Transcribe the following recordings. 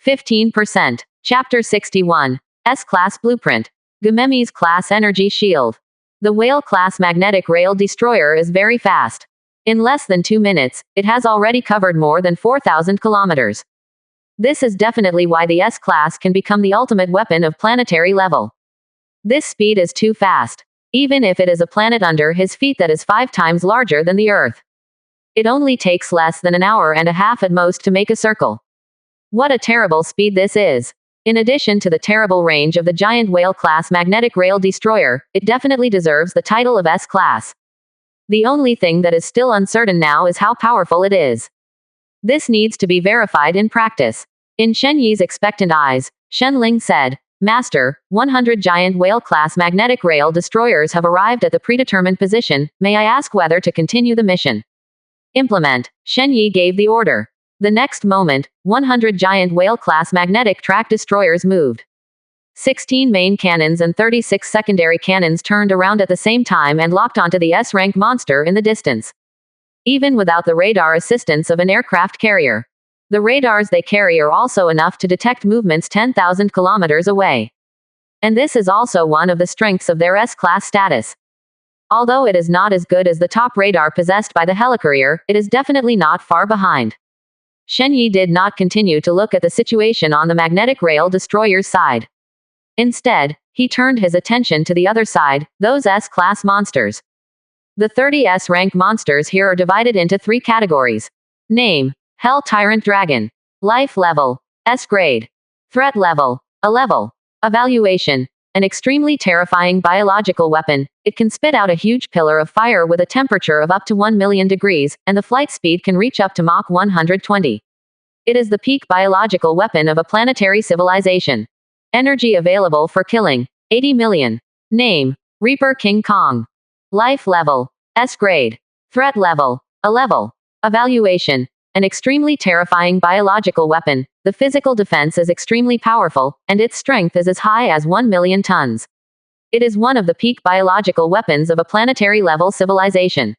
15%. Chapter 61. S-Class Blueprint. Gumemi's Class Energy Shield. The Whale-class magnetic rail destroyer is very fast. In less than 2 minutes, it has already covered more than 4,000 kilometers. This is definitely why the S-Class can become the ultimate weapon of planetary level. This speed is too fast. Even if it is a planet under his feet that is 5 times larger than the Earth. It only takes less than an hour and a half at most to make a circle. What a terrible speed this is. In addition to the terrible range of the giant whale-class magnetic rail destroyer, it definitely deserves the title of S-Class. The only thing that is still uncertain now is how powerful it is. This needs to be verified in practice. In Shen Yi's expectant eyes, Shen Ling said, "Master, 100 giant whale-class magnetic rail destroyers have arrived at the predetermined position. May I ask whether to continue the mission?" Implement. Shen Yi gave the order. The next moment, 100 giant whale-class magnetic track destroyers moved. 16 main cannons and 36 secondary cannons turned around at the same time and locked onto the S-rank monster in the distance. Even without the radar assistance of an aircraft carrier. The radars they carry are also enough to detect movements 10,000 kilometers away. And this is also one of the strengths of their S-class status. Although it is not as good as the top radar possessed by the helicarrier, it is definitely not far behind. Shen Yi did not continue to look at the situation on the magnetic rail destroyer's side. Instead, he turned his attention to the other side, those S-class monsters. The 30 S-rank monsters here are divided into 3 categories. Name: Hell Tyrant Dragon. Life level: S grade. Threat level: A level. Evaluation: an extremely terrifying biological weapon. It can spit out a huge pillar of fire with a temperature of up to 1 million degrees, and the flight speed can reach up to Mach 120. It is the peak biological weapon of a planetary civilization. Energy available for killing: 80 million. Name: Reaper King Kong. Life level: S grade. Threat level: A level. Evaluation: an extremely terrifying biological weapon. The physical defense is extremely powerful, and its strength is as high as 1 million tons. It is one of the peak biological weapons of a planetary level civilization.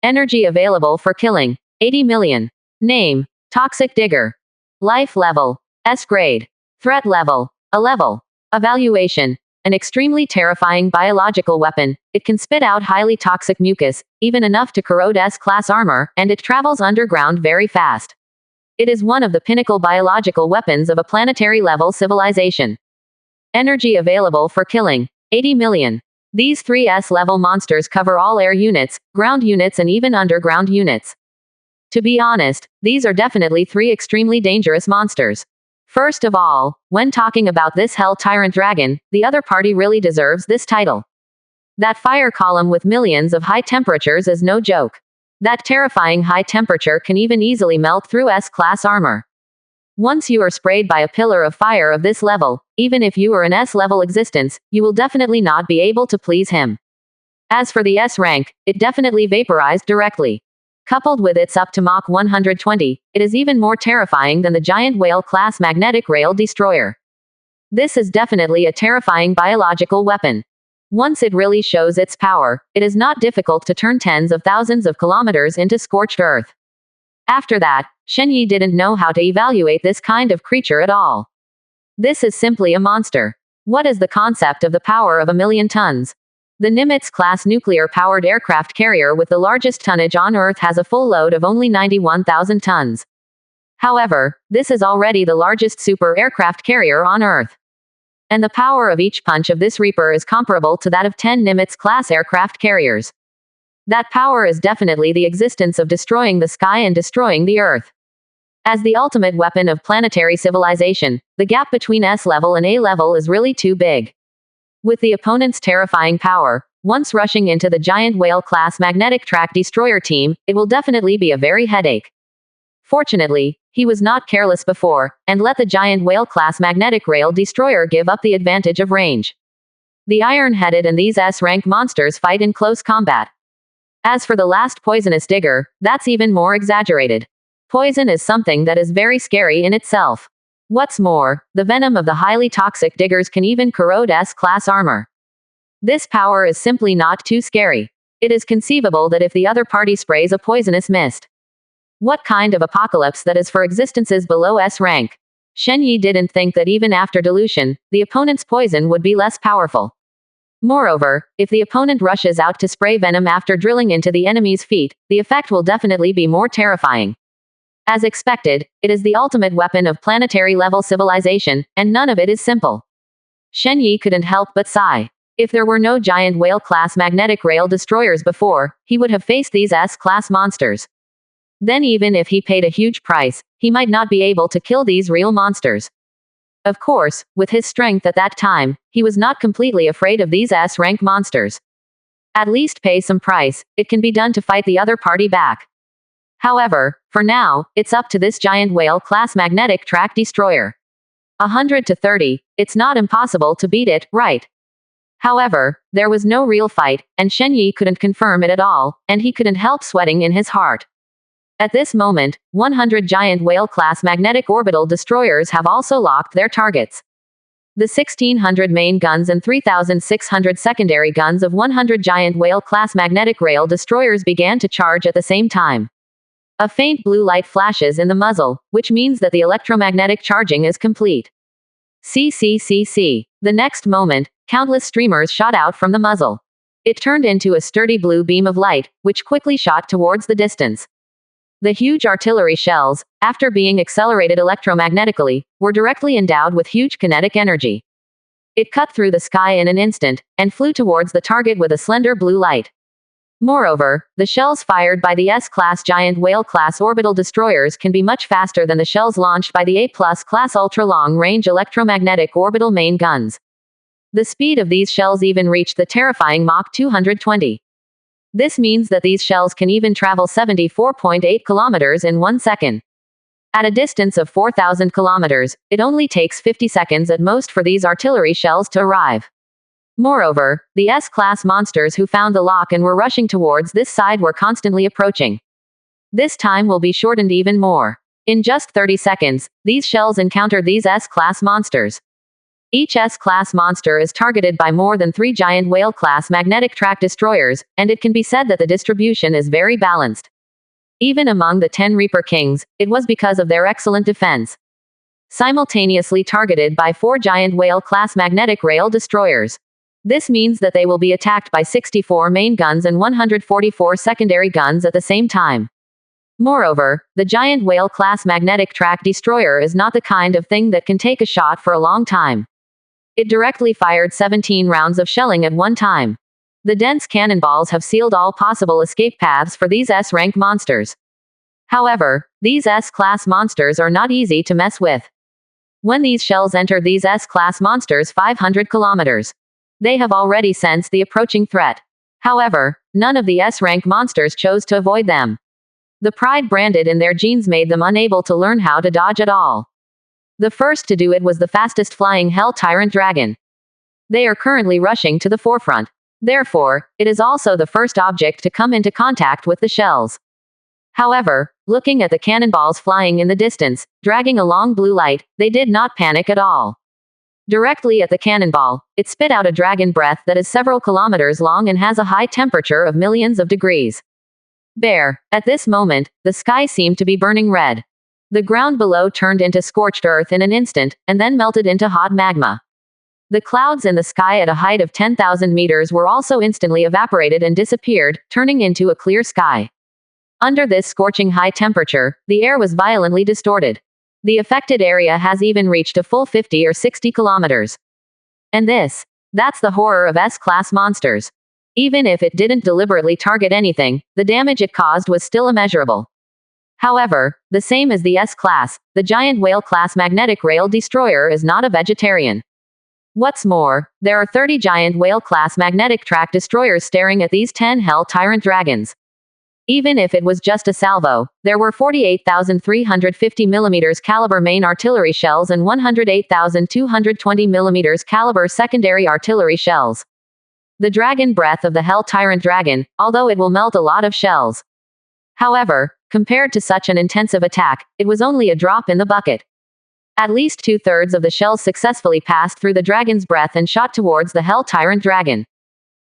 Energy available for killing: 80 million. Name: Toxic Digger. Life level: S grade. Threat level: A level. Evaluation: an extremely terrifying biological weapon. It can spit out highly toxic mucus, even enough to corrode S-class armor, and it travels underground very fast. It is one of the pinnacle biological weapons of a planetary level civilization. Energy available for killing: 80 million. These 3 S-level monsters cover all air units, ground units and even underground units. To be honest, these are definitely 3 extremely dangerous monsters. First of all, when talking about this Hell Tyrant Dragon, the other party really deserves this title. That fire column with millions of high temperatures is no joke. That terrifying high temperature can even easily melt through S-class armor. Once you are sprayed by a pillar of fire of this level, even if you are an S-level existence, you will definitely not be able to please him. As for the S rank, it definitely vaporized directly. Coupled with its up to Mach 120, it is even more terrifying than the giant whale-class magnetic rail destroyer. This is definitely a terrifying biological weapon. Once it really shows its power, it is not difficult to turn tens of thousands of kilometers into scorched earth. After that, Shen Yi didn't know how to evaluate this kind of creature at all. This is simply a monster. What is the concept of the power of 1 million tons? The Nimitz-class nuclear-powered aircraft carrier with the largest tonnage on Earth has a full load of only 91,000 tons. However, this is already the largest super aircraft carrier on Earth. And the power of each punch of this Reaper is comparable to that of 10 Nimitz-class aircraft carriers. That power is definitely the existence of destroying the sky and destroying the Earth. As the ultimate weapon of planetary civilization, the gap between S-level and A-level is really too big. With the opponent's terrifying power, once rushing into the giant whale-class magnetic track destroyer team, it will definitely be a very headache. Fortunately, he was not careless before, and let the giant whale-class magnetic rail destroyer give up the advantage of range. The iron-headed and these S-rank monsters fight in close combat. As for the last poisonous digger, that's even more exaggerated. Poison is something that is very scary in itself. What's more, the venom of the highly toxic diggers can even corrode S-class armor. This power is simply not too scary. It is conceivable that if the other party sprays a poisonous mist. What kind of apocalypse that is for existences below S rank? Shen Yi didn't think that even after dilution, the opponent's poison would be less powerful. Moreover, if the opponent rushes out to spray venom after drilling into the enemy's feet, the effect will definitely be more terrifying. As expected, it is the ultimate weapon of planetary-level civilization, and none of it is simple. Shen Yi couldn't help but sigh. If there were no giant whale-class magnetic rail destroyers before, he would have faced these S-class monsters. Then even if he paid a huge price, he might not be able to kill these real monsters. Of course, with his strength at that time, he was not completely afraid of these S-rank monsters. At least pay some price, it can be done to fight the other party back. However, for now, it's up to this giant whale-class magnetic track destroyer. 100 to 30, it's not impossible to beat it, right? However, there was no real fight, and Shen Yi couldn't confirm it at all, and he couldn't help sweating in his heart. At this moment, 100 giant whale-class magnetic orbital destroyers have also locked their targets. The 1600 main guns and 3600 secondary guns of 100 giant whale-class magnetic rail destroyers began to charge at the same time. A faint blue light flashes in the muzzle, which means that the electromagnetic charging is complete. CCCC. The next moment, countless streamers shot out from the muzzle. It turned into a sturdy blue beam of light, which quickly shot towards the distance. The huge artillery shells, after being accelerated electromagnetically, were directly endowed with huge kinetic energy. It cut through the sky in an instant, and flew towards the target with a slender blue light. Moreover, the shells fired by the S-class giant whale-class orbital destroyers can be much faster than the shells launched by the A-plus class ultra-long-range electromagnetic orbital main guns. The speed of these shells even reached the terrifying Mach 220. This means that these shells can even travel 74.8 kilometers in 1 second. At a distance of 4,000 kilometers, it only takes 50 seconds at most for these artillery shells to arrive. Moreover, the S-class monsters who found the lock and were rushing towards this side were constantly approaching. This time will be shortened even more. In just 30 seconds, these shells encountered these S-class monsters. Each S-class monster is targeted by more than 3 giant whale-class magnetic track destroyers, and it can be said that the distribution is very balanced. Even among the 10 Reaper Kings, it was because of their excellent defense. Simultaneously targeted by 4 giant whale-class magnetic rail destroyers. This means that they will be attacked by 64 main guns and 144 secondary guns at the same time. Moreover, the giant whale-class magnetic track destroyer is not the kind of thing that can take a shot for a long time. It directly fired 17 rounds of shelling at one time. The dense cannonballs have sealed all possible escape paths for these S-rank monsters. However, these S-class monsters are not easy to mess with. When these shells entered these S-class monsters 500 kilometers, they have already sensed the approaching threat. However, none of the S-rank monsters chose to avoid them. The pride branded in their genes made them unable to learn how to dodge at all. The first to do it was the fastest flying Hell Tyrant Dragon. They are currently rushing to the forefront. Therefore, it is also the first object to come into contact with the shells. However, looking at the cannonballs flying in the distance, dragging a long blue light, they did not panic at all. Directly at the cannonball, it spit out a dragon breath that is several kilometers long and has a high temperature of millions of degrees. Bare. At this moment, the sky seemed to be burning red. The ground below turned into scorched earth in an instant, and then melted into hot magma. The clouds in the sky at a height of 10,000 meters were also instantly evaporated and disappeared, turning into a clear sky. Under this scorching high temperature, the air was violently distorted. The affected area has even reached a full 50 or 60 kilometers. And that's the horror of S-class monsters. Even if it didn't deliberately target anything, the damage it caused was still immeasurable. However, the same as the S-class, the giant whale-class magnetic rail destroyer is not a vegetarian. What's more, there are 30 giant whale-class magnetic track destroyers staring at these 10 Hell Tyrant Dragons. Even if it was just a salvo, there were 48,350 mm caliber main artillery shells and 108,220 mm caliber secondary artillery shells. The dragon breath of the Hell Tyrant Dragon, although it will melt a lot of shells. However, compared to such an intensive attack, it was only a drop in the bucket. At least 2/3 of the shells successfully passed through the dragon's breath and shot towards the Hell Tyrant Dragon.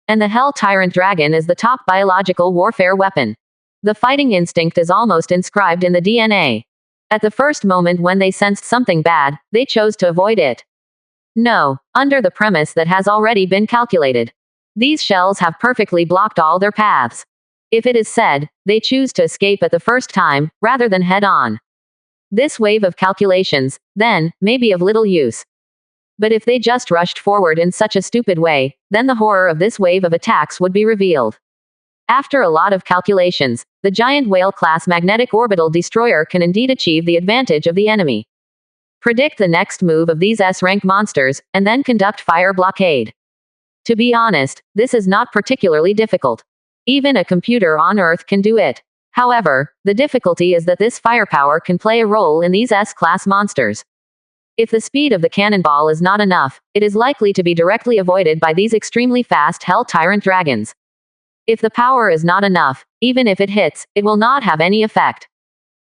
And the Hell Tyrant Dragon is the top biological warfare weapon. The fighting instinct is almost inscribed in the DNA. At the first moment when they sensed something bad, they chose to avoid it. No, under the premise that has already been calculated. These shells have perfectly blocked all their paths. If it is said, they choose to escape at the first time, rather than head on. This wave of calculations, then, may be of little use. But if they just rushed forward in such a stupid way, then the horror of this wave of attacks would be revealed. After a lot of calculations, the giant whale-class magnetic orbital destroyer can indeed achieve the advantage of the enemy. Predict the next move of these S-rank monsters, and then conduct fire blockade. To be honest, this is not particularly difficult. Even a computer on Earth can do it. However, the difficulty is that this firepower can play a role in these S-class monsters. If the speed of the cannonball is not enough, it is likely to be directly avoided by these extremely fast Hell Tyrant dragons. If the power is not enough, even if it hits, it will not have any effect.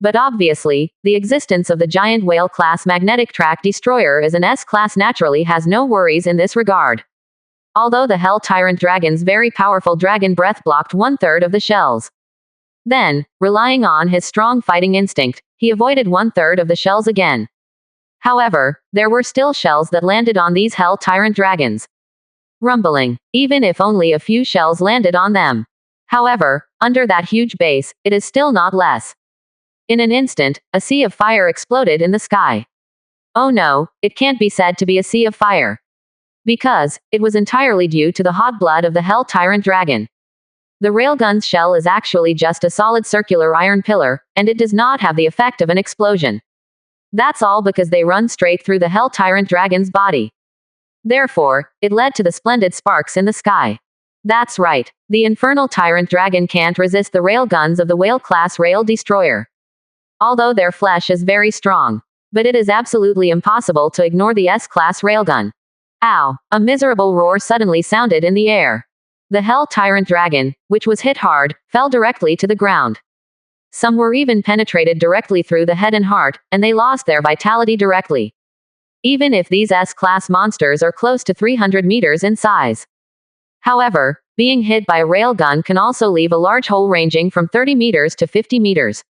But obviously, the existence of the giant whale-class magnetic track destroyer as an S-class naturally has no worries in this regard. Although the Hell Tyrant dragon's very powerful dragon breath blocked 1/3 of the shells. Then, relying on his strong fighting instinct, he avoided 1/3 of the shells again. However, there were still shells that landed on these Hell Tyrant dragons. Rumbling, even if only a few shells landed on them. However, under that huge base, it is still not less. In an instant, a sea of fire exploded in the sky. Oh no, it can't be said to be a sea of fire. Because, it was entirely due to the hot blood of the Hell Tyrant dragon. The railgun's shell is actually just a solid circular iron pillar, and it does not have the effect of an explosion. That's all because they run straight through the Hell Tyrant dragon's body. Therefore, it led to the splendid sparks in the sky. That's right, the infernal Tyrant dragon can't resist the railguns of the whale-class rail destroyer. Although their flesh is very strong. But it is absolutely impossible to ignore the S-class railgun. Ow! A miserable roar suddenly sounded in the air. The Hell Tyrant dragon, which was hit hard, fell directly to the ground. Some were even penetrated directly through the head and heart, and they lost their vitality directly. Even if these S-class monsters are close to 300 meters in size. However, being hit by a railgun can also leave a large hole ranging from 30 meters to 50 meters.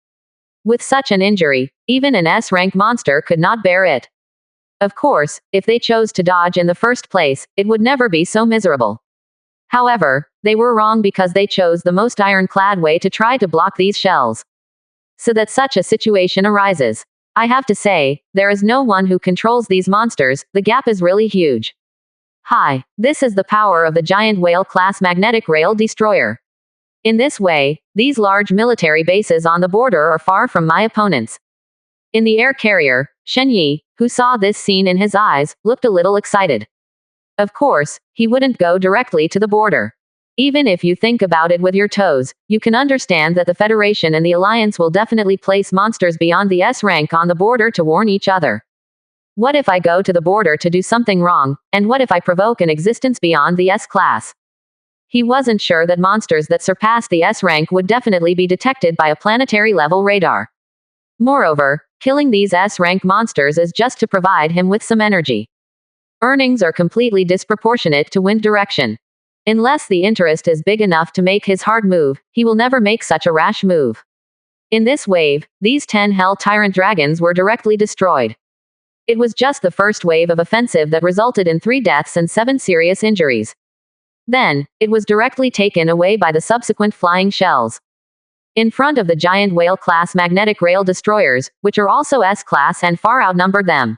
With such an injury, even an S-rank monster could not bear it. Of course, if they chose to dodge in the first place, it would never be so miserable. However, they were wrong because they chose the most ironclad way to try to block these shells. So that such a situation arises. I have to say, there is no one who controls these monsters, the gap is really huge. Hi, this is the power of the giant whale-class magnetic rail destroyer. In this way, these large military bases on the border are far from my opponents. In the air carrier, Shen Yi, who saw this scene in his eyes, looked a little excited. Of course, he wouldn't go directly to the border. Even if you think about it with your toes, you can understand that the Federation and the Alliance will definitely place monsters beyond the S rank on the border to warn each other. What if I go to the border to do something wrong, and what if I provoke an existence beyond the S class? He wasn't sure that monsters that surpassed the S rank would definitely be detected by a planetary level radar. Moreover, killing these S-rank monsters is just to provide him with some energy. Earnings are completely disproportionate to wind direction. Unless the interest is big enough to make his hard move, he will never make such a rash move. In this wave, these 10 Hell Tyrant dragons were directly destroyed. It was just the first wave of offensive that resulted in 3 deaths and 7 serious injuries. Then, it was directly taken away by the subsequent flying shells. In front of the giant whale-class magnetic rail destroyers, which are also S-class and far outnumber them.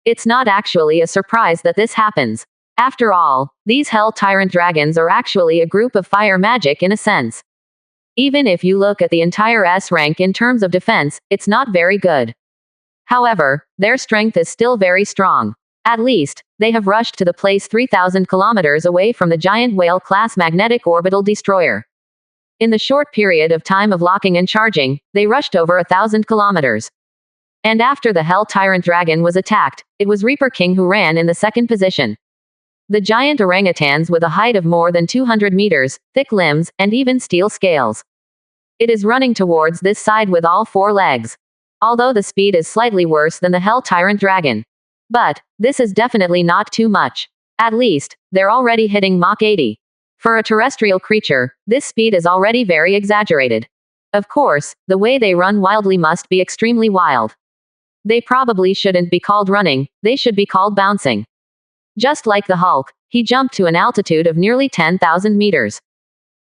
It's not actually a surprise that this happens. After all, these Hell Tyrant dragons are actually a group of fire magic in a sense. Even if you look at the entire S rank in terms of defense, it's not very good. However, their strength is still very strong. At least, they have rushed to the place 3,000 kilometers away from the giant whale-class magnetic orbital destroyer. In the short period of time of locking and charging, they rushed over 1,000 kilometers. And after the Hell Tyrant dragon was attacked, it was Reaper King who ran in the second position. The giant orangutans with a height of more than 200 meters, thick limbs, and even steel scales. It is running towards this side with all 4 legs. Although the speed is slightly worse than the Hell Tyrant dragon. But, this is definitely not too much. At least, they're already hitting Mach 80. For a terrestrial creature, this speed is already very exaggerated. Of course, the way they run wildly must be extremely wild. They probably shouldn't be called running, they should be called bouncing. Just like the Hulk, he jumped to an altitude of nearly 10,000 meters.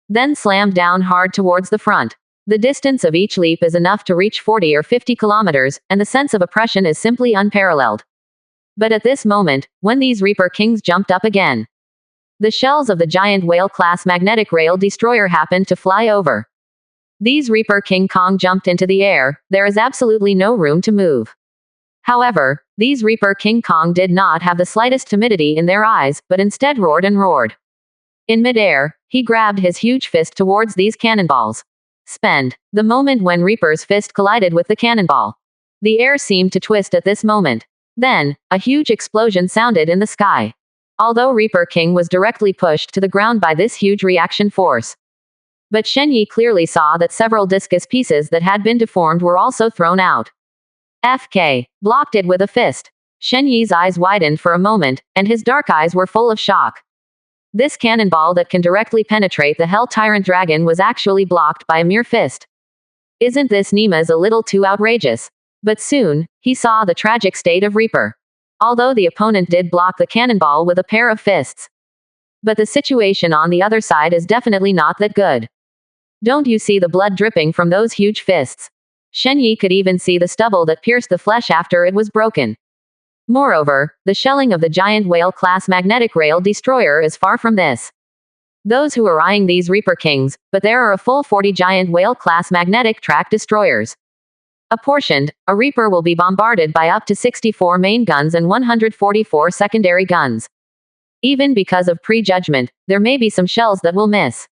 Then slammed down hard towards the front. The distance of each leap is enough to reach 40 or 50 kilometers, and the sense of oppression is simply unparalleled. But at this moment, when these Reaper Kings jumped up again, the shells of the giant whale-class magnetic rail destroyer happened to fly over. These Reaper King Kong jumped into the air, there is absolutely no room to move. However, these Reaper King Kong did not have the slightest timidity in their eyes, but instead roared and roared. In midair, he grabbed his huge fist towards these cannonballs. Spend. The moment when Reaper's fist collided with the cannonball. The air seemed to twist at this moment. Then, a huge explosion sounded in the sky. Although Reaper King was directly pushed to the ground by this huge reaction force. But Shen Yi clearly saw that several discus pieces that had been deformed were also thrown out. FK. Blocked it with a fist. Shen Yi's eyes widened for a moment, and his dark eyes were full of shock. This cannonball that can directly penetrate the Hell Tyrant Dragon was actually blocked by a mere fist. Isn't this Neema's a little too outrageous? But soon, he saw the tragic state of Reaper. Although the opponent did block the cannonball with a pair of fists. But the situation on the other side is definitely not that good. Don't you see the blood dripping from those huge fists? Shen Yi could even see the stubble that pierced the flesh after it was broken. Moreover, the shelling of the giant whale-class magnetic rail destroyer is far from this. Those who are eyeing these Reaper Kings, but there are a full 40 giant whale-class magnetic track destroyers. Apportioned, a Reaper will be bombarded by up to 64 main guns and 144 secondary guns. Even because of prejudgment, there may be some shells that will miss.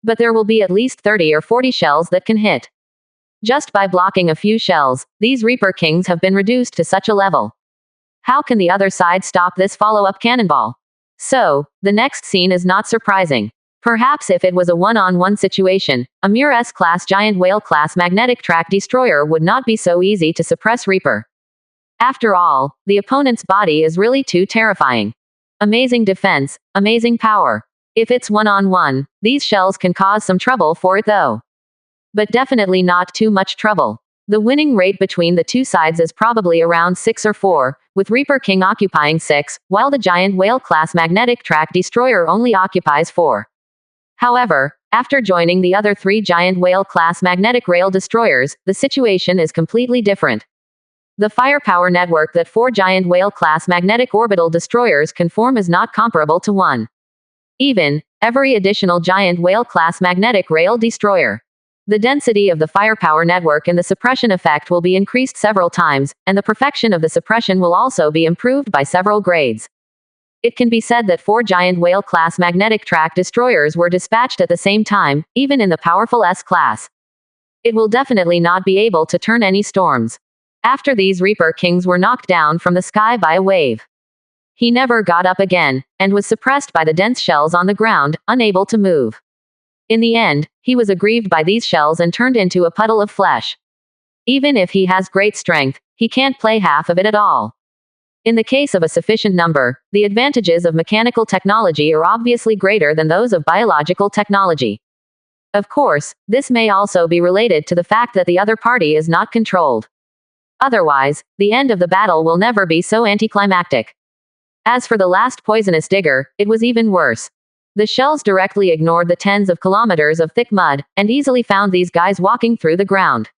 But there will be at least 30 or 40 shells that can hit. Just by blocking a few shells, these Reaper Kings have been reduced to such a level. How can the other side stop this follow-up cannonball? So, the next scene is not surprising. Perhaps if it was a one-on-one situation, a mere S-class giant whale-class magnetic track destroyer would not be so easy to suppress Reaper. After all, the opponent's body is really too terrifying. Amazing defense, amazing power. If it's one-on-one, these shells can cause some trouble for it though. But definitely not too much trouble. The winning rate between the two sides is probably around 6 or 4, with Reaper King occupying 6, while the giant whale-class magnetic track destroyer only occupies 4. However, after joining the other 3 giant whale-class magnetic rail destroyers, the situation is completely different. The firepower network that 4 giant whale-class magnetic orbital destroyers can form is not comparable to 1. Even, every additional giant whale-class magnetic rail destroyer. The density of the firepower network and the suppression effect will be increased several times, and the perfection of the suppression will also be improved by several grades. It can be said that 4 giant whale-class magnetic track destroyers were dispatched at the same time, even in the powerful S-class. It will definitely not be able to turn any storms. After these Reaper Kings were knocked down from the sky by a wave. He never got up again, and was suppressed by the dense shells on the ground, unable to move. In the end, he was aggrieved by these shells and turned into a puddle of flesh. Even if he has great strength, he can't play half of it at all. In the case of a sufficient number, the advantages of mechanical technology are obviously greater than those of biological technology. Of course, this may also be related to the fact that the other party is not controlled. Otherwise, the end of the battle will never be so anticlimactic. As for the last poisonous digger, it was even worse. The shells directly ignored the tens of kilometers of thick mud, and easily found these guys walking through the ground.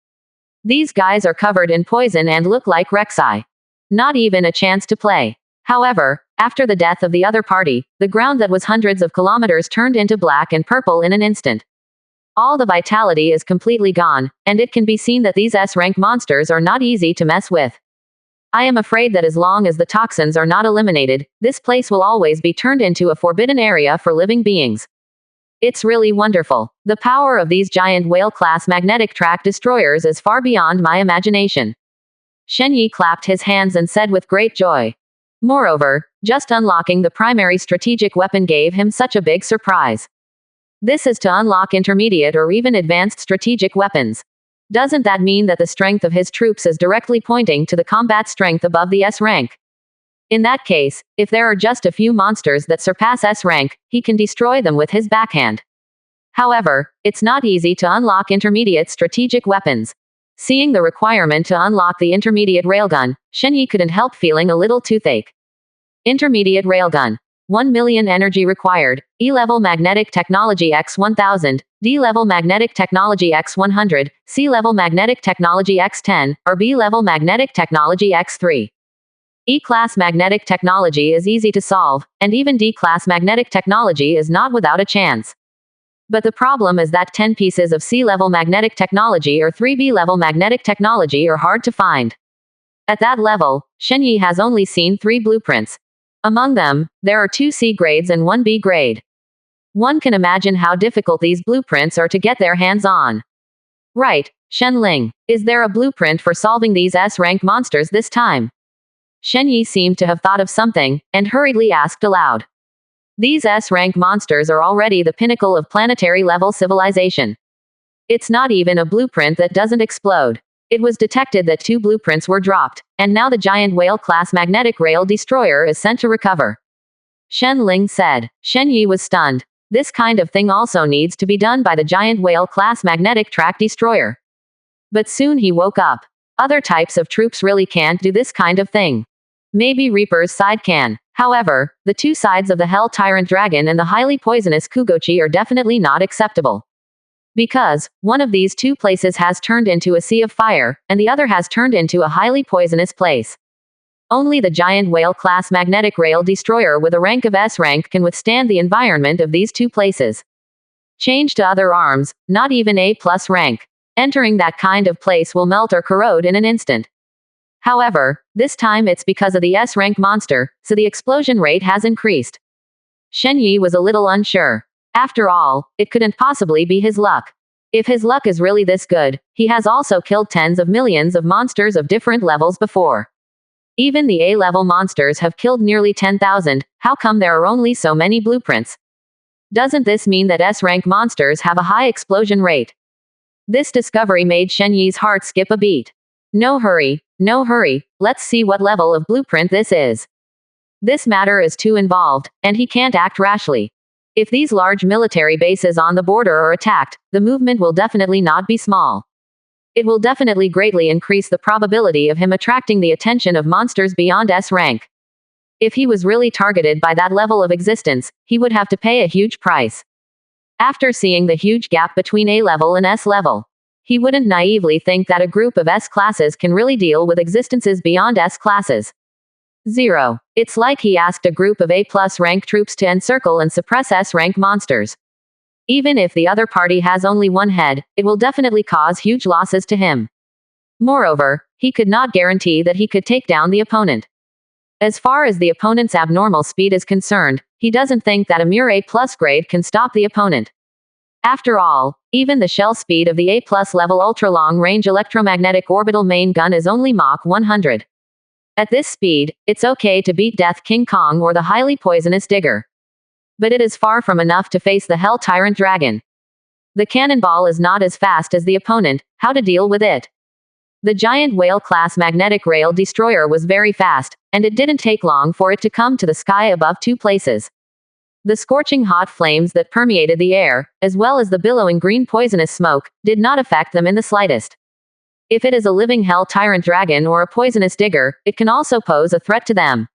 These guys are covered in poison and look like Rek'Sai. Not even a chance to play. However, after the death of the other party, the ground that was hundreds of kilometers turned into black and purple in an instant. All the vitality is completely gone, and it can be seen that these S-rank monsters are not easy to mess with. I am afraid that as long as the toxins are not eliminated, this place will always be turned into a forbidden area for living beings. It's really wonderful. The power of these giant whale-class magnetic track destroyers is far beyond my imagination. Shen Yi clapped his hands and said with great joy. Moreover, just unlocking the primary strategic weapon gave him such a big surprise. This is to unlock intermediate or even advanced strategic weapons. Doesn't that mean that the strength of his troops is directly pointing to the combat strength above the S rank? In that case, if there are just a few monsters that surpass S rank, he can destroy them with his backhand. However, it's not easy to unlock intermediate strategic weapons. Seeing the requirement to unlock the intermediate railgun, Shenyi couldn't help feeling a little toothache. Intermediate railgun. 1 million energy required. E-level magnetic technology x 1000, D-level magnetic technology x 100, C-level magnetic technology x 10, or B-level magnetic technology x 3. E-class magnetic technology is easy to solve, and even D-class magnetic technology is not without a chance. But the problem is that 10 pieces of C-level magnetic technology or 3 B-level magnetic technology are hard to find. At that level, Shenyi has only seen 3 blueprints. Among them, there are 2 C grades and 1 B grade. One can imagine how difficult these blueprints are to get their hands on. Right, Shenling, is there a blueprint for solving these S-rank monsters this time? Shenyi seemed to have thought of something, and hurriedly asked aloud. These S-rank monsters are already the pinnacle of planetary-level civilization. It's not even a blueprint that doesn't explode. It was detected that 2 blueprints were dropped, and now the giant whale-class magnetic rail destroyer is sent to recover. Shen Ling said. Shenyi was stunned. This kind of thing also needs to be done by the giant whale-class magnetic track destroyer. But soon he woke up. Other types of troops really can't do this kind of thing. Maybe Reaper's side can. However, the 2 sides of the Hell Tyrant Dragon and the highly poisonous Kugochi are definitely not acceptable. Because, one of these 2 places has turned into a sea of fire, and the other has turned into a highly poisonous place. Only the giant whale-class magnetic rail destroyer with a rank of S rank can withstand the environment of these 2 places. Change to other arms, not even A+ rank. Entering that kind of place will melt or corrode in an instant. However, this time it's because of the S-rank monster, so the explosion rate has increased. Shenyi was a little unsure. After all, it couldn't possibly be his luck. If his luck is really this good, he has also killed tens of millions of monsters of different levels before. Even the A-level monsters have killed nearly 10,000, how come there are only so many blueprints? Doesn't this mean that S-rank monsters have a high explosion rate? This discovery made Shenyi's heart skip a beat. No hurry, let's see what level of blueprint this is. This matter is too involved, and he can't act rashly. If these large military bases on the border are attacked, the movement will definitely not be small. It will definitely greatly increase the probability of him attracting the attention of monsters beyond S rank. If he was really targeted by that level of existence, he would have to pay a huge price. After seeing the huge gap between A level and S level, he wouldn't naively think that a group of S classes can really deal with existences beyond S classes. 0. It's like he asked a group of A+ rank troops to encircle and suppress S rank monsters. Even if the other party has only one head, it will definitely cause huge losses to him. Moreover, he could not guarantee that he could take down the opponent. As far as the opponent's abnormal speed is concerned, he doesn't think that a mere A+ grade can stop the opponent. After all, even the shell speed of the A+ level ultra-long-range electromagnetic orbital main gun is only Mach 100. At this speed, it's okay to beat Death King Kong or the highly poisonous Digger. But it is far from enough to face the Hell Tyrant Dragon. The cannonball is not as fast as the opponent, how to deal with it? The giant whale-class magnetic rail destroyer was very fast, and it didn't take long for it to come to the sky above 2 places. The scorching hot flames that permeated the air, as well as the billowing green poisonous smoke, did not affect them in the slightest. If it is a living Hell Tyrant Dragon or a poisonous Digger, it can also pose a threat to them.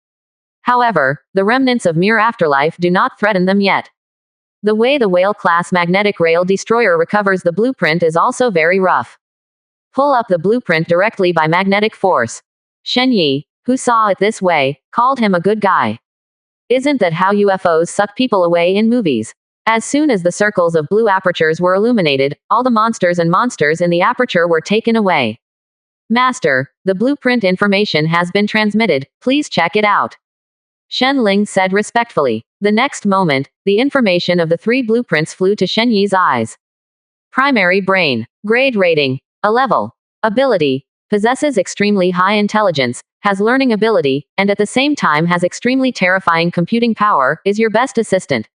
However, the remnants of mere afterlife do not threaten them yet. The way the whale-class magnetic rail destroyer recovers the blueprint is also very rough. Pull up the blueprint directly by magnetic force. Shenyi, who saw it this way, called him a good guy. Isn't that how UFOs suck people away in movies? As soon as the circles of blue apertures were illuminated, all the monsters in the aperture were taken away. Master, the blueprint information has been transmitted, please check it out. Shen Ling said respectfully. The next moment, the information of the 3 blueprints flew to Shenyi's eyes. Primary brain. Grade rating. A level. Ability. Possesses extremely high intelligence, has learning ability, and at the same time has extremely terrifying computing power, is your best assistant.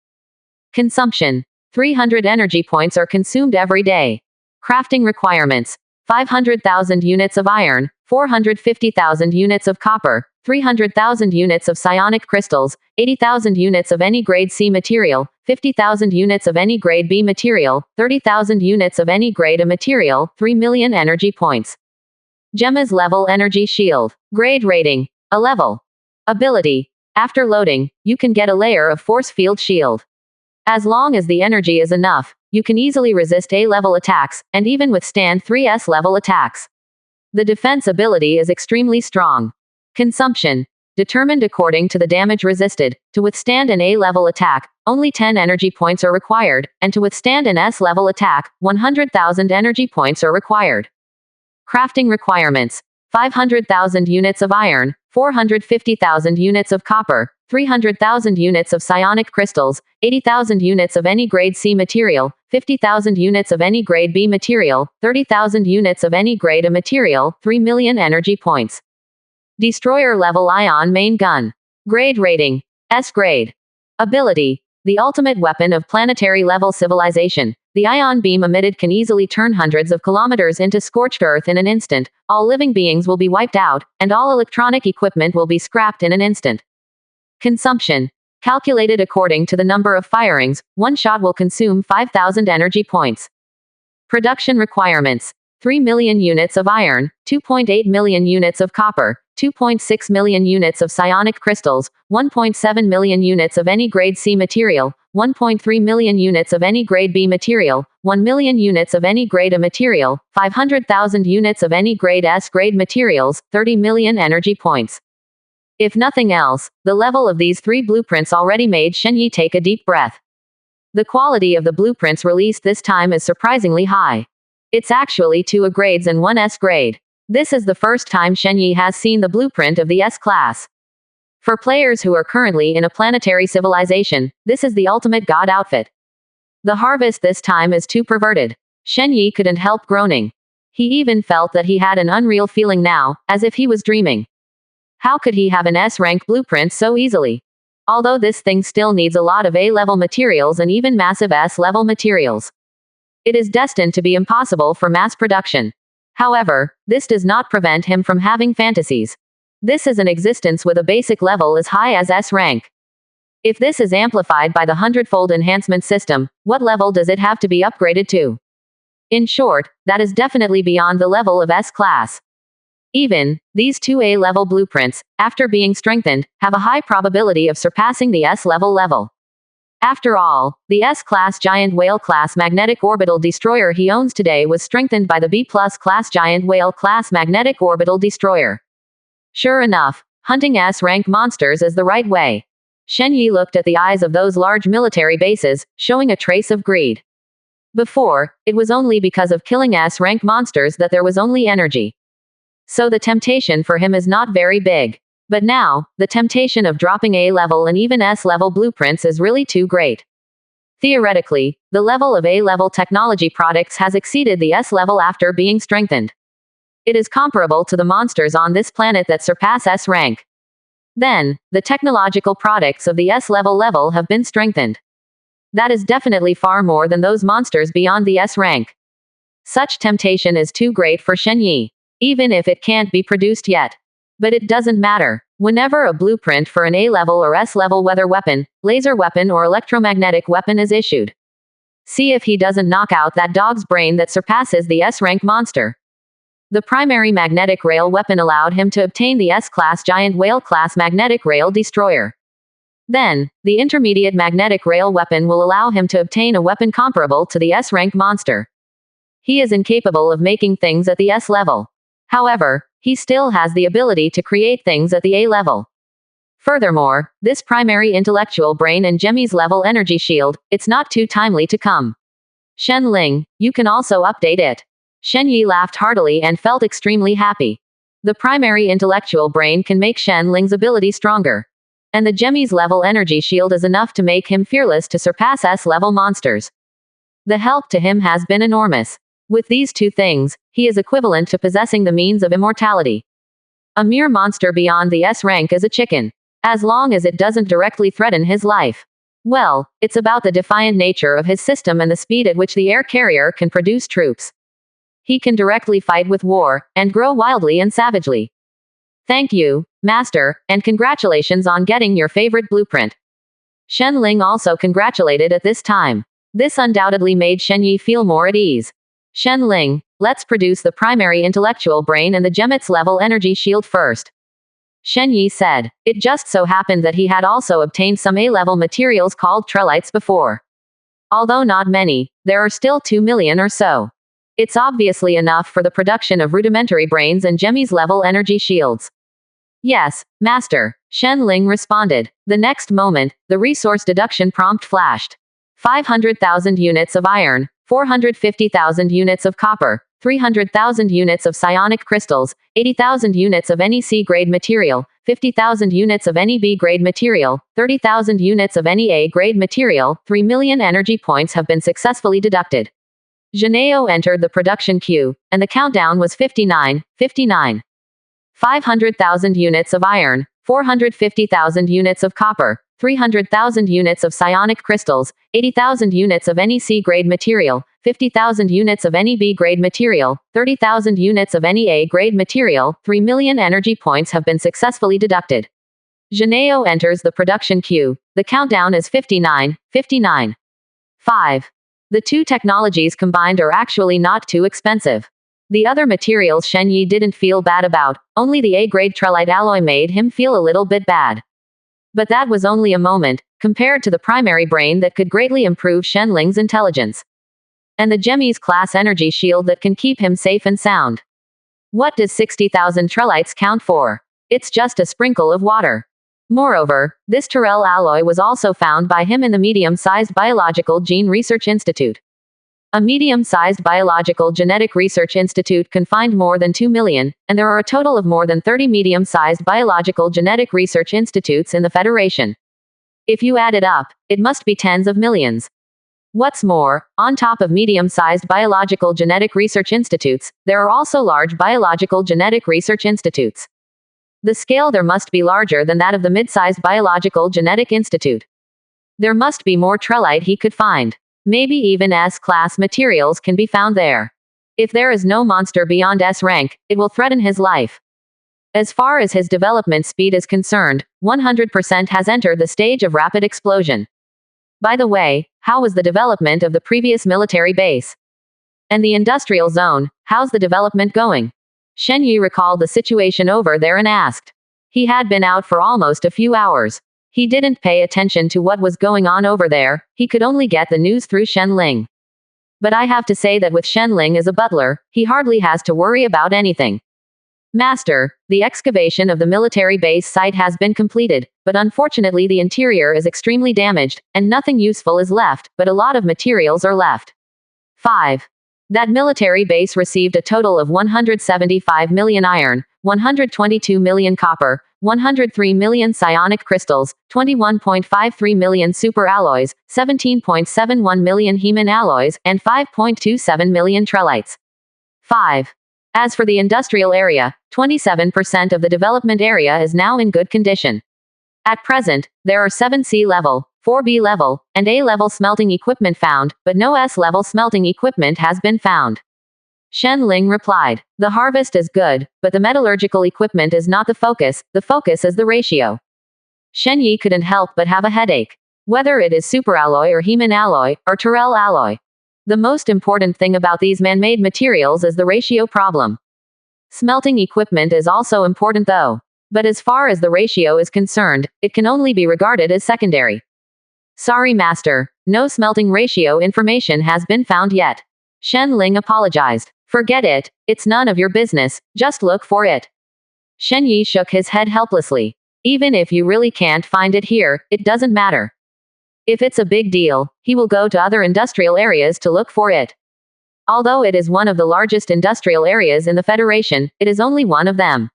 Consumption. 300 energy points are consumed every day. Crafting requirements. 500,000 units of iron, 450,000 units of copper, 300,000 units of psionic crystals, 80,000 units of any grade C material, 50,000 units of any grade B material, 30,000 units of any grade A material, 3 million energy points. Gemma's level energy shield. Grade rating. A level. Ability. After loading, you can get a layer of force field shield. As long as the energy is enough, you can easily resist A-level attacks, and even withstand 3S level attacks. The defense ability is extremely strong. Consumption. Determined according to the damage resisted. To withstand an A-level attack, only 10 energy points are required, and to withstand an S-level attack, 100,000 energy points are required. Crafting requirements. 500,000 units of iron, 450,000 units of copper, 300,000 units of psionic crystals, 80,000 units of any grade C material, 50,000 units of any grade B material, 30,000 units of any grade A material, 3 million energy points. Destroyer level ion main gun. Grade rating. S grade. Ability. The ultimate weapon of planetary level civilization. The ion beam emitted can easily turn hundreds of kilometers into scorched earth in an instant. All living beings will be wiped out, and all electronic equipment will be scrapped in an instant. Consumption. Calculated according to the number of firings, one shot will consume 5,000 energy points. Production requirements. 3 million units of iron, 2.8 million units of copper, 2.6 million units of psionic crystals, 1.7 million units of any grade C material, 1.3 million units of any grade B material, 1 million units of any grade A material, 500,000 units of any grade S grade materials, 30 million energy points. If nothing else, the level of these three blueprints already made Shenyi take a deep breath. The quality of the blueprints released this time is surprisingly high. It's actually 2A grades and 1 S grade. This is the first time Shenyi has seen the blueprint of the S class. For players who are currently in a planetary civilization, this is the ultimate god outfit. The harvest this time is too perverted. Shenyi couldn't help groaning. He even felt that he had an unreal feeling now, as if he was dreaming. How could he have an S-rank blueprint so easily? Although this thing still needs a lot of A-level materials and even massive S-level materials. It is destined to be impossible for mass production. However, this does not prevent him from having fantasies. This is an existence with a basic level as high as S rank. If this is amplified by the Hundredfold enhancement system, what level does it have to be upgraded to? In short, that is definitely beyond the level of S class. Even, these 2A level blueprints, after being strengthened, have a high probability of surpassing the S level. After all, the S-class giant whale-class magnetic orbital destroyer he owns today was strengthened by the B-plus class giant whale-class magnetic orbital destroyer. Sure enough, hunting S-rank monsters is the right way. Shenyi looked at the eyes of those large military bases, showing a trace of greed. Before, it was only because of killing S-rank monsters that there was only energy. So the temptation for him is not very big. But now, the temptation of dropping A-level and even S-level blueprints is really too great. Theoretically, the level of A-level technology products has exceeded the S-level after being strengthened. It is comparable to the monsters on this planet that surpass S rank. Then, the technological products of the S-level have been strengthened. That is definitely far more than those monsters beyond the S rank. Such temptation is too great for Shenyi, even if it can't be produced yet. But it doesn't matter. Whenever a blueprint for an A-level or S-level weather weapon, laser weapon or electromagnetic weapon is issued, see if he doesn't knock out that dog's brain that surpasses the S-rank monster. The primary magnetic rail weapon allowed him to obtain the S-class giant whale-class magnetic rail destroyer. Then, the intermediate magnetic rail weapon will allow him to obtain a weapon comparable to the S-rank monster. He is incapable of making things at the S level. However, he still has the ability to create things at the A level. Furthermore, this primary intellectual brain and Gemmy's level energy shield, it's not too timely to come. Shen Ling, you can also update it. Shen Yi laughed heartily and felt extremely happy. The primary intellectual brain can make Shen Ling's ability stronger. And the Gemmy's level energy shield is enough to make him fearless to surpass S-level monsters. The help to him has been enormous. With these two things, he is equivalent to possessing the means of immortality. A mere monster beyond the S rank is a chicken. As long as it doesn't directly threaten his life. Well, it's about the defiant nature of his system and the speed at which the air carrier can produce troops. He can directly fight with war, and grow wildly and savagely. Thank you, Master, and congratulations on getting your favorite blueprint. Shen Ling also congratulated at this time. This undoubtedly made Shen Yi feel more at ease. Shen Ling, let's produce the primary intellectual brain and the Gemit's level energy shield first. Shen Yi said. It just so happened that he had also obtained some A-level materials called trellites before. Although not many, there are still 2 million or so. It's obviously enough for the production of rudimentary brains and Gemi's level energy shields. Yes, Master, Shen Ling responded. The next moment, the resource deduction prompt flashed. 500,000 units of iron, 450,000 units of copper, 300,000 units of psionic crystals, 80,000 units of any C-grade material, 50,000 units of any B-grade material, 30,000 units of any A-grade material, 3 million energy points have been successfully deducted. Geneo entered the production queue, and the countdown was 59, 59. 500,000 units of iron, 450,000 units of copper, 300,000 units of psionic crystals, 80,000 units of any C-grade material, 50,000 units of any B-grade material, 30,000 units of any A-grade material, 3 million energy points have been successfully deducted. Geneo enters the production queue. The countdown is 59, 59. 5. The two technologies combined are actually not too expensive. The other materials Shen Yi didn't feel bad about, only the A-grade trellite alloy made him feel a little bit bad. But that was only a moment, compared to the primary brain that could greatly improve Shen Ling's intelligence. And the Gemi's class energy shield that can keep him safe and sound. What does 60,000 trellites count for? It's just a sprinkle of water. Moreover, this Terrell alloy was also found by him in the medium-sized Biological Gene Research Institute. A medium-sized biological genetic research institute can find more than 2 million, and there are a total of more than 30 medium-sized biological genetic research institutes in the Federation. If you add it up, it must be tens of millions. What's more, on top of medium-sized biological genetic research institutes, there are also large biological genetic research institutes. The scale there must be larger than that of the mid-sized biological genetic institute. There must be more trellite he could find. Maybe even S-class materials can be found there. If there is no monster beyond S rank, it will threaten his life. As far as his development speed is concerned, 100% has entered the stage of rapid explosion. By the way, how was the development of the previous military base? And the industrial zone, how's the development going? Shen Yi recalled the situation over there and asked. He had been out for almost a few hours. He didn't pay attention to what was going on over there, he could only get the news through Shen Ling. But I have to say that with Shen Ling as a butler, he hardly has to worry about anything. Master, the excavation of the military base site has been completed, but unfortunately the interior is extremely damaged, and nothing useful is left, but a lot of materials are left. 5. That military base received a total of 175 million iron, 122 million copper, 103 million psionic crystals, 21.53 million super alloys, 17.71 million hemin alloys, and 5.27 million trellites. 5. As for the industrial area, 27% of the development area is now in good condition. At present, there are 7 C-level, 4 B-level, and A-level smelting equipment found, but no S-level smelting equipment has been found. Shen Ling replied. The harvest is good, but the metallurgical equipment is not the focus is the ratio. Shen Yi couldn't help but have a headache. Whether it is superalloy or hemin alloy, or Terrell alloy. The most important thing about these man-made materials is the ratio problem. Smelting equipment is also important though. But as far as the ratio is concerned, it can only be regarded as secondary. Sorry Master, no smelting ratio information has been found yet. Shen Ling apologized. Forget it, it's none of your business, just look for it. Shen Yi shook his head helplessly. Even if you really can't find it here, it doesn't matter. If it's a big deal, he will go to other industrial areas to look for it. Although it is one of the largest industrial areas in the Federation, it is only one of them.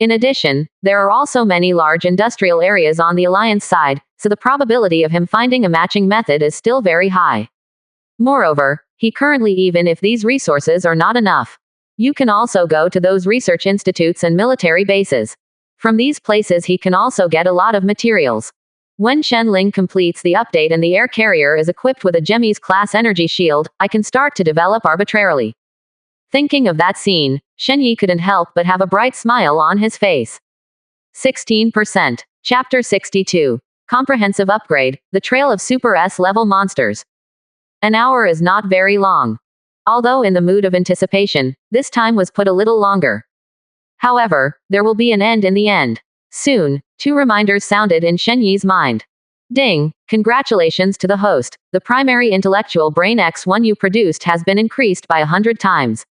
In addition, there are also many large industrial areas on the Alliance side, so the probability of him finding a matching method is still very high. Moreover, he currently, even if these resources are not enough, you can also go to those research institutes and military bases. From these places he can also get a lot of materials. When Shen Ling completes the update and the air carrier is equipped with a Gemi's class energy shield, I can start to develop arbitrarily. Thinking of that scene, Shen Yi couldn't help but have a bright smile on his face. 16%. Chapter 62. Comprehensive Upgrade, The Trail of Super S-Level Monsters. An hour is not very long. Although in the mood of anticipation, this time was put a little longer. However, there will be an end in the end. Soon, 2 reminders sounded in Shen Yi's mind. Ding! Congratulations to the host. The primary intellectual brain X1 you produced has been increased by 100 times.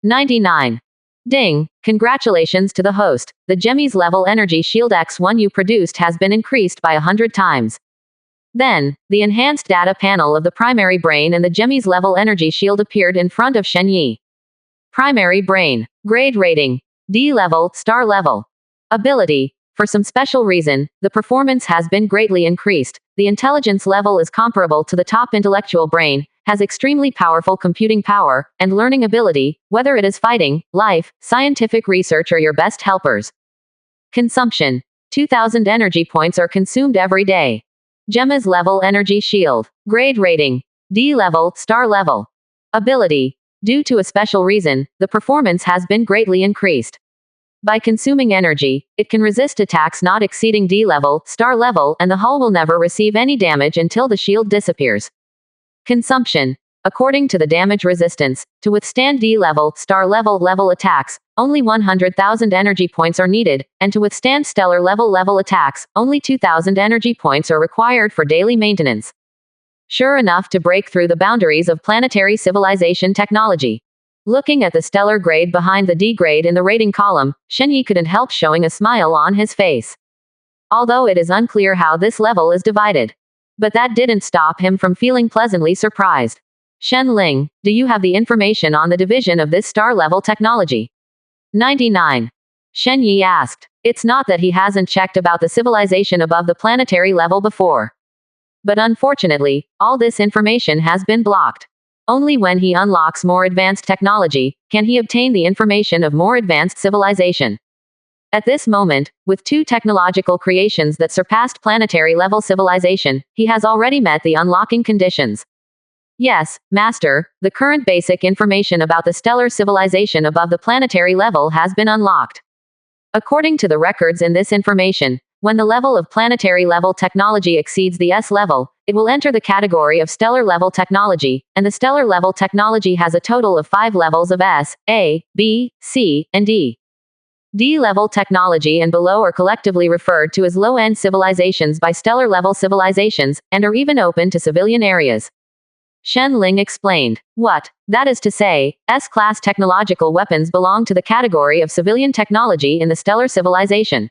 99. Ding! Congratulations to the host. The Gemmy's level energy shield X1 you produced has been increased by 100 times. Then, the enhanced data panel of the primary brain and the Gemmy's level energy shield appeared in front of Shen Yi. Primary brain. Grade rating. D level, star level. Ability. For some special reason, the performance has been greatly increased. The intelligence level is comparable to the top intellectual brain, has extremely powerful computing power, and learning ability, whether it is fighting, life, scientific research or your best helpers. Consumption. 2000 energy points are consumed every day. Gemma's level energy shield. Grade rating. D level, star level. Ability. Due to a special reason, the performance has been greatly increased. By consuming energy, it can resist attacks not exceeding D level, star level, and the hull will never receive any damage until the shield disappears. Consumption. According to the damage resistance, to withstand D level, star level attacks, only 100,000 energy points are needed, and to withstand stellar level attacks, only 2,000 energy points are required for daily maintenance. Sure enough to break through the boundaries of planetary civilization technology. Looking at the stellar grade behind the D grade in the rating column, Shen Yi couldn't help showing a smile on his face. Although it is unclear how this level is divided. But that didn't stop him from feeling pleasantly surprised. Shen Ling, do you have the information on the division of this star level technology? 99. Shen Yi asked. It's not that he hasn't checked about the civilization above the planetary level before. But unfortunately, all this information has been blocked. Only when he unlocks more advanced technology, can he obtain the information of more advanced civilization. At this moment, with 2 technological creations that surpassed planetary level civilization, he has already met the unlocking conditions. Yes, Master, the current basic information about the stellar civilization above the planetary level has been unlocked. According to the records in this information, when the level of planetary level technology exceeds the S level, it will enter the category of stellar level technology, and the stellar level technology has a total of 5 levels of S, A, B, C, and D. D level technology and below are collectively referred to as low-end civilizations by stellar level civilizations, and are even open to civilian areas. Shen Ling explained. What? That is to say, S-class technological weapons belong to the category of civilian technology in the stellar civilization.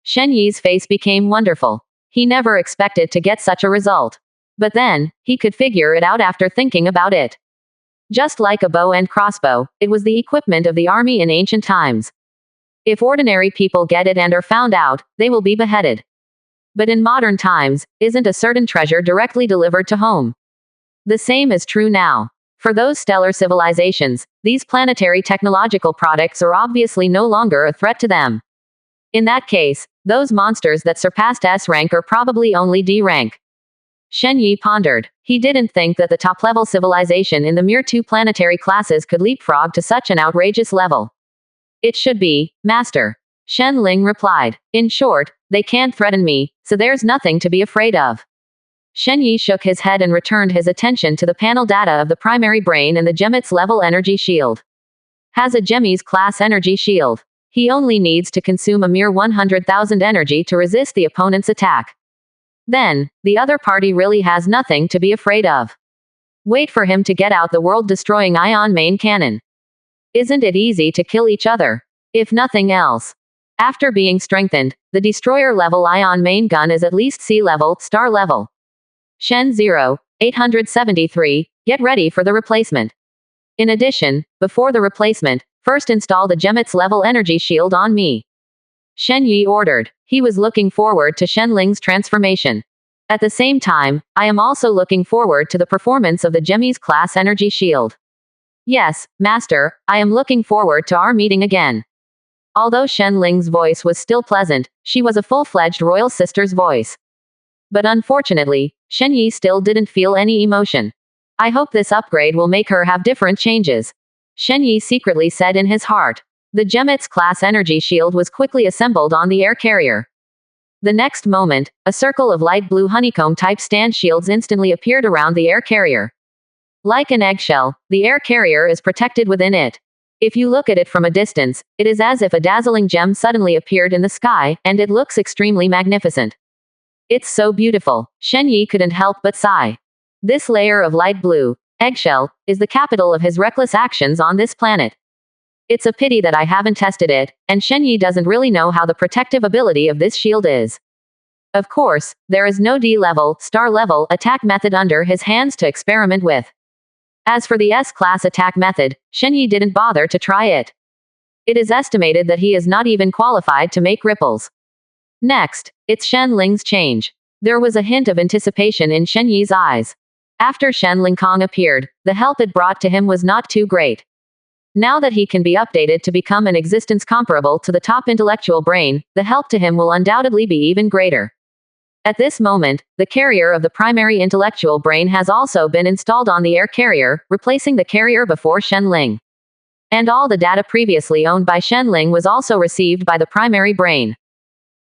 Shen Yi's face became wonderful. He never expected to get such a result. But then, he could figure it out after thinking about it. Just like a bow and crossbow, it was the equipment of the army in ancient times. If ordinary people get it and are found out, they will be beheaded. But in modern times, isn't a certain treasure directly delivered to home? The same is true now. For those stellar civilizations, these planetary technological products are obviously no longer a threat to them. In that case, those monsters that surpassed S rank are probably only D rank. Shen Yi pondered. He didn't think that the top-level civilization in the mere 2 planetary classes could leapfrog to such an outrageous level. It should be, Master. Shen Ling replied. In short, they can't threaten me, so there's nothing to be afraid of. Shen Yi shook his head and returned his attention to the panel data of the primary brain and the Gemmit's level energy shield. Has a Gemmy's class energy shield. He only needs to consume a mere 100,000 energy to resist the opponent's attack. Then, the other party really has nothing to be afraid of. Wait for him to get out the world-destroying ion main cannon. Isn't it easy to kill each other? If nothing else. After being strengthened, the destroyer-level ion main gun is at least C-level, star level. Shen 0, 873, get ready for the replacement. In addition, before the replacement, first install the Gemmit's level energy shield on me. Shen Yi ordered. He was looking forward to Shen Ling's transformation. At the same time, I am also looking forward to the performance of the Gemmy's class energy shield. Yes, Master, I am looking forward to our meeting again. Although Shen Ling's voice was still pleasant, she was a full-fledged royal sister's voice. But unfortunately, Shen Yi still didn't feel any emotion. I hope this upgrade will make her have different changes. Shen Yi secretly said in his heart. The Gemit's-class energy shield was quickly assembled on the air carrier. The next moment, a circle of light blue honeycomb-type stand shields instantly appeared around the air carrier. Like an eggshell, the air carrier is protected within it. If you look at it from a distance, it is as if a dazzling gem suddenly appeared in the sky, and it looks extremely magnificent. It's so beautiful, Shen Yi couldn't help but sigh. This layer of light blue, eggshell, is the capital of his reckless actions on this planet. It's a pity that I haven't tested it, and Shen Yi doesn't really know how the protective ability of this shield is. Of course, there is no D-level, star-level attack method under his hands to experiment with. As for the S-class attack method, Shen Yi didn't bother to try it. It is estimated that he is not even qualified to make ripples. Next, it's Shen Ling's change. There was a hint of anticipation in Shen Yi's eyes. After Shen Lingkong appeared, the help it brought to him was not too great. Now that he can be updated to become an existence comparable to the top intellectual brain, the help to him will undoubtedly be even greater. At this moment, the carrier of the primary intellectual brain has also been installed on the air carrier, replacing the carrier before Shen Ling. And all the data previously owned by Shen Ling was also received by the primary brain.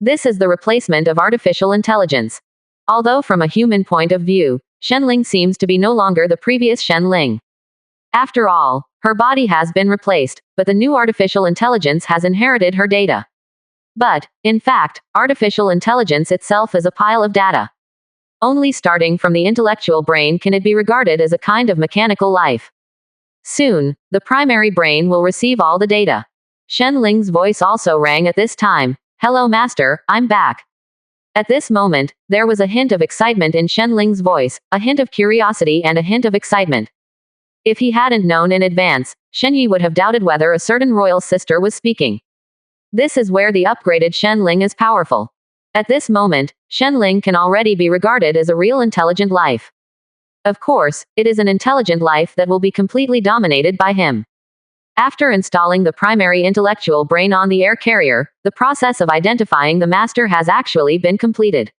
This is the replacement of artificial intelligence. Although from a human point of view, Shen Ling seems to be no longer the previous Shen Ling. After all, her body has been replaced, but the new artificial intelligence has inherited her data. But, in fact, artificial intelligence itself is a pile of data. Only starting from the intellectual brain can it be regarded as a kind of mechanical life. Soon, the primary brain will receive all the data. Shen Ling's voice also rang at this time. Hello master, I'm back. At this moment, there was a hint of excitement in Shen Ling's voice, a hint of curiosity and a hint of excitement. If he hadn't known in advance, Shen Yi would have doubted whether a certain royal sister was speaking. This is where the upgraded Shen Ling is powerful. At this moment, Shen Ling can already be regarded as a real intelligent life. Of course, it is an intelligent life that will be completely dominated by him. After installing the primary intellectual brain on the air carrier, the process of identifying the master has actually been completed.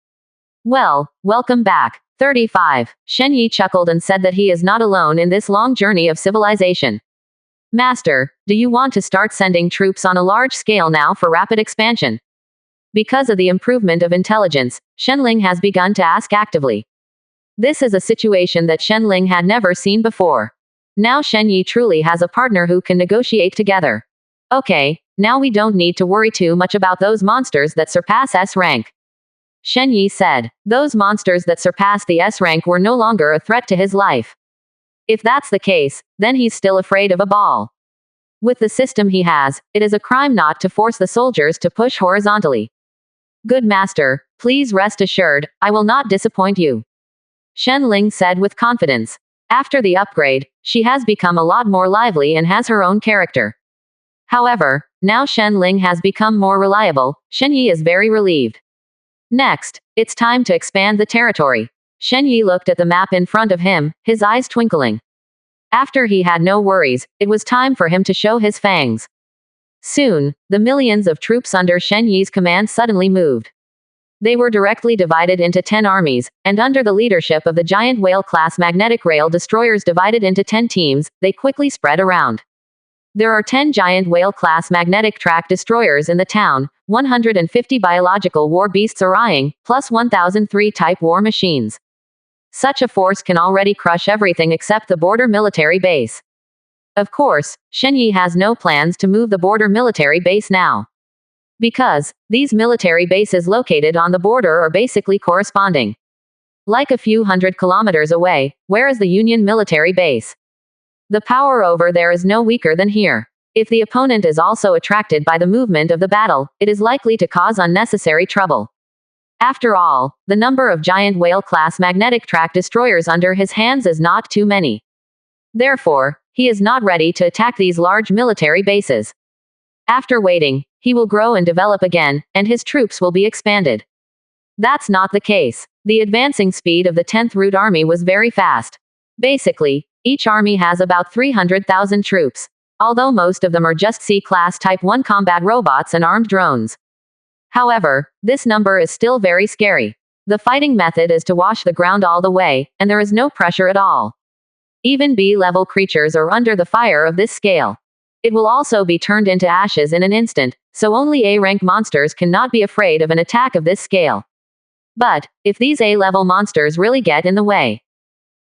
Well, welcome back. 35. Shen Yi chuckled and said that he is not alone in this long journey of civilization. Master, do you want to start sending troops on a large scale now for rapid expansion? Because of the improvement of intelligence, Shen Ling has begun to ask actively. This is a situation that Shen Ling had never seen before. Now Shen Yi truly has a partner who can negotiate together. Okay, now we don't need to worry too much about those monsters that surpass S rank. Shen Yi said. Those monsters that surpassed the S rank were no longer a threat to his life. If that's the case, then he's still afraid of a ball. With the system he has, it is a crime not to force the soldiers to push horizontally. Good master, please rest assured, I will not disappoint you. Shen Ling said with confidence. After the upgrade, she has become a lot more lively and has her own character. However, now Shen Ling has become more reliable, Shen Yi is very relieved. Next, it's time to expand the territory. Shen Yi looked at the map in front of him, his eyes twinkling. After he had no worries, it was time for him to show his fangs. Soon, the millions of troops under Shen Yi's command suddenly moved. They were directly divided into 10 armies, and under the leadership of the giant whale-class magnetic rail destroyers divided into 10 teams, they quickly spread around. There are 10 giant whale-class magnetic track destroyers in the town, 150 biological war beasts arriving, plus 1,003 type war machines. Such a force can already crush everything except the border military base. Of course, Shen Yi has no plans to move the border military base now. Because, these military bases located on the border are basically corresponding. Like a few hundred kilometers away, where is the Union military base? The power over there is no weaker than here. If the opponent is also attracted by the movement of the battle, it is likely to cause unnecessary trouble. After all, the number of giant whale-class magnetic track destroyers under his hands is not too many. Therefore, he is not ready to attack these large military bases. After waiting, he will grow and develop again, and his troops will be expanded. That's not the case. The advancing speed of the 10th Root Army was very fast. Basically, each army has about 300,000 troops. Although most of them are just C-class Type 1 combat robots and armed drones. However, this number is still very scary. The fighting method is to wash the ground all the way, and there is no pressure at all. Even B-level creatures are under the fire of this scale. It will also be turned into ashes in an instant, so only A-rank monsters cannot be afraid of an attack of this scale. But, if these A-level monsters really get in the way,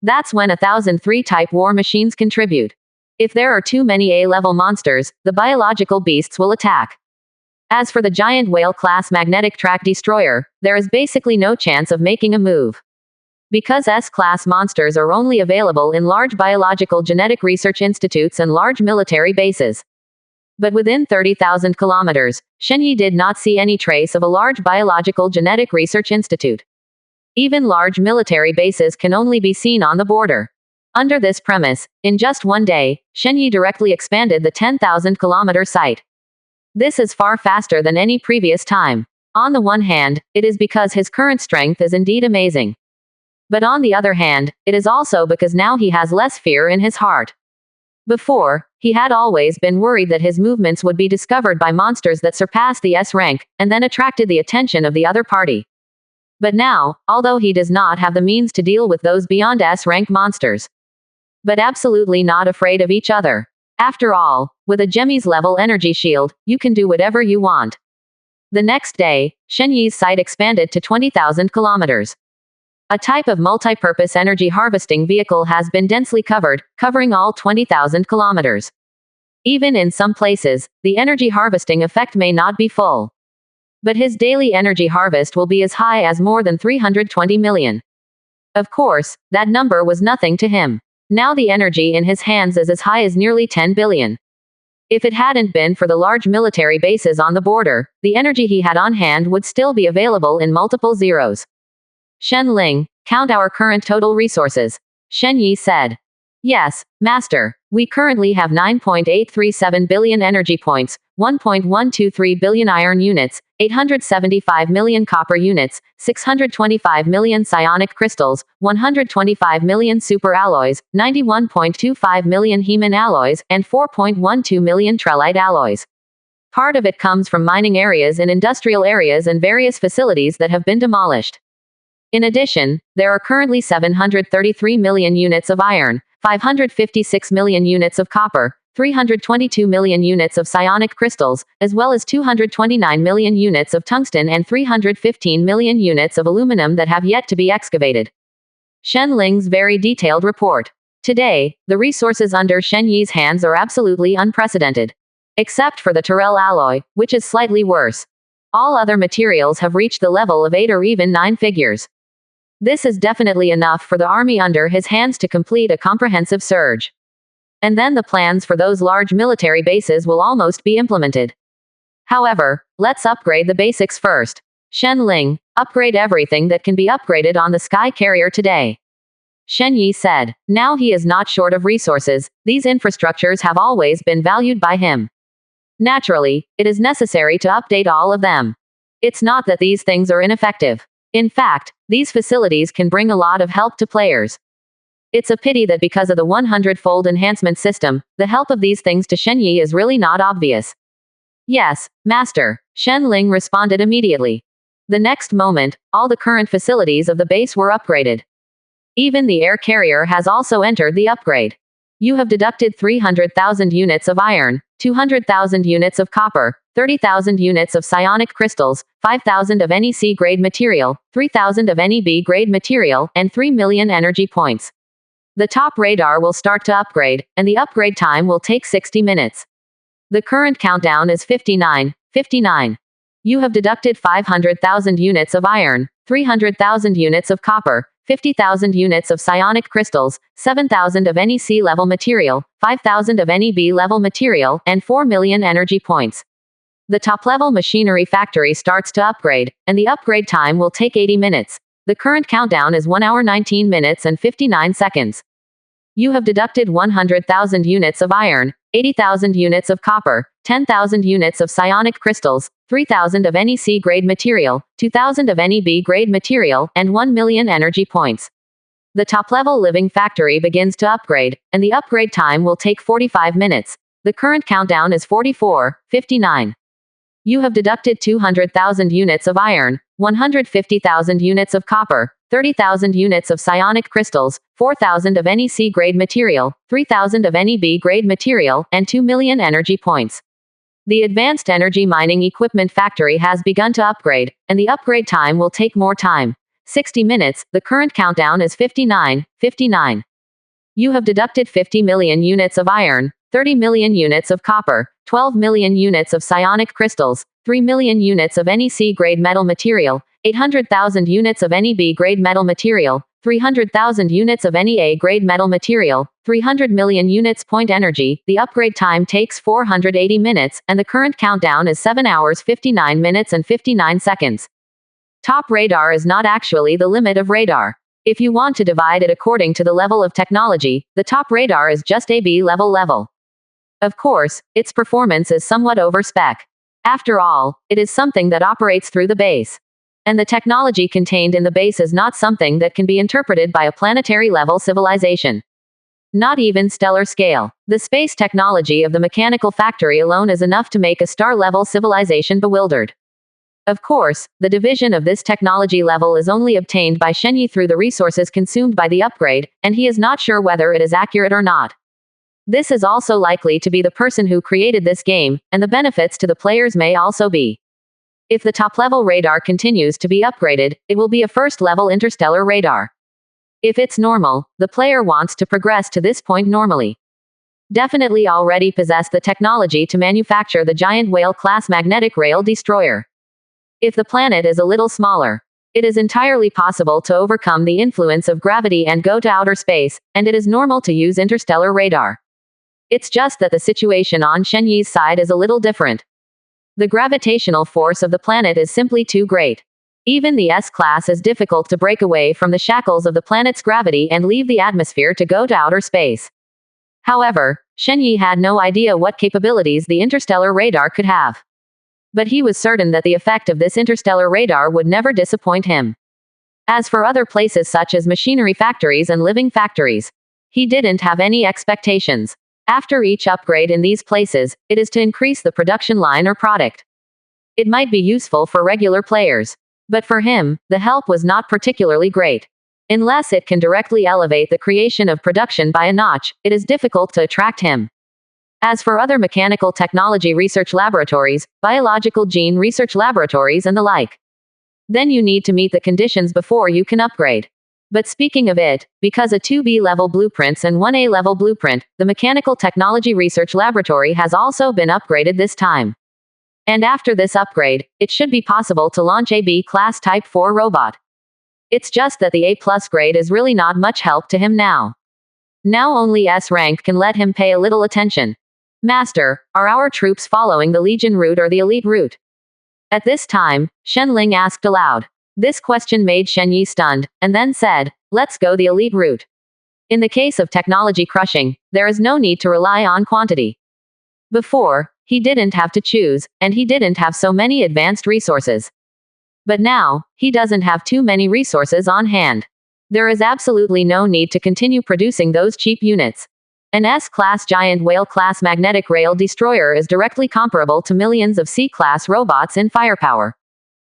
that's when 1003 type war machines contribute. If there are too many A-level monsters, the biological beasts will attack. As for the giant whale-class magnetic track destroyer, there is basically no chance of making a move. Because S-class monsters are only available in large biological genetic research institutes and large military bases. But within 30,000 kilometers, Shenyi did not see any trace of a large biological genetic research institute. Even large military bases can only be seen on the border. Under this premise, in just one day, Shenyi directly expanded the 10,000 kilometer site. This is far faster than any previous time. On the one hand, it is because his current strength is indeed amazing. But on the other hand, it is also because now he has less fear in his heart. Before, he had always been worried that his movements would be discovered by monsters that surpassed the S rank, and then attracted the attention of the other party. But now, although he does not have the means to deal with those beyond S rank monsters, but absolutely not afraid of each other. After all, with a Gemmy's level energy shield, you can do whatever you want. The next day, Shenyi's site expanded to 20,000 kilometers. A type of multi-purpose energy harvesting vehicle has been densely covered, covering all 20,000 kilometers. Even in some places, the energy harvesting effect may not be full. But his daily energy harvest will be as high as more than 320 million. Of course, that number was nothing to him. Now the energy in his hands is as high as nearly 10 billion. If it hadn't been for the large military bases on the border, the energy he had on hand would still be available in multiple zeros. Shen Ling, count our current total resources. Shen Yi said. Yes, Master. We currently have 9.837 billion energy points, 1.123 billion iron units, 875 million copper units, 625 million psionic crystals, 125 million super alloys, 91.25 million heman alloys, and 4.12 million trellite alloys. Part of it comes from mining areas in industrial areas and various facilities that have been demolished. In addition, there are currently 733 million units of iron, 556 million units of copper, 322 million units of psionic crystals, as well as 229 million units of tungsten and 315 million units of aluminum that have yet to be excavated. Shen Ling's very detailed report. Today, the resources under Shen Yi's hands are absolutely unprecedented. Except for the Terrell alloy, which is slightly worse. All other materials have reached the level of 8 or even 9 figures. This is definitely enough for the army under his hands to complete a comprehensive surge. And then the plans for those large military bases will almost be implemented. However, let's upgrade the basics first. Shen Ling, upgrade everything that can be upgraded on the Sky Carrier today. Shen Yi said. Now he is not short of resources, these infrastructures have always been valued by him. Naturally, it is necessary to update all of them. It's not that these things are ineffective. In fact, these facilities can bring a lot of help to players. It's a pity that because of the 100-fold enhancement system, the help of these things to Shen Yi is really not obvious. Yes, Master, Shen Ling responded immediately. The next moment, all the current facilities of the base were upgraded. Even the air carrier has also entered the upgrade. You have deducted 300,000 units of iron, 200,000 units of copper, 30,000 units of psionic crystals, 5,000 of any C-grade material, 3,000 of any B-grade material, and 3 million energy points. The top radar will start to upgrade, and the upgrade time will take 60 minutes. The current countdown is 59. You have deducted 500,000 units of iron, 300,000 units of copper, 50,000 units of psionic crystals, 7,000 of any C-level material, 5,000 of any B-level material, and 4 million energy points. The top-level machinery factory starts to upgrade, and the upgrade time will take 80 minutes. The current countdown is 1 hour 19 minutes and 59 seconds. You have deducted 100,000 units of iron, 80,000 units of copper, 10,000 units of psionic crystals, 3,000 of any C-grade material, 2,000 of any B-grade material, and 1 million energy points. The top-level living factory begins to upgrade, and the upgrade time will take 45 minutes. The current countdown is 44:59. You have deducted 200,000 units of iron, 150,000 units of copper, 30,000 units of psionic crystals, 4,000 of any C-grade material, 3,000 of any B-grade material, and 2 million energy points. The advanced energy mining equipment factory has begun to upgrade, and the upgrade time will take more time. 60 minutes, the current countdown is 59, 59. You have deducted 50 million units of iron, 30 million units of copper, 12 million units of psionic crystals, 3 million units of any C-grade metal material, 800,000 units of any B-grade metal material, 300,000 units of any A-grade metal material, 300 million units point energy. The upgrade time takes 480 minutes, and the current countdown is 7 hours 59 minutes and 59 seconds. Top radar is not actually the limit of radar. If you want to divide it according to the level of technology, the top radar is just a B-level. Of course, its performance is somewhat over spec. After all, it is something that operates through the base. And the technology contained in the base is not something that can be interpreted by a planetary-level civilization. Not even stellar scale. The space technology of the mechanical factory alone is enough to make a star-level civilization bewildered. Of course, the division of this technology level is only obtained by Shenyi through the resources consumed by the upgrade, and he is not sure whether it is accurate or not. This is also likely to be the person who created this game, and the benefits to the players may also be. If the top-level radar continues to be upgraded, it will be a first-level interstellar radar. If it's normal, the player wants to progress to this point normally. Definitely already possess the technology to manufacture the giant whale-class magnetic rail destroyer. If the planet is a little smaller, it is entirely possible to overcome the influence of gravity and go to outer space, and it is normal to use interstellar radar. It's just that the situation on Shenyi's side is a little different. The gravitational force of the planet is simply too great. Even the S-class is difficult to break away from the shackles of the planet's gravity and leave the atmosphere to go to outer space. However, Shenyi had no idea what capabilities the interstellar radar could have. But he was certain that the effect of this interstellar radar would never disappoint him. As for other places such as machinery factories and living factories, he didn't have any expectations. After each upgrade in these places, it is to increase the production line or product. It might be useful for regular players. But for him, the help was not particularly great. Unless it can directly elevate the creation of production by a notch, it is difficult to attract him. As for other mechanical technology research laboratories, biological gene research laboratories and the like, then you need to meet the conditions before you can upgrade. But speaking of it, because a 2B level blueprints and 1A level blueprint, the mechanical technology research laboratory has also been upgraded this time. And after this upgrade, it should be possible to launch a B-class Type 4 robot. It's just that the A+ grade is really not much help to him now. Now only S rank can let him pay a little attention. Master, are our troops following the Legion route or the Elite route? At this time, Shen Ling asked aloud. This question made Shen Yi stunned, and then said, let's go the Elite route. In the case of technology crushing, there is no need to rely on quantity. Before, he didn't have to choose, and he didn't have so many advanced resources. But now, he doesn't have too many resources on hand. There is absolutely no need to continue producing those cheap units. An S-class giant whale-class magnetic rail destroyer is directly comparable to millions of C-class robots in firepower.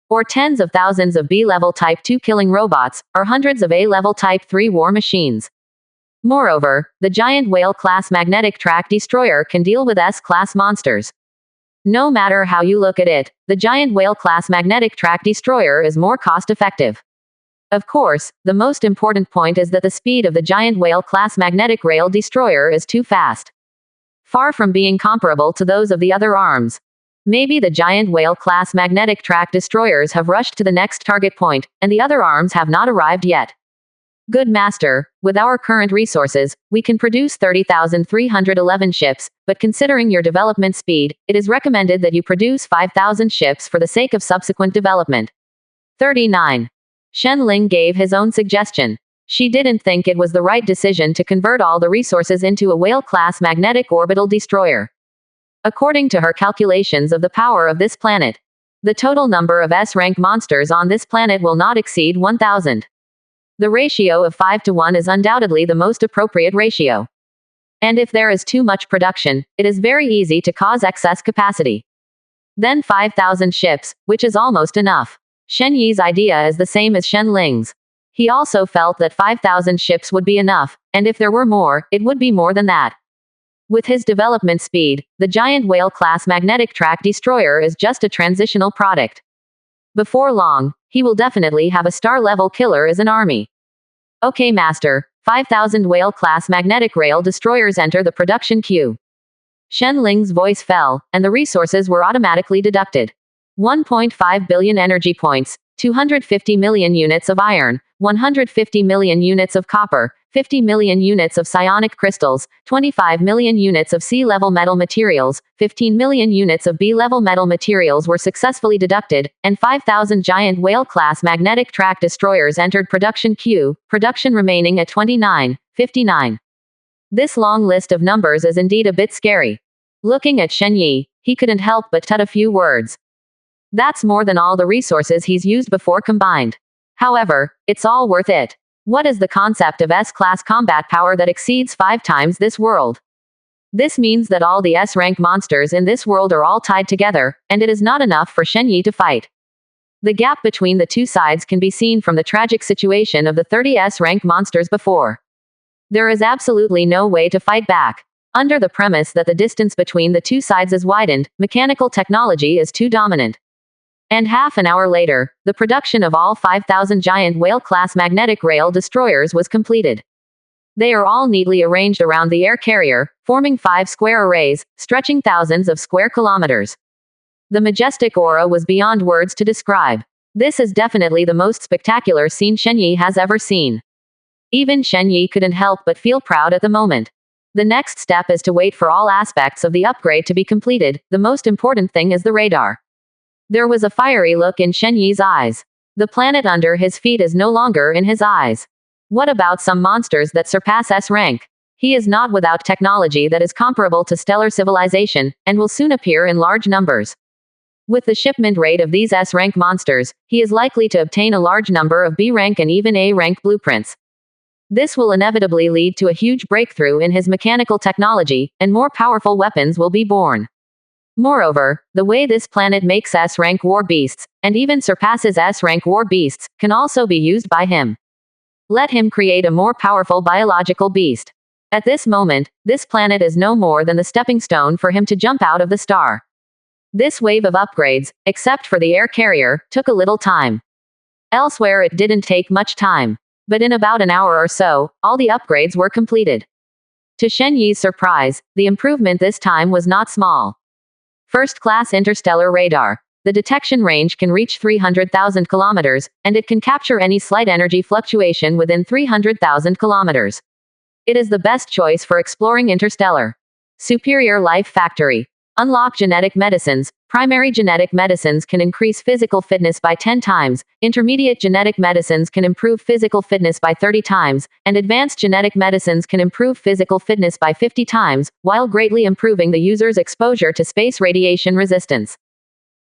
Or tens of thousands of B-level Type 2 killing robots, or hundreds of A-level Type 3 war machines. Moreover, the giant whale-class magnetic track destroyer can deal with S-class monsters. No matter how you look at it, the giant whale-class magnetic track destroyer is more cost-effective. Of course, the most important point is that the speed of the giant whale-class magnetic rail destroyer is too fast. Far from being comparable to those of the other arms. Maybe the giant whale-class magnetic track destroyers have rushed to the next target point, and the other arms have not arrived yet. Good master, with our current resources, we can produce 30,311 ships, but considering your development speed, it is recommended that you produce 5,000 ships for the sake of subsequent development. 39. Shen Ling gave his own suggestion. She didn't think it was the right decision to convert all the resources into a whale-class magnetic orbital destroyer. According to her calculations of the power of this planet, the total number of S-rank monsters on this planet will not exceed 1,000. The ratio of 5:1 is undoubtedly the most appropriate ratio. And if there is too much production, it is very easy to cause excess capacity. Then 5,000 ships, which is almost enough. Shen Yi's idea is the same as Shen Ling's. He also felt that 5,000 ships would be enough, and if there were more, it would be more than that. With his development speed, the giant whale-class magnetic track destroyer is just a transitional product. Before long, he will definitely have a star-level killer as an army. Okay, Master. 5,000 whale-class magnetic rail destroyers enter the production queue. Shen Ling's voice fell, and the resources were automatically deducted. 1.5 billion energy points, 250 million units of iron, 150 million units of copper, 50 million units of psionic crystals, 25 million units of sea-level metal materials, 15 million units of B-level metal materials were successfully deducted, and 5,000 giant whale-class magnetic track destroyers entered production queue, production remaining at 29.59. This long list of numbers is indeed a bit scary. Looking at Shen Yi, he couldn't help but tut a few words. That's more than all the resources he's used before combined. However, it's all worth it. What is the concept of S-class combat power that exceeds 5 times this world? This means that all the S-rank monsters in this world are all tied together, and it is not enough for Shen Yi to fight. The gap between the two sides can be seen from the tragic situation of the 30 S-rank monsters before. There is absolutely no way to fight back. Under the premise that the distance between the two sides is widened, mechanical technology is too dominant. And half an hour later, the production of all 5,000 giant whale-class magnetic rail destroyers was completed. They are all neatly arranged around the air carrier, forming 5 square arrays, stretching thousands of square kilometers. The majestic aura was beyond words to describe. This is definitely the most spectacular scene Shen Yi has ever seen. Even Shen Yi couldn't help but feel proud at the moment. The next step is to wait for all aspects of the upgrade to be completed. The most important thing is the radar. There was a fiery look in Shen Yi's eyes. The planet under his feet is no longer in his eyes. What about some monsters that surpass S rank? He is not without technology that is comparable to stellar civilization, and will soon appear in large numbers. With the shipment rate of these S rank monsters, he is likely to obtain a large number of B rank and even A rank blueprints. This will inevitably lead to a huge breakthrough in his mechanical technology, and more powerful weapons will be born. Moreover, the way this planet makes S-rank war beasts, and even surpasses S-rank war beasts, can also be used by him. Let him create a more powerful biological beast. At this moment, this planet is no more than the stepping stone for him to jump out of the star. This wave of upgrades, except for the air carrier, took a little time. Elsewhere it didn't take much time. But in about an hour or so, all the upgrades were completed. To Shen Yi's surprise, the improvement this time was not small. First-class interstellar radar. The detection range can reach 300,000 kilometers, and it can capture any slight energy fluctuation within 300,000 kilometers. It is the best choice for exploring interstellar. Superior life factory. Unlock genetic medicines. Primary genetic medicines can increase physical fitness by 10 times, intermediate genetic medicines can improve physical fitness by 30 times, and advanced genetic medicines can improve physical fitness by 50 times, while greatly improving the user's exposure to space radiation resistance.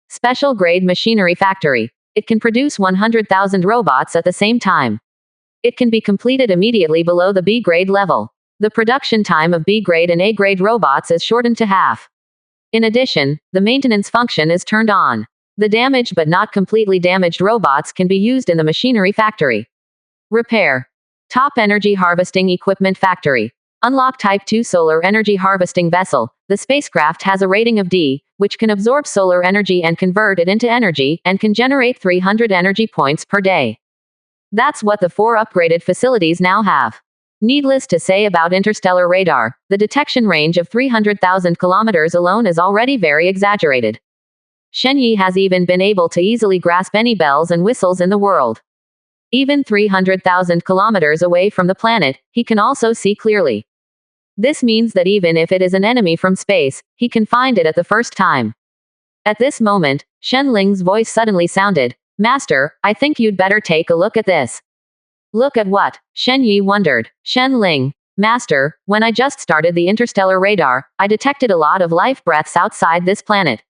Special grade machinery factory. It can produce 100,000 robots at the same time. It can be completed immediately below the B grade level. The production time of B grade and A grade robots is shortened to half. In addition, the maintenance function is turned on. The damaged but not completely damaged robots can be used in the machinery factory. Repair. Top energy harvesting equipment factory. Unlock Type 2 solar energy harvesting vessel. The spacecraft has a rating of D, which can absorb solar energy and convert it into energy, and can generate 300 energy points per day. That's what the 4 upgraded facilities now have. Needless to say about interstellar radar, the detection range of 300,000 kilometers alone is already very exaggerated. Shen Yi has even been able to easily grasp any bells and whistles in the world. Even 300,000 kilometers away from the planet, he can also see clearly. This means that even if it is an enemy from space, he can find it at the first time. At this moment, Shen Ling's voice suddenly sounded, "Master, I think you'd better take a look at this." Look at what? Shen Yi wondered. Shen Ling. Master, when I just started the interstellar radar, I detected a lot of life breaths outside this planet.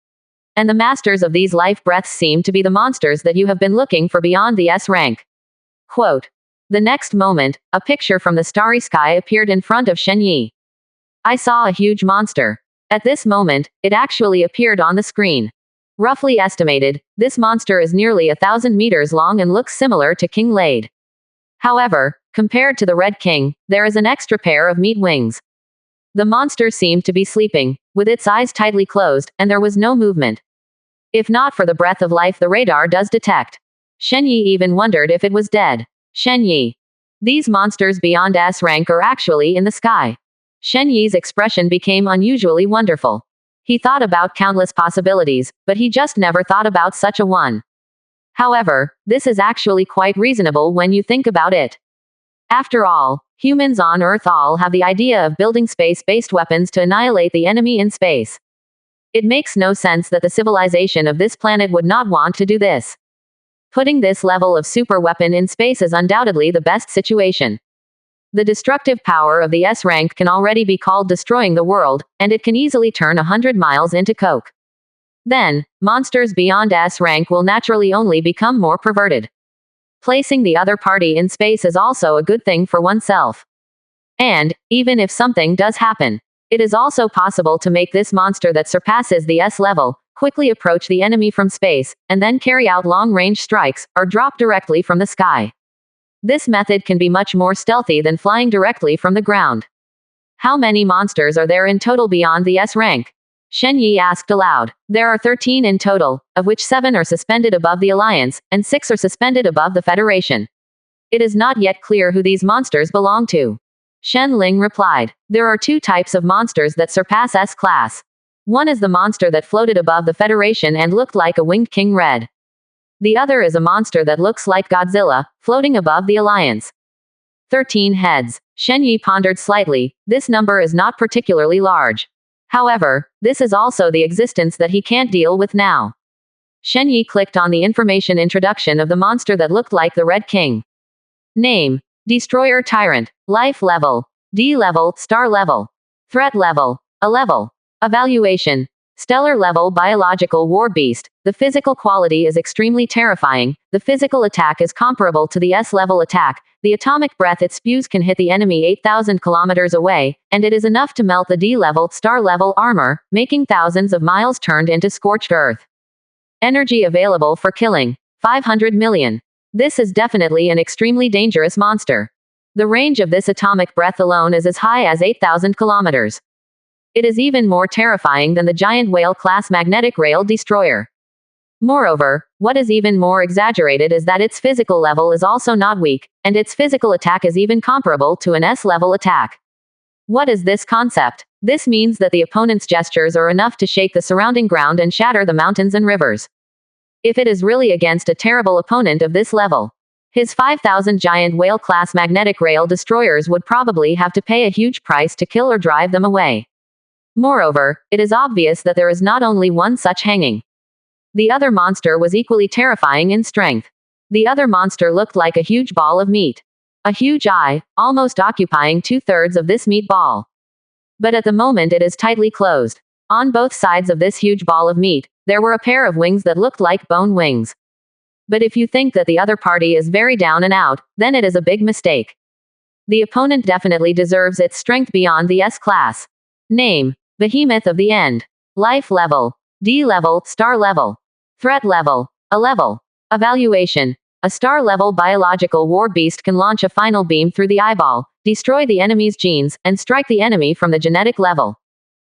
And the masters of these life breaths seem to be the monsters that you have been looking for beyond the S rank. Quote. The next moment, a picture from the starry sky appeared in front of Shen Yi. I saw a huge monster. At this moment, it actually appeared on the screen. Roughly estimated, this monster is nearly 1,000 meters long and looks similar to King Lade. However, compared to the Red King, there is an extra pair of meat wings. The monster seemed to be sleeping, with its eyes tightly closed, and there was no movement. If not for the breath of life the radar does detect. Shen Yi even wondered if it was dead. Shen Yi. These monsters beyond S rank are actually in the sky. Shen Yi's expression became unusually wonderful. He thought about countless possibilities, but he just never thought about such a one. However, this is actually quite reasonable when you think about it. After all, humans on Earth all have the idea of building space-based weapons to annihilate the enemy in space. It makes no sense that the civilization of this planet would not want to do this. Putting this level of super weapon in space is undoubtedly the best situation. The destructive power of the S rank can already be called destroying the world, and it can easily turn 100 miles into coke. Then, monsters beyond S rank will naturally only become more perverted. Placing the other party in space is also a good thing for oneself. And, even if something does happen, it is also possible to make this monster that surpasses the S level quickly approach the enemy from space, and then carry out long-range strikes, or drop directly from the sky. This method can be much more stealthy than flying directly from the ground. How many monsters are there in total beyond the S rank? Shen Yi asked aloud. There are 13 in total, of which 7 are suspended above the Alliance, and 6 are suspended above the Federation. It is not yet clear who these monsters belong to. Shen Ling replied. There are 2 types of monsters that surpass S class. One is the monster that floated above the Federation and looked like a winged king red. The other is a monster that looks like Godzilla, floating above the Alliance. 13 heads. Shen Yi pondered slightly. This number is not particularly large. However, this is also the existence that he can't deal with now. Shen Yi clicked on the information introduction of the monster that looked like the Red King. Name: Destroyer Tyrant. Life level: D level, star level. Threat level: A level. Evaluation: Stellar level biological war beast. The physical quality is extremely terrifying. The physical attack is comparable to the S level attack. The atomic breath it spews can hit the enemy 8,000 kilometers away, and it is enough to melt the D level, star level armor, making thousands of miles turned into scorched earth. Energy available for killing: 500 million. This is definitely an extremely dangerous monster. The range of this atomic breath alone is as high as 8,000 kilometers. It is even more terrifying than the giant whale-class magnetic rail destroyer. Moreover, what is even more exaggerated is that its physical level is also not weak, and its physical attack is even comparable to an S-level attack. What is this concept? This means that the opponent's gestures are enough to shake the surrounding ground and shatter the mountains and rivers. If it is really against a terrible opponent of this level, his 5,000 giant whale-class magnetic rail destroyers would probably have to pay a huge price to kill or drive them away. Moreover, it is obvious that there is not only one such hanging. The other monster was equally terrifying in strength. The other monster looked like a huge ball of meat. A huge eye, almost occupying 2/3 of this meat ball. But at the moment it is tightly closed. On both sides of this huge ball of meat, there were a pair of wings that looked like bone wings. But if you think that the other party is very down and out, then it is a big mistake. The opponent definitely deserves its strength beyond the S class. Name: Behemoth of the End. Life level: D level, star level. Threat level: A level. Evaluation: A star-level biological war beast can launch a final beam through the eyeball, destroy the enemy's genes, and strike the enemy from the genetic level.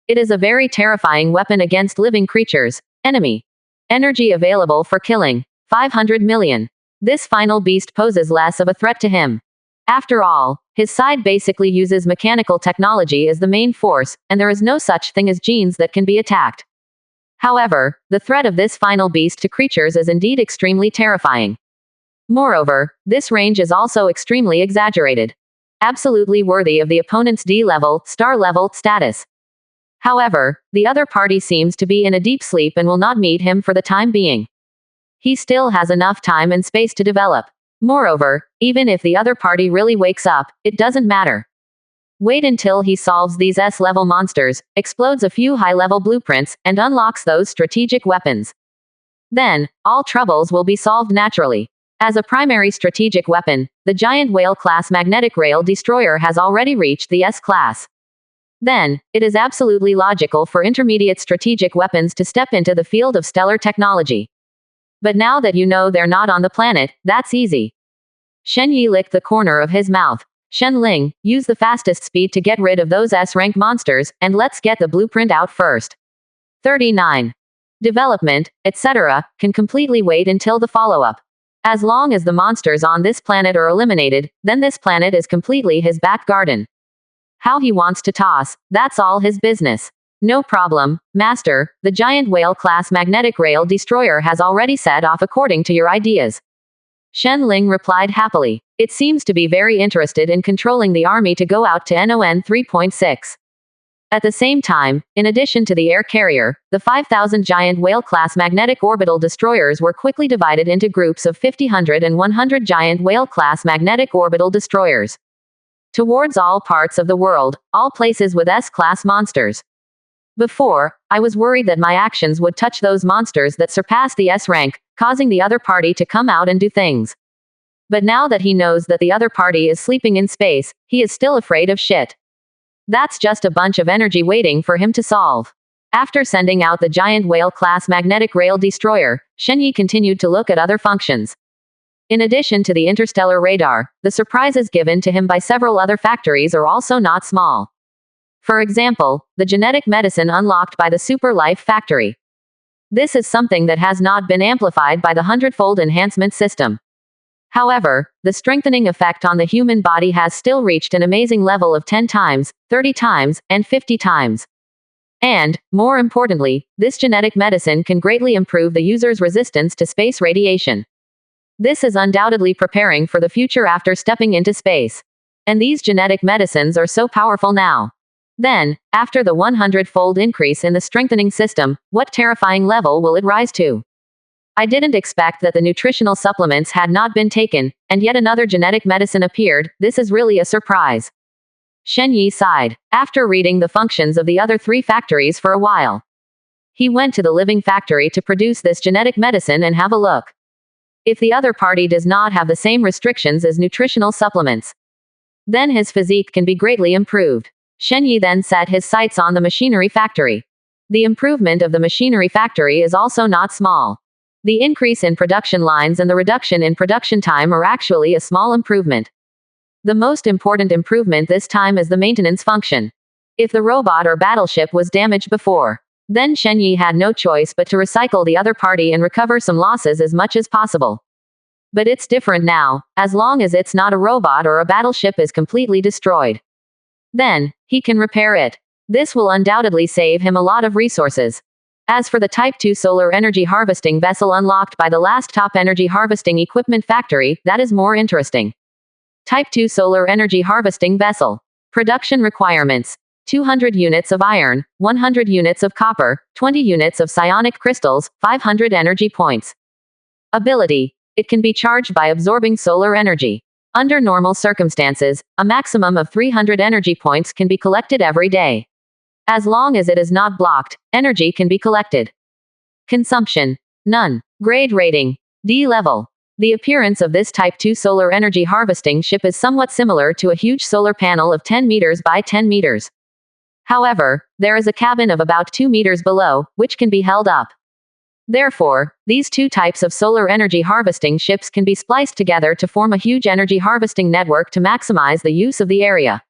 It is a very terrifying weapon against living creatures. Enemy. Energy available for killing: 500 million. This final beast poses less of a threat to him. After all, his side basically uses mechanical technology as the main force, and there is no such thing as genes that can be attacked. However, the threat of this final beast to creatures is indeed extremely terrifying. Moreover, this range is also extremely exaggerated. Absolutely worthy of the opponent's D-level, star-level status. However, the other party seems to be in a deep sleep and will not meet him for the time being. He still has enough time and space to develop. Moreover, even if the other party really wakes up, it doesn't matter. Wait until he solves these S-level monsters, explodes a few high-level blueprints, and unlocks those strategic weapons. Then, all troubles will be solved naturally. As a primary strategic weapon, the giant whale-class magnetic rail destroyer has already reached the S-class. Then, it is absolutely logical for intermediate strategic weapons to step into the field of stellar technology. But now that you know they're not on the planet, that's easy. Shen Yi licked the corner of his mouth. Shen Ling, use the fastest speed to get rid of those S-rank monsters, and let's get the blueprint out first. 39. Development, etc., can completely wait until the follow-up. As long as the monsters on this planet are eliminated, then this planet is completely his back garden. How he wants to toss, that's all his business. No problem, Master, the giant whale-class magnetic rail destroyer has already set off according to your ideas. Shen Ling replied happily. It seems to be very interested in controlling the army to go out to NON 3.6. At the same time, in addition to the air carrier, the 5,000 giant whale-class magnetic orbital destroyers were quickly divided into groups of 50, 100 and 100 giant whale-class magnetic orbital destroyers. Towards all parts of the world, all places with S-class monsters. Before, I was worried that my actions would touch those monsters that surpass the S rank, causing the other party to come out and do things. But now that he knows that the other party is sleeping in space, he is still afraid of shit. That's just a bunch of energy waiting for him to solve. After sending out the giant whale-class magnetic rail destroyer, Shen Yi continued to look at other functions. In addition to the interstellar radar, the surprises given to him by several other factories are also not small. For example, the genetic medicine unlocked by the Super Life factory. This is something that has not been amplified by the Hundredfold enhancement system. However, the strengthening effect on the human body has still reached an amazing level of 10 times, 30 times, and 50 times. And, more importantly, this genetic medicine can greatly improve the user's resistance to space radiation. This is undoubtedly preparing for the future after stepping into space. And these genetic medicines are so powerful now. Then, after the 100-fold increase in the strengthening system, what terrifying level will it rise to? I didn't expect that the nutritional supplements had not been taken, and yet another genetic medicine appeared. This is really a surprise. Shen Yi sighed. After reading the functions of the other 3 factories for a while, he went to the living factory to produce this genetic medicine and have a look. If the other party does not have the same restrictions as nutritional supplements, then his physique can be greatly improved. Shen Yi then set his sights on the machinery factory. The improvement of the machinery factory is also not small. The increase in production lines and the reduction in production time are actually a small improvement. The most important improvement this time is the maintenance function. If the robot or battleship was damaged before, then Shen Yi had no choice but to recycle the other party and recover some losses as much as possible. But it's different now, as long as it's not a robot or a battleship is completely destroyed. Then, he can repair it. This will undoubtedly save him a lot of resources. As for the Type 2 solar energy harvesting vessel unlocked by the last top energy harvesting equipment factory, that is more interesting. Type 2 solar energy harvesting vessel. Production requirements. 200 units of iron, 100 units of copper, 20 units of psionic crystals, 500 energy points. Ability. It can be charged by absorbing solar energy. Under normal circumstances, a maximum of 300 energy points can be collected every day. As long as it is not blocked, energy can be collected. Consumption. None. Grade rating. D level. The appearance of this Type 2 solar energy harvesting ship is somewhat similar to a huge solar panel of 10 meters by 10 meters. However, there is a cabin of about 2 meters below, which can be held up. Therefore, these 2 types of solar energy harvesting ships can be spliced together to form a huge energy harvesting network to maximize the use of the area.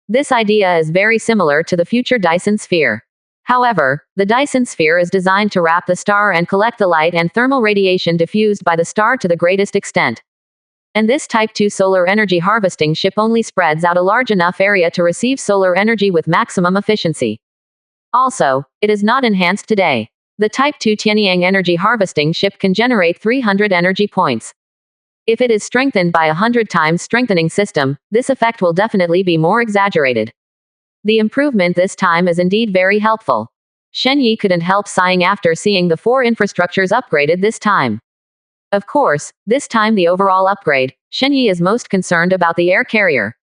This idea is very similar to the future Dyson sphere. However, the Dyson sphere is designed to wrap the star and collect the light and thermal radiation diffused by the star to the greatest extent. And this Type 2 solar energy harvesting ship only spreads out a large enough area to receive solar energy with maximum efficiency. Also, it is not enhanced today. The Type 2 Tianyang energy harvesting ship can generate 300 energy points. If it is strengthened by 100 times strengthening system, this effect will definitely be more exaggerated. The improvement this time is indeed very helpful. Shen Yi couldn't help sighing after seeing the 4 infrastructures upgraded this time. Of course, this time the overall upgrade, Shen Yi is most concerned about the air carrier.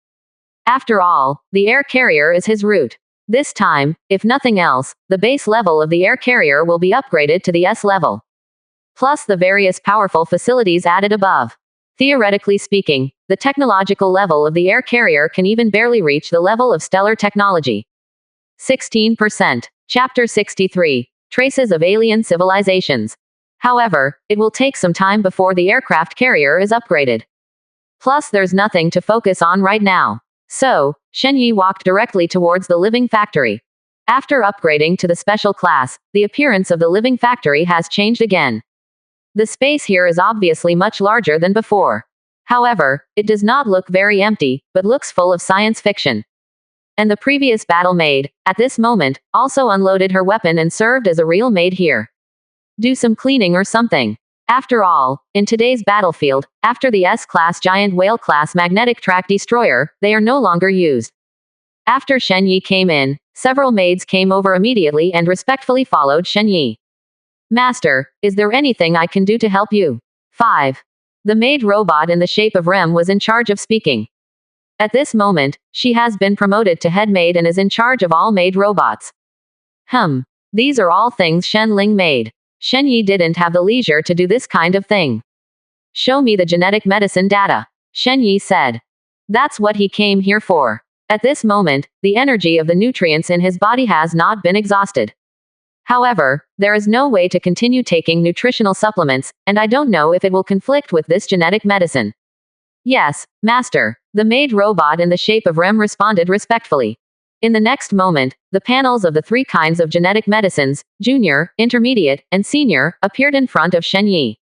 After all, the air carrier is his route. This time, if nothing else, the base level of the air carrier will be upgraded to the S level. Plus the various powerful facilities added above. Theoretically speaking, the technological level of the air carrier can even barely reach the level of stellar technology. 16%. Chapter 63. Traces of alien civilizations. However, it will take some time before the aircraft carrier is upgraded. Plus there's nothing to focus on right now. So, Shenyi walked directly towards the living factory. After upgrading to the special class, the appearance of the living factory has changed again. The space here is obviously much larger than before. However, it does not look very empty, but looks full of science fiction. And the previous battle maid, at this moment, also unloaded her weapon and served as a real maid here. Do some cleaning or something. After all, in today's battlefield, after the S-class giant whale-class magnetic track destroyer, they are no longer used. After Shen Yi came in, several maids came over immediately and respectfully followed Shen Yi. Master, is there anything I can do to help you? 5. The maid robot in the shape of Rem was in charge of speaking. At this moment, she has been promoted to head maid and is in charge of all maid robots. These are all things Shen Ling made. Shen Yi didn't have the leisure to do this kind of thing. Show me the genetic medicine data, Shen Yi said. That's what he came here for. At this moment, the energy of the nutrients in his body has not been exhausted. However, there is no way to continue taking nutritional supplements, and I don't know if it will conflict with this genetic medicine. Yes, Master, the maid robot in the shape of Rem responded respectfully. In the next moment, the panels of the 3 kinds of genetic medicines, junior, intermediate, and senior, appeared in front of Shen Yi.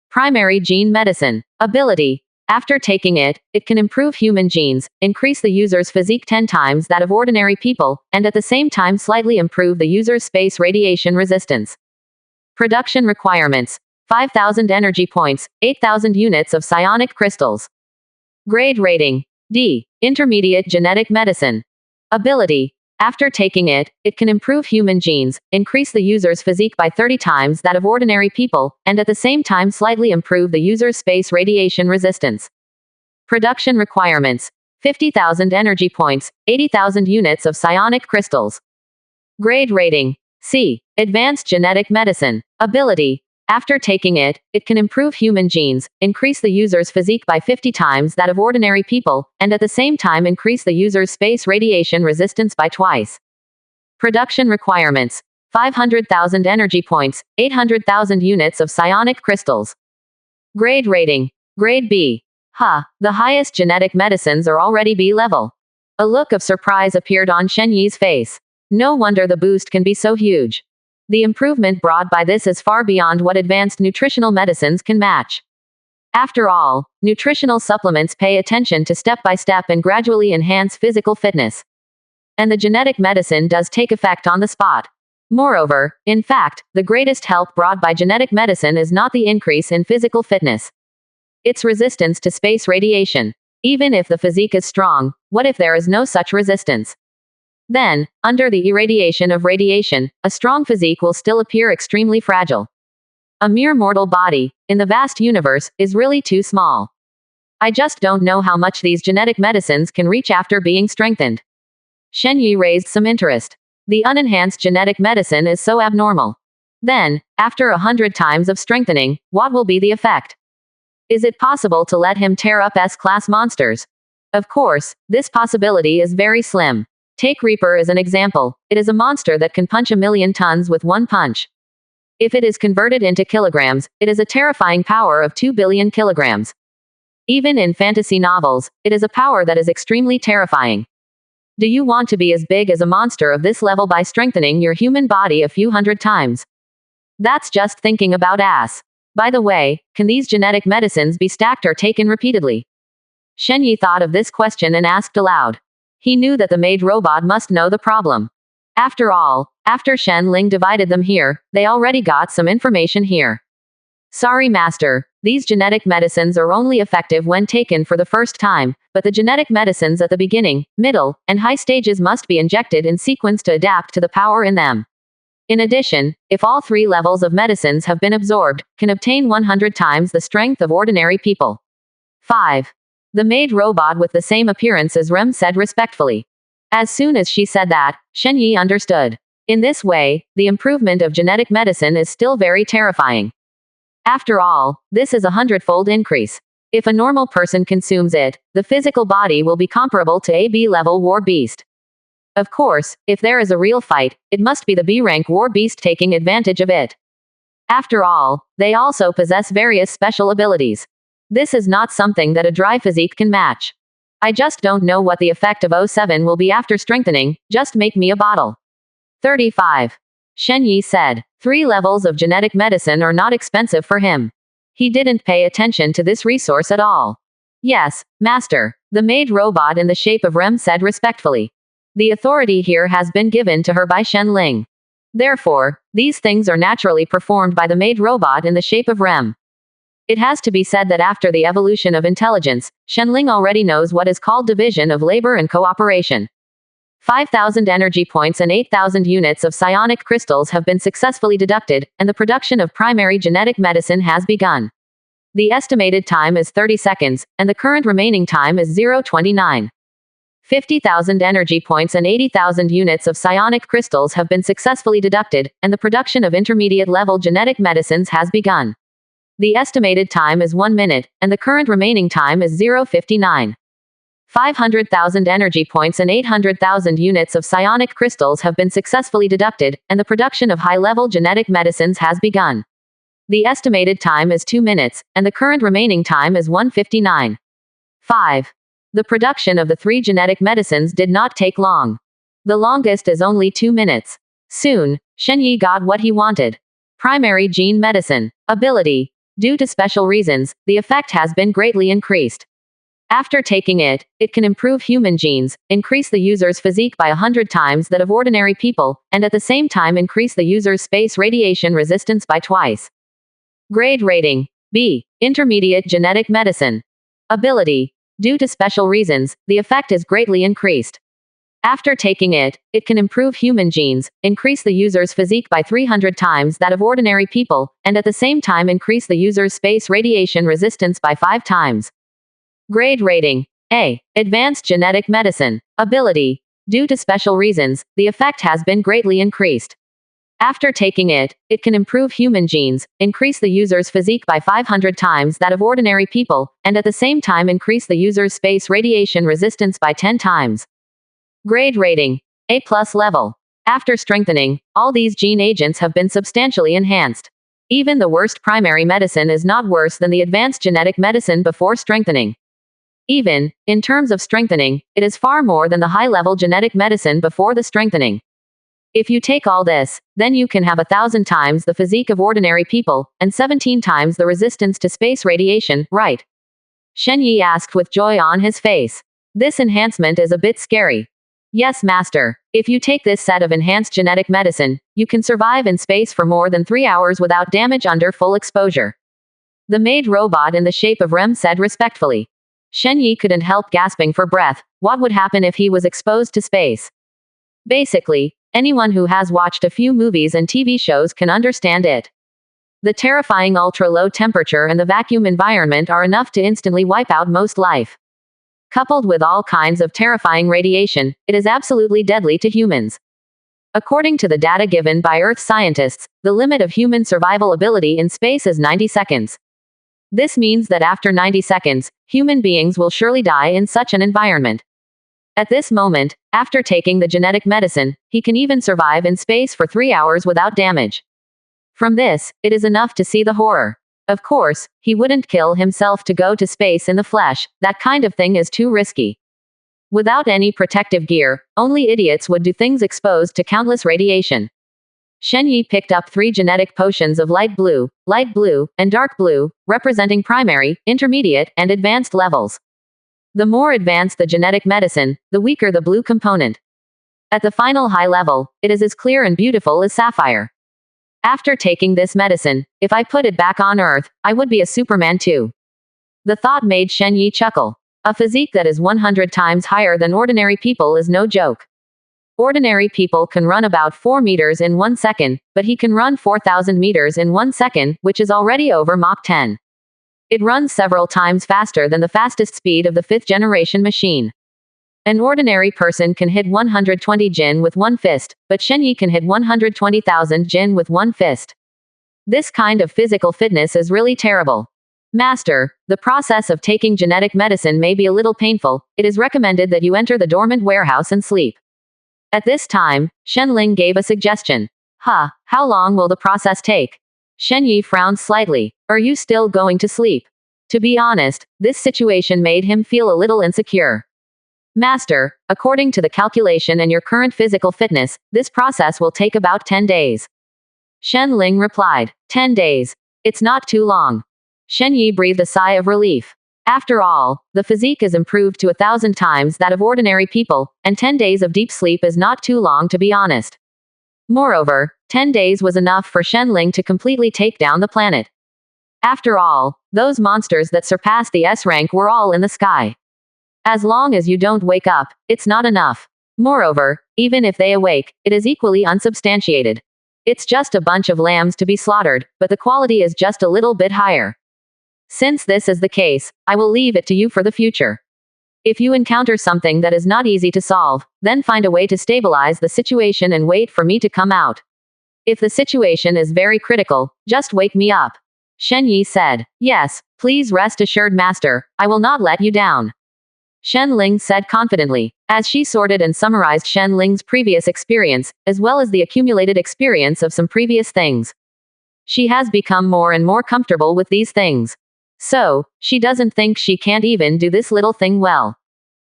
Primary gene medicine. Ability. After taking it, it can improve human genes, increase the user's physique 10 times that of ordinary people, and at the same time slightly improve the user's space radiation resistance. Production requirements. 5,000 energy points, 8,000 units of psionic crystals. Grade rating. D. Intermediate genetic medicine. Ability. After taking it, it can improve human genes, increase the user's physique by 30 times that of ordinary people, and at the same time slightly improve the user's space radiation resistance. Production requirements. 50,000 energy points, 80,000 units of psionic crystals. Grade rating. C. Advanced genetic medicine. Ability. After taking it, it can improve human genes, increase the user's physique by 50 times that of ordinary people, and at the same time increase the user's space radiation resistance by twice. Production requirements. 500,000 energy points, 800,000 units of psionic crystals. Grade rating. Grade B. The highest genetic medicines are already B level. A look of surprise appeared on Shen Yi's face. No wonder the boost can be so huge. The improvement brought by this is far beyond what advanced nutritional medicines can match. After all, nutritional supplements pay attention to step-by-step and gradually enhance physical fitness. And the genetic medicine does take effect on the spot. Moreover, in fact, the greatest help brought by genetic medicine is not the increase in physical fitness. It's resistance to space radiation. Even if the physique is strong, what if there is no such resistance? Then, under the irradiation of radiation, a strong physique will still appear extremely fragile. A mere mortal body, in the vast universe, is really too small. I just don't know how much these genetic medicines can reach after being strengthened. Shen Yi raised some interest. The unenhanced genetic medicine is so abnormal. Then, after 100 times of strengthening, what will be the effect? Is it possible to let him tear up S-class monsters? Of course, this possibility is very slim. Take Reaper as an example. It is a monster that can punch 1,000,000 tons with one punch. If it is converted into kilograms, it is a terrifying power of 2 billion kilograms. Even in fantasy novels, it is a power that is extremely terrifying. Do you want to be as big as a monster of this level by strengthening your human body a few hundred times? That's just thinking about ass. By the way, can these genetic medicines be stacked or taken repeatedly? Shen Yi thought of this question and asked aloud. He knew that the maid robot must know the problem. After all, after Shen Ling divided them here, they already got some information here. Sorry, Master, these genetic medicines are only effective when taken for the first time, but the genetic medicines at the beginning, middle, and high stages must be injected in sequence to adapt to the power in them. In addition, if all 3 levels of medicines have been absorbed, can obtain 100 times the strength of ordinary people. 5. The maid robot with the same appearance as Rem said respectfully. As soon as she said that, Shen Yi understood. In this way, the improvement of genetic medicine is still very terrifying. After all, this is a 100-fold increase. If a normal person consumes it, the physical body will be comparable to a B-level war beast. Of course, if there is a real fight, it must be the B-rank war beast taking advantage of it. After all, they also possess various special abilities. This is not something that a dry physique can match. I just don't know what the effect of O7 will be after strengthening, just make me a bottle. 35. Shen Yi said. 3 levels of genetic medicine are not expensive for him. He didn't pay attention to this resource at all. Yes, master, the maid robot in the shape of Rem said respectfully. The authority here has been given to her by Shen Ling. Therefore, these things are naturally performed by the maid robot in the shape of Rem. It has to be said that after the evolution of intelligence, Shen Ling already knows what is called division of labor and cooperation. 5,000 energy points and 8,000 units of psionic crystals have been successfully deducted, and the production of primary genetic medicine has begun. The estimated time is 30 seconds, and the current remaining time is 0.29. 50,000 energy points and 80,000 units of psionic crystals have been successfully deducted, and the production of intermediate-level genetic medicines has begun. The estimated time is 1 minute, and the current remaining time is 0.59. 500,000 energy points and 800,000 units of psionic crystals have been successfully deducted, and the production of high-level genetic medicines has begun. The estimated time is 2 minutes, and the current remaining time is 1:59. 5. The production of the 3 genetic medicines did not take long. The longest is only 2 minutes. Soon, Shen Yi got what he wanted. Primary gene medicine. Ability. Due to special reasons, the effect has been greatly increased. After taking it, it can improve human genes, increase the user's physique by 100 times that of ordinary people, and at the same time increase the user's space radiation resistance by twice. Grade rating. B. Intermediate genetic medicine. Ability. Due to special reasons, the effect is greatly increased. After taking it, it can improve human genes, increase the user's physique by 300 times that of ordinary people, and at the same time increase the user's space radiation resistance by 5 times. Grade rating. A. Advanced genetic medicine. Ability. Due to special reasons, the effect has been greatly increased. After taking it, it can improve human genes, increase the user's physique by 500 times that of ordinary people, and at the same time increase the user's space radiation resistance by 10 times. Grade rating. A+ level. After strengthening, all these gene agents have been substantially enhanced. Even the worst primary medicine is not worse than the advanced genetic medicine before strengthening. Even, in terms of strengthening, it is far more than the high-level genetic medicine before the strengthening. If you take all this, then you can have 1,000 times the physique of ordinary people, and 17 times the resistance to space radiation, right? Shen Yi asked with joy on his face. This enhancement is a bit scary. Yes, master. If you take this set of enhanced genetic medicine, you can survive in space for more than 3 hours without damage under full exposure. The maid robot in the shape of Rem said respectfully. Shen Yi couldn't help gasping for breath. What would happen if he was exposed to space? Basically, anyone who has watched a few movies and TV shows can understand it. The terrifying ultra-low temperature and the vacuum environment are enough to instantly wipe out most life. Coupled with all kinds of terrifying radiation, it is absolutely deadly to humans. According to the data given by Earth scientists, the limit of human survival ability in space is 90 seconds. This means that after 90 seconds, human beings will surely die in such an environment. At this moment, after taking the genetic medicine, he can even survive in space for 3 hours without damage. From this, it is enough to see the horror. Of course, he wouldn't kill himself to go to space in the flesh, that kind of thing is too risky. Without any protective gear, only idiots would do things exposed to countless radiation. Shen Yi picked up 3 genetic potions of light blue, and dark blue, representing primary, intermediate, and advanced levels. The more advanced the genetic medicine, the weaker the blue component. At the final high level, it is as clear and beautiful as sapphire. After taking this medicine, if I put it back on Earth, I would be a Superman too. The thought made Shen Yi chuckle. A physique that is 100 times higher than ordinary people is no joke. Ordinary people can run about 4 meters in 1 second, but he can run 4,000 meters in 1 second, which is already over Mach 10. It runs several times faster than the fastest speed of the 5th generation machine. An ordinary person can hit 120 jin with one fist, but Shen Yi can hit 120,000 jin with one fist. This kind of physical fitness is really terrible. Master, the process of taking genetic medicine may be a little painful. It is recommended that you enter the dormant warehouse and sleep. At this time, Shen Ling gave a suggestion. How long will the process take? Shen Yi frowned slightly. Are you still going to sleep? To be honest, this situation made him feel a little insecure. Master, according to the calculation and your current physical fitness, this process will take about 10 days. Shen Ling replied. 10 days. It's not too long. Shen Yi breathed a sigh of relief. After all, the physique is improved to 1,000 times that of ordinary people, and 10 days of deep sleep is not too long, to be honest. Moreover, 10 days was enough for Shen Ling to completely take down the planet. After all, those monsters that surpassed the S rank were all in the sky. As long as you don't wake up, it's not enough. Moreover, even if they awake, it is equally unsubstantiated. It's just a bunch of lambs to be slaughtered, but the quality is just a little bit higher. Since this is the case, I will leave it to you for the future. If you encounter something that is not easy to solve, then find a way to stabilize the situation and wait for me to come out. If the situation is very critical, just wake me up. Shen Yi said. Yes, please rest assured, Master, I will not let you down. Shen Ling said confidently, as she sorted and summarized Shen Ling's previous experience, as well as the accumulated experience of some previous things. She has become more and more comfortable with these things. So, she doesn't think she can't even do this little thing well.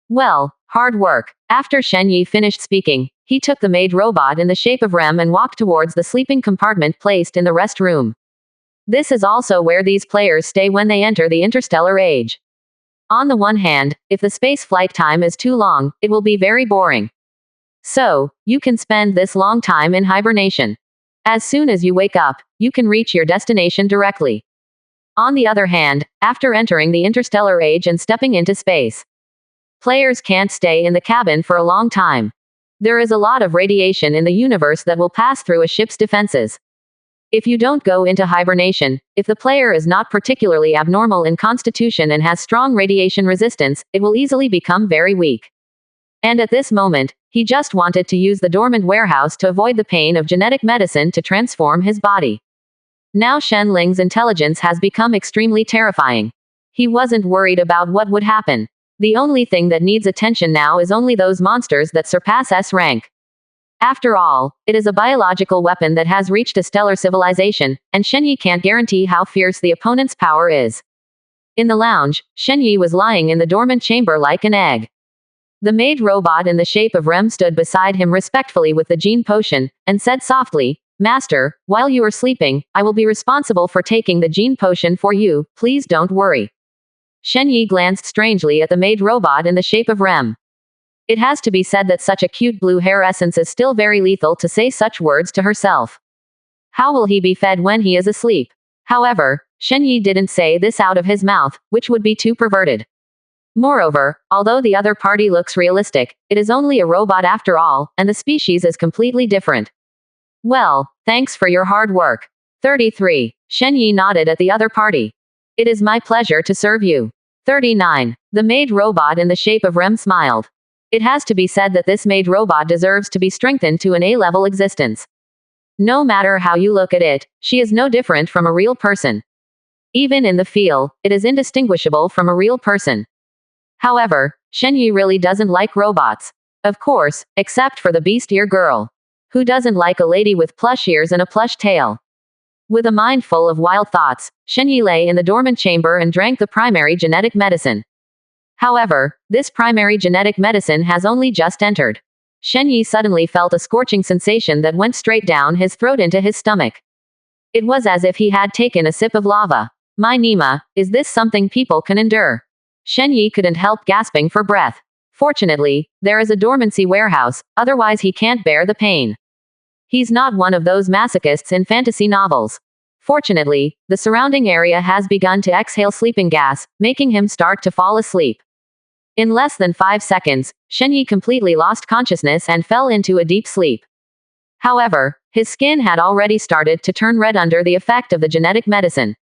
Well, hard work. After Shen Yi finished speaking, he took the maid robot in the shape of Rem and walked towards the sleeping compartment placed in the rest room. This is also where these players stay when they enter the interstellar age. On the one hand, if the space flight time is too long, it will be very boring. So, you can spend this long time in hibernation. As soon as you wake up, you can reach your destination directly. On the other hand, after entering the interstellar age and stepping into space, players can't stay in the cabin for a long time. There is a lot of radiation in the universe that will pass through a ship's defenses. If you don't go into hibernation, if the player is not particularly abnormal in constitution and has strong radiation resistance, it will easily become very weak. And at this moment, he just wanted to use the dormant warehouse to avoid the pain of genetic medicine to transform his body. Now Shen Ling's intelligence has become extremely terrifying. He wasn't worried about what would happen. The only thing that needs attention now is only those monsters that surpass S rank. After all, it is a biological weapon that has reached a stellar civilization, and Shen Yi can't guarantee how fierce the opponent's power is. In the lounge, Shen Yi was lying in the dormant chamber like an egg. The maid robot in the shape of Rem stood beside him respectfully with the gene potion, and said softly, Master, while you are sleeping, I will be responsible for taking the gene potion for you, please don't worry. Shen Yi glanced strangely at the maid robot in the shape of Rem. It has to be said that such a cute blue hair essence is still very lethal to say such words to herself. How will he be fed when he is asleep? However, Shen Yi didn't say this out of his mouth, which would be too perverted. Moreover, although the other party looks realistic, it is only a robot after all, and the species is completely different. Well, thanks for your hard work. 33. Shen Yi nodded at the other party. It is my pleasure to serve you. 39. The maid robot in the shape of Rem smiled. It has to be said that this maid robot deserves to be strengthened to an A-level existence. No matter how you look at it, she is no different from a real person. Even in the feel, it is indistinguishable from a real person. However, Shen Yi really doesn't like robots. Of course, except for the beast ear girl. Who doesn't like a lady with plush ears and a plush tail? With a mind full of wild thoughts, Shen Yi lay in the dormant chamber and drank the primary genetic medicine. However, this primary genetic medicine has only just entered. Shen Yi suddenly felt a scorching sensation that went straight down his throat into his stomach. It was as if he had taken a sip of lava. My Nima, is this something people can endure? Shen Yi couldn't help gasping for breath. Fortunately, there is a dormancy warehouse, otherwise he can't bear the pain. He's not one of those masochists in fantasy novels. Fortunately, the surrounding area has begun to exhale sleeping gas, making him start to fall asleep. In less than 5 seconds, Shen Yi completely lost consciousness and fell into a deep sleep. However, his skin had already started to turn red under the effect of the genetic medicine.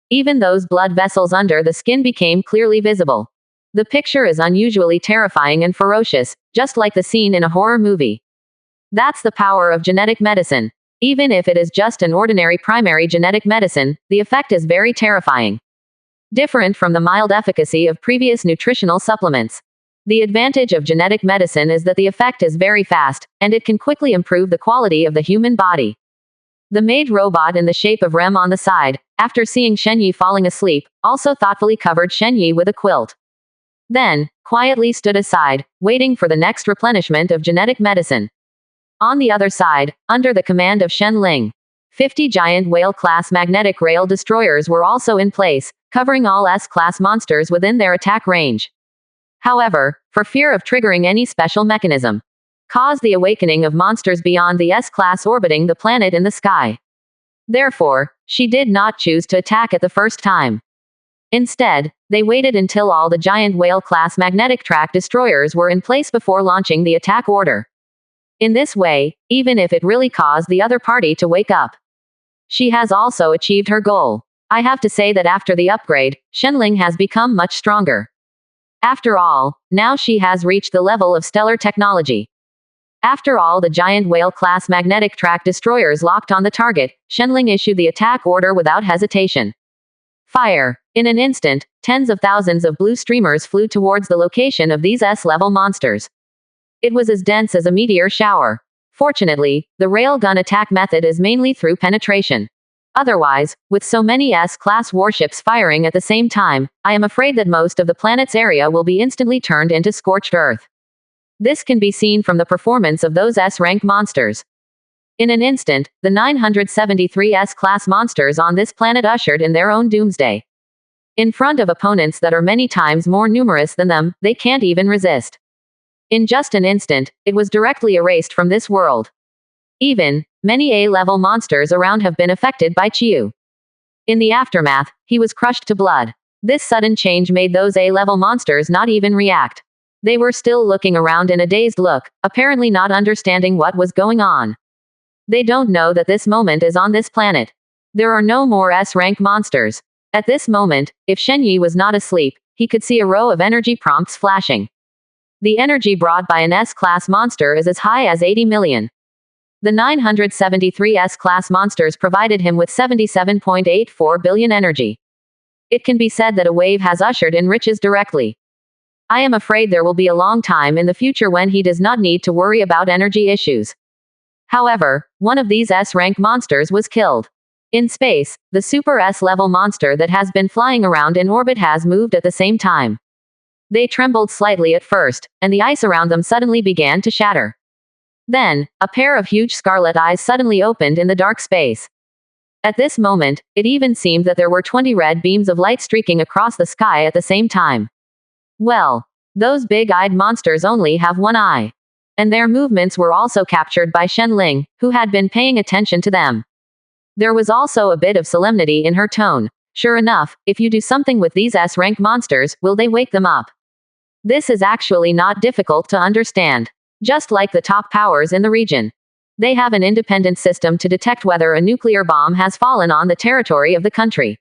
Even those blood vessels under the skin became clearly visible. The picture is unusually terrifying and ferocious, just like the scene in a horror movie. That's the power of genetic medicine. Even if it is just an ordinary primary genetic medicine, the effect is very terrifying. Different from the mild efficacy of previous nutritional supplements. The advantage of genetic medicine is that the effect is very fast, and it can quickly improve the quality of the human body. The maid robot in the shape of Rem on the side, after seeing Shenyi falling asleep, also thoughtfully covered Shenyi with a quilt. Then, quietly stood aside, waiting for the next replenishment of genetic medicine. On the other side, under the command of Shen Ling, 50 giant whale-class magnetic rail destroyers were also in place, covering all S-class monsters within their attack range. However, for fear of triggering any special mechanism, cause the awakening of monsters beyond the S-class orbiting the planet in the sky. Therefore, she did not choose to attack at the first time. Instead, they waited until all the giant whale-class magnetic track destroyers were in place before launching the attack order. In this way, even if it really caused the other party to wake up, she has also achieved her goal. I have to say that after the upgrade, Shenling has become much stronger. After all, now she has reached the level of stellar technology. After all the giant whale-class magnetic track destroyers locked on the target, Shenling issued the attack order without hesitation. Fire! In an instant, tens of thousands of blue streamers flew towards the location of these S-level monsters. It was as dense as a meteor shower. Fortunately, the railgun attack method is mainly through penetration. Otherwise, with so many S-class warships firing at the same time, I am afraid that most of the planet's area will be instantly turned into scorched earth. This can be seen from the performance of those S-rank monsters. In an instant, the 973 S-class monsters on this planet ushered in their own doomsday. In front of opponents that are many times more numerous than them, they can't even resist. In just an instant, it was directly erased from this world. Even, many A-level monsters around have been affected by Chiyu. In the aftermath, he was crushed to blood. This sudden change made those A-level monsters not even react. They were still looking around in a dazed look, apparently not understanding what was going on. They don't know that this moment is on this planet. There are no more S-rank monsters. At this moment, if Shenyi was not asleep, he could see a row of energy prompts flashing. The energy brought by an S-class monster is as high as 80 million. The 973 S-class monsters provided him with 77.84 billion energy. It can be said that a wave has ushered in riches directly. I am afraid there will be a long time in the future when he does not need to worry about energy issues. However, one of these S-rank monsters was killed. In space, the super S-level monster that has been flying around in orbit has moved at the same time. They trembled slightly at first, and the ice around them suddenly began to shatter. Then, a pair of huge scarlet eyes suddenly opened in the dark space. At this moment, it even seemed that there were 20 red beams of light streaking across the sky at the same time. Well, those big-eyed monsters only have one eye. And their movements were also captured by Shen Ling, who had been paying attention to them. There was also a bit of solemnity in her tone. Sure enough, if you do something with these S-rank monsters, will they wake them up? This is actually not difficult to understand. Just like the top powers in the region. They have an independent system to detect whether a nuclear bomb has fallen on the territory of the country.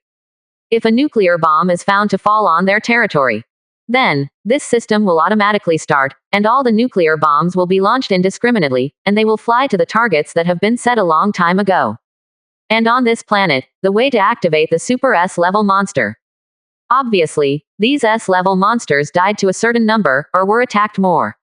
If a nuclear bomb is found to fall on their territory, then, this system will automatically start, and all the nuclear bombs will be launched indiscriminately, and they will fly to the targets that have been set a long time ago. And on this planet, the way to activate the super S-level monster. Obviously, these S-level monsters died to a certain number, or were attacked more.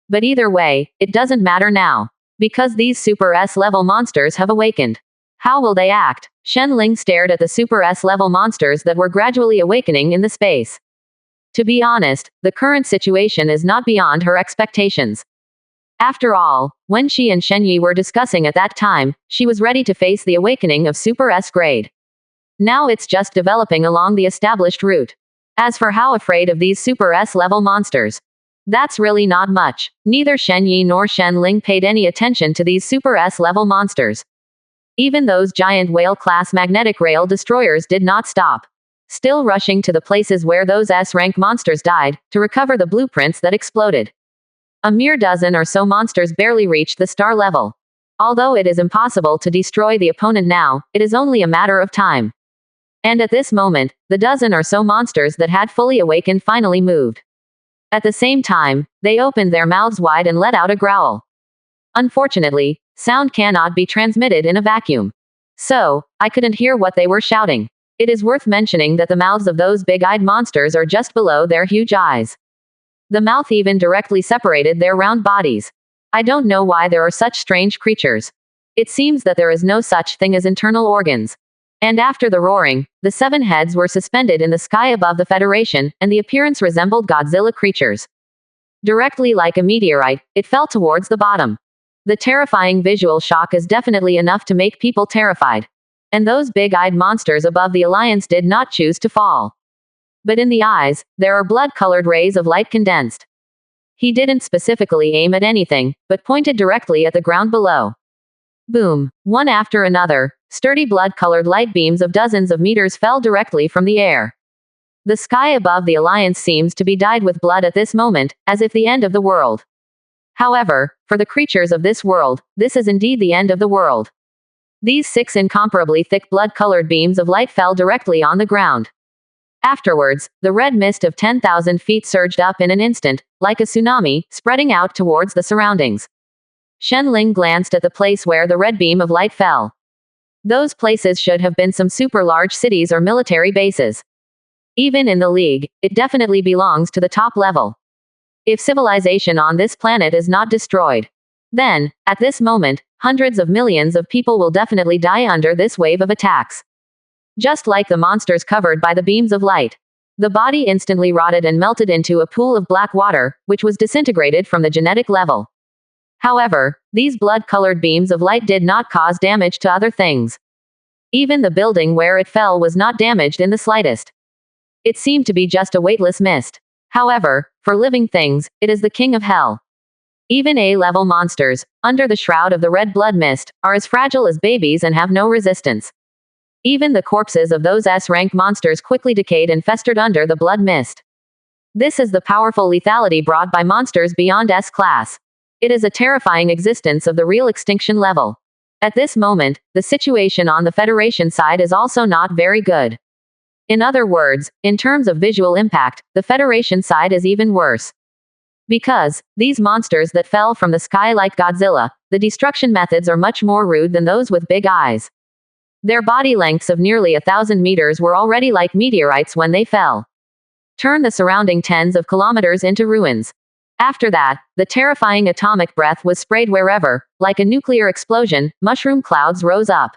But either way, it doesn't matter now. Because these super S-level monsters have awakened. How will they act? Shen Ling stared at the super S-level monsters that were gradually awakening in the space. To be honest, the current situation is not beyond her expectations. After all, when she and Shenyi were discussing at that time, she was ready to face the awakening of Super S grade. Now it's just developing along the established route. As for how afraid of these Super S level monsters, that's really not much. Neither Shenyi nor Shen Ling paid any attention to these Super S level monsters. Even those giant whale-class magnetic rail destroyers did not stop. Still rushing to the places where those S-rank monsters died, to recover the blueprints that exploded. A mere dozen or so monsters barely reached the star level. Although it is impossible to destroy the opponent now, it is only a matter of time. And at this moment, the dozen or so monsters that had fully awakened finally moved. At the same time, they opened their mouths wide and let out a growl. Unfortunately, sound cannot be transmitted in a vacuum. So, I couldn't hear what they were shouting. It is worth mentioning that the mouths of those big-eyed monsters are just below their huge eyes. The mouth even directly separated their round bodies. I don't know why there are such strange creatures. It seems that there is no such thing as internal organs. And after the roaring, the 7 heads were suspended in the sky above the Federation, and the appearance resembled Godzilla creatures. Directly like a meteorite, it fell towards the bottom. The terrifying visual shock is definitely enough to make people terrified. And those big-eyed monsters above the Alliance did not choose to fall. But in the eyes, there are blood-colored rays of light condensed. He didn't specifically aim at anything, but pointed directly at the ground below. Boom. One after another, sturdy blood-colored light beams of dozens of meters fell directly from the air. The sky above the Alliance seems to be dyed with blood at this moment, as if the end of the world. However, for the creatures of this world, this is indeed the end of the world. These 6 incomparably thick blood-colored beams of light fell directly on the ground. Afterwards, the red mist of 10,000 feet surged up in an instant, like a tsunami, spreading out towards the surroundings. Shen Ling glanced at the place where the red beam of light fell. Those places should have been some super-large cities or military bases. Even in the League, it definitely belongs to the top level. If civilization on this planet is not destroyed, then, at this moment, hundreds of millions of people will definitely die under this wave of attacks. Just like the monsters covered by the beams of light. The body instantly rotted and melted into a pool of black water, which was disintegrated from the genetic level. However, these blood-colored beams of light did not cause damage to other things. Even the building where it fell was not damaged in the slightest. It seemed to be just a weightless mist. However, for living things, it is the king of hell. Even A-level monsters, under the shroud of the red blood mist, are as fragile as babies and have no resistance. Even the corpses of those S-rank monsters quickly decayed and festered under the blood mist. This is the powerful lethality brought by monsters beyond S-class. It is a terrifying existence of the real extinction level. At this moment, the situation on the Federation side is also not very good. In other words, in terms of visual impact, the Federation side is even worse. Because, these monsters that fell from the sky like Godzilla, the destruction methods are much more rude than those with big eyes. Their body lengths of nearly 1,000 meters were already like meteorites when they fell. Turn the surrounding tens of kilometers into ruins. After that, the terrifying atomic breath was sprayed wherever, like a nuclear explosion, mushroom clouds rose up.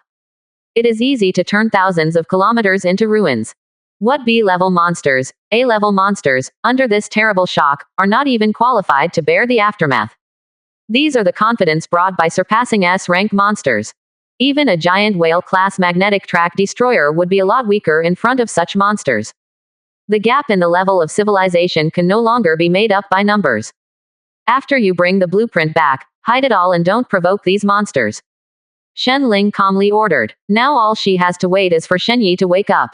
It is easy to turn thousands of kilometers into ruins. What B-level monsters, A-level monsters, under this terrible shock, are not even qualified to bear the aftermath. These are the confidence brought by surpassing S-rank monsters. Even a giant whale-class magnetic track destroyer would be a lot weaker in front of such monsters. The gap in the level of civilization can no longer be made up by numbers. After you bring the blueprint back, hide it all and don't provoke these monsters. Shen Ling calmly ordered. Now all she has to wait is for Shen Yi to wake up.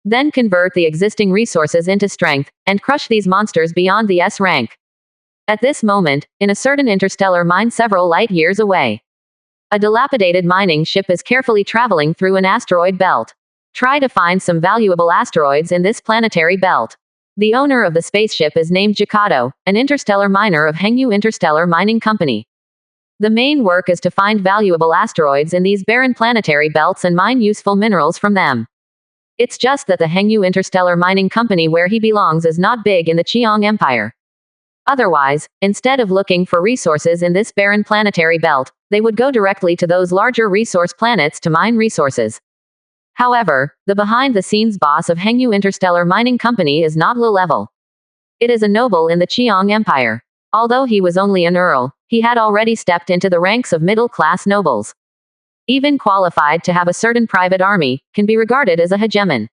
Then convert the existing resources into strength, and crush these monsters beyond the S rank. At this moment, in a certain interstellar mine several light years away, a dilapidated mining ship is carefully traveling through an asteroid belt. Try to find some valuable asteroids in this planetary belt. The owner of the spaceship is named Jikato, an interstellar miner of Hengyu Interstellar Mining Company. The main work is to find valuable asteroids in these barren planetary belts and mine useful minerals from them. It's just that the Hengyu Interstellar Mining Company where he belongs is not big in the Qiang Empire. Otherwise, instead of looking for resources in this barren planetary belt, they would go directly to those larger resource planets to mine resources. However, the behind-the-scenes boss of Hengyu Interstellar Mining Company is not low-level. It is a noble in the Qiang Empire. Although he was only an earl, he had already stepped into the ranks of middle-class nobles. Even qualified to have a certain private army, can be regarded as a hegemon.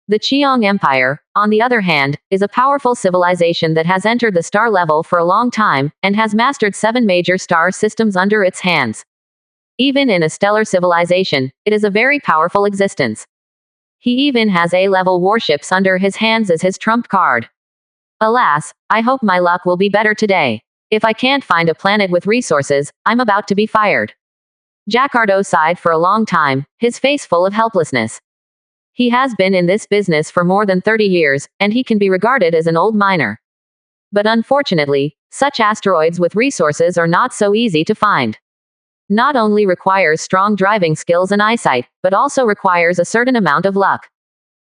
The Qiang Empire, on the other hand, is a powerful civilization that has entered the star level for a long time, and has mastered 7 major star systems under its hands. Even in a stellar civilization, it is a very powerful existence. He even has A-level warships under his hands as his trump card. Alas, I hope my luck will be better today. If I can't find a planet with resources, I'm about to be fired. Jacardo sighed for a long time, his face full of helplessness. He has been in this business for more than 30 years, and he can be regarded as an old miner. But unfortunately, such asteroids with resources are not so easy to find. Not only requires strong driving skills and eyesight, but also requires a certain amount of luck.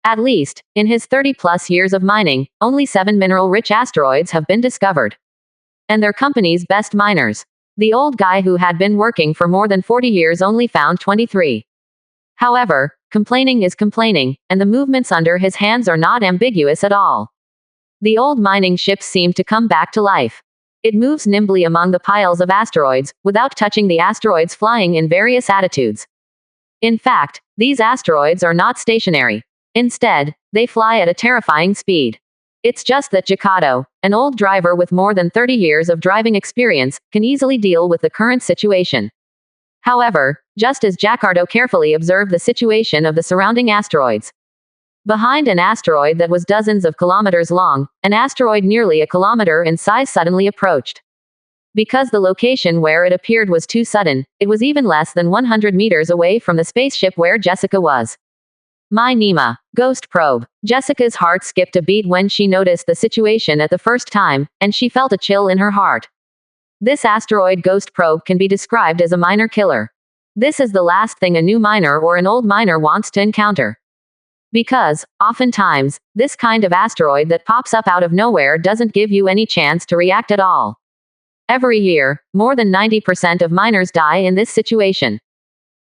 At least, in his 30-plus years of mining, only 7 mineral-rich asteroids have been discovered. And they're company's best miners. The old guy who had been working for more than 40 years only found 23. However, complaining is complaining, and the movements under his hands are not ambiguous at all. The old mining ship seemed to come back to life. It moves nimbly among the piles of asteroids, without touching the asteroids, flying in various attitudes. In fact, these asteroids are not stationary. Instead, they fly at a terrifying speed. It's just that Jacato, an old driver with more than 30 years of driving experience, can easily deal with the current situation. However, just as Jacardo carefully observed the situation of the surrounding asteroids. Behind an asteroid that was dozens of kilometers long, an asteroid nearly a kilometer in size suddenly approached. Because the location where it appeared was too sudden, it was even less than 100 meters away from the spaceship where Jessica was. My Nima. Ghost probe. Jessica's heart skipped a beat when she noticed the situation at the first time, and she felt a chill in her heart. This asteroid ghost probe can be described as a miner killer. This is the last thing a new miner or an old miner wants to encounter. Because, oftentimes, this kind of asteroid that pops up out of nowhere doesn't give you any chance to react at all. Every year, more than 90% of miners die in this situation.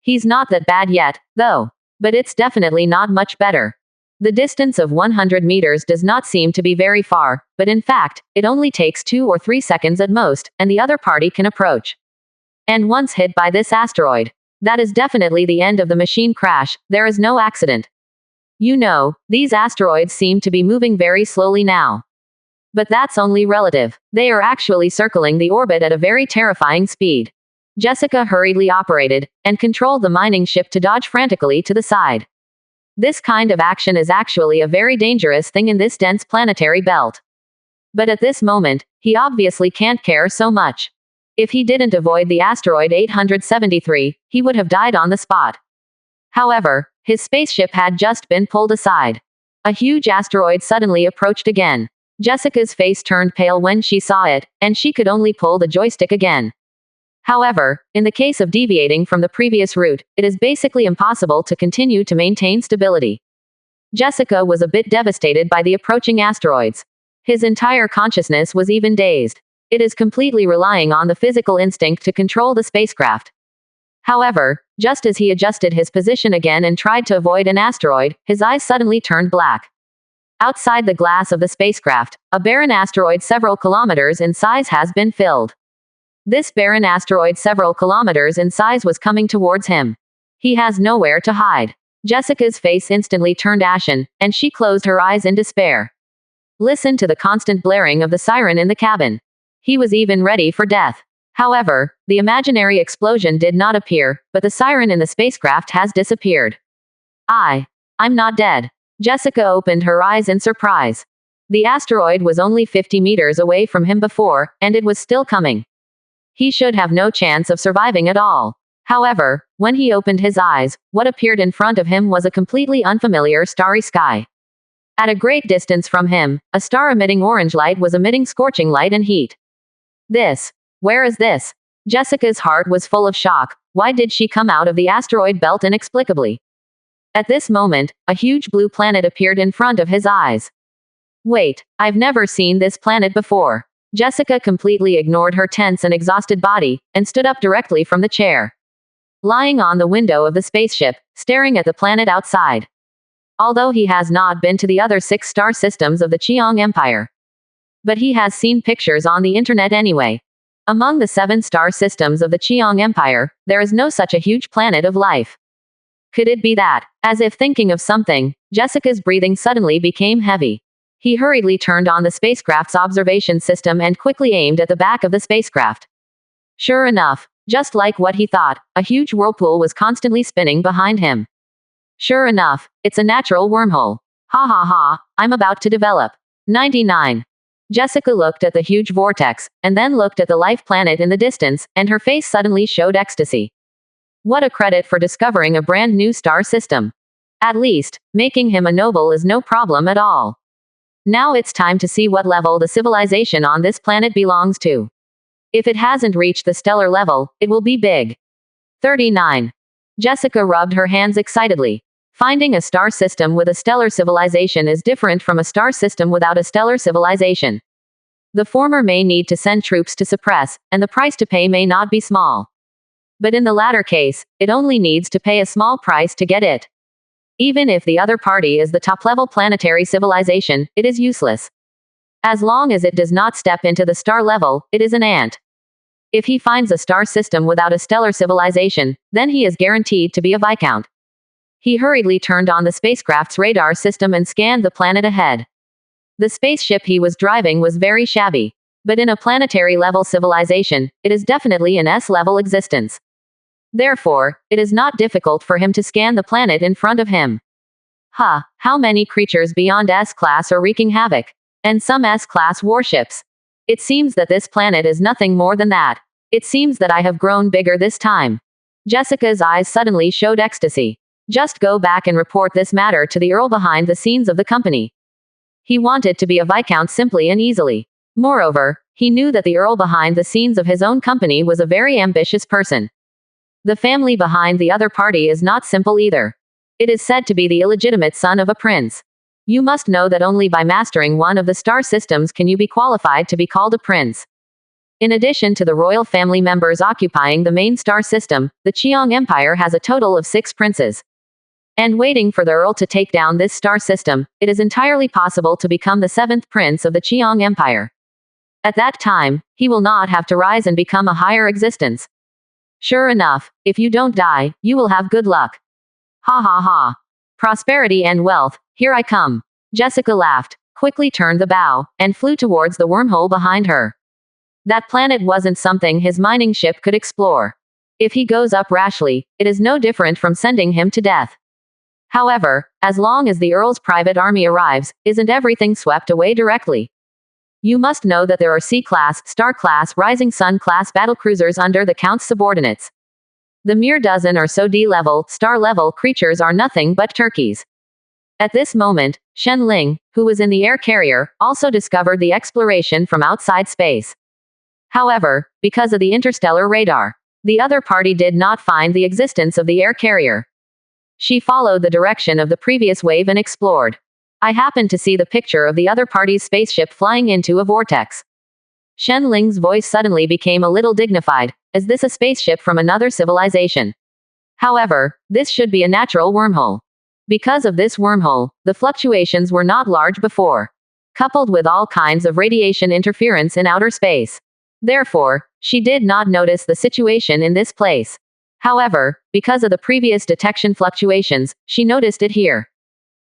He's not that bad yet, though. But it's definitely not much better. The distance of 100 meters does not seem to be very far, but in fact, it only takes 2 or 3 seconds at most, and the other party can approach. And once hit by this asteroid, that is definitely the end of the machine crash. There is no accident. You know, these asteroids seem to be moving very slowly now. But that's only relative. They are actually circling the orbit at a very terrifying speed. Jessica hurriedly operated, and controlled the mining ship to dodge frantically to the side. This kind of action is actually a very dangerous thing in this dense planetary belt. But at this moment, he obviously can't care so much. If he didn't avoid the asteroid 873, he would have died on the spot. However, his spaceship had just been pulled aside. A huge asteroid suddenly approached again. Jessica's face turned pale when she saw it, and she could only pull the joystick again. However, in the case of deviating from the previous route, it is basically impossible to continue to maintain stability. Jessica was a bit devastated by the approaching asteroids. His entire consciousness was even dazed. It is completely relying on the physical instinct to control the spacecraft. However, just as he adjusted his position again and tried to avoid an asteroid, his eyes suddenly turned black. Outside the glass of the spacecraft, a barren asteroid several kilometers in size has been filled. This barren asteroid several kilometers in size was coming towards him. He has nowhere to hide. Jessica's face instantly turned ashen, and she closed her eyes in despair. Listen to the constant blaring of the siren in the cabin. He was even ready for death. However, the imaginary explosion did not appear, but the siren in the spacecraft has disappeared. I'm not dead. Jessica opened her eyes in surprise. The asteroid was only 50 meters away from him before, and it was still coming. He should have no chance of surviving at all. However, when he opened his eyes, what appeared in front of him was a completely unfamiliar starry sky. At a great distance from him, a star emitting orange light was emitting scorching light and heat. Where is this? Jessica's heart was full of shock. Why did she come out of the asteroid belt inexplicably? At this moment, a huge blue planet appeared in front of his eyes. Wait, I've never seen this planet before. Jessica completely ignored her tense and exhausted body, and stood up directly from the chair. Lying on the window of the spaceship, staring at the planet outside. Although he has not been to the other 6 star systems of the Cheong Empire. But he has seen pictures on the internet anyway. Among the 7 star systems of the Cheong Empire, there is no such a huge planet of life. Could it be that, as if thinking of something, Jessica's breathing suddenly became heavy. He hurriedly turned on the spacecraft's observation system and quickly aimed at the back of the spacecraft. Sure enough, just like what he thought, a huge whirlpool was constantly spinning behind him. Sure enough, it's a natural wormhole. Ha ha ha, I'm about to develop. 99. Jessica looked at the huge vortex, and then looked at the life planet in the distance, and her face suddenly showed ecstasy. What a credit for discovering a brand new star system. At least, making him a noble is no problem at all. Now it's time to see what level the civilization on this planet belongs to. If it hasn't reached the stellar level, it will be big. 39. Jessica rubbed her hands excitedly. Finding a star system with a stellar civilization is different from a star system without a stellar civilization. The former may need to send troops to suppress, and the price to pay may not be small. But in the latter case, it only needs to pay a small price to get it. Even if the other party is the top-level planetary civilization, it is useless. As long as it does not step into the star level, it is an ant. If he finds a star system without a stellar civilization, then he is guaranteed to be a viscount. He hurriedly turned on the spacecraft's radar system and scanned the planet ahead. The spaceship he was driving was very shabby. But in a planetary-level civilization, it is definitely an S-level existence. Therefore, it is not difficult for him to scan the planet in front of him. How many creatures beyond S-class are wreaking havoc? And some S-class warships. It seems that this planet is nothing more than that. It seems that I have grown bigger this time. Jessica's eyes suddenly showed ecstasy. Just go back and report this matter to the Earl behind the scenes of the company. He wanted to be a viscount simply and easily. Moreover, he knew that the Earl behind the scenes of his own company was a very ambitious person. The family behind the other party is not simple either. It is said to be the illegitimate son of a prince. You must know that only by mastering one of the star systems can you be qualified to be called a prince. In addition to the royal family members occupying the main star system, the Cheong Empire has a total of 6 princes. And waiting for the Earl to take down this star system, it is entirely possible to become the 7th prince of the Cheong Empire. At that time, he will not have to rise and become a higher existence. Sure enough, if you don't die, you will have good luck. Ha ha ha. Prosperity and wealth, here I come. Jessica laughed, quickly turned the bow, and flew towards the wormhole behind her. That planet wasn't something his mining ship could explore. If he goes up rashly, it is no different from sending him to death. However, as long as the Earl's private army arrives, isn't everything swept away directly? You must know that there are C-class, Star-class, Rising Sun-class battlecruisers under the Count's subordinates. The mere dozen or so D-level, Star-level creatures are nothing but turkeys. At this moment, Shen Ling, who was in the air carrier, also discovered the exploration from outside space. However, because of the interstellar radar, the other party did not find the existence of the air carrier. She followed the direction of the previous wave and explored. I happened to see the picture of the other party's spaceship flying into a vortex. Shen Ling's voice suddenly became a little dignified. Is this a spaceship from another civilization? However, this should be a natural wormhole. Because of this wormhole, the fluctuations were not large before, coupled with all kinds of radiation interference in outer space. Therefore, she did not notice the situation in this place. However, because of the previous detection fluctuations, she noticed it here.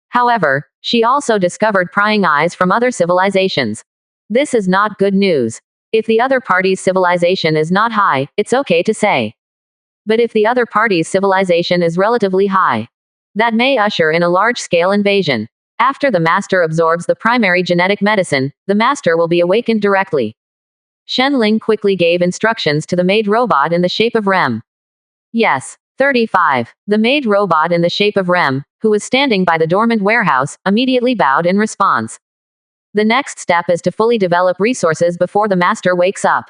However, she also discovered prying eyes from other civilizations. This is not good news. If the other party's civilization is not high, it's okay to say. But if the other party's civilization is relatively high, that may usher in a large-scale invasion. After the master absorbs the primary genetic medicine, the master will be awakened directly. Shen Ling quickly gave instructions to the maid robot in the shape of Rem. Yes. 35. The maid robot in the shape of Rem, who was standing by the dormant warehouse, immediately bowed in response. The next step is to fully develop resources before the master wakes up.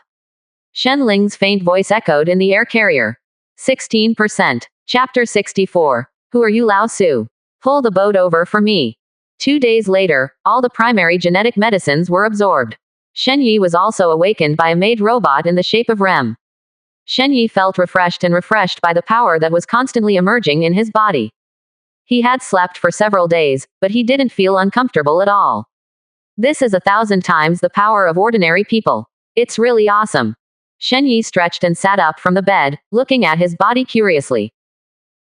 Shen Ling's faint voice echoed in the air carrier. 16%. Chapter 64. Who are you, Lao Su? Pull the boat over for me. 2 days later, all the primary genetic medicines were absorbed. Shen Yi was also awakened by a maid robot in the shape of Rem. Shen Yi felt refreshed by the power that was constantly emerging in his body. He had slept for several days, but he didn't feel uncomfortable at all. This is 1,000 times the power of ordinary people. It's really awesome. Shen Yi stretched and sat up from the bed, looking at his body curiously.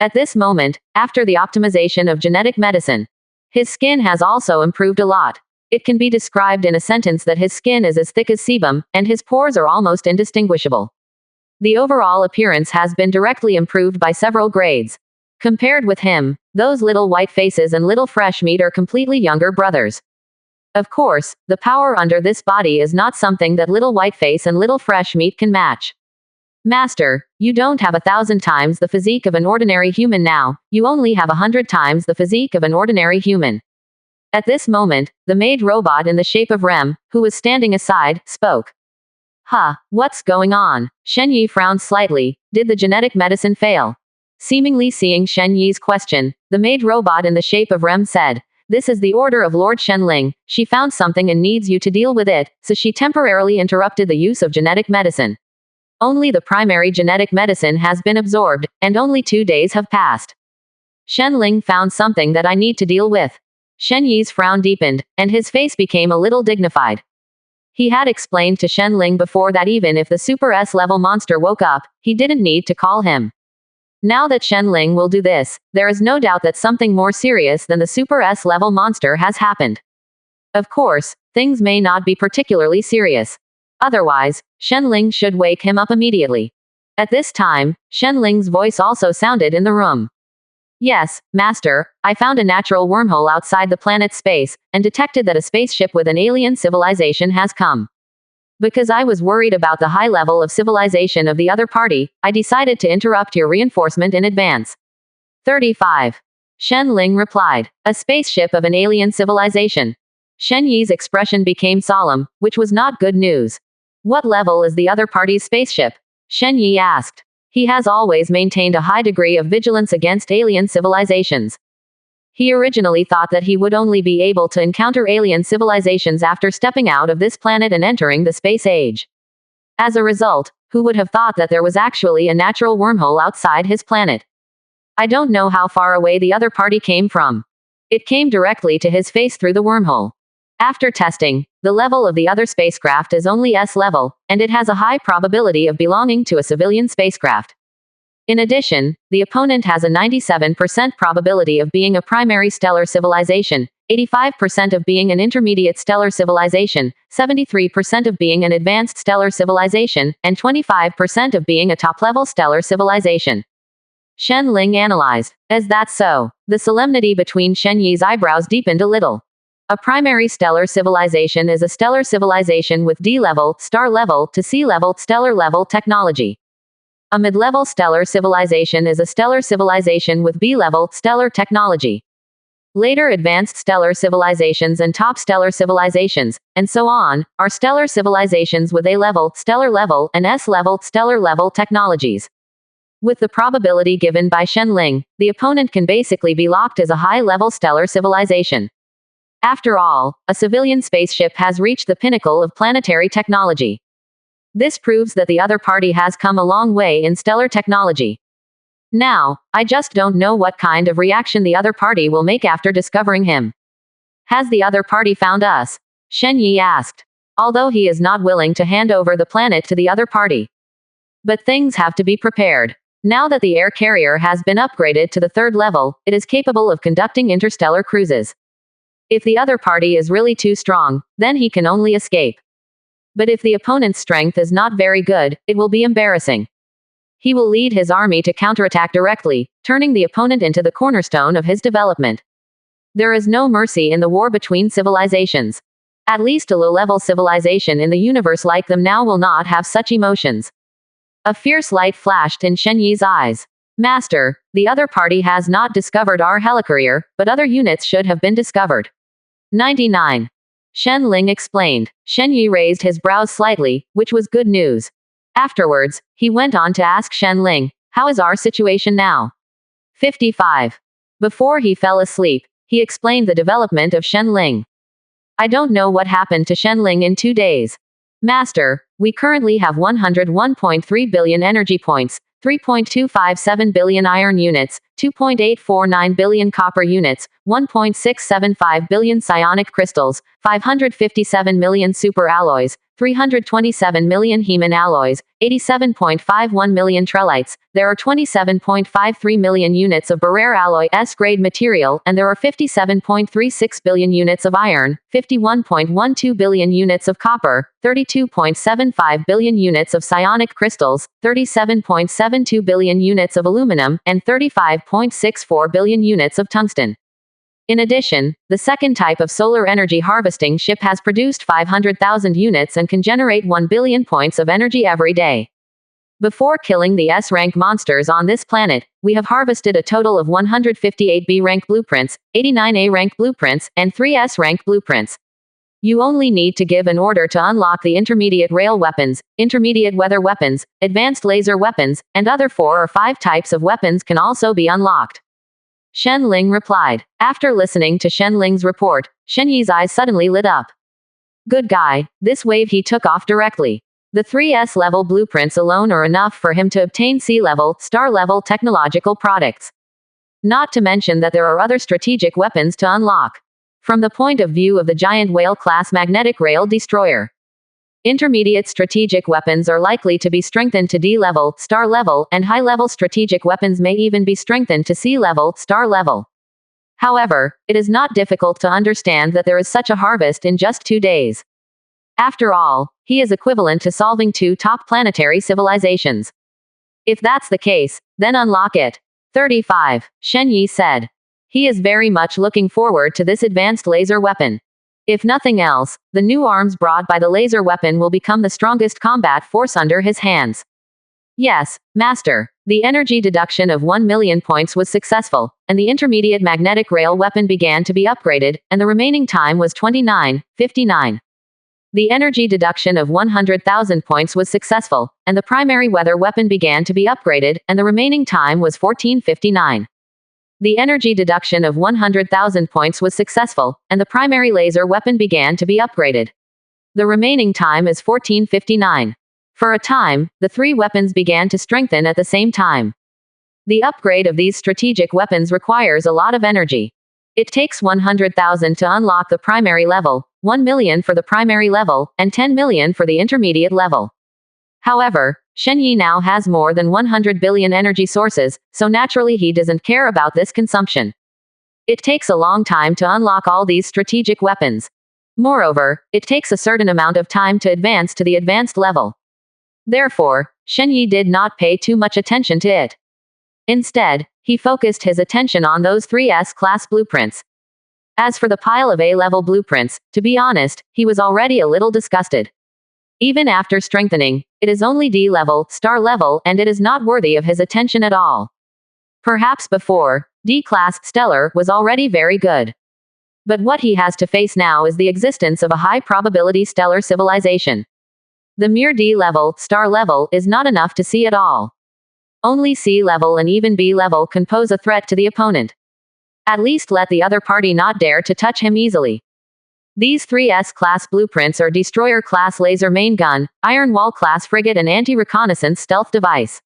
At this moment, after the optimization of genetic medicine, his skin has also improved a lot. It can be described in a sentence that his skin is as thick as sebum, and his pores are almost indistinguishable. The overall appearance has been directly improved by several grades. Compared with him, those little white faces and little fresh meat are completely younger brothers. Of course, the power under this body is not something that little white face and little fresh meat can match. Master, you don't have 1,000 times the physique of an ordinary human now, you only have 100 times the physique of an ordinary human. At this moment, the maid robot in the shape of Rem, who was standing aside, spoke. What's going on? Shen Yi frowned slightly. Did the genetic medicine fail? Seemingly seeing Shen Yi's question, the maid robot in the shape of Rem said, This is the order of Lord Shenling. She found something and needs you to deal with it, so she temporarily interrupted the use of genetic medicine. Only the primary genetic medicine has been absorbed, and only 2 days have passed. Shenling found something that I need to deal with. Shen Yi's frown deepened, and his face became a little dignified. He had explained to Shenling before that even if the Super S-level monster woke up, he didn't need to call him. Now that Shenling will do this, there is no doubt that something more serious than the Super S-level monster has happened. Of course, things may not be particularly serious. Otherwise, Shenling should wake him up immediately. At this time, Shenling's voice also sounded in the room. Yes, Master, I found a natural wormhole outside the planet's space, and detected that a spaceship with an alien civilization has come. Because I was worried about the high level of civilization of the other party, I decided to interrupt your reinforcement in advance. 35. Shen Ling replied. A spaceship of an alien civilization. Shen Yi's expression became solemn, which was not good news. What level is the other party's spaceship? Shen Yi asked. He has always maintained a high degree of vigilance against alien civilizations. He originally thought that he would only be able to encounter alien civilizations after stepping out of this planet and entering the space age. As a result, who would have thought that there was actually a natural wormhole outside his planet? I don't know how far away the other party came from. It came directly to his face through the wormhole. After testing, the level of the other spacecraft is only S level, and it has a high probability of belonging to a civilian spacecraft. In addition, the opponent has a 97% probability of being a primary stellar civilization, 85% of being an intermediate stellar civilization, 73% of being an advanced stellar civilization, and 25% of being a top-level stellar civilization. Shen Ling analyzed. Is that so? The solemnity between Shen Yi's eyebrows deepened a little. A primary stellar civilization is a stellar civilization with D-level, star level, to C-level, stellar level technology. A mid-level stellar civilization is a stellar civilization with B-level, stellar technology. Later advanced stellar civilizations and top stellar civilizations, and so on, are stellar civilizations with A-level, stellar level, and S-level, stellar level technologies. With the probability given by Shen Ling, the opponent can basically be locked as a high-level stellar civilization. After all, a civilian spaceship has reached the pinnacle of planetary technology. This proves that the other party has come a long way in stellar technology. Now, I just don't know what kind of reaction the other party will make after discovering him. Has the other party found us? Shen Yi asked. Although he is not willing to hand over the planet to the other party. But things have to be prepared. Now that the air carrier has been upgraded to the 3rd level, it is capable of conducting interstellar cruises. If the other party is really too strong, then he can only escape. But if the opponent's strength is not very good, it will be embarrassing. He will lead his army to counterattack directly, turning the opponent into the cornerstone of his development. There is no mercy in the war between civilizations. At least a low-level civilization in the universe like them now will not have such emotions. A fierce light flashed in Shen Yi's eyes. Master, the other party has not discovered our helicarrier, but other units should have been discovered. 99. Shen Ling explained. Shen Yi raised his brows slightly, which was good news. Afterwards, he went on to ask Shen Ling, how is our situation now? 55. Before he fell asleep, he explained the development of Shen Ling. I don't know what happened to Shen Ling in 2 days. Master, we currently have 101.3 billion energy points, 3.257 billion iron units, 2.849 billion copper units, 1.675 billion psionic crystals, 557 million super alloys, 327 million Heman alloys, 87.51 million trellites. There are 27.53 million units of Barrere alloy S-grade material, and there are 57.36 billion units of iron, 51.12 billion units of copper, 32.75 billion units of psionic crystals, 37.72 billion units of aluminum, and 35.64 billion units of tungsten. In addition, the second type of solar energy harvesting ship has produced 500,000 units and can generate 1 billion points of energy every day. Before killing the S-rank monsters on this planet, we have harvested a total of 158 B-rank blueprints, 89 A-rank blueprints, and 3 S-rank blueprints. You only need to give an order to unlock the intermediate rail weapons, intermediate weather weapons, advanced laser weapons, and other 4 or 5 types of weapons can also be unlocked. Shen Ling replied. After listening to Shen Ling's report, Shen Yi's eyes suddenly lit up. Good guy, this wave he took off directly. The 3S level blueprints alone are enough for him to obtain C-level, star-level technological products. Not to mention that there are other strategic weapons to unlock. From the point of view of the giant whale-class magnetic rail destroyer, intermediate strategic weapons are likely to be strengthened to D-level, star-level, and high-level strategic weapons may even be strengthened to C-level, star-level. However, it is not difficult to understand that there is such a harvest in just 2 days. After all, he is equivalent to solving 2 top planetary civilizations. If that's the case, then unlock it. 35. Shen Yi said. He is very much looking forward to this advanced laser weapon. If nothing else, the new arms brought by the laser weapon will become the strongest combat force under his hands. Yes, Master. The energy deduction of 1 million points was successful, and the intermediate magnetic rail weapon began to be upgraded, and the remaining time was 29:59. The energy deduction of 100,000 points was successful, and the primary weather weapon began to be upgraded, and the remaining time was 14:59. The energy deduction of 100,000 points was successful, and the primary laser weapon began to be upgraded. The remaining time is 14:59. For a time, the 3 weapons began to strengthen at the same time. The upgrade of these strategic weapons requires a lot of energy. It takes 100,000 to unlock the primary level, 1 million for the primary level, and 10 million for the intermediate level. However, Shen Yi now has more than 100 billion energy sources, so naturally he doesn't care about this consumption. It takes a long time to unlock all these strategic weapons. Moreover, it takes a certain amount of time to advance to the advanced level. Therefore, Shen Yi did not pay too much attention to it. Instead, he focused his attention on those 3S class blueprints. As for the pile of A-level blueprints, to be honest, he was already a little disgusted. Even after strengthening, it is only D-level, star-level, and it is not worthy of his attention at all. Perhaps before, D-class, stellar, was already very good. But what he has to face now is the existence of a high-probability stellar civilization. The mere D-level, star-level, is not enough to see at all. Only C-level and even B-level can pose a threat to the opponent. At least let the other party not dare to touch him easily. These 3S class blueprints are Destroyer class laser main gun, Iron Wall class frigate and anti-reconnaissance stealth device.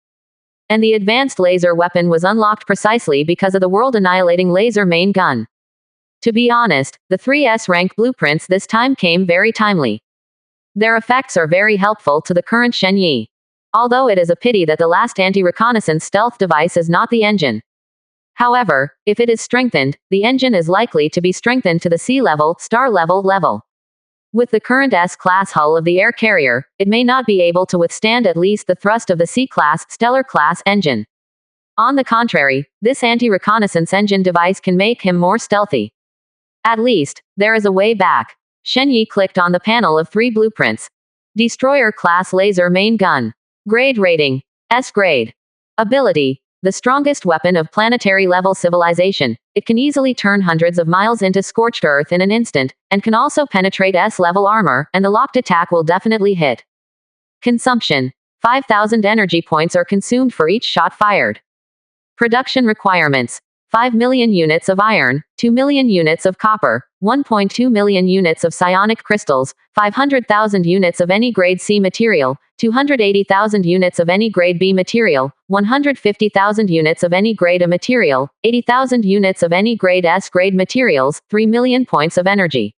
And the advanced laser weapon was unlocked precisely because of the world-annihilating laser main gun. To be honest, the 3S rank blueprints this time came very timely. Their effects are very helpful to the current Shen Yi. Although it is a pity that the last anti-reconnaissance stealth device is not the engine. However, if it is strengthened, the engine is likely to be strengthened to the C-level, star-level level. With the current S-class hull of the air carrier, it may not be able to withstand at least the thrust of the C-class, stellar-class engine. On the contrary, this anti-reconnaissance engine device can make him more stealthy. At least, there is a way back. Shen Yi clicked on the panel of 3 blueprints. Destroyer class laser main gun. Grade rating. S grade. Ability. The strongest weapon of planetary level civilization, it can easily turn hundreds of miles into scorched earth in an instant, and can also penetrate S-level armor, and the locked attack will definitely hit. Consumption. 5,000 energy points are consumed for each shot fired. Production requirements. 5 million units of iron, 2 million units of copper, 1.2 million units of psionic crystals, 500,000 units of any grade C material, 280,000 units of any grade B material, 150,000 units of any grade A material, 80,000 units of any grade S grade materials, 3 million points of energy.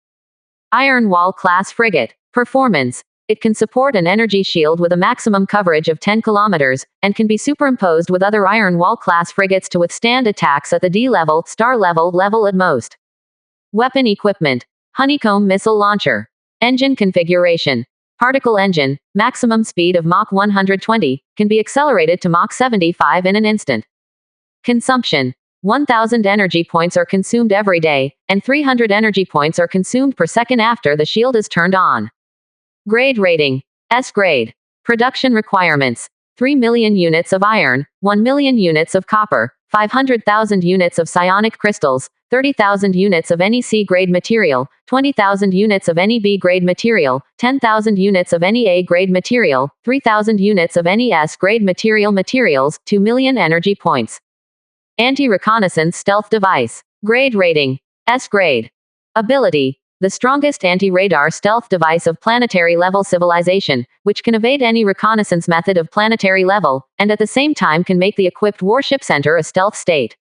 Iron Wall class frigate. Performance. It can support an energy shield with a maximum coverage of 10 kilometers, and can be superimposed with other Iron Wall class frigates to withstand attacks at the D-level, star-level at most. Weapon equipment. Honeycomb missile launcher. Engine configuration. Particle engine, maximum speed of Mach 120, can be accelerated to Mach 75 in an instant. Consumption. 1,000 energy points are consumed every day, and 300 energy points are consumed per second after the shield is turned on. Grade rating. S grade. Production requirements. 3 million units of iron, 1 million units of copper, 500,000 units of psionic crystals, 30,000 units of any C-grade material, 20,000 units of any B-grade material, 10,000 units of any A-grade material, 3,000 units of any S-grade materials, 2 million energy points. Anti-reconnaissance stealth device. Grade rating. S grade. Ability. The strongest anti-radar stealth device of planetary-level civilization, which can evade any reconnaissance method of planetary level, and at the same time can make the equipped warship enter a stealth state.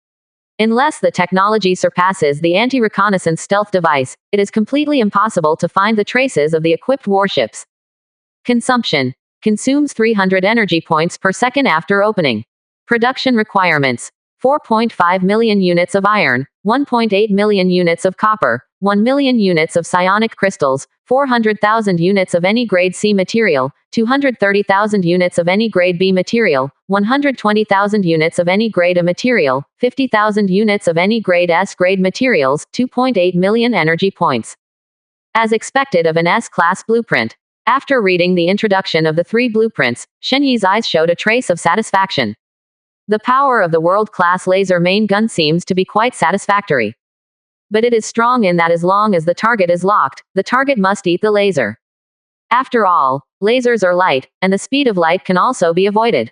Unless the technology surpasses the anti-reconnaissance stealth device, it is completely impossible to find the traces of the equipped warships. Consumption. Consumes 300 energy points per second after opening. Production requirements. 4.5 million units of iron, 1.8 million units of copper, 1 million units of psionic crystals, 400,000 units of any grade C material, 230,000 units of any grade B material, 120,000 units of any grade A material, 50,000 units of any grade S grade materials, 2.8 million energy points. As expected of an S-class blueprint. After reading the introduction of the 3 blueprints, Shen Yi's eyes showed a trace of satisfaction. The power of the world-class laser main gun seems to be quite satisfactory. But it is strong in that as long as the target is locked, the target must eat the laser. After all, lasers are light, and the speed of light can also be avoided.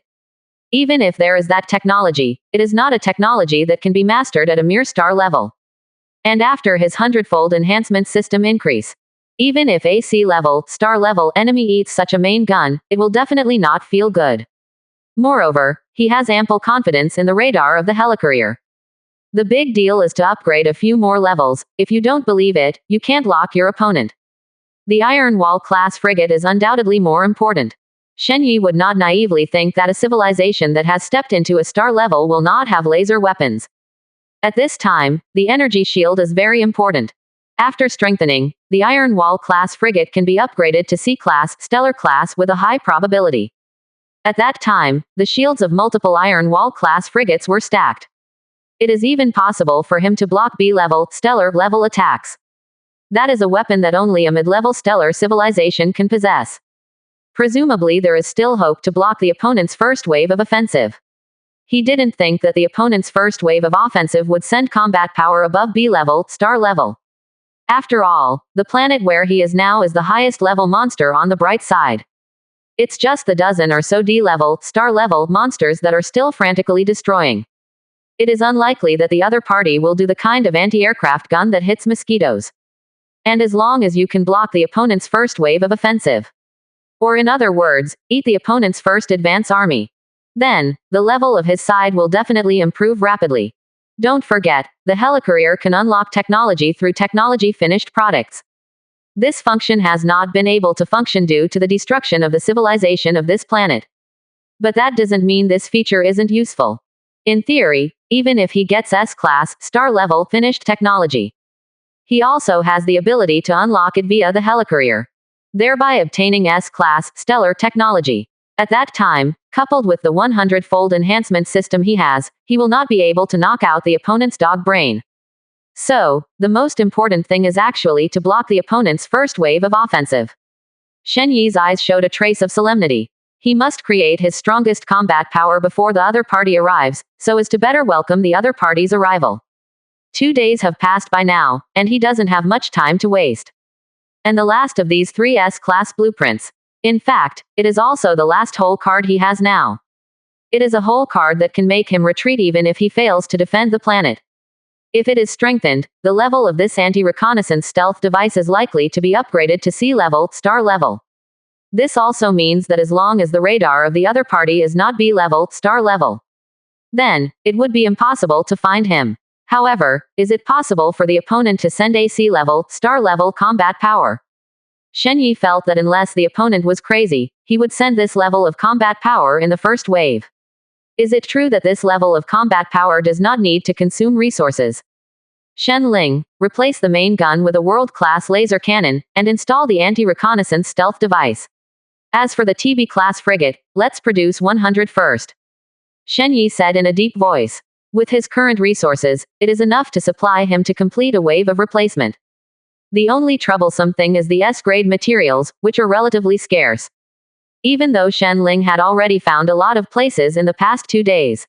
Even if there is that technology, it is not a technology that can be mastered at a mere star level. And after his hundredfold enhancement system increase, even if a C-level, star-level enemy eats such a main gun, it will definitely not feel good. Moreover, he has ample confidence in the radar of the helicarrier. The big deal is to upgrade a few more levels. If you don't believe it, you can't lock your opponent. The Iron Wall class frigate is undoubtedly more important. Shen Yi would not naively think that a civilization that has stepped into a star level will not have laser weapons. At this time, the energy shield is very important. After strengthening, the Iron Wall class frigate can be upgraded to C-class, stellar class with a high probability. At that time, the shields of multiple Iron Wall class frigates were stacked. It is even possible for him to block B-level, stellar level attacks. That is a weapon that only a mid-level stellar civilization can possess. Presumably there is still hope to block the opponent's first wave of offensive. He didn't think that the opponent's first wave of offensive would send combat power above B-level, star level. After all, the planet where he is now is the highest level monster on the bright side. It's just the dozen or so D-level, star-level monsters that are still frantically destroying. It is unlikely that the other party will do the kind of anti-aircraft gun that hits mosquitoes. And as long as you can block the opponent's first wave of offensive, or in other words, eat the opponent's first advance army, then, the level of his side will definitely improve rapidly. Don't forget, the helicarrier can unlock technology through technology finished products. This function has not been able to function due to the destruction of the civilization of this planet. But that doesn't mean this feature isn't useful. In theory, even if he gets S-class, star-level finished technology, he also has the ability to unlock it via the helicarrier, thereby obtaining S-class, stellar technology. At that time, coupled with the 100-fold enhancement system he has, he will not be able to knock out the opponent's dog brain. So, the most important thing is actually to block the opponent's first wave of offensive. Shen Yi's eyes showed a trace of solemnity. He must create his strongest combat power before the other party arrives, so as to better welcome the other party's arrival. 2 days have passed by now, and he doesn't have much time to waste. And the last of these 3 S-class blueprints. In fact, it is also the last whole card he has now. It is a whole card that can make him retreat even if he fails to defend the planet. If it is strengthened, the level of this anti-reconnaissance stealth device is likely to be upgraded to C-level, star level. This also means that as long as the radar of the other party is not B-level, star level, then, it would be impossible to find him. However, is it possible for the opponent to send a C-level, star level combat power? Shen Yi felt that unless the opponent was crazy, he would send this level of combat power in the first wave. Is it true that this level of combat power does not need to consume resources? Shen Ling, replace the main gun with a world-class laser cannon, and install the anti-reconnaissance stealth device. As for the TB-class frigate, let's produce 100 first. Shen Yi said in a deep voice. With his current resources, it is enough to supply him to complete a wave of replacement. The only troublesome thing is the S-grade materials, which are relatively scarce. Even though Shen Ling had already found a lot of places in the past 2 days,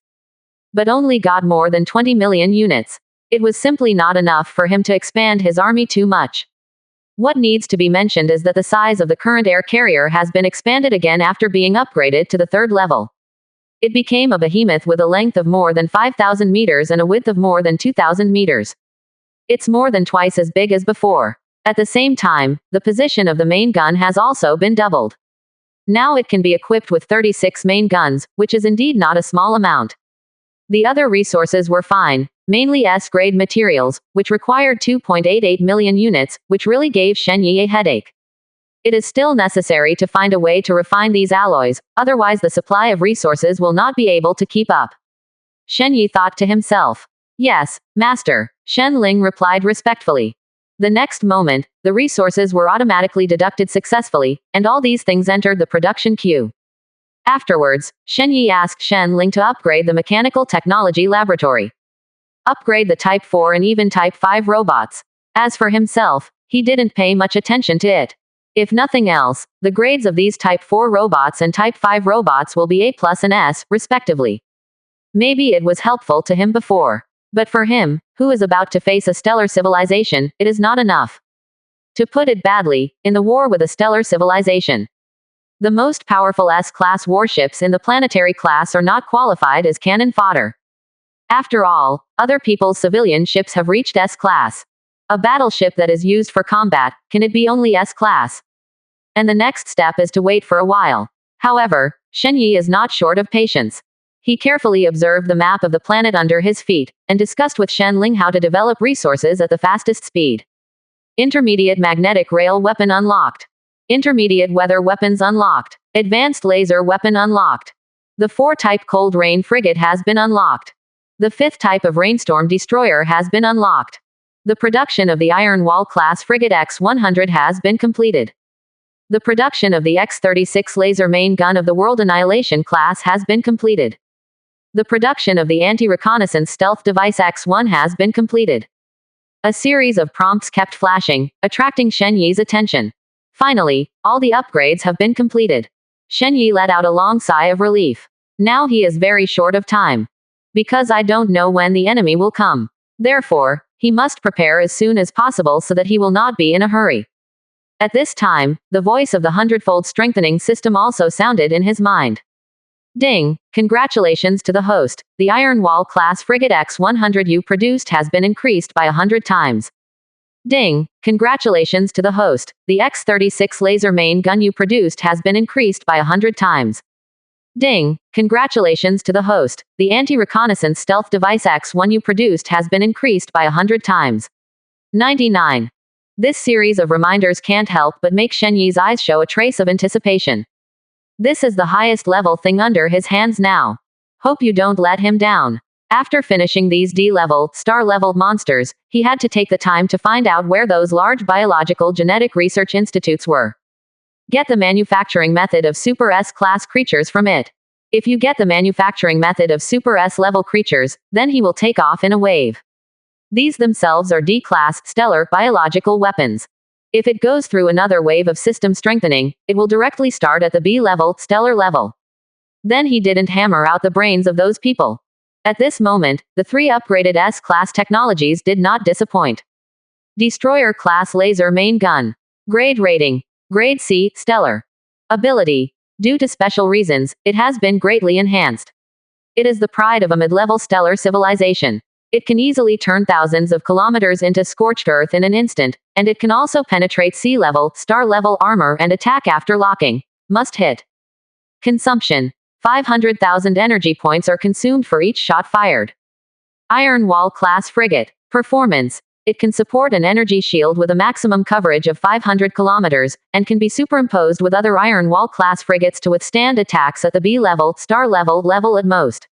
but only got more than 20 million units. It was simply not enough for him to expand his army too much. What needs to be mentioned is that the size of the current air carrier has been expanded again after being upgraded to the 3rd level. It became a behemoth with a length of more than 5,000 meters and a width of more than 2,000 meters. It's more than twice as big as before. At the same time, the position of the main gun has also been doubled. Now it can be equipped with 36 main guns, which is indeed not a small amount. The other resources were fine, mainly S-grade materials, which required 2.88 million units, which really gave Shen Yi a headache. It is still necessary to find a way to refine these alloys, otherwise the supply of resources will not be able to keep up. Shen Yi thought to himself. Yes, master, Shen Ling replied respectfully. The next moment, the resources were automatically deducted successfully, and all these things entered the production queue. Afterwards, Shen Yi asked Shen Ling to upgrade the mechanical technology laboratory. Upgrade the Type 4 and even Type 5 robots. As for himself, he didn't pay much attention to it. If nothing else, the grades of these Type 4 robots and Type 5 robots will be A+ and S, respectively. Maybe it was helpful to him before. But for him, who is about to face a stellar civilization, it is not enough. To put it badly, in the war with a stellar civilization, the most powerful S-class warships in the planetary class are not qualified as cannon fodder. After all, other people's civilian ships have reached S-class. A battleship that is used for combat, can it be only S-class? And the next step is to wait for a while. However, Shen Yi is not short of patience. He carefully observed the map of the planet under his feet, and discussed with Shen Ling how to develop resources at the fastest speed. Intermediate magnetic rail weapon unlocked. Intermediate weather weapons unlocked. Advanced laser weapon unlocked. The 4-type cold rain frigate has been unlocked. The 5th type of rainstorm destroyer has been unlocked. The production of the Iron Wall class frigate X-100 has been completed. The production of the X-36 laser main gun of the World Annihilation class has been completed. The production of the anti-reconnaissance stealth device X-1 has been completed. A series of prompts kept flashing, attracting Shen Yi's attention. Finally, all the upgrades have been completed. Shen Yi let out a long sigh of relief. Now he is very short of time. Because I don't know when the enemy will come. Therefore, he must prepare as soon as possible so that he will not be in a hurry. At this time, the voice of the Hundredfold strengthening system also sounded in his mind. Ding! Congratulations to the host. The Iron Wall class frigate X-100 you produced has been increased by 100 times. Ding! Congratulations to the host. The X-36 laser main gun you produced has been increased by 100 times. Ding! Congratulations to the host. The anti-reconnaissance stealth device X-1 you produced has been increased by 100 times. 99. This series of reminders can't help but make Shen Yi's eyes show a trace of anticipation. This is the highest level thing under his hands now. Hope you don't let him down. After finishing these D-level, star-level monsters, he had to take the time to find out where those large biological genetic research institutes were. Get the manufacturing method of Super S-class creatures from it. If you get the manufacturing method of Super S-level creatures, then he will take off in a wave. These themselves are D-class, stellar, biological weapons. If it goes through another wave of system strengthening, it will directly start at the B-level, stellar level. Then he didn't hammer out the brains of those people. At this moment, the 3 upgraded S-class technologies did not disappoint. Destroyer class laser main gun. Grade rating. Grade C, stellar. Ability. Due to special reasons, it has been greatly enhanced. It is the pride of a mid-level stellar civilization. It can easily turn thousands of kilometers into scorched earth in an instant, and it can also penetrate sea-level, star-level armor and attack after locking. Must hit. Consumption. 500,000 energy points are consumed for each shot fired. Iron Wall class frigate. Performance. It can support an energy shield with a maximum coverage of 500 kilometers, and can be superimposed with other Iron Wall class frigates to withstand attacks at the B-level, star-level at most.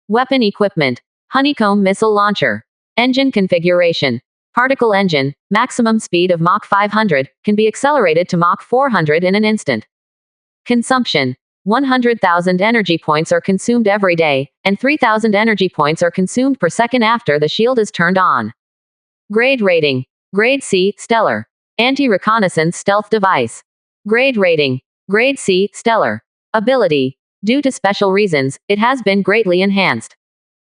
Weapon equipment. Honeycomb missile launcher. Engine configuration. Particle engine, maximum speed of Mach 500, can be accelerated to Mach 400 in an instant. Consumption. 100,000 energy points are consumed every day, and 3,000 energy points are consumed per second after the shield is turned on. Grade rating. Grade C, stellar. Anti-reconnaissance stealth device. Grade rating. Grade C, stellar. Ability. Due to special reasons, it has been greatly enhanced.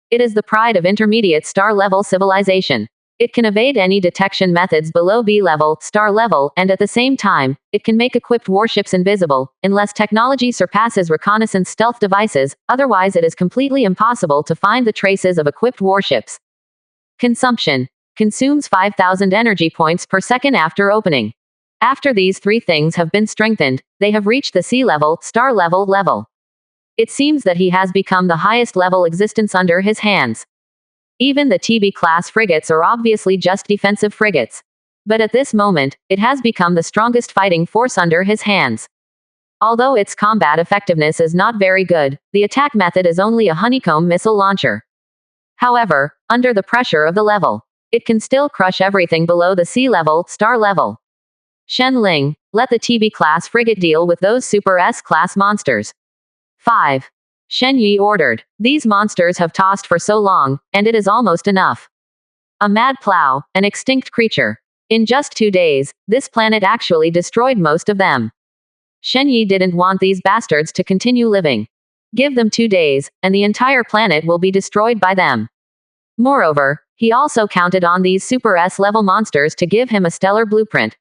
It is the pride of intermediate star-level civilization. It can evade any detection methods below B level, star level, and at the same time, it can make equipped warships invisible, unless technology surpasses reconnaissance stealth devices, otherwise it is completely impossible to find the traces of equipped warships. Consumption. Consumes 5,000 energy points per second after opening. After these three things have been strengthened, they have reached the sea level, star level. It seems that he has become the highest level existence under his hands. Even the TB-class frigates are obviously just defensive frigates. But at this moment, it has become the strongest fighting force under his hands. Although its combat effectiveness is not very good, the attack method is only a honeycomb missile launcher. However, under the pressure of the level, it can still crush everything below the sea level, star level. Shen Ling, let the TB-class frigate deal with those Super S-class monsters. 5. Shen Yi ordered. These monsters have tossed for so long, and it is almost enough. A mad plow, an extinct creature. In just 2 days, this planet actually destroyed most of them. Shen Yi didn't want these bastards to continue living. Give them 2 days, and the entire planet will be destroyed by them. Moreover, he also counted on these Super S-level monsters to give him a stellar blueprint.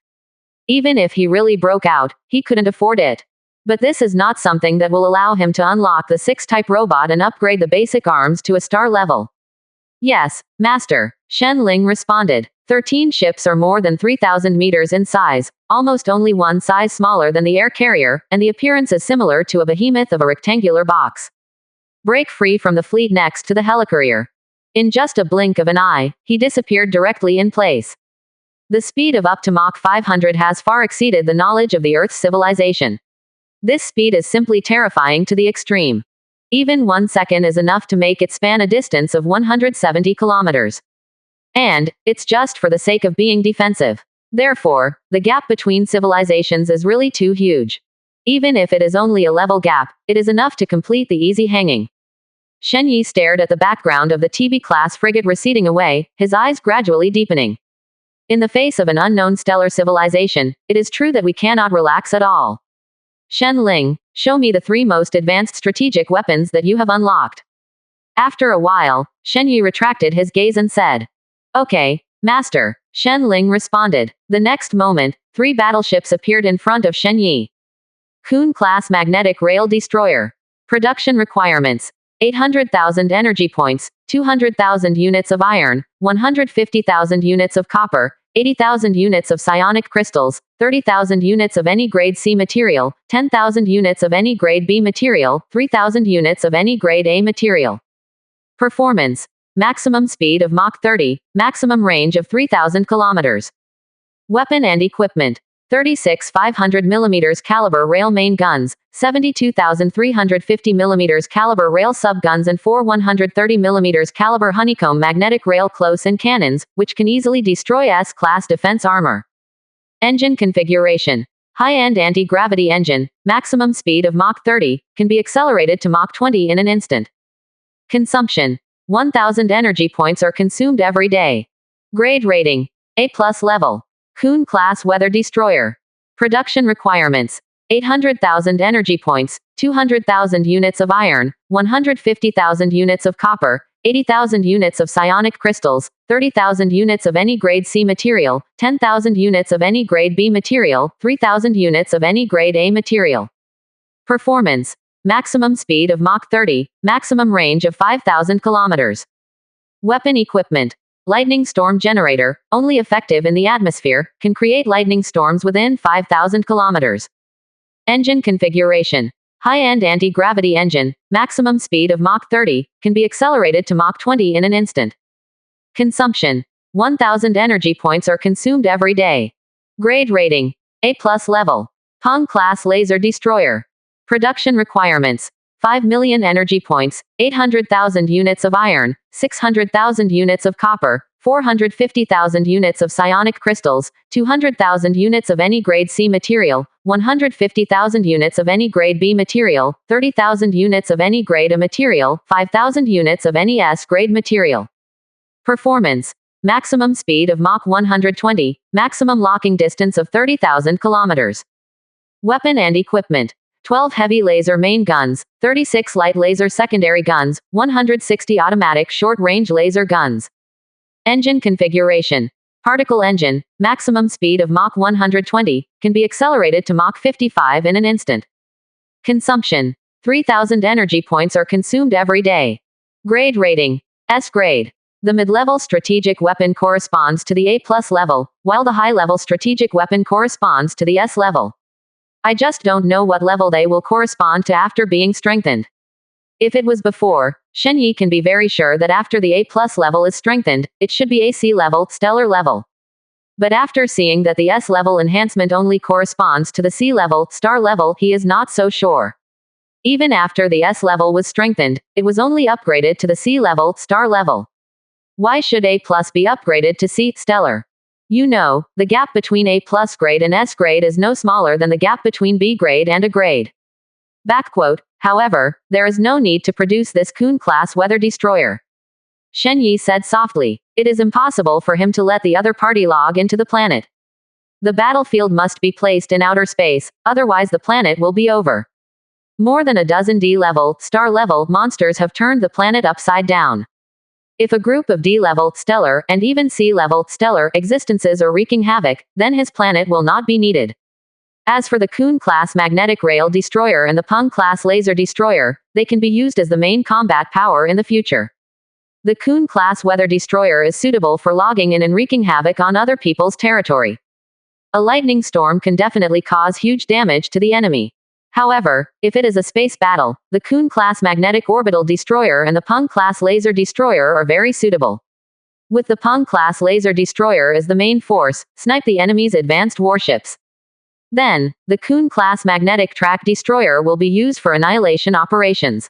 Even if he really broke out, he couldn't afford it. But this is not something that will allow him to unlock the 6-type robot and upgrade the basic arms to a star level. Yes, Master, Shen Ling responded. 13 ships are more than 3,000 meters in size, almost only one size smaller than the air carrier, and the appearance is similar to a behemoth of a rectangular box. Break free from the fleet next to the helicarrier. In just a blink of an eye, he disappeared directly in place. The speed of up to Mach 500 has far exceeded the knowledge of the Earth's civilization. This speed is simply terrifying to the extreme. Even 1 second is enough to make it span a distance of 170 kilometers. And, it's just for the sake of being defensive. Therefore, the gap between civilizations is really too huge. Even if it is only a level gap, it is enough to complete the easy hanging. Shen Yi stared at the background of the TB-class frigate receding away, his eyes gradually deepening. In the face of an unknown stellar civilization, it is true that we cannot relax at all. Shen Ling, show me the 3 most advanced strategic weapons that you have unlocked. After a while, Shen Yi retracted his gaze and said, Okay, Master, Shen Ling responded. The next moment, 3 battleships appeared in front of Shen Yi. Kun-class magnetic rail destroyer. Production requirements. 800,000 energy points, 200,000 units of iron, 150,000 units of copper, 80,000 units of psionic crystals, 30,000 units of any grade C material, 10,000 units of any grade B material, 3,000 units of any grade A material. Performance. Maximum speed of Mach 30, maximum range of 3,000 kilometers. Weapon and equipment. 36 500mm caliber rail main guns, 72,350mm caliber rail subguns and 4 130mm caliber honeycomb magnetic rail close-in cannons, which can easily destroy S-class defense armor. Engine configuration. High-end anti-gravity engine, maximum speed of Mach 30, can be accelerated to Mach 20 in an instant. Consumption. 1,000 energy points are consumed every day. Grade rating. A+ level. Kun-class weather destroyer. Production requirements. 800,000 energy points, 200,000 units of iron, 150,000 units of copper, 80,000 units of psionic crystals, 30,000 units of any grade C material, 10,000 units of any grade B material, 3,000 units of any grade A material. Performance. Maximum speed of Mach 30, maximum range of 5,000 kilometers. Weapon equipment. Lightning storm generator, only effective in the atmosphere, can create lightning storms within 5,000 kilometers. Engine configuration. High-end anti-gravity engine, maximum speed of Mach 30, can be accelerated to Mach 20 in an instant. Consumption. 1,000 energy points are consumed every day. Grade rating. A+ level. Pong-class laser destroyer. Production requirements. 5 million energy points, 800,000 units of iron, 600,000 units of copper, 450,000 units of psionic crystals, 200,000 units of any grade C material, 150,000 units of any grade B material, 30,000 units of any grade A material, 5,000 units of any S grade material. Performance. Maximum speed of Mach 120, maximum locking distance of 30,000 kilometers. Weapon and equipment. 12 heavy laser main guns, 36 light laser secondary guns, 160 automatic short-range laser guns. Engine configuration. Particle engine, maximum speed of Mach 120, can be accelerated to Mach 55 in an instant. Consumption. 3,000 energy points are consumed every day. Grade rating. S grade. The mid-level strategic weapon corresponds to the A+ level, while the high-level strategic weapon corresponds to the S level. I just don't know what level they will correspond to after being strengthened. If it was before, Shen Yi can be very sure that after the A+ level is strengthened, it should be AC level, stellar level. But after seeing that the S level enhancement only corresponds to the C level, star level, he is not so sure. Even after the S level was strengthened, it was only upgraded to the C level, star level. Why should A+ be upgraded to C, stellar? You know, the gap between A+ grade and S grade is no smaller than the gap between B grade and A grade. Backquote. However, there is no need to produce this Kun-class weather destroyer. Shen Yi said softly. It is impossible for him to let the other party log into the planet. The battlefield must be placed in outer space, otherwise the planet will be over. More than a dozen D-level, star-level monsters have turned the planet upside down. If a group of D-level, stellar, and even C-level, stellar existences are wreaking havoc, then his planet will not be needed. As for the Kun-class magnetic rail destroyer and the Peng-class laser destroyer, they can be used as the main combat power in the future. The Kun-class weather destroyer is suitable for logging in and wreaking havoc on other people's territory. A lightning storm can definitely cause huge damage to the enemy. However, if it is a space battle, the Kun-class magnetic orbital destroyer and the Peng-class laser destroyer are very suitable. With the Peng-class laser destroyer as the main force, snipe the enemy's advanced warships. Then, the Kun-class magnetic track destroyer will be used for annihilation operations.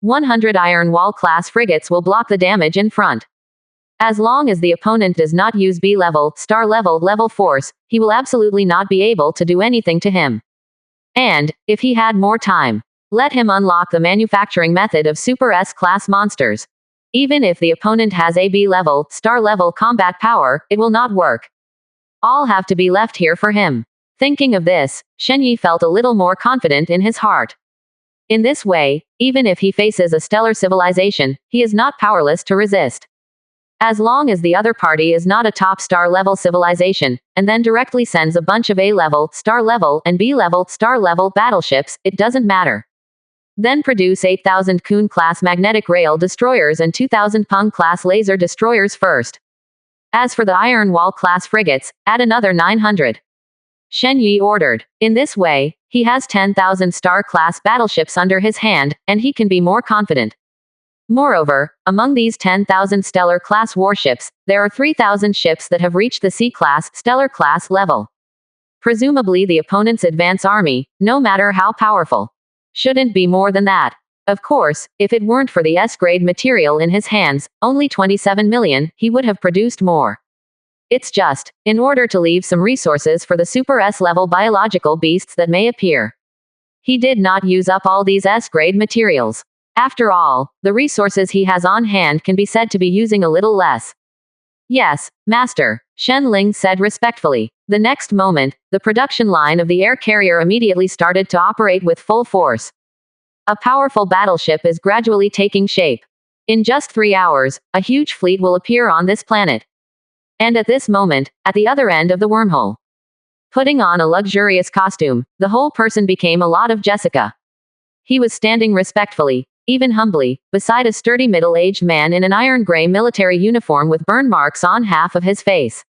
100 Iron Wall-class frigates will block the damage in front. As long as the opponent does not use B-level, star-level force, he will absolutely not be able to do anything to him. And, if he had more time, let him unlock the manufacturing method of Super S-class monsters. Even if the opponent has a B-level, star-level combat power, it will not work. All have to be left here for him. Thinking of this, Shen Yi felt a little more confident in his heart. In this way, even if he faces a stellar civilization, he is not powerless to resist. As long as the other party is not a top star-level civilization, and then directly sends a bunch of A-level, star-level, and B-level, star-level battleships, it doesn't matter. Then produce 8,000 Kun-class magnetic rail destroyers and 2,000 Peng-class laser destroyers first. As for the Iron Wall-class frigates, add another 900. Shen Yi ordered. In this way, he has 10,000 star-class battleships under his hand, and he can be more confident. Moreover, among these 10,000 stellar-class warships, there are 3,000 ships that have reached the C-class, stellar-class level. Presumably the opponent's advance army, no matter how powerful, shouldn't be more than that. Of course, if it weren't for the S-grade material in his hands, only 27 million, he would have produced more. It's just, in order to leave some resources for the Super S-level biological beasts that may appear. He did not use up all these S-grade materials. After all, the resources he has on hand can be said to be using a little less. Yes, Master, Shen Ling said respectfully. The next moment, the production line of the air carrier immediately started to operate with full force. A powerful battleship is gradually taking shape. In just 3 hours, a huge fleet will appear on this planet. And at this moment, at the other end of the wormhole, putting on a luxurious costume, the whole person became a lot of Jessica. He was standing respectfully, even humbly, beside a sturdy middle-aged man in an iron-gray military uniform with burn marks on half of his face.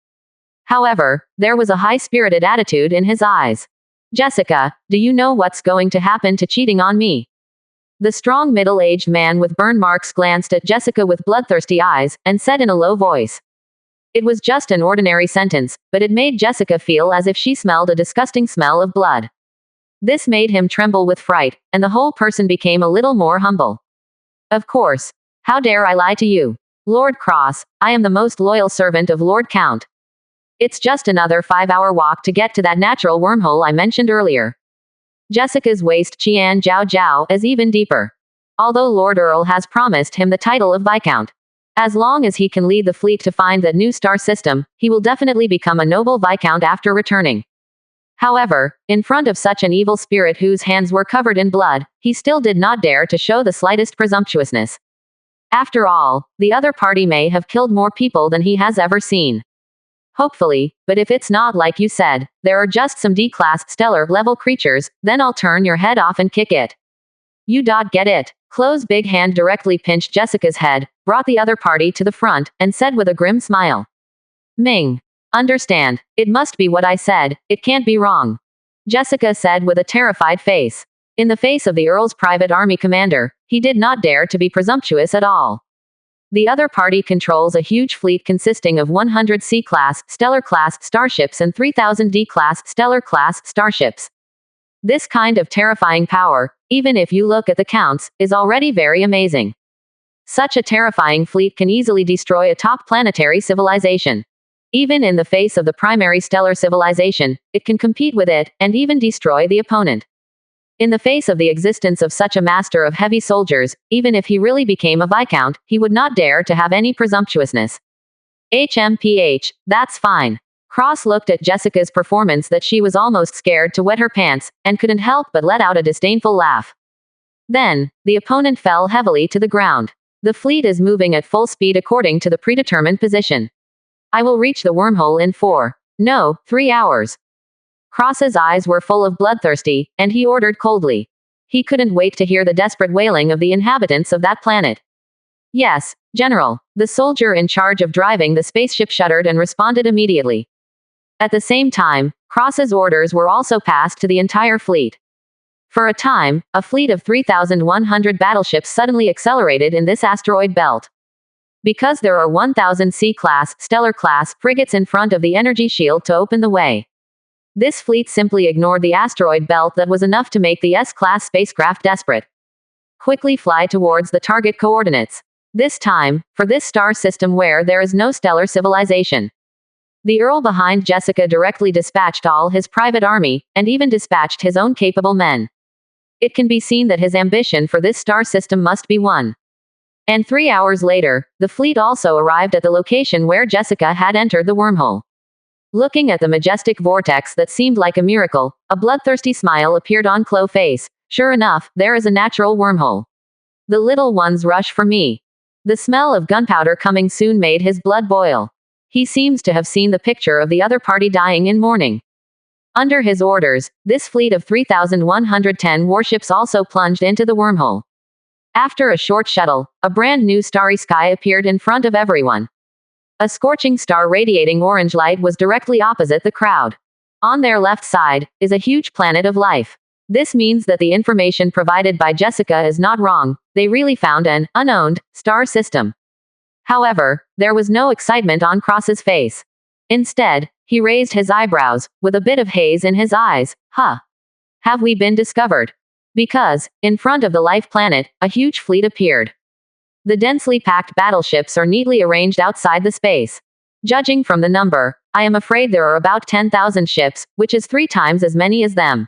However, there was a high-spirited attitude in his eyes. Jessica, do you know what's going to happen to cheating on me? The strong middle-aged man with burn marks glanced at Jessica with bloodthirsty eyes, and said in a low voice. It was just an ordinary sentence, but it made Jessica feel as if she smelled a disgusting smell of blood. This made him tremble with fright, and the whole person became a little more humble. Of course. How dare I lie to you? Lord Cross, I am the most loyal servant of Lord Count. It's just another 5-hour walk to get to that natural wormhole I mentioned earlier. Jessica's waist Qian Jiao Jiao is even deeper. Although Lord Earl has promised him the title of Viscount. As long as he can lead the fleet to find that new star system, he will definitely become a noble Viscount after returning. However, in front of such an evil spirit whose hands were covered in blood, he still did not dare to show the slightest presumptuousness. After all, the other party may have killed more people than he has ever seen. Hopefully, but if it's not like you said, there are just some D-class, stellar-level creatures, then I'll turn your head off and kick it. You get it. Chloe's big hand directly pinched Jessica's head, brought the other party to the front, and said with a grim smile. Ming. Understand. It must be what I said, it can't be wrong. Jessica said with a terrified face. In the face of the Earl's private army commander, he did not dare to be presumptuous at all. The other party controls a huge fleet consisting of 100 C-class, stellar-class starships and 3,000 D-class, stellar-class starships. This kind of terrifying power, even if you look at the counts, is already very amazing. Such a terrifying fleet can easily destroy a top planetary civilization. Even in the face of the primary stellar civilization, it can compete with it, and even destroy the opponent. In the face of the existence of such a master of heavy soldiers, even if he really became a viscount, he would not dare to have any presumptuousness. HMPH, that's fine. Cross looked at Jessica's performance that she was almost scared to wet her pants, and couldn't help but let out a disdainful laugh. Then, the opponent fell heavily to the ground. The fleet is moving at full speed according to the predetermined position. I will reach the wormhole in 3 hours. Cross's eyes were full of bloodthirsty, and he ordered coldly. He couldn't wait to hear the desperate wailing of the inhabitants of that planet. Yes, General. The soldier in charge of driving the spaceship shuddered and responded immediately. At the same time, Cross's orders were also passed to the entire fleet. For a time, a fleet of 3,100 battleships suddenly accelerated in this asteroid belt. Because there are 1,000 C-class, stellar-class frigates in front of the energy shield to open the way. This fleet simply ignored the asteroid belt that was enough to make the S-class spacecraft desperate. Quickly fly towards the target coordinates. This time, for this star system where there is no stellar civilization. The Earl behind Jessica directly dispatched all his private army, and even dispatched his own capable men. It can be seen that his ambition for this star system must be won. And 3 hours later, the fleet also arrived at the location where Jessica had entered the wormhole. Looking at the majestic vortex that seemed like a miracle, a bloodthirsty smile appeared on Chloe's face. Sure enough, there is a natural wormhole. The little ones rush for me. The smell of gunpowder coming soon made his blood boil. He seems to have seen the picture of the other party dying in mourning. Under his orders, this fleet of 3,110 warships also plunged into the wormhole. After a short shuttle, a brand new starry sky appeared in front of everyone. A scorching star radiating orange light was directly opposite the crowd. On their left side, is a huge planet of life. This means that the information provided by Jessica is not wrong. They really found an unowned star system. However, there was no excitement on Cross's face. Instead, he raised his eyebrows, with a bit of haze in his eyes. Have we been discovered? Because, in front of the life planet, a huge fleet appeared. The densely packed battleships are neatly arranged outside the space. Judging from the number, I am afraid there are about 10,000 ships, which is 3 times as many as them.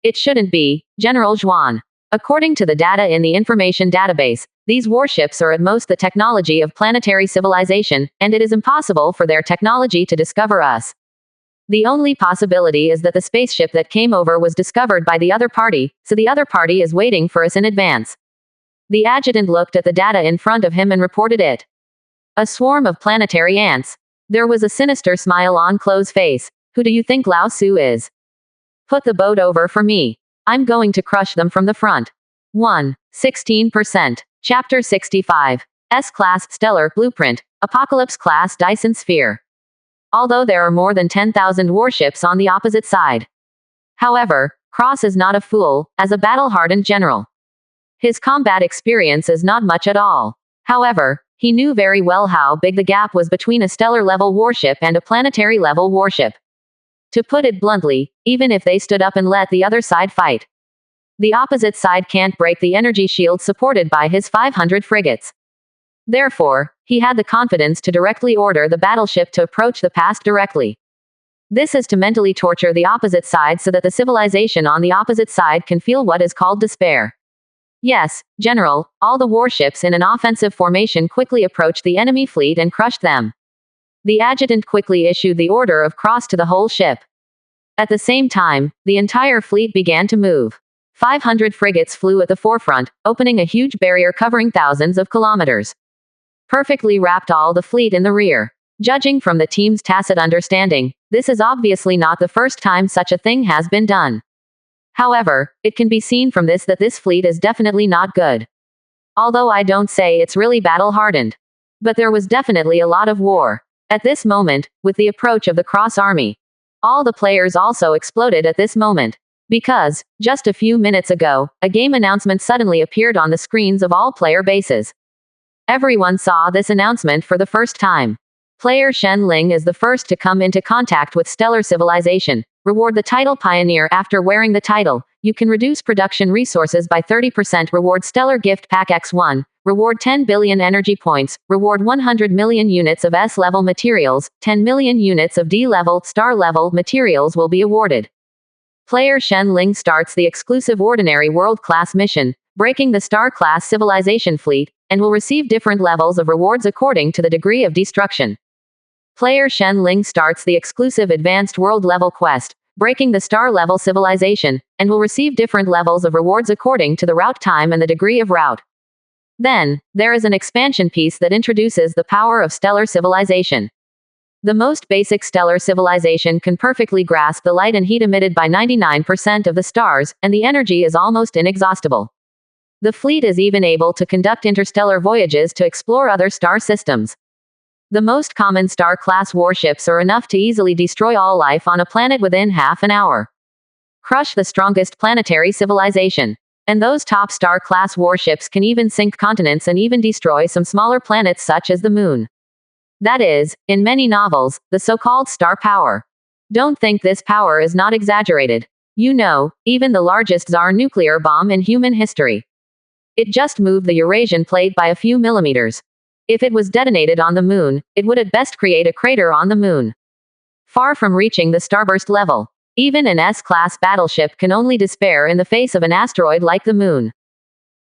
It shouldn't be, General Zhuan. According to the data in the information database, these warships are at most the technology of planetary civilization, and it is impossible for their technology to discover us. The only possibility is that the spaceship that came over was discovered by the other party, so the other party is waiting for us in advance. The adjutant looked at the data in front of him and reported it. A swarm of planetary ants. There was a sinister smile on Chloe's face. Who do you think Lao Su is? Put the boat over for me. I'm going to crush them from the front. 16%. Chapter 65. S-Class Stellar Blueprint. Apocalypse Class Dyson Sphere. Although there are more than 10,000 warships on the opposite side. However, Cross is not a fool, as a battle-hardened general. His combat experience is not much at all. However, he knew very well how big the gap was between a stellar-level warship and a planetary-level warship. To put it bluntly, even if they stood up and let the other side fight, the opposite side can't break the energy shield supported by his 500 frigates. Therefore, he had the confidence to directly order the battleship to approach the pass directly. This is to mentally torture the opposite side so that the civilization on the opposite side can feel what is called despair. Yes, General, all the warships in an offensive formation quickly approached the enemy fleet and crushed them. The adjutant quickly issued the order of cross to the whole ship. At the same time, the entire fleet began to move. 500 frigates flew at the forefront, opening a huge barrier covering thousands of kilometers. Perfectly wrapped all the fleet in the rear. Judging from the team's tacit understanding, this is obviously not the first time such a thing has been done. However, it can be seen from this that this fleet is definitely not good. Although I don't say it's really battle-hardened. But there was definitely a lot of war. At this moment, with the approach of the Cross Army, all the players also exploded at this moment. Because, just a few minutes ago, a game announcement suddenly appeared on the screens of all player bases. Everyone saw this announcement for the first time. Player Shen Ling is the first to come into contact with stellar civilization. Reward the title Pioneer after wearing the title. You can reduce production resources by 30%. Reward Stellar Gift Pack X1. Reward 10 billion energy points. Reward 100 million units of S-level materials. 10 million units of D-level, star-level materials will be awarded. Player Shen Ling starts the exclusive Ordinary World-Class mission, breaking the Star-class civilization fleet, and will receive different levels of rewards according to the degree of destruction. Player Shen Ling starts the exclusive Advanced World-level quest, breaking the Star-level civilization, and will receive different levels of rewards according to the route time and the degree of route. Then, there is an expansion piece that introduces the power of stellar civilization. The most basic stellar civilization can perfectly grasp the light and heat emitted by 99% of the stars, and the energy is almost inexhaustible. The fleet is even able to conduct interstellar voyages to explore other star systems. The most common star-class warships are enough to easily destroy all life on a planet within half an hour. Crush the strongest planetary civilization. And those top star-class warships can even sink continents and even destroy some smaller planets such as the Moon. That is, in many novels, the so-called star power. Don't think this power is not exaggerated. You know, even the largest Tsar nuclear bomb in human history. It just moved the Eurasian plate by a few millimeters. If it was detonated on the Moon, it would at best create a crater on the Moon. Far from reaching the starburst level. Even an S-class battleship can only despair in the face of an asteroid like the Moon.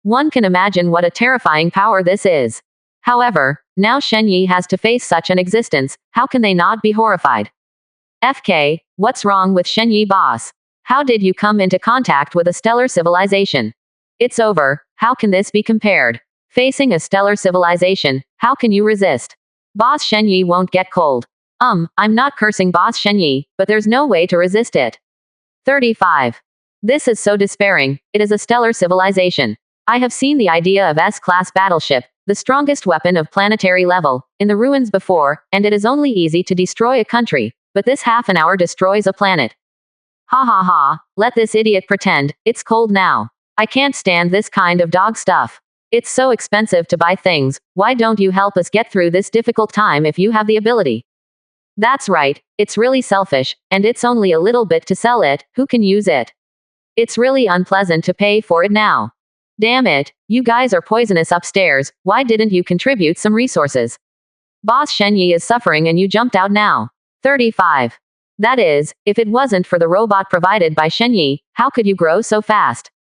One can imagine what a terrifying power this is. However, now Shen Yi has to face such an existence, how can they not be horrified? FK, what's wrong with Shen Yi, boss? How did you come into contact with a stellar civilization? It's over, how can this be compared? Facing a stellar civilization, how can you resist? Boss Shen Yi won't get cold. I'm not cursing Boss Shen Yi, but there's no way to resist it. 35. This is so despairing, it is a stellar civilization. I have seen the idea of S-class battleship, the strongest weapon of planetary level, in the ruins before, and it is only easy to destroy a country, but this half an hour destroys a planet. Ha ha ha, let this idiot pretend, it's cold now. I can't stand this kind of dog stuff. It's so expensive to buy things, why don't you help us get through this difficult time if you have the ability? That's right, it's really selfish, and it's only a little bit to sell it, who can use it? It's really unpleasant to pay for it now. Damn it, you guys are poisonous upstairs, why didn't you contribute some resources? Boss Shen Yi is suffering and you jumped out now. 35. That is, if it wasn't for the robot provided by Shen Yi, how could you grow so fast?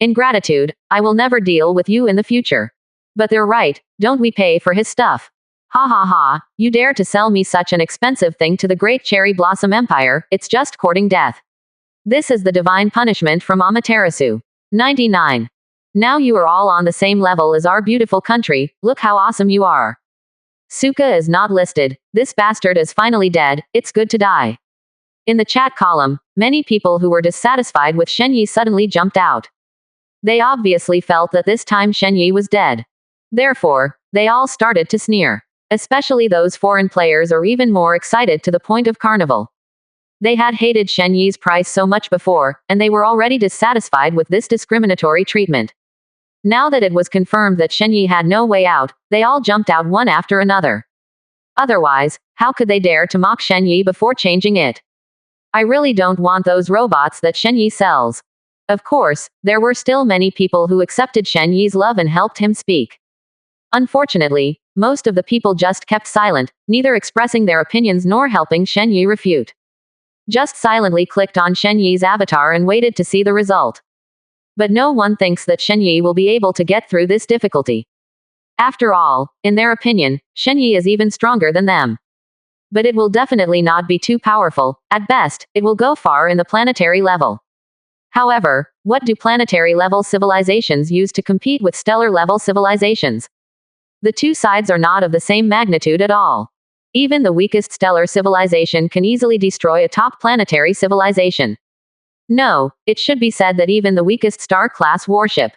In gratitude, I will never deal with you in the future. But they're right, don't we pay for his stuff? Ha ha ha, you dare to sell me such an expensive thing to the great Cherry Blossom Empire, it's just courting death. This is the divine punishment from Amaterasu. 99. Now you are all on the same level as our beautiful country, look how awesome you are. Suka is not listed, this bastard is finally dead, it's good to die. In the chat column, many people who were dissatisfied with Shen Yi suddenly jumped out. They obviously felt that this time Shen Yi was dead. Therefore, they all started to sneer. Especially those foreign players are even more excited to the point of carnival. They had hated Shen Yi's price so much before, and they were already dissatisfied with this discriminatory treatment. Now that it was confirmed that Shen Yi had no way out, they all jumped out one after another. Otherwise, how could they dare to mock Shen Yi before changing it? I really don't want those robots that Shen Yi sells. Of course, there were still many people who accepted Shen Yi's love and helped him speak. Unfortunately, most of the people just kept silent, neither expressing their opinions nor helping Shen Yi refute. Just silently clicked on Shen Yi's avatar and waited to see the result. But no one thinks that Shen Yi will be able to get through this difficulty. After all, in their opinion, Shen Yi is even stronger than them. But it will definitely not be too powerful, at best, it will go far in the planetary level. However, what do planetary-level civilizations use to compete with stellar-level civilizations? The two sides are not of the same magnitude at all. Even the weakest stellar civilization can easily destroy a top planetary civilization. No, it should be said that even the weakest star-class warship.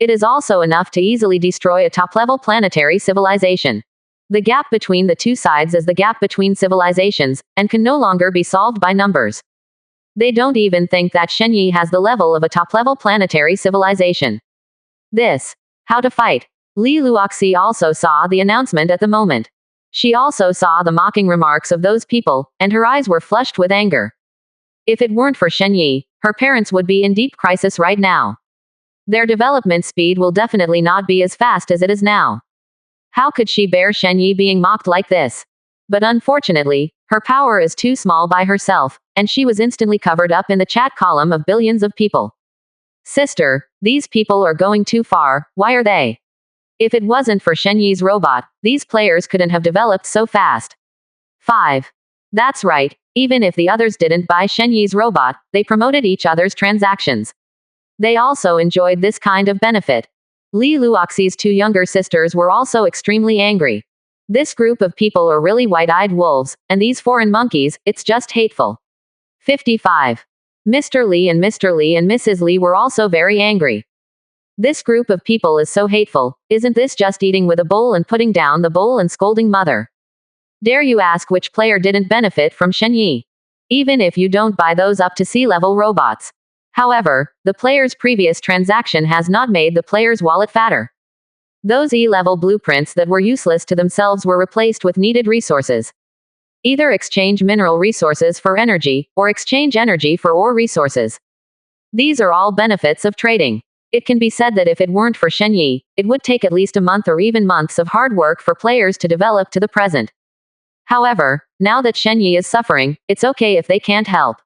It is also enough to easily destroy a top-level planetary civilization. The gap between the two sides is the gap between civilizations, and can no longer be solved by numbers. They don't even think that Shenyi has the level of a top-level planetary civilization. This. How to fight. Li Luoxi also saw the announcement at the moment. She also saw the mocking remarks of those people, and her eyes were flushed with anger. If it weren't for Shenyi, her parents would be in deep crisis right now. Their development speed will definitely not be as fast as it is now. How could she bear Shenyi being mocked like this? But unfortunately, her power is too small by herself, and she was instantly covered up in the chat column of billions of people. Sister, these people are going too far, why are they? If it wasn't for Shenyi's robot, these players couldn't have developed so fast. 5. That's right, even if the others didn't buy Shenyi's robot, they promoted each other's transactions. They also enjoyed this kind of benefit. Li Luoxi's two younger sisters were also extremely angry. This group of people are really white-eyed wolves, and these foreign monkeys, it's just hateful. 55. Mr. Li and Mrs. Li were also very angry. This group of people is so hateful, isn't this just eating with a bowl and putting down the bowl and scolding mother? Dare you ask which player didn't benefit from Shenyi? Even if you don't buy those up to sea-level robots. However, the player's previous transaction has not made the player's wallet fatter. Those E-level blueprints that were useless to themselves were replaced with needed resources. Either exchange mineral resources for energy, or exchange energy for ore resources. These are all benefits of trading. It can be said that if it weren't for Shenyi, it would take at least a month or even months of hard work for players to develop to the present. However, now that Shenyi is suffering, it's okay if they can't help.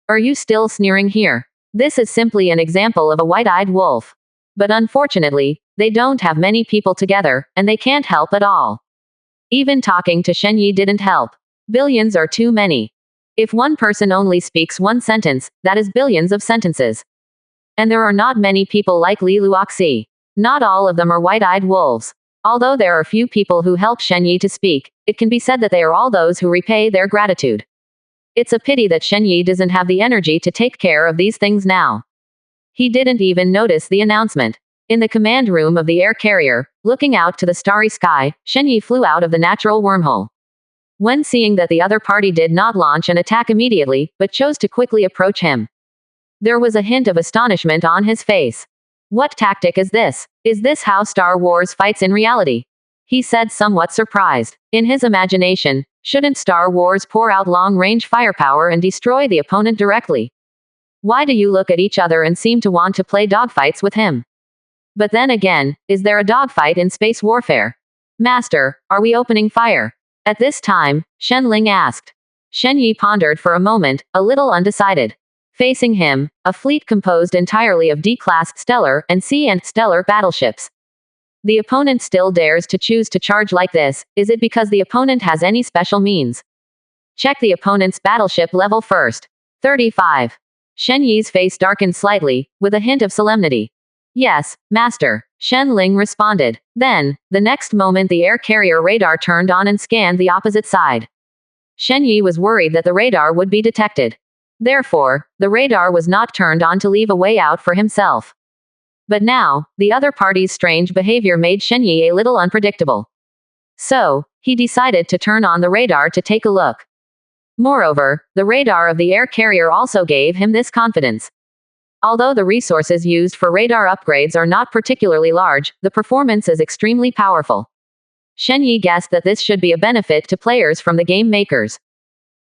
Are you still sneering here? This is simply an example of a white-eyed wolf. But unfortunately, they don't have many people together, and they can't help at all. Even talking to Shenyi didn't help. Billions are too many. If one person only speaks one sentence, that is billions of sentences. And there are not many people like Li Luoxi. Not all of them are white-eyed wolves. Although there are few people who help Shenyi to speak, it can be said that they are all those who repay their gratitude. It's a pity that Shenyi doesn't have the energy to take care of these things now. He didn't even notice the announcement. In the command room of the air carrier, looking out to the starry sky, Shenyi flew out of the natural wormhole. When seeing that the other party did not launch an attack immediately, but chose to quickly approach him, there was a hint of astonishment on his face. What tactic is this? Is this how Star Wars fights in reality? He said, somewhat surprised. In his imagination, shouldn't Star Wars pour out long-range firepower and destroy the opponent directly? Why do you look at each other and seem to want to play dogfights with him? But then again, is there a dogfight in space warfare? Master, are we opening fire? At this time, Shen Ling asked. Shenyi pondered for a moment, a little undecided. Facing him, a fleet composed entirely of D-class stellar and C and stellar battleships. The opponent still dares to choose to charge like this. Is it because the opponent has any special means? Check the opponent's battleship level first. 35. Shenyi's face darkened slightly, with a hint of solemnity. Yes, Master, Shen Ling responded. Then, the next moment the air carrier radar turned on and scanned the opposite side. Shenyi was worried that the radar would be detected. Therefore, the radar was not turned on to leave a way out for himself. But now, the other party's strange behavior made Shenyi a little unpredictable. So, he decided to turn on the radar to take a look. Moreover, the radar of the air carrier also gave him this confidence. Although the resources used for radar upgrades are not particularly large, the performance is extremely powerful. Shenyi guessed that this should be a benefit to players from the game makers.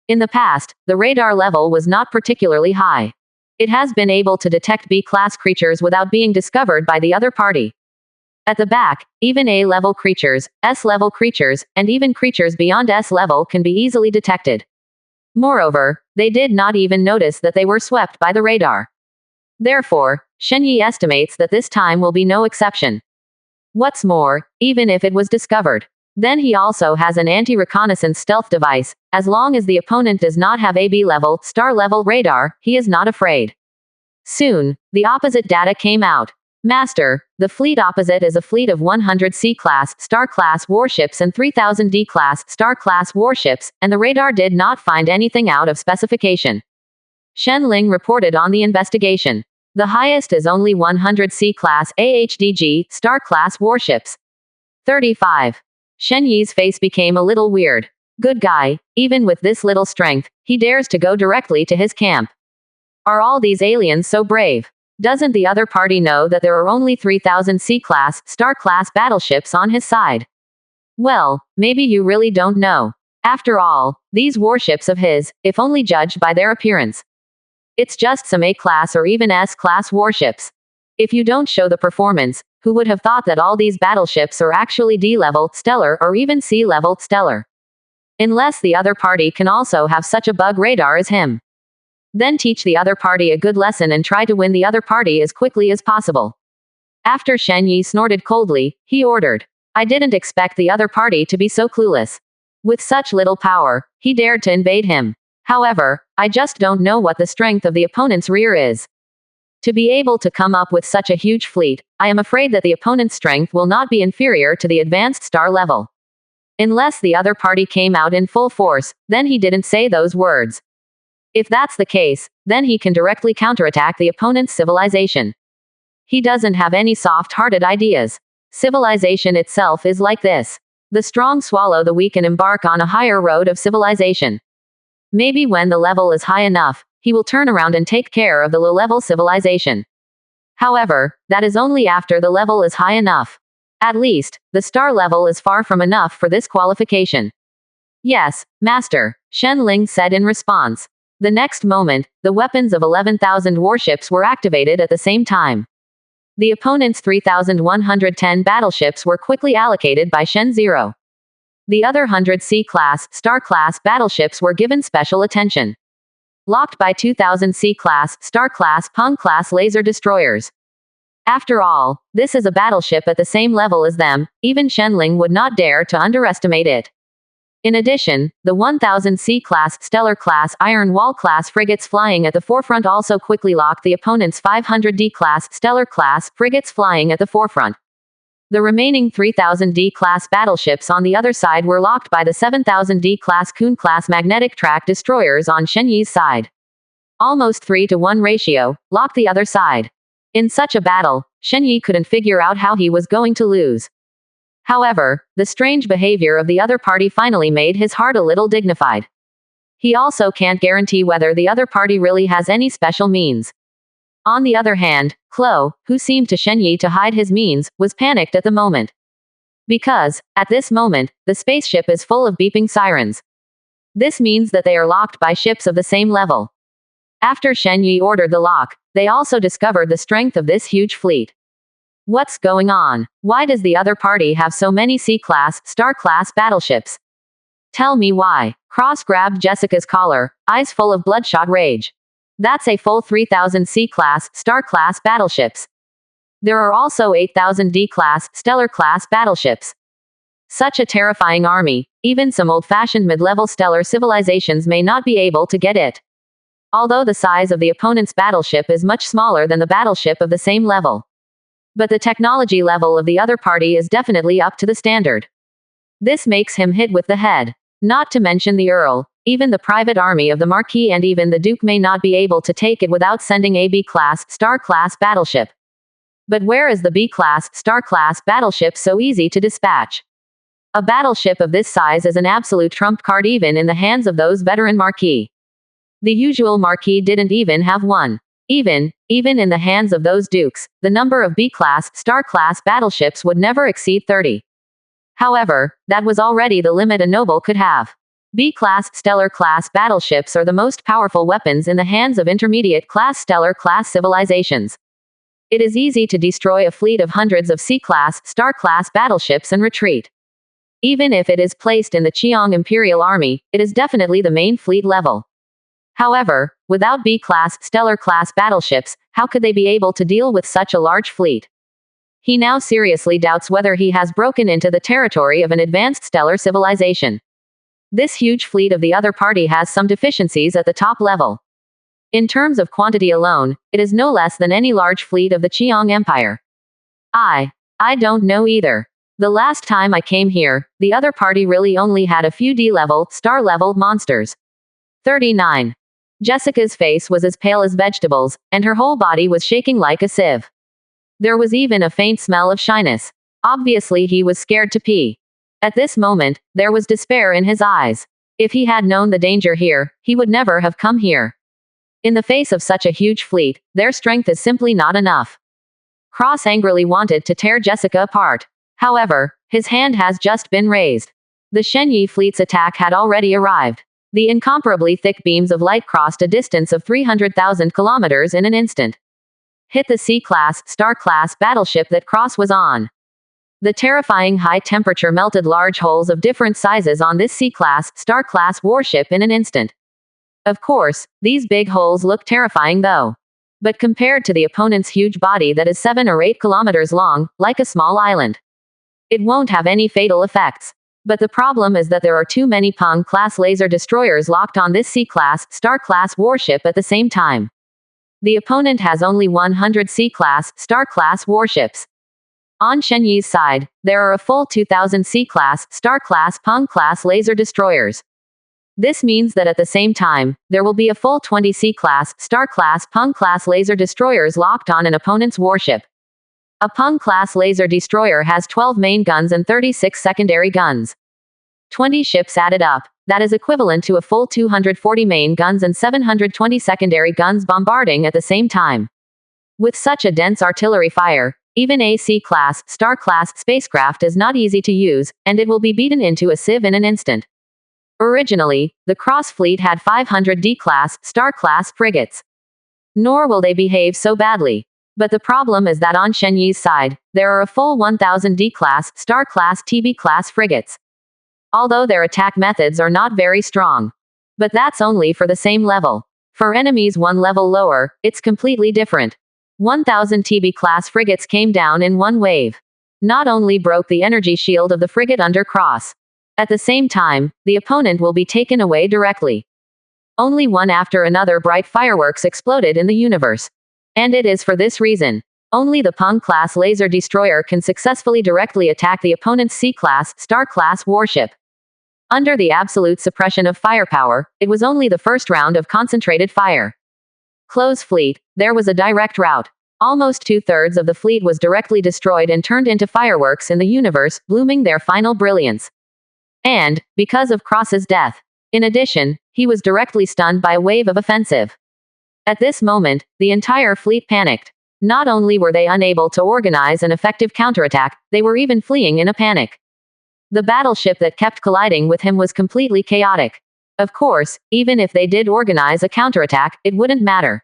In the past, the radar level was not particularly high. It has been able to detect B-class creatures without being discovered by the other party. At the back, even A-level creatures, S-level creatures, and even creatures beyond S-level can be easily detected. Moreover, they did not even notice that they were swept by the radar. Therefore, Shenyi estimates that this time will be no exception. What's more, even if it was discovered, then he also has an anti-reconnaissance stealth device. As long as the opponent does not have a B-level, star-level radar, he is not afraid. Soon, the opposite data came out. Master, the fleet opposite is a fleet of 100 C-class, star-class warships and 3000 D-class, star-class warships, and the radar did not find anything out of specification. Shen Ling reported on the investigation. The highest is only 100 C-class AHDG, star-class warships. 35. Shen Yi's face became a little weird. Good guy, even with this little strength, he dares to go directly to his camp. Are all these aliens so brave? Doesn't the other party know that there are only 3000 C-class, star-class battleships on his side? Well, maybe you really don't know. After all, these warships of his, if only judged by their appearance, it's just some A-class or even S-class warships. If you don't show the performance, who would have thought that all these battleships are actually D-level, stellar, or even C-level, stellar? Unless the other party can also have such a bug radar as him. Then teach the other party a good lesson and try to win the other party as quickly as possible. After Shen Yi snorted coldly, he ordered. I didn't expect the other party to be so clueless. With such little power, he dared to invade him. However, I just don't know what the strength of the opponent's rear is. To be able to come up with such a huge fleet, I am afraid that the opponent's strength will not be inferior to the advanced star level. Unless the other party came out in full force, then he didn't say those words. If that's the case, then he can directly counterattack the opponent's civilization. He doesn't have any soft-hearted ideas. Civilization itself is like this. The strong swallow the weak and embark on a higher road of civilization. Maybe when the level is high enough, he will turn around and take care of the low-level civilization. However, that is only after the level is high enough. At least, the star level is far from enough for this qualification. Yes, Master, Shen Ling said in response. The next moment, the weapons of 11,000 warships were activated at the same time. The opponent's 3,110 battleships were quickly allocated by Shen Zero. The other 100 C-class, star-class battleships were given special attention. Locked by 2,000 C-class, star-class, Peng-class laser destroyers. After all, this is a battleship at the same level as them, even Shen Ling would not dare to underestimate it. In addition, the 1000 C-class, stellar-class, Iron Wall-class frigates flying at the forefront also quickly locked the opponent's 500 D-class, stellar-class, frigates flying at the forefront. The remaining 3000 D-class battleships on the other side were locked by the 7000 D-class Kun-class magnetic track destroyers on Shen Yi's side. Almost 3-to-1 ratio, locked the other side. In such a battle, Shen Yi couldn't figure out how he was going to lose. However, the strange behavior of the other party finally made his heart a little dignified. He also can't guarantee whether the other party really has any special means. On the other hand, Klo, who seemed to Shen Yi to hide his means, was panicked at the moment. Because, at this moment, the spaceship is full of beeping sirens. This means that they are locked by ships of the same level. After Shen Yi ordered the lock, they also discovered the strength of this huge fleet. What's going on? Why does the other party have so many C-class, star-class battleships? Tell me why. Cross grabbed Jessica's collar, eyes full of bloodshot rage. That's a full 3000 C-class, star-class battleships. There are also 8000 D-class, stellar-class battleships. Such a terrifying army, even some old-fashioned mid-level stellar civilizations may not be able to get it. Although the size of the opponent's battleship is much smaller than the battleship of the same level. But the technology level of the other party is definitely up to the standard. This makes him hit with the head. Not to mention the Earl, even the private army of the Marquis and even the Duke may not be able to take it without sending a B-class, star-class battleship. But where is the B-class, star-class battleship so easy to dispatch? A battleship of this size is an absolute trump card even in the hands of those veteran Marquis. The usual Marquis didn't even have one. Even in the hands of those dukes, the number of B-class, star-class battleships would never exceed 30. However, that was already the limit a noble could have. B-class, stellar-class battleships are the most powerful weapons in the hands of intermediate-class, stellar-class civilizations. It is easy to destroy a fleet of hundreds of C-class, star-class battleships and retreat. Even if it is placed in the Qiang Imperial Army, it is definitely the main fleet level. However, without B-class, stellar-class battleships, how could they be able to deal with such a large fleet? He now seriously doubts whether he has broken into the territory of an advanced stellar civilization. This huge fleet of the other party has some deficiencies at the top level. In terms of quantity alone, it is no less than any large fleet of the Qiang Empire. I don't know either. The last time I came here, the other party really only had a few D-level, star-level monsters. 39. Jessica's face was as pale as vegetables, and her whole body was shaking like a sieve. There was even a faint smell of shyness. Obviously he was scared to pee. At this moment, there was despair in his eyes. If he had known the danger here, he would never have come here. In the face of such a huge fleet, their strength is simply not enough. Cross angrily wanted to tear Jessica apart. However, his hand has just been raised. The Shenyi fleet's attack had already arrived. The incomparably thick beams of light crossed a distance of 300,000 kilometers in an instant. Hit the C-class, star-class battleship that Cross was on. The terrifying high temperature melted large holes of different sizes on this C-class, star-class warship in an instant. Of course, these big holes look terrifying though. But compared to the opponent's huge body that is 7 or 8 kilometers long, like a small island, it won't have any fatal effects. But the problem is that there are too many Peng-class laser destroyers locked on this C-class, star-class warship at the same time. The opponent has only 100 C-class, star-class warships. On Shenyi's side, there are a full 2,000 C-class, star-class, Peng-class laser destroyers. This means that at the same time, there will be a full 20 C-class, star-class, Peng-class laser destroyers locked on an opponent's warship. A Peng-class laser destroyer has 12 main guns and 36 secondary guns. 20 ships added up, that is equivalent to a full 240 main guns and 720 secondary guns bombarding at the same time. With such a dense artillery fire, even a C-class, star-class spacecraft is not easy to use, and it will be beaten into a sieve in an instant. Originally, the Cross fleet had 500 D-class, star-class frigates. Nor will they behave so badly. But the problem is that on Shenyi's side, there are a full 1,000 D-class, star-class TB-class frigates. Although their attack methods are not very strong. But that's only for the same level. For enemies one level lower, it's completely different. 1,000 TB-class frigates came down in one wave. Not only broke the energy shield of the frigate under Cross. At the same time, the opponent will be taken away directly. Only one after another bright fireworks exploded in the universe. And it is for this reason. Only the Peng-class laser destroyer can successfully directly attack the opponent's C-class, star-class warship. Under the absolute suppression of firepower, it was only the first round of concentrated fire. Close fleet, there was a direct rout. Almost 2/3 of the fleet was directly destroyed and turned into fireworks in the universe, blooming their final brilliance. And, because of Cross's death. In addition, he was directly stunned by a wave of offensive. At this moment, the entire fleet panicked. Not only were they unable to organize an effective counterattack, they were even fleeing in a panic. The battleship that kept colliding with him was completely chaotic. Of course, even if they did organize a counterattack, it wouldn't matter.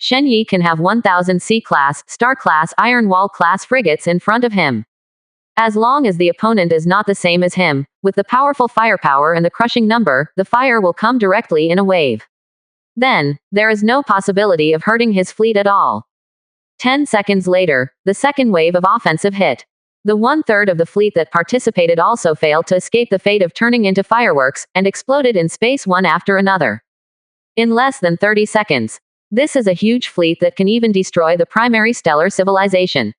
Shenyi can have 1,000 C-class, star-class Iron Wall-class frigates in front of him. As long as the opponent is not the same as him, with the powerful firepower and the crushing number, the fire will come directly in a wave. Then, there is no possibility of hurting his fleet at all. 10 seconds later, the second wave of offensive hit. The 1/3 of the fleet that participated also failed to escape the fate of turning into fireworks, and exploded in space one after another. In less than 30 seconds. This is a huge fleet that can even destroy the primary stellar civilization.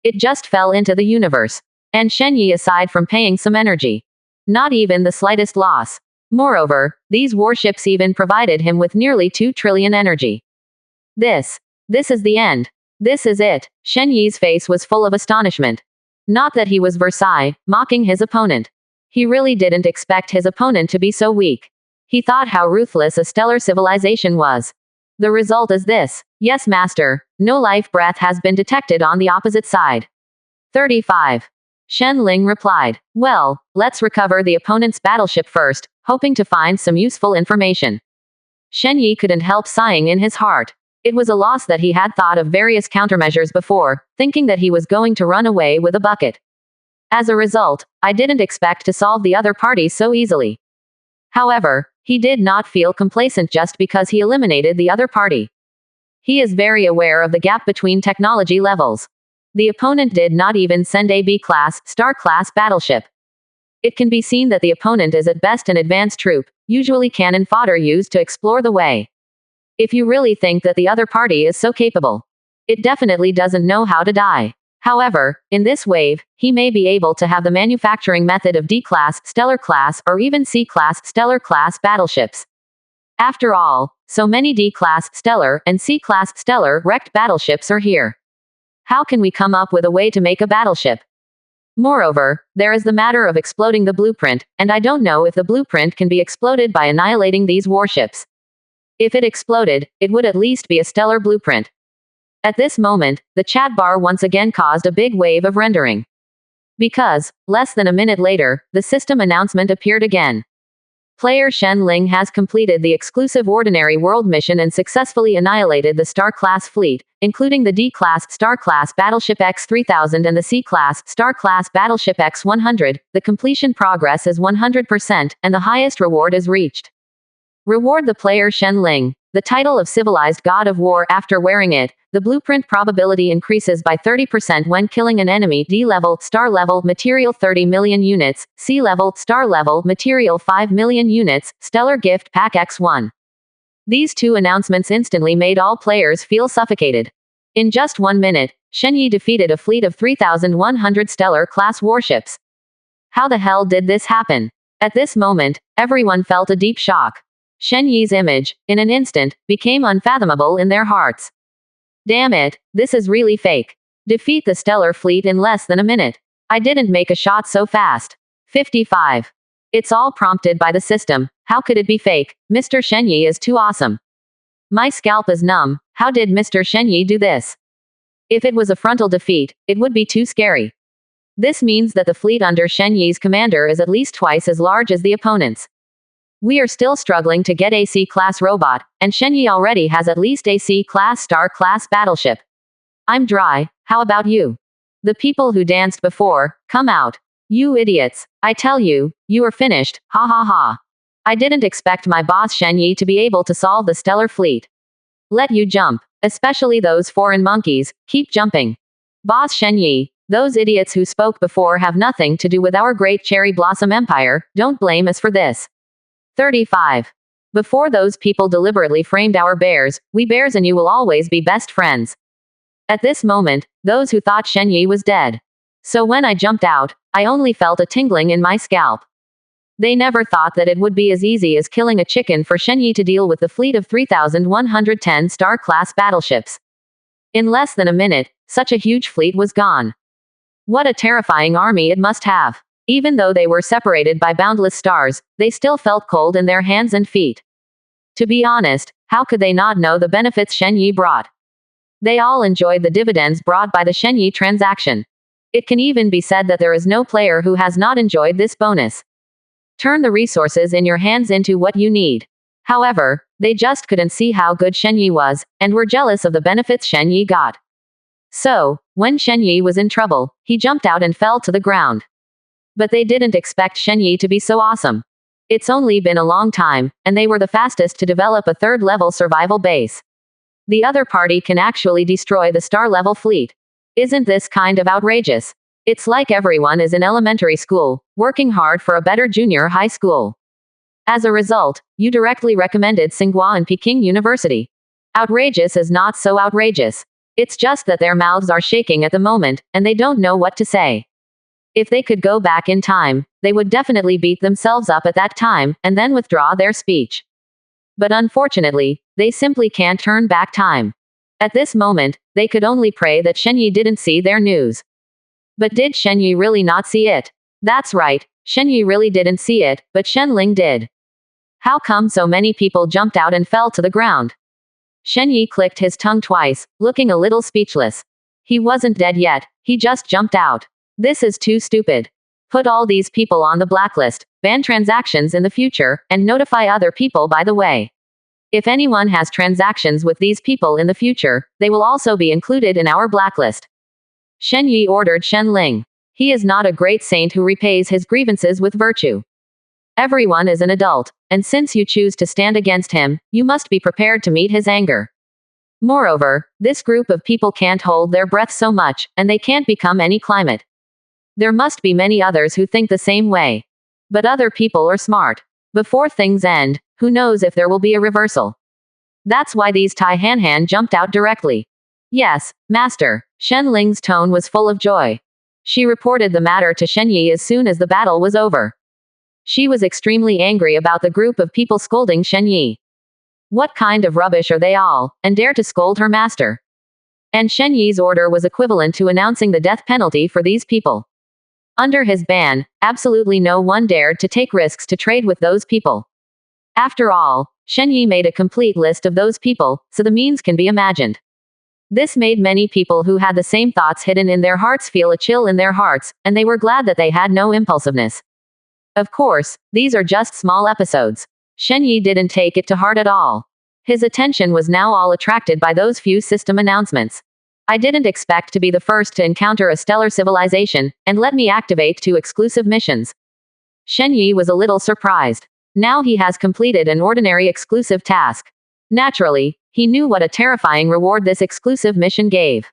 It just fell into the universe. And Shenyi aside from paying some energy. Not even the slightest loss. Moreover, these warships even provided him with nearly 2 trillion energy. This is the end. This is it. Shenyi's face was full of astonishment. Not that he was Versailles, mocking his opponent. He really didn't expect his opponent to be so weak. He thought how ruthless a stellar civilization was. The result is this. Yes, master. No life breath has been detected on the opposite side. 35. Shen Ling replied. Well, let's recover the opponent's battleship first, hoping to find some useful information. Shenyi couldn't help sighing in his heart. It was a loss that he had thought of various countermeasures before, thinking that he was going to run away with a bucket. As a result, I didn't expect to solve the other party so easily. However, he did not feel complacent just because he eliminated the other party. He is very aware of the gap between technology levels. The opponent did not even send a B-class, star-class battleship. It can be seen that the opponent is at best an advanced troop, usually cannon fodder used to explore the way. If you really think that the other party is so capable, it definitely doesn't know how to die. However, in this wave, he may be able to have the manufacturing method of D-class, stellar class, or even C-class, stellar class battleships. After all, so many D-class, stellar, and C-class, stellar, wrecked battleships are here. How can we come up with a way to make a battleship? Moreover, there is the matter of exploding the blueprint, and I don't know if the blueprint can be exploded by annihilating these warships. If it exploded, it would at least be a stellar blueprint. At this moment, the chat bar once again caused a big wave of rendering. Because, less than a minute later, the system announcement appeared again. Player Shen Ling has completed the exclusive Ordinary World mission and successfully annihilated the Star-class fleet, including the D-class Star-class Battleship X-3000 and the C-class Star-class Battleship X-100. The completion progress is 100%, and the highest reward is reached. Reward the player Shen Ling the title of Civilized God of War. After wearing it, the blueprint probability increases by 30% when killing an enemy. D-level, star level, material 30 million units, C-level, star level, material 5 million units, stellar gift pack X1. These two announcements instantly made all players feel suffocated. In just 1 minute, Shen Yi defeated a fleet of 3,100 stellar class warships. How the hell did this happen? At this moment, everyone felt a deep shock. Shen Yi's image, in an instant, became unfathomable in their hearts. Damn it, this is really fake. Defeat the stellar fleet in less than a minute. I didn't make a shot so fast. 55. It's all prompted by the system. How could it be fake? Mr. Shen Yi is too awesome. My scalp is numb. How did Mr. Shen Yi do this? If it was a frontal defeat, it would be too scary. This means that the fleet under Shen Yi's commander is at least twice as large as the opponent's. We are still struggling to get a C-class robot, and Shen Yi already has at least a C-class star-class battleship. I'm dry, how about you? The people who danced before, come out. You idiots. I tell you, you are finished, ha ha ha. I didn't expect my boss Shen Yi to be able to solve the stellar fleet. Let you jump, especially those foreign monkeys, keep jumping. Boss Shen Yi, those idiots who spoke before have nothing to do with our great cherry blossom empire, don't blame us for this. 35. Before those people deliberately framed our bears, we bears and you will always be best friends. At this moment, those who thought Shen Yi was dead. So when I jumped out, I only felt a tingling in my scalp. They never thought that it would be as easy as killing a chicken for Shen Yi to deal with the fleet of 3,110 star-class battleships. In less than a minute, such a huge fleet was gone. What a terrifying army it must have. Even though they were separated by boundless stars, they still felt cold in their hands and feet. To be honest, how could they not know the benefits Shen Yi brought? They all enjoyed the dividends brought by the Shen Yi transaction. It can even be said that there is no player who has not enjoyed this bonus. Turn the resources in your hands into what you need. However, they just couldn't see how good Shen Yi was, and were jealous of the benefits Shen Yi got. So, when Shen Yi was in trouble, he jumped out and fell to the ground. But they didn't expect Shen Yi to be so awesome. It's only been a long time, and they were the fastest to develop a third-level survival base. The other party can actually destroy the star-level fleet. Isn't this kind of outrageous? It's like everyone is in elementary school, working hard for a better junior high school. As a result, you directly recommended Tsinghua and Peking University. Outrageous is not so outrageous. It's just that their mouths are shaking at the moment, and they don't know what to say. If they could go back in time, they would definitely beat themselves up at that time, and then withdraw their speech. But unfortunately, they simply can't turn back time. At this moment, they could only pray that Shen Yi didn't see their news. But did Shen Yi really not see it? That's right, Shen Yi really didn't see it, but Shen Ling did. How come so many people jumped out and fell to the ground? Shen Yi clicked his tongue twice, looking a little speechless. He wasn't dead yet, he just jumped out. This is too stupid. Put all these people on the blacklist, ban transactions in the future, and notify other people by the way. If anyone has transactions with these people in the future, they will also be included in our blacklist. Shen Yi ordered Shen Ling. He is not a great saint who repays his grievances with virtue. Everyone is an adult, and since you choose to stand against him, you must be prepared to meet his anger. Moreover, this group of people can't hold their breath so much, and they can't become any climate. There must be many others who think the same way. But other people are smart. Before things end, who knows if there will be a reversal. That's why these Tai Han jumped out directly. Yes, Master. Shen Ling's tone was full of joy. She reported the matter to Shen Yi as soon as the battle was over. She was extremely angry about the group of people scolding Shen Yi. What kind of rubbish are they all, and dare to scold her master? And Shen Yi's order was equivalent to announcing the death penalty for these people. Under his ban, absolutely no one dared to take risks to trade with those people. After all, Shen Yi made a complete list of those people, so the means can be imagined. This made many people who had the same thoughts hidden in their hearts feel a chill in their hearts, and they were glad that they had no impulsiveness. Of course, these are just small episodes. Shen Yi didn't take it to heart at all. His attention was now all attracted by those few system announcements. I didn't expect to be the first to encounter a stellar civilization, and let me activate 2 exclusive missions. Shen Yi was a little surprised. Now he has completed an ordinary exclusive task. Naturally, he knew what a terrifying reward this exclusive mission gave.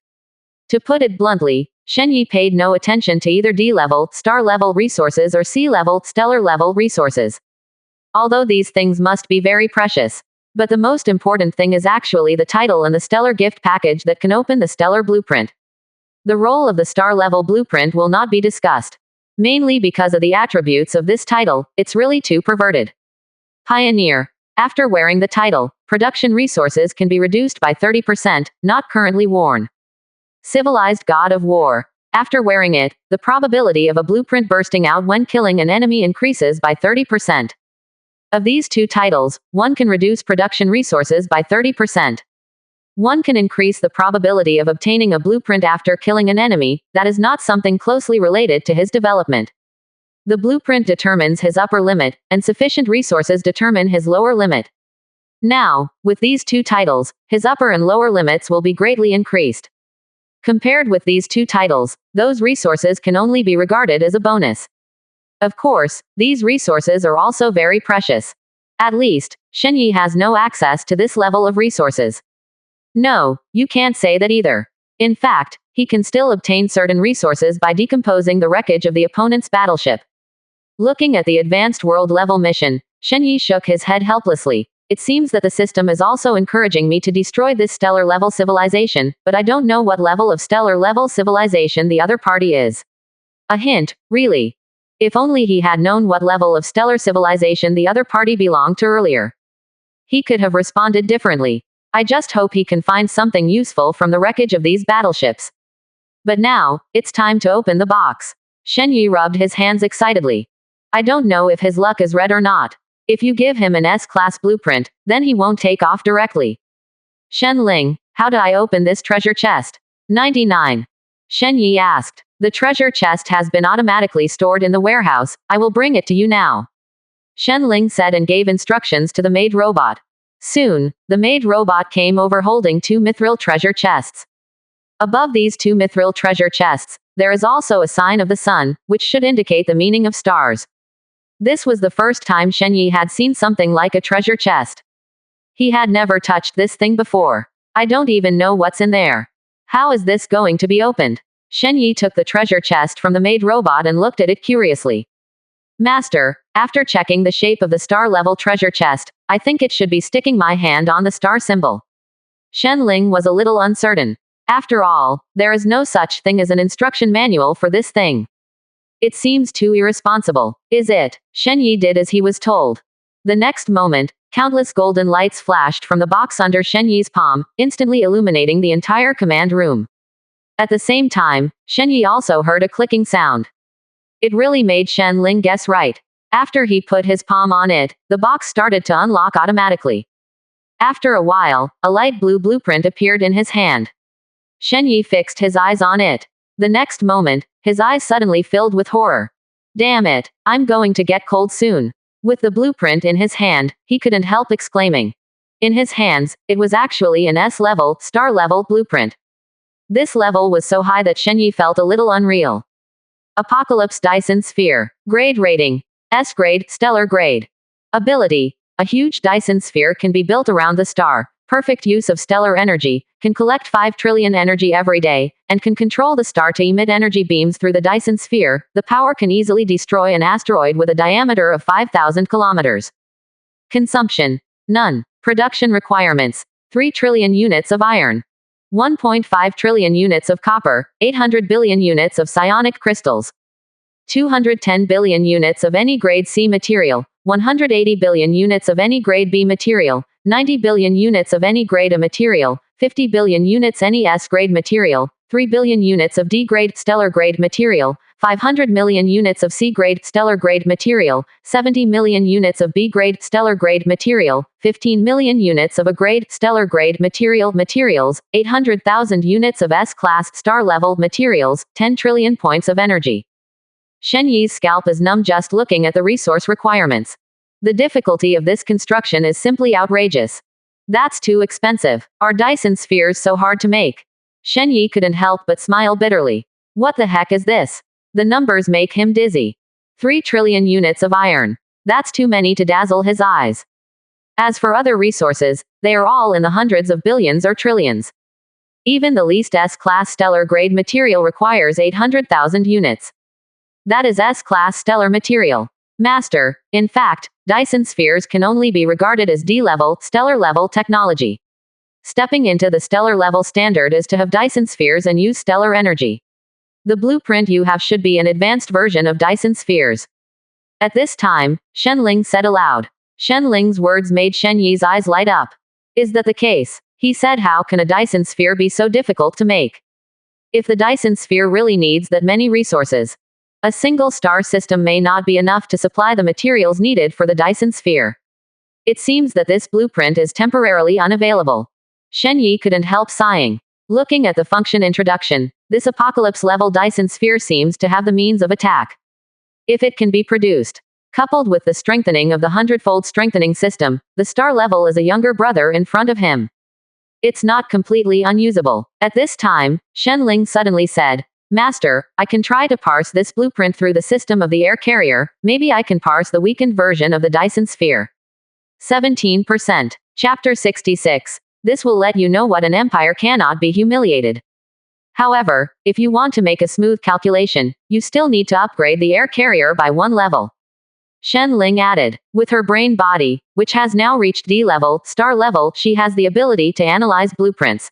To put it bluntly, Shen Yi paid no attention to either D-level, star-level resources or C-level, stellar-level resources. Although these things must be very precious. But the most important thing is actually the title and the stellar gift package that can open the stellar blueprint. The role of the star-level blueprint will not be discussed. Mainly because of the attributes of this title, it's really too perverted. Pioneer. After wearing the title, production resources can be reduced by 30%, not currently worn. Civilized God of War. After wearing it, the probability of a blueprint bursting out when killing an enemy increases by 30%. Of these 2 titles, one can reduce production resources by 30%. One can increase the probability of obtaining a blueprint after killing an enemy, that is not something closely related to his development. The blueprint determines his upper limit, and sufficient resources determine his lower limit. Now, with these 2 titles, his upper and lower limits will be greatly increased. Compared with these 2 titles, those resources can only be regarded as a bonus. Of course, these resources are also very precious. At least, Shen Yi has no access to this level of resources. No, you can't say that either. In fact, he can still obtain certain resources by decomposing the wreckage of the opponent's battleship. Looking at the advanced world level mission, Shen Yi shook his head helplessly. It seems that the system is also encouraging me to destroy this stellar level civilization, but I don't know what level of stellar level civilization the other party is. A hint, really. If only he had known what level of stellar civilization the other party belonged to earlier. He could have responded differently. I just hope he can find something useful from the wreckage of these battleships. But now, it's time to open the box. Shen Yi rubbed his hands excitedly. I don't know if his luck is red or not. If you give him an S-class blueprint, then he won't take off directly. Shen Ling, how do I open this treasure chest? 99. Shen Yi asked. The treasure chest has been automatically stored in the warehouse, I will bring it to you now. Shen Ling said and gave instructions to the maid robot. Soon, the maid robot came over holding 2 mithril treasure chests. Above these 2 mithril treasure chests, there is also a sign of the sun, which should indicate the meaning of stars. This was the first time Shen Yi had seen something like a treasure chest. He had never touched this thing before. I don't even know what's in there. How is this going to be opened? Shen Yi took the treasure chest from the maid robot and looked at it curiously. Master, after checking the shape of the star-level treasure chest, I think it should be sticking my hand on the star symbol. Shen Ling was a little uncertain. After all, there is no such thing as an instruction manual for this thing. It seems too irresponsible, is it? Shen Yi did as he was told. The next moment, countless golden lights flashed from the box under Shen Yi's palm, instantly illuminating the entire command room. At the same time, Shen Yi also heard a clicking sound. It really made Shen Ling guess right. After he put his palm on it, the box started to unlock automatically. After a while, a light blue blueprint appeared in his hand. Shen Yi fixed his eyes on it. The next moment, his eyes suddenly filled with horror. Damn it, I'm going to get cold soon. With the blueprint in his hand, he couldn't help exclaiming. In his hands, it was actually an S-level, star-level blueprint. This level was so high that Shen Yi felt a little unreal. Apocalypse Dyson Sphere. Grade rating. S grade, stellar grade. Ability. A huge Dyson sphere can be built around the star, perfect use of stellar energy, can collect 5 trillion energy every day, and can control the star to emit energy beams through the Dyson sphere. The power can easily destroy an asteroid with a diameter of 5,000 kilometers. Consumption. None. Production requirements: 3 trillion units of iron, 1.5 trillion units of copper, 800 billion units of psionic crystals, 210 billion units of any grade C material, 180 billion units of any grade B material, 90 billion units of any grade A material, 50 billion units any S grade material, 3 billion units of D grade stellar grade material, 500 million units of C grade stellar grade material, 70 million units of B grade stellar grade material, 15 million units of A grade stellar grade materials, 800,000 units of S class star level materials, 10 trillion points of energy. Shen Yi's scalp is numb just looking at the resource requirements. The difficulty of this construction is simply outrageous. That's too expensive. Are Dyson spheres so hard to make? Shen Yi couldn't help but smile bitterly. What the heck is this? The numbers make him dizzy. 3 trillion units of iron. That's too many to dazzle his eyes. As for other resources, they are all in the hundreds of billions or trillions. Even the least S-class stellar grade material requires 800,000 units. That is S-class stellar material. Master, in fact, Dyson spheres can only be regarded as D-level, stellar-level technology. Stepping into the stellar-level standard is to have Dyson spheres and use stellar energy. The blueprint you have should be an advanced version of Dyson spheres. At this time, Shen Ling said aloud. Shen Ling's words made Shen Yi's eyes light up. Is that the case? He said, how can a Dyson sphere be so difficult to make? If the Dyson sphere really needs that many resources, a single star system may not be enough to supply the materials needed for the Dyson sphere. It seems that this blueprint is temporarily unavailable. Shen Yi couldn't help sighing. Looking at the function introduction, this apocalypse-level Dyson sphere seems to have the means of attack. If it can be produced, coupled with the strengthening of the Hundredfold strengthening system, the star level is a younger brother in front of him. It's not completely unusable. At this time, Shen Ling suddenly said, Master, I can try to parse this blueprint through the system of the air carrier. Maybe I can parse the weakened version of the Dyson sphere. 17%. Chapter 66. This will let you know what an empire cannot be humiliated. However, if you want to make a smooth calculation, you still need to upgrade the air carrier by 1 level. Shen Ling added, with her brain body, which has now reached D level, star level, she has the ability to analyze blueprints.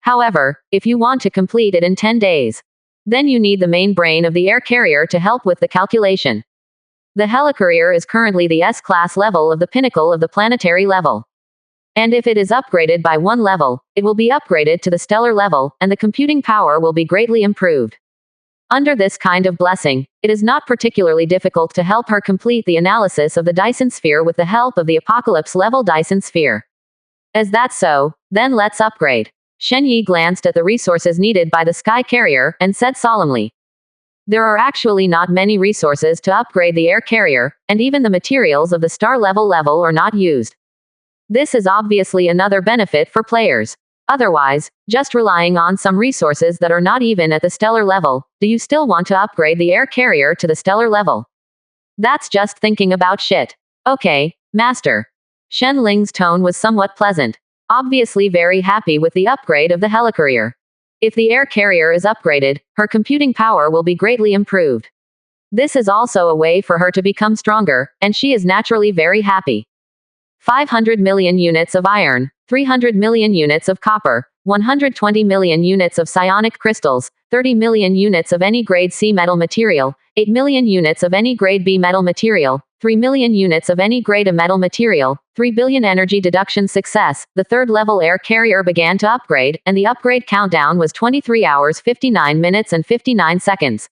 However, if you want to complete it in 10 days, then you need the main brain of the air carrier to help with the calculation. The helicarrier is currently the S-class level of the pinnacle of the planetary level. And if it is upgraded by 1 level, it will be upgraded to the stellar level, and the computing power will be greatly improved. Under this kind of blessing, it is not particularly difficult to help her complete the analysis of the Dyson sphere with the help of the apocalypse-level Dyson sphere. Is that so? Then let's upgrade. Shen Yi glanced at the resources needed by the sky carrier, and said solemnly. There are actually not many resources to upgrade the air carrier, and even the materials of the star level are not used. This is obviously another benefit for players. Otherwise, just relying on some resources that are not even at the stellar level, do you still want to upgrade the air carrier to the stellar level? That's just thinking about shit. Okay, Master. Shen Ling's tone was somewhat pleasant. Obviously very happy with the upgrade of the helicarrier. If the air carrier is upgraded, her computing power will be greatly improved. This is also a way for her to become stronger, and she is naturally very happy. 500 million units of iron, 300 million units of copper, 120 million units of psionic crystals, 30 million units of any grade C metal material, 8 million units of any grade B metal material, 3 million units of any grade A metal material, 3 billion energy deduction success. The third level air carrier began to upgrade, and the upgrade countdown was 23 hours 59 minutes and 59 seconds.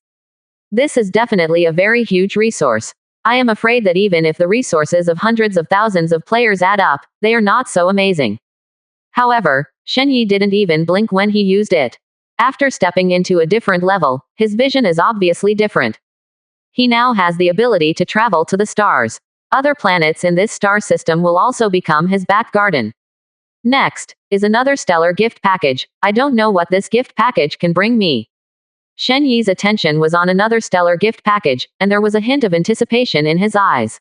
This is definitely a very huge resource. I am afraid that even if the resources of hundreds of thousands of players add up, they are not so amazing. However, Shen Yi didn't even blink when he used it. After stepping into a different level, his vision is obviously different. He now has the ability to travel to the stars. Other planets in this star system will also become his back garden. Next is another stellar gift package. I don't know what this gift package can bring me. Shen Yi's attention was on another stellar gift package, and there was a hint of anticipation in his eyes.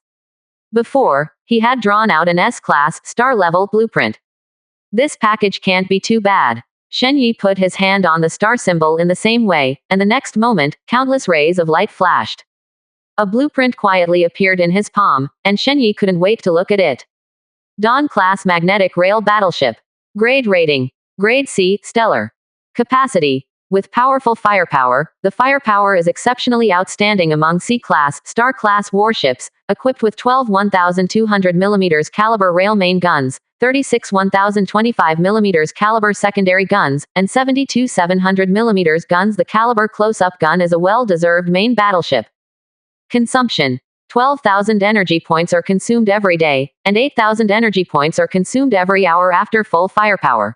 Before, he had drawn out an S-class, star-level blueprint. This package can't be too bad. Shen Yi put his hand on the star symbol in the same way, and the next moment, countless rays of light flashed. A blueprint quietly appeared in his palm, and Shen Yi couldn't wait to look at it. Dawn-class magnetic rail battleship. Grade rating. Grade C, stellar. Capacity. With powerful firepower, the firepower is exceptionally outstanding among C-class, Star-class warships, equipped with 12 1,200 mm caliber rail main guns, 36 1,025 mm caliber secondary guns, and 72 700 mm guns. The caliber close-up gun is a well-deserved main battleship. Consumption. 12,000 energy points are consumed every day, and 8,000 energy points are consumed every hour after full firepower.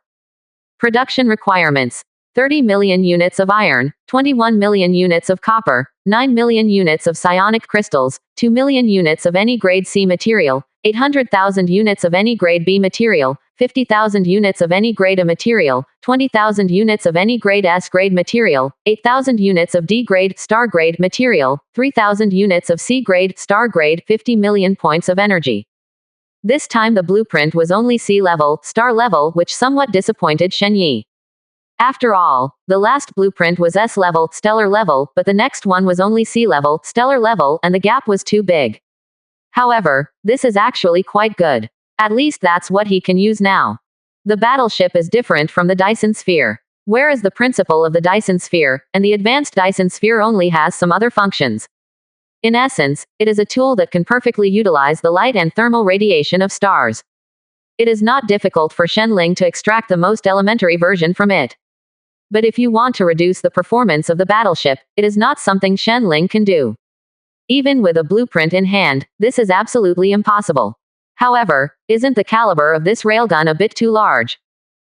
Production requirements. 30 million units of iron, 21 million units of copper, 9 million units of psionic crystals, 2 million units of any grade C material, 800,000 units of any grade B material, 50,000 units of any grade A material, 20,000 units of any grade S grade material, 8,000 units of D grade, star grade material, 3,000 units of C grade, star grade, 50 million points of energy. This time the blueprint was only C level, star level, which somewhat disappointed Shen Yi. After all, the last blueprint was S level, stellar level, but the next one was only C level, stellar level, and the gap was too big. However, this is actually quite good. At least that's what he can use now. The battleship is different from the Dyson sphere. Whereas the principle of the Dyson sphere, and the advanced Dyson sphere only has some other functions. In essence, it is a tool that can perfectly utilize the light and thermal radiation of stars. It is not difficult for Shenling to extract the most elementary version from it. But if you want to reduce the performance of the battleship, it is not something Shenling can do. Even with a blueprint in hand, this is absolutely impossible. However, isn't the caliber of this railgun a bit too large?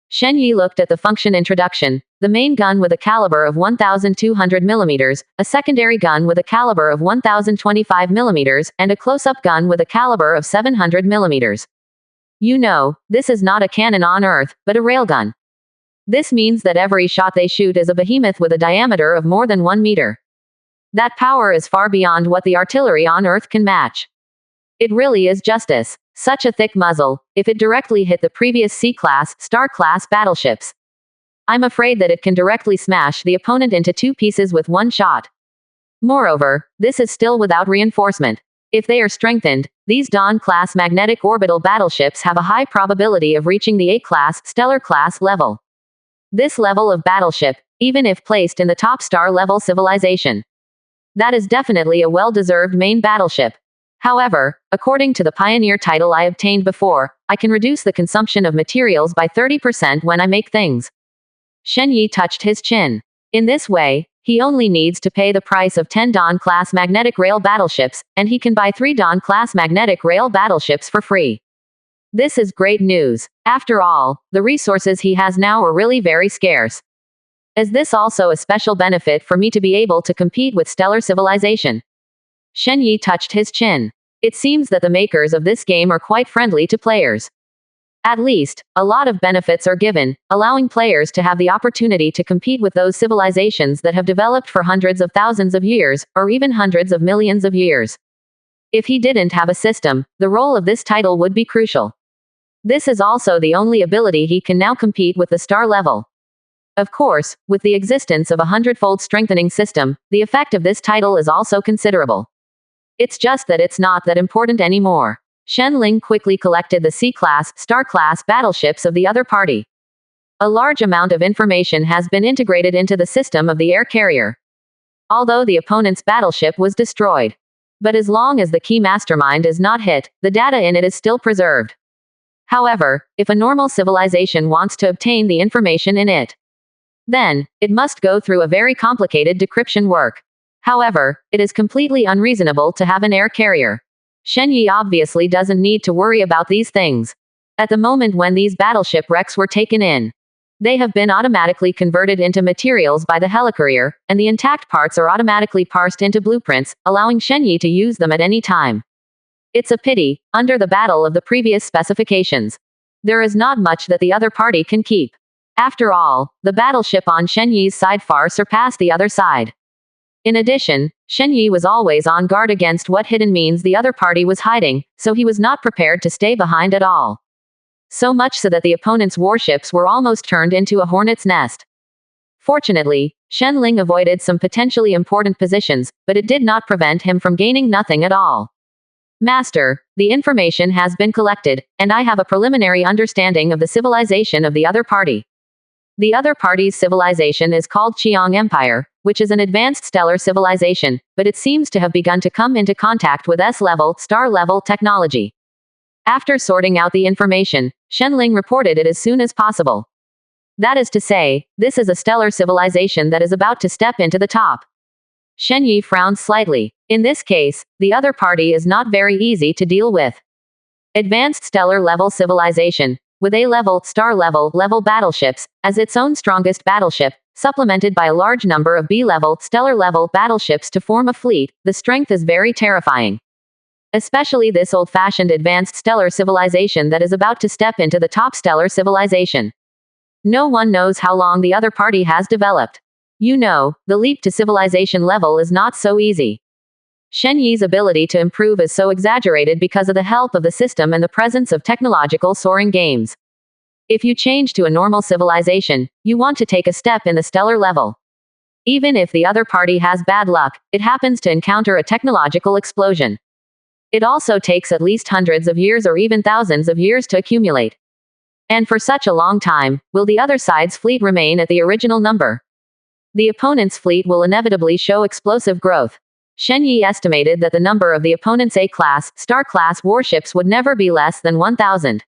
Shen Yi looked at the function introduction, the main gun with a caliber of 1,200 mm, a secondary gun with a caliber of 1,025 mm, and a close-up gun with a caliber of 700 mm. You know, this is not a cannon on Earth, but a railgun. This means that every shot they shoot is a behemoth with a diameter of more than 1 meter. That power is far beyond what the artillery on Earth can match. It really is justice. Such a thick muzzle, if it directly hit the previous C-class, Star-class battleships. I'm afraid that it can directly smash the opponent into two pieces with one shot. Moreover, this is still without reinforcement. If they are strengthened, these Dawn-class magnetic orbital battleships have a high probability of reaching the A-class, stellar-class level. This level of battleship, even if placed in the top star-level civilization. That is definitely a well-deserved main battleship. However, according to the Pioneer title I obtained before, I can reduce the consumption of materials by 30% when I make things. Shen Yi touched his chin. In this way, he only needs to pay the price of 10 Dawn-class magnetic rail battleships, and he can buy 3 Dawn-class magnetic rail battleships for free. This is great news. After all, the resources he has now are really very scarce. Is this also a special benefit for me to be able to compete with stellar civilization? Shen Yi touched his chin. It seems that the makers of this game are quite friendly to players. At least, a lot of benefits are given, allowing players to have the opportunity to compete with those civilizations that have developed for hundreds of thousands of years, or even hundreds of millions of years. If he didn't have a system, the role of this title would be crucial. This is also the only ability he can now compete with the star level. Of course, with the existence of a hundredfold strengthening system, the effect of this title is also considerable. It's just that it's not that important anymore. Shenling quickly collected the C-class, Star-class battleships of the other party. A large amount of information has been integrated into the system of the air carrier. Although the opponent's battleship was destroyed. But as long as the key mastermind is not hit, the data in it is still preserved. However, if a normal civilization wants to obtain the information in it, then, it must go through a very complicated decryption work. However, it is completely unreasonable to have an air carrier. Shen Yi obviously doesn't need to worry about these things. At the moment when these battleship wrecks were taken in, they have been automatically converted into materials by the helicourier, and the intact parts are automatically parsed into blueprints, allowing Shen Yi to use them at any time. It's a pity, under the battle of the previous specifications, there is not much that the other party can keep. After all, the battleship on Shen Yi's side far surpassed the other side. In addition, Shen Yi was always on guard against what hidden means the other party was hiding, so he was not prepared to stay behind at all. So much so that the opponent's warships were almost turned into a hornet's nest. Fortunately, Shenling avoided some potentially important positions, but it did not prevent him from gaining nothing at all. Master, the information has been collected, and I have a preliminary understanding of the civilization of the other party. The other party's civilization is called Qiang Empire, which is an advanced stellar civilization, but it seems to have begun to come into contact with S-level, star-level technology. After sorting out the information, Shenling reported it as soon as possible. That is to say, this is a stellar civilization that is about to step into the top. Shen Yi frowned slightly. In this case, the other party is not very easy to deal with. Advanced stellar level civilization, with A-level, star-level, level battleships, as its own strongest battleship, supplemented by a large number of B-level, stellar-level battleships to form a fleet, the strength is very terrifying. Especially this old-fashioned advanced stellar civilization that is about to step into the top stellar civilization. No one knows how long the other party has developed. You know, the leap to civilization level is not so easy. Shen Yi's ability to improve is so exaggerated because of the help of the system and the presence of technological soaring games. If you change to a normal civilization, you want to take a step in the stellar level. Even if the other party has bad luck, it happens to encounter a technological explosion. It also takes at least hundreds of years or even thousands of years to accumulate. And for such a long time, will the other side's fleet remain at the original number? The opponent's fleet will inevitably show explosive growth. Shen Yi estimated that the number of the opponent's A-class, star-class warships would never be less than 1,000.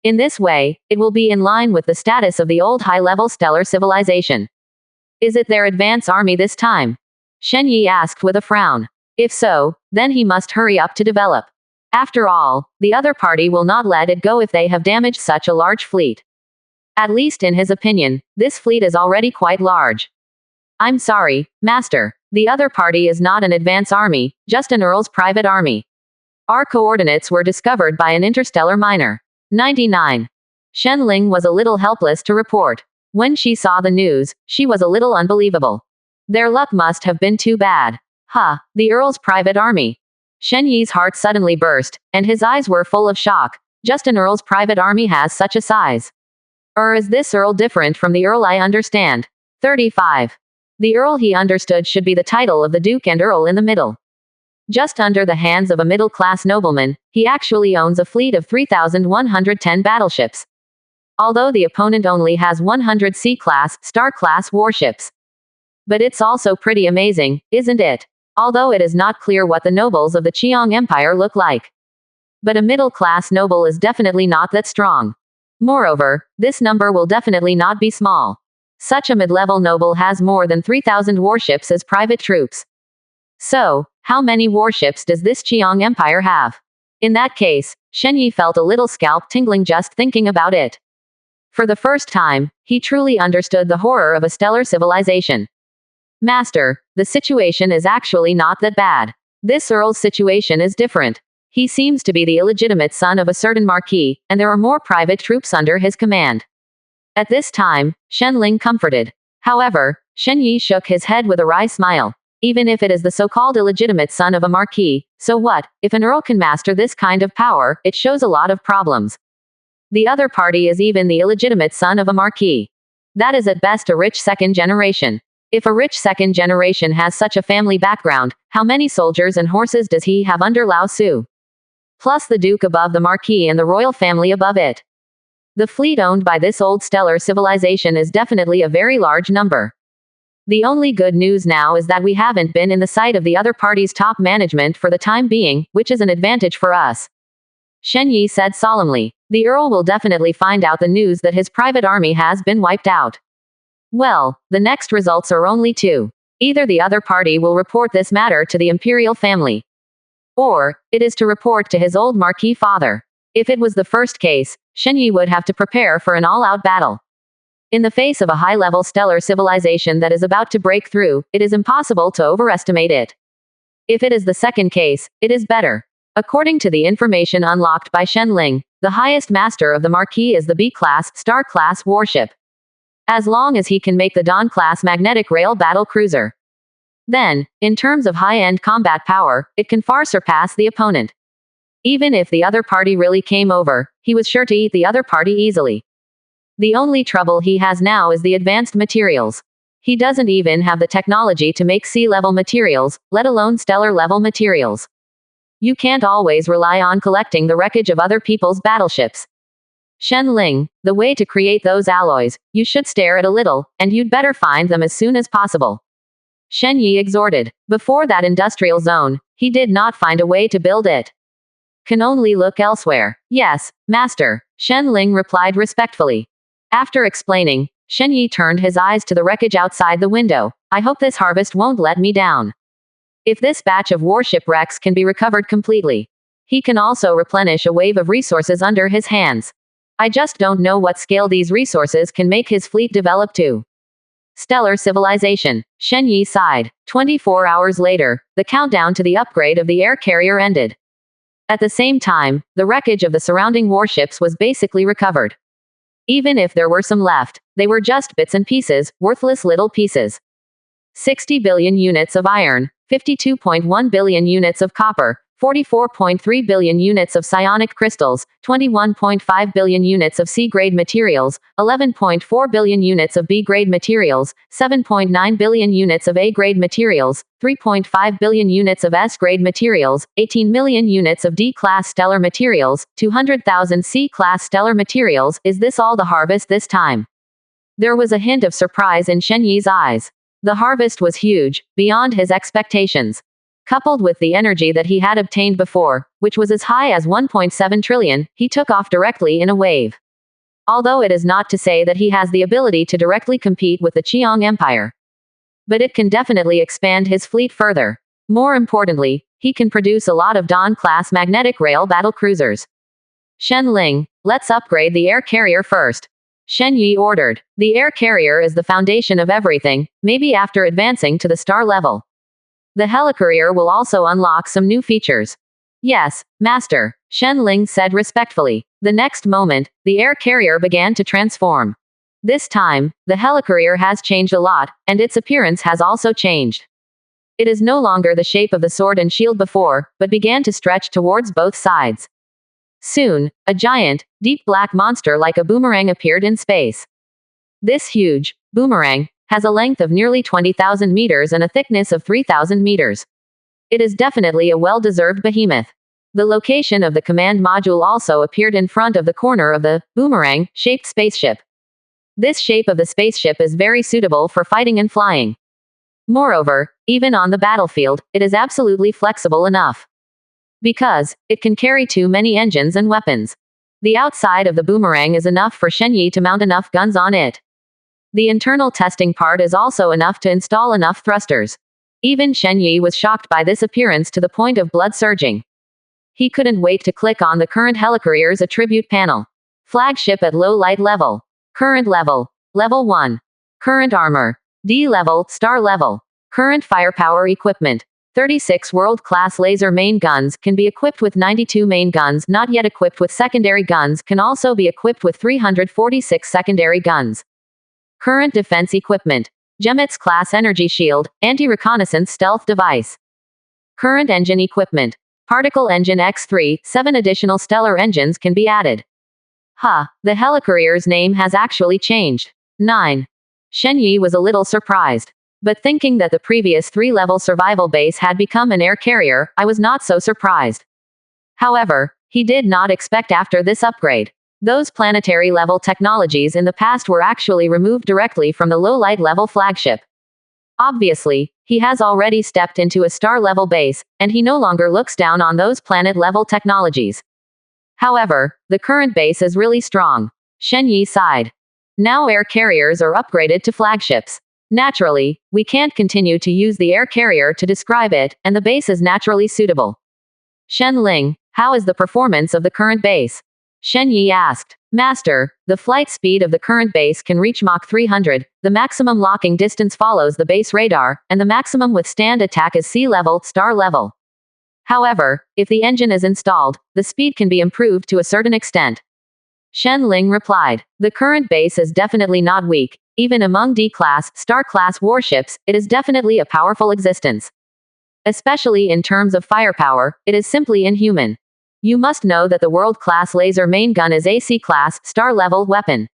In this way, it will be in line with the status of the old high-level stellar civilization. Is it their advance army this time? Shen Yi asked with a frown. If so, then he must hurry up to develop. After all, the other party will not let it go if they have damaged such a large fleet. At least in his opinion, this fleet is already quite large. I'm sorry, Master. The other party is not an advance army, just an Earl's private army. Our coordinates were discovered by an interstellar miner. 99. Shenling was a little helpless to report. When she saw the news, she was a little unbelievable. Their luck must have been too bad. The Earl's private army. Shen Yi's heart suddenly burst, and his eyes were full of shock. Just an Earl's private army has such a size. Or is this Earl different from the Earl I understand? 35. The Earl he understood should be the title of the Duke and Earl in the middle. Just under the hands of a middle-class nobleman, he actually owns a fleet of 3,110 battleships. Although the opponent only has 100 C-class, star-class warships. But it's also pretty amazing, isn't it? Although it is not clear what the nobles of the Qiang Empire look like. But a middle-class noble is definitely not that strong. Moreover, this number will definitely not be small. Such a mid-level noble has more than 3,000 warships as private troops. So, how many warships does this Qiang Empire have? In that case, Shen Yi felt a little scalp tingling just thinking about it. For the first time, he truly understood the horror of a stellar civilization. Master, the situation is actually not that bad. This Earl's situation is different. He seems to be the illegitimate son of a certain marquis, and there are more private troops under his command. At this time, Shenling comforted. However, Shen Yi shook his head with a wry smile. Even if it is the so-called illegitimate son of a marquis, so what? If an earl can master this kind of power, it shows a lot of problems. The other party is even the illegitimate son of a marquis. That is at best a rich second generation. If a rich second generation has such a family background, how many soldiers and horses does he have under Lao Su? Plus the duke above the marquis and the royal family above it. The fleet owned by this old stellar civilization is definitely a very large number. The only good news now is that we haven't been in the sight of the other party's top management for the time being, which is an advantage for us. Shen Yi said solemnly. The Earl will definitely find out the news that his private army has been wiped out. Well, the next results are only two. Either the other party will report this matter to the imperial family, or it is to report to his old marquis father. If it was the first case, Shen Yi would have to prepare for an all-out battle. In the face of a high-level stellar civilization that is about to break through, it is impossible to overestimate it. If it is the second case, it is better. According to the information unlocked by Shenling, the highest master of the marquis is the B-class, star-class warship. As long as he can make the Dawn-class magnetic rail battle cruiser, then, in terms of high-end combat power, it can far surpass the opponent. Even if the other party really came over, he was sure to eat the other party easily. The only trouble he has now is the advanced materials. He doesn't even have the technology to make sea-level materials, let alone stellar-level materials. You can't always rely on collecting the wreckage of other people's battleships. Shen Ling, the way to create those alloys, you should stare at a little, and you'd better find them as soon as possible. Shen Yi exhorted. Before that industrial zone, he did not find a way to build it. Can only look elsewhere. Yes, master, Shen Ling replied respectfully. After explaining, Shen Yi turned his eyes to the wreckage outside the window. I hope this harvest won't let me down. If this batch of warship wrecks can be recovered completely, he can also replenish a wave of resources under his hands. I just don't know what scale these resources can make his fleet develop to. Stellar civilization, Shen Yi sighed. 24 hours later, the countdown to the upgrade of the air carrier ended. At the same time, the wreckage of the surrounding warships was basically recovered. Even if there were some left, they were just bits and pieces, worthless little pieces. 60 billion units of iron, 52.1 billion units of copper, 44.3 billion units of psionic crystals, 21.5 billion units of C-grade materials, 11.4 billion units of B-grade materials, 7.9 billion units of A-grade materials, 3.5 billion units of S-grade materials, 18 million units of D-class stellar materials, 200,000 C-class stellar materials. Is this all the harvest this time? There was a hint of surprise in Shen Yi's eyes. The harvest was huge, beyond his expectations. Coupled with the energy that he had obtained before, which was as high as 1.7 trillion, he took off directly in a wave. Although it is not to say that he has the ability to directly compete with the Qiong Empire. But it can definitely expand his fleet further. More importantly, he can produce a lot of Dawn-class magnetic rail battle cruisers. Shen Ling, let's upgrade the air carrier first. Shen Yi ordered. The air carrier is the foundation of everything, maybe after advancing to the star level. The helicarrier will also unlock some new features. Yes, master, Shen Ling said respectfully. The next moment, the air carrier began to transform. This time, the helicarrier has changed a lot, and its appearance has also changed. It is no longer the shape of the sword and shield before, but began to stretch towards both sides. Soon, a giant, deep black monster like a boomerang appeared in space. This huge boomerang has a length of nearly 20,000 meters and a thickness of 3,000 meters. It is definitely a well-deserved behemoth. The location of the command module also appeared in front of the corner of the boomerang-shaped spaceship. This shape of the spaceship is very suitable for fighting and flying. Moreover, even on the battlefield, it is absolutely flexible enough. Because it can carry too many engines and weapons. The outside of the boomerang is enough for Shen Yi to mount enough guns on it. The internal testing part is also enough to install enough thrusters. Even Shen Yi was shocked by this appearance to the point of blood surging. He couldn't wait to click on the current helicarrier's attribute panel. Flagship at low light level. Current level. Level 1. Current armor. D level, star level. Current firepower equipment. 36 world-class laser main guns can be equipped with 92 main guns not yet equipped with secondary guns can also be equipped with 346 secondary guns. Current defense equipment. Gemet's class energy shield, anti-reconnaissance stealth device. Current engine equipment. Particle engine X3, 7 additional stellar engines can be added. The helicarrier's name has actually changed. 9. Shen Yi was a little surprised. But thinking that the previous 3-level survival base had become an air carrier, I was not so surprised. However, he did not expect after this upgrade. Those planetary-level technologies in the past were actually removed directly from the low-light-level flagship. Obviously, he has already stepped into a star-level base, and he no longer looks down on those planet-level technologies. However, the current base is really strong. Shen Yi sighed. Now air carriers are upgraded to flagships. Naturally, we can't continue to use the air carrier to describe it, and the base is naturally suitable. Shen Ling, how is the performance of the current base? Shen Yi asked. Master, the flight speed of the current base can reach Mach 300, the maximum locking distance follows the base radar, and the maximum withstand attack is sea level, star level. However, if the engine is installed, the speed can be improved to a certain extent. Shen Ling replied. The current base is definitely not weak. Even among D-class, star-class warships, it is definitely a powerful existence. Especially in terms of firepower, it is simply inhuman. You must know that the world-class laser main gun is a C-class, star-level weapon.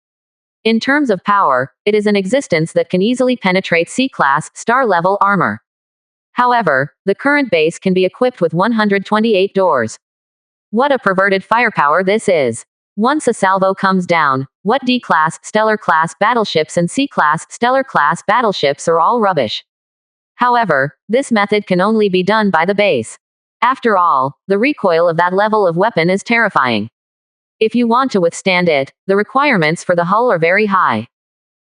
In terms of power, it is an existence that can easily penetrate C-class, star-level armor. However, the current base can be equipped with 128 doors. What a perverted firepower this is. Once a salvo comes down, what D-class, stellar-class battleships and C-class, stellar-class battleships are all rubbish. However, this method can only be done by the base. After all, the recoil of that level of weapon is terrifying. If you want to withstand it, the requirements for the hull are very high.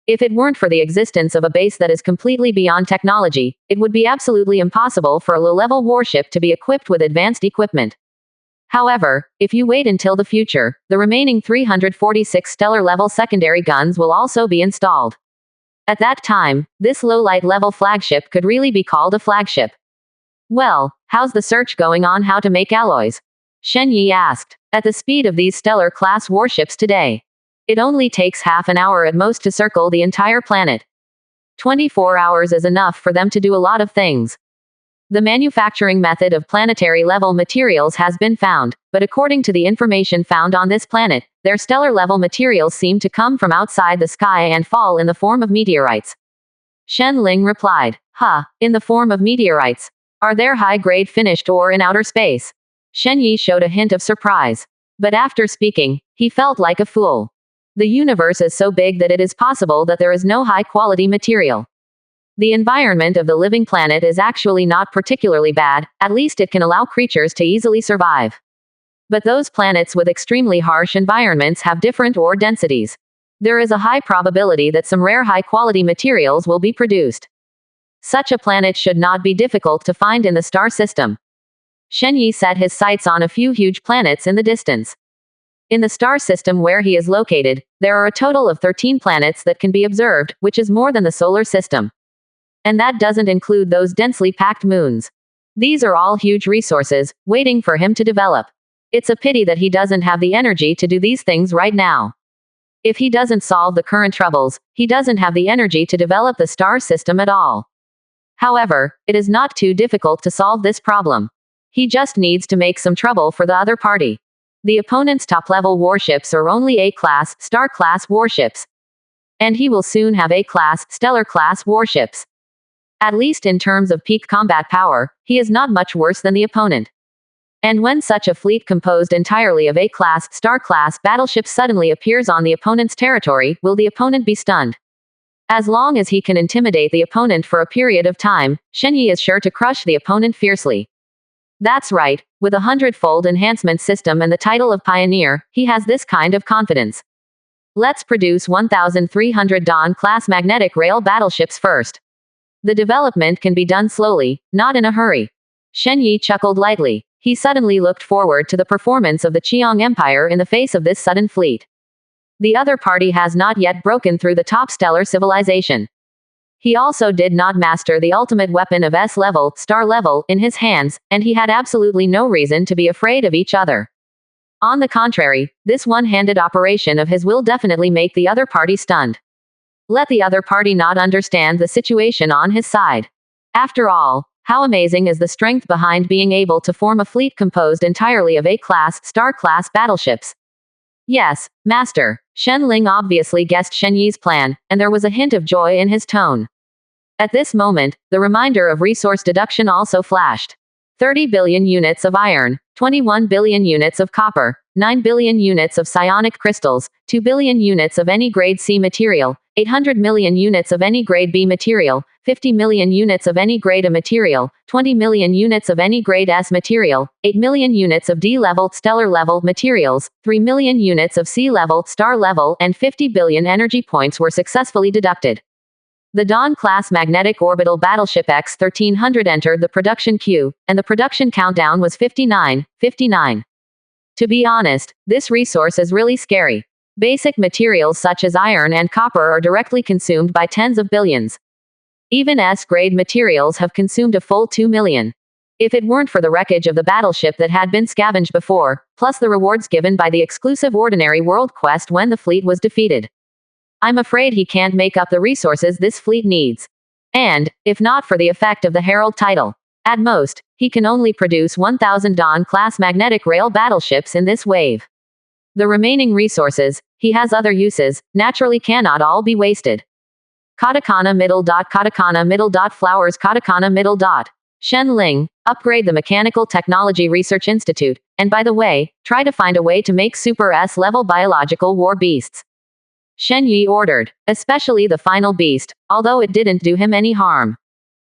If it weren't for the existence of a base that is completely beyond technology, it would be absolutely impossible for a low-level warship to be equipped with advanced equipment. However, if you wait until the future, the remaining 346 stellar-level secondary guns will also be installed. At that time, this low-light level flagship could really be called a flagship. Well, how's the search going on how to make alloys? Shen Yi asked. At the speed of these stellar-class warships today, it only takes half an hour at most to circle the entire planet. 24 hours is enough for them to do a lot of things. The manufacturing method of planetary-level materials has been found, but according to the information found on this planet, their stellar-level materials seem to come from outside the sky and fall in the form of meteorites. Shen Ling replied, in the form of meteorites. Are there high-grade finished ore in outer space? Shen Yi showed a hint of surprise. But after speaking, he felt like a fool. The universe is so big that it is possible that there is no high-quality material. The environment of the living planet is actually not particularly bad, at least it can allow creatures to easily survive. But those planets with extremely harsh environments have different ore densities. There is a high probability that some rare high-quality materials will be produced. Such a planet should not be difficult to find in the star system. Shen Yi set his sights on a few huge planets in the distance. In the star system where he is located, there are a total of 13 planets that can be observed, which is more than the solar system. And that doesn't include those densely packed moons. These are all huge resources, waiting for him to develop. It's a pity that he doesn't have the energy to do these things right now. If he doesn't solve the current troubles, he doesn't have the energy to develop the star system at all. However, it is not too difficult to solve this problem. He just needs to make some trouble for the other party. The opponent's top-level warships are only A-class, star-class warships. And he will soon have A-class, stellar-class warships. At least in terms of peak combat power, he is not much worse than the opponent. And when such a fleet composed entirely of A-class, star-class battleships suddenly appears on the opponent's territory, will the opponent be stunned? As long as he can intimidate the opponent for a period of time, Shen Yi is sure to crush the opponent fiercely. That's right, with a hundredfold enhancement system and the title of pioneer, he has this kind of confidence. Let's produce 1,300 Dawn-class magnetic rail battleships first. The development can be done slowly, not in a hurry. Shen Yi chuckled lightly. He suddenly looked forward to the performance of the Qiong Empire in the face of this sudden fleet. The other party has not yet broken through the top stellar civilization. He also did not master the ultimate weapon of S-level, star level, in his hands, and he had absolutely no reason to be afraid of each other. On the contrary, this one-handed operation of his will definitely make the other party stunned. Let the other party not understand the situation on his side. After all, how amazing is the strength behind being able to form a fleet composed entirely of A-class, star-class battleships. Yes, Master. Shen Ling obviously guessed Shen Yi's plan, and there was a hint of joy in his tone. At this moment, the reminder of resource deduction also flashed. 30 billion units of iron, 21 billion units of copper, 9 billion units of psionic crystals, 2 billion units of any grade C material, 800 million units of any grade B material, 50 million units of any grade A material, 20 million units of any grade S material, 8 million units of D-level, stellar-level materials, 3 million units of C-level, star-level, and 50 billion energy points were successfully deducted. The Dawn-class magnetic orbital battleship X-1300 entered the production queue, and the production countdown was 59. To be honest, this resource is really scary. Basic materials such as iron and copper are directly consumed by tens of billions. Even S-grade materials have consumed a full 2 million. If it weren't for the wreckage of the battleship that had been scavenged before, plus the rewards given by the exclusive Ordinary World quest when the fleet was defeated, I'm afraid he can't make up the resources this fleet needs. And, if not for the effect of the Herald title, at most, he can only produce 1,000 Dawn-class magnetic rail battleships in this wave. The remaining resources, he has other uses, naturally cannot all be wasted. Katakana middle dot flowers katakana middle dot. Shen Ling, upgrade the Mechanical Technology Research Institute, and by the way, try to find a way to make Super S-level biological war beasts. Shen Yi ordered, especially the final beast, although it didn't do him any harm.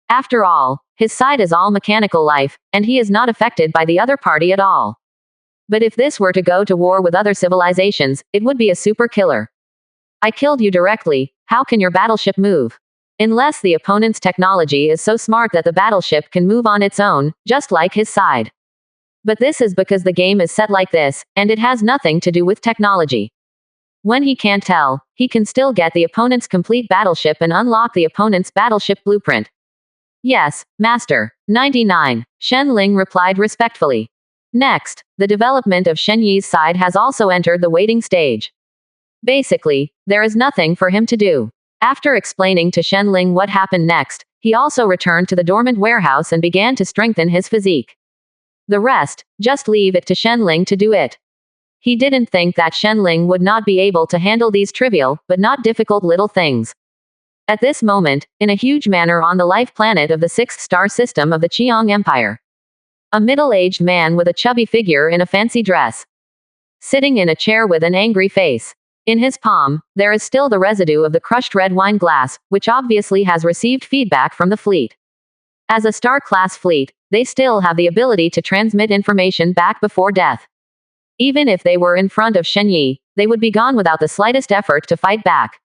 After all, his side is all mechanical life, and he is not affected by the other party at all. But if this were to go to war with other civilizations, it would be a super killer. I killed you directly, how can your battleship move? Unless the opponent's technology is so smart that the battleship can move on its own, just like his side. But this is because the game is set like this, and it has nothing to do with technology. When he can't tell, he can still get the opponent's complete battleship and unlock the opponent's battleship blueprint. Yes, Master. 99. Shen Ling replied respectfully. Next, the development of Shen Yi's side has also entered the waiting stage. Basically, there is nothing for him to do. After explaining to Shen Ling what happened next, he also returned to the dormant warehouse and began to strengthen his physique. The rest, just leave it to Shen Ling to do it. He didn't think that Shen Ling would not be able to handle these trivial, but not difficult little things. At this moment, in a huge manner on the life planet of the sixth star system of the Qiang Empire. A middle-aged man with a chubby figure in a fancy dress. Sitting in a chair with an angry face. In his palm, there is still the residue of the crushed red wine glass, which obviously has received feedback from the fleet. As a star-class fleet, they still have the ability to transmit information back before death. Even if they were in front of Shen Yi, they would be gone without the slightest effort to fight back.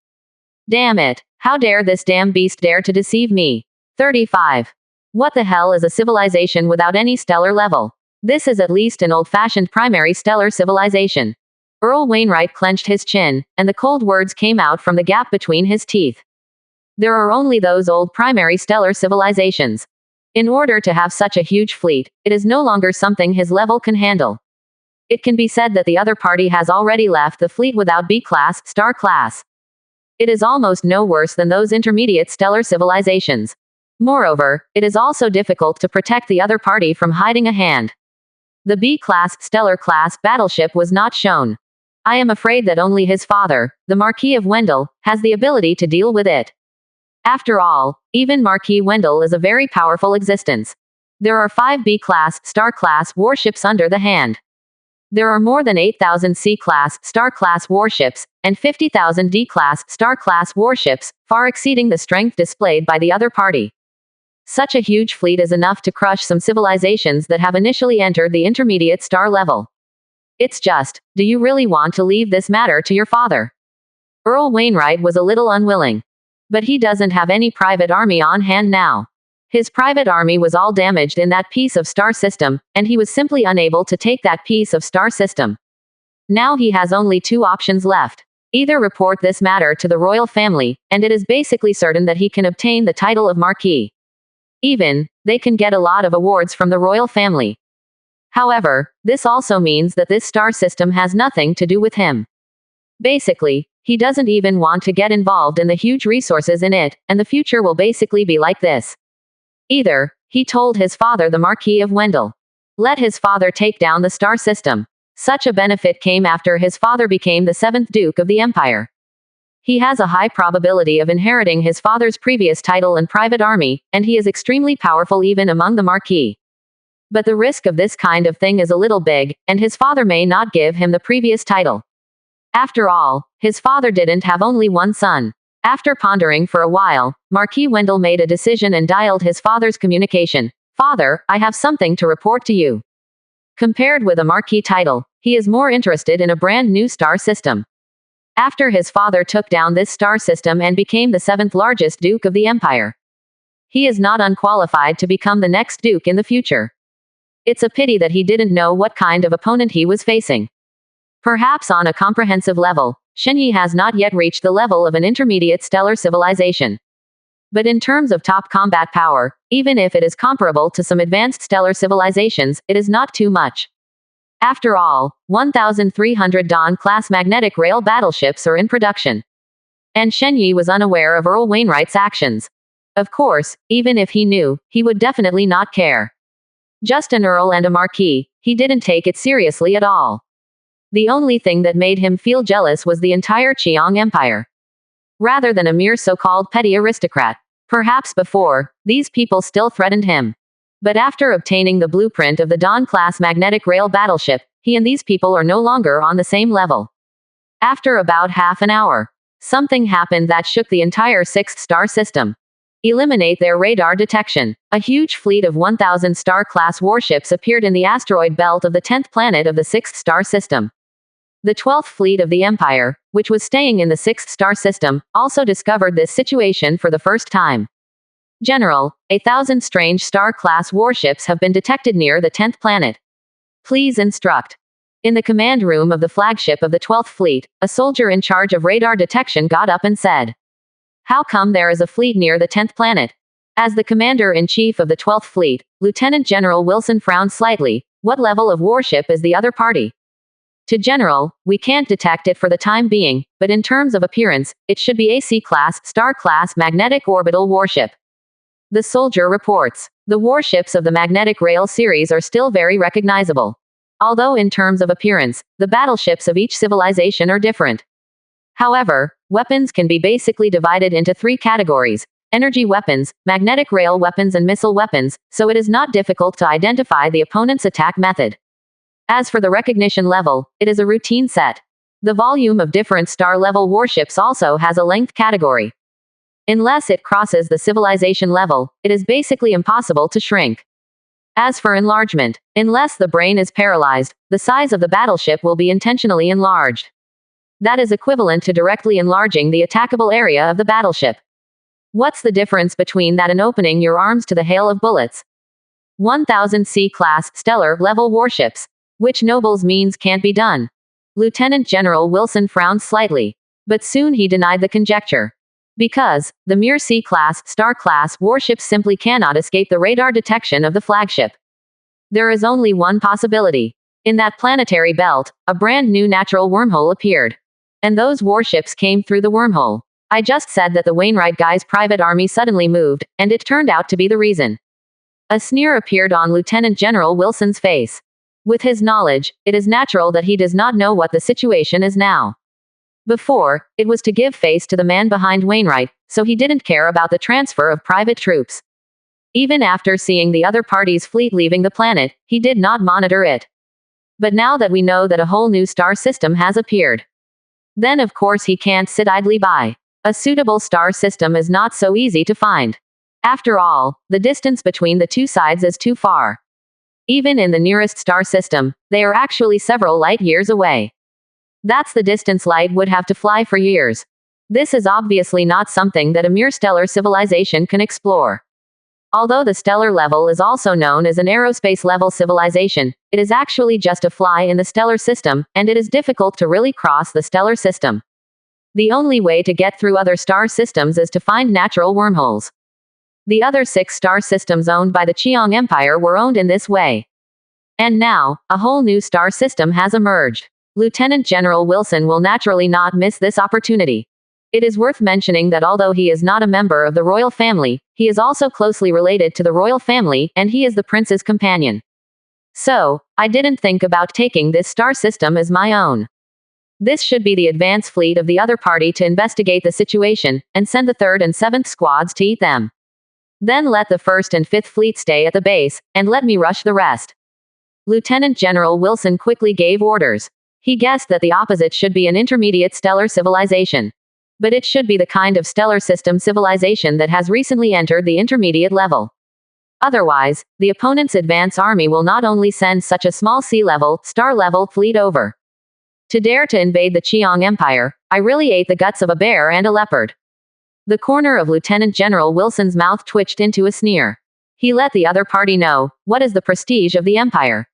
Damn it, how dare this damn beast dare to deceive me? 35. What the hell is a civilization without any stellar level? This is at least an old-fashioned primary stellar civilization. Earl Wainwright clenched his chin, and the cold words came out from the gap between his teeth. There are only those old primary stellar civilizations. In order to have such a huge fleet, it is no longer something his level can handle. It can be said that the other party has already left the fleet without B-class, star class. It is almost no worse than those intermediate stellar civilizations. Moreover, it is also difficult to protect the other party from hiding a hand. The B-class, stellar class battleship was not shown. I am afraid that only his father, the Marquis of Wendell, has the ability to deal with it. After all, even Marquis Wendell is a very powerful existence. There are 5 B-class, star-class warships under the hand. There are more than 8,000 C-class, star-class warships, and 50,000 D-class, star-class warships, far exceeding the strength displayed by the other party. Such a huge fleet is enough to crush some civilizations that have initially entered the intermediate star level. It's just, do you really want to leave this matter to your father? Earl Wainwright was a little unwilling. But he doesn't have any private army on hand now. His private army was all damaged in that piece of star system, and he was simply unable to take that piece of star system. Now he has only 2 options left. Either report this matter to the royal family, and it is basically certain that he can obtain the title of Marquis. Even, they can get a lot of awards from the royal family. However, this also means that this star system has nothing to do with him. Basically, he doesn't even want to get involved in the huge resources in it, and the future will basically be like this. Either, he told his father, the Marquis of Wendell. Let his father take down the star system. Such a benefit came after his father became the 7th Duke of the Empire. He has a high probability of inheriting his father's previous title and private army, and he is extremely powerful even among the Marquis. But the risk of this kind of thing is a little big, and his father may not give him the previous title. After all, his father didn't have only one son. After pondering for a while, Marquis Wendell made a decision and dialed his father's communication. Father, I have something to report to you. Compared with a Marquis title, he is more interested in a brand new star system. After his father took down this star system and became the 7th largest Duke of the Empire. He is not unqualified to become the next Duke in the future. It's a pity that he didn't know what kind of opponent he was facing. Perhaps on a comprehensive level, Shen Yi has not yet reached the level of an intermediate stellar civilization. But in terms of top combat power, even if it is comparable to some advanced stellar civilizations, it is not too much. After all, 1,300 Dawn-class magnetic rail battleships are in production. And Shen Yi was unaware of Earl Wainwright's actions. Of course, even if he knew, he would definitely not care. Just an earl and a marquis, he didn't take it seriously at all. The only thing that made him feel jealous was the entire Qiang Empire. Rather than a mere so-called petty aristocrat. Perhaps before, these people still threatened him. But after obtaining the blueprint of the Dawn-class magnetic rail battleship, he and these people are no longer on the same level. After about half an hour, something happened that shook the entire 6th star system. Eliminate their radar detection. A huge fleet of 1,000 star-class warships appeared in the asteroid belt of the 10th planet of the 6th star system. The 12th fleet of the Empire, which was staying in the 6th star system, also discovered this situation for the first time. General, 1,000 strange star-class warships have been detected near the 10th planet. Please instruct. In the command room of the flagship of the 12th fleet, a soldier in charge of radar detection got up and said, "How come there is a fleet near the 10th planet?" As the commander-in-chief of the 12th fleet, Lieutenant General Wilson frowned slightly. What level of warship is the other party? To General, we can't detect it for the time being, but in terms of appearance, it should be a C-class, star-class magnetic orbital warship. The soldier reports. The warships of the magnetic rail series are still very recognizable. Although in terms of appearance, the battleships of each civilization are different. However, weapons can be basically divided into 3 categories: energy weapons, magnetic rail weapons and missile weapons, so it is not difficult to identify the opponent's attack method. As for the recognition level, it is a routine set. The volume of different star-level warships also has a length category. Unless it crosses the civilization level, it is basically impossible to shrink. As for enlargement, unless the brain is paralyzed, the size of the battleship will be intentionally enlarged. That is equivalent to directly enlarging the attackable area of the battleship. What's the difference between that and opening your arms to the hail of bullets? 1,000 C-class, stellar-level warships. Which nobles means can't be done. Lieutenant General Wilson frowned slightly. But soon he denied the conjecture. Because, the mere C-class, star-class warships simply cannot escape the radar detection of the flagship. There is only one possibility. In that planetary belt, a brand new natural wormhole appeared. And those warships came through the wormhole. I just said that the Wainwright guy's private army suddenly moved, and it turned out to be the reason. A sneer appeared on Lieutenant General Wilson's face. With his knowledge, it is natural that he does not know what the situation is now. Before, it was to give face to the man behind Wainwright, so he didn't care about the transfer of private troops. Even after seeing the other party's fleet leaving the planet, he did not monitor it. But now that we know that a whole new star system has appeared, then of course he can't sit idly by. A suitable star system is not so easy to find. After all, the distance between the two sides is too far. Even in the nearest star system, they are actually several light years away. That's the distance light would have to fly for years. This is obviously not something that a mere stellar civilization can explore. Although the stellar level is also known as an aerospace level civilization, it is actually just a fly in the stellar system, and it is difficult to really cross the stellar system. The only way to get through other star systems is to find natural wormholes. The other 6 star systems owned by the Cheong Empire were owned in this way. And now, a whole new star system has emerged. Lieutenant General Wilson will naturally not miss this opportunity. It is worth mentioning that although he is not a member of the royal family, he is also closely related to the royal family, and he is the prince's companion. So, I didn't think about taking this star system as my own. This should be the advance fleet of the other party to investigate the situation, and send the 3rd and 7th squads to eat them. Then let the 1st and 5th fleet stay at the base, and let me rush the rest. Lieutenant General Wilson quickly gave orders. He guessed that the opposite should be an intermediate stellar civilization. But it should be the kind of stellar system civilization that has recently entered the intermediate level. Otherwise, the opponent's advance army will not only send such a small sea-level, star-level fleet over. To dare to invade the Cheong Empire, I really ate the guts of a bear and a leopard. The corner of Lieutenant General Wilson's mouth twitched into a sneer. He let the other party know, what is the prestige of the Empire?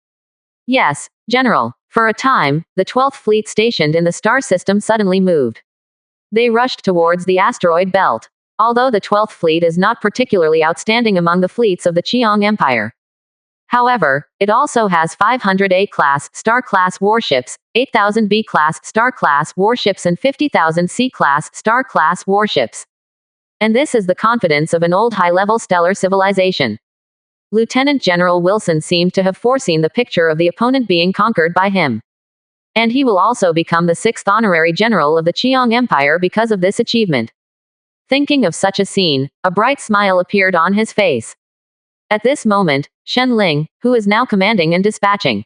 Yes, General. For a time, the 12th fleet stationed in the star system suddenly moved. They rushed towards the asteroid belt. Although the 12th fleet is not particularly outstanding among the fleets of the Cheong Empire. However, it also has 500 A-class, star-class warships, 8,000 B-class, star-class warships and 50,000 C-class, star-class warships. And this is the confidence of an old high-level stellar civilization. Lieutenant General Wilson seemed to have foreseen the picture of the opponent being conquered by him. And he will also become the 6th honorary general of the Cheong Empire because of this achievement. Thinking of such a scene, a bright smile appeared on his face. At this moment, Shen Ling, who is now commanding and dispatching.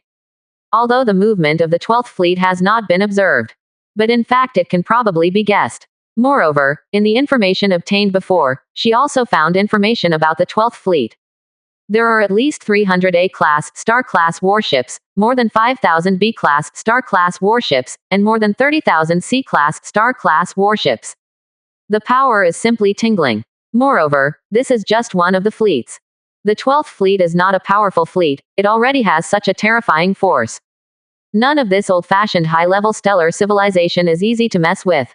Although the movement of the 12th Fleet has not been observed. But in fact it can probably be guessed. Moreover, in the information obtained before, she also found information about the 12th Fleet. There are at least 300 A-class, Star-class warships, more than 5,000 B-class, Star-class warships, and more than 30,000 C-class, Star-class warships. The power is simply tingling. Moreover, this is just one of the fleets. The 12th Fleet is not a powerful fleet, it already has such a terrifying force. None of this old-fashioned high-level stellar civilization is easy to mess with.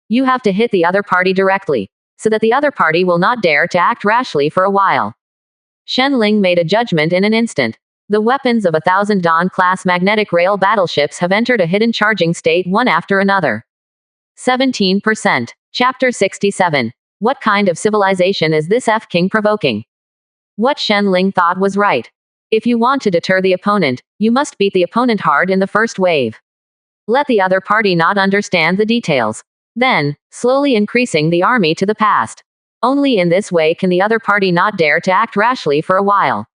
You have to hit the other party directly, so that the other party will not dare to act rashly for a while. Shen Ling made a judgment in an instant. The weapons of 1,000 Dawn-class magnetic rail battleships have entered a hidden charging state one after another. 17%. Chapter 67. What kind of civilization is this F-King provoking? What Shen Ling thought was right. If you want to deter the opponent, you must beat the opponent hard in the first wave. Let the other party not understand the details. Then, slowly increasing the army to the past. Only in this way can the other party not dare to act rashly for a while.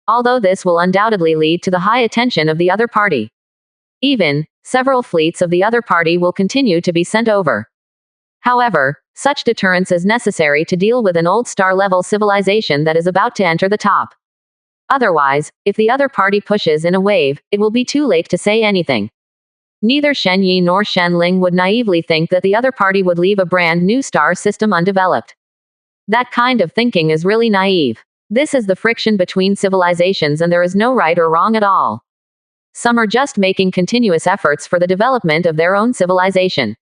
Although this will undoubtedly lead to the high attention of the other party. Even, several fleets of the other party will continue to be sent over. However, such deterrence is necessary to deal with an old star-level civilization that is about to enter the top. Otherwise, if the other party pushes in a wave, it will be too late to say anything. Neither Shen Yi nor Shen Ling would naively think that the other party would leave a brand new star system undeveloped. That kind of thinking is really naive. This is the friction between civilizations and there is no right or wrong at all. Some are just making continuous efforts for the development of their own civilization.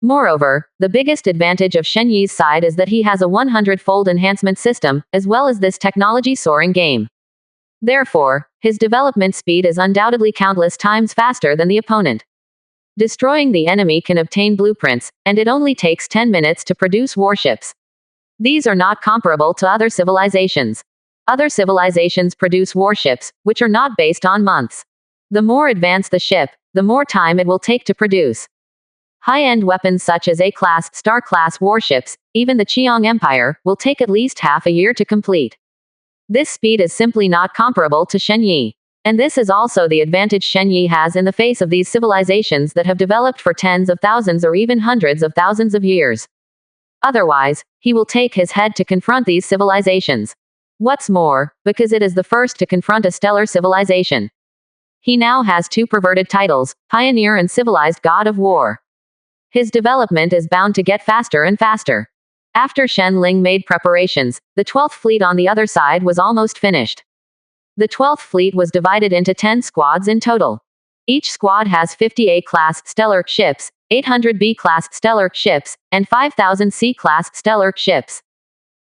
Moreover, the biggest advantage of Shen Yi's side is that he has a 100-fold enhancement system, as well as this technology soaring game. Therefore, his development speed is undoubtedly countless times faster than the opponent. Destroying the enemy can obtain blueprints, and it only takes 10 minutes to produce warships. These are not comparable to other civilizations. Other civilizations produce warships, which are not based on months. The more advanced the ship, the more time it will take to produce. High-end weapons such as A-class, Star-class warships, even the Qiang Empire, will take at least half a year to complete. This speed is simply not comparable to Shen Yi. And this is also the advantage Shen Yi has in the face of these civilizations that have developed for tens of thousands or even hundreds of thousands of years. Otherwise, he will take his head to confront these civilizations. What's more, because it is the first to confront a stellar civilization. He now has two perverted titles, Pioneer and Civilized God of War. His development is bound to get faster and faster. After Shen Ling made preparations, the 12th Fleet on the other side was almost finished. The 12th Fleet was divided into 10 squads in total. Each squad has 50 A-class stellar ships, 800 B-class stellar ships, and 5,000 C-class stellar ships.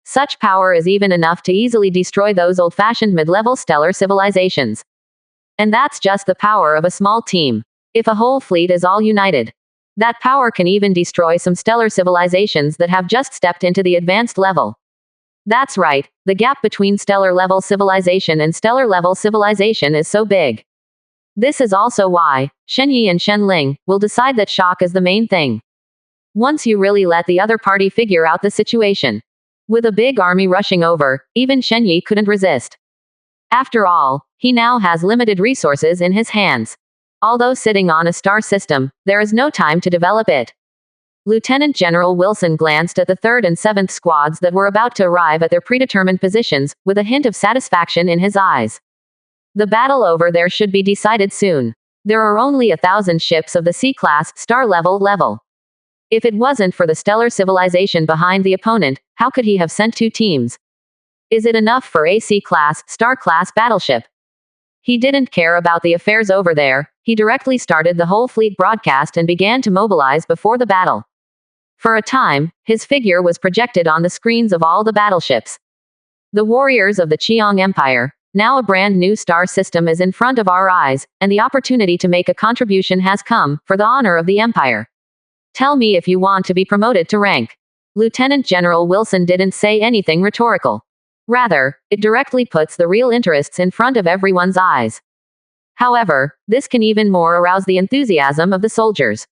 Such power is even enough to easily destroy those old-fashioned mid-level stellar civilizations. And that's just the power of a small team. If a whole fleet is all united, that power can even destroy some stellar civilizations that have just stepped into the advanced level. That's right, the gap between stellar-level civilization and stellar-level civilization is so big. This is also why Shen Yi and Shen Ling will decide that shock is the main thing. Once you really let the other party figure out the situation. With a big army rushing over, even Shen Yi couldn't resist. After all, he now has limited resources in his hands. Although sitting on a star system, there is no time to develop it. Lieutenant General Wilson glanced at the 3rd and 7th squads that were about to arrive at their predetermined positions, with a hint of satisfaction in his eyes. The battle over there should be decided soon. There are only 1,000 ships of the C-class, star-level. If it wasn't for the stellar civilization behind the opponent, how could he have sent 2 teams? Is it enough for a C-class, star-class battleship? He didn't care about the affairs over there, he directly started the whole fleet broadcast and began to mobilize before the battle. For a time, his figure was projected on the screens of all the battleships. The warriors of the Qiang Empire, now a brand new star system, is in front of our eyes, and the opportunity to make a contribution has come, for the honor of the Empire. Tell me if you want to be promoted to rank. Lieutenant General Wilson didn't say anything rhetorical. Rather, it directly puts the real interests in front of everyone's eyes. However, this can even more arouse the enthusiasm of the soldiers.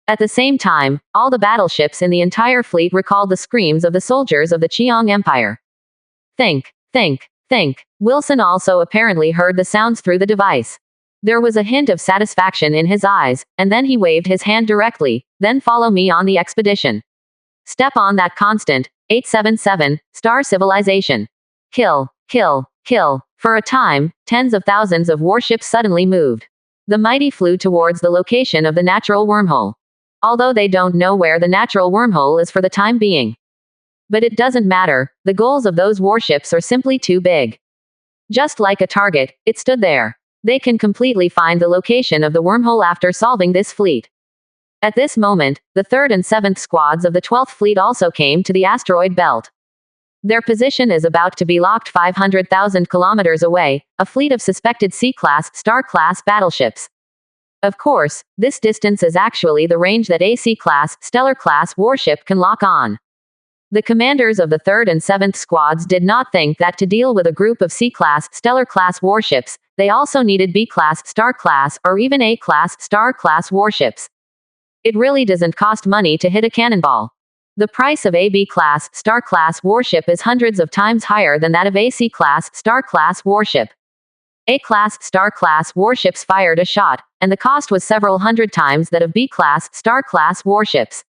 At the same time, all the battleships in the entire fleet recalled the screams of the soldiers of the Qiang Empire. Think. Think. Wilson also apparently heard the sounds through the device. There was a hint of satisfaction in his eyes, and then he waved his hand directly. Then follow me on the expedition. Step on that constant. 877, star civilization. Kill, kill, kill. For a time, tens of thousands of warships suddenly moved. The mighty flew towards the location of the natural wormhole. Although they don't know where the natural wormhole is for the time being. But it doesn't matter, the goals of those warships are simply too big. Just like a target, it stood there. They can completely find the location of the wormhole after solving this fleet. At this moment, the 3rd and 7th squads of the 12th fleet also came to the asteroid belt. Their position is about to be locked 500,000 kilometers away, a fleet of suspected C-class, star-class battleships. Of course, this distance is actually the range that a C-class, stellar-class warship can lock on. The commanders of the 3rd and 7th squads did not think that to deal with a group of C-class, stellar-class warships, they also needed B-class, star-class, or even A-class, star-class warships. It really doesn't cost money to hit a cannonball. The price of a B-class, star-class warship is hundreds of times higher than that of a C-class, star-class warship. A-class, star-class warships fired a shot, and the cost was several hundred times that of B-class, star-class warships.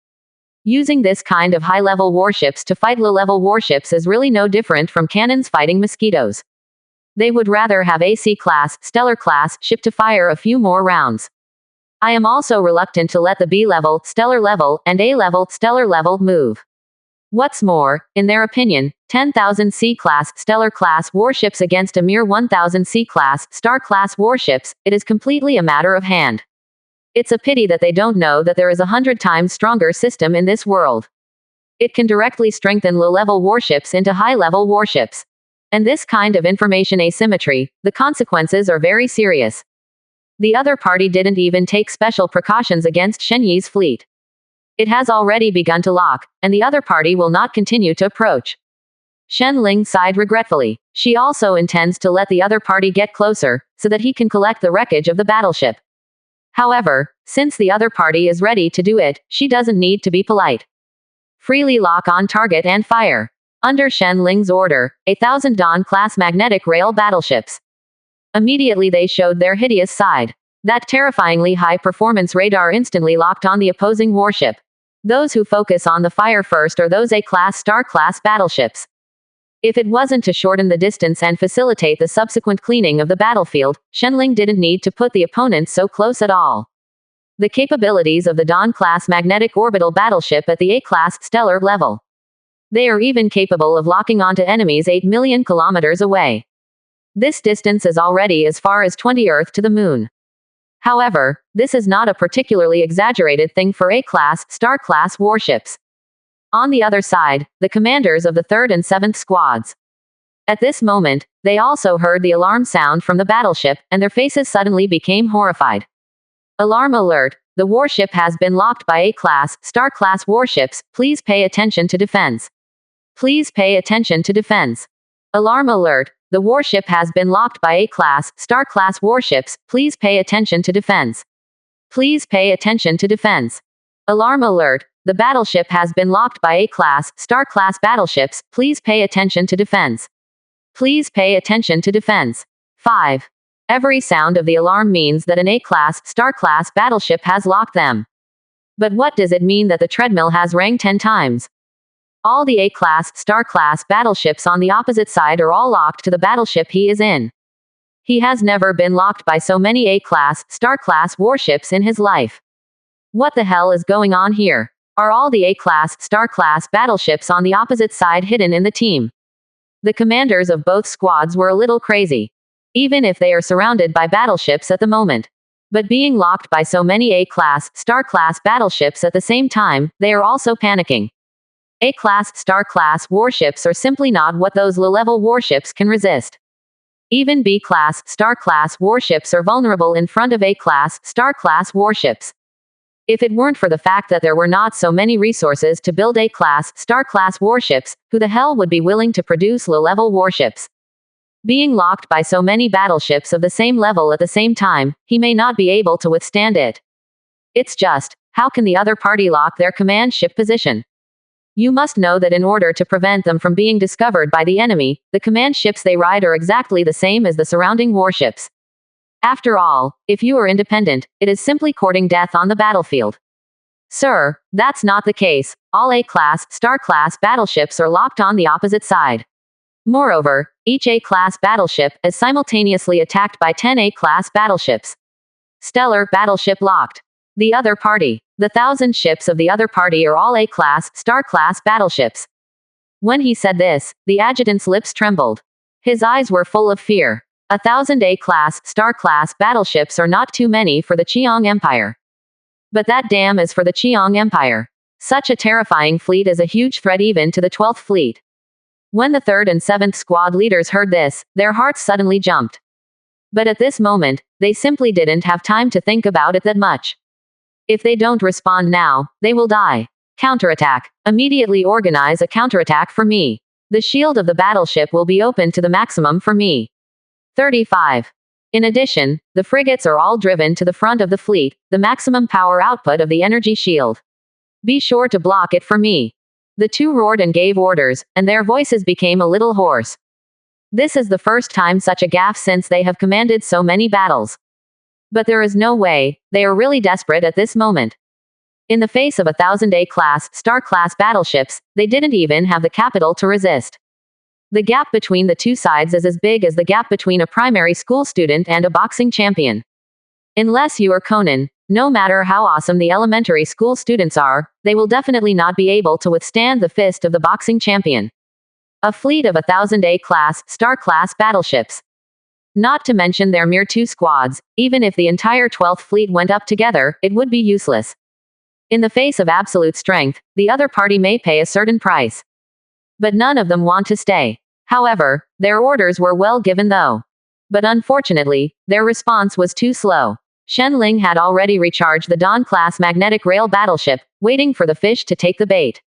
Using this kind of high-level warships to fight low-level warships is really no different from cannons fighting mosquitoes. They would rather have a C-class, stellar-class ship to fire a few more rounds. I am also reluctant to let the B-level, stellar level, and A-level, stellar level move. What's more, in their opinion, 10,000 C-class, stellar-class warships against a mere 1,000 C-class, star-class warships, it is completely a matter of hand. It's a pity that they don't know that there is 100 times stronger system in this world. It can directly strengthen low-level warships into high-level warships. And this kind of information asymmetry, the consequences are very serious. The other party didn't even take special precautions against Shen Yi's fleet. It has already begun to lock, and the other party will not continue to approach. Shen Ling sighed regretfully. She also intends to let the other party get closer, so that he can collect the wreckage of the battleship. However, since the other party is ready to do it, she doesn't need to be polite. Freely lock on target and fire. Under Shen Ling's order, 1,000 Dawn-class magnetic rail battleships. Immediately they showed their hideous side. That terrifyingly high-performance radar instantly locked on the opposing warship. Those who focus on the fire first are those A-class, star-class battleships. If it wasn't to shorten the distance and facilitate the subsequent cleaning of the battlefield, Shenling didn't need to put the opponent so close at all. The capabilities of the Dawn-class magnetic orbital battleship at the A-class stellar level. They are even capable of locking onto enemies 8 million kilometers away. This distance is already as far as 20 Earth to the Moon. However, this is not a particularly exaggerated thing for A-class, star-class warships. On the other side, the commanders of the 3rd and 7th squads. At this moment, they also heard the alarm sound from the battleship, and their faces suddenly became horrified. Alarm alert! The warship has been locked by A-class, star-class warships, please pay attention to defense. Please pay attention to defense. Alarm alert! The warship has been locked by A-class, star-class warships, please pay attention to defense. Please pay attention to defense. Alarm alert! The battleship has been locked by A-class, star-class battleships, please pay attention to defense. Please pay attention to defense. 5. Every sound of the alarm means that an A-class, star-class battleship has locked them. But what does it mean that the treadmill has rang 10 times? All the A-class, star-class battleships on the opposite side are all locked to the battleship he is in. He has never been locked by so many A-class, star-class warships in his life. What the hell is going on here? Are all the A-class, star-class battleships on the opposite side hidden in the team? The commanders of both squads were a little crazy. Even if they are surrounded by battleships at the moment. But being locked by so many A-class, star-class battleships at the same time, they are also panicking. A-class, star-class warships are simply not what those low-level warships can resist. Even B-class, star-class warships are vulnerable in front of A-class, star-class warships. If it weren't for the fact that there were not so many resources to build A-class, star-class warships, who the hell would be willing to produce low-level warships? Being locked by so many battleships of the same level at the same time, he may not be able to withstand it. It's just, how can the other party lock their command ship position? You must know that in order to prevent them from being discovered by the enemy, the command ships they ride are exactly the same as the surrounding warships. After all, if you are independent, it is simply courting death on the battlefield. Sir, that's not the case. All A-class, Star-class battleships are locked on the opposite side. Moreover, each A-class battleship is simultaneously attacked by 10 A-class battleships. Stellar battleship locked. The other party. The 1,000 ships of the other party are all A-class, Star-class battleships. When he said this, the adjutant's lips trembled. His eyes were full of fear. 1,000 A-class, Star-class battleships are not too many for the Qiong Empire. But that dam is for the Qiong Empire. Such a terrifying fleet is a huge threat even to the 12th fleet. When the 3rd and 7th squad leaders heard this, their hearts suddenly jumped. But at this moment, they simply didn't have time to think about it that much. If they don't respond now, they will die. Counterattack. Immediately organize a counterattack for me. The shield of the battleship will be open to the maximum for me. 35. In addition, the frigates are all driven to the front of the fleet, the maximum power output of the energy shield. Be sure to block it for me. The two roared and gave orders, and their voices became a little hoarse. This is the first time such a gaffe since they have commanded so many battles. But there is no way, they are really desperate at this moment. In the face of 1,000 A-class, Star-class battleships, they didn't even have the capital to resist. The gap between the two sides is as big as the gap between a primary school student and a boxing champion. Unless you are Conan, no matter how awesome the elementary school students are, they will definitely not be able to withstand the fist of the boxing champion. A fleet of 1,000 A-class, Star-class battleships. Not to mention their mere 2 squads, even if the entire 12th fleet went up together, it would be useless. In the face of absolute strength, the other party may pay a certain price. But none of them want to stay. However, their orders were well given though. But unfortunately, their response was too slow. Shen Ling had already recharged the Dawn-class magnetic rail battleship, waiting for the fish to take the bait.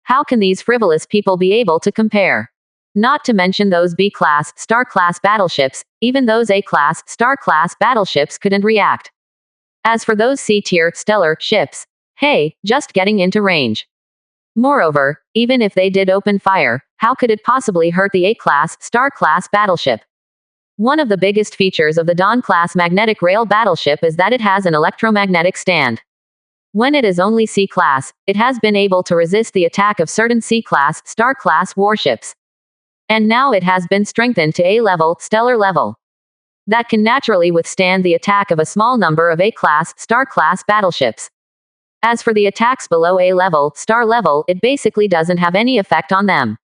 How can these frivolous people be able to compare? Not to mention those B-class, Star-class battleships, even those A-class, Star-class battleships couldn't react. As for those C-tier, stellar, ships, hey, just getting into range. Moreover, even if they did open fire, how could it possibly hurt the A-class, Star-class battleship? One of the biggest features of the Dawn-class magnetic rail battleship is that it has an electromagnetic stand. When it is only C-class, it has been able to resist the attack of certain C-class, Star-class warships. And now it has been strengthened to A-level, stellar level. That can naturally withstand the attack of a small number of A-class, Star-class battleships. As for the attacks below A-level, star level, it basically doesn't have any effect on them.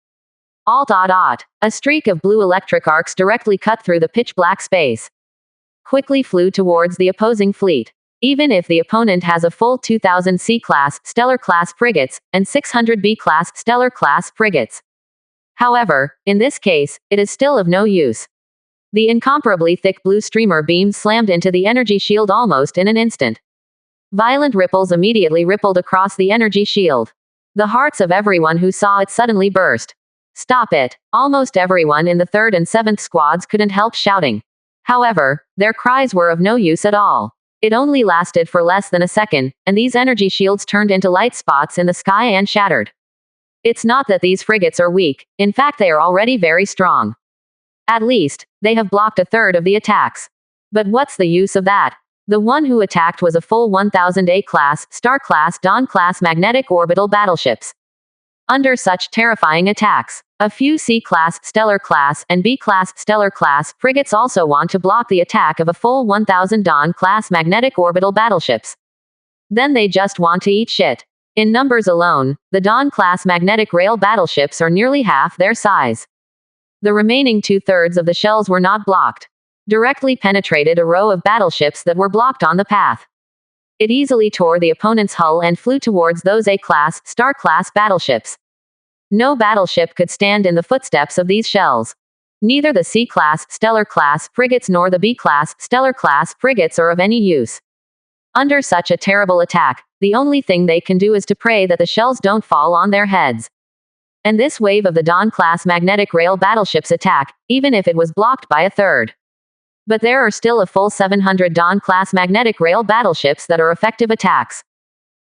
A streak of blue electric arcs directly cut through the pitch-black space. Quickly flew towards the opposing fleet. Even if the opponent has a full 2,000 C-class, stellar-class frigates, and 600 B-class, stellar-class frigates. However, in this case, it is still of no use. The incomparably thick blue streamer beam slammed into the energy shield almost in an instant. Violent ripples immediately rippled across the energy shield. The hearts of everyone who saw it suddenly burst. Stop it! Almost everyone in the 3rd and 7th squads couldn't help shouting. However, their cries were of no use at all. It only lasted for less than a second, and these energy shields turned into light spots in the sky and shattered. It's not that these frigates are weak, in fact they are already very strong. At least, they have blocked a third of the attacks. But what's the use of that? The one who attacked was a full 1,000 A-class, Star-class, Dawn-class magnetic orbital battleships. Under such terrifying attacks, a few C-class, Stellar-class, and B-class, Stellar-class frigates also want to block the attack of a full 1,000 Dawn-class magnetic orbital battleships. Then they just want to eat shit. In numbers alone, the Dawn-class magnetic rail battleships are nearly half their size. The remaining 2/3 of the shells were not blocked. Directly penetrated a row of battleships that were blocked on the path. It easily tore the opponent's hull and flew towards those A-class, Star-class battleships. No battleship could stand in the footsteps of these shells. Neither the C-class, Stellar-class frigates nor the B-class, Stellar-class frigates are of any use. Under such a terrible attack, the only thing they can do is to pray that the shells don't fall on their heads. And this wave of the Dawn-class magnetic rail battleships attack, even if it was blocked by a third. But there are still a full 700 Dawn-class magnetic rail battleships that are effective attacks.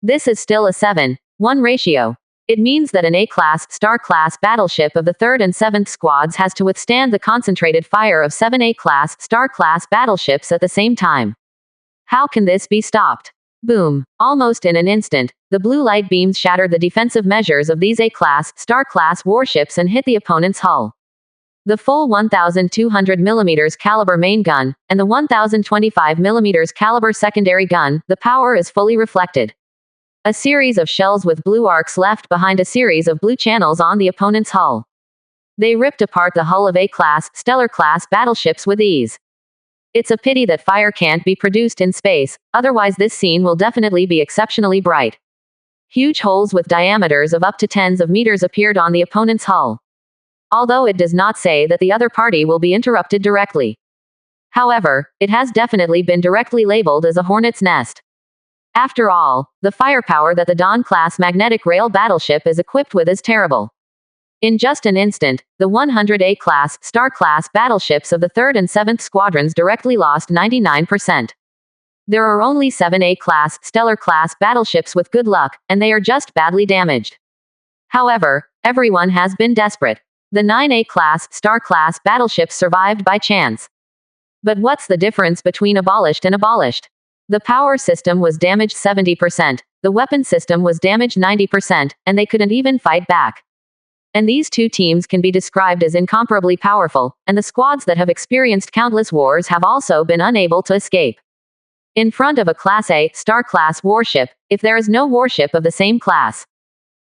This is still a 7:1 ratio. It means that an A-class, star-class battleship of the 3rd and 7th squads has to withstand the concentrated fire of 7 A-class, star-class battleships at the same time. How can this be stopped? Boom. Almost in an instant, the blue light beams shattered the defensive measures of these A-class, star-class warships and hit the opponent's hull. The full 1,200 mm caliber main gun, and the 1,025 mm caliber secondary gun, the power is fully reflected. A series of shells with blue arcs left behind a series of blue channels on the opponent's hull. They ripped apart the hull of A-class, stellar-class battleships with ease. It's a pity that fire can't be produced in space, otherwise this scene will definitely be exceptionally bright. Huge holes with diameters of up to tens of meters appeared on the opponent's hull. Although it does not say that the other party will be interrupted directly. However, it has definitely been directly labeled as a hornet's nest. After all, the firepower that the Dawn-class magnetic rail battleship is equipped with is terrible. In just an instant, the 100 A-class, star-class battleships of the 3rd and 7th squadrons directly lost 99%. There are only 7 A-class, stellar-class battleships with good luck, and they are just badly damaged. However, everyone has been desperate. The 9 A-class, star-class battleships survived by chance. But what's the difference between abolished and abolished? The power system was damaged 70%, the weapon system was damaged 90%, and they couldn't even fight back. And these two teams can be described as incomparably powerful, and the squads that have experienced countless wars have also been unable to escape. In front of a Class A, star-class warship, if there is no warship of the same class,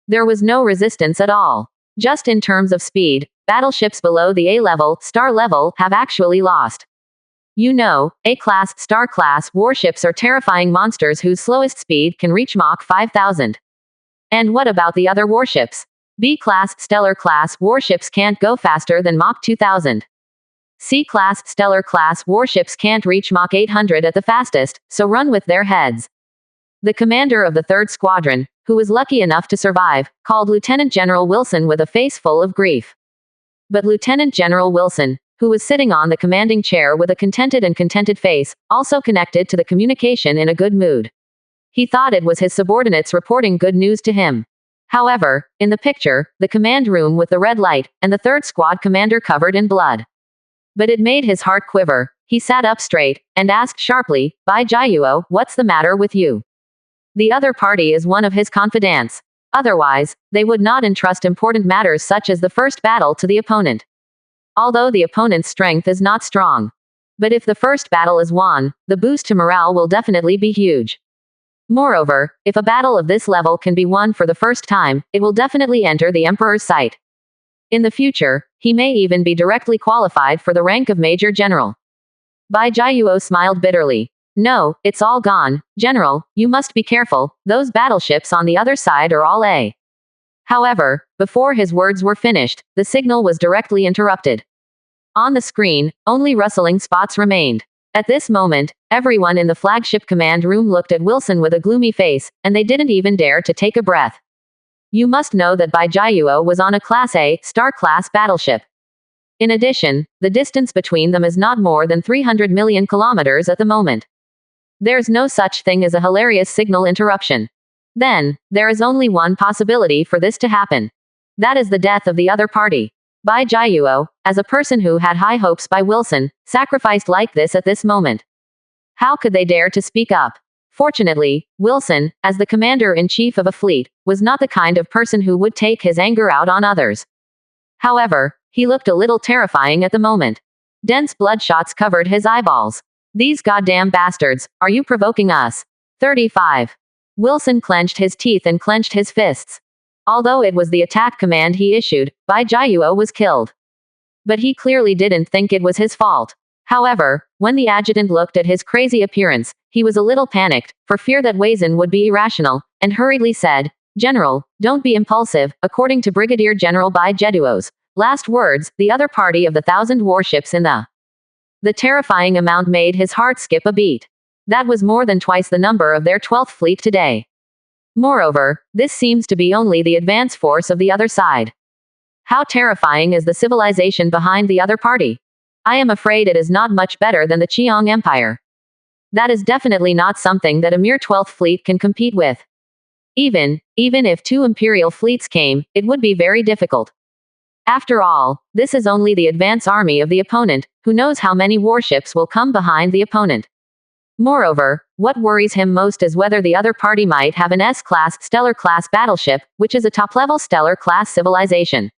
there was no resistance at all. Just in terms of speed, battleships below the A-level, star level, have actually lost. You know, A-class, star-class warships are terrifying monsters whose slowest speed can reach Mach 5000. And what about the other warships? B-class, stellar-class warships can't go faster than Mach 2000. C-class, stellar-class warships can't reach Mach 800 at the fastest, so run with their heads. The commander of the 3rd Squadron, who was lucky enough to survive, called Lieutenant General Wilson with a face full of grief. But Lieutenant General Wilson, who was sitting on the commanding chair with a contented face, also connected to the communication in a good mood. He thought it was his subordinates reporting good news to him. However, in the picture, the command room with the red light, and the 3rd Squad commander covered in blood. But it made his heart quiver. He sat up straight, and asked sharply, "Bai Jiayuo, what's the matter with you?" The other party is one of his confidants. Otherwise, they would not entrust important matters such as the first battle to the opponent. Although the opponent's strength is not strong. But if the first battle is won, the boost to morale will definitely be huge. Moreover, if a battle of this level can be won for the first time, it will definitely enter the Emperor's sight. In the future, he may even be directly qualified for the rank of Major General. Bai Jiayuo smiled bitterly. "No, it's all gone, General, you must be careful, those battleships on the other side are all A." However, before his words were finished, the signal was directly interrupted. On the screen, only rustling spots remained. At this moment, everyone in the flagship command room looked at Wilson with a gloomy face, and they didn't even dare to take a breath. You must know that Bai Jiayuo was on a Class A, star-class battleship. In addition, the distance between them is not more than 300 million kilometers at the moment. There's no such thing as a hilarious signal interruption. Then, there is only one possibility for this to happen. That is the death of the other party. Bai Jiayuo, as a person who had high hopes by Wilson, sacrificed like this at this moment. How could they dare to speak up? Fortunately, Wilson, as the commander-in-chief of a fleet, was not the kind of person who would take his anger out on others. However, he looked a little terrifying at the moment. Dense bloodshots covered his eyeballs. "These goddamn bastards, are you provoking us?" 35. Wilson clenched his teeth and clenched his fists. Although it was the attack command he issued, Bai Jiayuo was killed. But he clearly didn't think it was his fault. However, when the adjutant looked at his crazy appearance, he was a little panicked, for fear that Weizhen would be irrational, and hurriedly said, "General, don't be impulsive." According to Brigadier General Bai Jiayuo's last words, the other party of the 1,000 warships in the terrifying amount made his heart skip a beat. That was more than twice the number of their 12th fleet today. Moreover, this seems to be only the advance force of the other side. How terrifying is the civilization behind the other party? I am afraid it is not much better than the Qiang Empire. That is definitely not something that a mere 12th fleet can compete with. Even if two Imperial fleets came, it would be very difficult. After all, this is only the advance army of the opponent, who knows how many warships will come behind the opponent. Moreover, what worries him most is whether the other party might have an S-class stellar-class battleship, which is a top-level stellar-class civilization.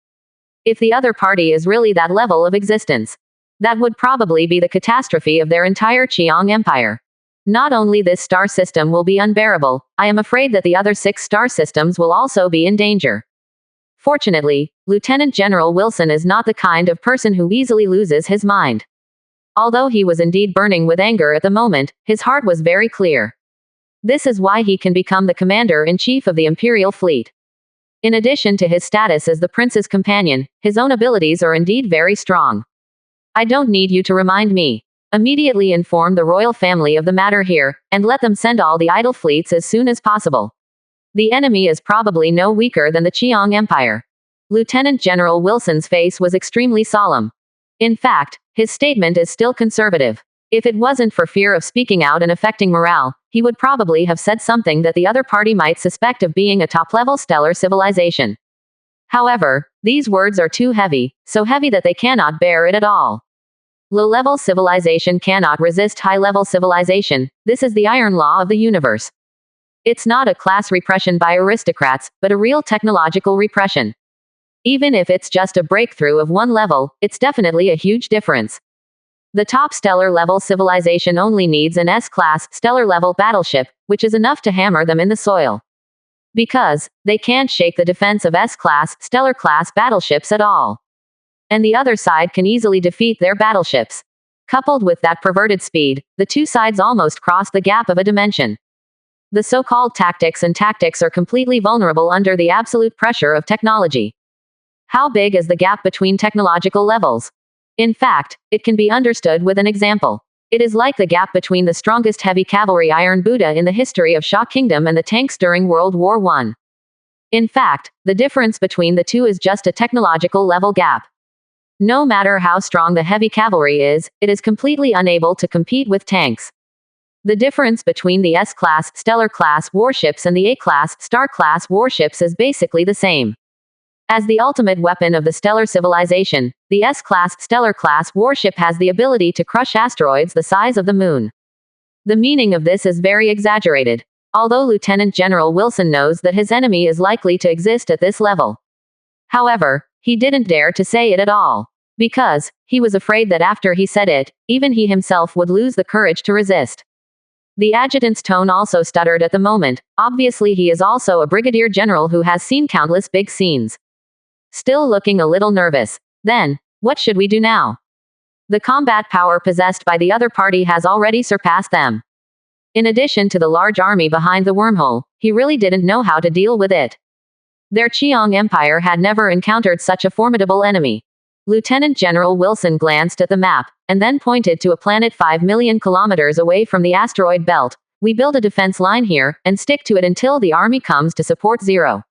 If the other party is really that level of existence, that would probably be the catastrophe of their entire Qiang Empire. Not only this star system will be unbearable, I am afraid that the other 6 star systems will also be in danger. Fortunately, Lieutenant General Wilson is not the kind of person who easily loses his mind. Although he was indeed burning with anger at the moment, his heart was very clear. This is why he can become the commander-in-chief of the Imperial fleet. In addition to his status as the prince's companion, his own abilities are indeed very strong. I don't need you to remind me. Immediately inform the royal family of the matter here, and let them send all the idle fleets as soon as possible. The enemy is probably no weaker than the Qiang Empire. Lieutenant General Wilson's face was extremely solemn. In fact, his statement is still conservative. If it wasn't for fear of speaking out and affecting morale, he would probably have said something that the other party might suspect of being a top-level stellar civilization. However, these words are too heavy, so heavy that they cannot bear it at all. Low-level civilization cannot resist high-level civilization. This is the iron law of the universe. It's not a class repression by aristocrats, but a real technological repression. Even if it's just a breakthrough of one level, it's definitely a huge difference. The top stellar-level civilization only needs an S-class stellar-level battleship, which is enough to hammer them in the soil. Because they can't shake the defense of S-class stellar-class battleships at all. And the other side can easily defeat their battleships. Coupled with that perverted speed, the two sides almost cross the gap of a dimension. The so-called tactics are completely vulnerable under the absolute pressure of technology. How big is the gap between technological levels? In fact, it can be understood with an example. It is like the gap between the strongest heavy cavalry Iron Buddha in the history of Shah Kingdom and the tanks during World War I. In fact, the difference between the two is just a technological level gap. No matter how strong the heavy cavalry is, it is completely unable to compete with tanks. The difference between the S-class stellar-class warships and the A-class star-class warships is basically the same. As the ultimate weapon of the stellar civilization, the S-class stellar-class warship has the ability to crush asteroids the size of the moon. The meaning of this is very exaggerated. Although Lieutenant General Wilson knows that his enemy is likely to exist at this level. However, he didn't dare to say it at all. Because he was afraid that after he said it, even he himself would lose the courage to resist. The adjutant's tone also stuttered at the moment. Obviously he is also a brigadier general who has seen countless big scenes. Still looking a little nervous. Then, what should we do now? The combat power possessed by the other party has already surpassed them. In addition to the large army behind the wormhole, he really didn't know how to deal with it. Their Qiang Empire had never encountered such a formidable enemy. Lieutenant General Wilson glanced at the map, and then pointed to a planet 5 million kilometers away from the asteroid belt. We build a defense line here, and stick to it until the army comes to support Zero.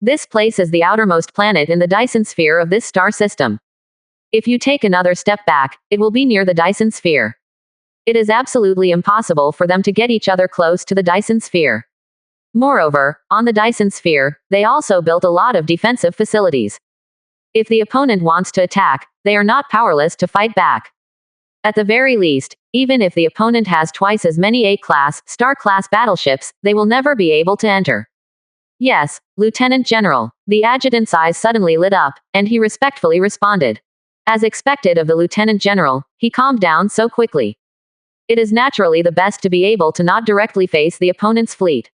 This place is the outermost planet in the Dyson sphere of this star system. If you take another step back, it will be near the Dyson sphere. It is absolutely impossible for them to get each other close to the Dyson sphere. Moreover, on the Dyson sphere, they also built a lot of defensive facilities. If the opponent wants to attack, they are not powerless to fight back. At the very least, even if the opponent has twice as many A-class, star-class battleships, they will never be able to enter. Yes, Lieutenant General. The adjutant's eyes suddenly lit up, and he respectfully responded. As expected of the Lieutenant General, he calmed down so quickly. It is naturally the best to be able to not directly face the opponent's fleet.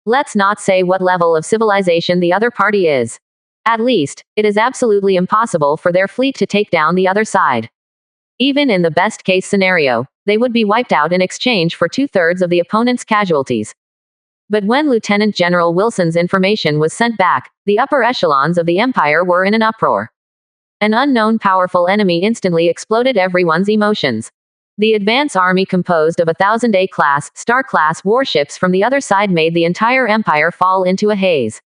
Let's not say what level of civilization the other party is. At least, it is absolutely impossible for their fleet to take down the other side. Even in the best-case scenario, they would be wiped out in exchange for 2/3 of the opponent's casualties. But when Lieutenant General Wilson's information was sent back, the upper echelons of the Empire were in an uproar. An unknown powerful enemy instantly exploded everyone's emotions. The advance army composed of 1,000 A-class, star-class warships from the other side made the entire Empire fall into a haze.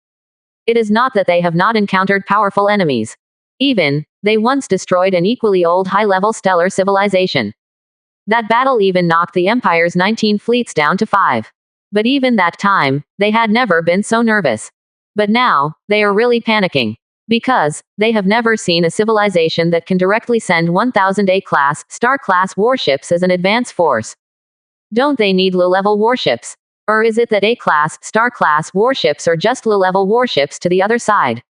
It is not that they have not encountered powerful enemies. Even, they once destroyed an equally old high-level stellar civilization. That battle even knocked the Empire's 19 fleets down to 5. But even that time, they had never been so nervous. But now, they are really panicking. Because, they have never seen a civilization that can directly send 1,000 A-class, star-class warships as an advance force. Don't they need low-level warships? Or is it that A-class, star-class warships are just low-level warships to the other side?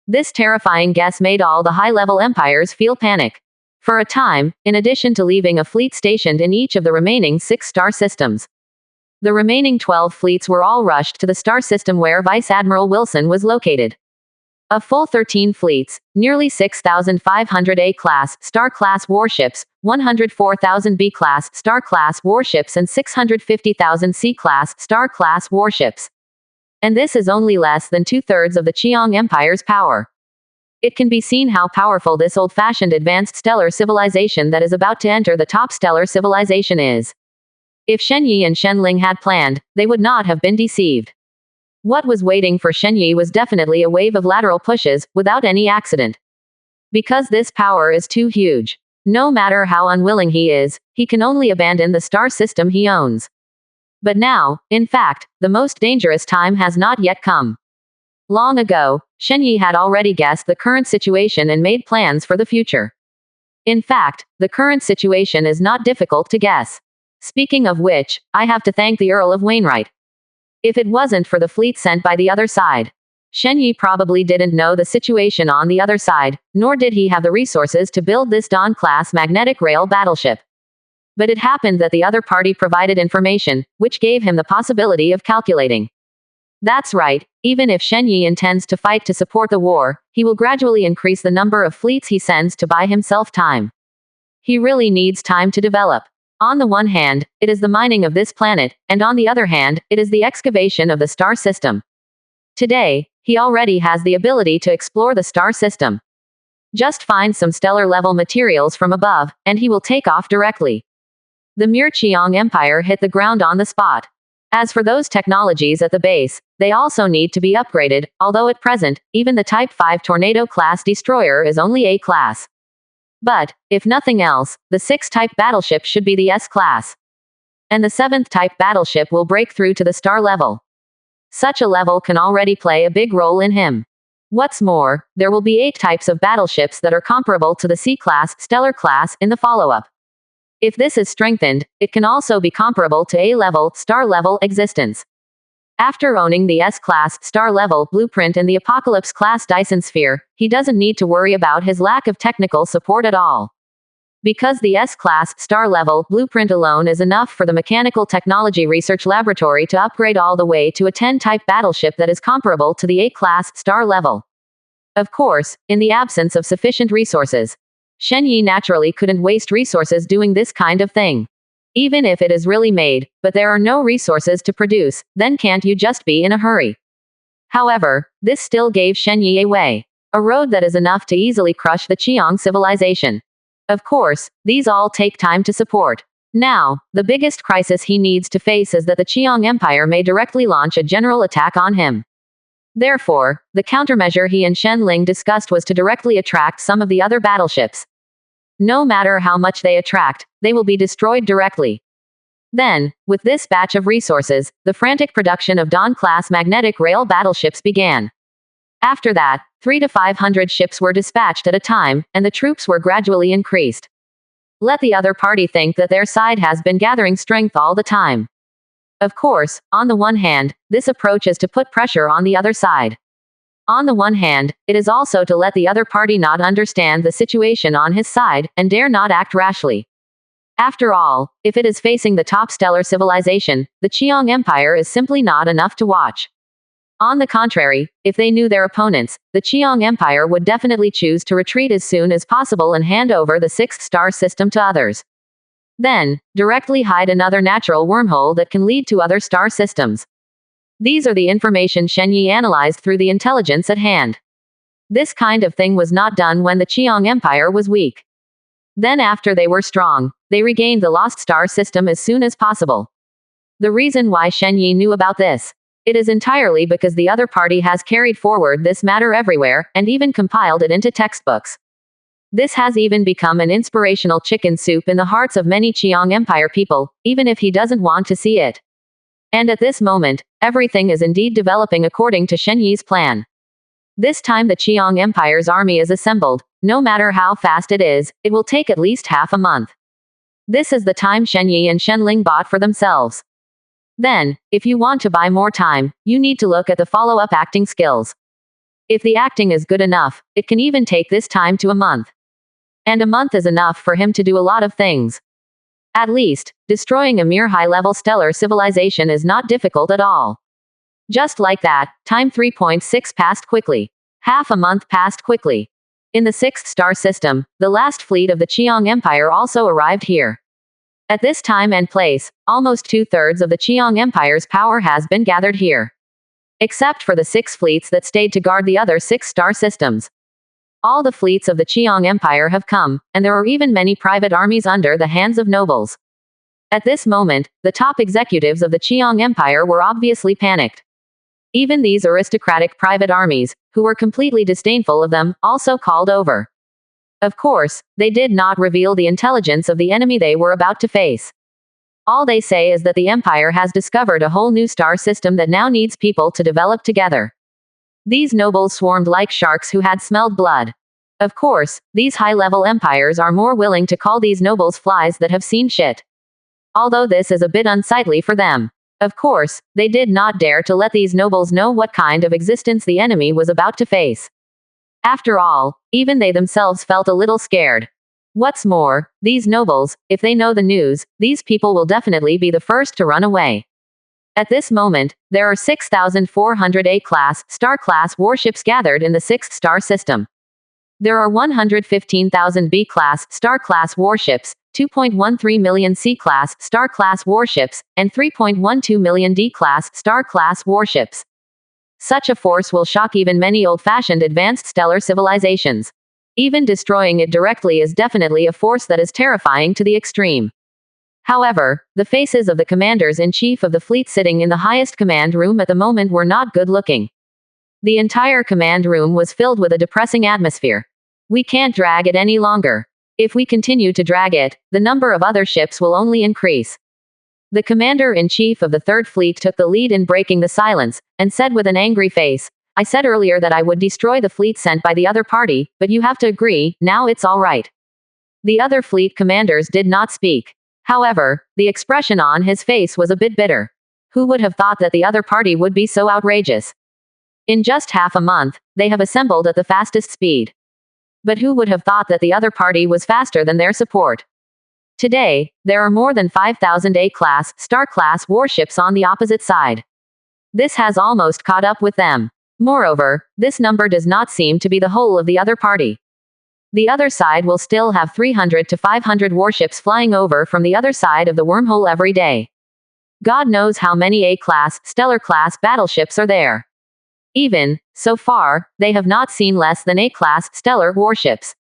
This terrifying guess made all the high-level empires feel panic. For a time, in addition to leaving a fleet stationed in each of the remaining 6 star systems, the remaining 12 fleets were all rushed to the star system where Vice Admiral Wilson was located. A full 13 fleets, nearly 6,500 A-class, star-class warships, 104,000 B-class, star-class warships and 650,000 C-class, star-class warships. And this is only less than 2/3 of the Qiang Empire's power. It can be seen how powerful this old-fashioned advanced stellar civilization that is about to enter the top stellar civilization is. If Shen Yi and Shen Ling had planned, they would not have been deceived. What was waiting for Shen Yi was definitely a wave of lateral pushes, without any accident. Because this power is too huge. No matter how unwilling he is, he can only abandon the star system he owns. But now, in fact, the most dangerous time has not yet come. Long ago, Shen Yi had already guessed the current situation and made plans for the future. In fact, the current situation is not difficult to guess. Speaking of which, I have to thank the Earl of Wainwright. If it wasn't for the fleet sent by the other side, Shen Yi probably didn't know the situation on the other side, nor did he have the resources to build this Dawn-class magnetic rail battleship. But it happened that the other party provided information, which gave him the possibility of calculating. That's right, even if Shen Yi intends to fight to support the war, he will gradually increase the number of fleets he sends to buy himself time. He really needs time to develop. On the one hand, it is the mining of this planet, and on the other hand, it is the excavation of the star system. Today, he already has the ability to explore the star system. Just find some stellar-level materials from above, and he will take off directly. The mere Qiang Empire hit the ground on the spot. As for those technologies at the base, they also need to be upgraded, although at present, even the Type 5 Tornado-class destroyer is only A-class. But, if nothing else, the 6th type battleship should be the S-class. And the 7th type battleship will break through to the star level. Such a level can already play a big role in him. What's more, there will be 8 types of battleships that are comparable to the C-class, stellar class, in the follow-up. If this is strengthened, it can also be comparable to A-level, star-level existence. After owning the S-class, star-level blueprint and the Apocalypse-class Dyson sphere, he doesn't need to worry about his lack of technical support at all. Because the S-class, star-level blueprint alone is enough for the Mechanical Technology Research Laboratory to upgrade all the way to a 10-type battleship that is comparable to the A-class, star-level. Of course, in the absence of sufficient resources, Shen Yi naturally couldn't waste resources doing this kind of thing. Even if it is really made, but there are no resources to produce, then can't you just be in a hurry? However, this still gave Shen Yi a way. A road that is enough to easily crush the Qiang civilization. Of course, these all take time to support. Now, the biggest crisis he needs to face is that the Qiang Empire may directly launch a general attack on him. Therefore, the countermeasure he and Shen Ling discussed was to directly attract some of the other battleships. No matter how much they attract, they will be destroyed directly. Then, with this batch of resources, the frantic production of Dawn-class magnetic rail battleships began. After that, 300 to 500 ships were dispatched at a time, and the troops were gradually increased. Let the other party think that their side has been gathering strength all the time. Of course, on the one hand, this approach is to put pressure on the other side. On the one hand, it is also to let the other party not understand the situation on his side, and dare not act rashly. After all, if it is facing the top stellar civilization, the Qiang Empire is simply not enough to watch. On the contrary, if they knew their opponents, the Qiang Empire would definitely choose to retreat as soon as possible and hand over the 6th star system to others. Then, directly hide another natural wormhole that can lead to other star systems. These are the information Shen Yi analyzed through the intelligence at hand. This kind of thing was not done when the Qiang Empire was weak. Then after they were strong, they regained the lost star system as soon as possible. The reason why Shen Yi knew about this, it is entirely because the other party has carried forward this matter everywhere, and even compiled it into textbooks. This has even become an inspirational chicken soup in the hearts of many Qiang Empire people, even if he doesn't want to see it. And at this moment, everything is indeed developing according to Shen Yi's plan. This time the Qiang Empire's army is assembled. No matter how fast it is, it will take at least half a month. This is the time Shen Yi and Shen Ling bought for themselves. Then, if you want to buy more time, you need to look at the follow-up acting skills. If the acting is good enough, it can even take this time to a month. And a month is enough for him to do a lot of things. At least, destroying a mere high-level stellar civilization is not difficult at all. Just like that, time 3.6 passed quickly. Half a month passed quickly. In the 6th star system, the last fleet of the Qiang Empire also arrived here. At this time and place, almost 2/3 of the Qiang Empire's power has been gathered here. Except for the 6 fleets that stayed to guard the other 6-star systems. All the fleets of the Qiang Empire have come, and there are even many private armies under the hands of nobles. At this moment, the top executives of the Qiang Empire were obviously panicked. Even these aristocratic private armies, who were completely disdainful of them, also called over. Of course, they did not reveal the intelligence of the enemy they were about to face. All they say is that the Empire has discovered a whole new star system that now needs people to develop together. These nobles swarmed like sharks who had smelled blood. Of course, these high-level empires are more willing to call these nobles flies that have seen shit. Although this is a bit unsightly for them. Of course, they did not dare to let these nobles know what kind of existence the enemy was about to face. After all, even they themselves felt a little scared. What's more, these nobles, if they know the news, these people will definitely be the first to run away. At this moment, there are 6,400 A-class, star-class warships gathered in the 6th star system. There are 115,000 B-class, star-class warships, 2.13 million C-class, star-class warships, and 3.12 million D-class, star-class warships. Such a force will shock even many old-fashioned advanced stellar civilizations. Even destroying it directly is definitely a force that is terrifying to the extreme. However, the faces of the commanders-in-chief of the fleet sitting in the highest command room at the moment were not good-looking. The entire command room was filled with a depressing atmosphere. We can't drag it any longer. If we continue to drag it, the number of other ships will only increase. The commander-in-chief of the Third Fleet took the lead in breaking the silence, and said with an angry face, "I said earlier that I would destroy the fleet sent by the other party, but you have to agree, now it's all right." The other fleet commanders did not speak. However, the expression on his face was a bit bitter. Who would have thought that the other party would be so outrageous? In just half a month, they have assembled at the fastest speed. But who would have thought that the other party was faster than their support? Today, there are more than 5,000 A-class, star-class warships on the opposite side. This has almost caught up with them. Moreover, this number does not seem to be the whole of the other party. The other side will still have 300 to 500 warships flying over from the other side of the wormhole every day. God knows how many A-class, stellar-class battleships are there. Even, so far, they have not seen less than A-class, stellar warships.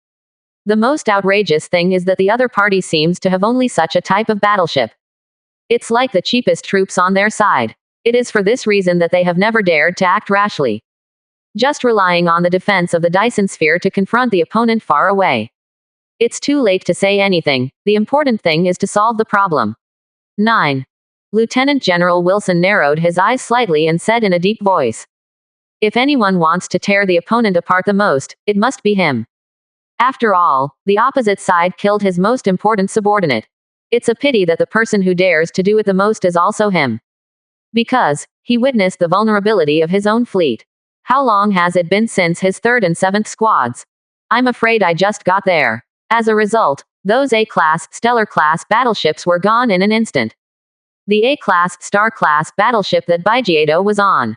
The most outrageous thing is that the other party seems to have only such a type of battleship. It's like the cheapest troops on their side. It is for this reason that they have never dared to act rashly. Just relying on the defense of the Dyson sphere to confront the opponent far away. It's too late to say anything. The important thing is to solve the problem. 9. Lieutenant General Wilson narrowed his eyes slightly and said in a deep voice, "If anyone wants to tear the opponent apart the most, it must be him. After all, the opposite side killed his most important subordinate. It's a pity that the person who dares to do it the most is also him. Because he witnessed the vulnerability of his own fleet. How long has it been since his 3rd and 7th squads? I'm afraid I just got there. As a result, those A-class, stellar-class battleships were gone in an instant. The A-class, star-class battleship that Baijiedo was on.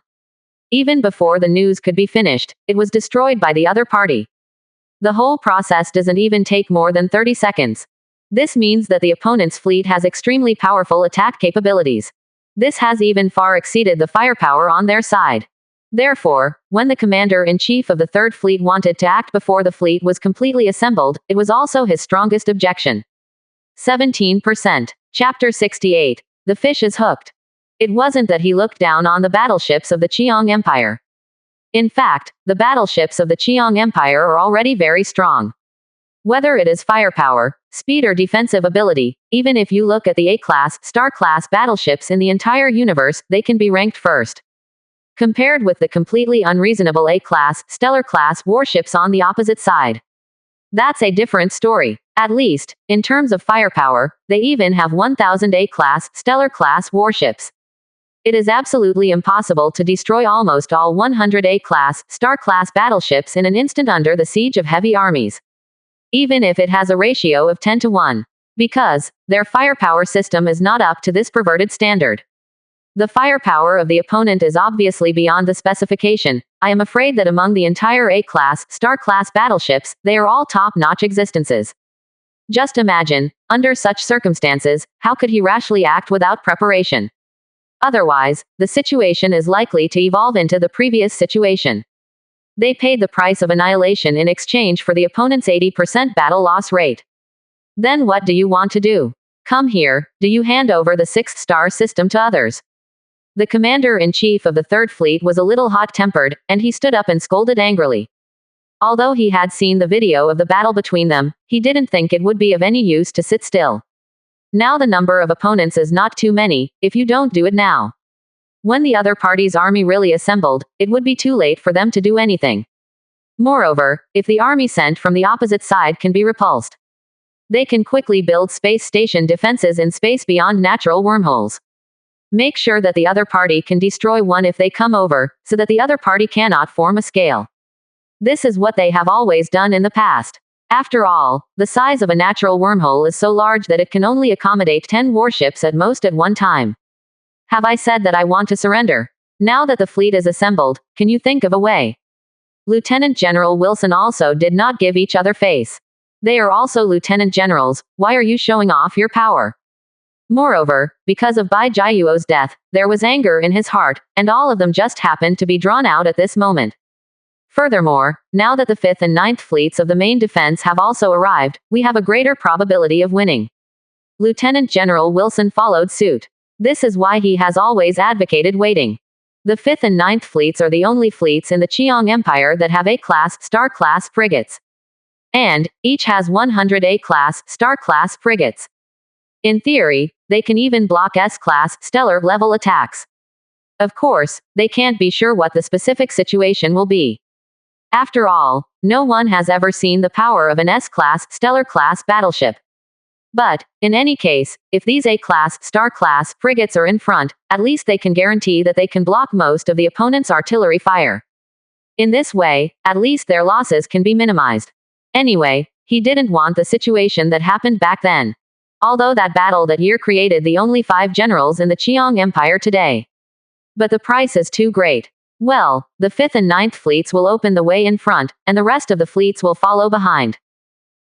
Even before the news could be finished, it was destroyed by the other party. The whole process doesn't even take more than 30 seconds. This means that the opponent's fleet has extremely powerful attack capabilities. This has even far exceeded the firepower on their side. Therefore, when the commander-in-chief of the Third Fleet wanted to act before the fleet was completely assembled, it was also his strongest objection. 17%. Chapter 68. The fish is hooked. It wasn't that he looked down on the battleships of the Qiang Empire. In fact, the battleships of the Qiang Empire are already very strong. Whether it is firepower, speed or defensive ability, even if you look at the A-class, star-class battleships in the entire universe, they can be ranked first. Compared with the completely unreasonable A-class, stellar-class warships on the opposite side. That's a different story. At least, in terms of firepower, they even have 1,000 A-class, stellar-class warships. It is absolutely impossible to destroy almost all 100 A-class, star-class battleships in an instant under the siege of heavy armies. Even if it has a ratio of 10 to 1. Because their firepower system is not up to this perverted standard. The firepower of the opponent is obviously beyond the specification. I am afraid that among the entire A-class, star-class battleships, they are all top-notch existences. Just imagine, under such circumstances, how could he rashly act without preparation? Otherwise, the situation is likely to evolve into the previous situation. They paid the price of annihilation in exchange for the opponent's 80% battle loss rate. Then what do you want to do? Come here, do you hand over the 6th star system to others? The commander-in-chief of the 3rd Fleet was a little hot-tempered, and he stood up and scolded angrily. Although he had seen the video of the battle between them, he didn't think it would be of any use to sit still. Now the number of opponents is not too many, if you don't do it now. When the other party's army really assembled, it would be too late for them to do anything. Moreover, if the army sent from the opposite side can be repulsed, they can quickly build space station defenses in space beyond natural wormholes. Make sure that the other party can destroy one if they come over, so that the other party cannot form a scale. This is what they have always done in the past. After all, the size of a natural wormhole is so large that it can only accommodate 10 warships at most at one time. Have I said that I want to surrender? Now that the fleet is assembled, can you think of a way? Lieutenant General Wilson also did not give each other face. They are also lieutenant generals, why are you showing off your power? Moreover, because of Bai Jiayuo's death, there was anger in his heart, and all of them just happened to be drawn out at this moment. Furthermore, now that the 5th and 9th fleets of the main defense have also arrived, we have a greater probability of winning. Lieutenant General Wilson followed suit. This is why he has always advocated waiting. The 5th and 9th fleets are the only fleets in the Qiang Empire that have A-class, star-class frigates. And, each has 100 A-class, star-class frigates. In theory, they can even block S-class, stellar-level attacks. Of course, they can't be sure what the specific situation will be. After all, no one has ever seen the power of an S-class, stellar-class battleship. But, in any case, if these A-class, star-class frigates are in front, at least they can guarantee that they can block most of the opponent's artillery fire. In this way, at least their losses can be minimized. Anyway, he didn't want the situation that happened back then. Although that battle that year created the only 5 generals in the Qiang Empire today. But the price is too great. Well, the 5th and 9th fleets will open the way in front, and the rest of the fleets will follow behind.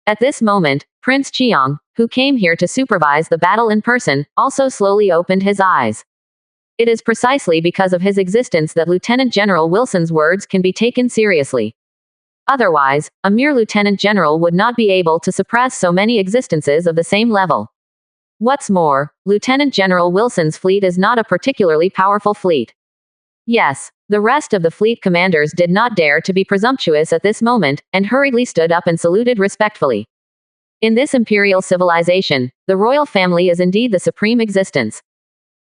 At this moment, Prince Qiang, who came here to supervise the battle in person, also slowly opened his eyes. It is precisely because of his existence that Lieutenant General Wilson's words can be taken seriously. Otherwise, a mere lieutenant general would not be able to suppress so many existences of the same level. What's more, Lieutenant General Wilson's fleet is not a particularly powerful fleet. Yes, the rest of the fleet commanders did not dare to be presumptuous at this moment, and hurriedly stood up and saluted respectfully. In this imperial civilization, the royal family is indeed the supreme existence.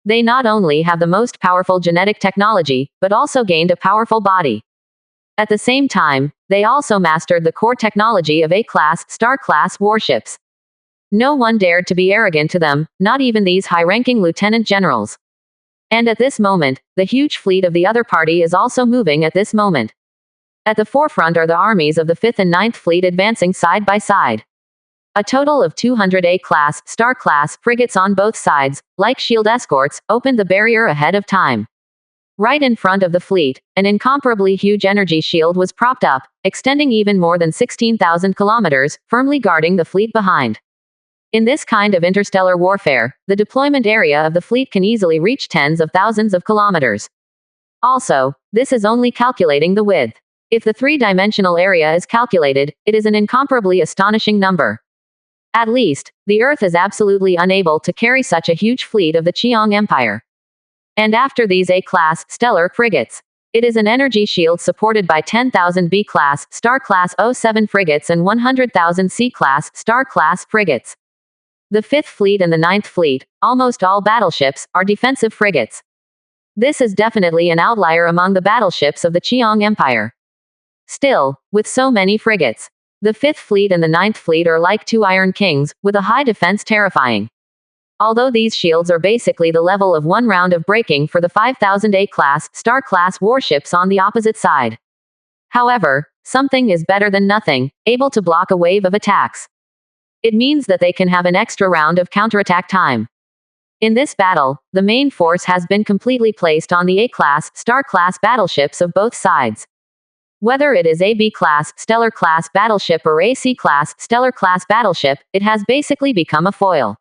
They not only have the most powerful genetic technology, but also gained a powerful body. At the same time, they also mastered the core technology of A-class, star-class warships. No one dared to be arrogant to them, not even these high-ranking lieutenant generals. And at this moment, the huge fleet of the other party is also moving at this moment. At the forefront are the armies of the 5th and 9th fleet advancing side by side. A total of 200 A-class, star-class frigates on both sides, like shield escorts, opened the barrier ahead of time. Right in front of the fleet, an incomparably huge energy shield was propped up, extending even more than 16,000 kilometers, firmly guarding the fleet behind. In this kind of interstellar warfare, the deployment area of the fleet can easily reach tens of thousands of kilometers. Also, this is only calculating the width. If the three-dimensional area is calculated, it is an incomparably astonishing number. At least, the Earth is absolutely unable to carry such a huge fleet of the Qiang Empire. And after these A-class, stellar frigates, It is an energy shield supported by 10,000 B-class, Star-class O7 frigates and 100,000 C-class, Star-class frigates. The 5th Fleet and the 9th Fleet, almost all battleships, are defensive frigates. This is definitely an outlier among the battleships of the Qiang Empire. Still, with so many frigates, the 5th Fleet and the 9th Fleet are like two Iron Kings, with a high defense terrifying. Although these shields are basically the level of one round of breaking for the 5,000 A-class, Star-class warships on the opposite side. However, something is better than nothing, able to block a wave of attacks. It means that they can have an extra round of counterattack time. In this battle, the main force has been completely placed on the A-class, Star-class battleships of both sides. Whether it is a B-class, Stellar-class battleship or a C-class, Stellar-class battleship, it has basically become a foil.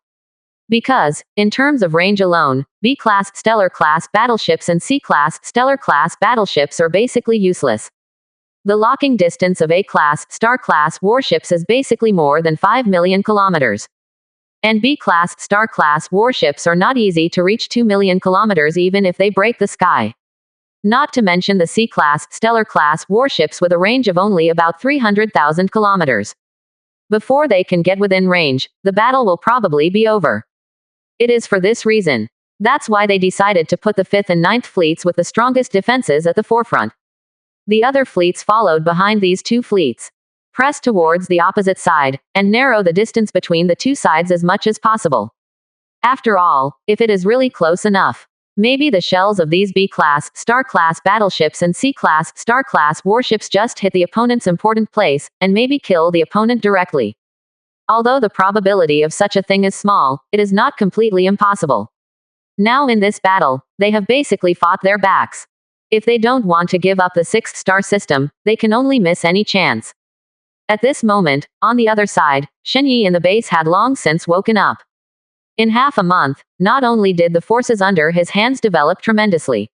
Because, in terms of range alone, B-class, Stellar-class battleships and C-class, Stellar-class battleships are basically useless. The locking distance of A-class, Star-class warships is basically more than 5 million kilometers. And B-class, Star-class warships are not easy to reach 2 million kilometers even if they break the sky. Not to mention the C-class, Stellar-class warships with a range of only about 300,000 kilometers. Before they can get within range, the battle will probably be over. It is for this reason. That's why they decided to put the 5th and 9th fleets with the strongest defenses at the forefront. The other fleets followed behind these two fleets. Press towards the opposite side, and narrow the distance between the two sides as much as possible. After all, if it is really close enough, maybe the shells of these B-class, Star-class battleships and C-class, Star-class warships just hit the opponent's important place, and maybe kill the opponent directly. Although the probability of such a thing is small, it is not completely impossible. Now in this battle, they have basically fought their backs. If they don't want to give up the 6th star system, they can only miss any chance. At this moment, on the other side, Shen Yi in the base had long since woken up. In half a month, not only did the forces under his hands develop tremendously.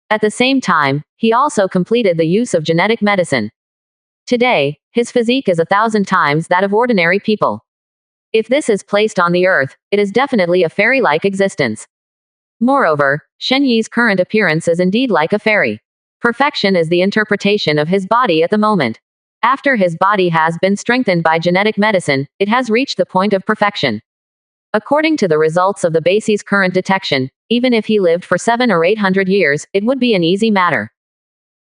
At the same time, he also completed the use of genetic medicine. Today, his physique is 1,000 times that of ordinary people. If this is placed on the earth, it is definitely a fairy-like existence. Moreover, Shen Yi's current appearance is indeed like a fairy. Perfection is the interpretation of his body at the moment. After his body has been strengthened by genetic medicine, it has reached the point of perfection. According to the results of the base's current detection, even if he lived for 700 or 800 years, it would be an easy matter.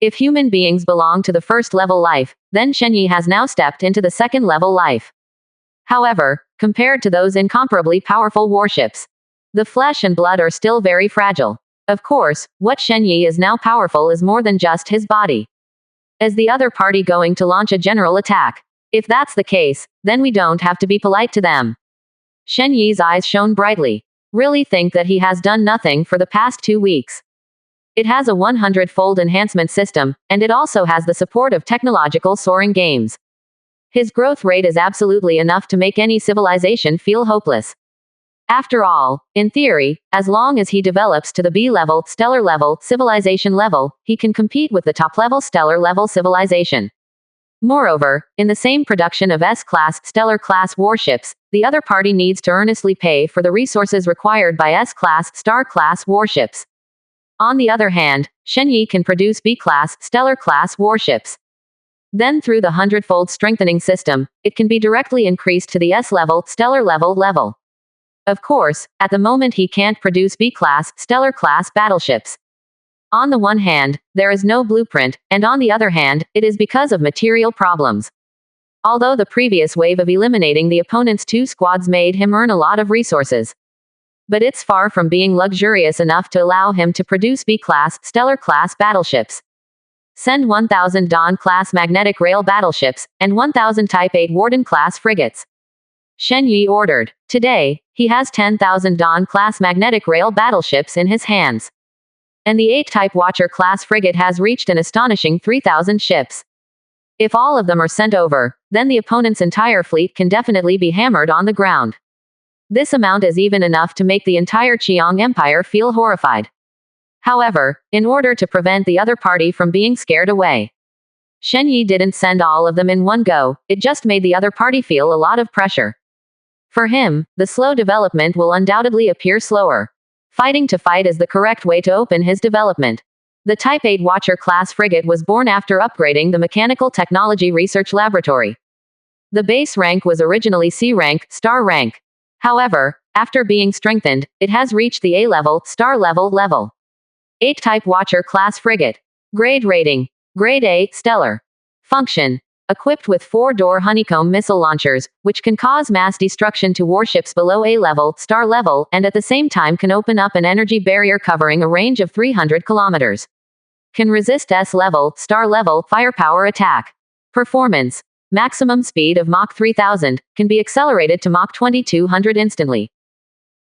If human beings belong to the first-level life, then Shen Yi has now stepped into the second-level life. However, compared to those incomparably powerful warships, the flesh and blood are still very fragile. Of course, what Shen Yi is now powerful is more than just his body. Is the other party going to launch a general attack? If that's the case, then we don't have to be polite to them. Shen Yi's eyes shone brightly. Really think that he has done nothing for the past 2 weeks. It has a 100-fold enhancement system, and it also has the support of technological soaring games. His growth rate is absolutely enough to make any civilization feel hopeless. After all, in theory, as long as he develops to the B-level, stellar level, civilization level, he can compete with the top-level stellar level civilization. Moreover, in the same production of S-class, stellar-class warships, the other party needs to earnestly pay for the resources required by S-class, star-class warships. On the other hand, Shen Yi can produce B-class, stellar-class warships. Then through the hundredfold strengthening system, it can be directly increased to the S-level, stellar level. Of course, at the moment he can't produce B-class, stellar-class battleships. On the one hand, there is no blueprint, and on the other hand, it is because of material problems. Although the previous wave of eliminating the opponent's 2 squads made him earn a lot of resources. But it's far from being luxurious enough to allow him to produce B-class, stellar-class battleships. Send 1,000 Dawn-class magnetic rail battleships, and 1,000 Type 8 Warden-class frigates. Shen Yi ordered. Today, he has 10,000 Dawn-class magnetic rail battleships in his hands. And the 8-type Watcher-class frigate has reached an astonishing 3,000 ships. If all of them are sent over, then the opponent's entire fleet can definitely be hammered on the ground. This amount is even enough to make the entire Qiang Empire feel horrified. However, in order to prevent the other party from being scared away, Shen Yi didn't send all of them in one go, it just made the other party feel a lot of pressure. For him, the slow development will undoubtedly appear slower. Fighting to fight is the correct way to open his development. The Type 8 Watcher class frigate was born after upgrading the Mechanical Technology Research Laboratory. The base rank was originally C rank, star rank. However, after being strengthened, it has reached the A level, star level. 8 Type Watcher class frigate. Grade rating. Grade A, stellar. Function. Equipped with 4-door honeycomb missile launchers, which can cause mass destruction to warships below A level, star level, and at the same time can open up an energy barrier covering a range of 300 kilometers. Can resist S level, star level, firepower attack. Performance. Maximum speed of Mach 3000, can be accelerated to Mach 2200 instantly.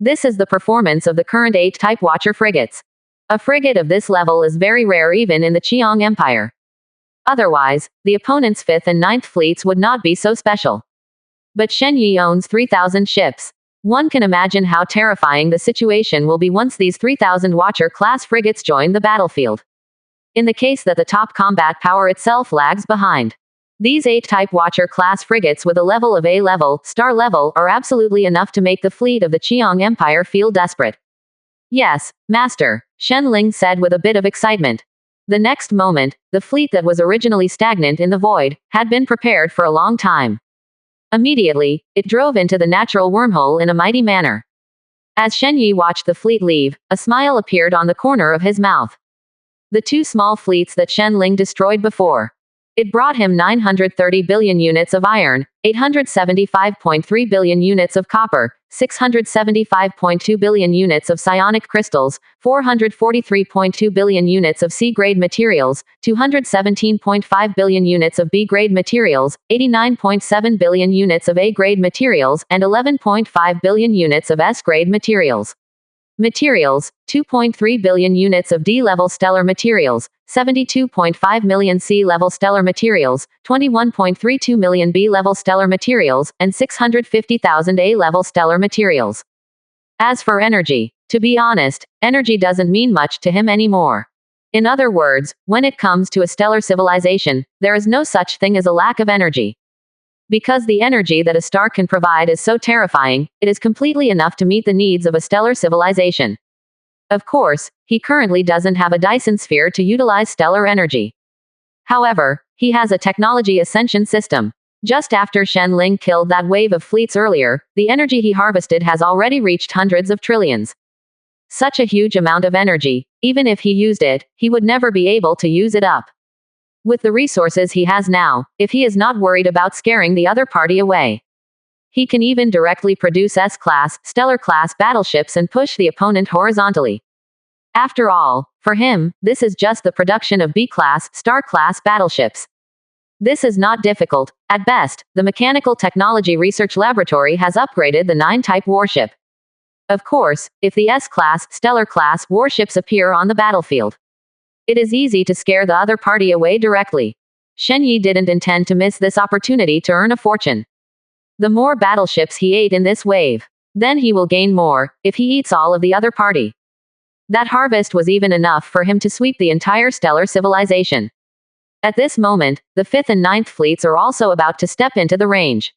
This is the performance of the current 8 Type Watcher frigates. A frigate of this level is very rare even in the Qiang Empire. Otherwise, the opponent's 5th and 9th fleets would not be so special. But Shen Yi owns 3,000 ships. One can imagine how terrifying the situation will be once these 3,000 Watcher-class frigates join the battlefield. In the case that the top combat power itself lags behind. These 8 Type Watcher-class frigates with a level of A level, star level, are absolutely enough to make the fleet of the Qiang Empire feel desperate. Yes, Master, Shen Ling said with a bit of excitement. The next moment, the fleet that was originally stagnant in the void, had been prepared for a long time. Immediately, it drove into the natural wormhole in a mighty manner. As Shen Yi watched the fleet leave, a smile appeared on the corner of his mouth. The 2 small fleets that Shen Ling destroyed before. It brought him 930 billion units of iron, 875.3 billion units of copper, 675.2 billion units of psionic crystals, 443.2 billion units of C-grade materials, 217.5 billion units of B-grade materials, 89.7 billion units of A-grade materials, and 11.5 billion units of S-grade materials. Materials, 2.3 billion units of D-level stellar materials, 72.5 million C-level stellar materials, 21.32 million B-level stellar materials, and 650,000 A-level stellar materials. As for energy, to be honest, energy doesn't mean much to him anymore. In other words, when it comes to a stellar civilization, there is no such thing as a lack of energy. Because the energy that a star can provide is so terrifying, it is completely enough to meet the needs of a stellar civilization. Of course, he currently doesn't have a Dyson sphere to utilize stellar energy. However, he has a technology ascension system. Just after Shen Ling killed that wave of fleets earlier, the energy he harvested has already reached hundreds of trillions. Such a huge amount of energy, even if he used it, he would never be able to use it up. With the resources he has now, if he is not worried about scaring the other party away, he can even directly produce S-class, stellar-class battleships and push the opponent horizontally. After all, for him, this is just the production of B-class, star-class battleships. This is not difficult. At best, the Mechanical Technology Research Laboratory has upgraded the 9-type warship. Of course, if the S-class, stellar-class warships appear on the battlefield, it is easy to scare the other party away directly. Shen Yi didn't intend to miss this opportunity to earn a fortune. The more battleships he ate in this wave, then he will gain more, if he eats all of the other party. That harvest was even enough for him to sweep the entire stellar civilization. At this moment, the 5th and 9th fleets are also about to step into the range.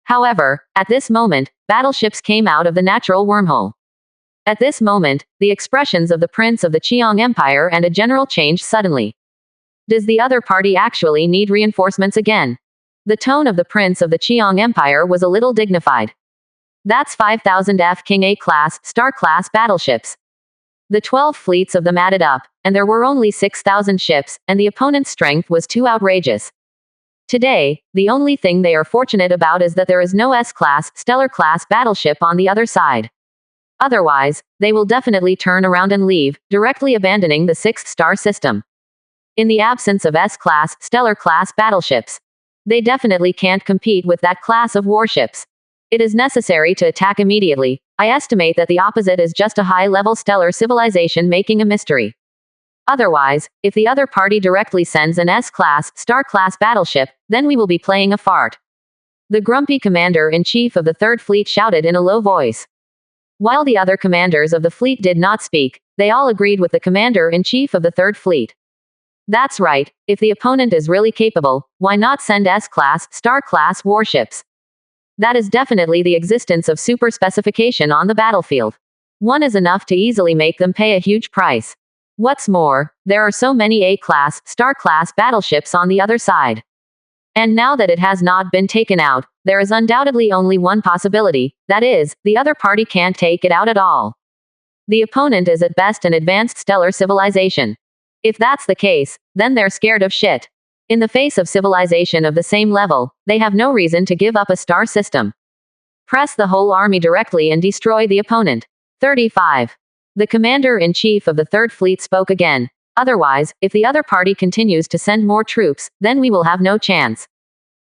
However, at this moment, battleships came out of the natural wormhole. At this moment, the expressions of the prince of the Qiang Empire and a general changed suddenly. Does the other party actually need reinforcements again? The tone of the prince of the Qiang Empire was a little dignified. That's 5,000 F King A-class, star-class battleships. The 12 fleets of them added up, and there were only 6,000 ships, and the opponent's strength was too outrageous. Today, the only thing they are fortunate about is that there is no S-class, stellar-class battleship on the other side. Otherwise, they will definitely turn around and leave, directly abandoning the 6th star system. In the absence of S-class, stellar-class battleships, they definitely can't compete with that class of warships. It is necessary to attack immediately. I estimate that the opposite is just a high-level stellar civilization making a mystery. Otherwise, if the other party directly sends an S-class, star-class battleship, then we will be playing a fart. The grumpy commander-in-chief of the 3rd Fleet shouted in a low voice. While the other commanders of the fleet did not speak, they all agreed with the commander-in-chief of the 3rd Fleet. That's right, if the opponent is really capable, why not send S-class, star-class warships? That is definitely the existence of super specification on the battlefield. One is enough to easily make them pay a huge price. What's more, there are so many A-class, star-class battleships on the other side. And now that it has not been taken out, there is undoubtedly only one possibility, that is, the other party can't take it out at all. The opponent is at best an advanced stellar civilization. If that's the case, then they're scared of shit. In the face of civilization of the same level, they have no reason to give up a star system. Press the whole army directly and destroy the opponent. 35. The commander-in-chief of the Third Fleet spoke again. Otherwise, if the other party continues to send more troops, then we will have no chance.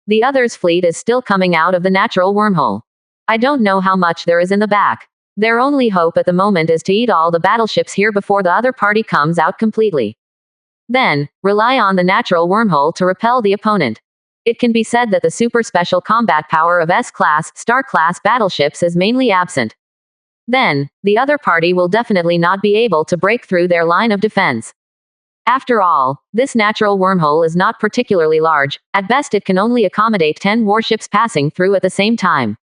The other's fleet is still coming out of the natural wormhole. I don't know how much there is in the back. Their only hope at the moment is to eat all the battleships here before the other party comes out completely. Then, rely on the natural wormhole to repel the opponent. It can be said that the super special combat power of S-class, star-class battleships is mainly absent. Then, the other party will definitely not be able to break through their line of defense. After all, this natural wormhole is not particularly large. At best it can only accommodate 10 warships passing through at the same time.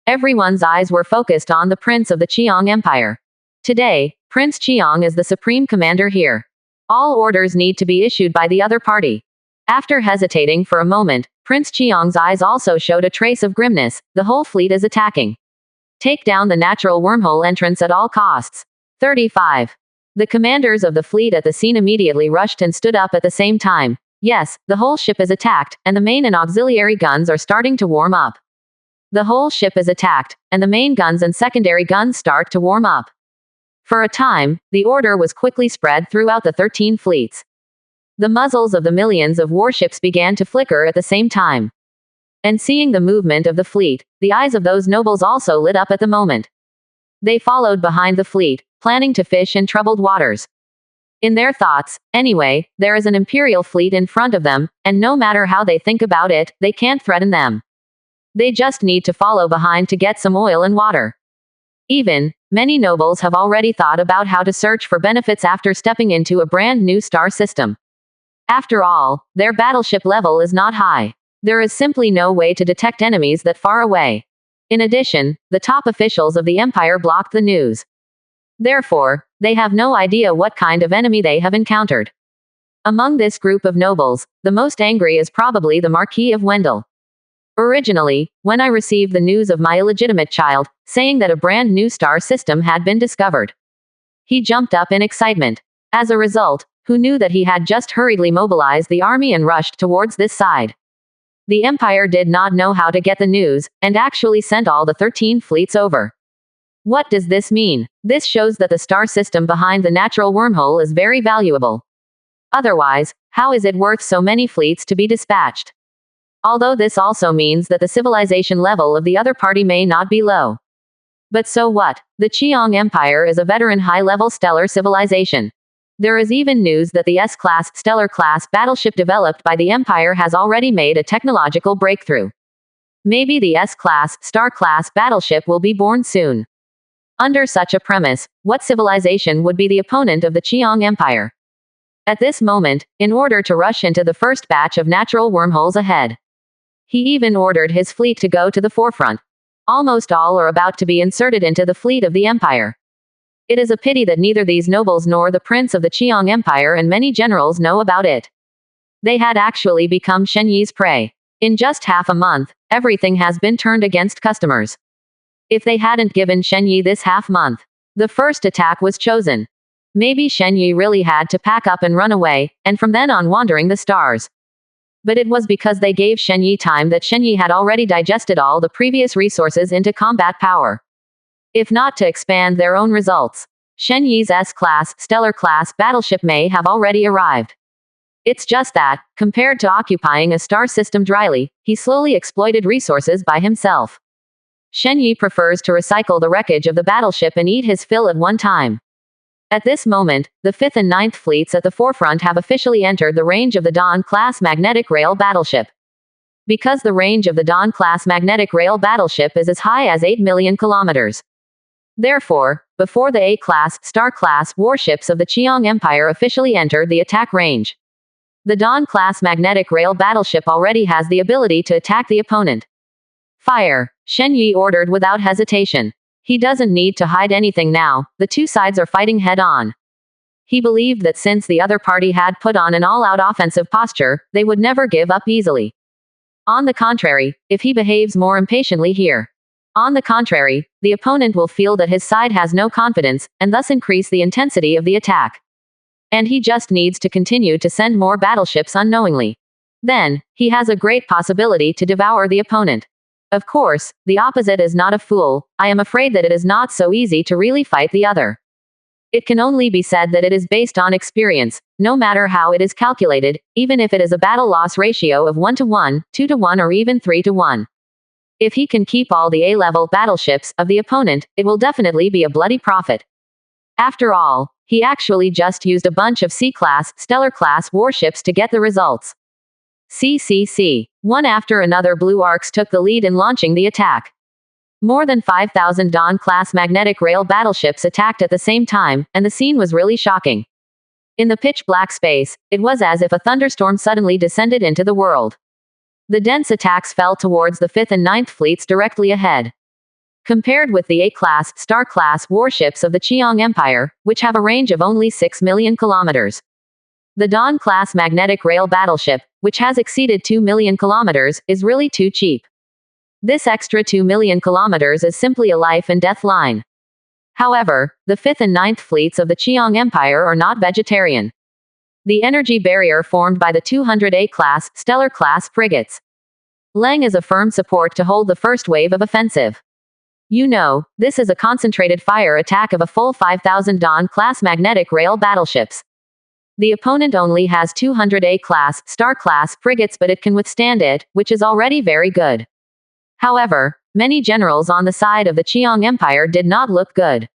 Everyone's eyes were focused on the Prince of the Qiang Empire. Today, Prince Qiang is the supreme commander here. All orders need to be issued by the other party. After hesitating for a moment, Prince Qiang's eyes also showed a trace of grimness. The whole fleet is attacking. Take down the natural wormhole entrance at all costs. 35. The commanders of the fleet at the scene immediately rushed and stood up at the same time. Yes, the whole ship is attacked, and the main and auxiliary guns are starting to warm up. The whole ship is attacked, and the main guns and secondary guns start to warm up. For a time, the order was quickly spread throughout the 13 fleets. The muzzles of the millions of warships began to flicker at the same time. And seeing the movement of the fleet, the eyes of those nobles also lit up at the moment. They followed behind the fleet, planning to fish in troubled waters. In their thoughts, anyway, there is an imperial fleet in front of them, and no matter how they think about it, they can't threaten them. They just need to follow behind to get some oil and water. Even, many nobles have already thought about how to search for benefits after stepping into a brand new star system. After all, their battleship level is not high. There is simply no way to detect enemies that far away. In addition, the top officials of the empire blocked the news. Therefore, they have no idea what kind of enemy they have encountered. Among this group of nobles, the most angry is probably the Marquis of Wendell. Originally, when I received the news of my illegitimate child, saying that a brand new star system had been discovered, he jumped up in excitement. As a result, who knew that he had just hurriedly mobilized the army and rushed towards this side. The Empire did not know how to get the news, and actually sent all the 13 fleets over. What does this mean? This shows that the star system behind the natural wormhole is very valuable. Otherwise, how is it worth so many fleets to be dispatched? Although this also means that the civilization level of the other party may not be low. But so what? The Qiang Empire is a veteran high-level stellar civilization. There is even news that the S-class, stellar-class battleship developed by the Empire has already made a technological breakthrough. Maybe the S-class, star-class battleship will be born soon. Under such a premise, what civilization would be the opponent of the Qiang Empire? At this moment, in order to rush into the first batch of natural wormholes ahead, he even ordered his fleet to go to the forefront. Almost all are about to be inserted into the fleet of the Empire. It is a pity that neither these nobles nor the prince of the Qiang Empire and many generals know about it. They had actually become Shen Yi's prey. In just half a month, everything has been turned against customers. If they hadn't given Shen Yi this half month, the first attack was chosen. Maybe Shen Yi really had to pack up and run away, and from then on wandering the stars. But it was because they gave Shen Yi time that Shen Yi had already digested all the previous resources into combat power. If not to expand their own results, Shen Yi's S-class, stellar-class battleship may have already arrived. It's just that, compared to occupying a star system dryly, he slowly exploited resources by himself. Shen Yi prefers to recycle the wreckage of the battleship and eat his fill at one time. At this moment, the 5th and 9th fleets at the forefront have officially entered the range of the Dawn-class magnetic rail battleship. Because the range of the Dawn-class magnetic rail battleship is as high as 8 million kilometers. Therefore, before the A-class, star-class warships of the Qiang Empire officially enter the attack range, the Dawn-class magnetic rail battleship already has the ability to attack the opponent. Fire! Shen Yi ordered without hesitation. He doesn't need to hide anything now, the two sides are fighting head-on. He believed that since the other party had put on an all-out offensive posture, they would never give up easily. On the contrary, if he behaves more impatiently here, on the contrary, the opponent will feel that his side has no confidence, and thus increase the intensity of the attack. And he just needs to continue to send more battleships unknowingly. Then, he has a great possibility to devour the opponent. Of course, the opposite is not a fool. I am afraid that it is not so easy to really fight the other. It can only be said that it is based on experience, no matter how it is calculated, even if it is a battle-loss ratio of 1-to-1, 2-to-1 or even 3-to-1. If he can keep all the A-level battleships of the opponent, it will definitely be a bloody profit. After all, he actually just used a bunch of C-class, Stellar-class warships to get the results. CCC. One after another Blue Arcs took the lead in launching the attack. More than 5,000 Dawn-class magnetic rail battleships attacked at the same time, and the scene was really shocking. In the pitch-black space, it was as if a thunderstorm suddenly descended into the world. The dense attacks fell towards the 5th and 9th fleets directly ahead. Compared with the A-class, Star-class warships of the Qiang Empire, which have a range of only 6 million kilometers. The Dawn-class magnetic rail battleship, which has exceeded 2 million kilometers, is really too cheap. This extra 2 million kilometers is simply a life and death line. However, the 5th and 9th fleets of the Qiang Empire are not vegetarian. The energy barrier formed by the 200 A-class, Stellar-class frigates Leng is a firm support to hold the first wave of offensive. You know, this is a concentrated fire attack of a full 5,000 Dawn-class magnetic rail battleships. The opponent only has 200 A-class, Star-class frigates, but it can withstand it, which is already very good. However, many generals on the side of the Qiang Empire did not look good.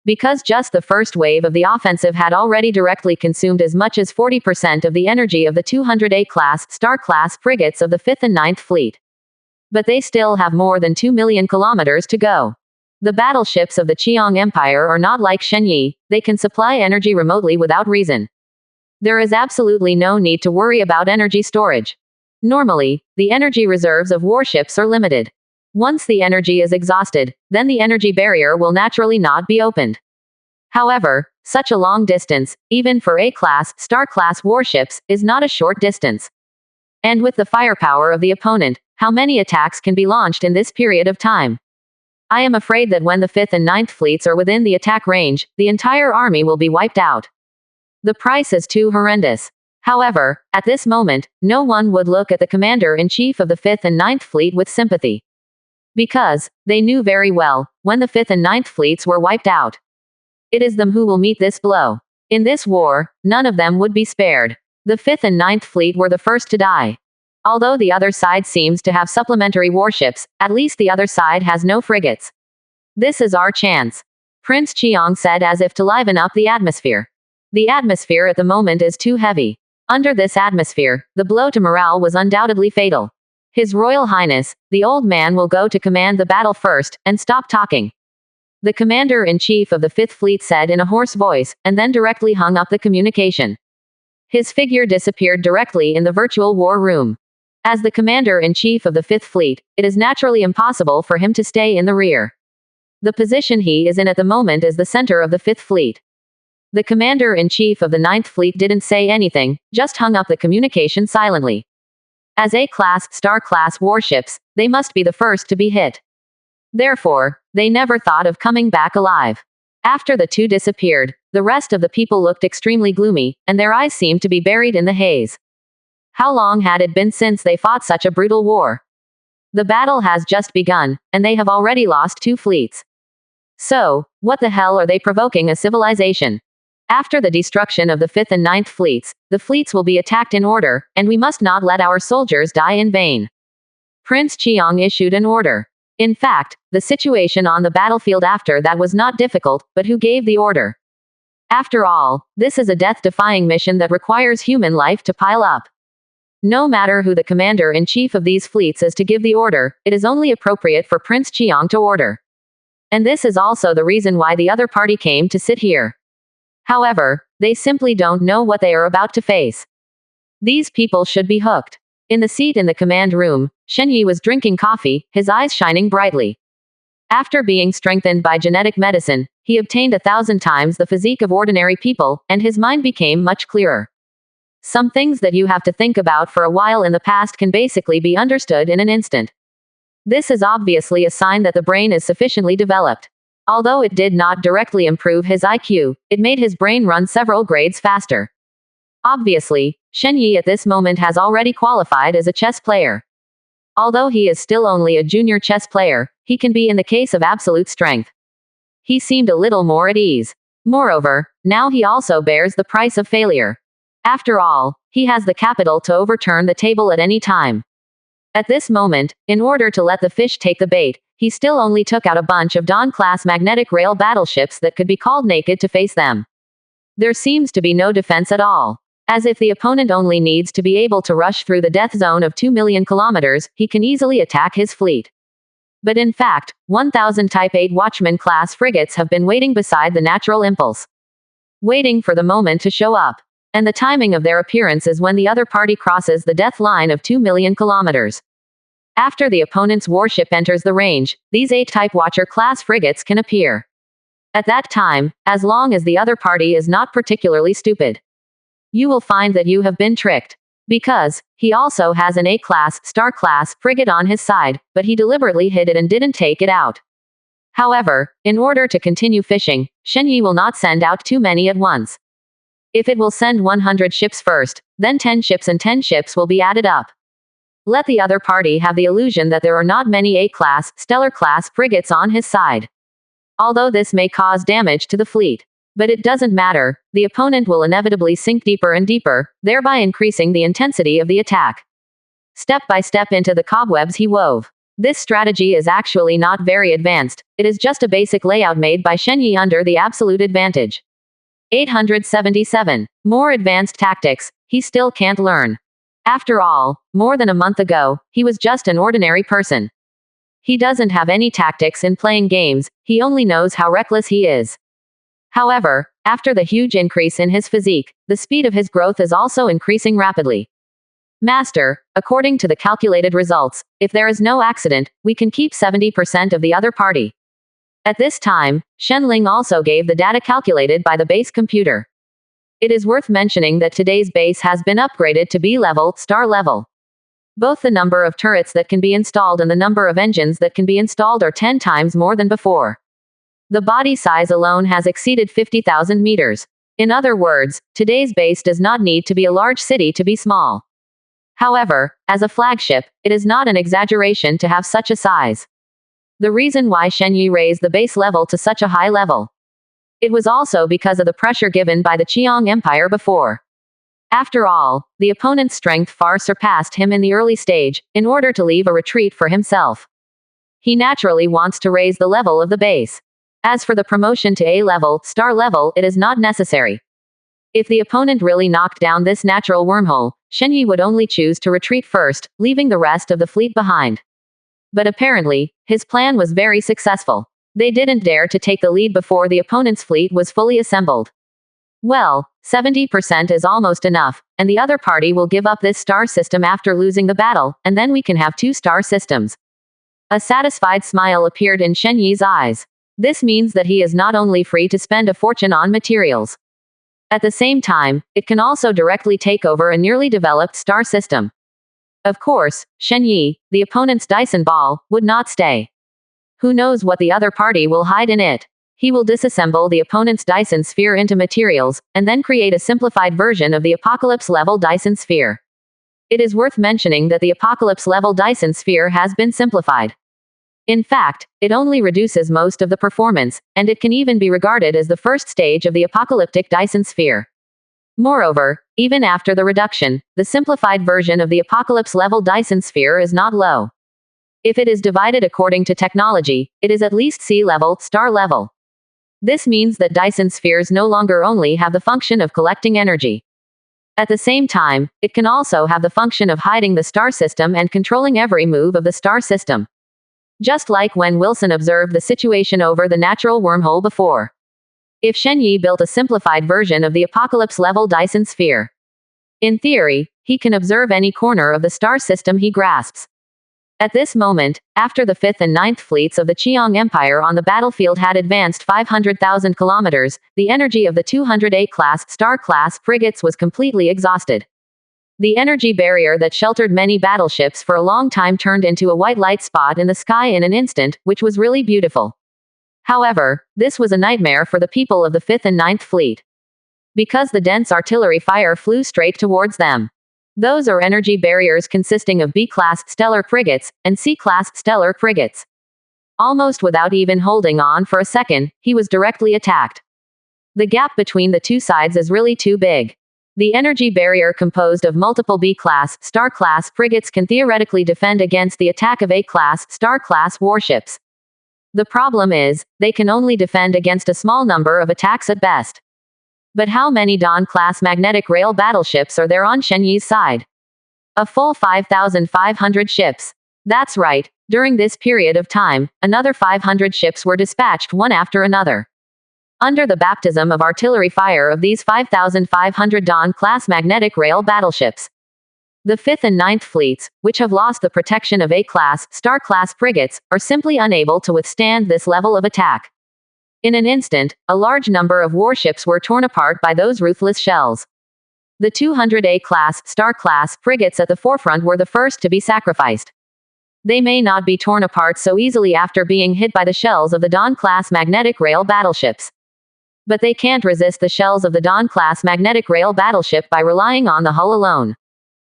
Because just the first wave of the offensive had already directly consumed as much as 40% of the energy of the 200 A-class, Star-class frigates of the 5th and 9th Fleet. But they still have more than 2 million kilometers to go. The battleships of the Qiang Empire are not like Shenyi, they can supply energy remotely without reason. There is absolutely no need to worry about energy storage. Normally, the energy reserves of warships are limited. Once the energy is exhausted, then the energy barrier will naturally not be opened. However, such a long distance, even for A-class, Star-class warships, is not a short distance. And with the firepower of the opponent, how many attacks can be launched in this period of time? I am afraid that when the 5th and 9th fleets are within the attack range, the entire army will be wiped out. The price is too horrendous. However, at this moment, no one would look at the commander-in-chief of the 5th and 9th fleet with sympathy. Because, they knew very well, when the 5th and 9th fleets were wiped out, it is them who will meet this blow. In this war, none of them would be spared. The 5th and 9th fleet were the first to die. Although the other side seems to have supplementary warships, at least the other side has no frigates. This is our chance, Prince Qiang said as if to liven up the atmosphere. The atmosphere at the moment is too heavy. Under this atmosphere, the blow to morale was undoubtedly fatal. His Royal Highness, the old man will go to command the battle first, and stop talking. The commander-in-chief of the 5th Fleet said in a hoarse voice, and then directly hung up the communication. His figure disappeared directly in the virtual war room. As the commander-in-chief of the 5th Fleet, it is naturally impossible for him to stay in the rear. The position he is in at the moment is the center of the 5th Fleet. The commander-in-chief of the 9th Fleet didn't say anything, just hung up the communication silently. As A-class, Star-class warships, they must be the first to be hit. Therefore, they never thought of coming back alive. After the two disappeared, the rest of the people looked extremely gloomy, and their eyes seemed to be buried in the haze. How long had it been since they fought such a brutal war? The battle has just begun, and they have already lost 2 fleets. So, what the hell are they provoking a civilization? After the destruction of the 5th and 9th fleets, the fleets will be attacked in order, and we must not let our soldiers die in vain. Prince Qiang issued an order. In fact, the situation on the battlefield after that was not difficult, but who gave the order? After all, this is a death-defying mission that requires human life to pile up. No matter who the commander-in-chief of these fleets is to give the order, it is only appropriate for Prince Qiang to order. And this is also the reason why the other party came to sit here. However, they simply don't know what they are about to face. These people should be hooked. In the seat in the command room, Shenyi was drinking coffee, his eyes shining brightly. After being strengthened by genetic medicine, he obtained 1,000 times the physique of ordinary people, and his mind became much clearer. Some things that you have to think about for a while in the past can basically be understood in an instant. This is obviously a sign that the brain is sufficiently developed. Although it did not directly improve his IQ, it made his brain run several grades faster. Obviously, Shen Yi at this moment has already qualified as a chess player. Although he is still only a junior chess player, he can be in the case of absolute strength. He seemed a little more at ease. Moreover, now he also bears the price of failure. After all, he has the capital to overturn the table at any time. At this moment, in order to let the fish take the bait, he still only took out a bunch of Dawn-class magnetic rail battleships that could be called naked to face them. There seems to be no defense at all. As if the opponent only needs to be able to rush through the death zone of 2 million kilometers, he can easily attack his fleet. But in fact, 1,000 Type 8 Watchman-class frigates have been waiting beside the natural impulse. Waiting for the moment to show up. And the timing of their appearance is when the other party crosses the death line of 2 million kilometers. After the opponent's warship enters the range, these 8 Type Watcher-class frigates can appear. At that time, as long as the other party is not particularly stupid, you will find that you have been tricked. Because he also has an A-class, Star-class frigate on his side, but he deliberately hid it and didn't take it out. However, in order to continue fishing, Shen Yi will not send out too many at once. If it will send 100 ships first, then 10 ships and 10 ships will be added up. Let the other party have the illusion that there are not many A-class, Stellar-class frigates on his side. Although this may cause damage to the fleet. But it doesn't matter, the opponent will inevitably sink deeper and deeper, thereby increasing the intensity of the attack. Step by step into the cobwebs he wove. This strategy is actually not very advanced, it is just a basic layout made by Shen Yi under the absolute advantage. 877. More advanced tactics, he still can't learn. After all, more than a month ago, he was just an ordinary person. He doesn't have any tactics in playing games, he only knows how reckless he is. However, after the huge increase in his physique, the speed of his growth is also increasing rapidly. Master, according to the calculated results, if there is no accident, we can keep 70% of the other party. At this time, Shen Ling also gave the data calculated by the base computer. It is worth mentioning that today's base has been upgraded to B level, star level. Both the number of turrets that can be installed and the number of engines that can be installed are 10 times more than before. The body size alone has exceeded 50,000 meters. In other words, today's base does not need to be a large city to be small. However, as a flagship, it is not an exaggeration to have such a size. The reason why Shen Yi raised the base level to such a high level. It was also because of the pressure given by the Qiang Empire before. After all, the opponent's strength far surpassed him in the early stage, in order to leave a retreat for himself. He naturally wants to raise the level of the base. As for the promotion to A level, star level, it is not necessary. If the opponent really knocked down this natural wormhole, Shen Yi would only choose to retreat first, leaving the rest of the fleet behind. But apparently, his plan was very successful. They didn't dare to take the lead before the opponent's fleet was fully assembled. Well, 70% is almost enough, and the other party will give up this star system after losing the battle, and then we can have 2 star systems. A satisfied smile appeared in Shen Yi's eyes. This means that he is not only free to spend a fortune on materials. At the same time, it can also directly take over a nearly developed star system. Of course, Shen Yi, the opponent's Dyson ball, would not stay. Who knows what the other party will hide in it? He will disassemble the opponent's Dyson sphere into materials, and then create a simplified version of the Apocalypse-level Dyson sphere. It is worth mentioning that the Apocalypse-level Dyson sphere has been simplified. In fact, it only reduces most of the performance, and it can even be regarded as the first stage of the apocalyptic Dyson sphere. Moreover, even after the reduction, the simplified version of the apocalypse-level Dyson sphere is not low. If it is divided according to technology, it is at least C level, star level. This means that Dyson spheres no longer only have the function of collecting energy. At the same time, it can also have the function of hiding the star system and controlling every move of the star system. Just like when Wilson observed the situation over the natural wormhole before. If Shen Yi built a simplified version of the apocalypse-level Dyson sphere, in theory, he can observe any corner of the star system he grasps. At this moment, after the 5th and 9th fleets of the Qiang Empire on the battlefield had advanced 500,000 kilometers, the energy of the 200A class star-class frigates was completely exhausted. The energy barrier that sheltered many battleships for a long time turned into a white light spot in the sky in an instant, which was really beautiful. However, this was a nightmare for the people of the 5th and 9th fleet, because the dense artillery fire flew straight towards them. Those are energy barriers consisting of B-class stellar frigates and C-class stellar frigates. Almost without even holding on for a second, he was directly attacked. The gap between the two sides is really too big. The energy barrier composed of multiple B-class, star-class frigates can theoretically defend against the attack of A-class, star-class warships. The problem is, they can only defend against a small number of attacks at best. But how many Dawn-class magnetic rail battleships are there on Shenyi's side? A full 5,500 ships. That's right, during this period of time, another 500 ships were dispatched one after another. Under the baptism of artillery fire of these 5,500 Dawn-class magnetic rail battleships. The 5th and 9th fleets, which have lost the protection of A-class, star-class frigates, are simply unable to withstand this level of attack. In an instant, a large number of warships were torn apart by those ruthless shells. The 200A class, star-class frigates at the forefront were the first to be sacrificed. They may not be torn apart so easily after being hit by the shells of the Dawn-class magnetic rail battleships. But they can't resist the shells of the Dawn-class magnetic rail battleship by relying on the hull alone.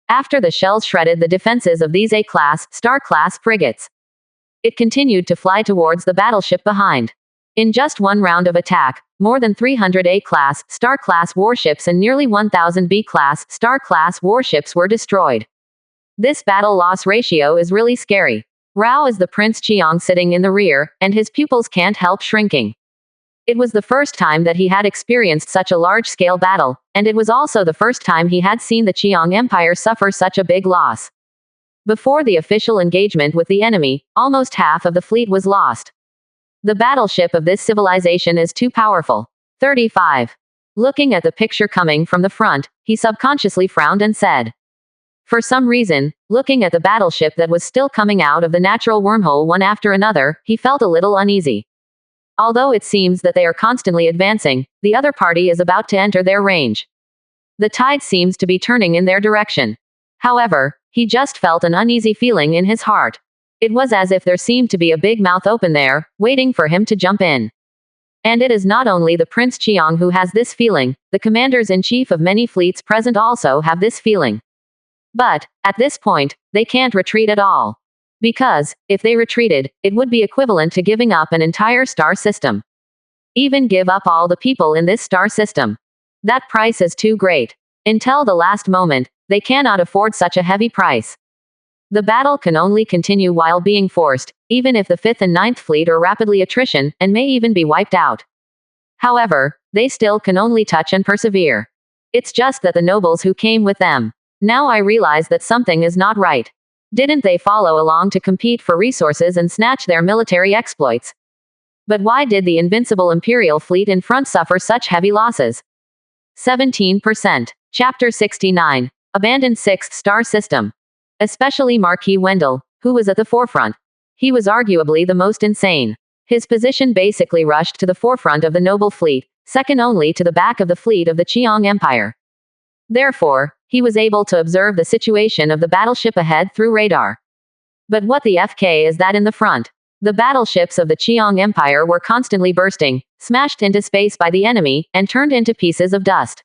After the shells shredded the defenses of these A-class, star-class frigates, it continued to fly towards the battleship behind. In just one round of attack, more than 300 A-class, star-class warships and nearly 1,000 B-class, star-class warships were destroyed. This battle loss ratio is really scary. Rao is the Prince Qiang sitting in the rear, and his pupils can't help shrinking. It was the first time that he had experienced such a large-scale battle, and it was also the first time he had seen the Qiang Empire suffer such a big loss. Before the official engagement with the enemy, almost half of the fleet was lost. The battleship of this civilization is too powerful. 35. Looking at the picture coming from the front, he subconsciously frowned and said. For some reason, looking at the battleship that was still coming out of the natural wormhole one after another, he felt a little uneasy. Although it seems that they are constantly advancing, the other party is about to enter their range. The tide seems to be turning in their direction. However, he just felt an uneasy feeling in his heart. It was as if there seemed to be a big mouth open there, waiting for him to jump in. And it is not only the Prince Qiang who has this feeling, the commanders-in-chief of many fleets present also have this feeling. But, at this point, they can't retreat at all. Because, if they retreated, it would be equivalent to giving up an entire star system. Even give up all the people in this star system. That price is too great. Until the last moment, they cannot afford such a heavy price. The battle can only continue while being forced, even if the 5th and 9th fleet are rapidly attrition, and may even be wiped out. However, they still can only touch and persevere. It's just that the nobles who came with them. Now I realize that something is not right. Didn't they follow along to compete for resources and snatch their military exploits? But why did the invincible Imperial fleet in front suffer such heavy losses? 17%. Chapter 69. Abandoned 6th star system. Especially Marquis Wendell, who was at the forefront. He was arguably the most insane. His position basically rushed to the forefront of the noble fleet, second only to the back of the fleet of the Qiang Empire. Therefore, he was able to observe the situation of the battleship ahead through radar. But what the FK is that in the front? The battleships of the Qiang Empire were constantly bursting, smashed into space by the enemy, and turned into pieces of dust.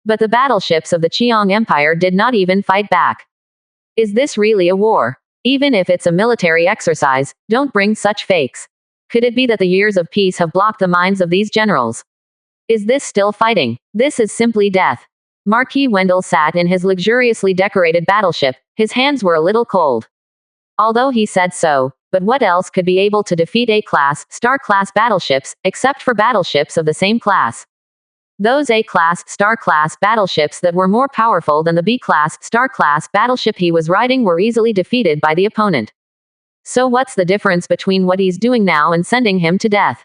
But the battleships of the Qiang Empire did not even fight back. Is this really a war? Even if it's a military exercise, don't bring such fakes. Could it be that the years of peace have blocked the minds of these generals? Is this still fighting? This is simply death. Marquis Wendell sat in his luxuriously decorated battleship, his hands were a little cold. Although he said so, but what else could be able to defeat A-class, star-class battleships, except for battleships of the same class? Those A-class, star-class battleships that were more powerful than the B-class, star-class battleship he was riding were easily defeated by the opponent. So what's the difference between what he's doing now and sending him to death?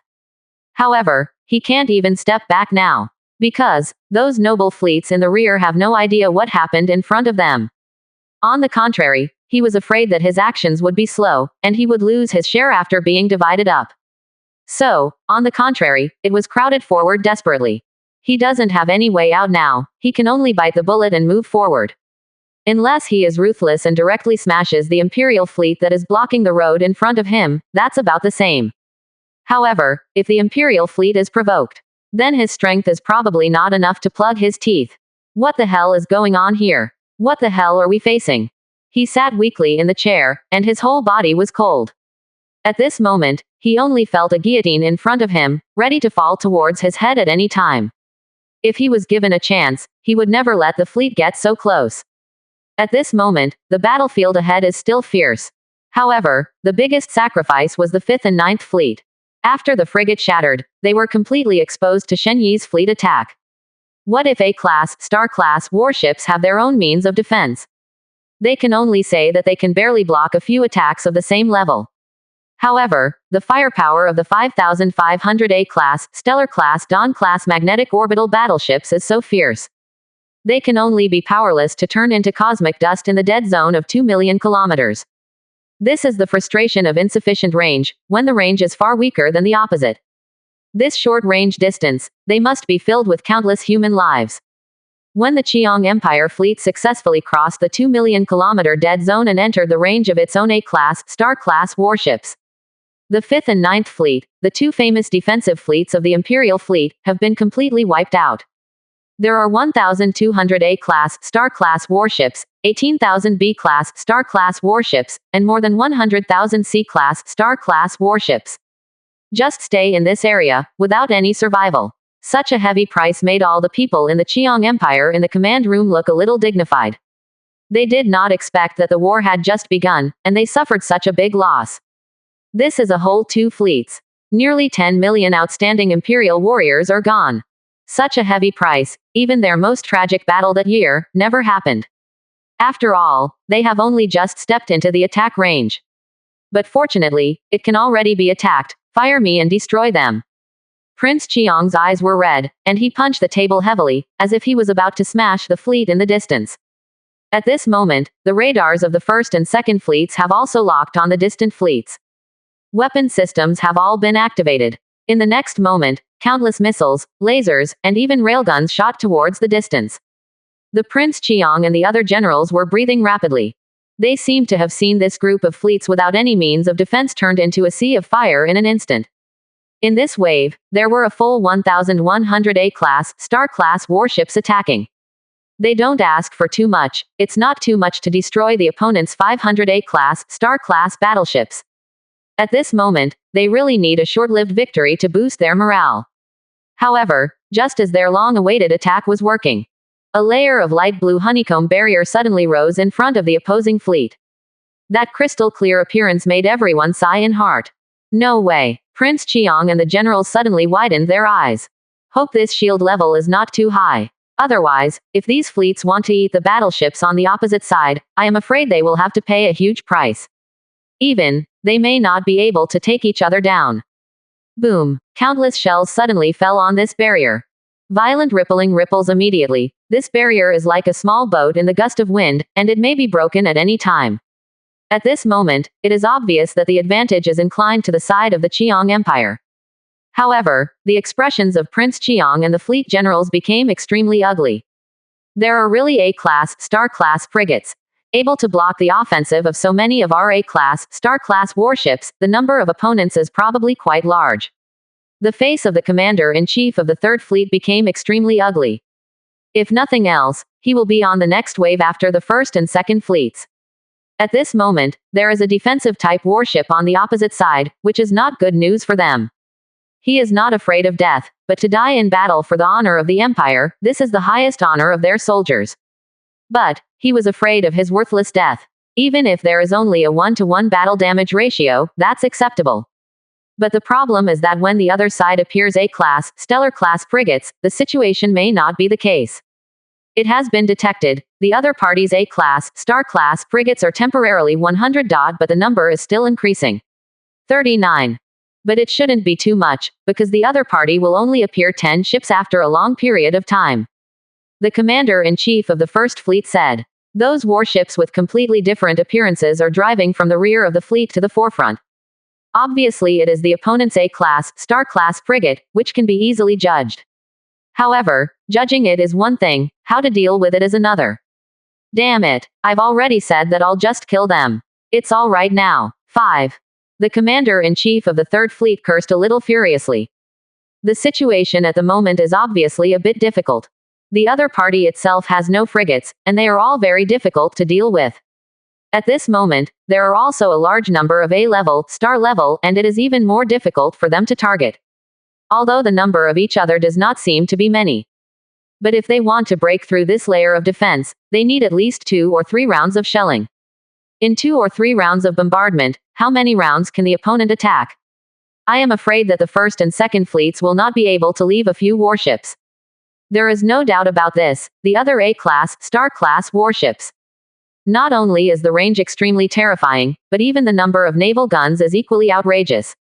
However, he can't even step back now. Because, those noble fleets in the rear have no idea what happened in front of them. On the contrary, He was afraid that his actions would be slow, and he would lose his share after being divided up. So, on the contrary, it was crowded forward desperately. He doesn't have any way out now, he can only bite the bullet and move forward. Unless he is ruthless and directly smashes the Imperial fleet that is blocking the road in front of him, that's about the same. However, if the Imperial fleet is provoked, then his strength is probably not enough to plug his teeth. What the hell is going on here? What the hell are we facing? He sat weakly in the chair, and his whole body was cold. At this moment, he only felt a guillotine in front of him, ready to fall towards his head at any time. If he was given a chance, he would never let the fleet get so close. At this moment, the battlefield ahead is still fierce. However, the biggest sacrifice was the 5th and 9th Fleet. After the frigate shattered, they were completely exposed to Shen Yi's fleet attack. What if A-class, star-class warships have their own means of defense? They can only say that they can barely block a few attacks of the same level. However, the firepower of the 5,500 A-class, Stellar-class, Dawn-class magnetic orbital battleships is so fierce. They can only be powerless to turn into cosmic dust in the dead zone of 2 million kilometers. This is the frustration of insufficient range, when the range is far weaker than the opposite. This short-range distance, they must be filled with countless human lives. When the Qiang Empire fleet successfully crossed the 2 million kilometer dead zone and entered the range of its own A-class, star-class warships, the 5th and 9th Fleet, the two famous defensive fleets of the Imperial fleet, have been completely wiped out. There are 1,200 A-class, star-class warships, 18,000 B-class, star-class warships, and more than 100,000 C-class, star-class warships. Just stay in this area, without any survival. Such a heavy price made all the people in the Qiang Empire in the command room look a little dignified. They did not expect that the war had just begun, and they suffered such a big loss. This is a whole 2 fleets. Nearly 10 million outstanding Imperial warriors are gone. Such a heavy price, even their most tragic battle that year, never happened. After all, they have only just stepped into the attack range. But fortunately, it can already be attacked. Fire me and destroy them. Prince Qiang's eyes were red, and he punched the table heavily, as if he was about to smash the fleet in the distance. At this moment, the radars of the 1st and 2nd fleets have also locked on the distant fleets. Weapon systems have all been activated. In the next moment, countless missiles, lasers, and even railguns shot towards the distance. The Prince Qiang and the other generals were breathing rapidly. They seemed to have seen this group of fleets without any means of defense turned into a sea of fire in an instant. In this wave, there were a full 1,100 A-class, star-class warships attacking. They don't ask for too much, it's not too much to destroy the opponent's 500 A-class, star-class battleships. At this moment, they really need a short-lived victory to boost their morale. However, just as their long-awaited attack was working, a layer of light blue honeycomb barrier suddenly rose in front of the opposing fleet. That crystal-clear appearance made everyone sigh in heart. No way. Prince Qiang and the generals suddenly widened their eyes. Hope this shield level is not too high. Otherwise, if these fleets want to eat the battleships on the opposite side, I am afraid they will have to pay a huge price. Even, they may not be able to take each other down. Boom. Countless shells suddenly fell on this barrier. Violent rippling ripples immediately. This barrier is like a small boat in the gust of wind, and it may be broken at any time. At this moment, it is obvious that the advantage is inclined to the side of the Qiang Empire. However, the expressions of Prince Qiang and the fleet generals became extremely ugly. There are really A-class, star-class frigates, able to block the offensive of so many of our A-class, star-class warships. The number of opponents is probably quite large. The face of the commander-in-chief of the 3rd Fleet became extremely ugly. If nothing else, he will be on the next wave after the 1st and 2nd Fleets. At this moment, there is a defensive-type warship on the opposite side, which is not good news for them. He is not afraid of death, but to die in battle for the honor of the Empire, this is the highest honor of their soldiers. But, he was afraid of his worthless death. Even if there is only a 1-to-1 battle damage ratio, that's acceptable. But the problem is that when the other side appears A-class, stellar-class frigates, the situation may not be the case. It has been detected, the other party's A-class, star-class frigates are temporarily 100. But the number is still increasing. 39. But it shouldn't be too much, because the other party will only appear 10 ships after a long period of time. The commander-in-chief of the 1st Fleet said. Those warships with completely different appearances are driving from the rear of the fleet to the forefront. Obviously, it is the opponent's A-class, star-class frigate, which can be easily judged. However, judging it is one thing, how to deal with it is another. Damn it, I've already said that I'll just kill them. It's all right now. 5. The commander-in-chief of the Third Fleet cursed a little furiously. The situation at the moment is obviously a bit difficult. The other party itself has no frigates, and they are all very difficult to deal with. At this moment, there are also a large number of A-level, star-level, and it is even more difficult for them to target. Although the number of each other does not seem to be many. But if they want to break through this layer of defense, they need at least 2 or 3 rounds of shelling. In 2 or 3 rounds of bombardment, how many rounds can the opponent attack? I am afraid that the first and second fleets will not be able to leave a few warships. There is no doubt about this, the other A-class, star-class warships. Not only is the range extremely terrifying, but even the number of naval guns is equally outrageous.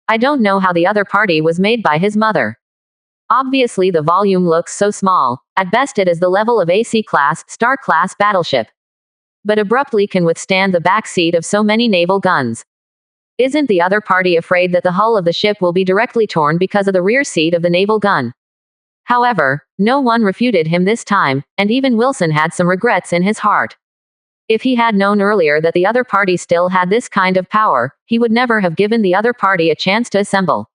I don't know how the other party was made by his mother. Obviously the volume looks so small, at best it is the level of a C-class, star-class battleship. But abruptly can withstand the backseat of so many naval guns. Isn't the other party afraid that the hull of the ship will be directly torn because of the rear seat of the naval gun? However, no one refuted him this time, and even Wilson had some regrets in his heart. If he had known earlier that the other party still had this kind of power, he would never have given the other party a chance to assemble.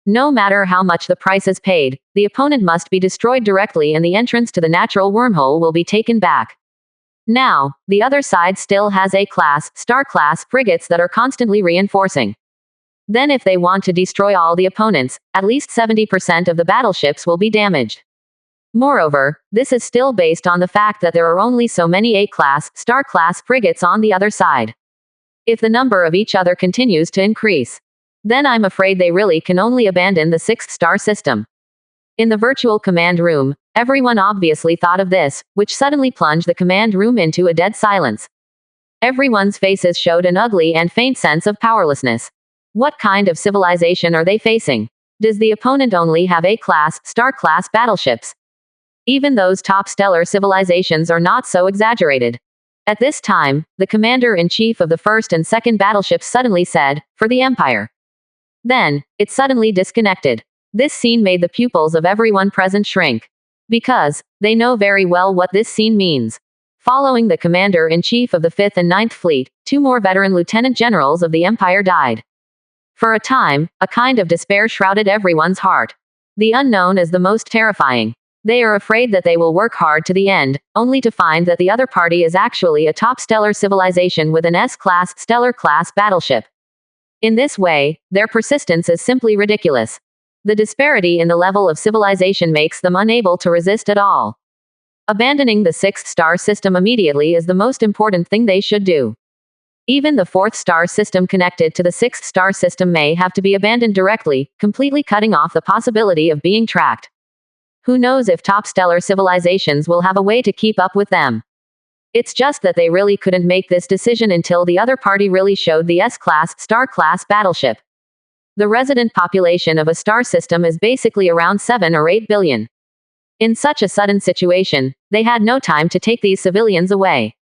No matter how much the price is paid, the opponent must be destroyed directly and the entrance to the natural wormhole will be taken back. Now, the other side still has A-class, star-class frigates that are constantly reinforcing. Then if they want to destroy all the opponents, at least 70% of the battleships will be damaged. Moreover, this is still based on the fact that there are only so many A-class, star-class frigates on the other side. If the number of each other continues to increase, then I'm afraid they really can only abandon the 6th star system. In the virtual command room, everyone obviously thought of this, which suddenly plunged the command room into a dead silence. Everyone's faces showed an ugly and faint sense of powerlessness. What kind of civilization are they facing? Does the opponent only have A-class, star-class battleships? Even those top stellar civilizations are not so exaggerated. At this time, the commander-in-chief of the first and second battleships suddenly said, "For the Empire." Then, it suddenly disconnected. This scene made the pupils of everyone present shrink. Because, they know very well what this scene means. Following the commander-in-chief of the 5th and 9th Fleet, 2 more veteran lieutenant generals of the Empire died. For a time, a kind of despair shrouded everyone's heart. The unknown is the most terrifying. They are afraid that they will work hard to the end, only to find that the other party is actually a top stellar civilization with an S-class, stellar-class battleship. In this way, their persistence is simply ridiculous. The disparity in the level of civilization makes them unable to resist at all. Abandoning the 6th star system immediately is the most important thing they should do. Even the 4th star system connected to the 6th star system may have to be abandoned directly, completely cutting off the possibility of being tracked. Who knows if top stellar civilizations will have a way to keep up with them. It's just that they really couldn't make this decision until the other party really showed the S-class, star-class battleship. The resident population of a star system is basically around 7 or 8 billion. In such a sudden situation, they had no time to take these civilians away.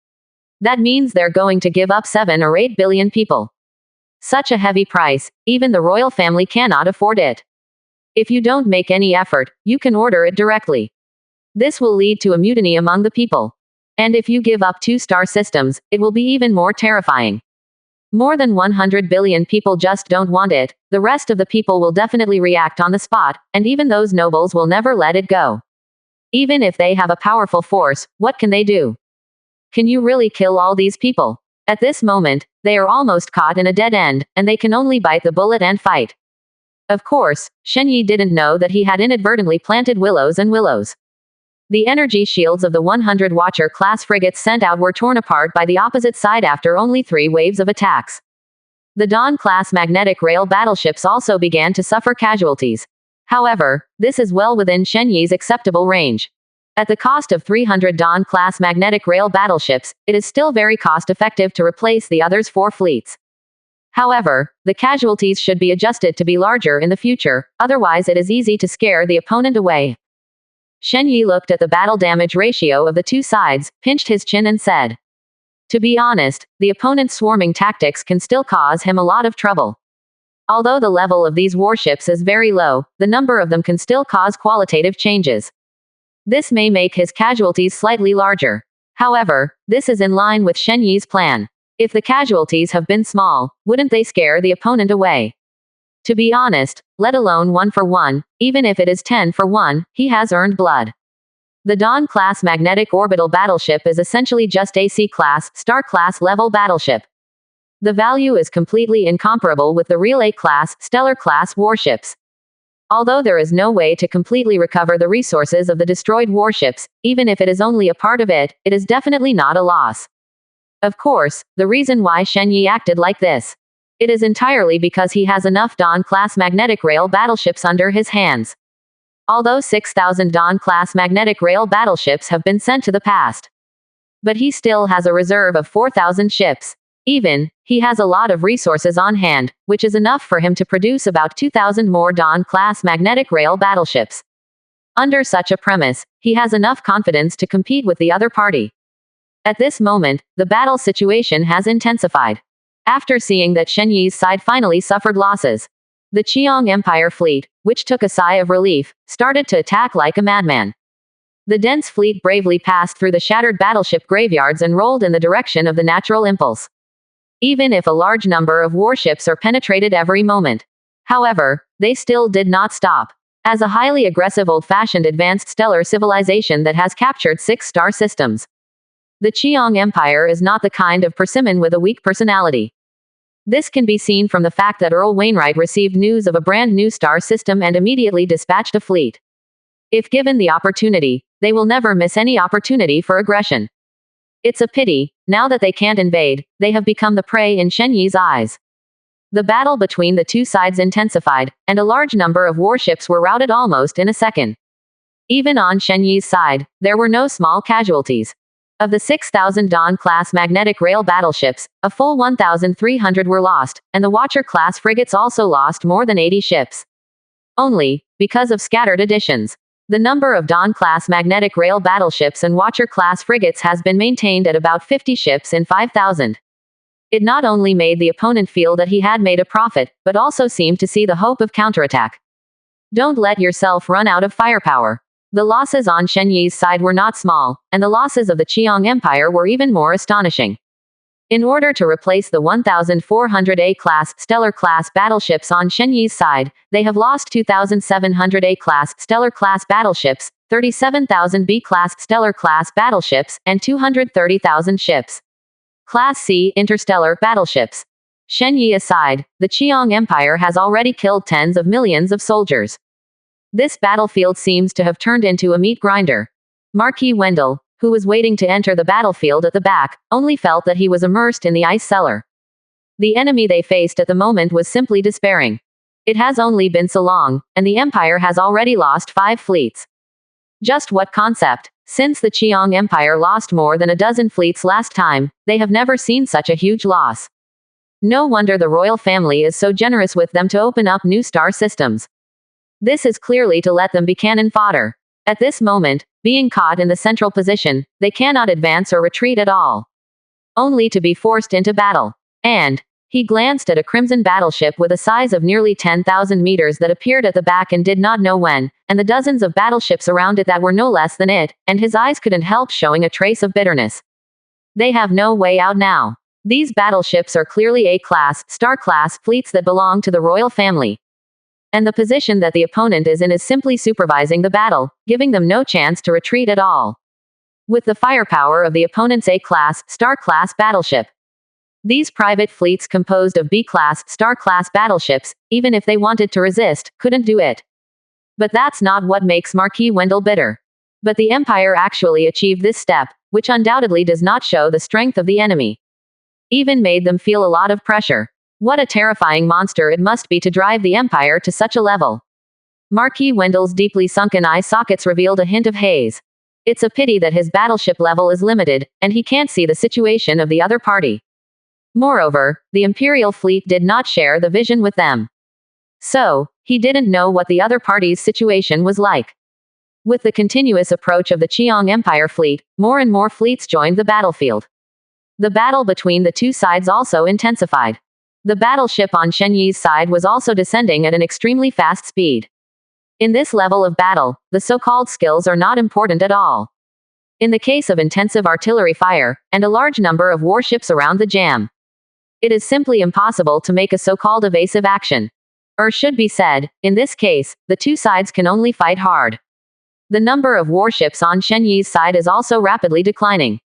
That means they're going to give up 7 or 8 billion people. Such a heavy price, even the royal family cannot afford it. If you don't make any effort, you can order it directly. This will lead to a mutiny among the people. And if you give up 2-star systems, it will be even more terrifying. More than 100 billion people just don't want it, the rest of the people will definitely react on the spot, and even those nobles will never let it go. Even if they have a powerful force, what can they do? Can you really kill all these people? At this moment, they are almost caught in a dead end, and they can only bite the bullet and fight. Of course, Shen Yi didn't know that he had inadvertently planted willows and willows. The energy shields of the 100 Watcher class frigates sent out were torn apart by the opposite side after only 3 waves of attacks. The Dawn class magnetic rail battleships also began to suffer casualties. However, this is well within Shen Yi's acceptable range. At the cost of 300 Dawn class magnetic rail battleships, it is still very cost-effective to replace the others' 4 fleets. However, the casualties should be adjusted to be larger in the future, otherwise it is easy to scare the opponent away. Shen Yi looked at the battle damage ratio of the two sides, pinched his chin and said, "To be honest, the opponent's swarming tactics can still cause him a lot of trouble. Although the level of these warships is very low, the number of them can still cause qualitative changes. This may make his casualties slightly larger. However, this is in line with Shen Yi's plan. If the casualties have been small, wouldn't they scare the opponent away? To be honest, let alone 1 for 1, even if it is 10 for 1, he has earned blood." The Dawn-class magnetic orbital battleship is essentially just a C-class, star-class level battleship. The value is completely incomparable with the real A-class, stellar-class warships. Although there is no way to completely recover the resources of the destroyed warships, even if it is only a part of it, it is definitely not a loss. Of course, the reason why Shen Yi acted like this. It is entirely because he has enough Dawn-class magnetic rail battleships under his hands. Although 6,000 Dawn-class magnetic rail battleships have been sent to the past. But he still has a reserve of 4,000 ships. Even, he has a lot of resources on hand, which is enough for him to produce about 2,000 more Dawn-class magnetic rail battleships. Under such a premise, he has enough confidence to compete with the other party. At this moment, the battle situation has intensified. After seeing that Shen Yi's side finally suffered losses, the Qiang Empire fleet, which took a sigh of relief, started to attack like a madman. The dense fleet bravely passed through the shattered battleship graveyards and rolled in the direction of the natural impulse. Even if a large number of warships are penetrated every moment. However, they still did not stop. As a highly aggressive old-fashioned advanced stellar civilization that has captured 6 star systems, the Qiang Empire is not the kind of persimmon with a weak personality. This can be seen from the fact that Earl Wainwright received news of a brand new star system and immediately dispatched a fleet. If given the opportunity, they will never miss any opportunity for aggression. It's a pity, now that they can't invade, they have become the prey in Shen Yi's eyes. The battle between the two sides intensified, and a large number of warships were routed almost in a second. Even on Shen Yi's side, there were no small casualties. Of the 6,000 Dawn-class magnetic rail battleships, a full 1,300 were lost, and the Watcher-class frigates also lost more than 80 ships. Only, because of scattered additions. The number of Dawn-class magnetic rail battleships and Watcher-class frigates has been maintained at about 50 ships in 5,000. It not only made the opponent feel that he had made a profit, but also seemed to see the hope of counterattack. Don't let yourself run out of firepower. The losses on Shen Yi's side were not small, and the losses of the Qiang Empire were even more astonishing. In order to replace the 1,400 A-class, stellar-class battleships on Shen Yi's side, they have lost 2,700 A-class, stellar-class battleships, 37,000 B-class, stellar-class battleships, and 230,000 ships. Class C, interstellar battleships. Shen Yi aside, the Qiang Empire has already killed tens of millions of soldiers. This battlefield seems to have turned into a meat grinder. Marquis Wendell, who was waiting to enter the battlefield at the back, only felt that he was immersed in the ice cellar. The enemy they faced at the moment was simply despairing. It has only been so long, and the Empire has already lost 5 fleets. Just what concept? Since the Qiang Empire lost more than a dozen fleets last time, they have never seen such a huge loss. No wonder the royal family is so generous with them to open up new star systems. This is clearly to let them be cannon fodder. At this moment, being caught in the central position, they cannot advance or retreat at all. Only to be forced into battle. And, he glanced at a crimson battleship with a size of nearly 10,000 meters that appeared at the back and did not know when, and the dozens of battleships around it that were no less than it, and his eyes couldn't help showing a trace of bitterness. They have no way out now. These battleships are clearly A-class, star-class fleets that belong to the royal family. And the position that the opponent is in is simply supervising the battle, giving them no chance to retreat at all. With the firepower of the opponent's A-class, star-class battleship. These private fleets composed of B-class, star-class battleships, even if they wanted to resist, couldn't do it. But that's not what makes Marquis Wendell bitter. But the Empire actually achieved this step, which undoubtedly does not show the strength of the enemy. Even made them feel a lot of pressure. What a terrifying monster it must be to drive the Empire to such a level. Marquis Wendell's deeply sunken eye sockets revealed a hint of haze. It's a pity that his battleship level is limited, and he can't see the situation of the other party. Moreover, the Imperial fleet did not share the vision with them. So, he didn't know what the other party's situation was like. With the continuous approach of the Qiang Empire fleet, more and more fleets joined the battlefield. The battle between the two sides also intensified. The battleship on Shen Yi's side was also descending at an extremely fast speed. In this level of battle, the so-called skills are not important at all. In the case of intensive artillery fire, and a large number of warships around the jam, it is simply impossible to make a so-called evasive action. Or should be said, in this case, the two sides can only fight hard. The number of warships on Shen Yi's side is also rapidly declining.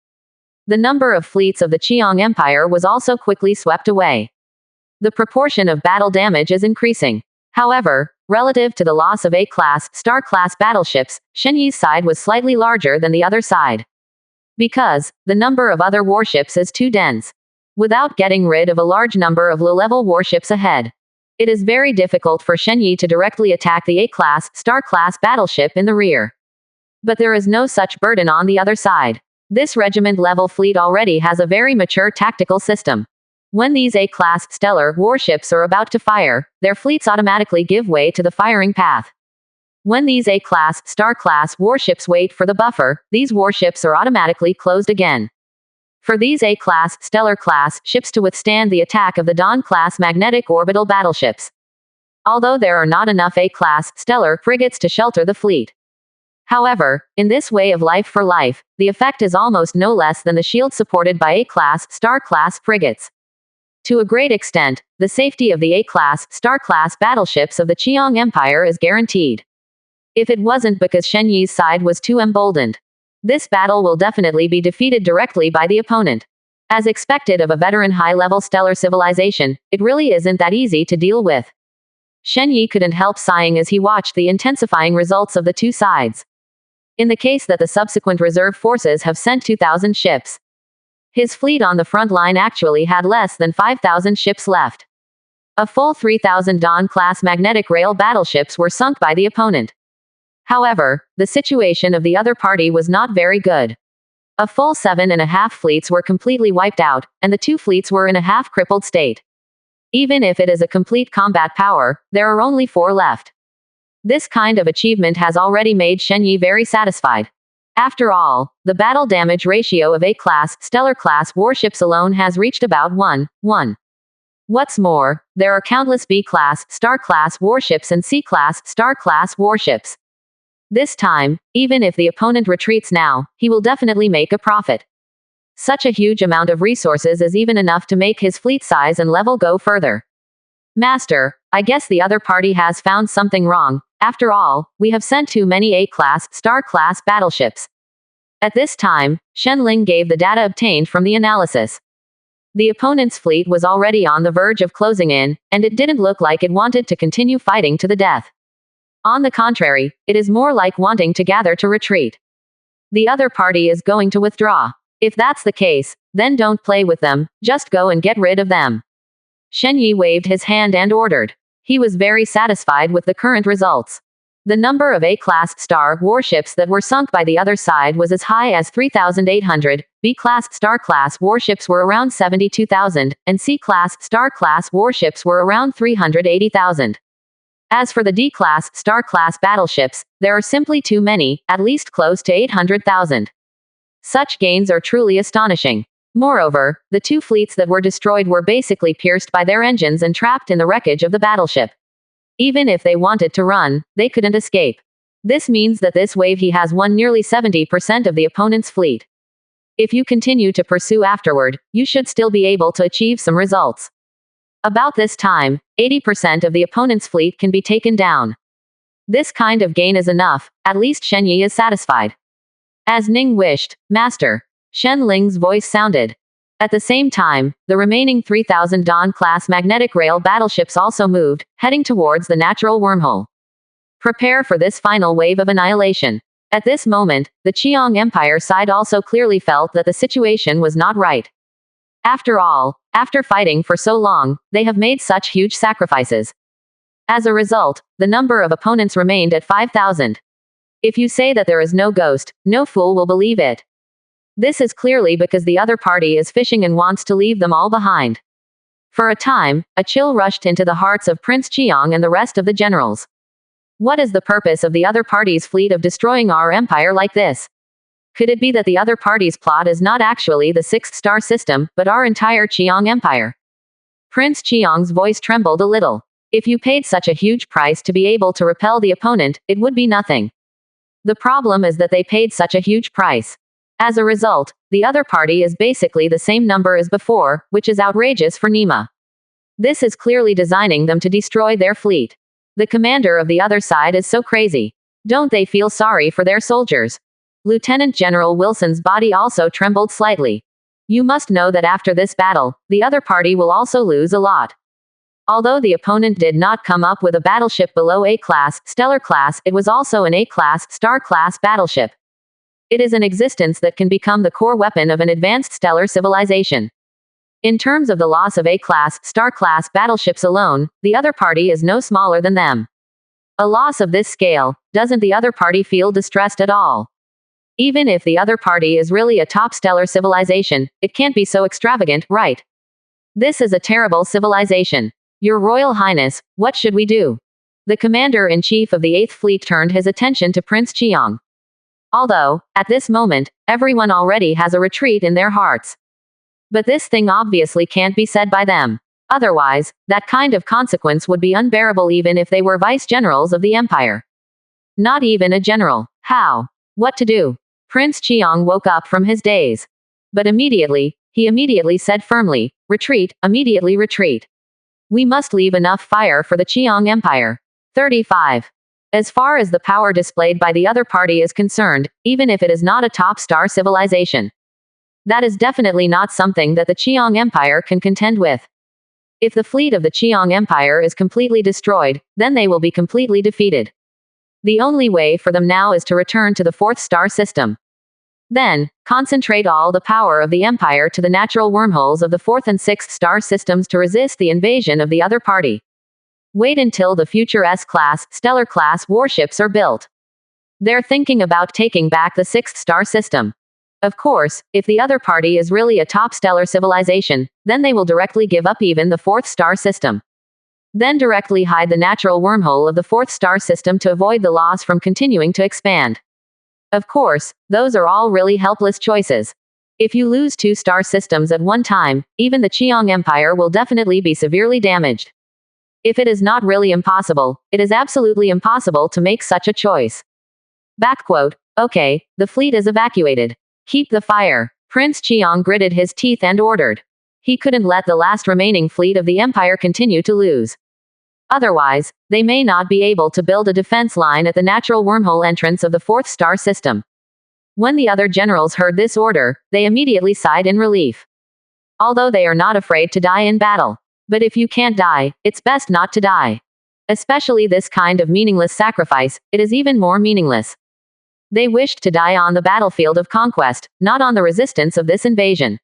The number of fleets of the Qiang Empire was also quickly swept away. The proportion of battle damage is increasing. However, relative to the loss of A-class, star-class battleships, Shen Yi's side was slightly larger than the other side. Because the number of other warships is too dense. Without getting rid of a large number of low-level warships ahead, it is very difficult for Shen Yi to directly attack the A-class, star-class battleship in the rear. But there is no such burden on the other side. This regiment-level fleet already has a very mature tactical system. When these A-class stellar warships are about to fire, their fleets automatically give way to the firing path. When these A-class, star-class warships wait for the buffer, these warships are automatically closed again. For these A-class, stellar-class ships to withstand the attack of the Dawn-class magnetic orbital battleships. Although there are not enough A-class, stellar frigates to shelter the fleet. However, in this way of life for life, the effect is almost no less than the shield supported by A-class, star-class frigates. To a great extent, the safety of the A-class, star-class battleships of the Qiang Empire is guaranteed. If it wasn't because Shen Yi's side was too emboldened, this battle will definitely be defeated directly by the opponent. As expected of a veteran high-level stellar civilization, it really isn't that easy to deal with. Shen Yi couldn't help sighing as he watched the intensifying results of the two sides. In the case that the subsequent reserve forces have sent 2,000 ships, his fleet on the front line actually had less than 5,000 ships left. A full 3,000 Dawn-class magnetic rail battleships were sunk by the opponent. However, the situation of the other party was not very good. A full 7.5 fleets were completely wiped out, and the two fleets were in a half-crippled state. Even if it is a complete combat power, there are only 4 left. This kind of achievement has already made Shen Yi very satisfied. After all, the battle damage ratio of A-class, stellar-class warships alone has reached about 1:1. What's more, there are countless B-class, star-class warships and C-class, star-class warships. This time, even if the opponent retreats now, he will definitely make a profit. Such a huge amount of resources is even enough to make his fleet size and level go further. Master, I guess the other party has found something wrong. After all, we have sent too many A-class, star-class battleships. At this time, Shen Ling gave the data obtained from the analysis. The opponent's fleet was already on the verge of closing in, and it didn't look like it wanted to continue fighting to the death. On the contrary, it is more like wanting to gather to retreat. The other party is going to withdraw. If that's the case, then don't play with them, just go and get rid of them. Shen Yi waved his hand and ordered. He was very satisfied with the current results. The number of A-class star warships that were sunk by the other side was as high as 3,800, B-class star-class warships were around 72,000, and C-class star-class warships were around 380,000. As for the D-class star-class battleships, there are simply too many, at least close to 800,000. Such gains are truly astonishing. Moreover, the two fleets that were destroyed were basically pierced by their engines and trapped in the wreckage of the battleship. Even if they wanted to run, they couldn't escape. This means that this wave he has won nearly 70% of the opponent's fleet. If you continue to pursue afterward, you should still be able to achieve some results. About this time, 80% of the opponent's fleet can be taken down. This kind of gain is enough, at least Shen Yi is satisfied. As Ning wished, Master. Shen Ling's voice sounded. At the same time, the remaining 3,000 Dawn-class magnetic rail battleships also moved, heading towards the natural wormhole. Prepare for this final wave of annihilation. At this moment, the Qiang Empire side also clearly felt that the situation was not right. After all, after fighting for so long, they have made such huge sacrifices. As a result, the number of opponents remained at 5,000. If you say that there is no ghost, no fool will believe it. This is clearly because the other party is fishing and wants to leave them all behind. For a time, a chill rushed into the hearts of Prince Qiang and the rest of the generals. What is the purpose of the other party's fleet of destroying our empire like this? Could it be that the other party's plot is not actually the sixth star system, but our entire Qiang empire? Prince Qiang's voice trembled a little. If you paid such a huge price to be able to repel the opponent, it would be nothing. The problem is that they paid such a huge price. As a result, the other party is basically the same number as before, which is outrageous for Nima. This is clearly designing them to destroy their fleet. The commander of the other side is so crazy. Don't they feel sorry for their soldiers? Lieutenant General Wilson's body also trembled slightly. You must know that after this battle, the other party will also lose a lot. Although the opponent did not come up with a battleship below A-class, stellar class, it was also an A-class, star-class battleship. It is an existence that can become the core weapon of an advanced stellar civilization. In terms of the loss of A-class, star-class battleships alone, the other party is no smaller than them. A loss of this scale, doesn't the other party feel distressed at all? Even if the other party is really a top stellar civilization, it can't be so extravagant, right? This is a terrible civilization. Your Royal Highness, what should we do? The commander-in-chief of the 8th Fleet turned his attention to Prince Qiang. Although, at this moment, everyone already has a retreat in their hearts. But this thing obviously can't be said by them. Otherwise, that kind of consequence would be unbearable even if they were vice-generals of the empire. Not even a general. How? What to do? Prince Qiang woke up from his daze. But he immediately said firmly, retreat, immediately retreat. We must leave enough fire for the Qiang Empire. 35. As far as the power displayed by the other party is concerned, even if it is not a top star civilization, that is definitely not something that the Qiang Empire can contend with. If the fleet of the Qiang Empire is completely destroyed, then they will be completely defeated. The only way for them now is to return to the 4th star system. Then, concentrate all the power of the empire to the natural wormholes of the 4th and 6th star systems to resist the invasion of the other party. Wait until the future S-class, stellar class warships are built. They're thinking about taking back the 6th star system. Of course, if the other party is really a top stellar civilization, then they will directly give up even the 4th star system. Then directly hide the natural wormhole of the 4th star system to avoid the loss from continuing to expand. Of course, those are all really helpless choices. If you lose 2 star systems at one time, even the Qiang Empire will definitely be severely damaged. If it is not really impossible, it is absolutely impossible to make such a choice. Backquote. Okay, the fleet is evacuated. Keep the fire. Prince Qiang gritted his teeth and ordered. He couldn't let the last remaining fleet of the empire continue to lose. Otherwise, they may not be able to build a defense line at the natural wormhole entrance of the 4th star system. When the other generals heard this order, they immediately sighed in relief. Although they are not afraid to die in battle. But if you can't die, it's best not to die. Especially this kind of meaningless sacrifice, it is even more meaningless. They wished to die on the battlefield of conquest, not on the resistance of this invasion.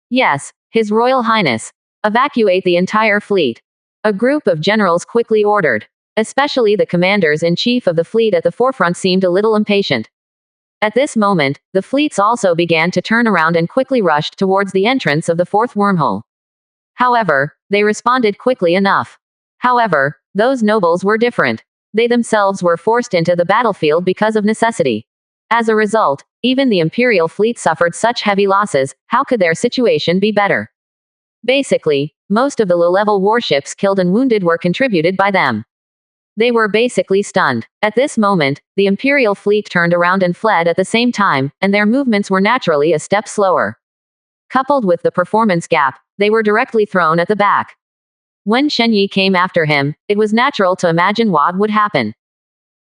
Yes, His Royal Highness. Evacuate the entire fleet. A group of generals quickly ordered. Especially the commanders-in-chief of the fleet at the forefront seemed a little impatient. At this moment, the fleets also began to turn around and quickly rushed towards the entrance of the 4th wormhole. However, they responded quickly enough. However, those nobles were different. They themselves were forced into the battlefield because of necessity. As a result, even the imperial fleet suffered such heavy losses. How could their situation be better? Basically, most of the low-level warships killed and wounded were contributed by them. They were basically stunned. At this moment, the imperial fleet turned around and fled at the same time, and their movements were naturally a step slower. Coupled with the performance gap, they were directly thrown at the back. When Shen Yi came after him, it was natural to imagine what would happen.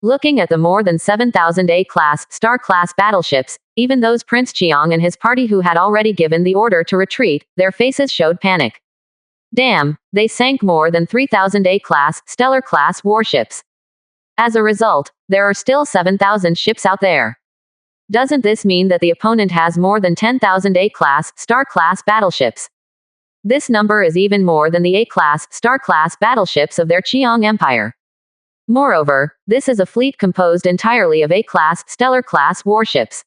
Looking at the more than 7,000 A-class, star-class battleships, even those Prince Qiang and his party who had already given the order to retreat, their faces showed panic. Damn, they sank more than 3,000 A-class, stellar-class warships. As a result, there are still 7,000 ships out there. Doesn't this mean that the opponent has more than 10,000 A-class, star-class battleships? This number is even more than the A-class, star-class battleships of their Qiang Empire. Moreover, this is a fleet composed entirely of A-class, stellar-class warships.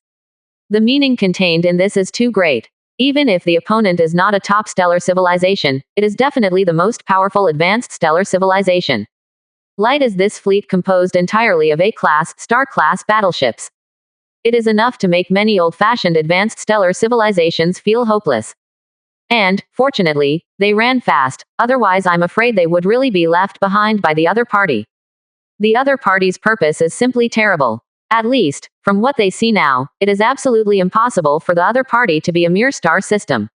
The meaning contained in this is too great. Even if the opponent is not a top stellar civilization, it is definitely the most powerful advanced stellar civilization. Light is this fleet composed entirely of A-class, star-class battleships. It is enough to make many old-fashioned advanced stellar civilizations feel hopeless. And, fortunately, they ran fast, otherwise I'm afraid they would really be left behind by the other party. The other party's purpose is simply terrible. At least, from what they see now, it is absolutely impossible for the other party to be a mere star system.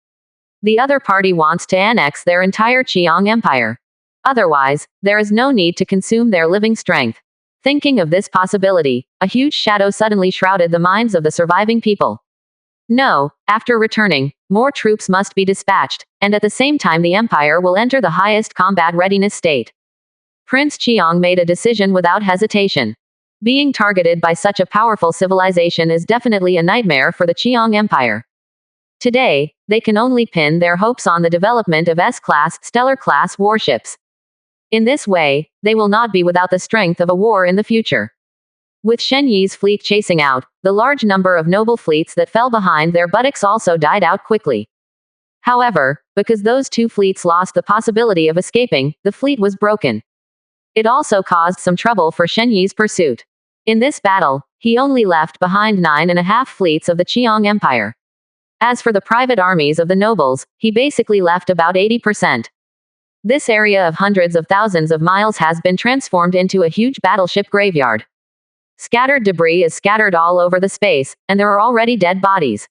The other party wants to annex their entire Qiang Empire. Otherwise, there is no need to consume their living strength. Thinking of this possibility, a huge shadow suddenly shrouded the minds of the surviving people. No, after returning, more troops must be dispatched, and at the same time the Empire will enter the highest combat readiness state. Prince Qiang made a decision without hesitation. Being targeted by such a powerful civilization is definitely a nightmare for the Qiang Empire. Today, they can only pin their hopes on the development of S-class, stellar-class warships. In this way, they will not be without the strength of a war in the future. With Shen Yi's fleet chasing out, the large number of noble fleets that fell behind their buttocks also died out quickly. However, because those two fleets lost the possibility of escaping, the fleet was broken. It also caused some trouble for Shen Yi's pursuit. In this battle, he only left behind 9.5 fleets of the Qiang Empire. As for the private armies of the nobles, he basically left about 80%. This area of hundreds of thousands of miles has been transformed into a huge battleship graveyard. Scattered debris is scattered all over the space, and there are already dead bodies.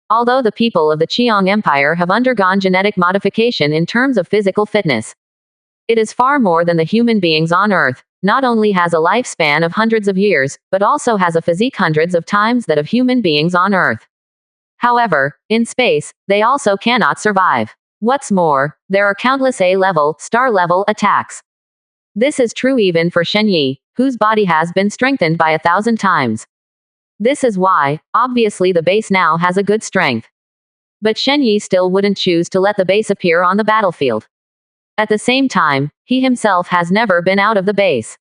Although the people of the Qiang Empire have undergone genetic modification in terms of physical fitness, it is far more than the human beings on Earth. Not only has a lifespan of hundreds of years, but also has a physique hundreds of times that of human beings on Earth. However, in space, they also cannot survive. What's more, there are countless A-level, star-level attacks. This is true even for Shen Yi, whose body has been strengthened by 1,000 times. This is why, obviously the base now has a good strength. But Shen Yi still wouldn't choose to let the base appear on the battlefield. At the same time, he himself has never been out of the base.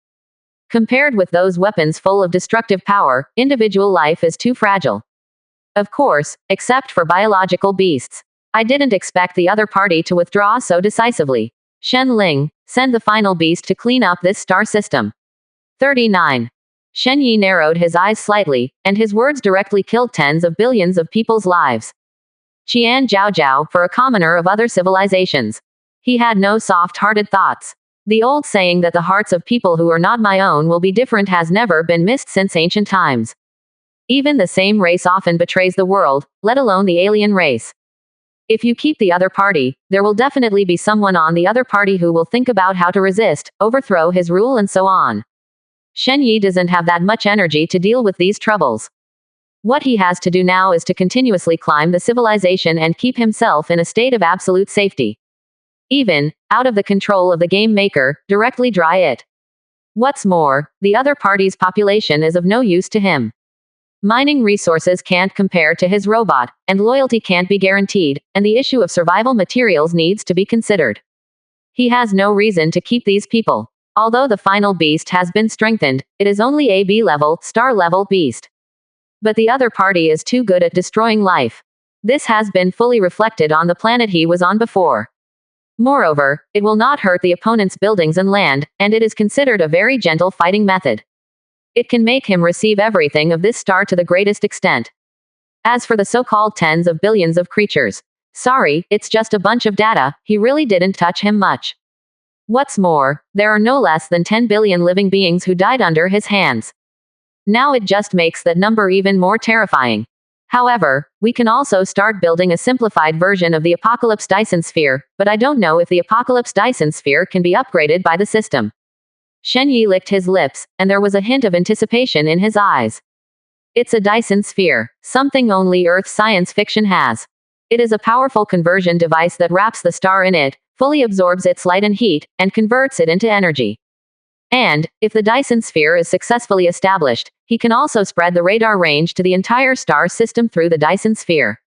Compared with those weapons full of destructive power, individual life is too fragile. Of course, except for biological beasts. I didn't expect the other party to withdraw so decisively. Shen Ling, send the final beast to clean up this star system. 39. Shen Yi narrowed his eyes slightly, and his words directly killed tens of billions of people's lives. Qian Zhao Zhao, for a commoner of other civilizations. He had no soft-hearted thoughts. The old saying that the hearts of people who are not my own will be different has never been missed since ancient times. Even the same race often betrays the world, let alone the alien race. If you keep the other party, there will definitely be someone on the other party who will think about how to resist, overthrow his rule and so on. Shen Yi doesn't have that much energy to deal with these troubles. What he has to do now is to continuously climb the civilization and keep himself in a state of absolute safety. Even, out of the control of the game maker, directly dry it. What's more, the other party's population is of no use to him. Mining resources can't compare to his robot, and loyalty can't be guaranteed, and the issue of survival materials needs to be considered. He has no reason to keep these people. Although the final beast has been strengthened, it is only a B-level, star-level beast. But the other party is too good at destroying life. This has been fully reflected on the planet he was on before. Moreover, it will not hurt the opponent's buildings and land, and it is considered a very gentle fighting method. It can make him receive everything of this star to the greatest extent. As for the so-called tens of billions of creatures, sorry, it's just a bunch of data, he really didn't touch him much. What's more, there are no less than 10 billion living beings who died under his hands. Now it just makes that number even more terrifying. However, we can also start building a simplified version of the Apocalypse Dyson Sphere, but I don't know if the Apocalypse Dyson Sphere can be upgraded by the system. Shen Yi licked his lips, and there was a hint of anticipation in his eyes. It's a Dyson Sphere, something only Earth science fiction has. It is a powerful conversion device that wraps the star in it, fully absorbs its light and heat, and converts it into energy. And, if the Dyson Sphere is successfully established, he can also spread the radar range to the entire star system through the Dyson Sphere.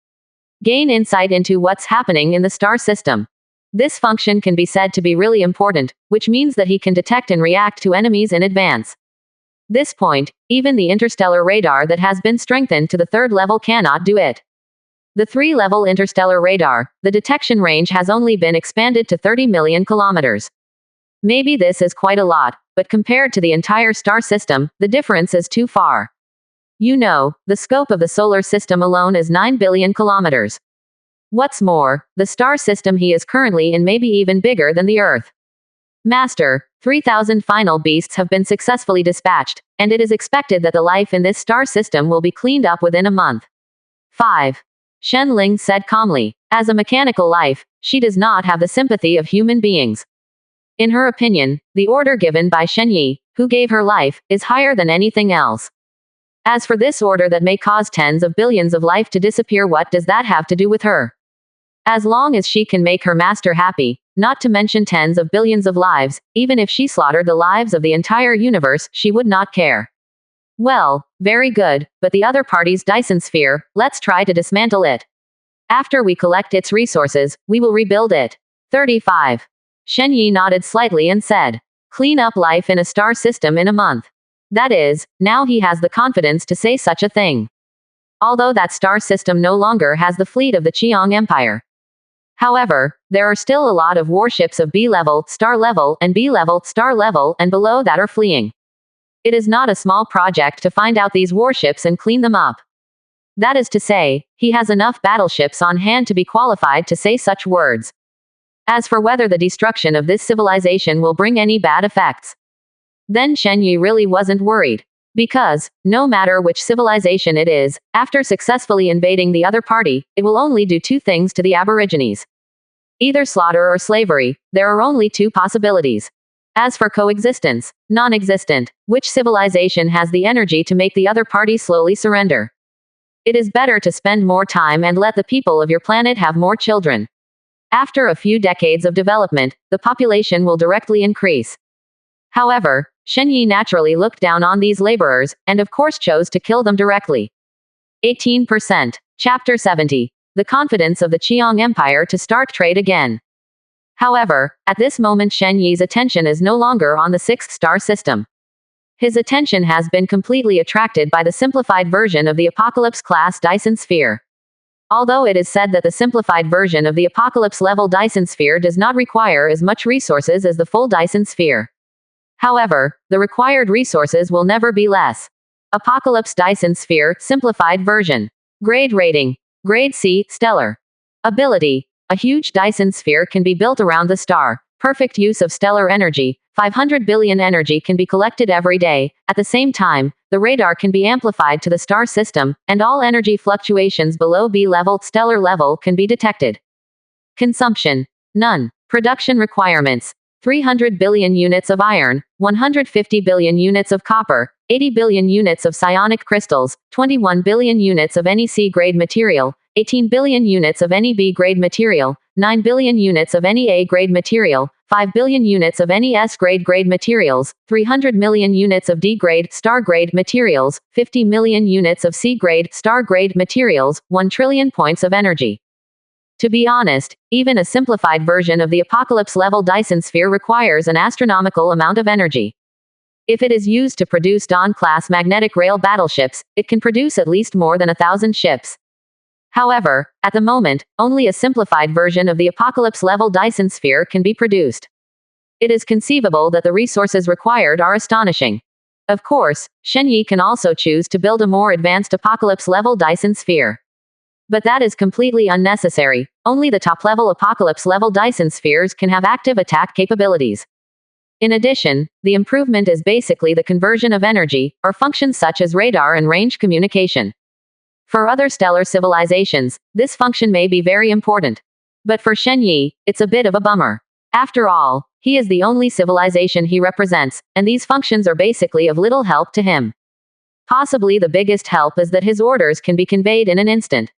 Gain insight into what's happening in the star system. This function can be said to be really important, which means that he can detect and react to enemies in advance. This point, even the interstellar radar that has been strengthened to the 3rd level cannot do it. The 3-level interstellar radar, the detection range has only been expanded to 30 million kilometers. Maybe this is quite a lot, but compared to the entire star system, the difference is too far. You know, the scope of the solar system alone is 9 billion kilometers. What's more, the star system he is currently in may be even bigger than the Earth. Master, 3,000 final beasts have been successfully dispatched, and it is expected that the life in this star system will be cleaned up within a month. 5. Shen Ling said calmly. As a mechanical life, she does not have the sympathy of human beings. In her opinion, the order given by Shen Yi, who gave her life, is higher than anything else. As for this order that may cause tens of billions of life to disappear, what does that have to do with her? As long as she can make her master happy, not to mention tens of billions of lives, even if she slaughtered the lives of the entire universe, she would not care. Well, very good, but the other party's Dyson sphere, let's try to dismantle it. After we collect its resources, we will rebuild it. 35. Shen Yi nodded slightly and said, clean up life in a star system in a month. That is, now he has the confidence to say such a thing. Although that star system no longer has the fleet of the Qiang Empire. However, there are still a lot of warships of B-level, star level, and B-level, star level, and below that are fleeing. It is not a small project to find out these warships and clean them up. That is to say, he has enough battleships on hand to be qualified to say such words. As for whether the destruction of this civilization will bring any bad effects, then Shen Yi really wasn't worried. Because, no matter which civilization it is, after successfully invading the other party, it will only do two things to the aborigines. Either slaughter or slavery. There are only two possibilities. As for coexistence, non-existent. Which civilization has the energy to make the other party slowly surrender? It is better to spend more time and let the people of your planet have more children. After a few decades of development, the population will directly increase. However, Shen Yi naturally looked down on these laborers, and of course chose to kill them directly. 18%. Chapter 70. The confidence of the Qiang Empire to start trade again. However, at this moment Shen Yi's attention is no longer on the sixth star system. His attention has been completely attracted by the simplified version of the Apocalypse-class Dyson Sphere. Although it is said that the simplified version of the Apocalypse-level Dyson Sphere does not require as much resources as the full Dyson Sphere. However, the required resources will never be less. Apocalypse Dyson Sphere, Simplified Version. Grade Rating. Grade C, Stellar. Ability. A huge Dyson Sphere can be built around the star. Perfect use of stellar energy. 500 billion energy can be collected every day. At the same time, the radar can be amplified to the star system, and all energy fluctuations below B-level, stellar level can be detected. Consumption. None. Production requirements. 300 billion units of iron, 150 billion units of copper, 80 billion units of psionic crystals, 21 billion units of any C-grade material, 18 billion units of any B-grade material, 9 billion units of any A-grade material, 5 billion units of any S-grade materials, 300 million units of D-grade, star-grade materials, 50 million units of C-grade, star-grade materials, 1 trillion points of energy. To be honest, even a simplified version of the Apocalypse-level Dyson Sphere requires an astronomical amount of energy. If it is used to produce Dawn-class magnetic rail battleships, it can produce at least more than 1,000 ships. However, at the moment, only a simplified version of the Apocalypse-level Dyson Sphere can be produced. It is conceivable that the resources required are astonishing. Of course, Shen Yi can also choose to build a more advanced Apocalypse-level Dyson Sphere. But that is completely unnecessary. Only the top-level Apocalypse-level Dyson Spheres can have active attack capabilities. In addition, the improvement is basically the conversion of energy, or functions such as radar and range communication. For other stellar civilizations, this function may be very important. But for Shen Yi, it's a bit of a bummer. After all, he is the only civilization he represents, and these functions are basically of little help to him. Possibly the biggest help is that his orders can be conveyed in an instant.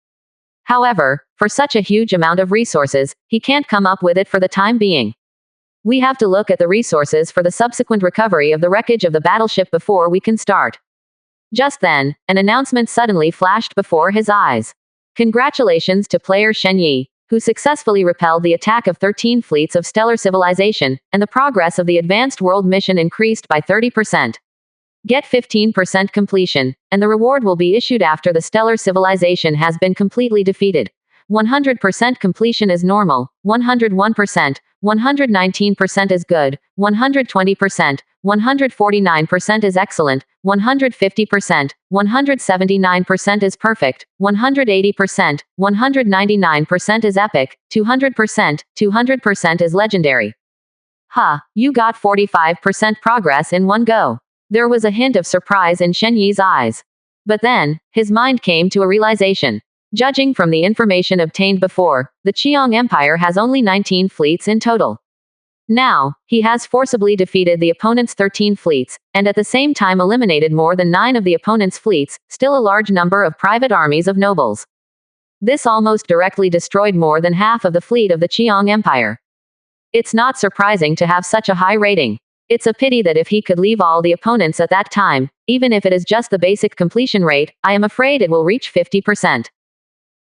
However, for such a huge amount of resources, he can't come up with it for the time being. We have to look at the resources for the subsequent recovery of the wreckage of the battleship before we can start. Just then, an announcement suddenly flashed before his eyes. Congratulations to player Shen Yi, who successfully repelled the attack of 13 fleets of stellar civilization, and the progress of the advanced world mission increased by 30%. Get 15% completion, and the reward will be issued after the stellar civilization has been completely defeated. 100% completion is normal, 101%, 119% is good, 120%, 149% is excellent, 150%, 179% is perfect, 180%, 199% is epic, 200%, 200% is legendary. Ha, you got 45% progress in one go. There was a hint of surprise in Shen Yi's eyes. But then, his mind came to a realization. Judging from the information obtained before, the Qiang Empire has only 19 fleets in total. Now, he has forcibly defeated the opponent's 13 fleets, and at the same time eliminated more than 9 of the opponent's fleets, still a large number of private armies of nobles. This almost directly destroyed more than half of the fleet of the Qiang Empire. It's not surprising to have such a high rating. It's a pity that if he could leave all the opponents at that time, even if it is just the basic completion rate, I am afraid it will reach 50%.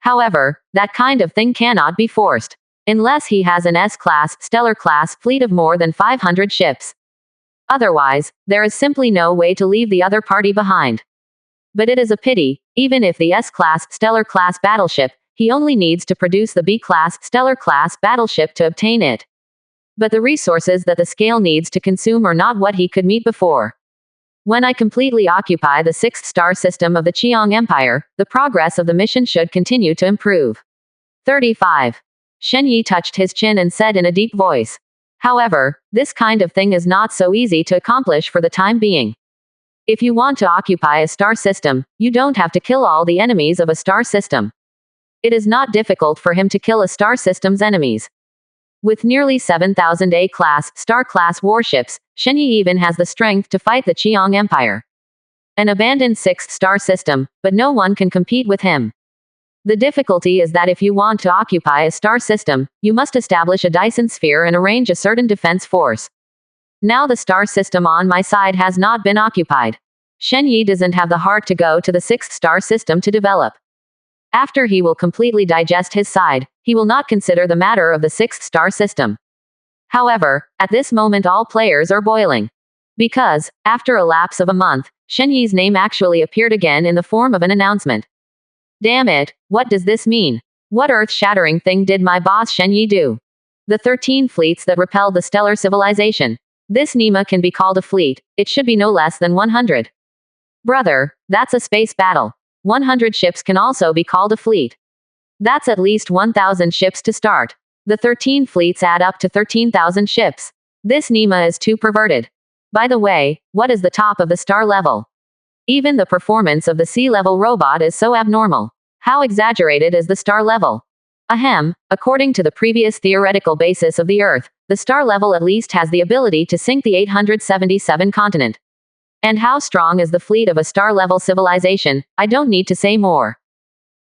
However, that kind of thing cannot be forced. Unless he has an S-class, stellar class fleet of more than 500 ships. Otherwise, there is simply no way to leave the other party behind. But it is a pity, even if the S-class, stellar class battleship, he only needs to produce the B-class, stellar class battleship to obtain it. But the resources that the scale needs to consume are not what he could meet before. When I completely occupy the 6th star system of the Qiang Empire, the progress of the mission should continue to improve. 35. Shen Yi touched his chin and said in a deep voice. However, this kind of thing is not so easy to accomplish for the time being. If you want to occupy a star system, you don't have to kill all the enemies of a star system. It is not difficult for him to kill a star system's enemies. With nearly 7,000 A-class, star-class warships, Shen Yi even has the strength to fight the Qiang Empire. An abandoned 6th star system, but no one can compete with him. The difficulty is that if you want to occupy a star system, you must establish a Dyson sphere and arrange a certain defense force. Now the star system on my side has not been occupied. Shen Yi doesn't have the heart to go to the 6th star system to develop. After he will completely digest his side, he will not consider the matter of the 6th star system. However, at this moment all players are boiling. Because, after a lapse of a month, Shen Yi's name actually appeared again in the form of an announcement. Damn it, what does this mean? What earth-shattering thing did my boss Shen Yi do? The 13 fleets that repelled the stellar civilization. This Nima can be called a fleet, it should be no less than 100. Brother, that's a space battle. 100 ships can also be called a fleet. That's at least 1,000 ships to start. The 13 fleets add up to 13,000 ships. This Nima is too perverted. By the way, what is the top of the star level? Even the performance of the sea-level robot is so abnormal. How exaggerated is the star level? Ahem, according to the previous theoretical basis of the Earth, the star level at least has the ability to sink the 877 continent. And how strong is the fleet of a star-level civilization? I don't need to say more.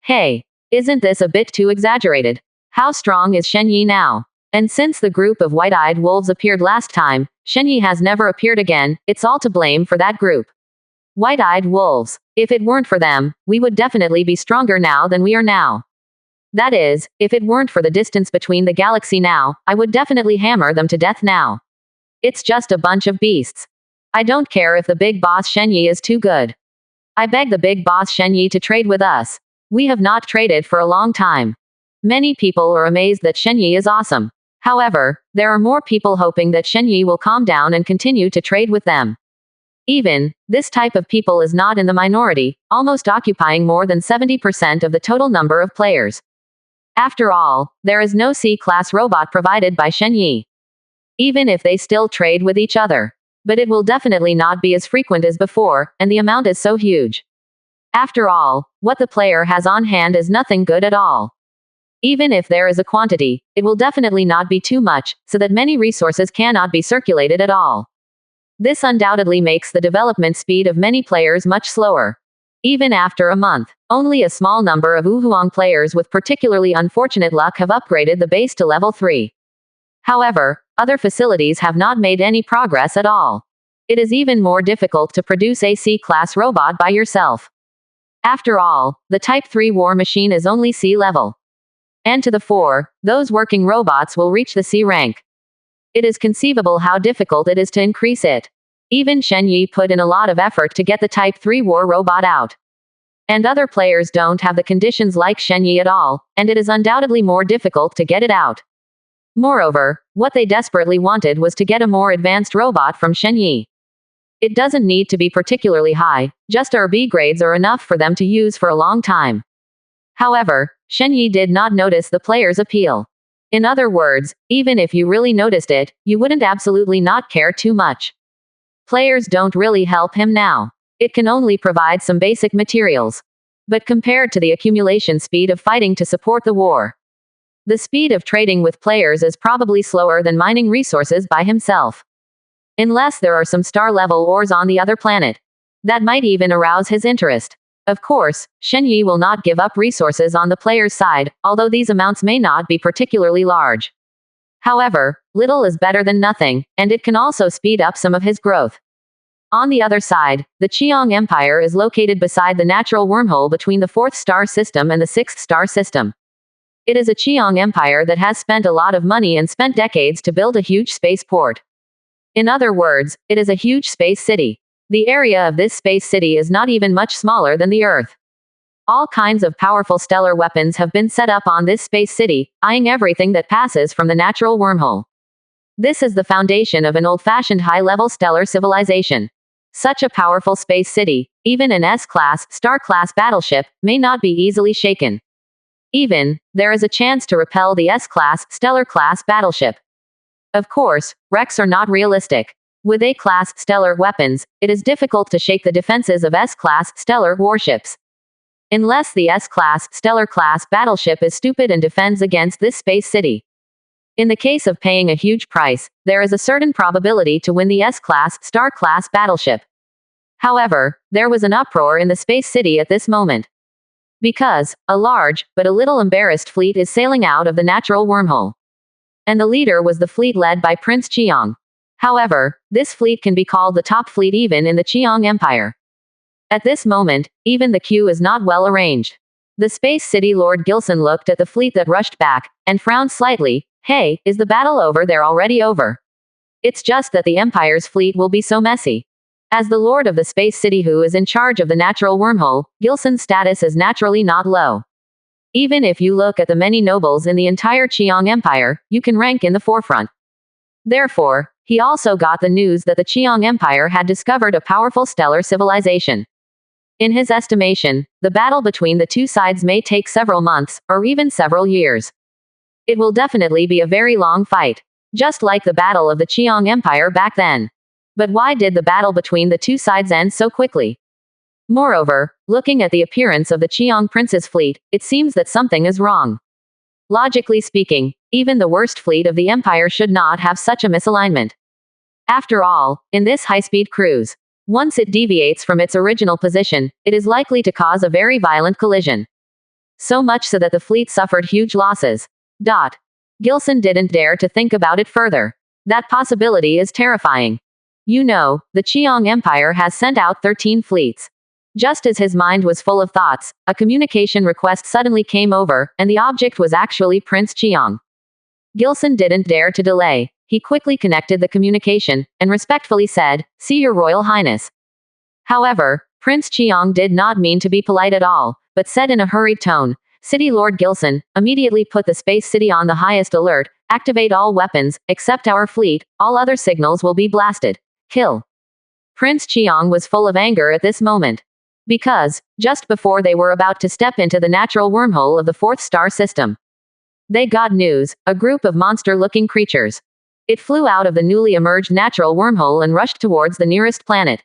Hey, isn't this a bit too exaggerated? How strong is Shen Yi now? And since the group of white-eyed wolves appeared last time, Shen Yi has never appeared again, it's all to blame for that group. White-eyed wolves. If it weren't for them, we would definitely be stronger now than we are now. That is, if it weren't for the distance between the galaxy now, I would definitely hammer them to death now. It's just a bunch of beasts. I don't care if the big boss Shen Yi is too good. I beg the big boss Shen Yi to trade with us. We have not traded for a long time. Many people are amazed that Shen Yi is awesome. However, there are more people hoping that Shen Yi will calm down and continue to trade with them. Even, this type of people is not in the minority, almost occupying more than 70% of the total number of players. After all, there is no C-class robot provided by Shen Yi. Even if they still trade with each other. But it will definitely not be as frequent as before, and the amount is so huge. After all, what the player has on hand is nothing good at all. Even if there is a quantity, it will definitely not be too much, so that many resources cannot be circulated at all. This undoubtedly makes the development speed of many players much slower. Even after a month, only a small number of Wuhuang players with particularly unfortunate luck have upgraded the base to level 3. However, other facilities have not made any progress at all. It is even more difficult to produce a C-class robot by yourself. After all, the Type 3 war machine is only C level. And to the fore, those working robots will reach the C rank. It is conceivable how difficult it is to increase it. Even Shen Yi put in a lot of effort to get the Type 3 war robot out. And other players don't have the conditions like Shenyi at all, and it is undoubtedly more difficult to get it out. Moreover, what they desperately wanted was to get a more advanced robot from Shenyi. It doesn't need to be particularly high, just A or B grades are enough for them to use for a long time. However, Shenyi did not notice the player's appeal. In other words, even if you really noticed it, you wouldn't absolutely not care too much. Players don't really help him now. It can only provide some basic materials. But compared to the accumulation speed of fighting to support the war, the speed of trading with players is probably slower than mining resources by himself. Unless there are some star-level ores on the other planet. That might even arouse his interest. Of course, Shenyi will not give up resources on the player's side, although these amounts may not be particularly large. However, little is better than nothing, and it can also speed up some of his growth. On the other side, the Qiang Empire is located beside the natural wormhole between the 4th star system and the 6th star system. It is a Qiang Empire that has spent a lot of money and spent decades to build a huge spaceport. In other words, it is a huge space city. The area of this space city is not even much smaller than the Earth. All kinds of powerful stellar weapons have been set up on this space city, eyeing everything that passes from the natural wormhole. This is the foundation of an old-fashioned high-level stellar civilization. Such a powerful space city, even an S-class, star-class battleship, may not be easily shaken. Even, there is a chance to repel the S-class, stellar-class battleship. Of course, wrecks are not realistic. With A-class, stellar weapons, it is difficult to shake the defenses of S-class, stellar warships. Unless the S-class, stellar-class battleship is stupid and defends against this space city. In the case of paying a huge price, there is a certain probability to win the S-class, star-class battleship. However, there was an uproar in the space city at this moment. Because, a large, but a little embarrassed fleet is sailing out of the natural wormhole. And the leader was the fleet led by Prince Qiang. However, this fleet can be called the top fleet even in the Qiang Empire. At this moment, even the queue is not well arranged. The Space City Lord Gilson looked at the fleet that rushed back, and frowned slightly. Hey, is the battle over there already over? It's just that the Empire's fleet will be so messy. As the Lord of the Space City who is in charge of the natural wormhole, Gilson's status is naturally not low. Even if you look at the many nobles in the entire Qiang Empire, you can rank in the forefront. Therefore, he also got the news that the Qiang Empire had discovered a powerful stellar civilization. In his estimation, the battle between the two sides may take several months, or even several years. It will definitely be a very long fight. Just like the battle of the Qiang Empire back then. But why did the battle between the two sides end so quickly? Moreover, looking at the appearance of the Qiang Prince's fleet, it seems that something is wrong. Logically speaking, even the worst fleet of the Empire should not have such a misalignment. After all, in this high-speed cruise, once it deviates from its original position, it is likely to cause a very violent collision. So much so that the fleet suffered huge losses. Gilson didn't dare to think about it further. That possibility is terrifying. You know, the Qiang Empire has sent out 13 fleets. Just as his mind was full of thoughts, a communication request suddenly came over, and the object was actually Prince Qiang. Gilson didn't dare to delay. He quickly connected the communication, and respectfully said, "See your Royal Highness." However, Prince Qiang did not mean to be polite at all, but said in a hurried tone, "City Lord Gilson, immediately put the space city on the highest alert, activate all weapons, except our fleet, all other signals will be blasted. Kill." Prince Qiang was full of anger at this moment. Because, just before they were about to step into the natural wormhole of the 4th star system, they got news, a group of monster-looking creatures. It flew out of the newly emerged natural wormhole and rushed towards the nearest planet.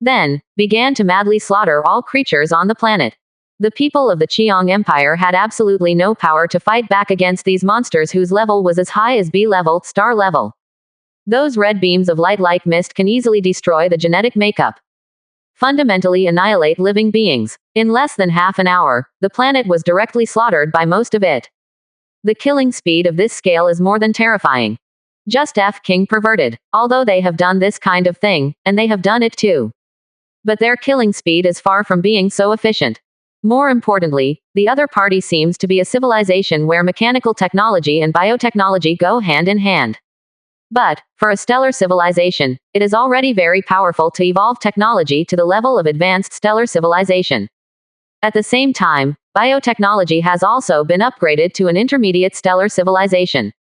Then, began to madly slaughter all creatures on the planet. The people of the Qiang Empire had absolutely no power to fight back against these monsters whose level was as high as B-level, star level. Those red beams of light like mist can easily destroy the genetic makeup. Fundamentally annihilate living beings. In less than half an hour, the planet was directly slaughtered by most of it. The killing speed of this scale is more than terrifying. Just King perverted. Although they have done this kind of thing, and they have done it too. But their killing speed is far from being so efficient. More importantly, the other party seems to be a civilization where mechanical technology and biotechnology go hand in hand. But, for a stellar civilization, it is already very powerful to evolve technology to the level of advanced stellar civilization. At the same time, biotechnology has also been upgraded to an intermediate stellar civilization.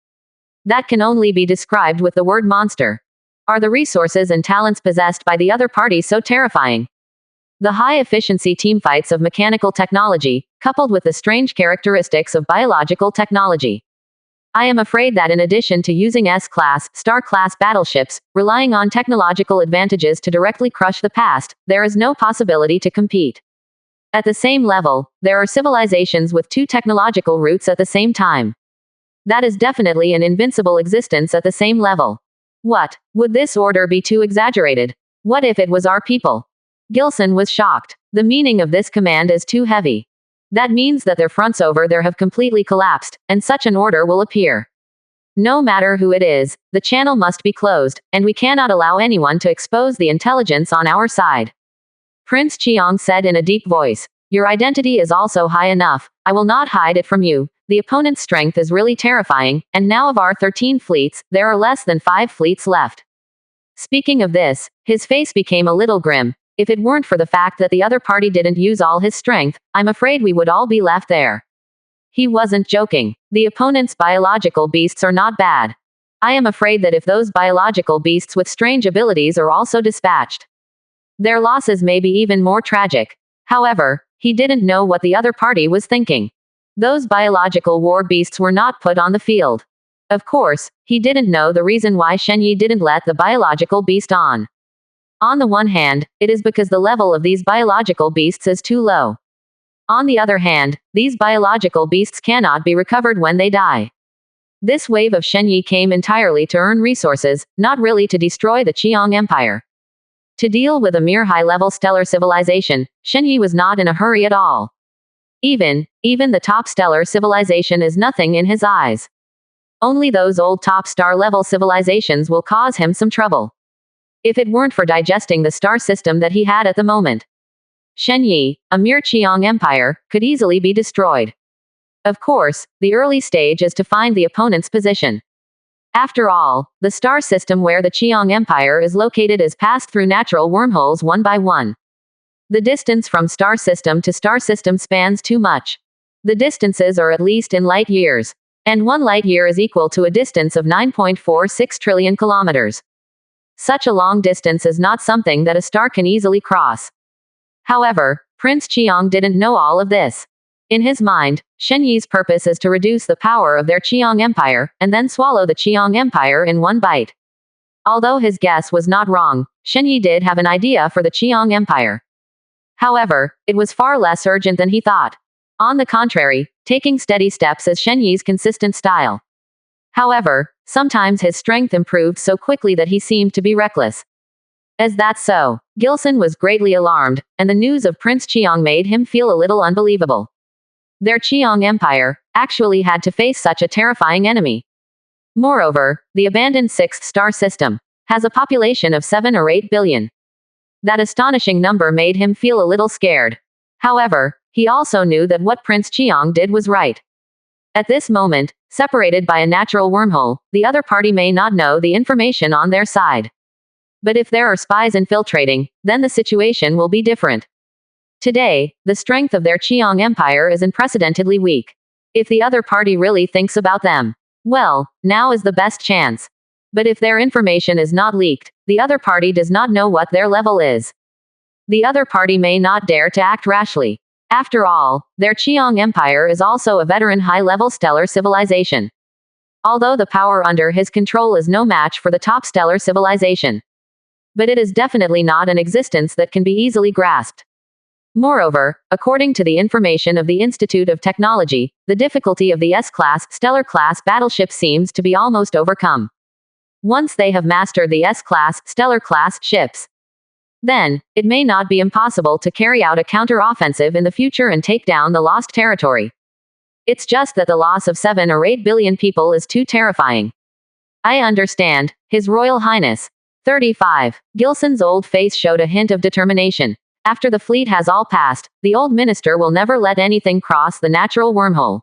That can only be described with the word monster. Are the resources and talents possessed by the other party so terrifying? The high-efficiency teamfights of mechanical technology, coupled with the strange characteristics of biological technology. I am afraid that in addition to using S-class, star-class battleships, relying on technological advantages to directly crush the past, there is no possibility to compete. At the same level, there are civilizations with two technological roots at the same time. That is definitely an invincible existence at the same level. What? Would this order be too exaggerated? What if it was our people? Gilson was shocked. The meaning of this command is too heavy. That means that their fronts over there have completely collapsed, and such an order will appear. No matter who it is, the channel must be closed, and we cannot allow anyone to expose the intelligence on our side. Prince Chiang said in a deep voice. Your identity is also high enough. I will not hide it from you. The opponent's strength is really terrifying, and now of our 13 fleets, there are less than 5 fleets left. Speaking of this, his face became a little grim. If it weren't for the fact that the other party didn't use all his strength, I'm afraid we would all be left there. He wasn't joking. The opponent's biological beasts are not bad. I am afraid that if those biological beasts with strange abilities are also dispatched, their losses may be even more tragic. However, he didn't know what the other party was thinking. Those biological war beasts were not put on the field. Of course, he didn't know the reason why Shen Yi didn't let the biological beast on. On the one hand, it is because the level of these biological beasts is too low. On the other hand, these biological beasts cannot be recovered when they die. This wave of Shen Yi came entirely to earn resources, not really to destroy the Qiang Empire. To deal with a mere high-level stellar civilization, Shen Yi was not in a hurry at all. Even the top stellar civilization is nothing in his eyes. Only those old top star-level civilizations will cause him some trouble. If it weren't for digesting the star system that he had at the moment, Shen Yi, a mere Qiang Empire, could easily be destroyed. Of course, the early stage is to find the opponent's position. After all, the star system where the Qiang Empire is located is passed through natural wormholes one by one. The distance from star system to star system spans too much. The distances are at least in light years. And 1 light year is equal to a distance of 9.46 trillion kilometers. Such a long distance is not something that a star can easily cross. However, Prince Qiang didn't know all of this. In his mind, Shen Yi's purpose is to reduce the power of their Qiang Empire, and then swallow the Qiang Empire in one bite. Although his guess was not wrong, Shen Yi did have an idea for the Qiang Empire. However, it was far less urgent than he thought. On the contrary, taking steady steps is Shen Yi's consistent style. However, sometimes his strength improved so quickly that he seemed to be reckless. Is that so? Gilson was greatly alarmed, and the news of Prince Qiang made him feel a little unbelievable. Their Qiang Empire actually had to face such a terrifying enemy. Moreover, the abandoned 6th star system has a population of 7 or 8 billion. That astonishing number made him feel a little scared. However, he also knew that what Prince Qiang did was right. At this moment, separated by a natural wormhole, the other party may not know the information on their side. But if there are spies infiltrating, then the situation will be different. Today, the strength of their Qiang Empire is unprecedentedly weak. If the other party really thinks about them, well, now is the best chance. But if their information is not leaked, the other party does not know what their level is. The other party may not dare to act rashly. After all, their Qiang Empire is also a veteran high-level stellar civilization. Although the power under his control is no match for the top stellar civilization. But it is definitely not an existence that can be easily grasped. Moreover, according to the information of the Institute of Technology, the difficulty of the S-class, stellar-class battleship seems to be almost overcome. Once they have mastered the S-class, stellar-class ships, then, it may not be impossible to carry out a counter-offensive in the future and take down the lost territory. It's just that the loss of 7 or 8 billion people is too terrifying. I understand, His Royal Highness. 35. Gilson's old face showed a hint of determination. After the fleet has all passed, the old minister will never let anything cross the natural wormhole.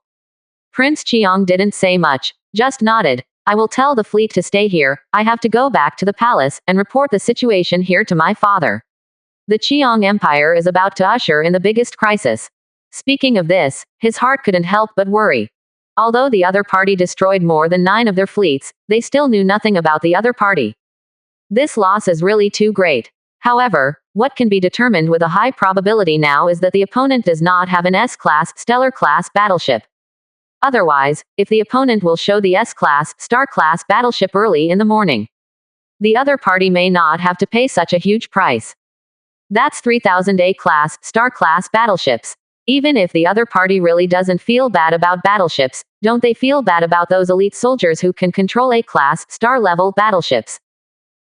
Prince Qiang didn't say much, just nodded. I will tell the fleet to stay here. I have to go back to the palace and report the situation here to my father. The Qiang Empire is about to usher in the biggest crisis. Speaking of this, his heart couldn't help but worry. Although the other party destroyed more than 9 of their fleets, they still knew nothing about the other party. This loss is really too great. However, what can be determined with a high probability now is that the opponent does not have an S-class, Stellar-class battleship. Otherwise, if the opponent will show the S-class, Star-class battleship early in the morning, the other party may not have to pay such a huge price. That's 3,000 A-class, Star-class battleships. Even if the other party really doesn't feel bad about battleships, don't they feel bad about those elite soldiers who can control A-class, Star-level battleships?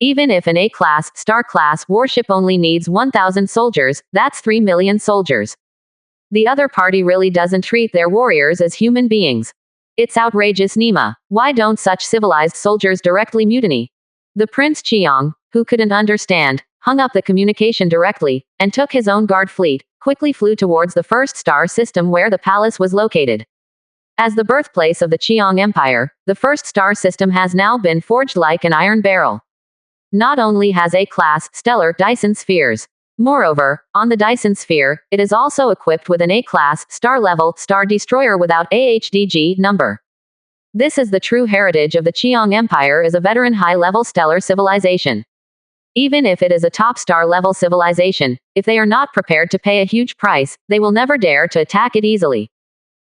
Even if an A-class, Star-class warship only needs 1,000 soldiers, that's 3 million soldiers. The other party really doesn't treat their warriors as human beings. It's outrageous, Nima. Why don't such civilized soldiers directly mutiny? The Prince Chiang, who couldn't understand, hung up the communication directly, and took his own guard fleet, quickly flew towards the first star system where the palace was located. As the birthplace of the Chiang Empire, the first star system has now been forged like an iron barrel. Not only has A-class, stellar Dyson spheres. Moreover, on the Dyson sphere, it is also equipped with an A-class, star-level, star destroyer without AHDG number. This is the true heritage of the Chiang Empire as a veteran high-level stellar civilization. Even if it is a top star-level civilization, if they are not prepared to pay a huge price, they will never dare to attack it easily.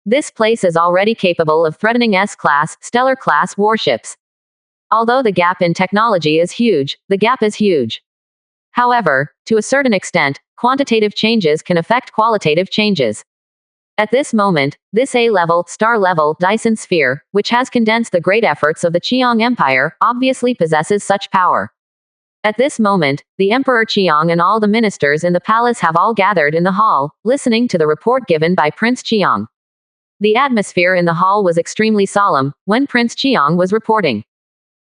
This place is already capable of threatening S-class, stellar-class warships. Although the gap in technology is huge, the gap is huge. However, to a certain extent, quantitative changes can affect qualitative changes. At this moment, this A-level, star-level, Dyson sphere, which has condensed the great efforts of the Chiang Empire, obviously possesses such power. At this moment, the Emperor Chiang and all the ministers in the palace have all gathered in the hall, listening to the report given by Prince Chiang. The atmosphere in the hall was extremely solemn when Prince Chiang was reporting.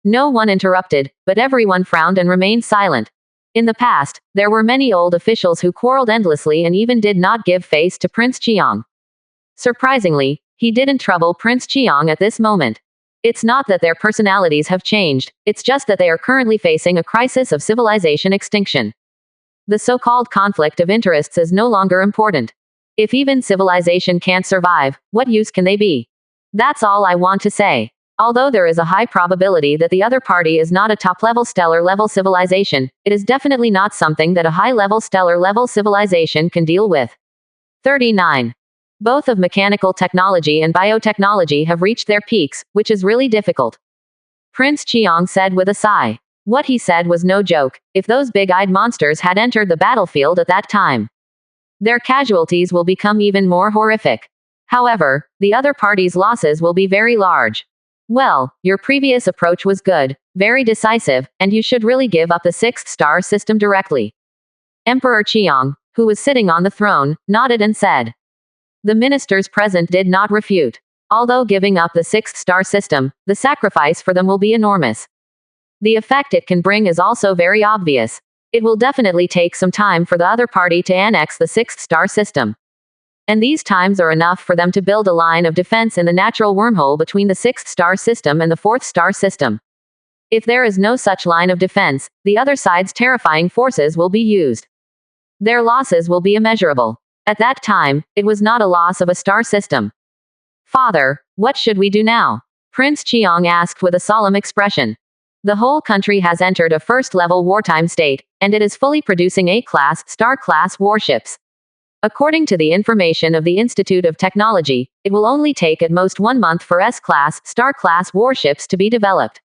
No one interrupted, but everyone frowned and remained silent. In the past, there were many old officials who quarreled endlessly and even did not give face to Prince Chiang. Surprisingly, he didn't trouble Prince Chiang at this moment. It's not that their personalities have changed, it's just that they are currently facing a crisis of civilization extinction. The so-called conflict of interests is no longer important. If even civilization can't survive, what use can they be? That's all I want to say. Although there is a high probability that the other party is not a top-level stellar-level civilization, it is definitely not something that a high-level stellar-level civilization can deal with. 39. Both of mechanical technology and biotechnology have reached their peaks, which is really difficult. Prince Chiang said with a sigh. What he said was no joke. If those big-eyed monsters had entered the battlefield at that time, their casualties will become even more horrific. However, the other party's losses will be very large. Well, your previous approach was good, very decisive, and you should really give up the 6th star system directly. Emperor Chiang, who was sitting on the throne, nodded and said. The ministers present did not refute. Although giving up the 6th star system, the sacrifice for them will be enormous. The effect it can bring is also very obvious. It will definitely take some time for the other party to annex the 6th star system. And these times are enough for them to build a line of defense in the natural wormhole between the 6th star system and the 4th star system. If there is no such line of defense, the other side's terrifying forces will be used. Their losses will be immeasurable. At that time, it was not a loss of a star system. Father, what should we do now? Prince Chiang asked with a solemn expression. The whole country has entered a first-level wartime state, and it is fully producing A-class, star-class warships. According to the information of the Institute of Technology, it will only take at most 1 month for S-class, star-class warships to be developed.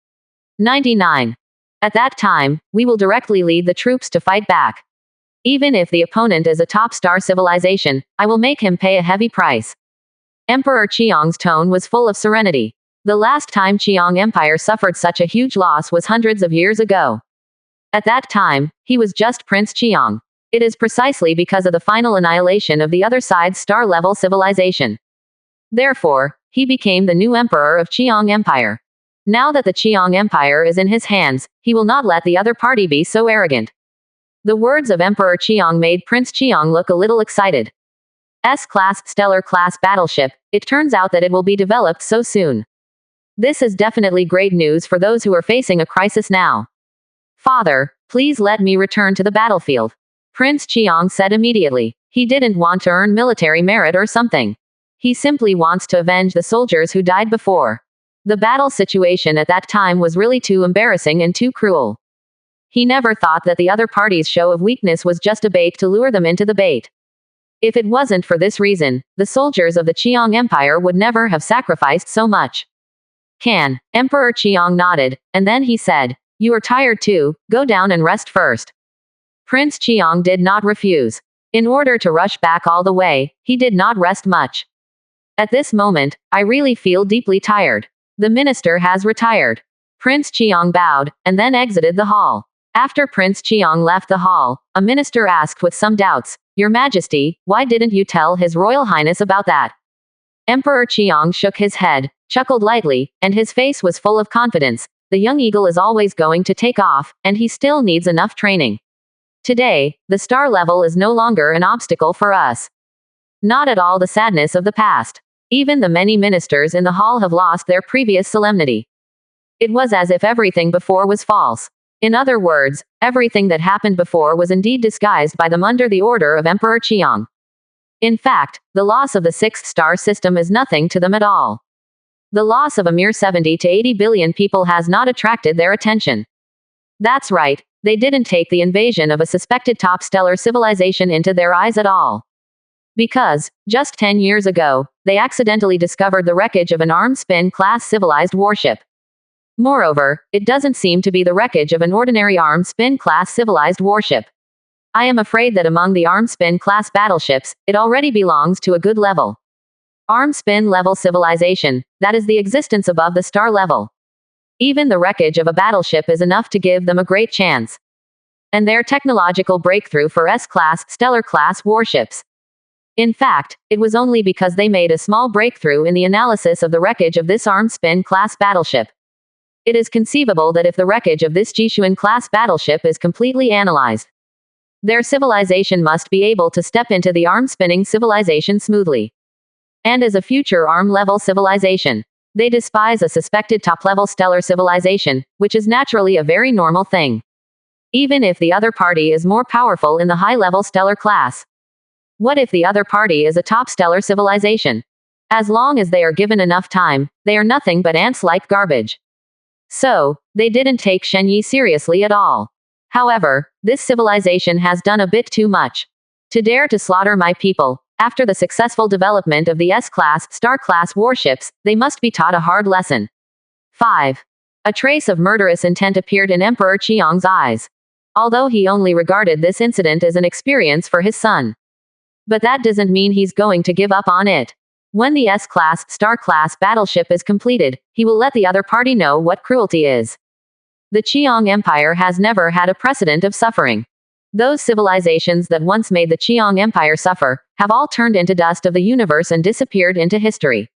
99. At that time, we will directly lead the troops to fight back. Even if the opponent is a top-star civilization, I will make him pay a heavy price. Emperor Chiang's tone was full of serenity. The last time Chiang Empire suffered such a huge loss was hundreds of years ago. At that time, he was just Prince Chiang. It is precisely because of the final annihilation of the other side's star-level civilization. Therefore, he became the new emperor of Chiang Empire. Now that the Chiang Empire is in his hands, he will not let the other party be so arrogant. The words of Emperor Chiang made Prince Chiang look a little excited. S-class, stellar-class battleship, it turns out that it will be developed so soon. This is definitely great news for those who are facing a crisis now. Father, please let me return to the battlefield. Prince Chiang said immediately. He didn't want to earn military merit or something. He simply wants to avenge the soldiers who died before. The battle situation at that time was really too embarrassing and too cruel. He never thought that the other party's show of weakness was just a bait to lure them into the bait. If it wasn't for this reason, the soldiers of the Qiang Empire would never have sacrificed so much. Emperor Qiang nodded, and then he said, "You are tired too, go down and rest first." Prince Qiang did not refuse. In order to rush back all the way, he did not rest much. At this moment, I really feel deeply tired. The minister has retired. Prince Qiang bowed, and then exited the hall. After Prince Qiang left the hall, a minister asked with some doubts, "Your Majesty, why didn't you tell His Royal Highness about that?" Emperor Qiang shook his head, chuckled lightly, and his face was full of confidence. The young eagle is always going to take off, and he still needs enough training. Today, the star level is no longer an obstacle for us. Not at all the sadness of the past. Even the many ministers in the hall have lost their previous solemnity. It was as if everything before was false. In other words, everything that happened before was indeed disguised by them under the order of Emperor Qiang. In fact, the loss of the sixth star system is nothing to them at all. The loss of a mere 70 to 80 billion people has not attracted their attention. That's right, they didn't take the invasion of a suspected top stellar civilization into their eyes at all. Because, just 10 years ago, they accidentally discovered the wreckage of an armed spin-class civilized warship. Moreover, it doesn't seem to be the wreckage of an ordinary armed spin-class civilized warship. I am afraid that among the armed spin-class battleships, it already belongs to a good level. Armed spin-level civilization, that is the existence above the star level. Even the wreckage of a battleship is enough to give them a great chance. And their technological breakthrough for S-class, stellar-class warships. In fact, it was only because they made a small breakthrough in the analysis of the wreckage of this armed spin-class battleship. It is conceivable that if the wreckage of this Jishuan-class battleship is completely analyzed, their civilization must be able to step into the arm-spinning civilization smoothly. And as a future arm-level civilization, they despise a suspected top-level stellar civilization, which is naturally a very normal thing. Even if the other party is more powerful in the high-level stellar class. What if the other party is a top stellar civilization? As long as they are given enough time, they are nothing but ants like garbage. So, they didn't take Shen Yi seriously at all. However, this civilization has done a bit too much. To dare to slaughter my people, after the successful development of the S-class, star-class warships, they must be taught a hard lesson. 5. A trace of murderous intent appeared in Emperor Qiang's eyes. Although he only regarded this incident as an experience for his son. But that doesn't mean he's going to give up on it. When the S-class, star-class battleship is completed, he will let the other party know what cruelty is. The Qiang Empire has never had a precedent of suffering. Those civilizations that once made the Qiang Empire suffer, have all turned into dust of the universe and disappeared into history.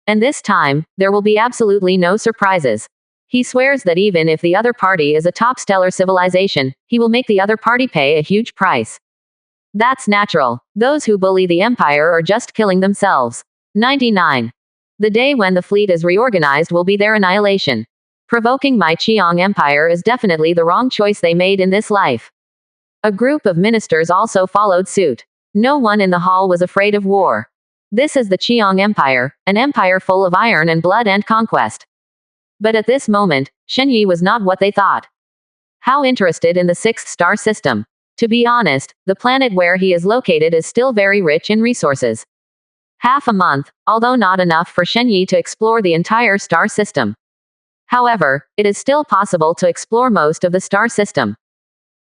And this time, there will be absolutely no surprises. He swears that even if the other party is a top stellar civilization, he will make the other party pay a huge price. That's natural. Those who bully the empire are just killing themselves. 99. The day when the fleet is reorganized will be their annihilation. Provoking my Qiang Empire is definitely the wrong choice they made in this life. A group of ministers also followed suit. No one in the hall was afraid of war. This is the Qiang Empire, an empire full of iron and blood and conquest. But at this moment, Shen Yi was not what they thought. How interested in the sixth star system. To be honest, the planet where he is located is still very rich in resources. Half a month, although not enough for Shen Yi to explore the entire star system. However, it is still possible to explore most of the star system.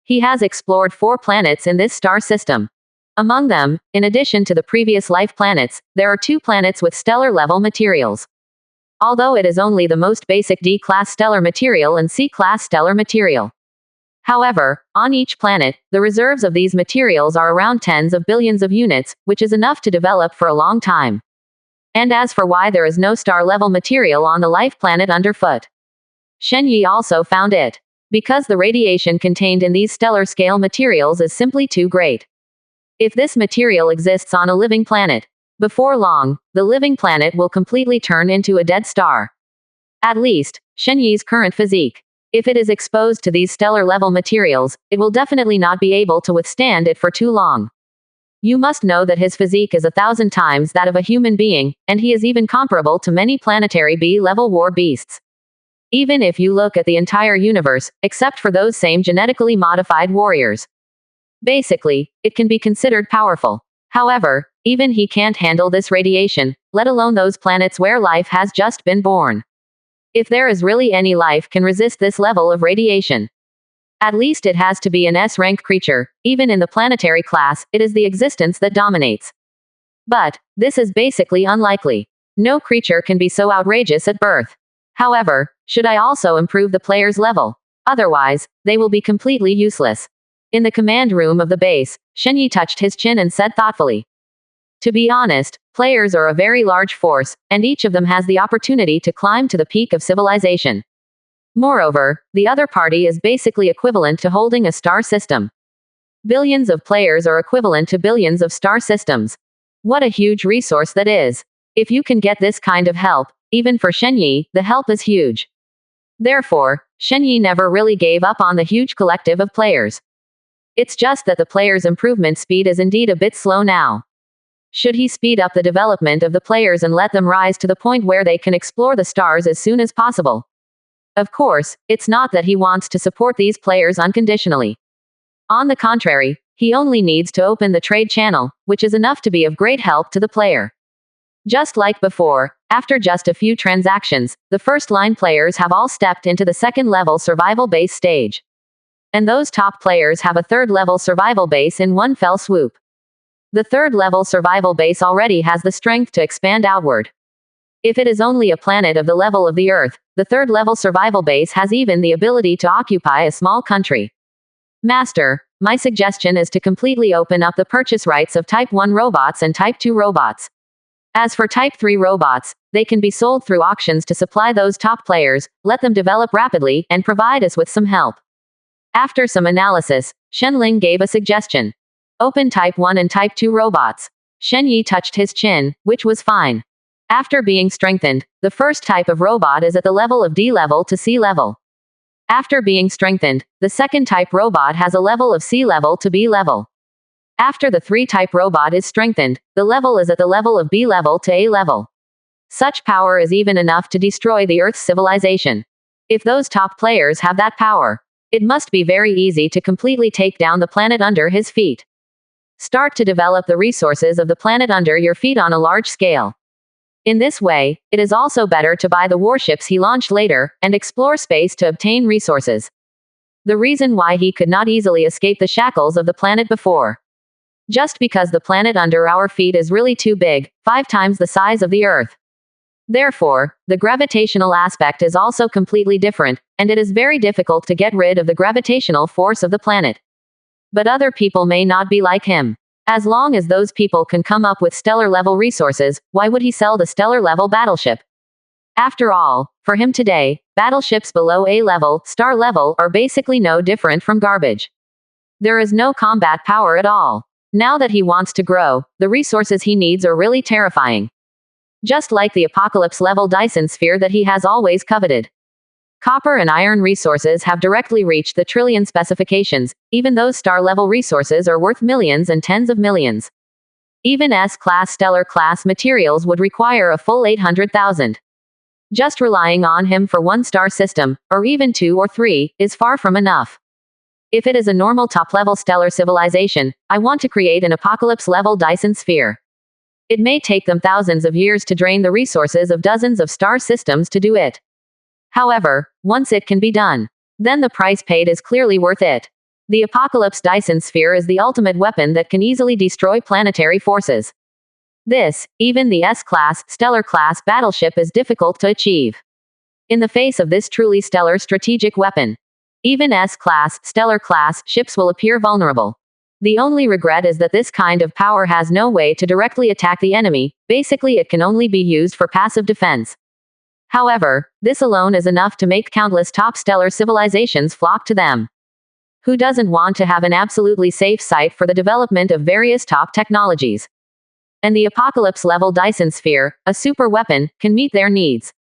He has explored 4 planets in this star system. Among them, in addition to the previous life planets, there are 2 planets with stellar-level materials. Although it is only the most basic D-class stellar material and C-class stellar material. However, on each planet, the reserves of these materials are around tens of billions of units, which is enough to develop for a long time. And as for why there is no star-level material on the life planet underfoot, Shen Yi also found it. Because the radiation contained in these stellar-scale materials is simply too great. If this material exists on a living planet, before long, the living planet will completely turn into a dead star. At least, Shen Yi's current physique. If it is exposed to these stellar-level materials, it will definitely not be able to withstand it for too long. You must know that his physique is 1,000 times that of a human being, and he is even comparable to many planetary B-level war beasts. Even if you look at the entire universe, except for those same genetically modified warriors. Basically, it can be considered powerful. However, even he can't handle this radiation, let alone those planets where life has just been born. If there is really any life can resist this level of radiation. At least it has to be an S-rank creature. Even in the planetary class, it is the existence that dominates. But this is basically unlikely. No creature can be so outrageous at birth. However, should I also improve the player's level? Otherwise, they will be completely useless. In the command room of the base, Shenyi touched his chin and said thoughtfully. To be honest, players are a very large force, and each of them has the opportunity to climb to the peak of civilization. Moreover, the other party is basically equivalent to holding a star system. Billions of players are equivalent to billions of star systems. What a huge resource that is. If you can get this kind of help, even for Shenyi, the help is huge. Therefore, Shenyi never really gave up on the huge collective of players. It's just that the player's improvement speed is indeed a bit slow now. Should he speed up the development of the players and let them rise to the point where they can explore the stars as soon as possible? Of course, it's not that he wants to support these players unconditionally. On the contrary, he only needs to open the trade channel, which is enough to be of great help to the player. Just like before, after just a few transactions, the first-line players have all stepped into the second-level survival base stage. And those top players have a third-level survival base in one fell swoop. The third-level survival base already has the strength to expand outward. If it is only a planet of the level of the Earth, the third-level survival base has even the ability to occupy a small country. Master, my suggestion is to completely open up the purchase rights of Type 1 robots and Type 2 robots. As for Type 3 robots, they can be sold through auctions to supply those top players, let them develop rapidly, and provide us with some help. After some analysis, Shenling gave a suggestion. Open Type 1 and Type 2 robots. Shenyi touched his chin, which was fine. After being strengthened, the first type of robot is at the level of D level to C level. After being strengthened, the second type robot has a level of C level to B level. After the 3-type robot is strengthened, the level is at the level of B level to A level. Such power is even enough to destroy the Earth's civilization. If those top players have that power, it must be very easy to completely take down the planet under his feet. Start to develop the resources of the planet under your feet on a large scale. In this way, it is also better to buy the warships he launched later, and explore space to obtain resources. The reason why he could not easily escape the shackles of the planet before. Just because the planet under our feet is really too big, 5 times the size of the Earth. Therefore, the gravitational aspect is also completely different, and it is very difficult to get rid of the gravitational force of the planet. But other people may not be like him. As long as those people can come up with stellar-level resources, why would he sell the stellar-level battleship? After all, for him today, battleships below A-level, star level, are basically no different from garbage. There is no combat power at all. Now that he wants to grow, the resources he needs are really terrifying. Just like the apocalypse-level Dyson sphere that he has always coveted. Copper and iron resources have directly reached the trillion specifications, even those star-level resources are worth millions and tens of millions. Even S-class stellar-class materials would require a full 800,000. Just relying on him for one star system, or even 2 or 3, is far from enough. If it is a normal top-level stellar civilization, I want to create an apocalypse-level Dyson sphere. It may take them thousands of years to drain the resources of dozens of star systems to do it. However, once it can be done, then the price paid is clearly worth it. The Apocalypse Dyson Sphere is the ultimate weapon that can easily destroy planetary forces. This, even the S-class, stellar-class battleship is difficult to achieve. In the face of this truly stellar strategic weapon, even S-class, stellar-class ships will appear vulnerable. The only regret is that this kind of power has no way to directly attack the enemy, basically it can only be used for passive defense. However, this alone is enough to make countless top stellar civilizations flock to them. Who doesn't want to have an absolutely safe site for the development of various top technologies? And the apocalypse-level Dyson sphere, a super weapon, can meet their needs.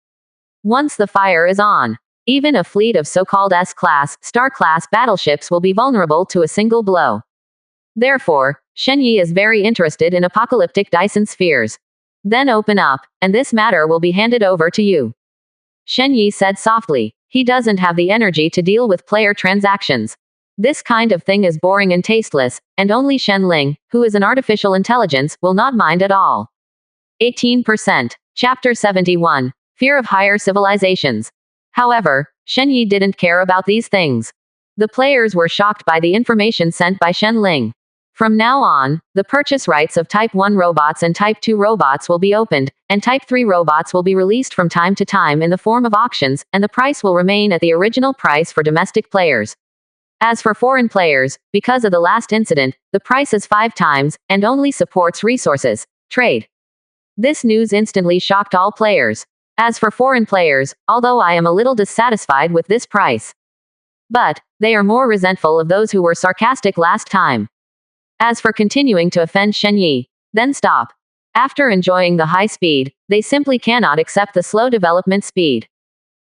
Once the fire is on, even a fleet of so-called S-class, star-class battleships will be vulnerable to a single blow. Therefore, Shen Yi is very interested in apocalyptic Dyson spheres. Then open up, and this matter will be handed over to you. Shen Yi said softly. He doesn't have the energy to deal with player transactions. This kind of thing is boring and tasteless, and only Shen Ling, who is an artificial intelligence, will not mind at all. 18%. Chapter 71. Fear of Higher Civilizations. However, Shen Yi didn't care about these things. The players were shocked by the information sent by Shen Ling. From now on, the purchase rights of Type 1 robots and Type 2 robots will be opened, and Type 3 robots will be released from time to time in the form of auctions, and the price will remain at the original price for domestic players. As for foreign players, because of the last incident, the price is 5 times, and only supports resources, trade. This news instantly shocked all players. As for foreign players, although I am a little dissatisfied with this price, but they are more resentful of those who were sarcastic last time. As for continuing to offend Shen Yi, then stop. After enjoying the high speed, they simply cannot accept the slow development speed.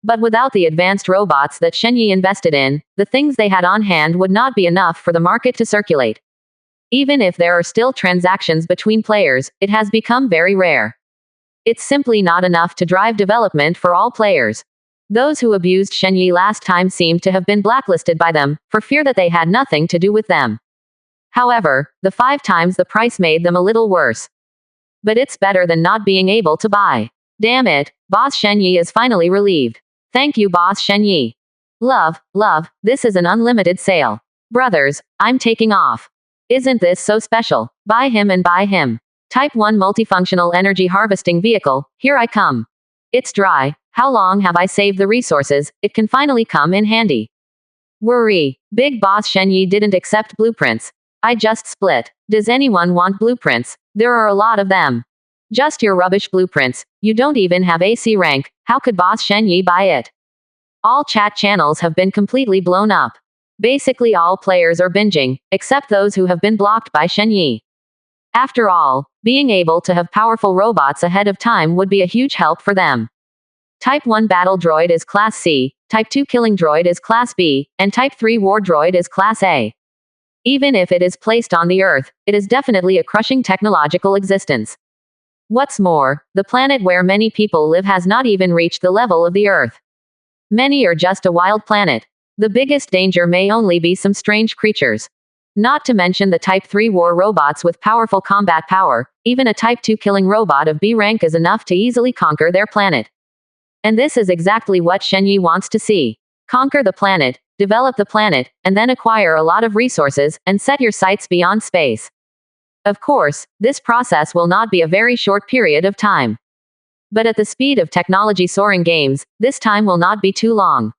But without the advanced robots that Shen Yi invested in, the things they had on hand would not be enough for the market to circulate. Even if there are still transactions between players, it has become very rare. It's simply not enough to drive development for all players. Those who abused Shen Yi last time seemed to have been blacklisted by them, for fear that they had nothing to do with them. However, the 5 times the price made them a little worse. But it's better than not being able to buy. Damn it, Boss Shen Yi is finally relieved. Thank you, Boss Shen Yi. Love, this is an unlimited sale. Brothers, I'm taking off. Isn't this so special? Buy him and buy him. Type 1 multifunctional energy harvesting vehicle, here I come. It's dry. How long have I saved the resources? It can finally come in handy. Worry. Big Boss Shen Yi didn't accept blueprints. I just split. Does anyone want blueprints? There are a lot of them. Just your rubbish blueprints. You don't even have AC rank. How could Boss Shen Yi buy it? All chat channels have been completely blown up. Basically all players are binging, except those who have been blocked by Shen Yi. After all, being able to have powerful robots ahead of time would be a huge help for them. Type 1 battle droid is Class C, Type 2 killing droid is Class B, and Type 3 war droid is Class A. Even if it is placed on the Earth, it is definitely a crushing technological existence. What's more, the planet where many people live has not even reached the level of the Earth. Many are just a wild planet. The biggest danger may only be some strange creatures. Not to mention the Type 3 war robots with powerful combat power. Even a Type 2 killing robot of B rank is enough to easily conquer their planet. And this is exactly what Shen Yi wants to see. Conquer the planet, develop the planet, and then acquire a lot of resources, and set your sights beyond space. Of course, this process will not be a very short period of time. But at the speed of technology soaring games, this time will not be too long.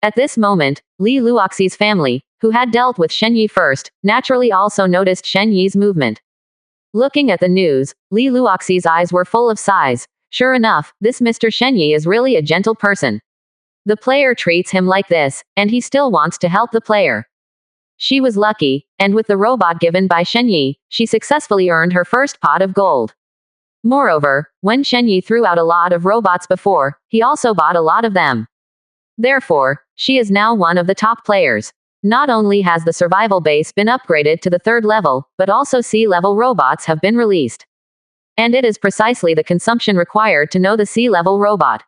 At this moment, Li Luoxi's family, who had dealt with Shen Yi first, naturally also noticed Shen Yi's movement. Looking at the news, Li Luoxi's eyes were full of sighs. Sure enough, this Mr. Shen Yi is really a gentle person. The player treats him like this, and he still wants to help the player. She was lucky, and with the robot given by Shen Yi, she successfully earned her first pot of gold. Moreover, when Shen Yi threw out a lot of robots before, he also bought a lot of them. Therefore, she is now one of the top players. Not only has the survival base been upgraded to the 3rd level, but also C-level robots have been released. And it is precisely the consumption required to know the C-level robot.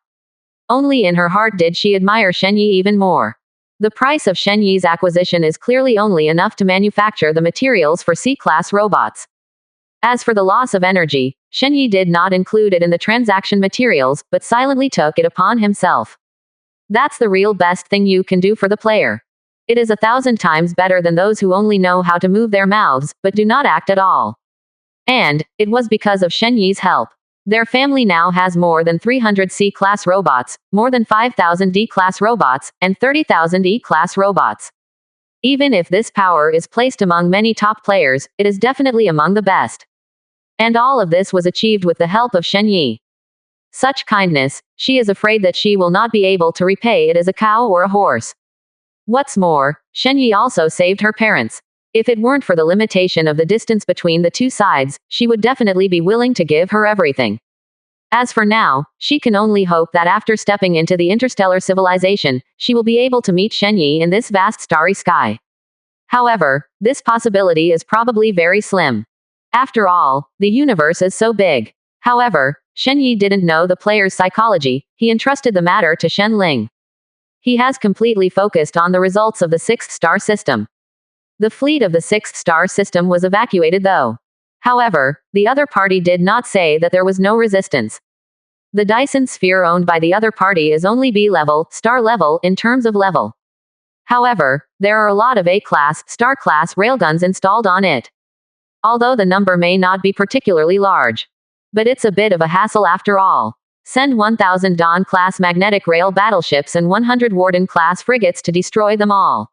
Only in her heart did she admire Shen Yi even more. The price of Shen Yi's acquisition is clearly only enough to manufacture the materials for C-class robots. As for the loss of energy, Shen Yi did not include it in the transaction materials, but silently took it upon himself. That's the real best thing you can do for the player. It is 1,000 times better than those who only know how to move their mouths, but do not act at all. And it was because of Shen Yi's help. Their family now has more than 300 C-class robots, more than 5,000 D-class robots, and 30,000 E-class robots. Even if this power is placed among many top players, it is definitely among the best. And all of this was achieved with the help of Shen Yi. Such kindness, she is afraid that she will not be able to repay it as a cow or a horse. What's more, Shen Yi also saved her parents. If it weren't for the limitation of the distance between the two sides, she would definitely be willing to give her everything. As for now, she can only hope that after stepping into the interstellar civilization, she will be able to meet Shen Yi in this vast starry sky. However, this possibility is probably very slim. After all, the universe is so big. However, Shen Yi didn't know the player's psychology. He entrusted the matter to Shen Ling. He has completely focused on the results of the sixth star system. The fleet of the sixth star system was evacuated though. However, the other party did not say that there was no resistance. The Dyson sphere owned by the other party is only B level, star level in terms of level. However, there are a lot of A-class, star-class railguns installed on it. Although the number may not be particularly large. But it's a bit of a hassle after all. Send 1,000 Dawn-class magnetic rail battleships and 100 Warden-class frigates to destroy them all.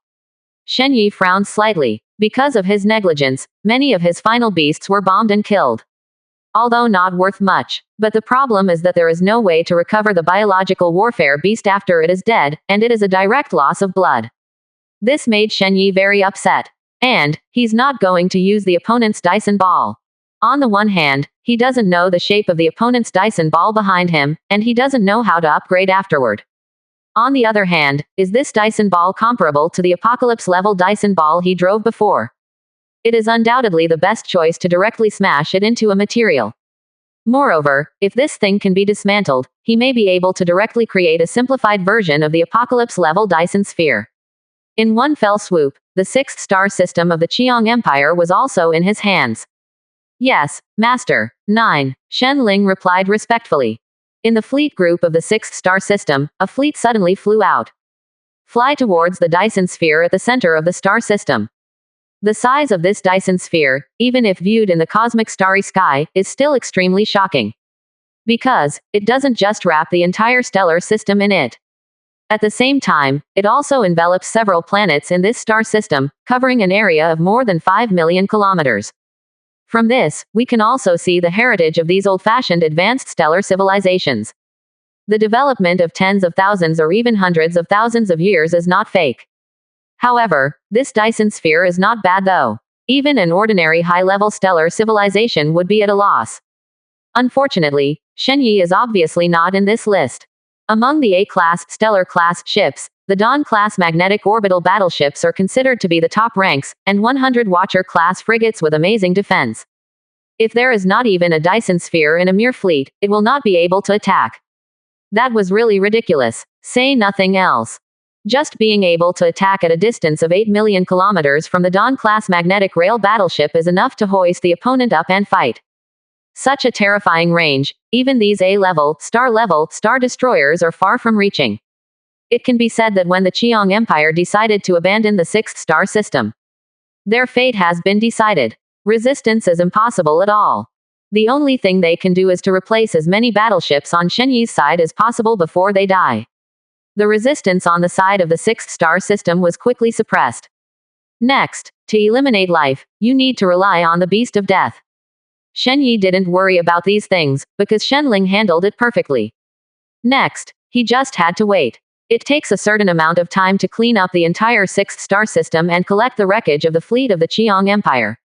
Shen Yi frowned slightly. Because of his negligence, many of his final beasts were bombed and killed. Although not worth much. But the problem is that there is no way to recover the biological warfare beast after it is dead, and it is a direct loss of blood. This made Shen Yi very upset. And, he's not going to use the opponent's Dyson ball. On the one hand, he doesn't know the shape of the opponent's Dyson ball behind him, and he doesn't know how to upgrade afterward. On the other hand, is this Dyson ball comparable to the Apocalypse-level Dyson ball he drove before? It is undoubtedly the best choice to directly smash it into a material. Moreover, if this thing can be dismantled, he may be able to directly create a simplified version of the Apocalypse-level Dyson sphere. In one fell swoop, the sixth star system of the Qiang Empire was also in his hands. Yes, Master. 9. Shen Ling replied respectfully. In the fleet group of the sixth star system, a fleet suddenly flew out. Fly towards the Dyson sphere at the center of the star system. The size of this Dyson sphere, even if viewed in the cosmic starry sky, is still extremely shocking. Because, it doesn't just wrap the entire stellar system in it. At the same time, it also envelops several planets in this star system, covering an area of more than 5 million kilometers. From this, we can also see the heritage of these old-fashioned advanced stellar civilizations. The development of tens of thousands or even hundreds of thousands of years is not fake. However, this Dyson sphere is not bad though. Even an ordinary high-level stellar civilization would be at a loss. Unfortunately, Shen Yi is obviously not in this list. Among the A-class, stellar-class ships, the Dawn-class magnetic orbital battleships are considered to be the top ranks, and 100 Watcher-class frigates with amazing defense. If there is not even a Dyson sphere in a mere fleet, it will not be able to attack. That was really ridiculous. Say nothing else. Just being able to attack at a distance of 8 million kilometers from the Dawn-class magnetic rail battleship is enough to hoist the opponent up and fight. Such a terrifying range, even these A-level, star destroyers are far from reaching. It can be said that when the Qiang Empire decided to abandon the sixth star system, their fate has been decided. Resistance is impossible at all. The only thing they can do is to replace as many battleships on Shen Yi's side as possible before they die. The resistance on the side of the sixth star system was quickly suppressed. Next, to eliminate life, you need to rely on the Beast of Death. Shen Yi didn't worry about these things, because Shen Ling handled it perfectly. Next, he just had to wait. It takes a certain amount of time to clean up the entire sixth star system and collect the wreckage of the fleet of the Qiang Empire.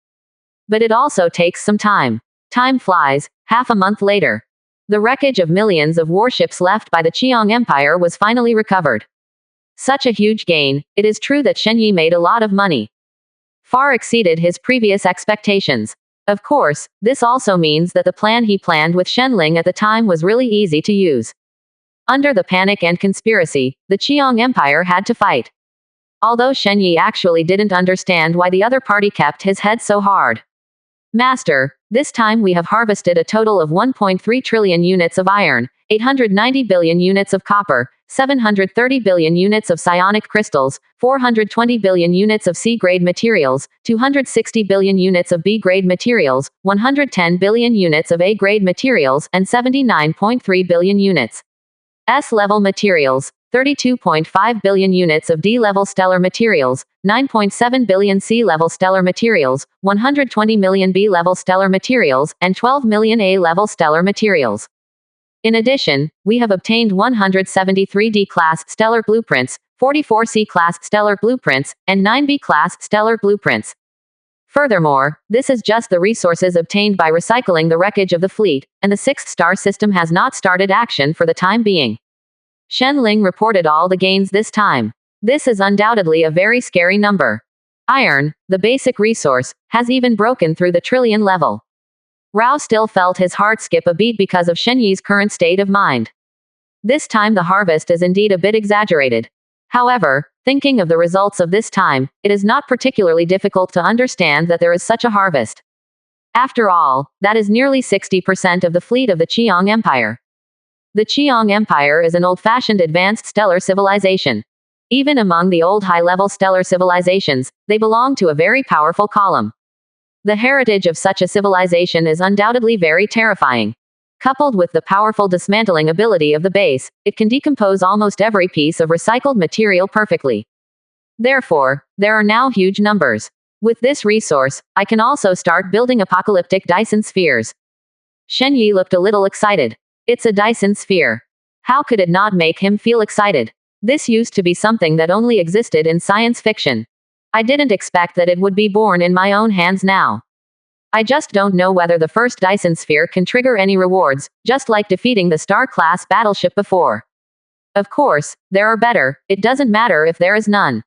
But it also takes some time. Time flies. Half a month later, the wreckage of millions of warships left by the Qiang Empire was finally recovered. Such a huge gain. It is true that Shen Yi made a lot of money. Far exceeded his previous expectations. Of course, this also means that the plan he planned with Shen Ling at the time was really easy to use. Under the panic and conspiracy, the Qiang Empire had to fight. Although Shen Yi actually didn't understand why the other party kept his head so hard. Master, this time we have harvested a total of 1.3 trillion units of iron, 890 billion units of copper, 730 billion units of psionic crystals, 420 billion units of C-grade materials, 260 billion units of B-grade materials, 110 billion units of A-grade materials, and 79.3 billion units S-level materials, 32.5 billion units of D-level stellar materials, 9.7 billion C-level stellar materials, 120 million B-level stellar materials, and 12 million A-level stellar materials. In addition, we have obtained 173 D-class stellar blueprints, 44 C-class stellar blueprints, and 9 B-class stellar blueprints. Furthermore, this is just the resources obtained by recycling the wreckage of the fleet, and the sixth star system has not started action for the time being. Shen Ling reported all the gains this time. This is undoubtedly a very scary number. Iron, the basic resource, has even broken through the trillion level. Rao still felt his heart skip a beat because of Shen Yi's current state of mind. This time the harvest is indeed a bit exaggerated. However, thinking of the results of this time, it is not particularly difficult to understand that there is such a harvest. After all, that is nearly 60% of the fleet of the Qiang Empire. The Qiang Empire is an old-fashioned advanced stellar civilization. Even among the old high-level stellar civilizations, they belong to a very powerful column. The heritage of such a civilization is undoubtedly very terrifying. Coupled with the powerful dismantling ability of the base, it can decompose almost every piece of recycled material perfectly. Therefore, there are now huge numbers. With this resource, I can also start building apocalyptic Dyson spheres. Shen Yi looked a little excited. It's a Dyson sphere. How could it not make him feel excited? This used to be something that only existed in science fiction. I didn't expect that it would be born in my own hands now. I just don't know whether the first Dyson sphere can trigger any rewards, just like defeating the Star-class battleship before. Of course, there are better, it doesn't matter if there is none.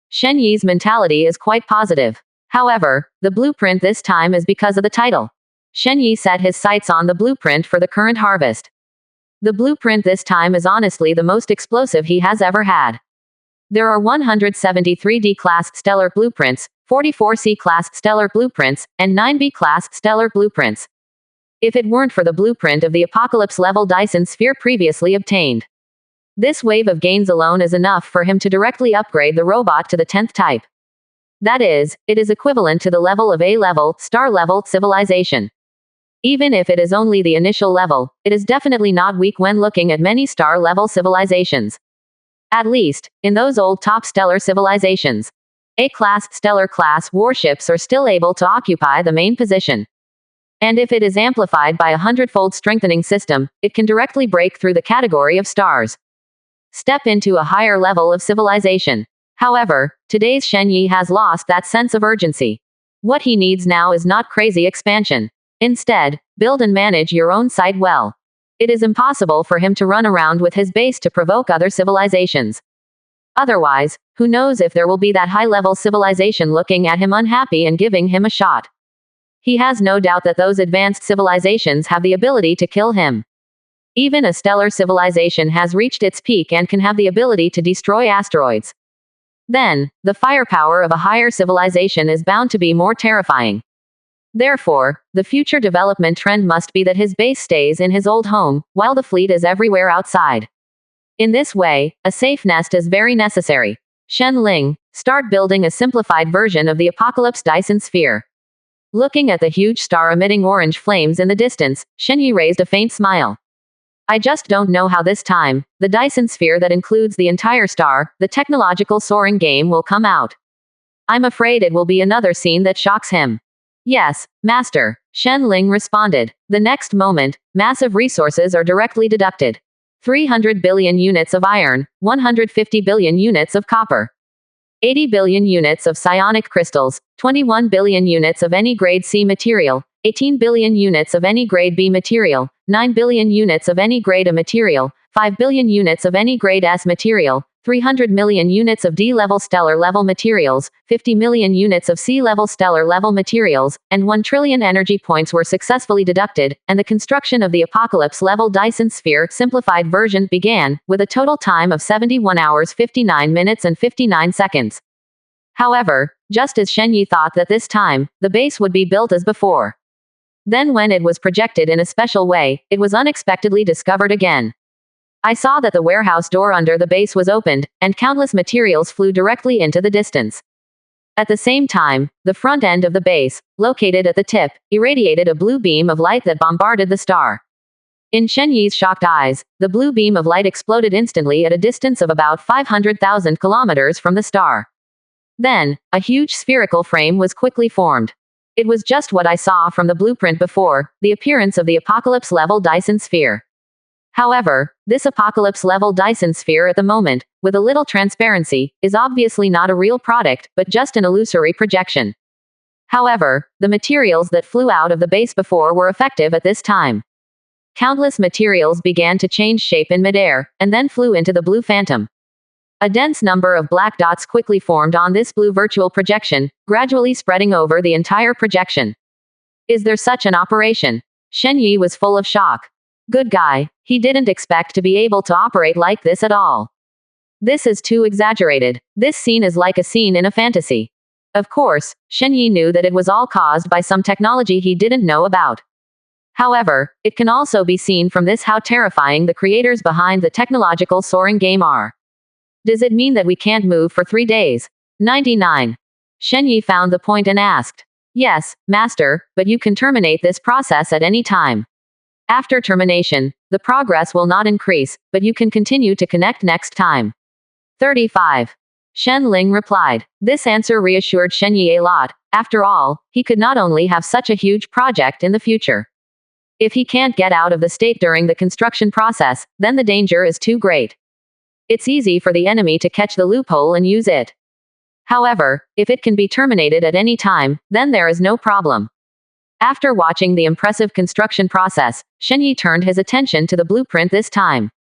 Shen Yi's mentality is quite positive. However, the blueprint this time is because of the title. Shen Yi set his sights on the blueprint for the current harvest. The blueprint this time is honestly the most explosive he has ever had. There are 173 D-class stellar blueprints, 44 C-class stellar blueprints, and 9 B-class stellar blueprints. If it weren't for the blueprint of the Apocalypse-level Dyson sphere previously obtained, this wave of gains alone is enough for him to directly upgrade the robot to the 10th type. That is, it is equivalent to the level of A-level, star-level civilization. Even if it is only the initial level, it is definitely not weak when looking at many star-level civilizations. At least, in those old top stellar civilizations, A-class stellar class warships are still able to occupy the main position. And if it is amplified by a hundredfold strengthening system, it can directly break through the category of stars. Step into a higher level of civilization. However, today's Shen Yi has lost that sense of urgency. What he needs now is not crazy expansion. Instead, build and manage your own site well. It is impossible for him to run around with his base to provoke other civilizations. Otherwise, who knows if there will be that high-level civilization looking at him unhappy and giving him a shot. He has no doubt that those advanced civilizations have the ability to kill him. Even a stellar civilization has reached its peak and can have the ability to destroy asteroids. Then, the firepower of a higher civilization is bound to be more terrifying. Therefore, the future development trend must be that his base stays in his old home, while the fleet is everywhere outside. In this way, a safe nest is very necessary. Shen Ling, start building a simplified version of the Apocalypse Dyson sphere. Looking at the huge star emitting orange flames in the distance, Shen Yi raised a faint smile. I just don't know how this time, the Dyson sphere that includes the entire star, the technological soaring game will come out. I'm afraid it will be another scene that shocks him. Yes, Master, Shen Ling responded. The next moment, massive resources are directly deducted. 300 billion units of iron, 150 billion units of copper, 80 billion units of psionic crystals, 21 billion units of any grade C material, 18 billion units of any grade B material, 9 billion units of any grade A material, 5 billion units of any grade S material, 300 million units of D-level stellar-level materials, 50 million units of C-level stellar-level materials, and 1 trillion energy points were successfully deducted, and the construction of the Apocalypse-level Dyson sphere simplified version began, with a total time of 71 hours 59 minutes and 59 seconds. However, just as Shen Yi thought that this time, the base would be built as before. Then when it was projected in a special way, it was unexpectedly discovered again. I saw that the warehouse door under the base was opened, and countless materials flew directly into the distance. At the same time, the front end of the base, located at the tip, irradiated a blue beam of light that bombarded the star. In Shen Yi's shocked eyes, the blue beam of light exploded instantly at a distance of about 500,000 kilometers from the star. Then, a huge spherical frame was quickly formed. It was just what I saw from the blueprint before, the appearance of the Apocalypse-level Dyson sphere. However, this Apocalypse-level Dyson sphere at the moment, with a little transparency, is obviously not a real product, but just an illusory projection. However, the materials that flew out of the base before were effective at this time. Countless materials began to change shape in midair, and then flew into the blue phantom. A dense number of black dots quickly formed on this blue virtual projection, gradually spreading over the entire projection. Is there such an operation? Shen Yi was full of shock. Good guy, he didn't expect to be able to operate like this at all. This is too exaggerated. This scene is like a scene in a fantasy. Of course, Shen Yi knew that it was all caused by some technology he didn't know about. However, it can also be seen from this how terrifying the creators behind the technological soaring game are. Does it mean that we can't move for 3 days? 99. Shen Yi found the point and asked. Yes, master, but you can terminate this process at any time. After termination, the progress will not increase, but you can continue to connect next time. 35. Shen Ling replied. This answer reassured Shen Yi a lot. After all, he could not only have such a huge project in the future. If he can't get out of the state during the construction process, then the danger is too great. It's easy for the enemy to catch the loophole and use it. However, if it can be terminated at any time, then there is no problem. After watching the impressive construction process, Shen Yi turned his attention to the blueprint this time.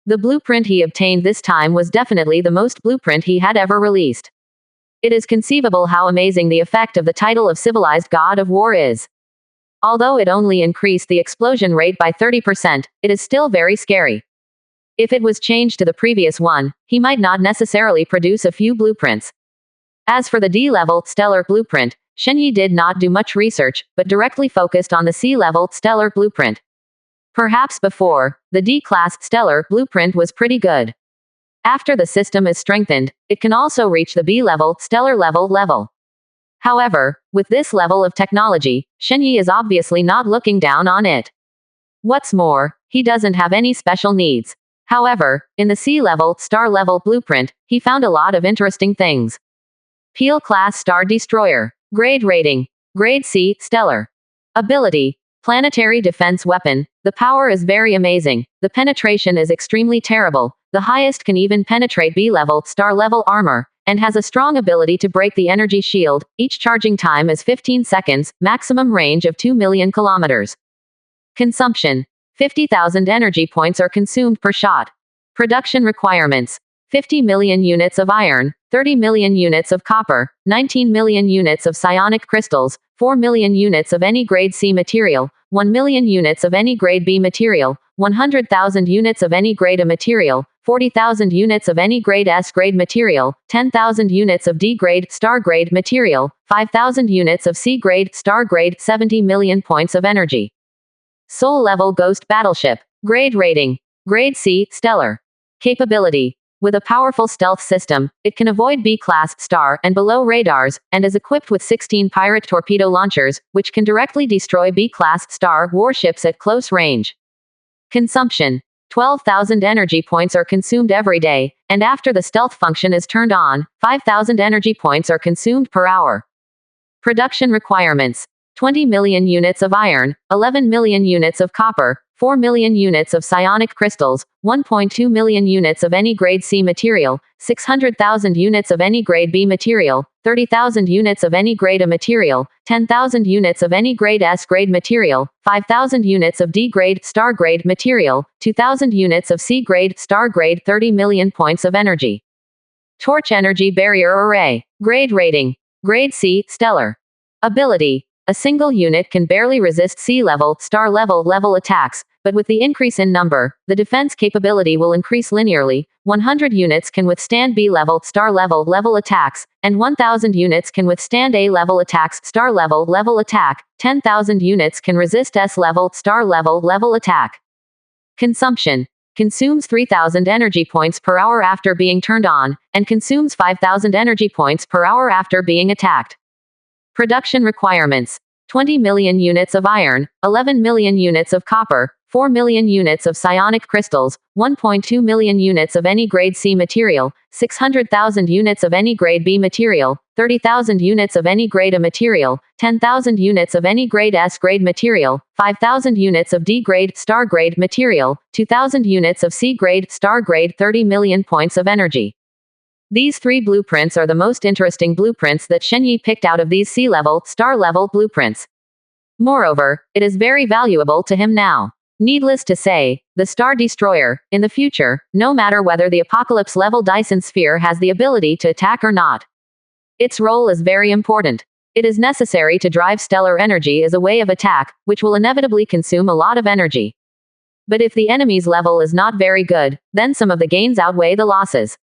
The blueprint he obtained this time was definitely the most blueprint he had ever released. It is conceivable how amazing the effect of the title of civilized god of war is. Although it only increased the explosion rate by 30%, it is still very scary. If it was changed to the previous one, he might not necessarily produce a few blueprints. As for the D-level stellar blueprint, Shen Yi did not do much research, but directly focused on the C-level stellar blueprint. Perhaps before, the D-class stellar blueprint was pretty good. After the system is strengthened, it can also reach the B-level stellar level. However, with this level of technology, Shen Yi is obviously not looking down on it. What's more, he doesn't have any special needs. However, in the C-level star level blueprint, he found a lot of interesting things. Peel class star destroyer. Grade rating. Grade C, stellar. Ability. Planetary defense weapon. The power is very amazing. The penetration is extremely terrible. The highest can even penetrate B-level star level armor, and has a strong ability to break the energy shield. Each charging time is 15 seconds, maximum range of 2 million kilometers. Consumption. 50,000 energy points are consumed per shot. Production requirements. 50 million units of iron, 30 million units of copper, 19 million units of psionic crystals, 4 million units of any grade C material, 1 million units of any grade B material, 100,000 units of any grade A material, 40,000 units of any grade S grade material, 10,000 units of D grade star grade material, 5,000 units of C grade star grade, 70 million points of energy. Soul level ghost battleship. Grade rating. Grade C, stellar. Capability. With a powerful stealth system, it can avoid B-class star and below radars, and is equipped with 16 pirate torpedo launchers, which can directly destroy B-class star warships at close range. Consumption. 12,000 energy points are consumed every day, and after the stealth function is turned on, 5,000 energy points are consumed per hour. Production requirements. 20 million units of iron, 11 million units of copper, 4 million units of psionic crystals, 1.2 million units of any grade C material, 600,000 units of any grade B material, 30,000 units of any grade A material, 10,000 units of any grade S grade material, 5,000 units of D grade star grade material, 2,000 units of C grade star grade, 30 million points of energy. Torch energy barrier array. Grade rating. Grade C, stellar. Ability. A single unit can barely resist C-level, star level attacks, but with the increase in number, the defense capability will increase linearly. 100 units can withstand B-level, star level attacks, and 1,000 units can withstand A-level attacks, star level attack. 10,000 units can resist S-level, star level attack. Consumption. Consumes 3,000 energy points per hour after being turned on, and consumes 5,000 energy points per hour after being attacked. Production requirements. 20 million units of iron, 11 million units of copper, 4 million units of psionic crystals, 1.2 million units of any grade C material, 600,000 units of any grade B material, 30,000 units of any grade A material, 10,000 units of any grade S grade material, 5,000 units of D grade star grade material, 2,000 units of C grade star grade, 30 million points of energy. These 3 blueprints are the most interesting blueprints that Shen Yi picked out of these C-level, star-level blueprints. Moreover, it is very valuable to him now. Needless to say, the Star Destroyer, in the future, no matter whether the Apocalypse-level Dyson Sphere has the ability to attack or not, its role is very important. It is necessary to drive stellar energy as a way of attack, which will inevitably consume a lot of energy. But if the enemy's level is not very good, then some of the gains outweigh the losses.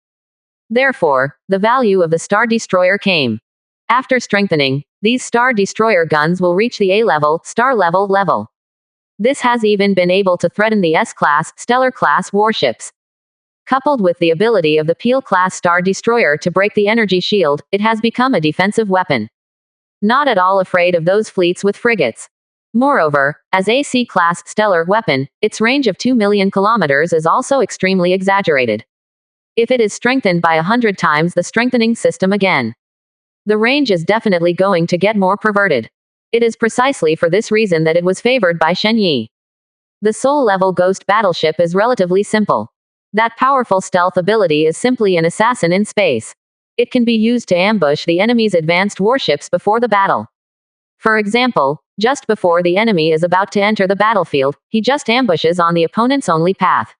Therefore, the value of the Star Destroyer came. After strengthening, these Star Destroyer guns will reach the A-level, Star level. This has even been able to threaten the S-class, Stellar-class warships. Coupled with the ability of the Peel-class Star Destroyer to break the energy shield, it has become a defensive weapon. Not at all afraid of those fleets with frigates. Moreover, as a C-class stellar weapon, its range of 2 million kilometers is also extremely exaggerated. If it is strengthened by 100 times the strengthening system again, the range is definitely going to get more perverted. It is precisely for this reason that it was favored by Shen Yi. The Soul-level Ghost battleship is relatively simple. That powerful stealth ability is simply an assassin in space. It can be used to ambush the enemy's advanced warships before the battle. For example, just before the enemy is about to enter the battlefield, he just ambushes on the opponent's only path.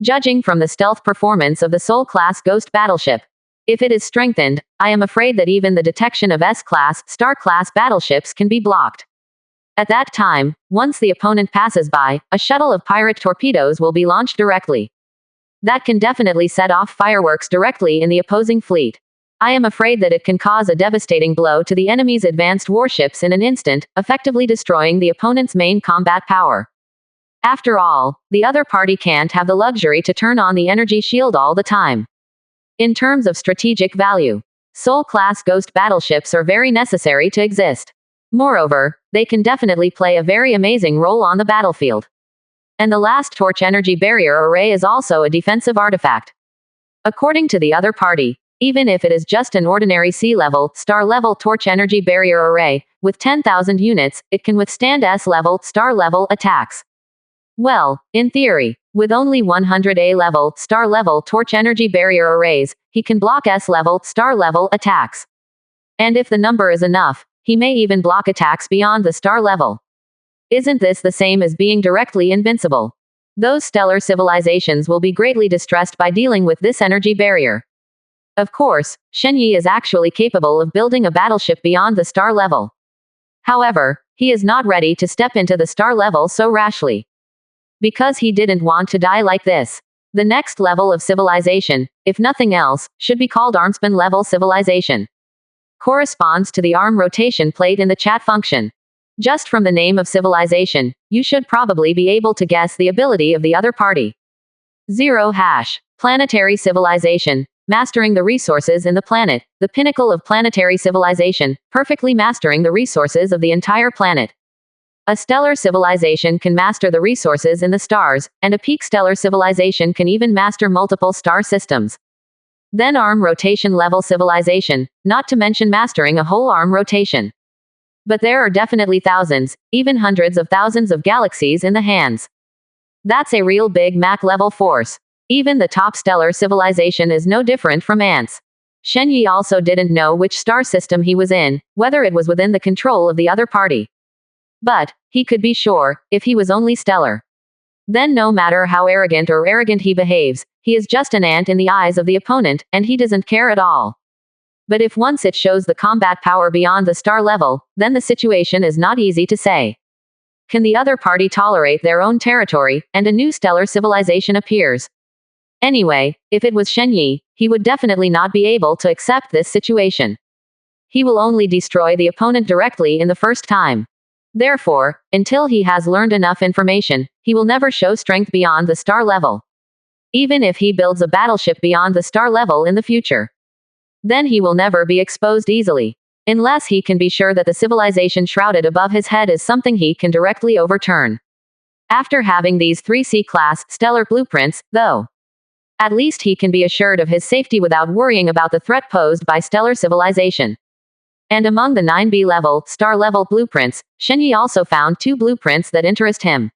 Judging from the stealth performance of the Soul-class Ghost battleship, if it is strengthened, I am afraid that even the detection of S-class, Star-class battleships can be blocked. At that time, once the opponent passes by, a shuttle of pirate torpedoes will be launched directly. That can definitely set off fireworks directly in the opposing fleet. I am afraid that it can cause a devastating blow to the enemy's advanced warships in an instant, effectively destroying the opponent's main combat power. After all, the other party can't have the luxury to turn on the energy shield all the time. In terms of strategic value, Soul-class Ghost battleships are very necessary to exist. Moreover, they can definitely play a very amazing role on the battlefield. And the last torch energy barrier array is also a defensive artifact. According to the other party, even if it is just an ordinary sea-level, star-level torch energy barrier array, with 10,000 units, it can withstand S-level, star-level attacks. Well, in theory, with only 100 A-level, star-level torch energy barrier arrays, he can block S-level, star-level attacks. And if the number is enough, he may even block attacks beyond the star level. Isn't this the same as being directly invincible? Those stellar civilizations will be greatly distressed by dealing with this energy barrier. Of course, Shen Yi is actually capable of building a battleship beyond the star level. However, he is not ready to step into the star level so rashly. Because he didn't want to die like this. The next level of civilization, if nothing else, should be called Armspan level civilization. Corresponds to the arm rotation plate in the chat function. Just from the name of civilization, you should probably be able to guess the ability of the other party. 0 # Planetary civilization. Mastering the resources in the planet, the pinnacle of planetary civilization, perfectly mastering the resources of the entire planet. A stellar civilization can master the resources in the stars, and a peak stellar civilization can even master multiple star systems. Then arm rotation level civilization, not to mention mastering a whole arm rotation. But there are definitely thousands, even hundreds of thousands of galaxies in the hands. That's a real Big Mac level force. Even the top stellar civilization is no different from ants. Shen Yi also didn't know which star system he was in, whether it was within the control of the other party. But he could be sure, if he was only stellar. Then no matter how arrogant he behaves, he is just an ant in the eyes of the opponent, and he doesn't care at all. But if once it shows the combat power beyond the star level, then the situation is not easy to say. Can the other party tolerate their own territory, and a new stellar civilization appears? Anyway, if it was Shen Yi, he would definitely not be able to accept this situation. He will only destroy the opponent directly in the first time. Therefore, until he has learned enough information, he will never show strength beyond the star level. Even if he builds a battleship beyond the star level in the future, then he will never be exposed easily. Unless he can be sure that the civilization shrouded above his head is something he can directly overturn. After having these 3 C-class stellar blueprints, though, at least he can be assured of his safety without worrying about the threat posed by stellar civilization. And among the 9 B-level, star-level blueprints, Shen Yi also found 2 blueprints that interest him.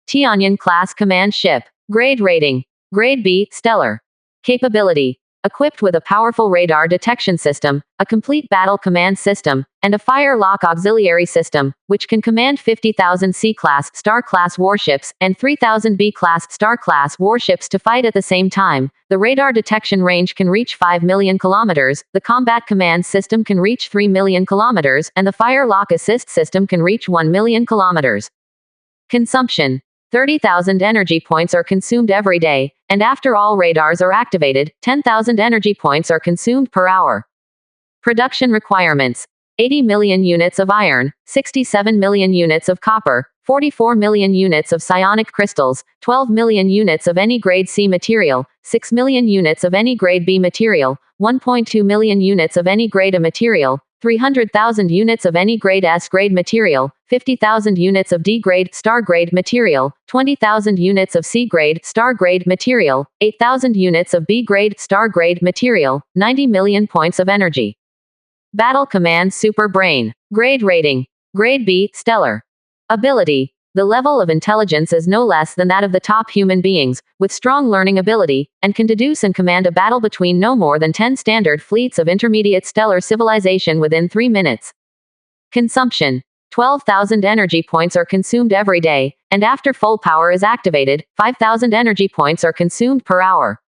Tianyan class command ship. Grade rating. Grade B, stellar. Capability. equipped with a powerful radar detection system, a complete battle command system, and a fire-lock auxiliary system, which can command 50,000 C-class, Star-class warships, and 3,000 B-class, Star-class warships to fight at the same time. The radar detection range can reach 5 million kilometers, the combat command system can reach 3 million kilometers, and the fire-lock assist system can reach 1 million kilometers. Consumption. 30,000 energy points are consumed every day, and after all radars are activated, 10,000 energy points are consumed per hour. Production requirements. 80 million units of iron, 67 million units of copper, 44 million units of psionic crystals, 12 million units of any grade C material, 6 million units of any grade B material, 1.2 million units of any grade A material, 300,000 units of any grade S grade material, 50,000 units of D grade star grade material, 20,000 units of C grade star grade material, 8,000 units of B grade star grade material, 90 million points of energy. Battle Command Super Brain. Grade rating. Grade B, Stellar. Ability. The level of intelligence is no less than that of the top human beings, with strong learning ability, and can deduce and command a battle between no more than 10 standard fleets of intermediate stellar civilization within 3 minutes. Consumption. 12,000 energy points are consumed every day, and after full power is activated, 5,000 energy points are consumed per hour.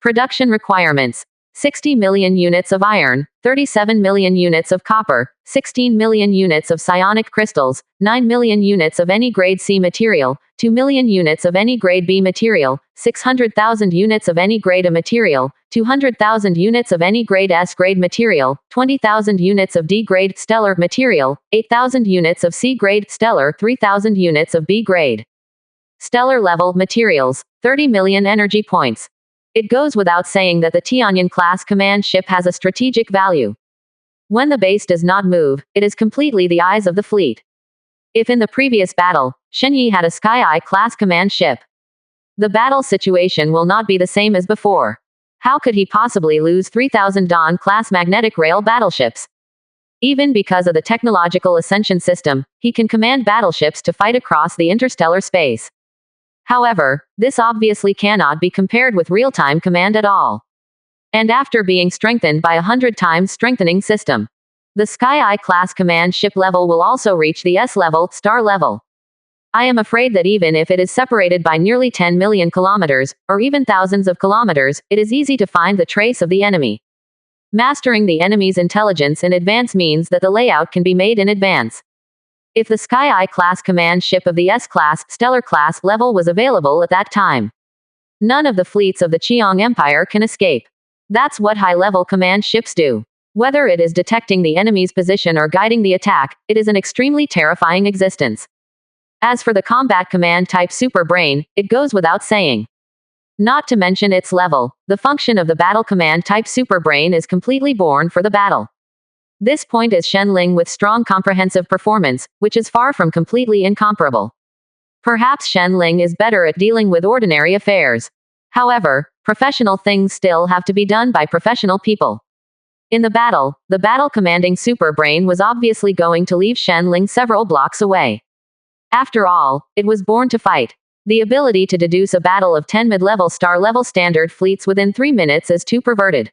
Production requirements. 60 million units of iron, 37 million units of copper, 16 million units of psionic crystals, 9 million units of any grade C material, 2 million units of any grade B material, 600,000 units of any grade A material, 200,000 units of any grade S grade material, 20,000 units of D grade stellar material, 8,000 units of C grade stellar, 3,000 units of B grade stellar level materials, 30 million energy points. It goes without saying that the Tianyan-class command ship has a strategic value. When the base does not move, it is completely the eyes of the fleet. If in the previous battle, Shen Yi had a Sky-Eye-class command ship, the battle situation will not be the same as before. How could he possibly lose 3,000 Dawn-class magnetic rail battleships? Even because of the technological ascension system, he can command battleships to fight across the interstellar space. However, this obviously cannot be compared with real-time command at all. And after being strengthened by 100 times strengthening system, the Sky-Eye-class command ship level will also reach the S-level, star level. I am afraid that even if it is separated by nearly 10 million kilometers, or even thousands of kilometers, it is easy to find the trace of the enemy. Mastering the enemy's intelligence in advance means that the layout can be made in advance. If the Sky-Eye-class command ship of the S-class, Stellar-class level was available at that time, none of the fleets of the Qiong Empire can escape. That's what high-level command ships do. Whether it is detecting the enemy's position or guiding the attack, it is an extremely terrifying existence. As for the combat command type Super Brain, it goes without saying. Not to mention its level, the function of the battle command type Super Brain is completely born for the battle. This point is Shenling with strong comprehensive performance, which is far from completely incomparable. Perhaps Shenling is better at dealing with ordinary affairs. However, professional things still have to be done by professional people. In the battle commanding Super Brain was obviously going to leave Shenling several blocks away. After all, it was born to fight. The ability to deduce a battle of 10 mid-level star-level standard fleets within 3 minutes is too perverted.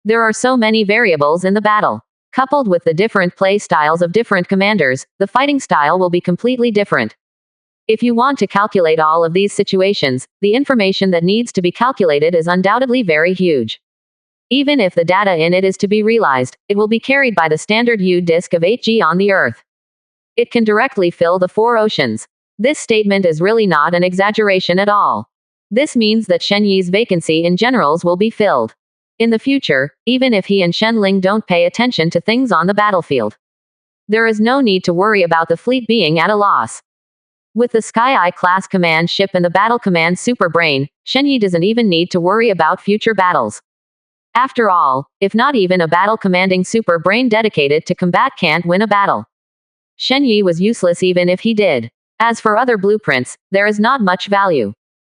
There are so many variables in the battle. Coupled with the different play styles of different commanders, the fighting style will be completely different. If you want to calculate all of these situations, the information that needs to be calculated is undoubtedly very huge. Even if the data in it is to be realized, it will be carried by the standard U disk of 8G on the Earth. It can directly fill the 4 oceans. This statement is really not an exaggeration at all. This means that Shen Yi's vacancy in generals will be filled. In the future, even if he and Shenling don't pay attention to things on the battlefield, there is no need to worry about the fleet being at a loss. With the Sky-Eye-class command ship and the battle command Super Brain, Shen Yi doesn't even need to worry about future battles. After all, if not even a battle commanding Super Brain dedicated to combat can't win a battle, Shen Yi was useless even if he did. As for other blueprints, there is not much value.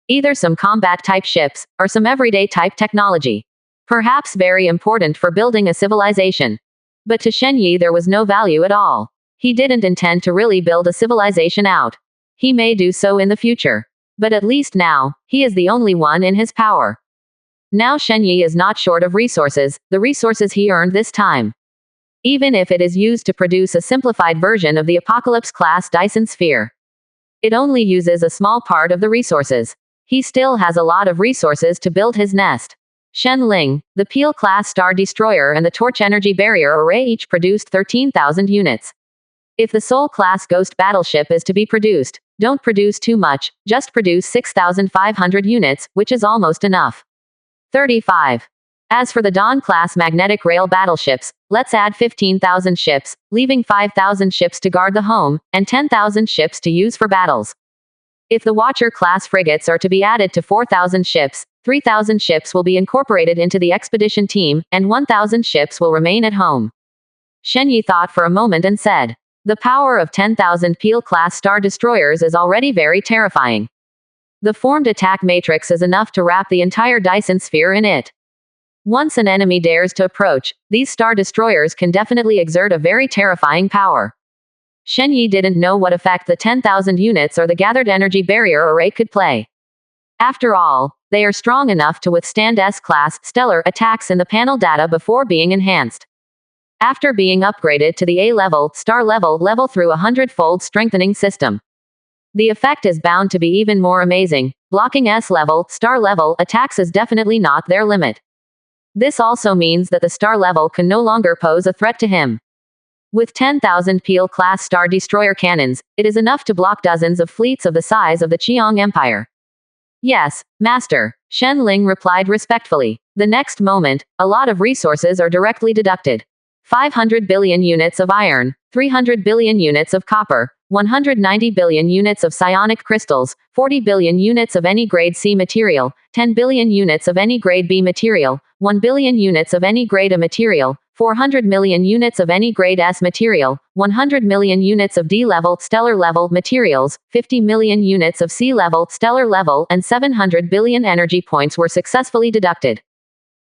Either some combat-type ships, or some everyday-type technology. Perhaps very important for building a civilization. But to Shen Yi there was no value at all. He didn't intend to really build a civilization out. He may do so in the future. But at least now, he is the only one in his power. Now Shenyi is not short of resources, the resources he earned this time. Even if it is used to produce a simplified version of the Apocalypse-class Dyson sphere. It only uses a small part of the resources. He still has a lot of resources to build his nest. Shen Ling, the Peel-class Star Destroyer and the Torch Energy Barrier Array each produced 13,000 units. If the Soul-class Ghost Battleship is to be produced, don't produce too much, just produce 6,500 units, which is almost enough. 35. As for the Dawn-class Magnetic Rail Battleships, let's add 15,000 ships, leaving 5,000 ships to guard the home, and 10,000 ships to use for battles. If the Watcher-class frigates are to be added to 4,000 ships, 3,000 ships will be incorporated into the expedition team, and 1,000 ships will remain at home. Shenyi thought for a moment and said, the power of 10,000 Peel-class Star Destroyers is already very terrifying. The formed attack matrix is enough to wrap the entire Dyson sphere in it. Once an enemy dares to approach, these Star Destroyers can definitely exert a very terrifying power. Shenyi didn't know what effect the 10,000 units or the gathered energy barrier array could play. After all, they are strong enough to withstand S-class stellar attacks in the panel data before being enhanced. After being upgraded to the A-level, star level through a hundredfold strengthening system. The effect is bound to be even more amazing. Blocking S-level, star level attacks is definitely not their limit. This also means that the star level can no longer pose a threat to him. With 10,000 Peel-class Star Destroyer cannons, it is enough to block dozens of fleets of the size of the Qiang Empire. Yes, Master, Shen Ling replied respectfully. The next moment, a lot of resources are directly deducted. 500 billion units of iron, 300 billion units of copper, 190 billion units of psionic crystals, 40 billion units of any grade C material, 10 billion units of any grade B material, 1 billion units of any grade A material, 400 million units of any grade S material, 100 million units of D-level stellar level materials, 50 million units of C-level stellar level, and 700 billion energy points were successfully deducted.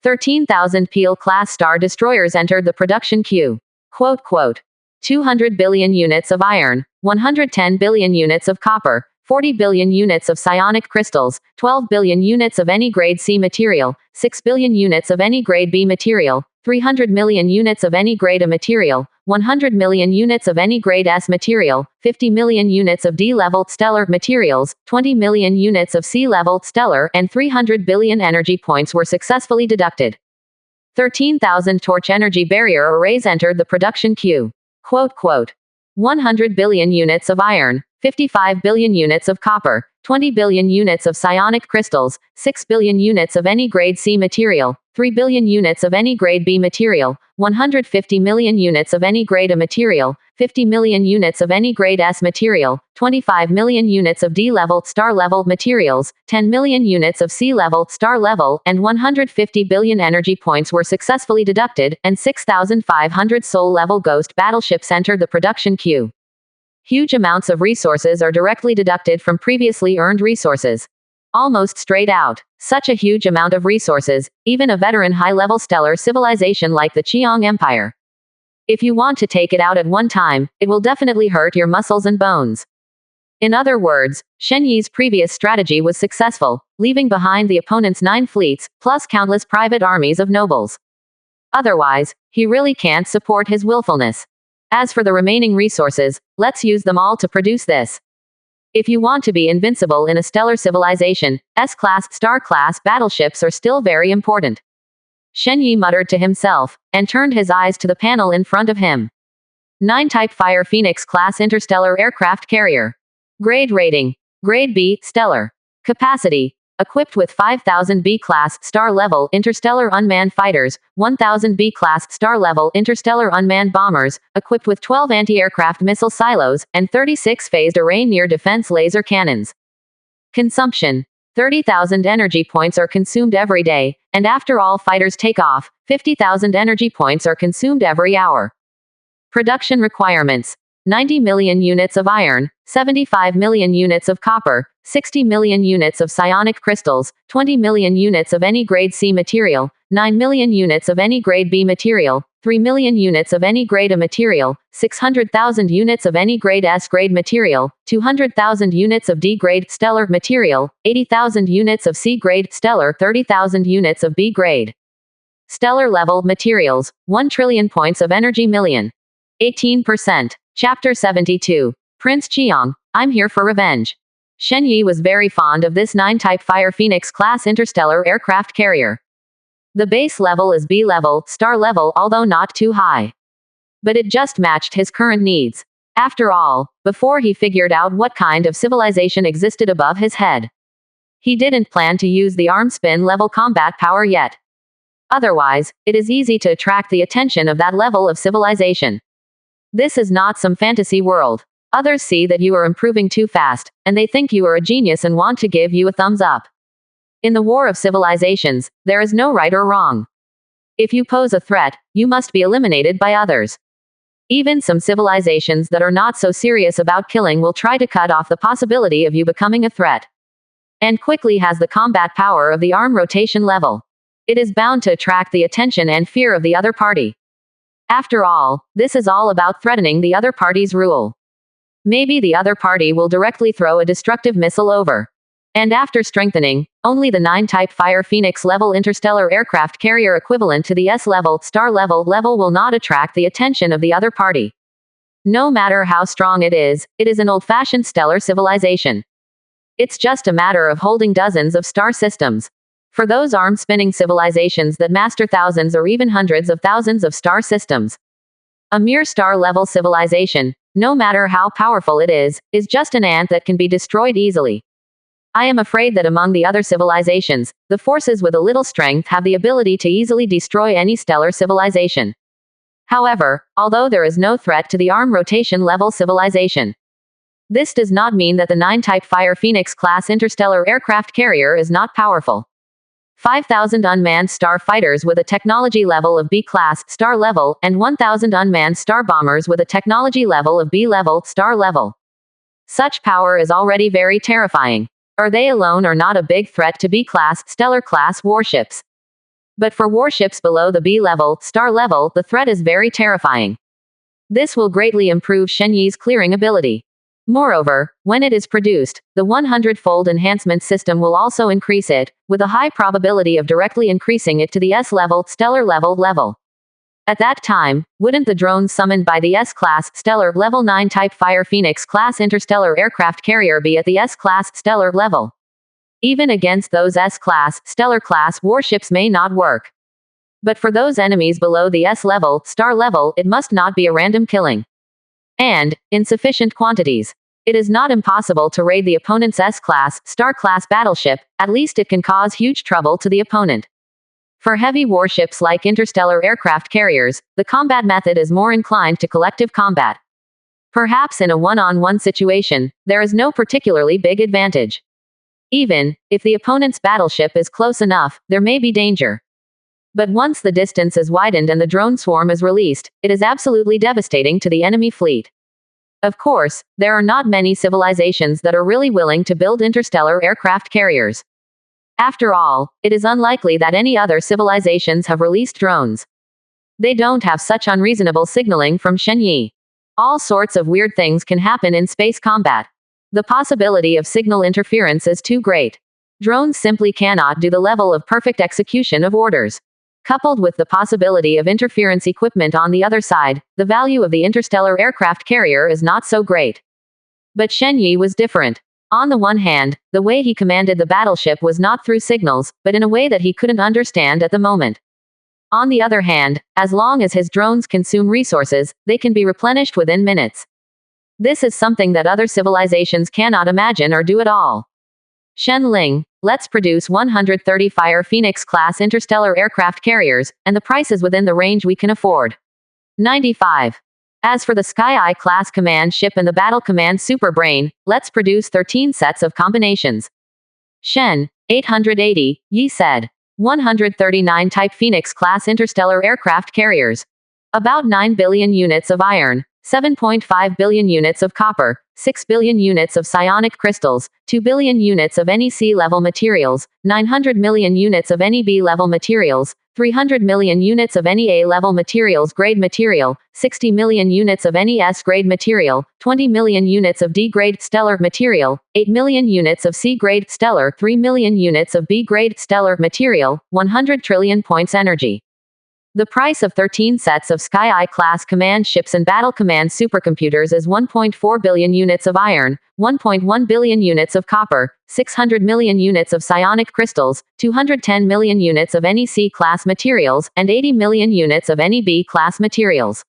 13,000 Peel-class Star Destroyers entered the production queue. Quote, 200 billion units of iron, 110 billion units of copper, 40 billion units of psionic crystals, 12 billion units of any grade C material, 6 billion units of any grade B material, 300 million units of any grade A material, 100 million units of any grade S material, 50 million units of D-level stellar materials, 20 million units of C-level stellar, and 300 billion energy points were successfully deducted. 13,000 Torch Energy Barrier Arrays entered the production queue. Quote, 100 billion units of iron, 55 billion units of copper, 20 billion units of psionic crystals, 6 billion units of any grade C material, 3 billion units of any grade B material, 150 million units of any grade A material, 50 million units of any grade S material, 25 million units of D-level star level materials, 10 million units of C-level star level, and 150 billion energy points were successfully deducted, and 6,500 soul level ghost battleships entered the production queue. Huge amounts of resources are directly deducted from previously earned resources. Almost straight out. Such a huge amount of resources, even a veteran high-level stellar civilization like the Qiang Empire. If you want to take it out at one time, it will definitely hurt your muscles and bones. In other words, Shenyi's previous strategy was successful, leaving behind the opponent's 9 fleets, plus countless private armies of nobles. Otherwise, he really can't support his willfulness. As for the remaining resources, let's use them all to produce this. If you want to be invincible in a stellar civilization, S-class, star-class battleships are still very important. Shenyi muttered to himself, and turned his eyes to the panel in front of him. 9 Type Fire Phoenix Class Interstellar Aircraft Carrier. Grade rating. Grade B, Stellar. Capacity. Equipped with 5,000 B-class star-level interstellar unmanned fighters, 1,000 B-class star-level interstellar unmanned bombers, equipped with 12 anti-aircraft missile silos, and 36 phased array near-defense laser cannons. Consumption. 30,000 energy points are consumed every day, and after all fighters take off, 50,000 energy points are consumed every hour. Production requirements. 90 million units of iron, 75 million units of copper, 60 million units of psionic crystals, 20 million units of any grade C material, 9 million units of any grade B material, 3 million units of any grade A material, 600,000 units of any grade S grade material, 200,000 units of D grade stellar material, 80,000 units of C grade stellar, 30,000 units of B grade stellar level materials, 1 trillion points of energy million. 18%. Chapter 72. Prince Cheong, I'm here for revenge. Shen Yi was very fond of this 9-type Fire Phoenix class interstellar aircraft carrier. The base level is B level, star level, although not too high. But it just matched his current needs. After all, before he figured out what kind of civilization existed above his head, he didn't plan to use the arm spin level combat power yet. Otherwise, it is easy to attract the attention of that level of civilization. This is not some fantasy world. Others see that you are improving too fast, and they think you are a genius and want to give you a thumbs up. In the war of civilizations, there is no right or wrong. If you pose a threat, you must be eliminated by others. Even some civilizations that are not so serious about killing will try to cut off the possibility of you becoming a threat. And quickly has the combat power of the arm rotation level. It is bound to attract the attention and fear of the other party. After all, this is all about threatening the other party's rule. Maybe the other party will directly throw a destructive missile over. And after strengthening, only the 9-type Fire Phoenix level interstellar aircraft carrier equivalent to the S level, star level will not attract the attention of the other party. No matter how strong it is an old-fashioned stellar civilization. It's just a matter of holding dozens of star systems. For those arm-spinning civilizations that master thousands or even hundreds of thousands of star systems, a mere star-level civilization, no matter how powerful it is just an ant that can be destroyed easily. I am afraid that among the other civilizations, the forces with a little strength have the ability to easily destroy any stellar civilization. However, although there is no threat to the arm rotation level civilization, this does not mean that the 9-type Fire Phoenix class interstellar aircraft carrier is not powerful. 5,000 unmanned star fighters with a technology level of B-class, star level, and 1,000 unmanned star bombers with a technology level of B-level, star level. Such power is already very terrifying. They alone are not a big threat to B-class, stellar-class warships. But for warships below the B-level, star level, the threat is very terrifying. This will greatly improve Shen Yi's clearing ability. Moreover, when it is produced, the 100-fold enhancement system will also increase it, with a high probability of directly increasing it to the S-level, stellar level. At that time, wouldn't the drones summoned by the S-class, stellar level 9-type Fire Phoenix class interstellar aircraft carrier be at the S-class, stellar level? Even against those S-class, stellar-class warships may not work. But for those enemies below the S-level, star level, it must not be a random killing. And, in sufficient quantities. It is not impossible to raid the opponent's S-class, star-class battleship, at least it can cause huge trouble to the opponent. For heavy warships like interstellar aircraft carriers, the combat method is more inclined to collective combat. Perhaps in a one-on-one situation, there is no particularly big advantage. Even if the opponent's battleship is close enough, there may be danger. But once the distance is widened and the drone swarm is released, it is absolutely devastating to the enemy fleet. Of course, there are not many civilizations that are really willing to build interstellar aircraft carriers. After all, it is unlikely that any other civilizations have released drones. They don't have such unreasonable signaling from Shen Yi. All sorts of weird things can happen in space combat. The possibility of signal interference is too great. Drones simply cannot do the level of perfect execution of orders. Coupled with the possibility of interference equipment on the other side, the value of the interstellar aircraft carrier is not so great. But Shen Yi was different. On the one hand, the way he commanded the battleship was not through signals, but in a way that he couldn't understand at the moment. On the other hand, as long as his drones consume resources, they can be replenished within minutes. This is something that other civilizations cannot imagine or do at all. Shen Ling, let's produce 130 Fire Phoenix class interstellar aircraft carriers, and the price is within the range we can afford. 95. As for the Sky Eye class command ship and the Battle Command Super Brain, let's produce 13 sets of combinations. Shen, 880, Yi said. 139 Type Phoenix class interstellar aircraft carriers. About 9 billion units of iron, 7.5 billion units of copper, 6 billion units of psionic crystals, 2 billion units of any sea-level materials, 900 million units of any B-level materials, 300 million units of any A-level materials grade material, 60 million units of any S-grade material, 20 million units of D-grade stellar material, 8 million units of C-grade stellar, 3 million units of B-grade stellar material, 100 trillion points energy. The price of 13 sets of Sky-I-class command ships and battle command supercomputers is 1.4 billion units of iron, 1.1 billion units of copper, 600 million units of psionic crystals, 210 million units of any C-class materials, and 80 million units of any B-class materials.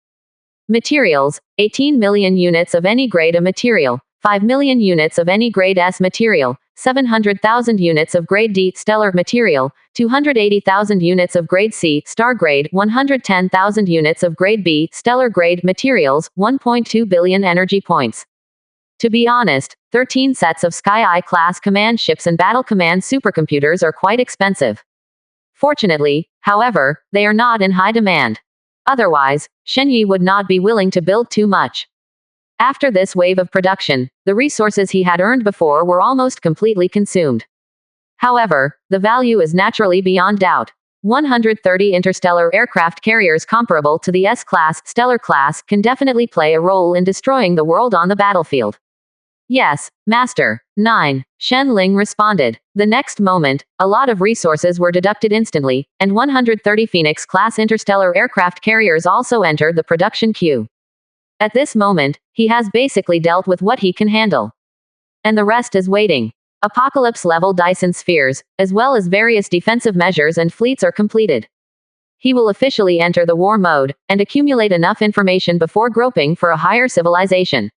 Materials: 18 million units of any grade A material, 5 million units of any grade S material, 700,000 units of grade D stellar material, 280,000 units of grade C star grade, 110,000 units of grade B stellar grade materials, 1.2 billion energy points. To be honest, 13 sets of Sky-I class command ships and battle command supercomputers are quite expensive. Fortunately, however, they are not in high demand. Otherwise, Shenyi would not be willing to build too much. After this wave of production, the resources he had earned before were almost completely consumed. However, the value is naturally beyond doubt. 130 interstellar aircraft carriers comparable to the S-class, stellar class, can definitely play a role in destroying the world on the battlefield. Yes, Master. 9. Shen Ling responded. The next moment, a lot of resources were deducted instantly, and 130 Phoenix-class interstellar aircraft carriers also entered the production queue. At this moment, he has basically dealt with what he can handle. And the rest is waiting. Apocalypse-level Dyson spheres, as well as various defensive measures and fleets are completed. He will officially enter the war mode, and accumulate enough information before groping for a higher civilization.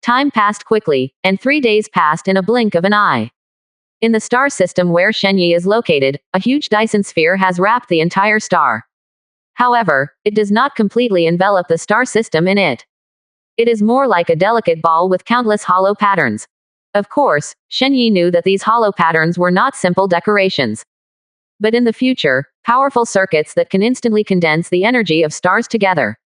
Time passed quickly, and 3 days passed in a blink of an eye. In the star system where Shenyi is located, a huge Dyson sphere has wrapped the entire star. However, it does not completely envelop the star system in it. It is more like a delicate ball with countless hollow patterns. Of course, Shenyi knew that these hollow patterns were not simple decorations. But in the future, powerful circuits that can instantly condense the energy of stars together.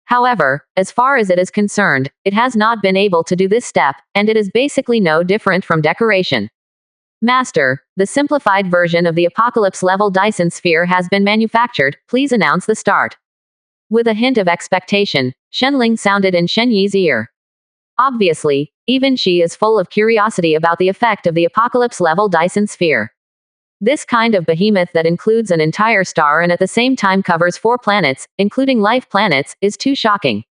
However, as far as it is concerned, it has not been able to do this step, and it is basically no different from decoration. Master, the simplified version of the apocalypse-level Dyson sphere has been manufactured, please announce the start. With a hint of expectation, Shenling sounded in Shenyi's ear. Obviously, even she is full of curiosity about the effect of the apocalypse-level Dyson sphere. This kind of behemoth that includes an entire star and at the same time covers 4 planets, including life planets, is too shocking.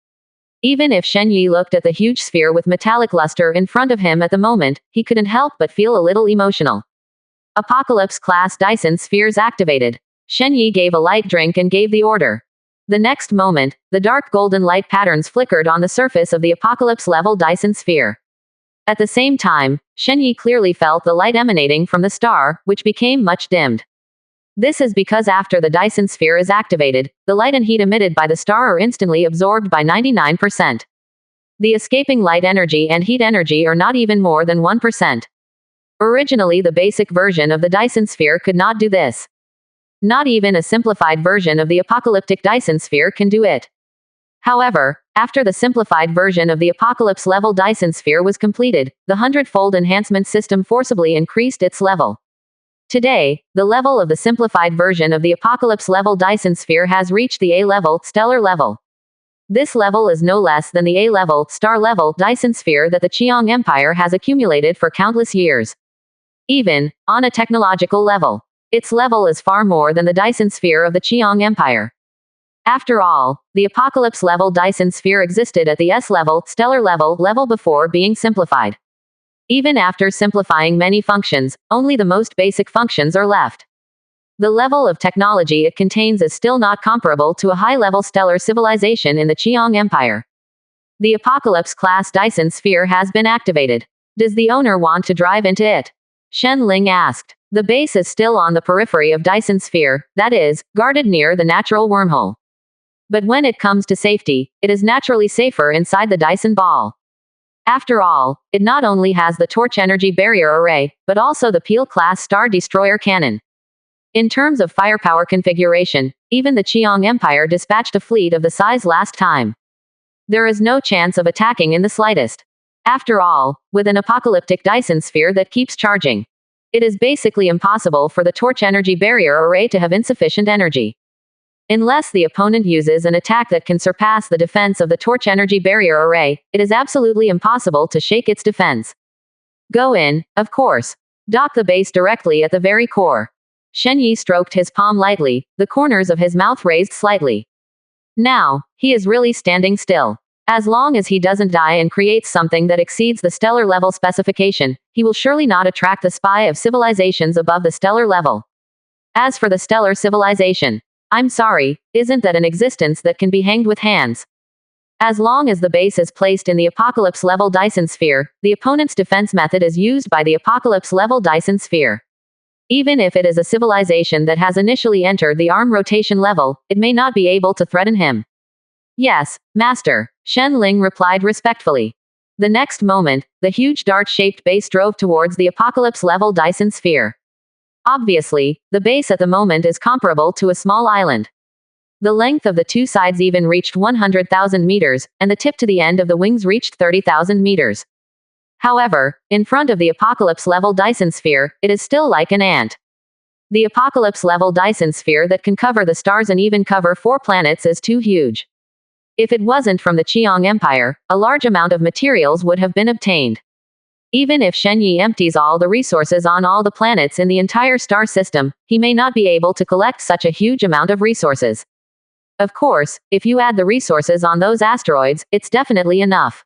Even if Shenyi looked at the huge sphere with metallic luster in front of him at the moment, he couldn't help but feel a little emotional. Apocalypse-class Dyson spheres activated. Shenyi gave a light drink and gave the order. The next moment, the dark golden light patterns flickered on the surface of the apocalypse-level Dyson sphere. At the same time, Shenyi clearly felt the light emanating from the star, which became much dimmed. This is because after the Dyson sphere is activated, the light and heat emitted by the star are instantly absorbed by 99%. The escaping light energy and heat energy are not even more than 1%. Originally, the basic version of the Dyson sphere could not do this. Not even a simplified version of the apocalyptic Dyson sphere can do it. However, after the simplified version of the apocalypse-level Dyson sphere was completed, the Hundredfold enhancement system forcibly increased its level. Today, the level of the simplified version of the apocalypse-level Dyson sphere has reached the A-level, stellar level. This level is no less than the A-level, star-level, Dyson sphere that the Qiang Empire has accumulated for countless years. Even, on a technological level, its level is far more than the Dyson sphere of the Qiang Empire. After all, the apocalypse-level Dyson sphere existed at the S-level, stellar level before being simplified. Even after simplifying many functions, only the most basic functions are left. The level of technology it contains is still not comparable to a high-level stellar civilization in the Qiang Empire. The Apocalypse-class Dyson sphere has been activated. Does the owner want to drive into it? Shen Ling asked. The base is still on the periphery of Dyson sphere, that is, guarded near the natural wormhole. But when it comes to safety, it is naturally safer inside the Dyson ball. After all, it not only has the torch energy barrier array, but also the Peel-class Star Destroyer cannon. In terms of firepower configuration, even the Qiang Empire dispatched a fleet of the size last time. There is no chance of attacking in the slightest. After all, with an apocalyptic Dyson sphere that keeps charging, it is basically impossible for the torch energy barrier array to have insufficient energy. Unless the opponent uses an attack that can surpass the defense of the torch energy barrier array, it is absolutely impossible to shake its defense. Go in, of course. Dock the base directly at the very core. Shen Yi stroked his palm lightly, the corners of his mouth raised slightly. Now, he is really standing still. As long as he doesn't die and creates something that exceeds the stellar level specification, he will surely not attract the spy of civilizations above the stellar level. As for the stellar civilization, I'm sorry, isn't that an existence that can be hanged with hands? As long as the base is placed in the Apocalypse level Dyson sphere, the opponent's defense method is used by the Apocalypse level Dyson sphere. Even if it is a civilization that has initially entered the arm rotation level, it may not be able to threaten him. Yes, Master, Shen Ling replied respectfully. The next moment, the huge dart-shaped base drove towards the Apocalypse level Dyson sphere. Obviously, the base at the moment is comparable to a small island. The length of the two sides even reached 100,000 meters, and the tip to the end of the wings reached 30,000 meters. However, in front of the Apocalypse level Dyson sphere, it is still like an ant. The Apocalypse level Dyson sphere that can cover the stars and even cover 4 planets is too huge. If it wasn't from the Qiang Empire, a large amount of materials would have been obtained. Even if Shen Yi empties all the resources on all the planets in the entire star system, he may not be able to collect such a huge amount of resources. Of course, if you add the resources on those asteroids, it's definitely enough.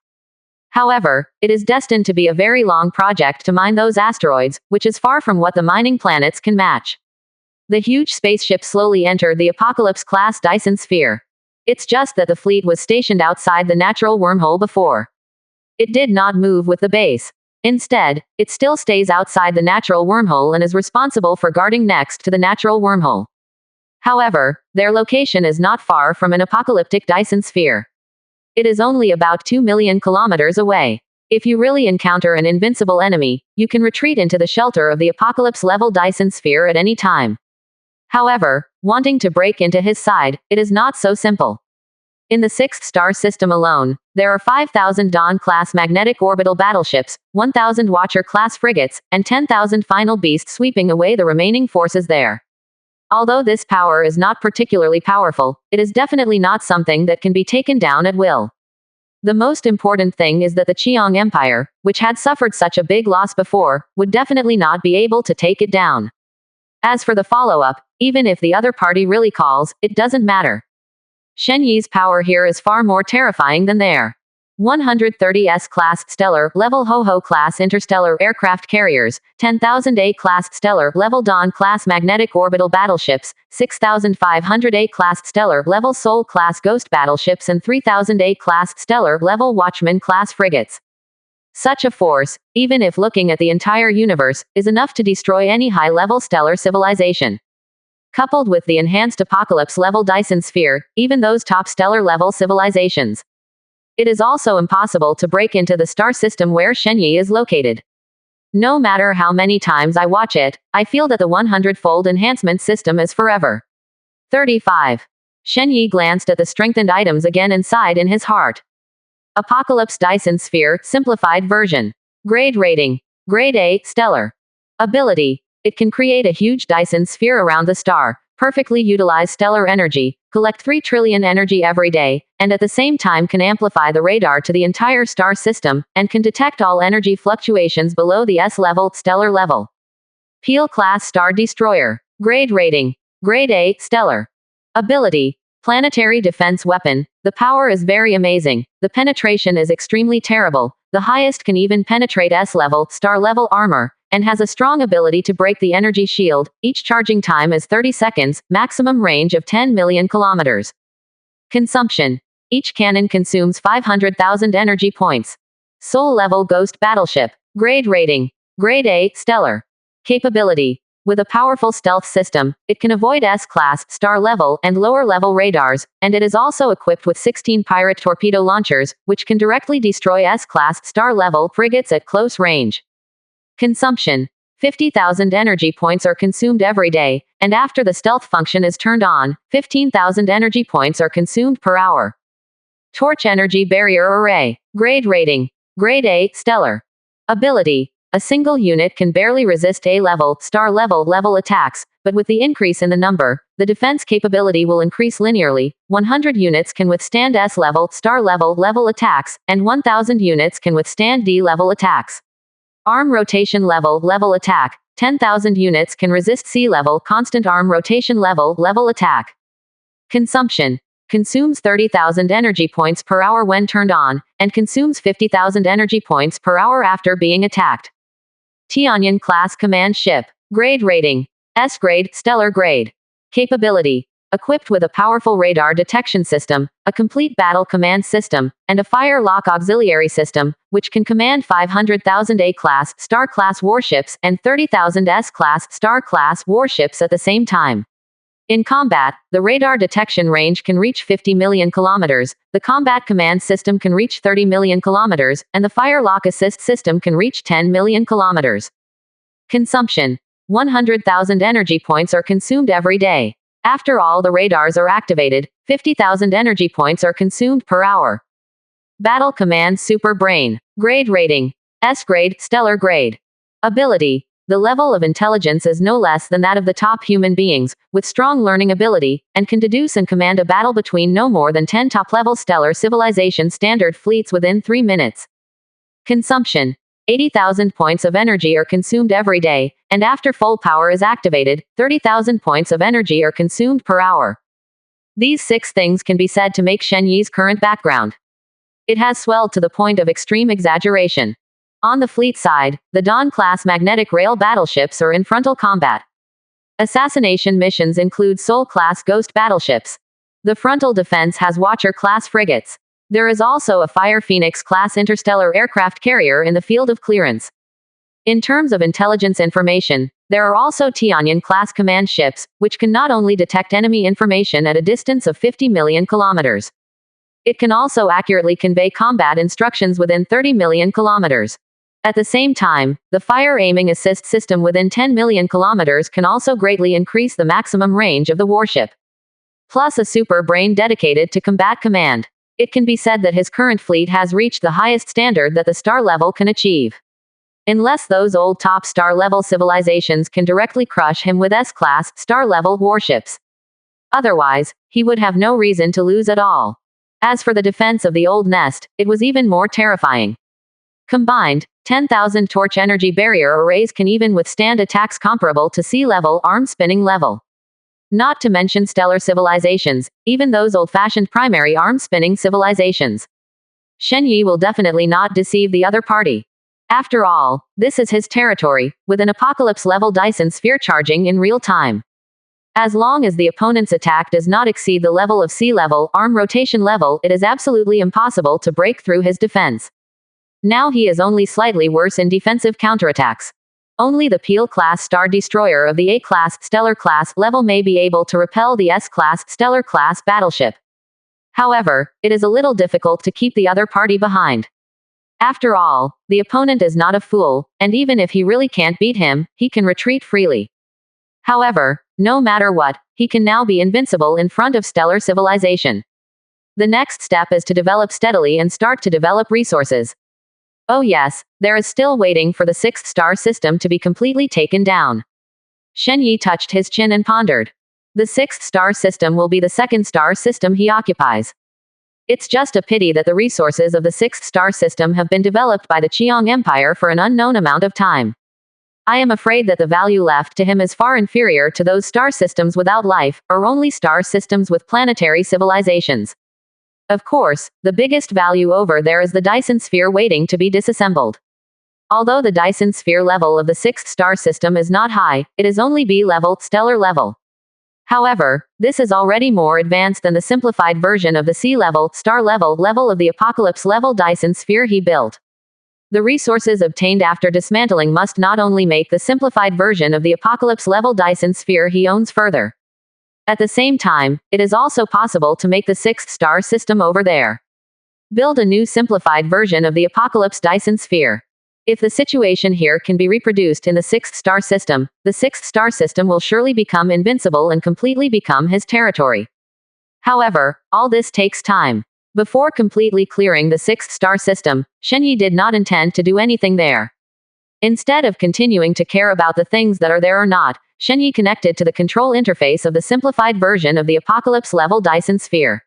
However, it is destined to be a very long project to mine those asteroids, which is far from what the mining planets can match. The huge spaceship slowly entered the Apocalypse-class Dyson sphere. It's just that the fleet was stationed outside the natural wormhole before. It did not move with the base. Instead, it still stays outside the natural wormhole and is responsible for guarding next to the natural wormhole. However, their location is not far from an apocalyptic Dyson sphere. It is only about 2 million kilometers away. If you really encounter an invincible enemy, you can retreat into the shelter of the Apocalypse-level Dyson sphere at any time. However, wanting to break into his side, it is not so simple. In the 6th star system alone, there are 5,000 Dawn-class magnetic orbital battleships, 1,000 Watcher-class frigates, and 10,000 final beasts sweeping away the remaining forces there. Although this power is not particularly powerful, it is definitely not something that can be taken down at will. The most important thing is that the Qiang Empire, which had suffered such a big loss before, would definitely not be able to take it down. As for the follow-up, even if the other party really calls, it doesn't matter. Shen Yi's power here is far more terrifying than their 130 S-class stellar level Ho-Ho class interstellar aircraft carriers, 10,000 A-class stellar level Dawn-class magnetic orbital battleships, 6,500 A-class stellar level Soul-class ghost battleships and 3,000 A-class stellar level Watchman-class frigates. Such a force, even if looking at the entire universe, is enough to destroy any high-level stellar civilization. Coupled with the enhanced Apocalypse-level Dyson sphere, even those top stellar-level civilizations. It is also impossible to break into the star system where Shen Yi is located. No matter how many times I watch it, I feel that the 100-fold enhancement system is forever. 35. Shen Yi glanced at the strengthened items again and sighed in his heart. Apocalypse Dyson Sphere, Simplified Version. Grade Rating. Grade A, Stellar. Ability. It can create a huge Dyson sphere around the star, perfectly utilize stellar energy, collect 3 trillion energy every day, and at the same time can amplify the radar to the entire star system, and can detect all energy fluctuations below the S-level, stellar level. Peel-class Star Destroyer. Grade Rating. Grade A, Stellar. Ability. Planetary defense weapon. The power is very amazing. The penetration is extremely terrible. The highest can even penetrate S-level, star-level armor, and has a strong ability to break the energy shield. Each charging time is 30 seconds, maximum range of 10 million kilometers. Consumption. Each cannon consumes 500,000 energy points. Soul-level ghost battleship. Grade Rating. Grade A, Stellar. Capability. With a powerful stealth system, it can avoid S-class, star-level, and lower-level radars, and it is also equipped with 16 Pirate torpedo launchers, which can directly destroy S-class, star-level frigates at close range. Consumption. 50,000 energy points are consumed every day, and after the stealth function is turned on, 15,000 energy points are consumed per hour. Torch Energy Barrier Array. Grade Rating. Grade A, Stellar. Ability. A single unit can barely resist A-level, star-level attacks, but with the increase in the number, the defense capability will increase linearly. 100 units can withstand S-level, star-level attacks, and 1000 units can withstand D-level attacks. Arm rotation level attack. 10,000 units can resist C-level constant arm rotation level attack. Consumption. Consumes 30,000 energy points per hour when turned on, and consumes 50,000 energy points per hour after being attacked. Tianyan class command ship. Grade rating. S grade, stellar grade. Capability. Equipped with a powerful radar detection system, a complete battle command system, and a fire lock auxiliary system, which can command 500,000 A-class, star-class warships, and 30,000 S-class, star-class warships at the same time. In combat, the radar detection range can reach 50 million kilometers, the combat command system can reach 30 million kilometers, and the fire lock assist system can reach 10 million kilometers. Consumption. 100,000 energy points are consumed every day. After all the radars are activated, 50,000 energy points are consumed per hour. Battle Command Super Brain. Grade rating. S grade, stellar grade. Ability. The level of intelligence is no less than that of the top human beings, with strong learning ability, and can deduce and command a battle between no more than 10 top-level stellar civilization standard fleets within 3 minutes. Consumption. 80,000 points of energy are consumed every day, and after full power is activated, 30,000 points of energy are consumed per hour. These 6 things can be said to make Shen Yi's current background. It has swelled to the point of extreme exaggeration. On the fleet side, the Dawn-class magnetic rail battleships are in frontal combat. Assassination missions include Sol-class ghost battleships. The frontal defense has Watcher-class frigates. There is also a Fire Phoenix-class interstellar aircraft carrier in the field of clearance. In terms of intelligence information, there are also Tianyan-class command ships, which can not only detect enemy information at a distance of 50 million kilometers. It can also accurately convey combat instructions within 30 million kilometers. At the same time, the fire aiming assist system within 10 million kilometers can also greatly increase the maximum range of the warship. Plus a super brain dedicated to combat command. It can be said that his current fleet has reached the highest standard that the star level can achieve. Unless those old top star level civilizations can directly crush him with S-class, star level warships. Otherwise, he would have no reason to lose at all. As for the defense of the old nest, it was even more terrifying. Combined, 10,000 torch energy barrier arrays can even withstand attacks comparable to sea-level arm spinning level. Not to mention stellar civilizations, even those old-fashioned primary arm-spinning civilizations. Shen Yi will definitely not deceive the other party. After all, this is his territory, with an apocalypse-level Dyson sphere charging in real time. As long as the opponent's attack does not exceed the level of sea-level arm rotation level, it is absolutely impossible to break through his defense. Now he is only slightly worse in defensive counterattacks. Only the Peel-class Star Destroyer of the A-class Stellar class level may be able to repel the S-class Stellar class battleship. However, it is a little difficult to keep the other party behind. After all, the opponent is not a fool, and even if he really can't beat him, he can retreat freely. However, no matter what, he can now be invincible in front of stellar civilization. The next step is to develop steadily and start to develop resources. Oh yes, there is still waiting for the 6th star system to be completely taken down. Shen Yi touched his chin and pondered. The 6th star system will be the 2nd star system he occupies. It's just a pity that the resources of the 6th star system have been developed by the Qiong Empire for an unknown amount of time. I am afraid that the value left to him is far inferior to those star systems without life, or only star systems with planetary civilizations. Of course, the biggest value over there is the Dyson sphere waiting to be disassembled. Although the Dyson sphere level of the 6th star system is not high, it is only B-level, stellar level. However, this is already more advanced than the simplified version of the C-level, star level of the Apocalypse level Dyson sphere he built. The resources obtained after dismantling must not only make the simplified version of the Apocalypse level Dyson sphere he owns further. At the same time, it is also possible to make the 6th star system over there. Build a new simplified version of the Apocalypse Dyson sphere. If the situation here can be reproduced in the 6th star system, the 6th star system will surely become invincible and completely become his territory. However, all this takes time. Before completely clearing the sixth star system, Shenyi did not intend to do anything there. Instead of continuing to care about the things that are there or not, Shenyi connected to the control interface of the simplified version of the Apocalypse level Dyson sphere.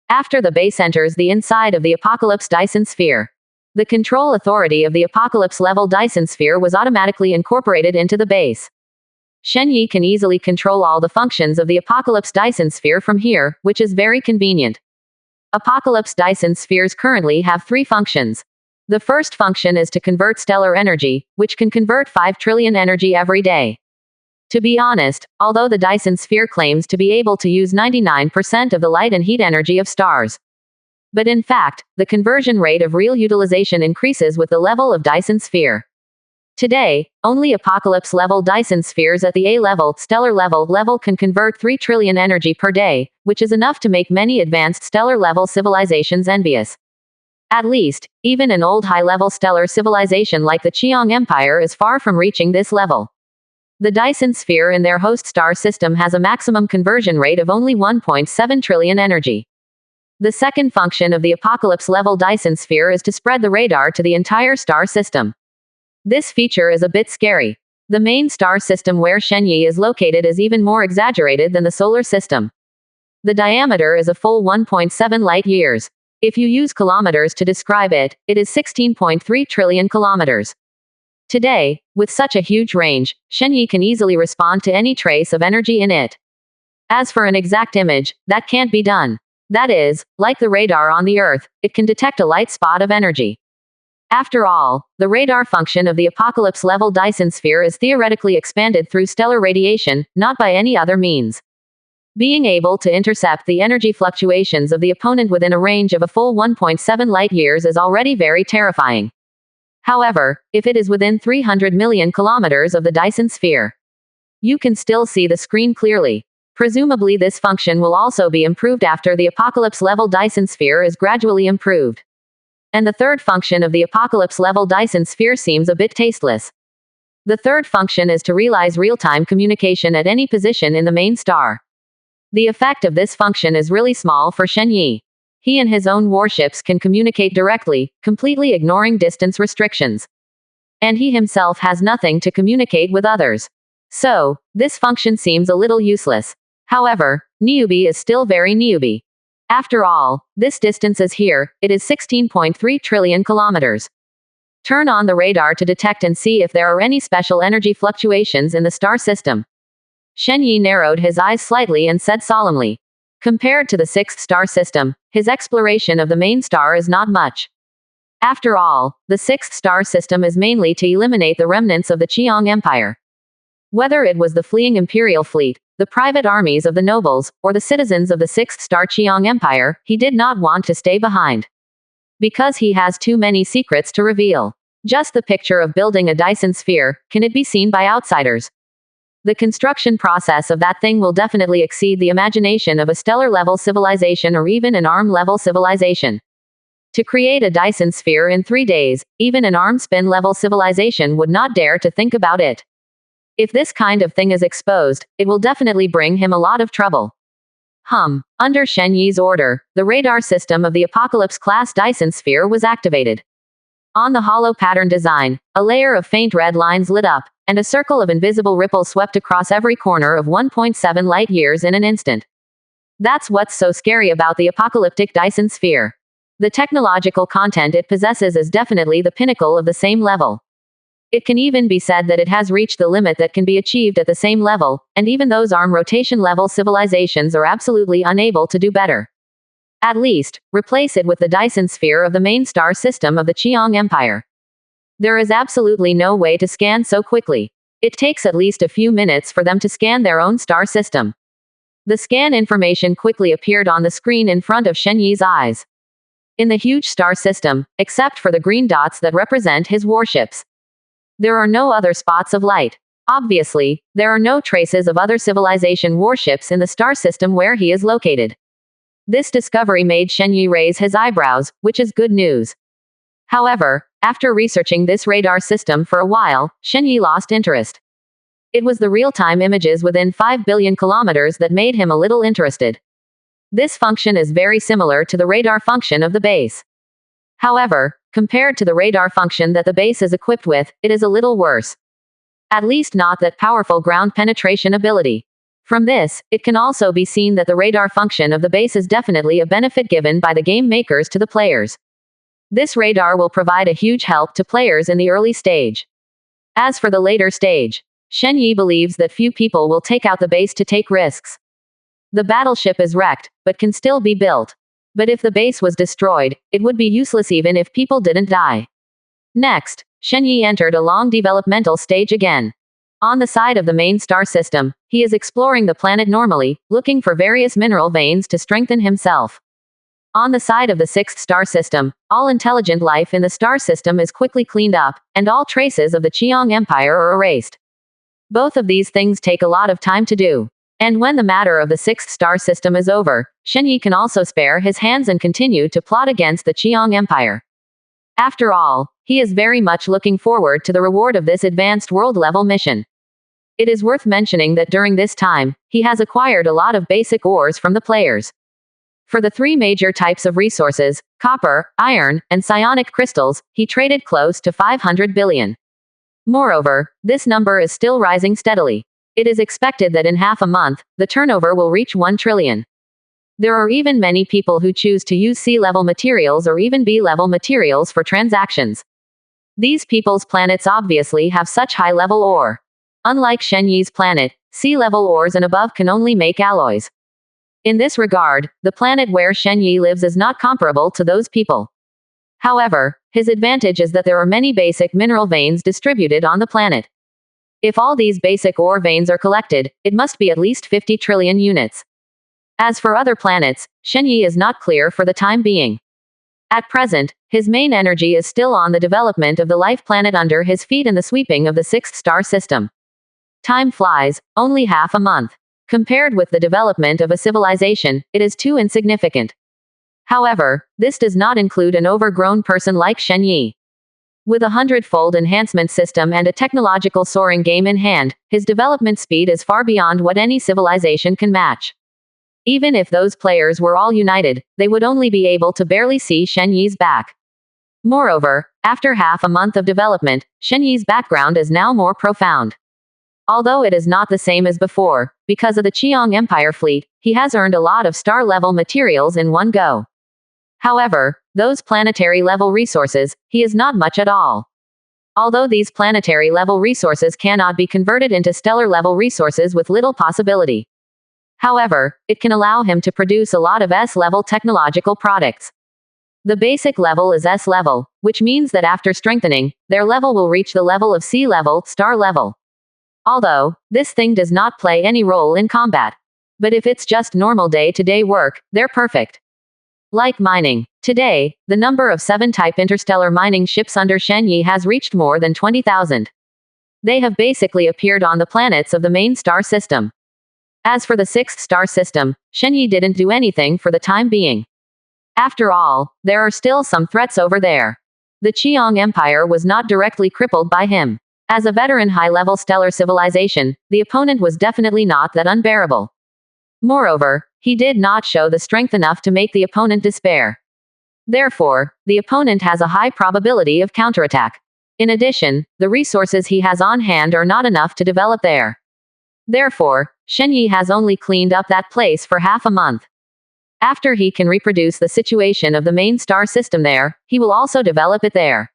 After the base enters the inside of the Apocalypse Dyson sphere, the control authority of the Apocalypse level Dyson sphere was automatically incorporated into the base. Shenyi can easily control all the functions of the Apocalypse Dyson sphere from here, which is very convenient. Apocalypse Dyson spheres currently have 3 functions. The first function is to convert stellar energy, which can convert 5 trillion energy every day. To be honest, although the Dyson sphere claims to be able to use 99% of the light and heat energy of stars, but in fact, the conversion rate of real utilization increases with the level of Dyson sphere. Today, only Apocalypse level Dyson spheres at the A level, stellar level can convert 3 trillion energy per day, which is enough to make many advanced stellar level civilizations envious. At least, even an old high-level stellar civilization like the Qiang Empire is far from reaching this level. The Dyson sphere in their host star system has a maximum conversion rate of only 1.7 trillion energy. The second function of the Apocalypse level Dyson sphere is to spread the radar to the entire star system. This feature is a bit scary. The main star system where Shenyi is located is even more exaggerated than the solar system. The diameter is a full 1.7 light years. If you use kilometers to describe it, it is 16.3 trillion kilometers. Today, with such a huge range, Shenyi can easily respond to any trace of energy in it. As for an exact image, that can't be done. That is, like the radar on the Earth, it can detect a light spot of energy. After all, the radar function of the Apocalypse level Dyson sphere is theoretically expanded through stellar radiation, not by any other means. Being able to intercept the energy fluctuations of the opponent within a range of a full 1.7 light years is already very terrifying. However, if it is within 300 million kilometers of the Dyson sphere, you can still see the screen clearly. Presumably this function will also be improved after the Apocalypse level Dyson sphere is gradually improved. And the third function of the Apocalypse level Dyson sphere seems a bit tasteless. The third function is to realize real-time communication at any position in the main star. The effect of this function is really small for Shenyi. He and his own warships can communicate directly, completely ignoring distance restrictions. And he himself has nothing to communicate with others. So, this function seems a little useless. However, newbie is still very newbie. After all, this distance is here, it is 16.3 trillion kilometers. Turn on the radar to detect and see if there are any special energy fluctuations in the star system. Shenyi narrowed his eyes slightly and said solemnly. Compared to the sixth star system, his exploration of the main star is not much. After all, the sixth star system is mainly to eliminate the remnants of the Qiang Empire. Whether it was the fleeing imperial fleet, the private armies of the nobles, or the citizens of the sixth star Qiang Empire, he did not want to stay behind. Because he has too many secrets to reveal. Just the picture of building a Dyson sphere, can it be seen by outsiders? The construction process of that thing will definitely exceed the imagination of a stellar-level civilization or even an ARM-level civilization. To create a Dyson sphere in 3 days, even an ARM-spin-level civilization would not dare to think about it. If this kind of thing is exposed, it will definitely bring him a lot of trouble. Under Shenyi's order, the radar system of the Apocalypse-class Dyson sphere was activated. On the hollow pattern design, a layer of faint red lines lit up, and a circle of invisible ripples swept across every corner of 1.7 light years in an instant. That's what's so scary about the apocalyptic Dyson sphere. The technological content it possesses is definitely the pinnacle of the same level. It can even be said that it has reached the limit that can be achieved at the same level, and even those ARM rotation level civilizations are absolutely unable to do better. At least, replace it with the Dyson sphere of the main star system of the Qiang Empire. There is absolutely no way to scan so quickly. It takes at least a few minutes for them to scan their own star system. The scan information quickly appeared on the screen in front of Shenyi's eyes. In the huge star system, except for the green dots that represent his warships, there are no other spots of light. Obviously, there are no traces of other civilization warships in the star system where he is located. This discovery made Shenyi raise his eyebrows, which is good news. However, after researching this radar system for a while, Shenyi lost interest. It was the real-time images within 5 billion kilometers that made him a little interested. This function is very similar to the radar function of the base. However, compared to the radar function that the base is equipped with, it is a little worse. At least not that powerful ground penetration ability. From this, it can also be seen that the radar function of the base is definitely a benefit given by the game makers to the players. This radar will provide a huge help to players in the early stage. As for the later stage, Shen Yi believes that few people will take out the base to take risks. The battleship is wrecked, but can still be built. But if the base was destroyed, it would be useless even if people didn't die. Next, Shen Yi entered a long developmental stage again. On the side of the main star system, he is exploring the planet normally, looking for various mineral veins to strengthen himself. On the side of the sixth star system, all intelligent life in the star system is quickly cleaned up, and all traces of the Qiang Empire are erased. Both of these things take a lot of time to do. And when the matter of the sixth star system is over, Shen Yi can also spare his hands and continue to plot against the Qiang Empire. After all, he is very much looking forward to the reward of this advanced world-level mission. It is worth mentioning that during this time, he has acquired a lot of basic ores from the players. For the three major types of resources, copper, iron, and psionic crystals, he traded close to 500 billion. Moreover, this number is still rising steadily. It is expected that in half a month, the turnover will reach 1 trillion. There are even many people who choose to use C-level materials or even B-level materials for transactions. These people's planets obviously have such high-level ore. Unlike Shen Yi's planet, C-level ores and above can only make alloys. In this regard, the planet where Shen Yi lives is not comparable to those people. However, his advantage is that there are many basic mineral veins distributed on the planet. If all these basic ore veins are collected, it must be at least 50 trillion units. As for other planets, Shen Yi is not clear for the time being. At present, his main energy is still on the development of the life planet under his feet and the sweeping of the sixth star system. Time flies, only half a month. Compared with the development of a civilization, it is too insignificant. However, this does not include an overgrown person like Shen Yi. With a hundredfold enhancement system and a technological soaring game in hand, his development speed is far beyond what any civilization can match. Even if those players were all united, they would only be able to barely see Shen Yi's back. Moreover, after half a month of development, Shen Yi's background is now more profound. Although it is not the same as before, because of the Qiang Empire fleet, he has earned a lot of star-level materials in one go. However, those planetary-level resources, he is not much at all. Although these planetary-level resources cannot be converted into stellar-level resources with little possibility. However, it can allow him to produce a lot of S-level technological products. The basic level is S-level, which means that after strengthening, their level will reach the level of C-level, star level. Although, this thing does not play any role in combat. But if it's just normal day-to-day work, they're perfect. Like mining. Today, the number of 7-type interstellar mining ships under Shen Yi has reached more than 20,000. They have basically appeared on the planets of the main star system. As for the sixth star system, Shen Yi didn't do anything for the time being. After all, there are still some threats over there. The Qiang Empire was not directly crippled by him. As a veteran high-level stellar civilization, the opponent was definitely not that unbearable. Moreover, he did not show the strength enough to make the opponent despair. Therefore, the opponent has a high probability of counterattack. In addition, the resources he has on hand are not enough to develop there. Therefore, Shen Yi has only cleaned up that place for half a month. After he can reproduce the situation of the main star system there, he will also develop it there.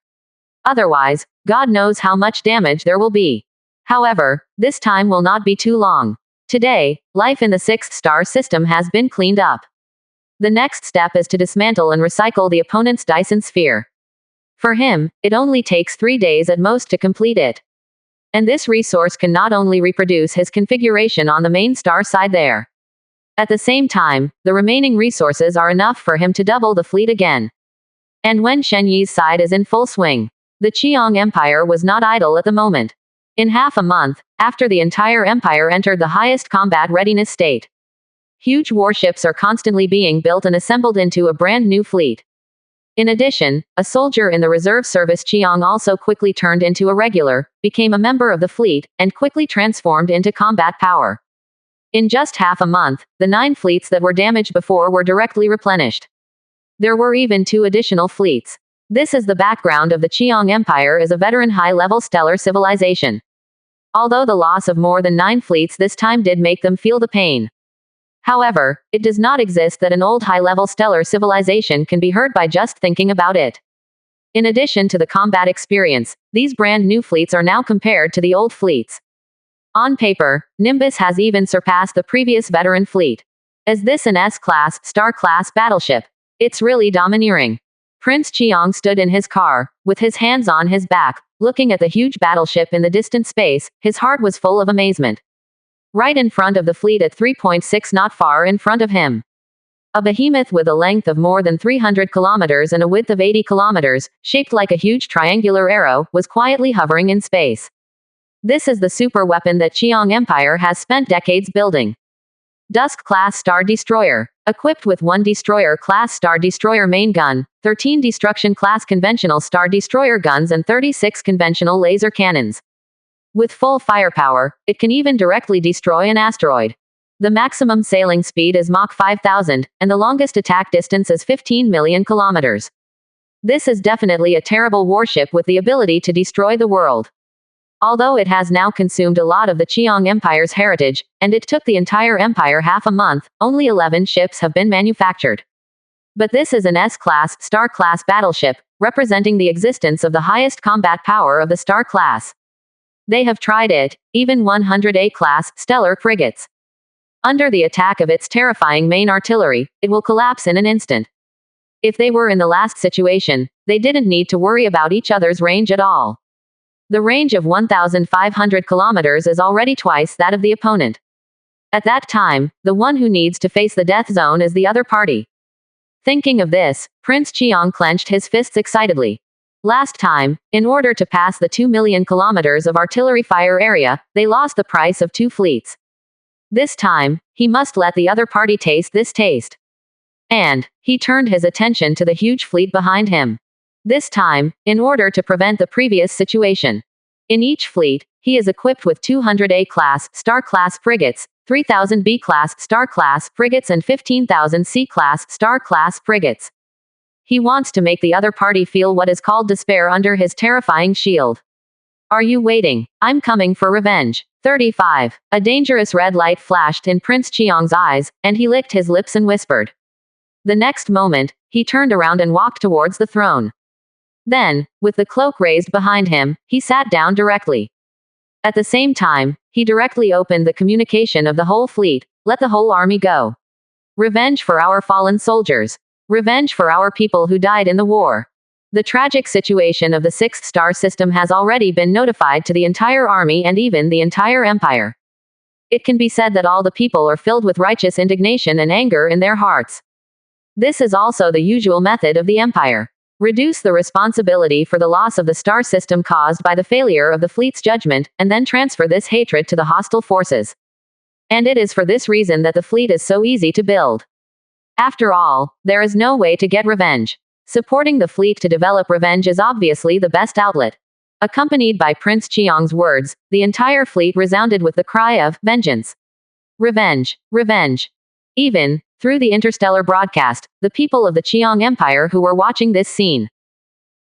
Otherwise, God knows how much damage there will be. However, this time will not be too long. Today, life in the sixth star system has been cleaned up. The next step is to dismantle and recycle the opponent's Dyson sphere. For him, it only takes 3 days at most to complete it. And this resource can not only reproduce his configuration on the main star side there. At the same time, the remaining resources are enough for him to double the fleet again. And when Shen Yi's side is in full swing, the Qiang Empire was not idle at the moment. In half a month, after the entire empire entered the highest combat readiness state, huge warships are constantly being built and assembled into a brand new fleet. In addition, a soldier in the reserve service Qiang also quickly turned into a regular, became a member of the fleet, and quickly transformed into combat power. In just half a month, the 9 fleets that were damaged before were directly replenished. There were even 2 additional fleets. This is the background of the Qiang Empire as a veteran high-level stellar civilization. Although the loss of more than 9 fleets this time did make them feel the pain. However, it does not exist that an old high-level stellar civilization can be hurt by just thinking about it. In addition to the combat experience, these brand new fleets are now compared to the old fleets. On paper, Nimbus has even surpassed the previous veteran fleet. As this an S-class, star-class battleship. It's really domineering. Prince Qiang stood in his car, with his hands on his back, looking at the huge battleship in the distant space. His heart was full of amazement. Right in front of the fleet at 3.6 not far in front of him. A behemoth with a length of more than 300 kilometers and a width of 80 kilometers, shaped like a huge triangular arrow, was quietly hovering in space. This is the super weapon that Qiang Empire has spent decades building. Dusk-class Star Destroyer. Equipped with 1 Destroyer-class Star Destroyer main gun, 13 Destruction-class conventional Star Destroyer guns and 36 conventional laser cannons. With full firepower, it can even directly destroy an asteroid. The maximum sailing speed is Mach 5000, and the longest attack distance is 15 million kilometers. This is definitely a terrible warship with the ability to destroy the world. Although it has now consumed a lot of the Qiang Empire's heritage, and it took the entire empire half a month, only 11 ships have been manufactured. But this is an S-class, star-class battleship, representing the existence of the highest combat power of the star class. They have tried it, even 100 A-class, stellar frigates. Under the attack of its terrifying main artillery, it will collapse in an instant. If they were in the last situation, they didn't need to worry about each other's range at all. The range of 1,500 kilometers is already twice that of the opponent. At that time, the one who needs to face the death zone is the other party. Thinking of this, Prince Qiang clenched his fists excitedly. Last time, in order to pass the 2 million kilometers of artillery fire area, they lost the price of 2 fleets. This time, he must let the other party taste this taste. And he turned his attention to the huge fleet behind him. This time, in order to prevent the previous situation. In each fleet, he is equipped with 200 A-class, star-class frigates, 3,000 B-class, star-class frigates and 15,000 C-class, star-class frigates. He wants to make the other party feel what is called despair under his terrifying shield. Are you waiting? I'm coming for revenge. 35. A dangerous red light flashed in Prince Qiang's eyes, and he licked his lips and whispered. The next moment, he turned around and walked towards the throne. Then, with the cloak raised behind him, he sat down directly. At the same time, he directly opened the communication of the whole fleet. Let the whole army go. Revenge for our fallen soldiers. Revenge for our people who died in the war. The tragic situation of the 6th star system has already been notified to the entire army and even the entire empire. It can be said that all the people are filled with righteous indignation and anger in their hearts. This is also the usual method of the empire. Reduce the responsibility for the loss of the star system caused by the failure of the fleet's judgment, and then transfer this hatred to the hostile forces. And it is for this reason that the fleet is so easy to build. After all, there is no way to get revenge. Supporting the fleet to develop revenge is obviously the best outlet. Accompanied by Prince Qiang's words, the entire fleet resounded with the cry of vengeance. Revenge, revenge. Even, through the Interstellar broadcast, the people of the Qiang Empire who were watching this scene.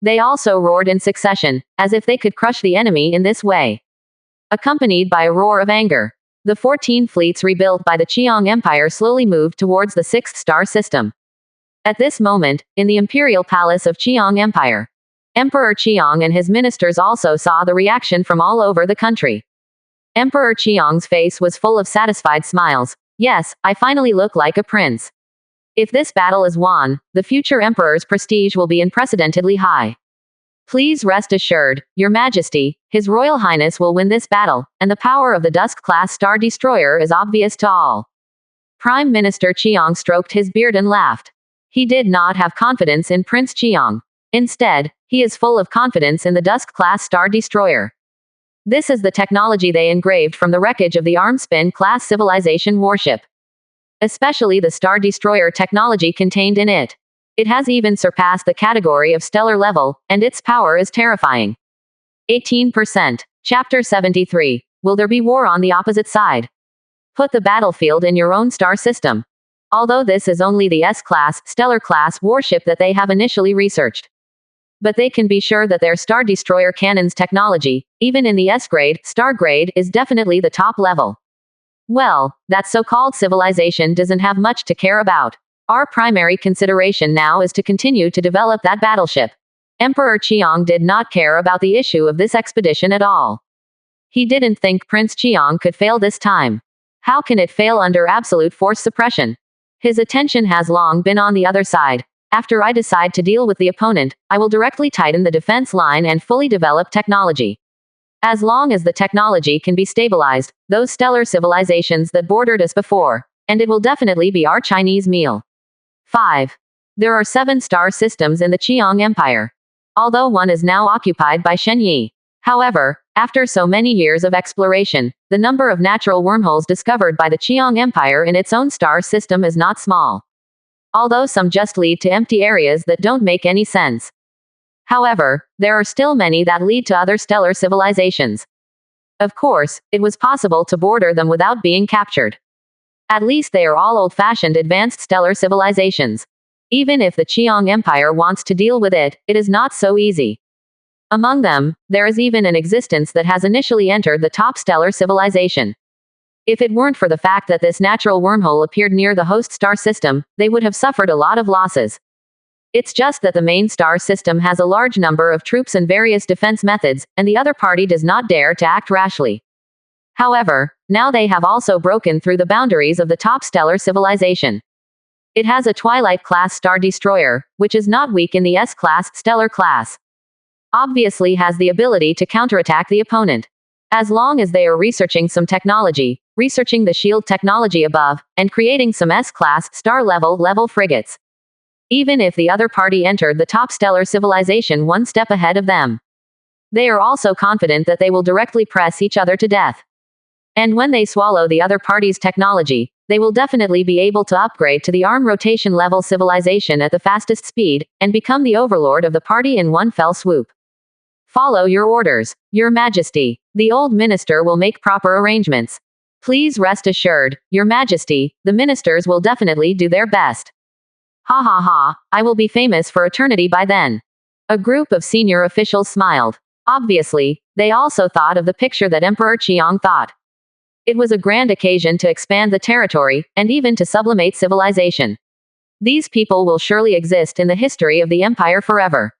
They also roared in succession, as if they could crush the enemy in this way. Accompanied by a roar of anger. The 14 fleets rebuilt by the Qiang Empire slowly moved towards the 6th star system. At this moment, in the imperial palace of Qiang Empire, Emperor Qiang and his ministers also saw the reaction from all over the country. Emperor Qiang's face was full of satisfied smiles. Yes, I finally look like a prince. If this battle is won, the future emperor's prestige will be unprecedentedly high. Please rest assured, Your Majesty, His Royal Highness will win this battle, and the power of the Dusk-class Star Destroyer is obvious to all. Prime Minister Qiang stroked his beard and laughed. He did not have confidence in Prince Qiang. Instead, he is full of confidence in the Dusk-class Star Destroyer. This is the technology they engraved from the wreckage of the Armspin-class civilization warship. Especially the Star Destroyer technology contained in it. It has even surpassed the category of stellar level, and its power is terrifying. 18%. Chapter 73. Will there be war on the opposite side? Put the battlefield in your own star system. Although this is only the S-class, stellar class warship that they have initially researched. But they can be sure that their Star Destroyer cannon's technology, even in the S-grade, star grade, is definitely the top level. Well, that so-called civilization doesn't have much to care about. Our primary consideration now is to continue to develop that battleship. Emperor Qiang did not care about the issue of this expedition at all. He didn't think Prince Qiang could fail this time. How can it fail under absolute force suppression? His attention has long been on the other side. After I decide to deal with the opponent, I will directly tighten the defense line and fully develop technology. As long as the technology can be stabilized, those stellar civilizations that bordered us before, and it will definitely be our Chinese meal. 5. There are 7 star systems in the Qiang Empire. Although one is now occupied by Shen Yi. However, after so many years of exploration, the number of natural wormholes discovered by the Qiang Empire in its own star system is not small. Although some just lead to empty areas that don't make any sense. However, there are still many that lead to other stellar civilizations. Of course, it was possible to border them without being captured. At least they are all old-fashioned advanced stellar civilizations. Even if the Qiang Empire wants to deal with it, it is not so easy. Among them, there is even an existence that has initially entered the top stellar civilization. If it weren't for the fact that this natural wormhole appeared near the host star system, they would have suffered a lot of losses. It's just that the main star system has a large number of troops and various defense methods, and the other party does not dare to act rashly. However, now they have also broken through the boundaries of the top stellar civilization. It has a Twilight-class star destroyer, which is not weak in the S-class, stellar class. Obviously has the ability to counterattack the opponent. As long as they are researching some technology, researching the shield technology above, and creating some S-class, star-level frigates. Even if the other party entered the top stellar civilization one step ahead of them. They are also confident that they will directly press each other to death. And when they swallow the other party's technology, they will definitely be able to upgrade to the arm rotation level civilization at the fastest speed, and become the overlord of the party in one fell swoop. Follow your orders, Your Majesty. The old minister will make proper arrangements. Please rest assured, Your Majesty, the ministers will definitely do their best. Ha ha ha, I will be famous for eternity by then. A group of senior officials smiled. Obviously, they also thought of the picture that Emperor Qiang thought. It was a grand occasion to expand the territory, and even to sublimate civilization. These people will surely exist in the history of the empire forever.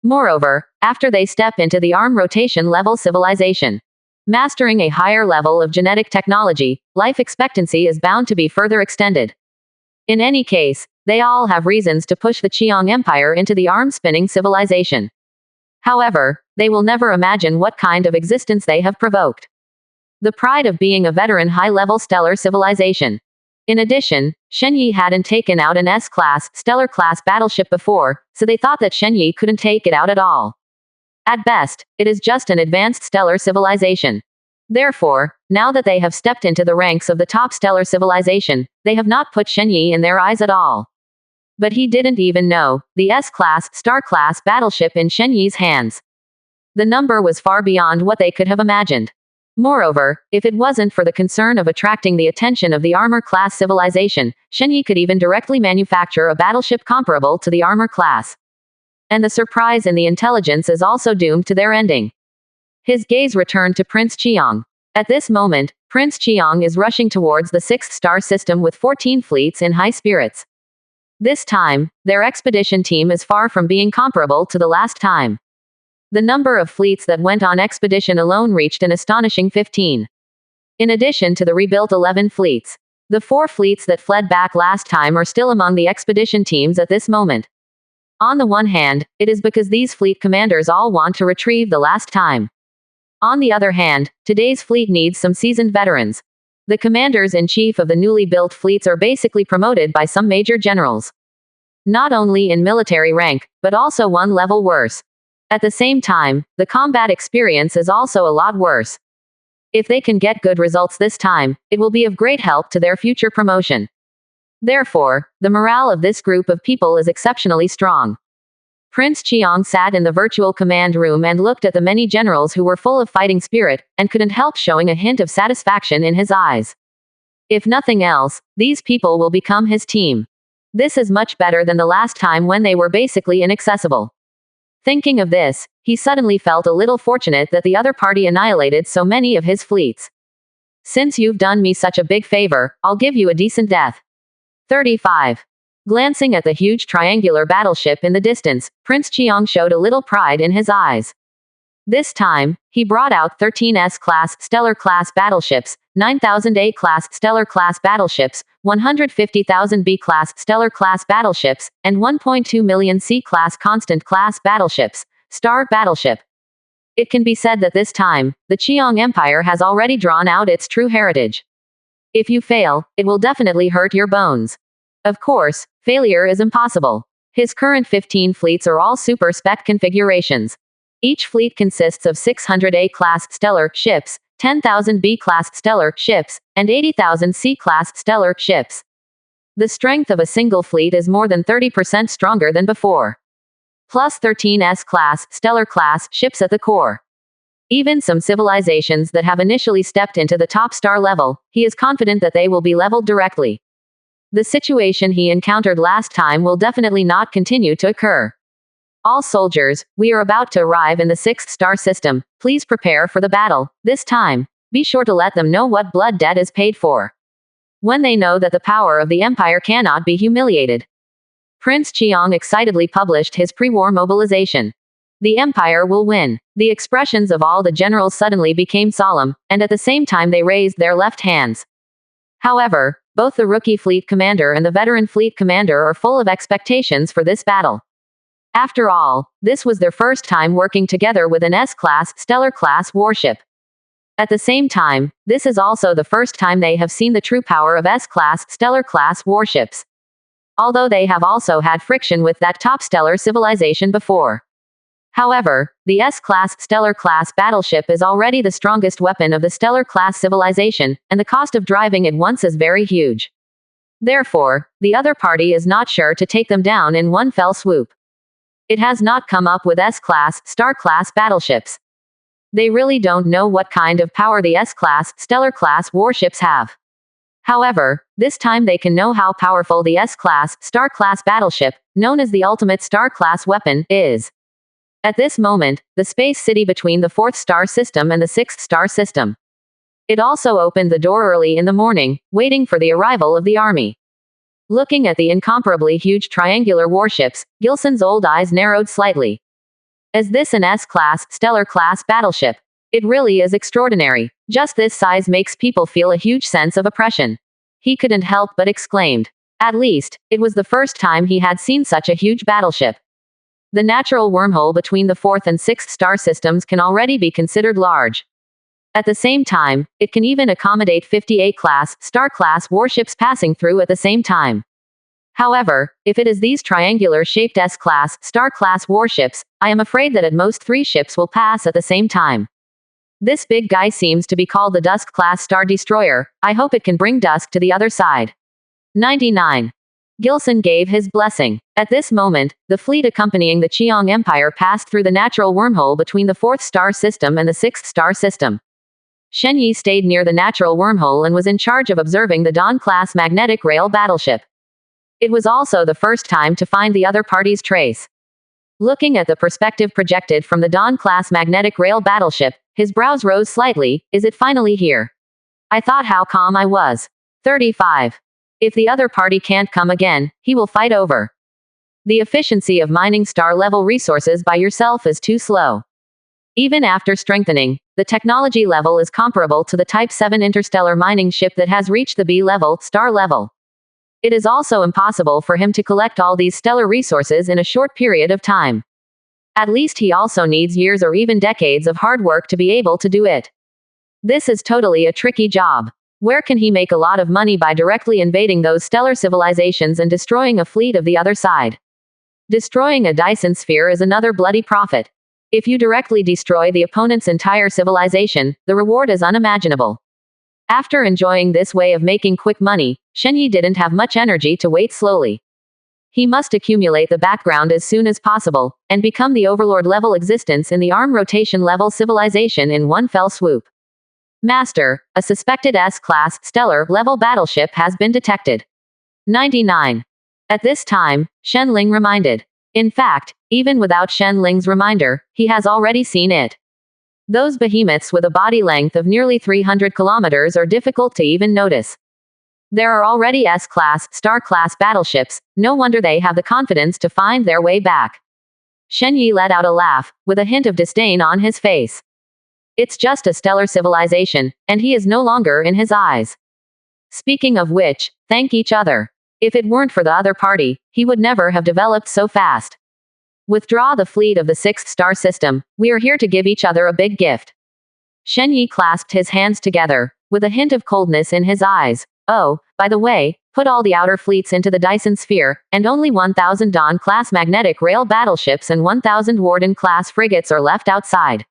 Moreover, after they step into the arm rotation level civilization, mastering a higher level of genetic technology, life expectancy is bound to be further extended. In any case, they all have reasons to push the Qiang Empire into the arm-spinning civilization. However, they will never imagine what kind of existence they have provoked. The pride of being a veteran high-level stellar civilization. In addition, Shen Yi hadn't taken out an S-class, stellar-class battleship before, so they thought that Shen Yi couldn't take it out at all. At best, it is just an advanced stellar civilization. Therefore, now that they have stepped into the ranks of the top stellar civilization, they have not put Shen Yi in their eyes at all. But he didn't even know the S-class, star-class battleship in Shen Yi's hands. The number was far beyond what they could have imagined. Moreover, if it wasn't for the concern of attracting the attention of the armor-class civilization, Shen Yi could even directly manufacture a battleship comparable to the armor class. And the surprise in the intelligence is also doomed to their ending. His gaze returned to Prince Qiang. At this moment, Prince Qiang is rushing towards the 6th star system with 14 fleets in high spirits. This time, their expedition team is far from being comparable to the last time. The number of fleets that went on expedition alone reached an astonishing 15. In addition to the rebuilt 11 fleets, the 4 fleets that fled back last time are still among the expedition teams at this moment. On the one hand, it is because these fleet commanders all want to retrieve the last time. On the other hand, today's fleet needs some seasoned veterans. The commanders-in-chief of the newly built fleets are basically promoted by some major generals. Not only in military rank, but also one level worse. At the same time, the combat experience is also a lot worse. If they can get good results this time, it will be of great help to their future promotion. Therefore, the morale of this group of people is exceptionally strong. Prince Qiang sat in the virtual command room and looked at the many generals who were full of fighting spirit, and couldn't help showing a hint of satisfaction in his eyes. If nothing else, these people will become his team. This is much better than the last time when they were basically inaccessible. Thinking of this, he suddenly felt a little fortunate that the other party annihilated so many of his fleets. Since you've done me such a big favor, I'll give you a decent death. 35. Glancing at the huge triangular battleship in the distance, Prince Chiang showed a little pride in his eyes. This time, he brought out 13 S-class Stellar class battleships, 9,000 A-class Stellar class battleships, 150,000 B-class Stellar class battleships, and 1.2 million C-class Constant class battleships, Star battleship. It can be said that this time, the Chiang Empire has already drawn out its true heritage. If you fail, it will definitely hurt your bones. Of course, failure is impossible. His current 15 fleets are all super spec configurations. Each fleet consists of 600 A-class Stellar ships, 10,000 B-class Stellar ships, and 80,000 C-class Stellar ships. The strength of a single fleet is more than 30% stronger than before. Plus 13 S-class Stellar class ships at the core. Even some civilizations that have initially stepped into the top star level, he is confident that they will be leveled directly. The situation he encountered last time will definitely not continue to occur. All soldiers, we are about to arrive in the 6th star system. Please prepare for the battle. This time, be sure to let them know what blood debt is paid for. When they know that the power of the empire cannot be humiliated. Prince Chiang excitedly published his pre-war mobilization. The empire will win. The expressions of all the generals suddenly became solemn, and at the same time they raised their left hands. However, both the rookie fleet commander and the veteran fleet commander are full of expectations for this battle. After all, this was their first time working together with an S-class Stellar class warship. At the same time, this is also the first time they have seen the true power of S-class Stellar class warships. Although they have also had friction with that top stellar civilization before. However, the S-class Stellar class battleship is already the strongest weapon of the Stellar class civilization, and the cost of driving it once is very huge. Therefore, the other party is not sure to take them down in one fell swoop. It has not come up with S-class, Star-class battleships. They really don't know what kind of power the S-class, Stellar-class warships have. However, this time they can know how powerful the S-class, Star-class battleship, known as the ultimate Star-class weapon, is. At this moment, the space city between the 4th star system and the 6th star system. It also opened the door early in the morning, waiting for the arrival of the army. Looking at the incomparably huge triangular warships, Gilson's old eyes narrowed slightly. Is this an S-class, Stellar class battleship? It really is extraordinary. Just this size makes people feel a huge sense of oppression. He couldn't help but exclaimed. At least, it was the first time he had seen such a huge battleship. The natural wormhole between the 4th and 6th star systems can already be considered large. At the same time, it can even accommodate 50 A-class, Star-class warships passing through at the same time. However, if it is these triangular-shaped S-class, Star-class warships, I am afraid that at most 3 ships will pass at the same time. This big guy seems to be called the Dusk-class Star Destroyer. I hope it can bring Dusk to the other side. 99. Gilson gave his blessing. At this moment, the fleet accompanying the Chiang Empire passed through the natural wormhole between the 4th star system and the 6th star system. Shen Yi stayed near the natural wormhole and was in charge of observing the Dawn-class magnetic rail battleship. It was also the first time to find the other party's trace. Looking at the perspective projected from the Dawn-class magnetic rail battleship, his brows rose slightly. Is it finally here? I thought how calm I was. 35. If the other party can't come again, he will fight over. The efficiency of mining star-level resources by yourself is too slow. Even after strengthening, the technology level is comparable to the Type 7 interstellar mining ship that has reached the B-level, star level. It is also impossible for him to collect all these stellar resources in a short period of time. At least he also needs years or even decades of hard work to be able to do it. This is totally a tricky job. Where can he make a lot of money by directly invading those stellar civilizations and destroying a fleet of the other side? Destroying a Dyson sphere is another bloody profit. If you directly destroy the opponent's entire civilization, the reward is unimaginable. After enjoying this way of making quick money, Shen Yi didn't have much energy to wait slowly. He must accumulate the background as soon as possible, and become the overlord level existence in the arm rotation level civilization in one fell swoop. Master, a suspected S-class stellar level battleship has been detected. 99. At this time, Shen Ling reminded. In fact, even without Shen Ling's reminder, he has already seen it. Those behemoths with a body length of nearly 300 kilometers are difficult to even notice. There are already S-class, star-class battleships, no wonder they have the confidence to find their way back. Shen Yi let out a laugh, with a hint of disdain on his face. It's just a stellar civilization, and he is no longer in his eyes. Speaking of which, thank each other. If it weren't for the other party, he would never have developed so fast. Withdraw the fleet of the 6th star system, we are here to give each other a big gift. Shen Yi clasped his hands together, with a hint of coldness in his eyes. Oh, by the way, put all the outer fleets into the Dyson sphere, and only 1,000 Dawn-class magnetic rail battleships and 1,000 Warden-class frigates are left outside.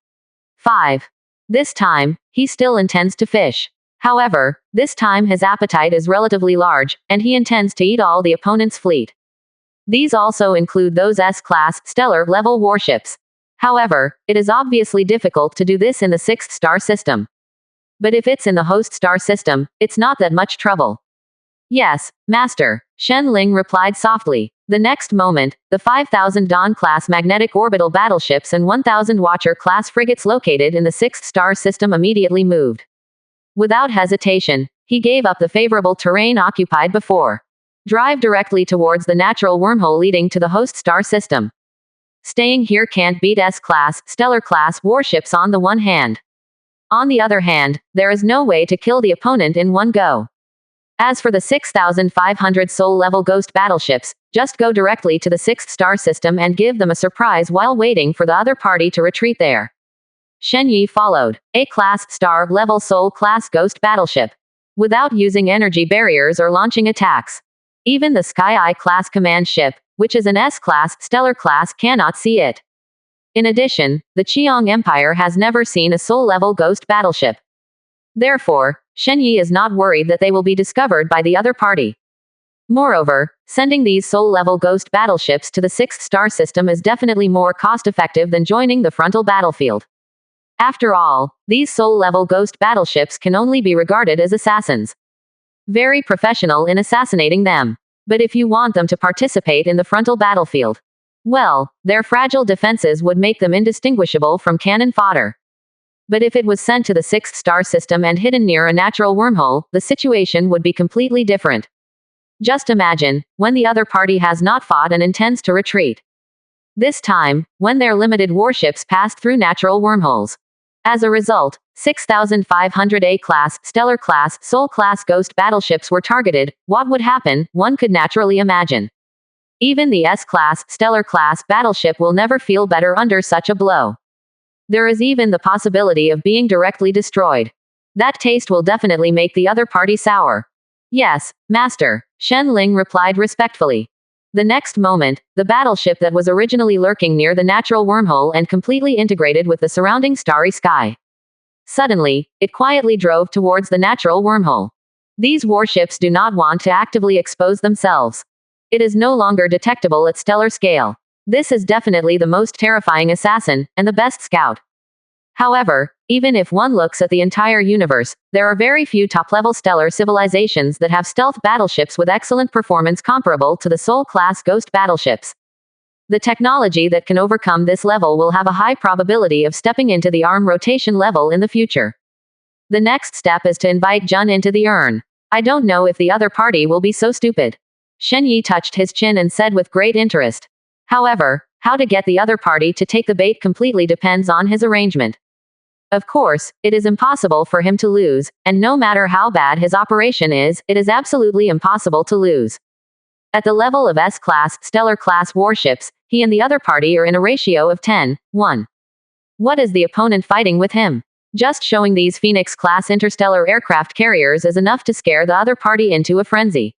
5. This time, he still intends to fish. However, this time his appetite is relatively large, and he intends to eat all the opponent's fleet. These also include those S-class, stellar-level warships. However, it is obviously difficult to do this in the 6th star system. But if it's in the host star system, it's not that much trouble. Yes, Master, Shen Ling replied softly. The next moment, the 5,000 Dawn-class magnetic orbital battleships and 1,000 Watcher-class frigates located in the 6th star system immediately moved. Without hesitation, he gave up the favorable terrain occupied before. Drive directly towards the natural wormhole leading to the host star system. Staying here can't beat S-class, stellar-class warships on the one hand. On the other hand, there is no way to kill the opponent in one go. As for the 6,500 soul-level ghost battleships, just go directly to the 6th star system and give them a surprise while waiting for the other party to retreat there. Shen Yi followed. A-class, star-level soul-class ghost battleship. Without using energy barriers or launching attacks. Even the Sky Eye-class command ship, which is an S-class, stellar class, cannot see it. In addition, the Qiong Empire has never seen a soul-level ghost battleship. Therefore, Shen Yi is not worried that they will be discovered by the other party. Moreover, sending these soul-level ghost battleships to the 6th star system is definitely more cost-effective than joining the frontal battlefield. After all, these soul-level ghost battleships can only be regarded as assassins. Very professional in assassinating them. But if you want them to participate in the frontal battlefield, well, their fragile defenses would make them indistinguishable from cannon fodder. But if it was sent to the 6th star system and hidden near a natural wormhole, the situation would be completely different. Just imagine, when the other party has not fought and intends to retreat. This time, when their limited warships passed through natural wormholes. As a result, 6,500 A-class, stellar-class, soul-class ghost battleships were targeted. What would happen, one could naturally imagine. Even the S-class, stellar-class battleship will never feel better under such a blow. There is even the possibility of being directly destroyed. That taste will definitely make the other party sour. Yes, Master, Shen Ling replied respectfully. The next moment, the battleship that was originally lurking near the natural wormhole and completely integrated with the surrounding starry sky. Suddenly, it quietly drove towards the natural wormhole. These warships do not want to actively expose themselves. It is no longer detectable at stellar scale. This is definitely the most terrifying assassin, and the best scout. However, even if one looks at the entire universe, there are very few top-level stellar civilizations that have stealth battleships with excellent performance comparable to the Soul-class ghost battleships. The technology that can overcome this level will have a high probability of stepping into the arm rotation level in the future. The next step is to invite Jun into the urn. I don't know if the other party will be so stupid. Shen Yi touched his chin and said with great interest. However, how to get the other party to take the bait completely depends on his arrangement. Of course, it is impossible for him to lose, and no matter how bad his operation is, it is absolutely impossible to lose. At the level of S-class, stellar-class warships, he and the other party are in a ratio of 10-1. What is the opponent fighting with him? Just showing these Phoenix-class interstellar aircraft carriers is enough to scare the other party into a frenzy.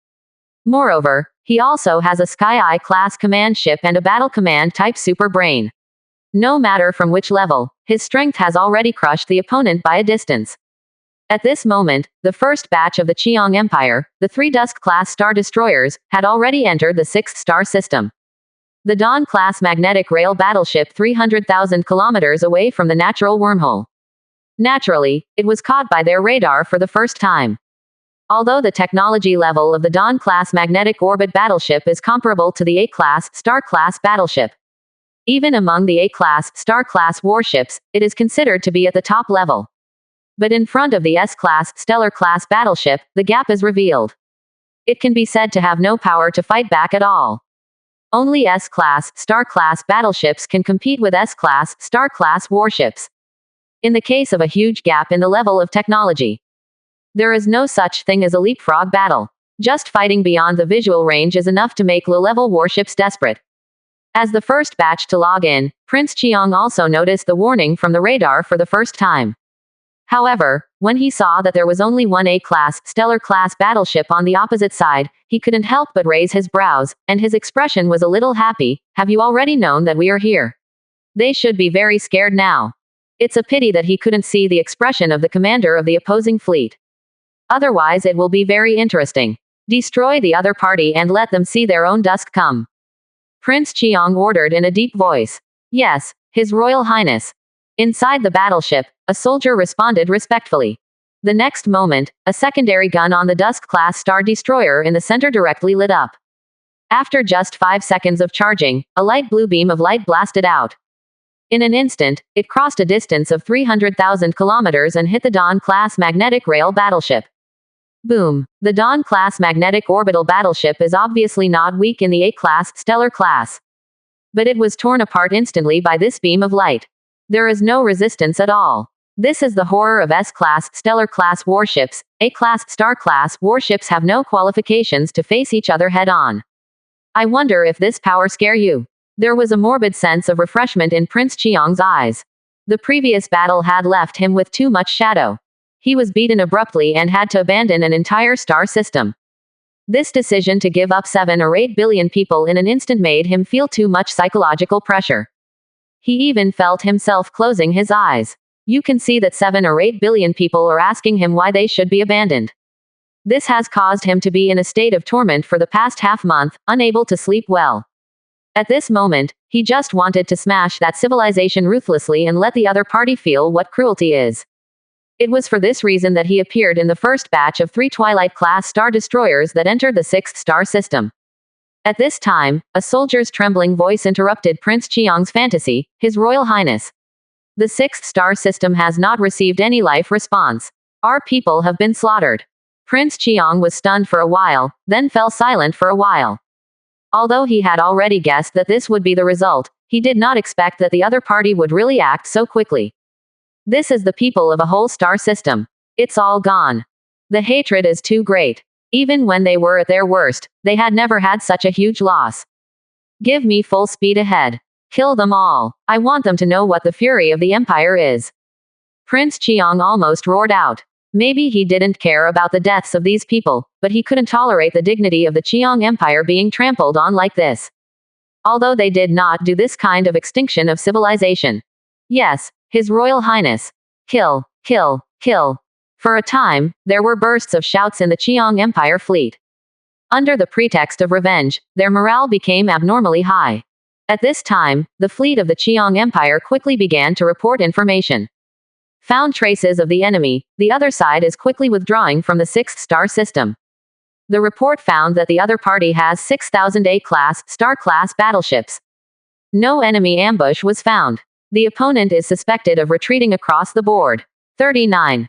Moreover, he also has a Sky Eye-class command ship and a battle command-type super brain. No matter from which level, his strength has already crushed the opponent by a distance. At this moment, the first batch of the Qiong Empire, the 3 Dusk-class star destroyers, had already entered the 6th star system. The Dawn-class magnetic rail battleship 300,000 kilometers away from the natural wormhole. Naturally, it was caught by their radar for the first time. Although the technology level of the Dawn-class magnetic orbit battleship is comparable to the A-class, Star-class battleship. Even among the A-class, Star-class warships, it is considered to be at the top level. But in front of the S-class, Stellar-class battleship, the gap is revealed. It can be said to have no power to fight back at all. Only S-class, Star-class battleships can compete with S-class, Star-class warships. In the case of a huge gap in the level of technology, there is no such thing as a leapfrog battle. Just fighting beyond the visual range is enough to make low-level warships desperate. As the first batch to log in, Prince Chiang also noticed the warning from the radar for the first time. However, when he saw that there was only one A-class, Stellar-class battleship on the opposite side, he couldn't help but raise his brows, and his expression was a little happy. Have you already known that we are here? They should be very scared now. It's a pity that he couldn't see the expression of the commander of the opposing fleet. Otherwise it will be very interesting. Destroy the other party and let them see their own dusk come. Prince Chiang ordered in a deep voice. Yes, His Royal Highness. Inside the battleship, a soldier responded respectfully. The next moment, a secondary gun on the Dusk-class Star Destroyer in the center directly lit up. After just 5 seconds of charging, a light blue beam of light blasted out. In an instant, it crossed a distance of 300,000 kilometers and hit the Dawn-class magnetic rail battleship. Boom. The Dawn-class magnetic orbital battleship is obviously not weak in the A-class, Stellar class. But it was torn apart instantly by this beam of light. There is no resistance at all. This is the horror of S-class, Stellar-class warships. A-class, Star-class warships have no qualifications to face each other head-on. I wonder if this power scare you. There was a morbid sense of refreshment in Prince Chiang's eyes. The previous battle had left him with too much shadow. He was beaten abruptly and had to abandon an entire star system. This decision to give up 7 or 8 billion people in an instant made him feel too much psychological pressure. He even felt himself closing his eyes. You can see that 7 or 8 billion people are asking him why they should be abandoned. This has caused him to be in a state of torment for the past half-month, unable to sleep well. At this moment, he just wanted to smash that civilization ruthlessly and let the other party feel what cruelty is. It was for this reason that he appeared in the first batch of 3 Twilight-class Star Destroyers that entered the 6th star system. At this time, a soldier's trembling voice interrupted Prince Chiang's fantasy. His Royal Highness. The 6th star system has not received any life response. Our people have been slaughtered. Prince Chiang was stunned for a while, then fell silent for a while. Although he had already guessed that this would be the result, he did not expect that the other party would really act so quickly. This is the people of a whole star system. It's all gone. The hatred is too great. Even when they were at their worst, they had never had such a huge loss. Give me full speed ahead. Kill them all. I want them to know what the fury of the Empire is. Prince Chiang almost roared out. Maybe he didn't care about the deaths of these people, but he couldn't tolerate the dignity of the Chiang Empire being trampled on like this. Although they did not do this kind of extinction of civilization. Yes, His Royal Highness. Kill, kill, kill. For a time, there were bursts of shouts in the Chiang Empire fleet. Under the pretext of revenge, their morale became abnormally high. At this time, the fleet of the Chiang Empire quickly began to report information. Found traces of the enemy, the other side is quickly withdrawing from the 6th star system. The report found that the other party has 6,000 A-class, Star-class battleships. No enemy ambush was found. The opponent is suspected of retreating across the board. 39.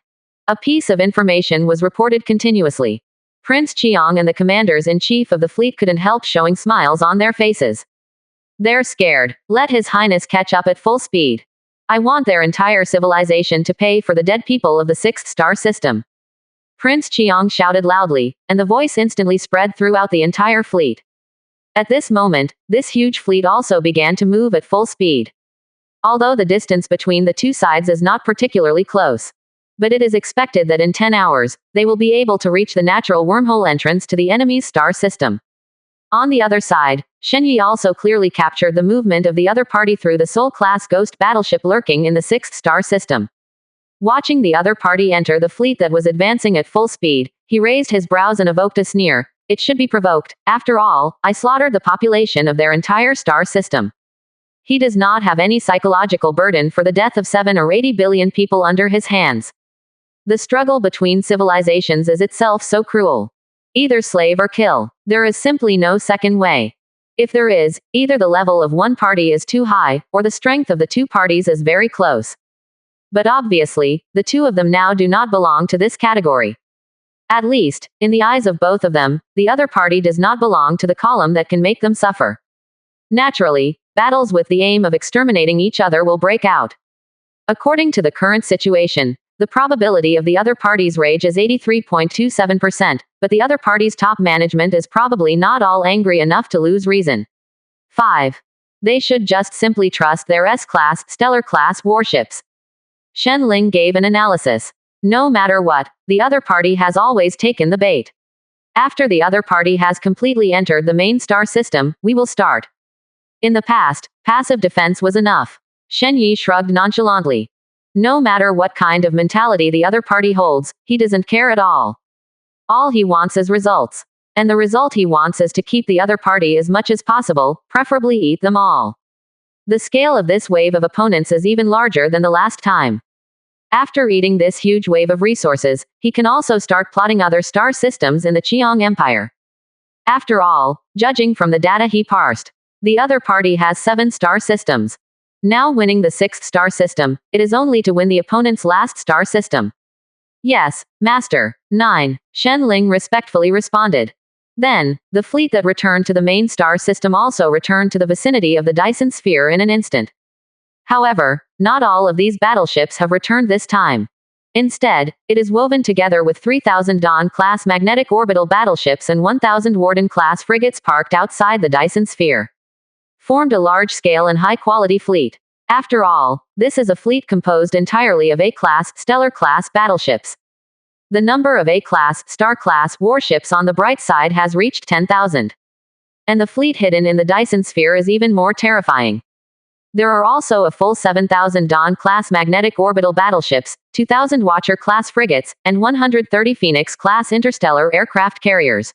A piece of information was reported continuously. Prince Chiang and the commanders-in-chief of the fleet couldn't help showing smiles on their faces. They're scared. Let His Highness catch up at full speed. I want their entire civilization to pay for the dead people of the 6th star system. Prince Chiang shouted loudly, and the voice instantly spread throughout the entire fleet. At this moment, this huge fleet also began to move at full speed. Although the distance between the two sides is not particularly close. But it is expected that in 10 hours, they will be able to reach the natural wormhole entrance to the enemy's star system. On the other side, Shenyi also clearly captured the movement of the other party through the Sol-class ghost battleship lurking in the 6th star system. Watching the other party enter the fleet that was advancing at full speed, he raised his brows and evoked a sneer. It should be provoked. After all, I slaughtered the population of their entire star system. He does not have any psychological burden for the death of 7 or 80 billion people under his hands. The struggle between civilizations is itself so cruel. Either slave or kill. There is simply no second way. If there is, either the level of one party is too high, or the strength of the two parties is very close. But obviously, the two of them now do not belong to this category. At least, in the eyes of both of them, the other party does not belong to the column that can make them suffer. Naturally, battles with the aim of exterminating each other will break out. According to the current situation, the probability of the other party's rage is 83.27%, but the other party's top management is probably not all angry enough to lose reason. 5. They should just simply trust their S-class, stellar-class warships. Shen Ling gave an analysis. No matter what, the other party has always taken the bait. After the other party has completely entered the main star system, we will start. In the past, passive defense was enough. Shen Yi shrugged nonchalantly. No matter what kind of mentality the other party holds, he doesn't care at all. All he wants is results. And the result he wants is to keep the other party as much as possible, preferably eat them all. The scale of this wave of opponents is even larger than the last time. After eating this huge wave of resources, he can also start plotting other star systems in the Qiang Empire. After all, judging from the data he parsed, the other party has 7 star systems. Now winning the 6th star system, it is only to win the opponent's last star system. Yes, Master. 9. Shen Ling respectfully responded. Then, the fleet that returned to the main star system also returned to the vicinity of the Dyson sphere in an instant. However, not all of these battleships have returned this time. Instead, it is woven together with 3,000 Dawn-class magnetic orbital battleships and 1,000 Warden-class frigates parked outside the Dyson sphere. Formed a large-scale and high-quality fleet. After all, this is a fleet composed entirely of A-class, stellar-class battleships. The number of A-class, star-class warships on the bright side has reached 10,000. And the fleet hidden in the Dyson sphere is even more terrifying. There are also a full 7,000 Dawn-class magnetic orbital battleships, 2,000 Watcher-class frigates, and 130 Phoenix-class interstellar aircraft carriers.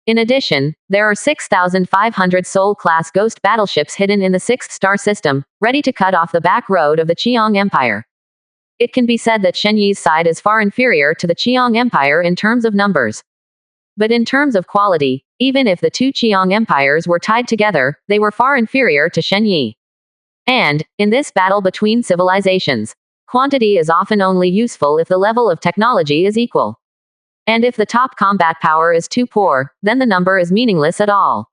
In addition, there are 6,500 Sol-class ghost battleships hidden in the 6th star system, ready to cut off the back road of the Qiang Empire. It can be said that Shen Yi's side is far inferior to the Qiang Empire in terms of numbers. But in terms of quality, even if the two Qiang empires were tied together, they were far inferior to Shen Yi. And, in this battle between civilizations, quantity is often only useful if the level of technology is equal. And if the top combat power is too poor, then the number is meaningless at all.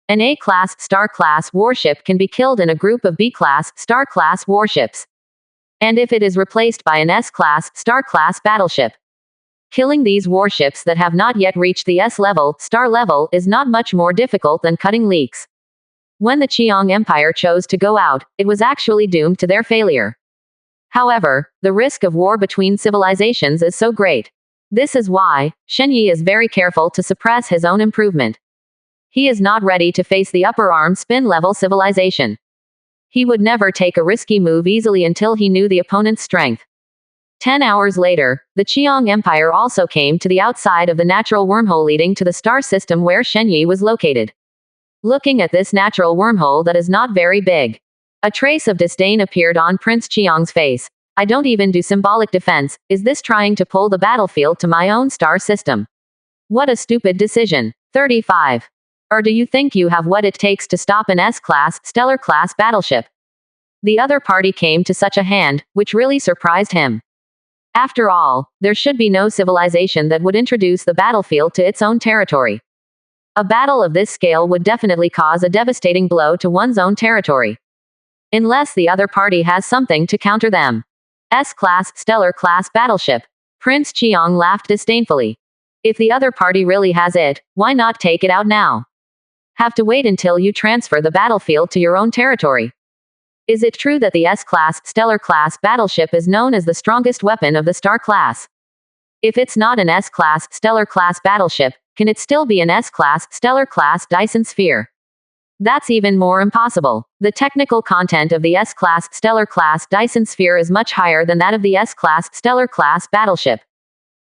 An A-class, star-class warship can be killed in a group of B-class, star-class warships. And if it is replaced by an S-class, star-class battleship. Killing these warships that have not yet reached the S-level, star level, is not much more difficult than cutting leaks. When the Qiang Empire chose to go out, it was actually doomed to their failure. However, the risk of war between civilizations is so great. This is why, Shen Yi is very careful to suppress his own improvement. He is not ready to face the upper arm spin-level civilization. He would never take a risky move easily until he knew the opponent's strength. 10 hours later, the Qiang Empire also came to the outside of the natural wormhole leading to the star system where Shen Yi was located. Looking at this natural wormhole that is not very big, a trace of disdain appeared on Prince Qiang's face. I don't even do symbolic defense. Is this trying to pull the battlefield to my own star system? What a stupid decision. 35. Or do you think you have what it takes to stop an S-class, stellar-class battleship? The other party came to such a hand, which really surprised him. After all, there should be no civilization that would introduce the battlefield to its own territory. A battle of this scale would definitely cause a devastating blow to one's own territory. Unless the other party has something to counter them. S-class, stellar-class battleship. Prince Qiang laughed disdainfully. If the other party really has it, why not take it out now? Have to wait until you transfer the battlefield to your own territory. Is it true that the S-class, stellar-class battleship is known as the strongest weapon of the star class? If it's not an S-class, stellar-class battleship, can it still be an S-class, stellar-class Dyson sphere? That's even more impossible. The technical content of the S-class, stellar-class Dyson sphere is much higher than that of the S-class, stellar-class battleship.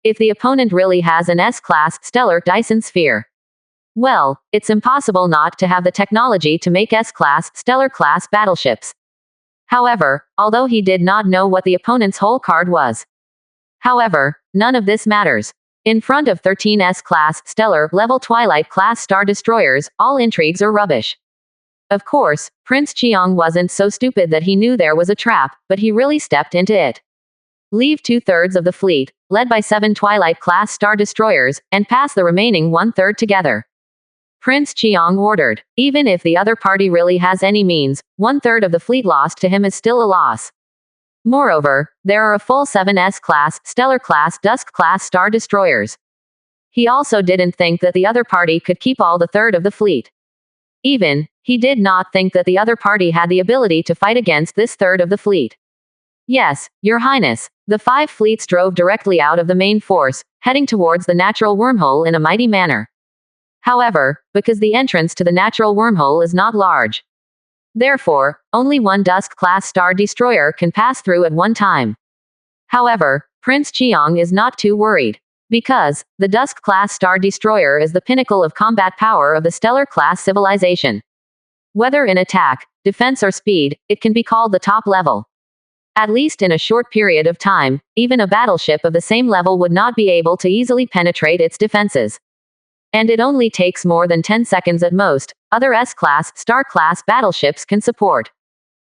If the opponent really has an S-class, stellar Dyson sphere, Well, it's impossible not to have the technology to make S-class, stellar-class battleships. However, although he did not know what the opponent's whole card was. However, none of this matters. In front of 13 S-class, stellar-level Twilight-class star destroyers, all intrigues are rubbish. Of course, Prince Chiang wasn't so stupid that he knew there was a trap, but he really stepped into it. Leave 2/3 of the fleet, led by 7 Twilight-class star destroyers, and pass the remaining 1/3 together. Prince Chiang ordered. Even if the other party really has any means, 1/3 of the fleet lost to him is still a loss. Moreover, there are a full 7 S-class, stellar-class, dusk-class star destroyers. He also didn't think that the other party could keep all the third of the fleet. Even, he did not think that the other party had the ability to fight against this third of the fleet. Yes, Your Highness, the 5 fleets drove directly out of the main force, heading towards the natural wormhole in a mighty manner. However, because the entrance to the natural wormhole is not large. Therefore, only one dusk-class star destroyer can pass through at one time. However, Prince Chiang is not too worried. Because, the dusk-class star destroyer is the pinnacle of combat power of the stellar-class civilization. Whether in attack, defense or speed, it can be called the top level. At least in a short period of time, even a battleship of the same level would not be able to easily penetrate its defenses. And it only takes more than 10 seconds at most, other S-class, star-class battleships can support.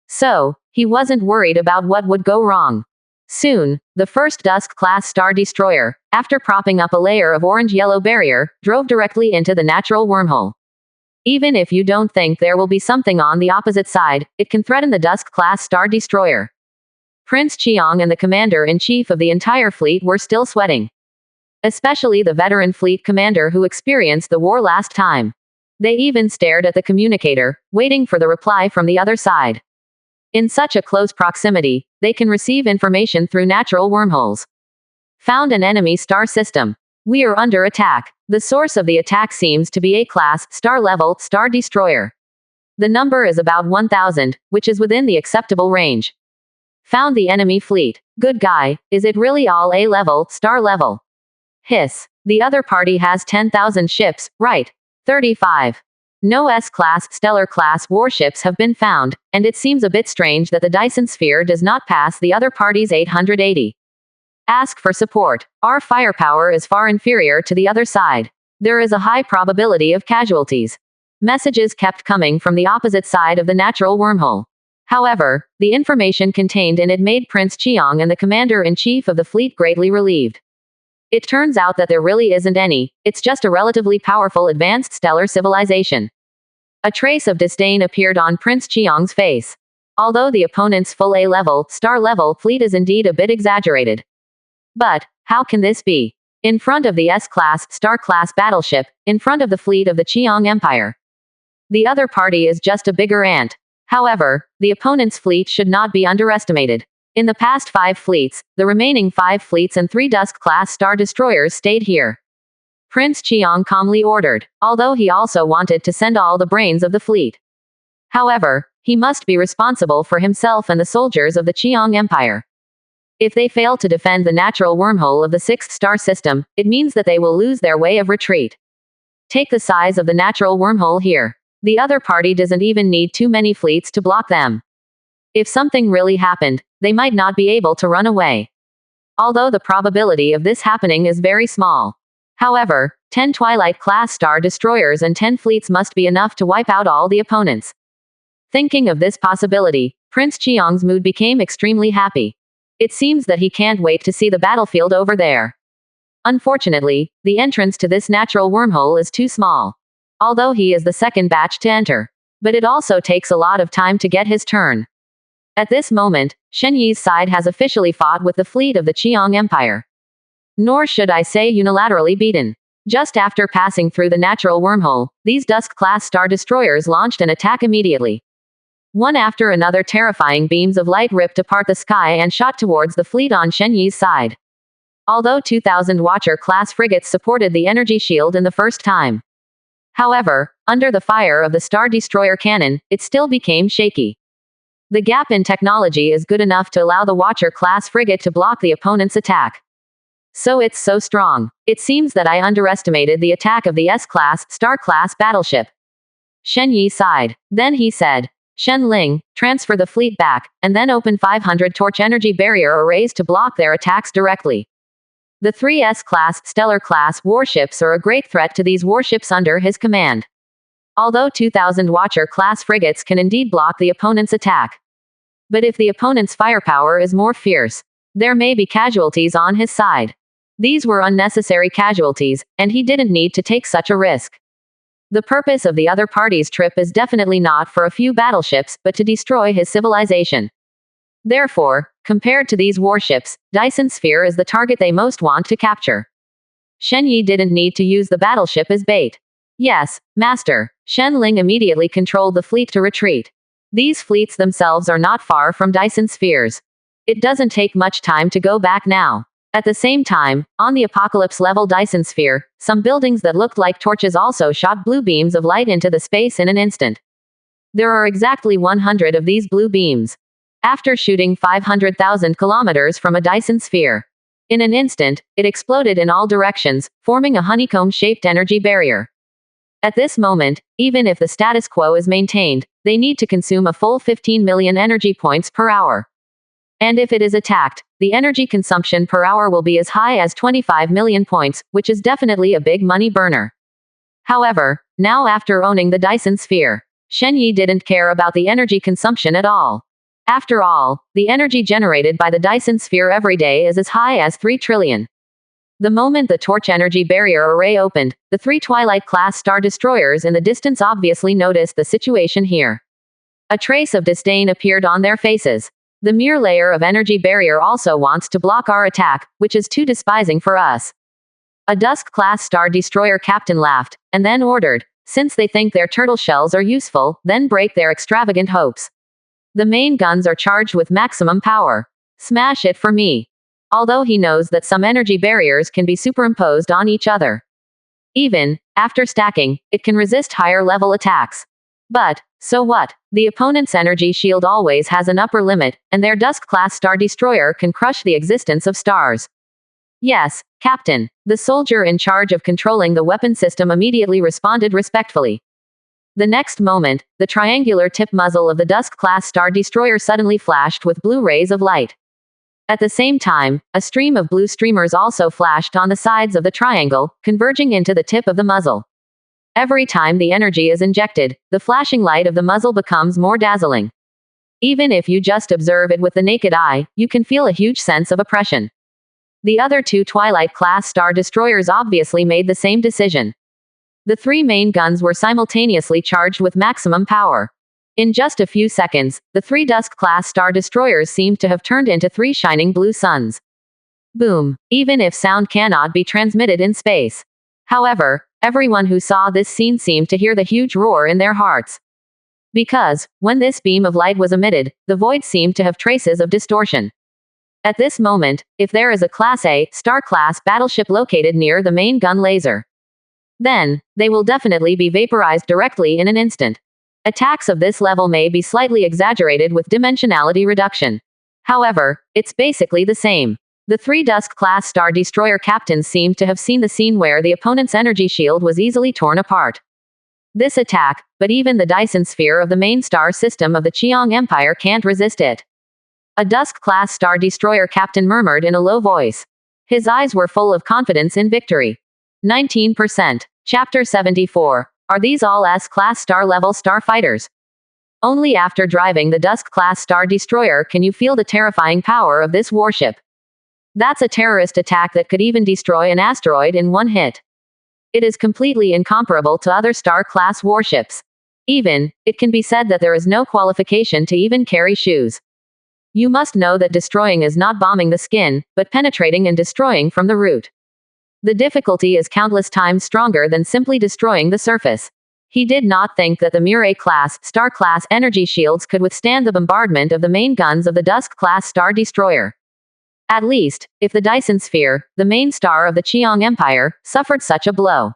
So, he wasn't worried about what would go wrong. Soon, the first dusk-class star destroyer, after propping up a layer of orange-yellow barrier, drove directly into the natural wormhole. Even if you don't think there will be something on the opposite side, it can threaten the dusk-class star destroyer. Prince Chiang and the commander-in-chief of the entire fleet were still sweating. Especially the veteran fleet commander who experienced the war last time. They even stared at the communicator, waiting for the reply from the other side. In such a close proximity, they can receive information through natural wormholes. Found an enemy star system. We are under attack. The source of the attack seems to be A-class, star-level, star destroyer. The number is about 1,000, which is within the acceptable range. Found the enemy fleet. Good guy, is it really all A-level, star-level? Hiss. The other party has 10,000 ships, right? 35. No S-class, stellar-class warships have been found, and it seems a bit strange that the Dyson sphere does not pass the other party's 880. Ask for support. Our firepower is far inferior to the other side. There is a high probability of casualties. Messages kept coming from the opposite side of the natural wormhole. However, the information contained in it made Prince Chiang and the commander-in-chief of the fleet greatly relieved. It turns out that there really isn't any, it's just a relatively powerful advanced stellar civilization. A trace of disdain appeared on Prince Chiang's face. Although the opponent's full A-level, star-level fleet is indeed a bit exaggerated. But, how can this be? In front of the S-class, star-class battleship, in front of the fleet of the Chiang Empire. The other party is just a bigger ant. However, the opponent's fleet should not be underestimated. In the past 5 fleets, the remaining 5 fleets and 3 dusk-class star destroyers stayed here. Prince Chiang calmly ordered, although he also wanted to send all the brains of the fleet. However, he must be responsible for himself and the soldiers of the Chiang Empire. If they fail to defend the natural wormhole of the 6th star system, it means that they will lose their way of retreat. Take the size of the natural wormhole here. The other party doesn't even need too many fleets to block them. If something really happened, they might not be able to run away. Although the probability of this happening is very small. However, 10 Twilight-class star destroyers and 10 fleets must be enough to wipe out all the opponents. Thinking of this possibility, Prince Chiang's mood became extremely happy. It seems that he can't wait to see the battlefield over there. Unfortunately, the entrance to this natural wormhole is too small. Although he is the second batch to enter. But it also takes a lot of time to get his turn. At this moment, Shen Yi's side has officially fought with the fleet of the Chiang Empire. Nor should I say unilaterally beaten. Just after passing through the natural wormhole, these dusk-class star destroyers launched an attack immediately. One after another terrifying beams of light ripped apart the sky and shot towards the fleet on Shen Yi's side. Although 2,000 Watcher-class frigates supported the energy shield in the first time. However, under the fire of the star destroyer cannon, it still became shaky. The gap in technology is good enough to allow the Watcher-class frigate to block the opponent's attack. So it's so strong. It seems that I underestimated the attack of the S-class, Star-class battleship. Shen Yi sighed. Then he said, Shen Ling, transfer the fleet back, and then open 500 torch energy barrier arrays to block their attacks directly. The three S-class, Stellar-class warships are a great threat to these warships under his command. Although 2,000 Watcher-class frigates can indeed block the opponent's attack. But if the opponent's firepower is more fierce, there may be casualties on his side. These were unnecessary casualties, and he didn't need to take such a risk. The purpose of the other party's trip is definitely not for a few battleships, but to destroy his civilization. Therefore, compared to these warships, Dyson Sphere is the target they most want to capture. Shen Yi didn't need to use the battleship as bait. Yes, Master. Shen Ling immediately controlled the fleet to retreat. These fleets themselves are not far from Dyson Spheres. It doesn't take much time to go back now. At the same time, on the Apocalypse-level Dyson Sphere, some buildings that looked like torches also shot blue beams of light into the space in an instant. There are exactly 100 of these blue beams. After shooting 500,000 kilometers from a Dyson Sphere. In an instant, it exploded in all directions, forming a honeycomb-shaped energy barrier. At this moment, even if the status quo is maintained, they need to consume a full 15 million energy points per hour. And if it is attacked, the energy consumption per hour will be as high as 25 million points, which is definitely a big money burner. However, now after owning the Dyson Sphere, Shen Yi didn't care about the energy consumption at all. After all, the energy generated by the Dyson Sphere every day is as high as 3 trillion. The moment the torch energy barrier array opened, the three Twilight-class star destroyers in the distance obviously noticed the situation here. A trace of disdain appeared on their faces. The mere layer of energy barrier also wants to block our attack, which is too despising for us. A Dusk-class star destroyer captain laughed, and then ordered, since they think their turtle shells are useful, then break their extravagant hopes. The main guns are charged with maximum power. Smash it for me. Although he knows that some energy barriers can be superimposed on each other. Even, after stacking, it can resist higher-level attacks. But, so what? The opponent's energy shield always has an upper limit, and their Dusk-class star destroyer can crush the existence of stars. Yes, Captain. The soldier in charge of controlling the weapon system immediately responded respectfully. The next moment, the triangular tip muzzle of the Dusk-class star destroyer suddenly flashed with blue rays of light. At the same time, a stream of blue streamers also flashed on the sides of the triangle, converging into the tip of the muzzle. Every time the energy is injected, the flashing light of the muzzle becomes more dazzling. Even if you just observe it with the naked eye, you can feel a huge sense of oppression. The other two Twilight-class star destroyers obviously made the same decision. The three main guns were simultaneously charged with maximum power. In just a few seconds, the three Dusk-class star destroyers seemed to have turned into three shining blue suns. Boom. Even if sound cannot be transmitted in space. However, everyone who saw this scene seemed to hear the huge roar in their hearts. Because, when this beam of light was emitted, the void seemed to have traces of distortion. At this moment, if there is a Class A, Star-class battleship located near the main gun laser, then, they will definitely be vaporized directly in an instant. Attacks of this level may be slightly exaggerated with dimensionality reduction. However, it's basically the same. The three Dusk-class star destroyer captains seemed to have seen the scene where the opponent's energy shield was easily torn apart. This attack, but even the Dyson Sphere of the main star system of the Qiong Empire can't resist it. A Dusk-class star destroyer captain murmured in a low voice. His eyes were full of confidence in victory. 19%. Chapter 74. Are these all S-class star-level starfighters? Only after driving the Dusk-class star destroyer can you feel the terrifying power of this warship. That's a terrorist attack that could even destroy an asteroid in one hit. It is completely incomparable to other star-class warships. Even, it can be said that there is no qualification to even carry shoes. You must know that destroying is not bombing the skin, but penetrating and destroying from the root. The difficulty is countless times stronger than simply destroying the surface. He did not think that the Mirai-class, Star-class energy shields could withstand the bombardment of the main guns of the Dusk-class star destroyer. At least, if the Dyson Sphere, the main star of the Qiong Empire, suffered such a blow,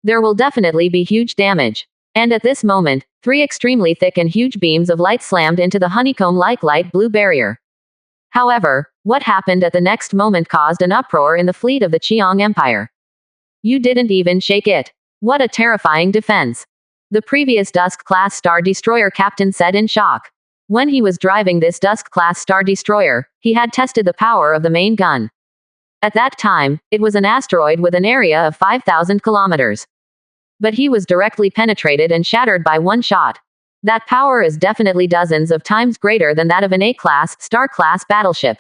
there will definitely be huge damage. And at this moment, three extremely thick and huge beams of light slammed into the honeycomb-like light blue barrier. However, what happened at the next moment caused an uproar in the fleet of the Qiang Empire. You didn't even shake it. What a terrifying defense. The previous Dusk-class Star Destroyer captain said in shock. When he was driving this Dusk-class Star Destroyer, he had tested the power of the main gun. At that time, it was an asteroid with an area of 5,000 kilometers. But he was directly penetrated and shattered by one shot. That power is definitely dozens of times greater than that of an A-class, Star-class battleship.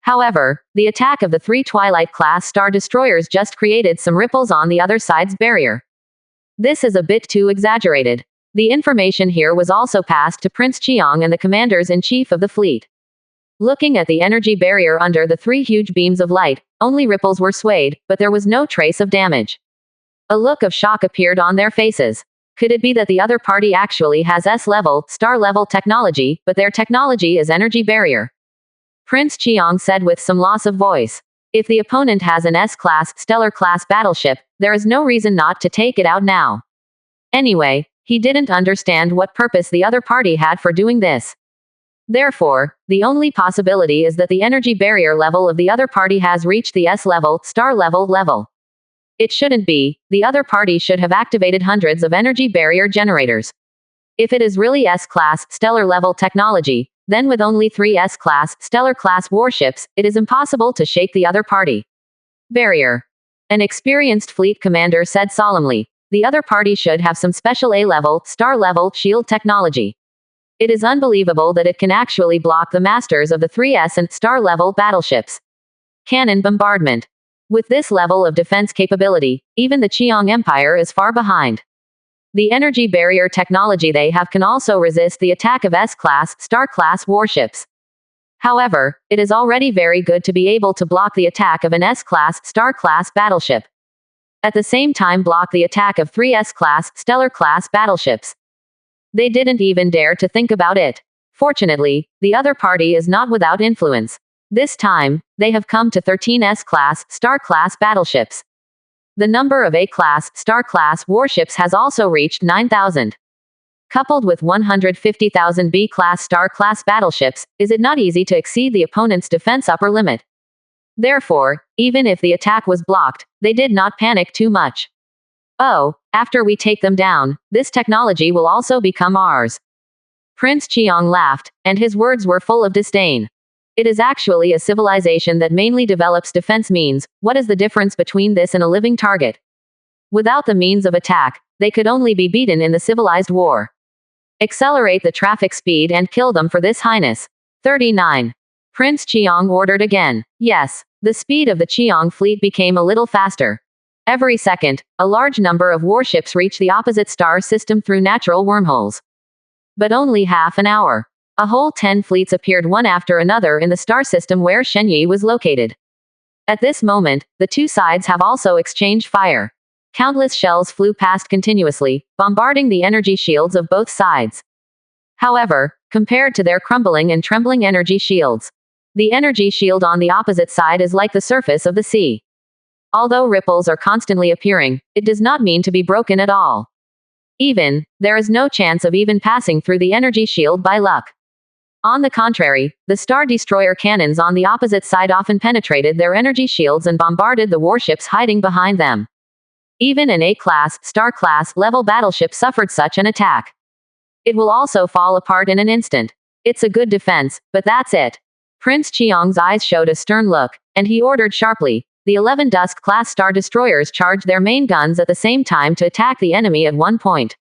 However, the attack of the 3 Twilight-class Star Destroyers just created some ripples on the other side's barrier. This is a bit too exaggerated. The information here was also passed to Prince Qiang and the commanders-in-chief of the fleet. Looking at the energy barrier under the 3 huge beams of light, only ripples were swayed, but there was no trace of damage. A look of shock appeared on their faces. Could it be that the other party actually has S-level, star-level technology, but their technology is energy barrier? Prince Qiang said with some loss of voice. If the opponent has an S-class, stellar-class battleship, there is no reason not to take it out now. Anyway, he didn't understand what purpose the other party had for doing this. Therefore, the only possibility is that the energy barrier level of the other party has reached the S-level, star-level level. It shouldn't be. The other party should have activated hundreds of energy barrier generators. If it is really S-class, stellar-level technology, then with only 3 S-class, stellar-class warships, it is impossible to shake the other party. Barrier. An experienced fleet commander said solemnly. The other party should have some special A-level, star-level, shield technology. It is unbelievable that it can actually block the masters of the 3S and star-level battleships. Cannon bombardment. With this level of defense capability, even the Qiang Empire is far behind. The energy barrier technology they have can also resist the attack of S-class, star-class warships. However, it is already very good to be able to block the attack of an S-class, star-class battleship. At the same time block the attack of 3 S-class, stellar-class battleships. They didn't even dare to think about it. Fortunately, the other party is not without influence. This time, they have come to 13 S-class, star-class battleships. The number of A-class, star-class warships has also reached 9,000. Coupled with 150,000 B-class star-class battleships, is it not easy to exceed the opponent's defense upper limit? Therefore, even if the attack was blocked, they did not panic too much. Oh, after we take them down, this technology will also become ours. Prince Qiang laughed, and his words were full of disdain. It is actually a civilization that mainly develops defense means. What is the difference between this and a living target? Without the means of attack, they could only be beaten in the civilized war. Accelerate the traffic speed and kill them for this highness. 39. Prince Qiang ordered again. Yes, the speed of the Qiang fleet became a little faster. Every second, a large number of warships reach the opposite star system through natural wormholes. But only half an hour. A whole 10 fleets appeared one after another in the star system where Shenyi was located. At this moment, the two sides have also exchanged fire. Countless shells flew past continuously, bombarding the energy shields of both sides. However, compared to their crumbling and trembling energy shields, the energy shield on the opposite side is like the surface of the sea. Although ripples are constantly appearing, it does not mean to be broken at all. There is no chance of even passing through the energy shield by luck. On the contrary, the Star Destroyer cannons on the opposite side often penetrated their energy shields and bombarded the warships hiding behind them. Even an A-class, star-class level battleship suffered such an attack. It will also fall apart in an instant. It's a good defense, but that's it. Prince Qiang's eyes showed a stern look, and he ordered sharply. The 11 Dusk-class Star Destroyers charged their main guns at the same time to attack the enemy at one point.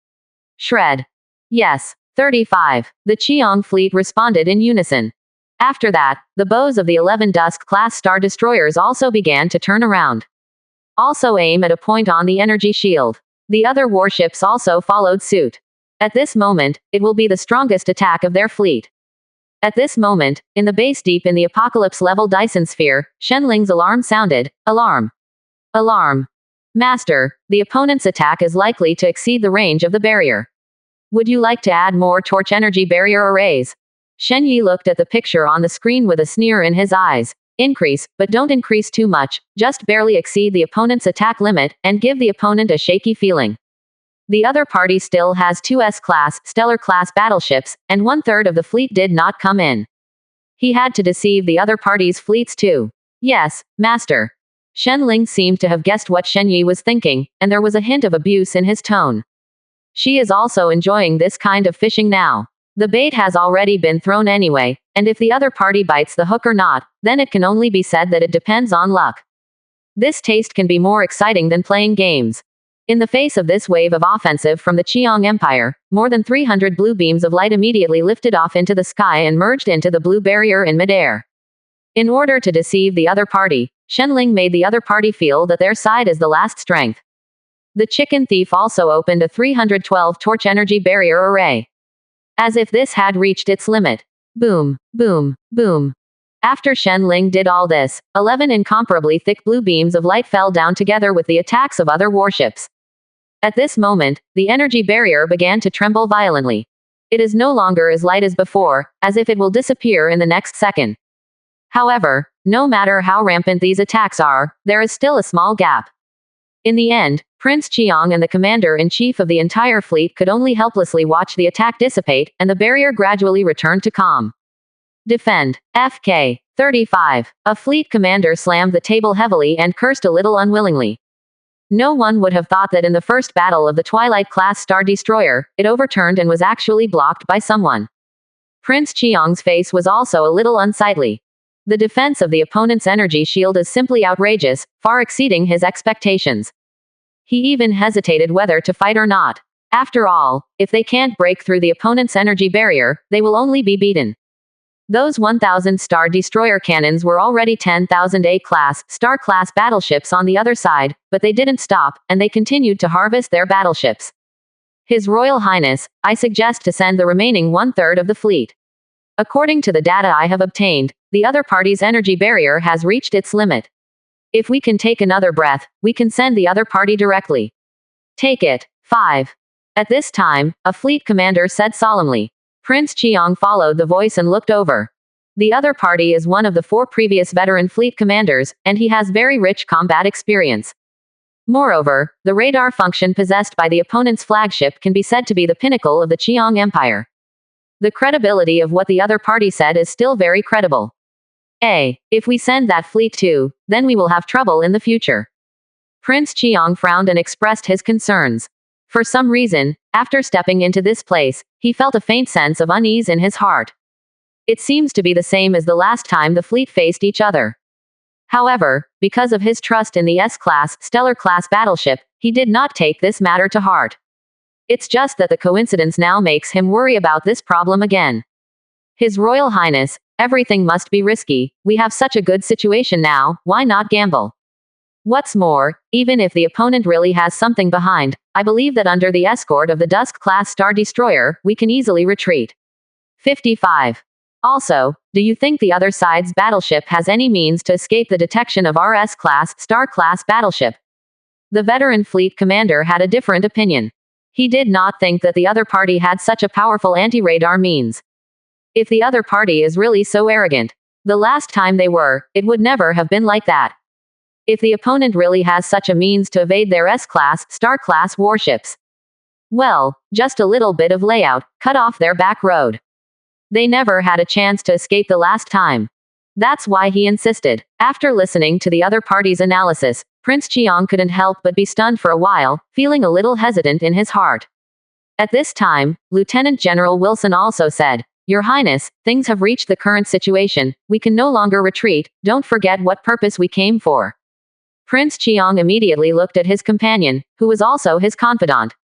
Shred. Yes. 35. The Qiang fleet responded in unison. After that, the bows of the 11 Dusk-class Star Destroyers also began to turn around. Also aim at a point on the energy shield. The other warships also followed suit. At this moment, it will be the strongest attack of their fleet. At this moment, in the base deep in the apocalypse-level Dyson sphere, Shenling's alarm sounded. Alarm. Alarm. Master, the opponent's attack is likely to exceed the range of the barrier. Would you like to add more torch energy barrier arrays? Shen Yi looked at the picture on the screen with a sneer in his eyes. Increase, but don't increase too much, just barely exceed the opponent's attack limit, and give the opponent a shaky feeling. The other party still has 2 S-class, stellar-class battleships, and 1/3 of the fleet did not come in. He had to deceive the other party's fleets too. Yes, master. Shen Ling seemed to have guessed what Shen Yi was thinking, and there was a hint of abuse in his tone. She is also enjoying this kind of fishing now. The bait has already been thrown anyway, and if the other party bites the hook or not, then it can only be said that it depends on luck. This taste can be more exciting than playing games. In the face of this wave of offensive from the Qiang Empire, more than 300 blue beams of light immediately lifted off into the sky and merged into the blue barrier in midair. In order to deceive the other party, Shenling made the other party feel that their side is the last strength. The chicken thief also opened a 312 torch energy barrier array. As if this had reached its limit. Boom, boom, boom. After Shen Ling did all this, 11 incomparably thick blue beams of light fell down together with the attacks of other warships. At this moment, the energy barrier began to tremble violently. It is no longer as light as before, as if it will disappear in the next second. However, no matter how rampant these attacks are, there is still a small gap. In the end, Prince Qiang and the commander-in-chief of the entire fleet could only helplessly watch the attack dissipate, and the barrier gradually returned to calm. Defend. FK. 35. A fleet commander slammed the table heavily and cursed a little unwillingly. No one would have thought that in the first battle of the Twilight-class Star Destroyer, it overturned and was actually blocked by someone. Prince Qiang's face was also a little unsightly. The defense of the opponent's energy shield is simply outrageous, far exceeding his expectations. He even hesitated whether to fight or not. After all, if they can't break through the opponent's energy barrier, they will only be beaten. Those 1,000 Star Destroyer cannons were already 10,000 A-class, Star-class battleships on the other side, but they didn't stop, and they continued to harvest their battleships. His Royal Highness, I suggest to send the remaining one-third of the fleet. According to the data I have obtained, the other party's energy barrier has reached its limit. If we can take another breath, we can send the other party directly. Take it. 5. At this time, a fleet commander said solemnly. Prince Qiang followed the voice and looked over. The other party is one of the 4 previous veteran fleet commanders, and he has very rich combat experience. Moreover, the radar function possessed by the opponent's flagship can be said to be the pinnacle of the Qiang Empire. The credibility of what the other party said is still very credible. If we send that fleet too, then we will have trouble in the future. Prince Qiang frowned and expressed his concerns. For some reason, after stepping into this place, he felt a faint sense of unease in his heart. It seems to be the same as the last time the fleet faced each other. However, because of his trust in the S-class, Stellar-class battleship, he did not take this matter to heart. It's just that the coincidence now makes him worry about this problem again. His Royal Highness, everything must be risky. We have such a good situation now, why not gamble? What's more, even if the opponent really has something behind, I believe that under the escort of the Dusk-class Star Destroyer, we can easily retreat. 55. Also, do you think the other side's battleship has any means to escape the detection of our S-class, Star-class battleship? The veteran fleet commander had a different opinion. He did not think that the other party had such a powerful anti-radar means. If the other party is really so arrogant, the last time they were, it would never have been like that. If the opponent really has such a means to evade their S-class, Star-class warships, well, just a little bit of layout, cut off their back road. They never had a chance to escape the last time. That's why he insisted. After listening to the other party's analysis, Prince Qiang couldn't help but be stunned for a while, feeling a little hesitant in his heart. At this time, Lieutenant General Wilson also said, Your Highness, things have reached the current situation, we can no longer retreat, don't forget what purpose we came for. Prince Qiang immediately looked at his companion, who was also his confidant.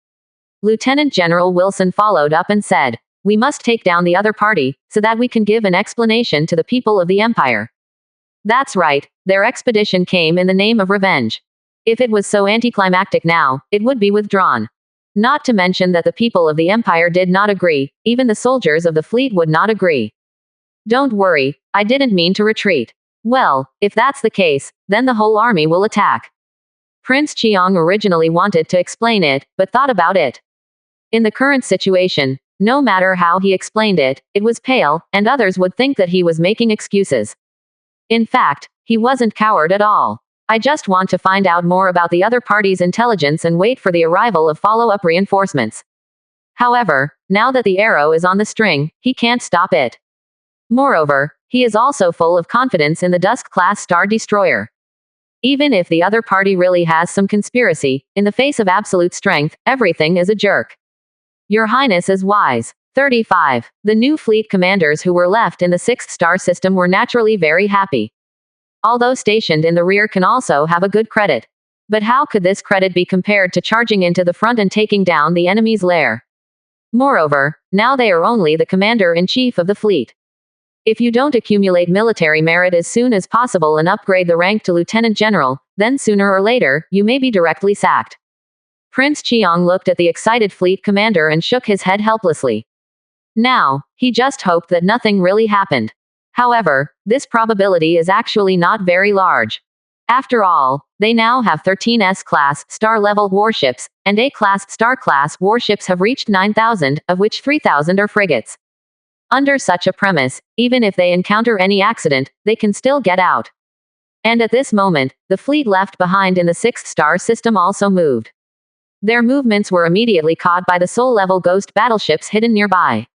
Lieutenant General Wilson followed up and said, We must take down the other party, so that we can give an explanation to the people of the Empire. That's right, their expedition came in the name of revenge. If it was so anticlimactic now, it would be withdrawn. Not to mention that the people of the Empire did not agree, even the soldiers of the fleet would not agree. Don't worry, I didn't mean to retreat. Well, if that's the case, then the whole army will attack. Prince Qiang originally wanted to explain it, but thought about it. In the current situation, no matter how he explained it, it was pale, and others would think that he was making excuses. In fact, he wasn't coward at all. I just want to find out more about the other party's intelligence and wait for the arrival of follow-up reinforcements. However, now that the arrow is on the string, he can't stop it. Moreover, he is also full of confidence in the Dusk-class Star Destroyer. Even if the other party really has some conspiracy, in the face of absolute strength, everything is a jerk. Your Highness is wise. 35. The new fleet commanders who were left in the 6th star system were naturally very happy. Although stationed in the rear can also have a good credit. But how could this credit be compared to charging into the front and taking down the enemy's lair? Moreover, now they are only the commander-in-chief of the fleet. If you don't accumulate military merit as soon as possible and upgrade the rank to lieutenant general, then sooner or later, you may be directly sacked. Prince Chiang looked at the excited fleet commander and shook his head helplessly. Now, he just hoped that nothing really happened. However, this probability is actually not very large. After all, they now have 13 S-class, star-level warships, and A-class, star-class warships have reached 9,000, of which 3,000 are frigates. Under such a premise, even if they encounter any accident, they can still get out. And at this moment, the fleet left behind in the 6th star system also moved. Their movements were immediately caught by the Soul-level ghost battleships hidden nearby.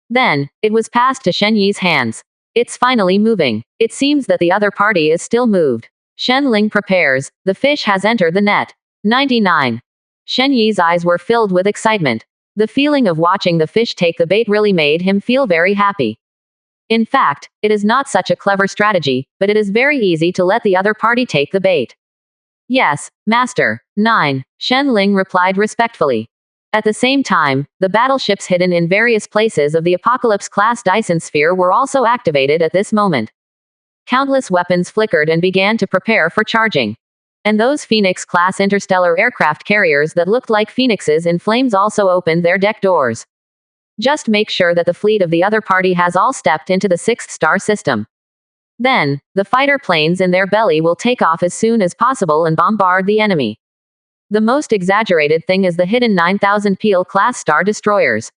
Then, it was passed to Shen Yi's hands. It's finally moving. It seems that the other party is still moved. Shen Ling prepares. The fish has entered the net. 99. Shen Yi's eyes were filled with excitement. The feeling of watching the fish take the bait really made him feel very happy. In fact, it is not such a clever strategy, but it is very easy to let the other party take the bait. Yes, Master. 9. Shen Ling replied respectfully. At the same time, the battleships hidden in various places of the Apocalypse-class Dyson sphere were also activated at this moment. Countless weapons flickered and began to prepare for charging. And those Phoenix-class interstellar aircraft carriers that looked like phoenixes in flames also opened their deck doors. Just make sure that the fleet of the other party has all stepped into the 6th star system. Then, the fighter planes in their belly will take off as soon as possible and bombard the enemy. The most exaggerated thing is the hidden 9,000 Peel-class star destroyers.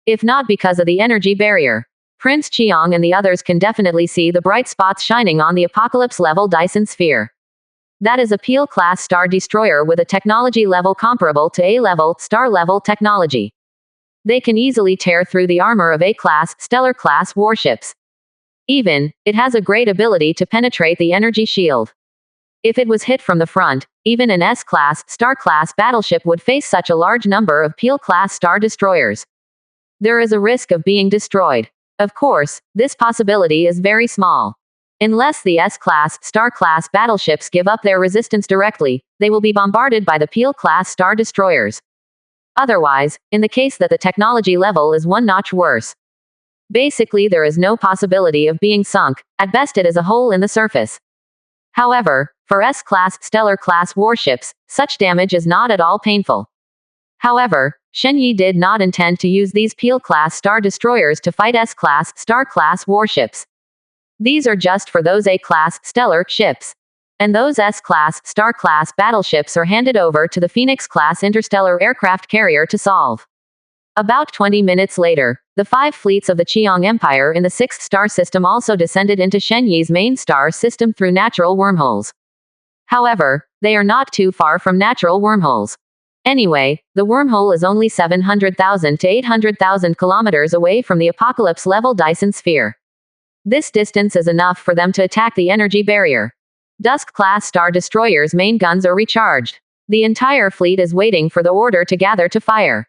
If not because of the energy barrier, Prince Chiang and the others can definitely see the bright spots shining on the Apocalypse-level Dyson sphere. That is a Peel-class star destroyer with a technology level comparable to A-level, star-level technology. They can easily tear through the armor of A-class, stellar-class warships. Even, it has a great ability to penetrate the energy shield. If it was hit from the front, even an S-class, star-class battleship would face such a large number of Peel-class star destroyers. There is a risk of being destroyed. Of course, this possibility is very small. Unless the S-class, star-class battleships give up their resistance directly, they will be bombarded by the Peel-class star destroyers. Otherwise, in the case that the technology level is one notch worse, basically there is no possibility of being sunk, at best it is a hole in the surface. However, for S-class, stellar-class warships, such damage is not at all painful. However, Shen Yi did not intend to use these Peel-class star destroyers to fight S-class, star-class warships. These are just for those A-class, stellar ships. And those S-class, star-class battleships are handed over to the Phoenix-class interstellar aircraft carrier to solve. About 20 minutes later, the 5 fleets of the Qiang Empire in the 6th star system also descended into Shen Yi's main star system through natural wormholes. However, they are not too far from natural wormholes. Anyway, the wormhole is only 700,000 to 800,000 kilometers away from the Apocalypse-level Dyson sphere. This distance is enough for them to attack the energy barrier. Dusk-class star destroyers' main guns are recharged. The entire fleet is waiting for the order to gather to fire.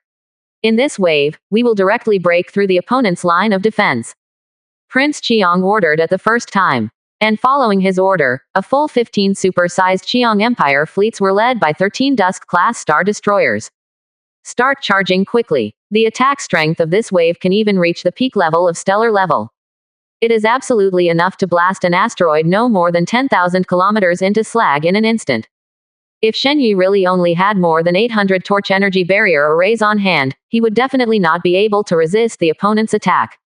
In this wave, we will directly break through the opponent's line of defense. Prince Chiang ordered at the first time. And following his order, a full 15 super-sized Qiang Empire fleets were led by 13 Dusk-class star destroyers. Start charging quickly. The attack strength of this wave can even reach the peak level of stellar level. It is absolutely enough to blast an asteroid no more than 10,000 kilometers into slag in an instant. If Shen Yi really only had more than 800 torch energy barrier arrays on hand, he would definitely not be able to resist the opponent's attack.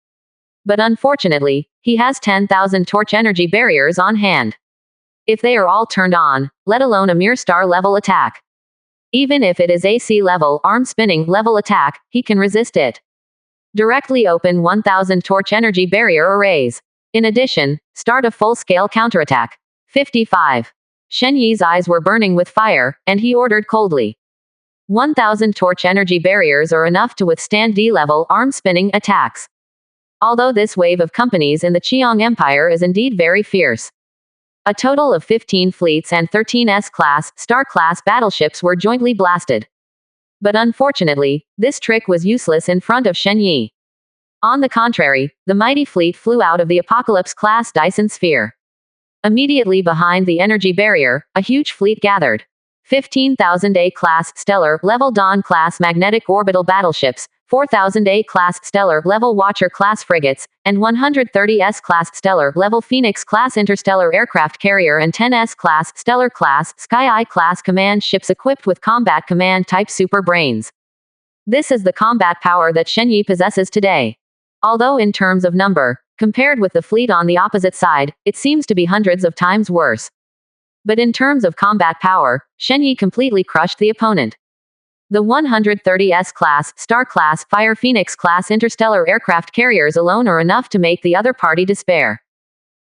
But unfortunately, he has 10,000 torch energy barriers on hand. If they are all turned on, let alone a mere star level attack. Even if it is AC level, arm spinning level attack, he can resist it. Directly open 1,000 torch energy barrier arrays. In addition, start a full-scale counterattack. 55. Shen Yi's eyes were burning with fire, and he ordered coldly. 1,000 torch energy barriers are enough to withstand D-level arm spinning attacks. Although this wave of companies in the Qiang Empire is indeed very fierce. A total of 15 fleets and 13 S-class, Star-class battleships were jointly blasted. But unfortunately, this trick was useless in front of Shen Yi. On the contrary, the mighty fleet flew out of the Apocalypse-class Dyson sphere. Immediately behind the energy barrier, a huge fleet gathered. 15,000 A-class Stellar-level Dawn-class magnetic orbital battleships, 4,000 A-class Stellar-level Watcher-class frigates, and 130 S-class Stellar-level Phoenix-class interstellar aircraft carrier and 10 S-class Stellar-class Sky-I-class command ships equipped with combat command-type super brains. This is the combat power that Shen Yi possesses today. Although in terms of number, compared with the fleet on the opposite side, it seems to be hundreds of times worse. But in terms of combat power, Shen Yi completely crushed the opponent. The 130 S-class, Star-class, Fire Phoenix-class interstellar aircraft carriers alone are enough to make the other party despair.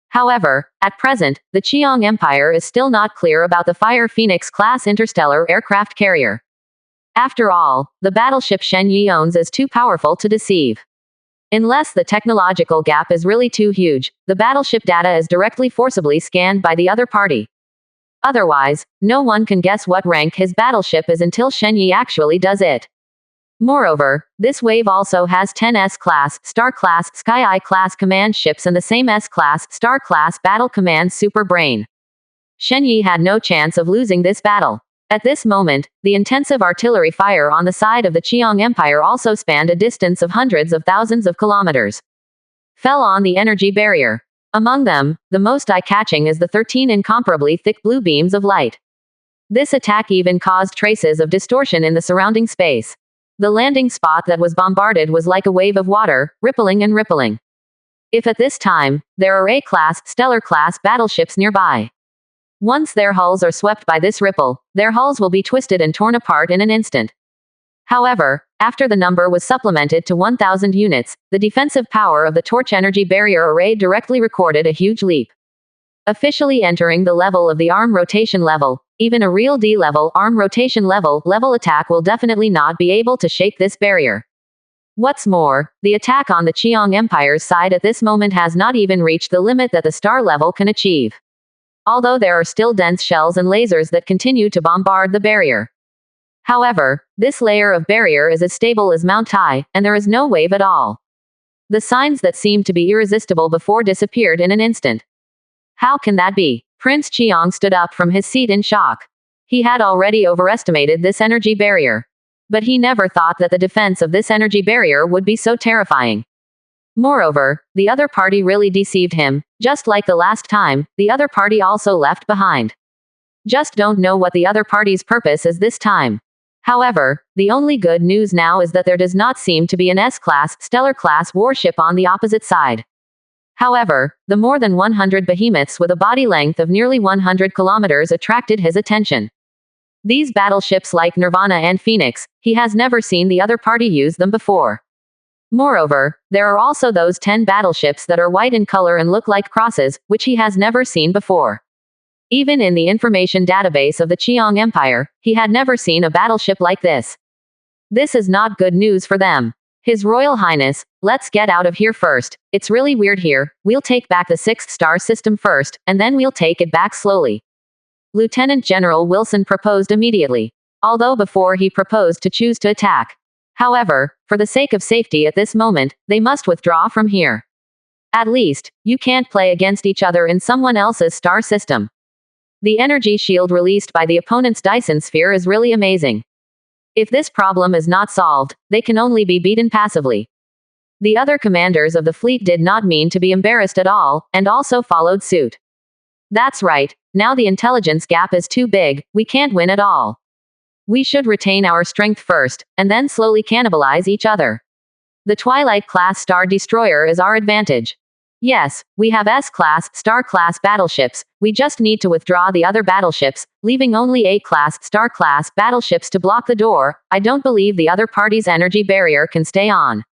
However, at present, the Qiang Empire is still not clear about the Fire Phoenix-class interstellar aircraft carrier. After all, the battleship Shen Yi owns is too powerful to deceive. Unless the technological gap is really too huge, the battleship data is directly forcibly scanned by the other party. Otherwise, no one can guess what rank his battleship is until Shen Yi actually does it. Moreover, this wave also has 10 S-class, Star-class, Sky-I-class command ships and the same S-class, Star-class battle command super brain. Shen Yi had no chance of losing this battle. At this moment, the intensive artillery fire on the side of the Qiang Empire also spanned a distance of hundreds of thousands of kilometers. Fell on the energy barrier. Among them, the most eye-catching is the 13 incomparably thick blue beams of light. This attack even caused traces of distortion in the surrounding space. The landing spot that was bombarded was like a wave of water, rippling and rippling. If at this time, there are A-class, Stellar-class battleships nearby. Once their hulls are swept by this ripple, their hulls will be twisted and torn apart in an instant. However, after the number was supplemented to 1,000 units, the defensive power of the torch energy barrier array directly recorded a huge leap. Officially entering the level of the arm rotation level, even a real D-level arm rotation level attack will definitely not be able to shake this barrier. What's more, the attack on the Qiang Empire's side at this moment has not even reached the limit that the star level can achieve. Although there are still dense shells and lasers that continue to bombard the barrier. However, this layer of barrier is as stable as Mount Tai, and there is no wave at all. The signs that seemed to be irresistible before disappeared in an instant. How can that be? Prince Qiang stood up from his seat in shock. He had already overestimated this energy barrier. But he never thought that the defense of this energy barrier would be so terrifying. Moreover, the other party really deceived him. Just like the last time, the other party also left behind. Just don't know what the other party's purpose is this time. However, the only good news now is that there does not seem to be an S-class, Stellar-class warship on the opposite side. However, the more than 100 behemoths with a body length of nearly 100 kilometers attracted his attention. These battleships like Nirvana and Phoenix, he has never seen the other party use them before. Moreover, there are also those 10 battleships that are white in color and look like crosses, which he has never seen before. Even in the information database of the Qiang Empire, he had never seen a battleship like this. This is not good news for them. His Royal Highness, let's get out of here first. It's really weird here. We'll take back the 6th star system first, and then we'll take it back slowly. Lieutenant General Wilson proposed immediately. Although before he proposed to choose to attack. However, for the sake of safety at this moment, they must withdraw from here. At least, you can't play against each other in someone else's star system. The energy shield released by the opponent's Dyson sphere is really amazing. If this problem is not solved, they can only be beaten passively. The other commanders of the fleet did not mean to be embarrassed at all, and also followed suit. That's right, now the intelligence gap is too big, we can't win at all. We should retain our strength first, and then slowly cannibalize each other. The Twilight-class Star Destroyer is our advantage. Yes, we have S-class, Star-class battleships, we just need to withdraw the other battleships, leaving only A-class, Star-class battleships to block the door. I don't believe the other party's energy barrier can stay on.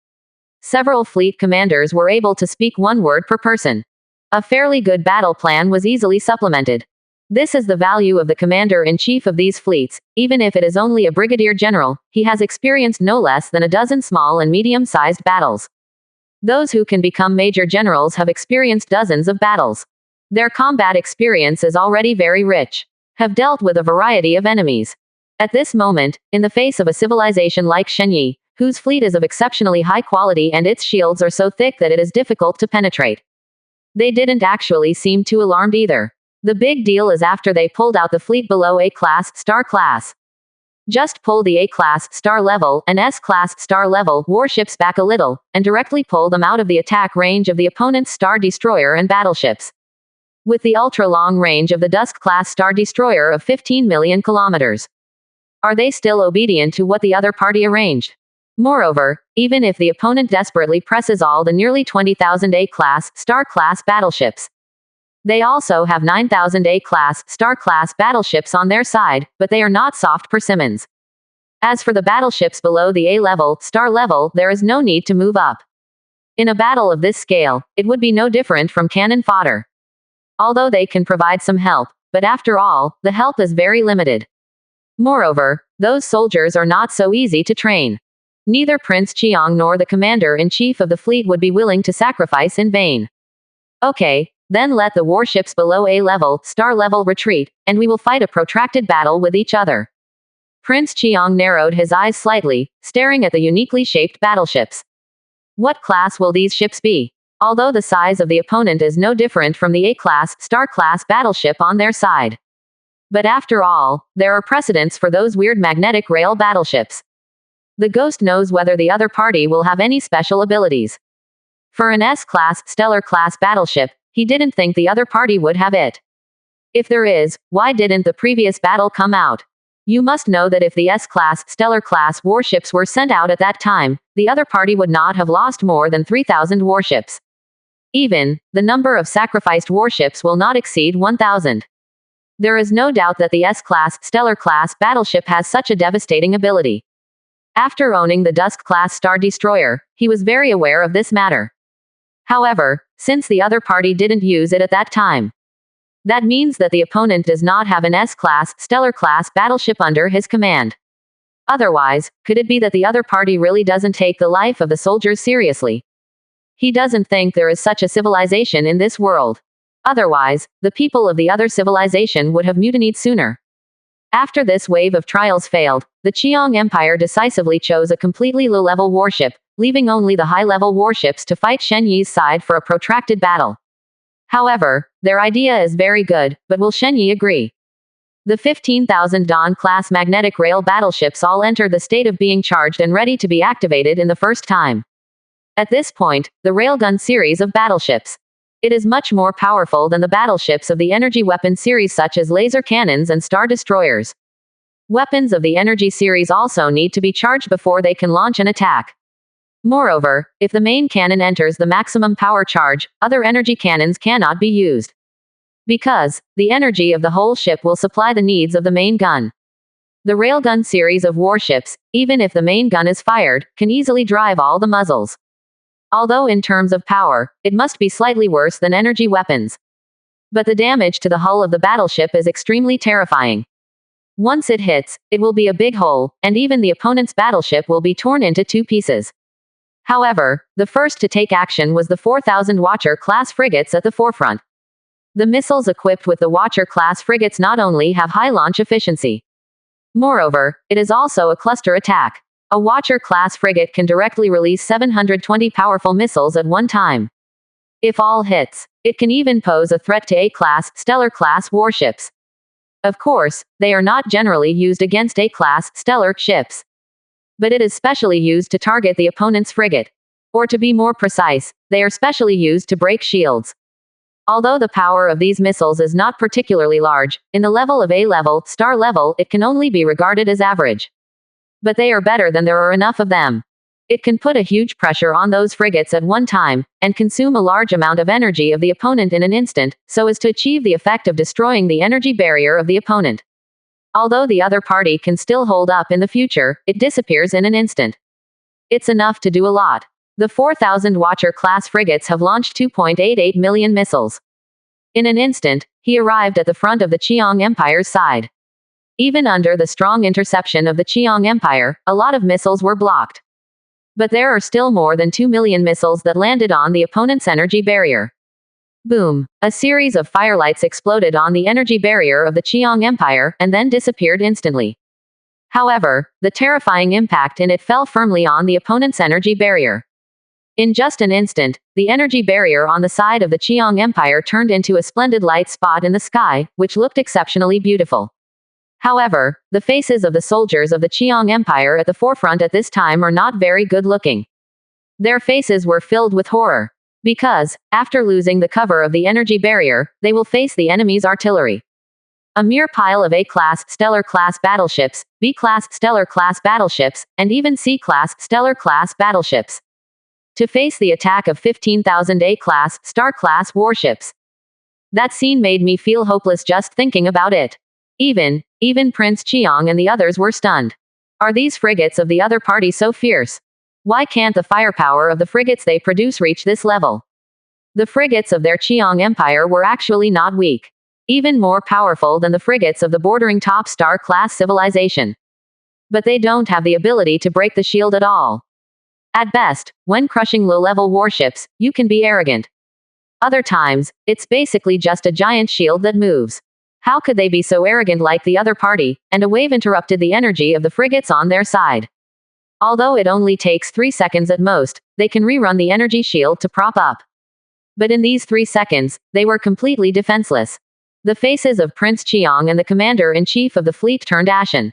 Several fleet commanders were able to speak one word per person. A fairly good battle plan was easily supplemented. This is the value of the commander-in-chief of these fleets. Even if it is only a brigadier general, he has experienced no less than a dozen small and medium-sized battles. Those who can become major generals have experienced dozens of battles. Their combat experience is already very rich. Have dealt with a variety of enemies. At this moment, in the face of a civilization like Shenyi, whose fleet is of exceptionally high quality and its shields are so thick that it is difficult to penetrate, they didn't actually seem too alarmed either. The big deal is after they pulled out the fleet below A-class, star class. Just pull the A-class, star level, and S-class, star level warships back a little, and directly pull them out of the attack range of the opponent's star destroyer and battleships. With the ultra-long range of the Dusk-class star destroyer of 15 million kilometers. Are they still obedient to what the other party arranged? Moreover, even if the opponent desperately presses all the nearly 20,000 A-class, star-class battleships, they also have 9,000 A-class, star-class battleships on their side, but they are not soft persimmons. As for the battleships below the A-level, star level, there is no need to move up. In a battle of this scale, it would be no different from cannon fodder. Although they can provide some help, but after all, the help is very limited. Moreover, those soldiers are not so easy to train. Neither Prince Chiang nor the commander-in-chief of the fleet would be willing to sacrifice in vain. Okay, then let the warships below A-level, star level retreat, and we will fight a protracted battle with each other. Prince Chiang narrowed his eyes slightly, staring at the uniquely shaped battleships. What class will these ships be? Although the size of the opponent is no different from the A-class, star-class battleship on their side. But after all, there are precedents for those weird magnetic rail battleships. The ghost knows whether the other party will have any special abilities. For an S-class, stellar-class battleship, he didn't think the other party would have it. If there is, why didn't the previous battle come out? You must know that if the S-class, stellar-class warships were sent out at that time, the other party would not have lost more than 3,000 warships. Even, the number of sacrificed warships will not exceed 1,000. There is no doubt that the S-class, stellar-class battleship has such a devastating ability. After owning the Dusk-class star destroyer, he was very aware of this matter. However, since the other party didn't use it at that time, that means that the opponent does not have an S-class, stellar-class battleship under his command. Otherwise, could it be that the other party really doesn't take the life of the soldiers seriously? He doesn't think there is such a civilization in this world. Otherwise, the people of the other civilization would have mutinied sooner. After this wave of trials failed, the Qiang Empire decisively chose a completely low-level warship, leaving only the high-level warships to fight Shen Yi's side for a protracted battle. However, their idea is very good, but will Shen Yi agree? The 15,000 Dawn-class magnetic rail battleships all enter the state of being charged and ready to be activated in the first time. At this point, the railgun series of battleships. It is much more powerful than the battleships of the energy weapon series such as laser cannons and star destroyers. Weapons of the energy series also need to be charged before they can launch an attack. Moreover, if the main cannon enters the maximum power charge, other energy cannons cannot be used. Because, the energy of the whole ship will supply the needs of the main gun. The railgun series of warships, even if the main gun is fired, can easily drive all the muzzles. Although in terms of power, it must be slightly worse than energy weapons. But the damage to the hull of the battleship is extremely terrifying. Once it hits, it will be a big hole, and even the opponent's battleship will be torn into 2 pieces. However, the first to take action was the 4,000 Watcher-class frigates at the forefront. The missiles equipped with the Watcher-class frigates not only have high launch efficiency. Moreover, it is also a cluster attack. A Watcher-class frigate can directly release 720 powerful missiles at one time. If all hits, it can even pose a threat to A-class, stellar-class warships. Of course, they are not generally used against A-class, stellar ships. But it is specially used to target the opponent's frigate. Or to be more precise, they are specially used to break shields. Although the power of these missiles is not particularly large, in the level of A-level, star level, it can only be regarded as average. But they are better than there are enough of them. It can put a huge pressure on those frigates at one time, and consume a large amount of energy of the opponent in an instant, so as to achieve the effect of destroying the energy barrier of the opponent. Although the other party can still hold up in the future, it disappears in an instant. It's enough to do a lot. The 4,000 Watcher-class frigates have launched 2.88 million missiles. In an instant, he arrived at the front of the Qiang Empire's side. Even under the strong interception of the Qiang Empire, a lot of missiles were blocked. But there are still more than 2 million missiles that landed on the opponent's energy barrier. Boom! A series of firelights exploded on the energy barrier of the Qiang Empire, and then disappeared instantly. However, the terrifying impact in it fell firmly on the opponent's energy barrier. In just an instant, the energy barrier on the side of the Qiang Empire turned into a splendid light spot in the sky, which looked exceptionally beautiful. However, the faces of the soldiers of the Qiang Empire at the forefront at this time are not very good looking. Their faces were filled with horror. Because, after losing the cover of the energy barrier, they will face the enemy's artillery. A mere pile of A-class Stellar class battleships, B-class Stellar class battleships, and even C-class Stellar class battleships. To face the attack of 15,000 A-class Star class warships. That scene made me feel hopeless just thinking about it. Even Prince Qiang and the others were stunned. Are these frigates of the other party so fierce? Why can't the firepower of the frigates they produce reach this level? The frigates of their Qiang Empire were actually not weak. Even more powerful than the frigates of the bordering top Star class civilization. But they don't have the ability to break the shield at all. At best, when crushing low-level warships, you can be arrogant. Other times, it's basically just a giant shield that moves. How could they be so arrogant like the other party? And a wave interrupted the energy of the frigates on their side. Although it only takes 3 seconds at most, they can rerun the energy shield to prop up. But in these 3 seconds, they were completely defenseless. The faces of Prince Qiang and the commander-in-chief of the fleet turned ashen.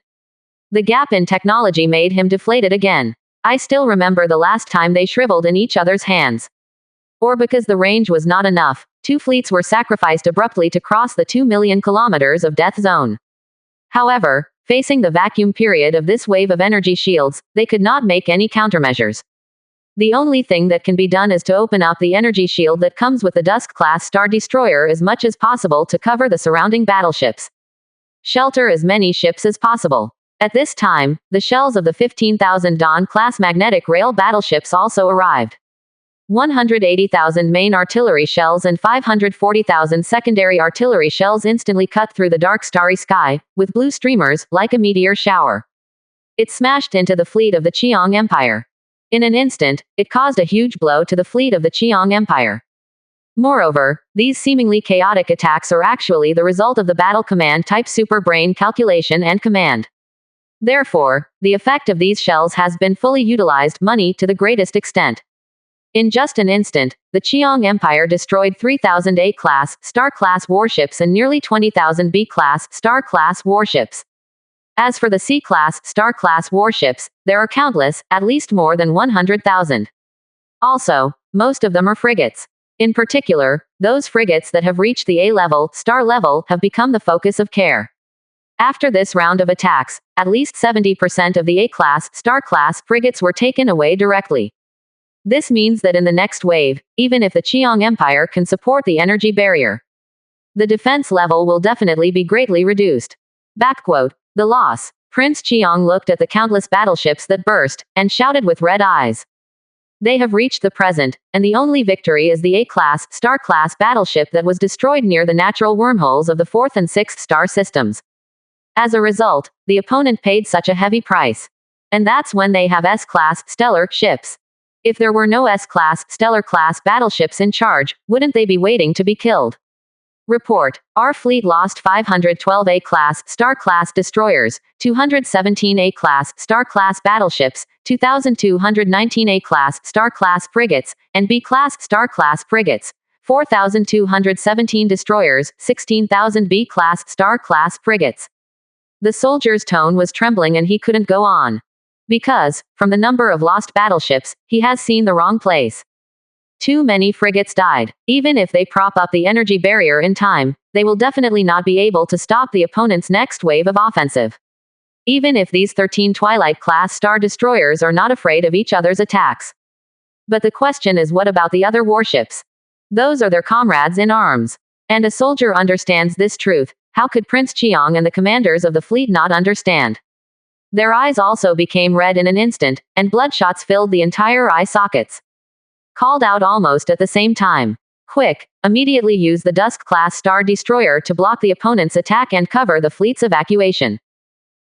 The gap in technology made him deflated again. I still remember the last time they shriveled in each other's hands. Or because the range was not enough, 2 fleets were sacrificed abruptly to cross the 2 million kilometers of death zone. However, facing the vacuum period of this wave of energy shields, they could not make any countermeasures. The only thing that can be done is to open up the energy shield that comes with the Dusk-class Star Destroyer as much as possible to cover the surrounding battleships. Shelter as many ships as possible. At this time, the shells of the 15,000 Dawn-class magnetic rail battleships also arrived. 180,000 main artillery shells and 540,000 secondary artillery shells instantly cut through the dark starry sky, with blue streamers, like a meteor shower. It smashed into the fleet of the Qiang Empire. In an instant, it caused a huge blow to the fleet of the Qiang Empire. Moreover, these seemingly chaotic attacks are actually the result of the battle command type super brain calculation and command. Therefore, the effect of these shells has been fully utilized money to the greatest extent. In just an instant, the Qiang Empire destroyed 3,000 A-class, Star-class warships and nearly 20,000 B-class, Star-class warships. As for the C-class, Star-class warships, there are countless, at least more than 100,000. Also, most of them are frigates. In particular, those frigates that have reached the A-level, Star level, have become the focus of care. After this round of attacks, at least 70% of the A-class, Star-class frigates were taken away directly. This means that in the next wave, even if the Qiang Empire can support the energy barrier, the defense level will definitely be greatly reduced. Backquote. The loss. Prince Qiang looked at the countless battleships that burst, and shouted with red eyes. They have reached the present, and the only victory is the A-class, Star-class battleship that was destroyed near the natural wormholes of the 4th and 6th star systems. As a result, the opponent paid such a heavy price. And that's when they have S-class, Stellar ships. If there were no S-class, Stellar-class battleships in charge, wouldn't they be waiting to be killed? Report. Our fleet lost 512 A-class, Star-class destroyers, 217 A-class, Star-class battleships, 2,219 A-class, Star-class frigates, and B-class, Star-class frigates, 4,217 destroyers, 16,000 B-class, Star-class frigates. The soldier's tone was trembling and he couldn't go on. Because, from the number of lost battleships, he has seen the wrong place. Too many frigates died. Even if they prop up the energy barrier in time, they will definitely not be able to stop the opponent's next wave of offensive. Even if these 13 Twilight-class Star Destroyers are not afraid of each other's attacks. But the question is, what about the other warships? Those are their comrades in arms. And a soldier understands this truth. How could Prince Qiang and the commanders of the fleet not understand? Their eyes also became red in an instant, and bloodshots filled the entire eye sockets. Called out almost at the same time. Quick, immediately use the Dusk-class Star Destroyer to block the opponent's attack and cover the fleet's evacuation.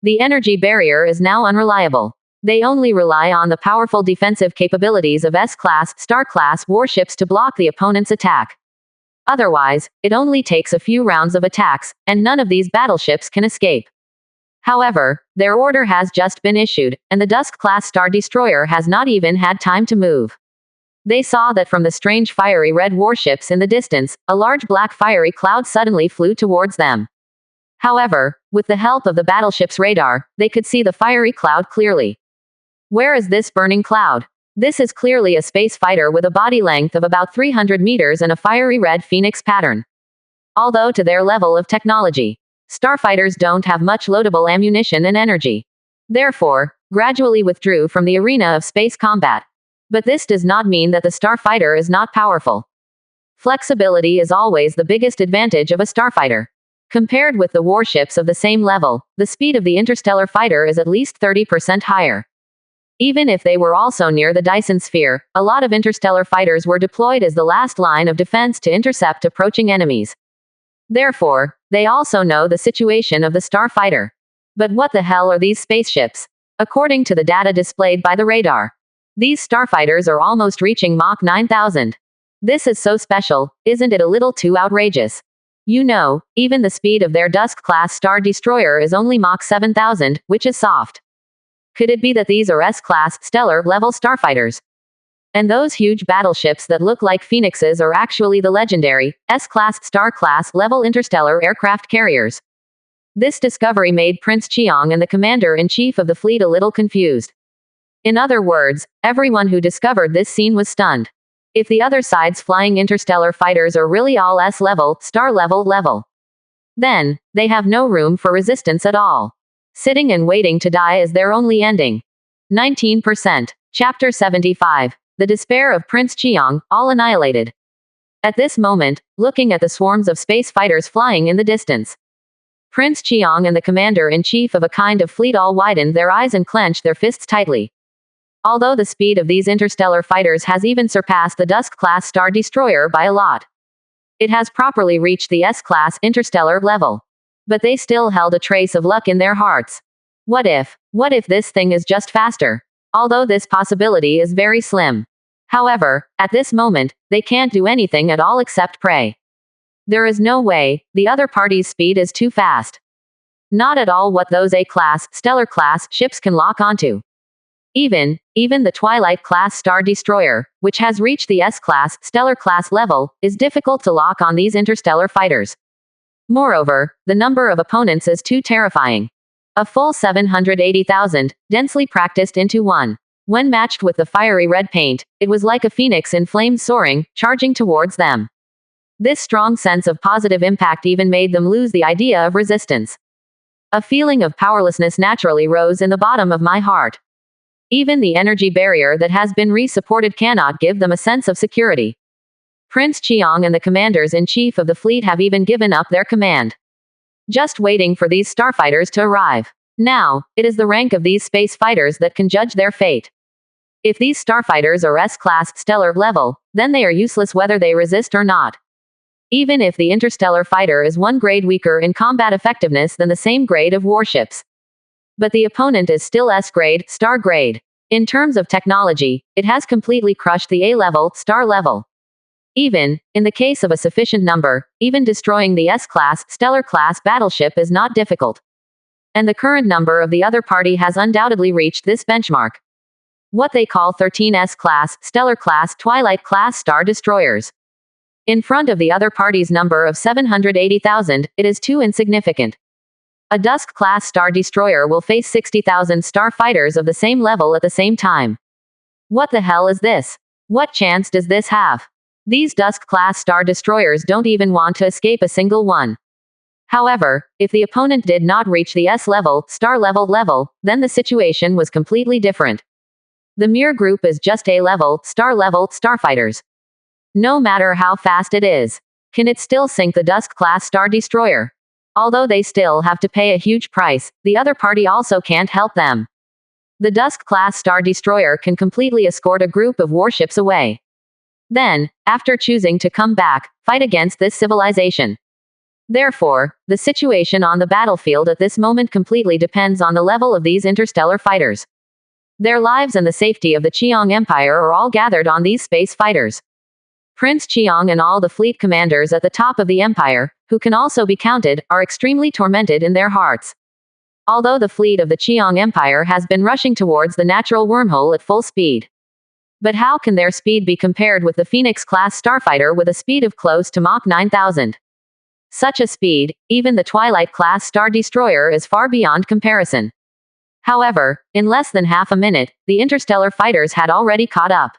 The energy barrier is now unreliable. They only rely on the powerful defensive capabilities of S-class, Star-class warships to block the opponent's attack. Otherwise, it only takes a few rounds of attacks, and none of these battleships can escape. However, their order has just been issued, and the Dusk-class Star Destroyer has not even had time to move. They saw that from the strange fiery red warships in the distance, a large black fiery cloud suddenly flew towards them. However, with the help of the battleship's radar, they could see the fiery cloud clearly. Where is this burning cloud? This is clearly a space fighter with a body length of about 300 meters and a fiery red phoenix pattern. Although to their level of technology, starfighters don't have much loadable ammunition and energy. Therefore, gradually withdrew from the arena of space combat. But this does not mean that the starfighter is not powerful. Flexibility is always the biggest advantage of a starfighter. Compared with the warships of the same level, the speed of the interstellar fighter is at least 30% higher. Even if they were also near the Dyson sphere, a lot of interstellar fighters were deployed as the last line of defense to intercept approaching enemies. Therefore, they also know the situation of the starfighter. But what the hell are these spaceships? According to the data displayed by the radar, these starfighters are almost reaching Mach 9000. This is so special, isn't it a little too outrageous? You know, even the speed of their Dusk-class Star Destroyer is only Mach 7000, which is soft. Could it be that these are S-class, stellar-level starfighters? And those huge battleships that look like phoenixes are actually the legendary, S-class, Star-class level interstellar aircraft carriers. This discovery made Prince Chiang and the commander-in-chief of the fleet a little confused. In other words, everyone who discovered this scene was stunned. If the other side's flying interstellar fighters are really all S-level, star-level, then they have no room for resistance at all. Sitting and waiting to die is their only ending. 19%. Chapter 75. The despair of Prince Chiang, all annihilated. At this moment, looking at the swarms of space fighters flying in the distance, Prince Chiang and the commander-in-chief of a kind of fleet all widened their eyes and clenched their fists tightly. Although the speed of these interstellar fighters has even surpassed the Dusk-class Star Destroyer by a lot, it has properly reached the S-class interstellar level. But they still held a trace of luck in their hearts. What if this thing is just faster? Although this possibility is very slim. However, at this moment, they can't do anything at all except pray. There is no way, the other party's speed is too fast. Not at all what those A-class, stellar-class ships can lock onto. Even the Twilight-class Star Destroyer, which has reached the S-class, stellar-class level, is difficult to lock on these interstellar fighters. Moreover, the number of opponents is too terrifying. A full 780,000, densely practiced into one. When matched with the fiery red paint, it was like a phoenix in flames soaring, charging towards them. This strong sense of positive impact even made them lose the idea of resistance. A feeling of powerlessness naturally rose in the bottom of my heart. Even the energy barrier that has been re-supported cannot give them a sense of security. Prince Chiang and the commanders-in-chief of the fleet have even given up their command. Just waiting for these starfighters to arrive. Now, it is the rank of these space fighters that can judge their fate. If these starfighters are S-class, stellar level, then they are useless whether they resist or not. Even if the interstellar fighter is one grade weaker in combat effectiveness than the same grade of warships. But the opponent is still S-grade, star grade. In terms of technology, it has completely crushed the A-level, star level. Even, in the case of a sufficient number, even destroying the S-class, stellar-class battleship is not difficult. And the current number of the other party has undoubtedly reached this benchmark. What they call 13 S-class, stellar-class, Twilight-class Star Destroyers. In front of the other party's number of 780,000, it is too insignificant. A Dusk-class Star Destroyer will face 60,000 star fighters of the same level at the same time. What the hell is this? What chance does this have? These Dusk-class Star Destroyers don't even want to escape a single one. However, if the opponent did not reach the S-level, star level, then the situation was completely different. The Mir group is just A-level, starfighters. No matter how fast it is, can it still sink the Dusk-class Star Destroyer? Although they still have to pay a huge price, the other party also can't help them. The Dusk-class Star Destroyer can completely escort a group of warships away. Then, after choosing to come back, fight against this civilization. Therefore, the situation on the battlefield at this moment completely depends on the level of these interstellar fighters. Their lives and the safety of the Qiang Empire are all gathered on these space fighters. Prince Qiang and all the fleet commanders at the top of the empire, who can also be counted, are extremely tormented in their hearts. Although the fleet of the Qiang Empire has been rushing towards the natural wormhole at full speed. But how can their speed be compared with the Phoenix-class starfighter with a speed of close to Mach 9000? Such a speed, even the Twilight-class star destroyer is far beyond comparison. However, in less than half a minute, the interstellar fighters had already caught up.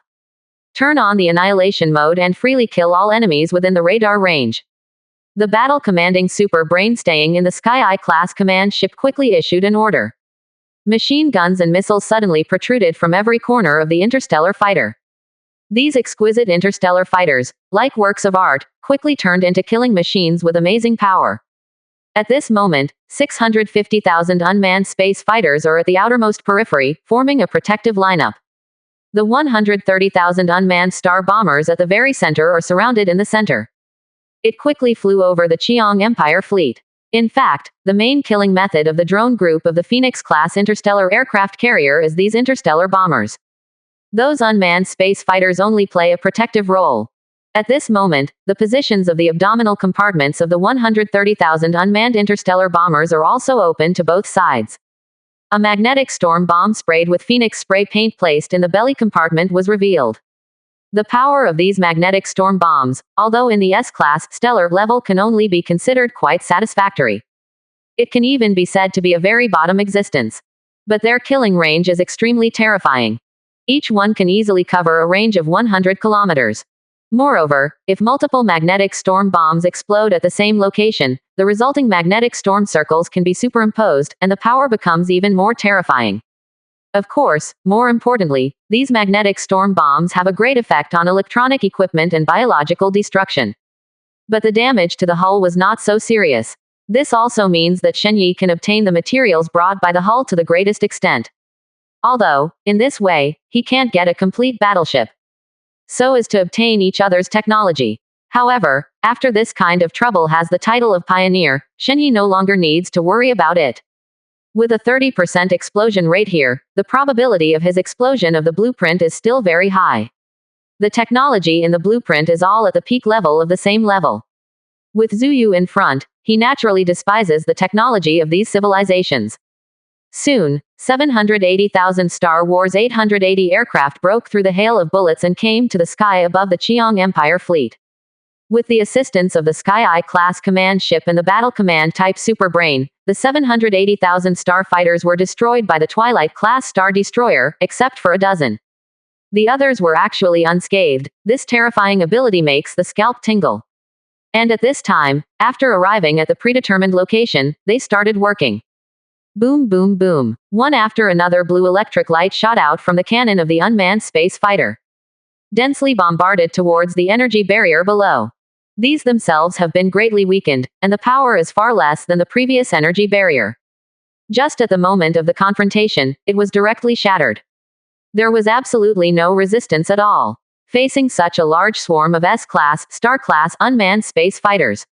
Turn on the annihilation mode and freely kill all enemies within the radar range. The battle commanding super brain staying in the Sky class command ship quickly issued an order. Machine guns and missiles suddenly protruded from every corner of the interstellar fighter. These exquisite interstellar fighters, like works of art, quickly turned into killing machines with amazing power. At this moment, 650,000 unmanned space fighters are at the outermost periphery, forming a protective lineup. The 130,000 unmanned star bombers at the very center are surrounded in the center. It quickly flew over the Qiang Empire fleet. In fact, the main killing method of the drone group of the Phoenix-class interstellar aircraft carrier is these interstellar bombers. Those unmanned space fighters only play a protective role. At this moment, the positions of the abdominal compartments of the 130,000 unmanned interstellar bombers are also open to both sides. A magnetic storm bomb sprayed with Phoenix spray paint placed in the belly compartment was revealed. The power of these magnetic storm bombs, although in the S-class stellar level, can only be considered quite satisfactory. It can even be said to be a very bottom existence. But their killing range is extremely terrifying. Each one can easily cover a range of 100 kilometers. Moreover, if multiple magnetic storm bombs explode at the same location, the resulting magnetic storm circles can be superimposed, and the power becomes even more terrifying. Of course, more importantly, these magnetic storm bombs have a great effect on electronic equipment and biological destruction. But the damage to the hull was not so serious. This also means that Shenyi can obtain the materials brought by the hull to the greatest extent. Although, in this way, he can't get a complete battleship, so as to obtain each other's technology. However, after this kind of trouble has the title of pioneer, Shenyi no longer needs to worry about it. With a 30% explosion rate here, the probability of his explosion of the blueprint is still very high. The technology in the blueprint is all at the peak level of the same level. With Zuyu in front, he naturally despises the technology of these civilizations. Soon, 780,000 Star Wars 880 aircraft broke through the hail of bullets and came to the sky above the Qiang Empire fleet. With the assistance of the Sky-class command ship and the battle command type Super Brain, the 780,000 starfighters were destroyed by the Twilight-class star destroyer, except for a dozen. The others were actually unscathed. This terrifying ability makes the scalp tingle. And at this time, after arriving at the predetermined location, they started working. Boom, boom, boom. One after another blue electric light shot out from the cannon of the unmanned space fighter, densely bombarded towards the energy barrier below. These themselves have been greatly weakened, and the power is far less than the previous energy barrier. Just at the moment of the confrontation, it was directly shattered. There was absolutely no resistance at all, facing such a large swarm of S-class, star-class unmanned space fighters.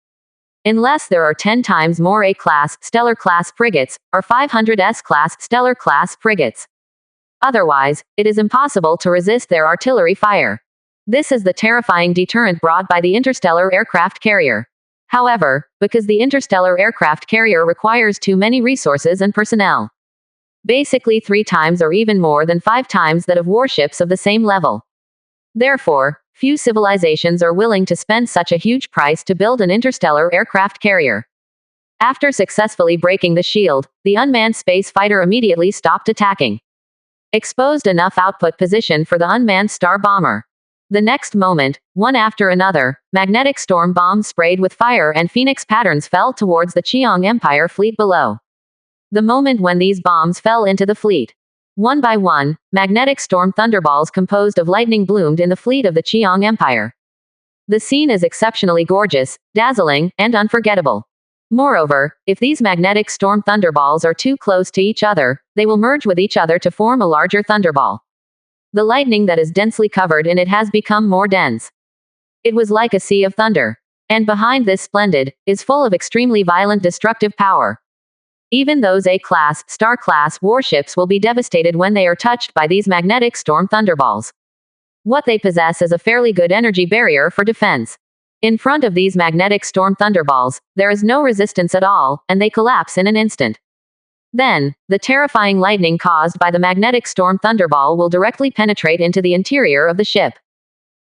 Unless there are 10 times more A-class, stellar-class frigates, or 500 S-class, stellar-class frigates. Otherwise, it is impossible to resist their artillery fire. This is the terrifying deterrent brought by the interstellar aircraft carrier. However, because the interstellar aircraft carrier requires too many resources and personnel, basically 3 times or even more than 5 times that of warships of the same level. Therefore, few civilizations are willing to spend such a huge price to build an interstellar aircraft carrier. After successfully breaking the shield, the unmanned space fighter immediately stopped attacking. Exposed enough output position for the unmanned star bomber. The next moment, one after another, magnetic storm bombs sprayed with fire and phoenix patterns fell towards the Qiang Empire fleet below. The moment when these bombs fell into the fleet, one by one, magnetic storm thunderballs composed of lightning bloomed in the fleet of the Qiang Empire. The scene is exceptionally gorgeous, dazzling, and unforgettable. Moreover, if these magnetic storm thunderballs are too close to each other, they will merge with each other to form a larger thunderball. The lightning that is densely covered in it has become more dense. It was like a sea of thunder. And behind this splendid, is full of extremely violent destructive power. Even those A-class, star-class warships will be devastated when they are touched by these magnetic storm thunderballs. What they possess is a fairly good energy barrier for defense. In front of these magnetic storm thunderballs, there is no resistance at all, and they collapse in an instant. Then, the terrifying lightning caused by the magnetic storm thunderball will directly penetrate into the interior of the ship.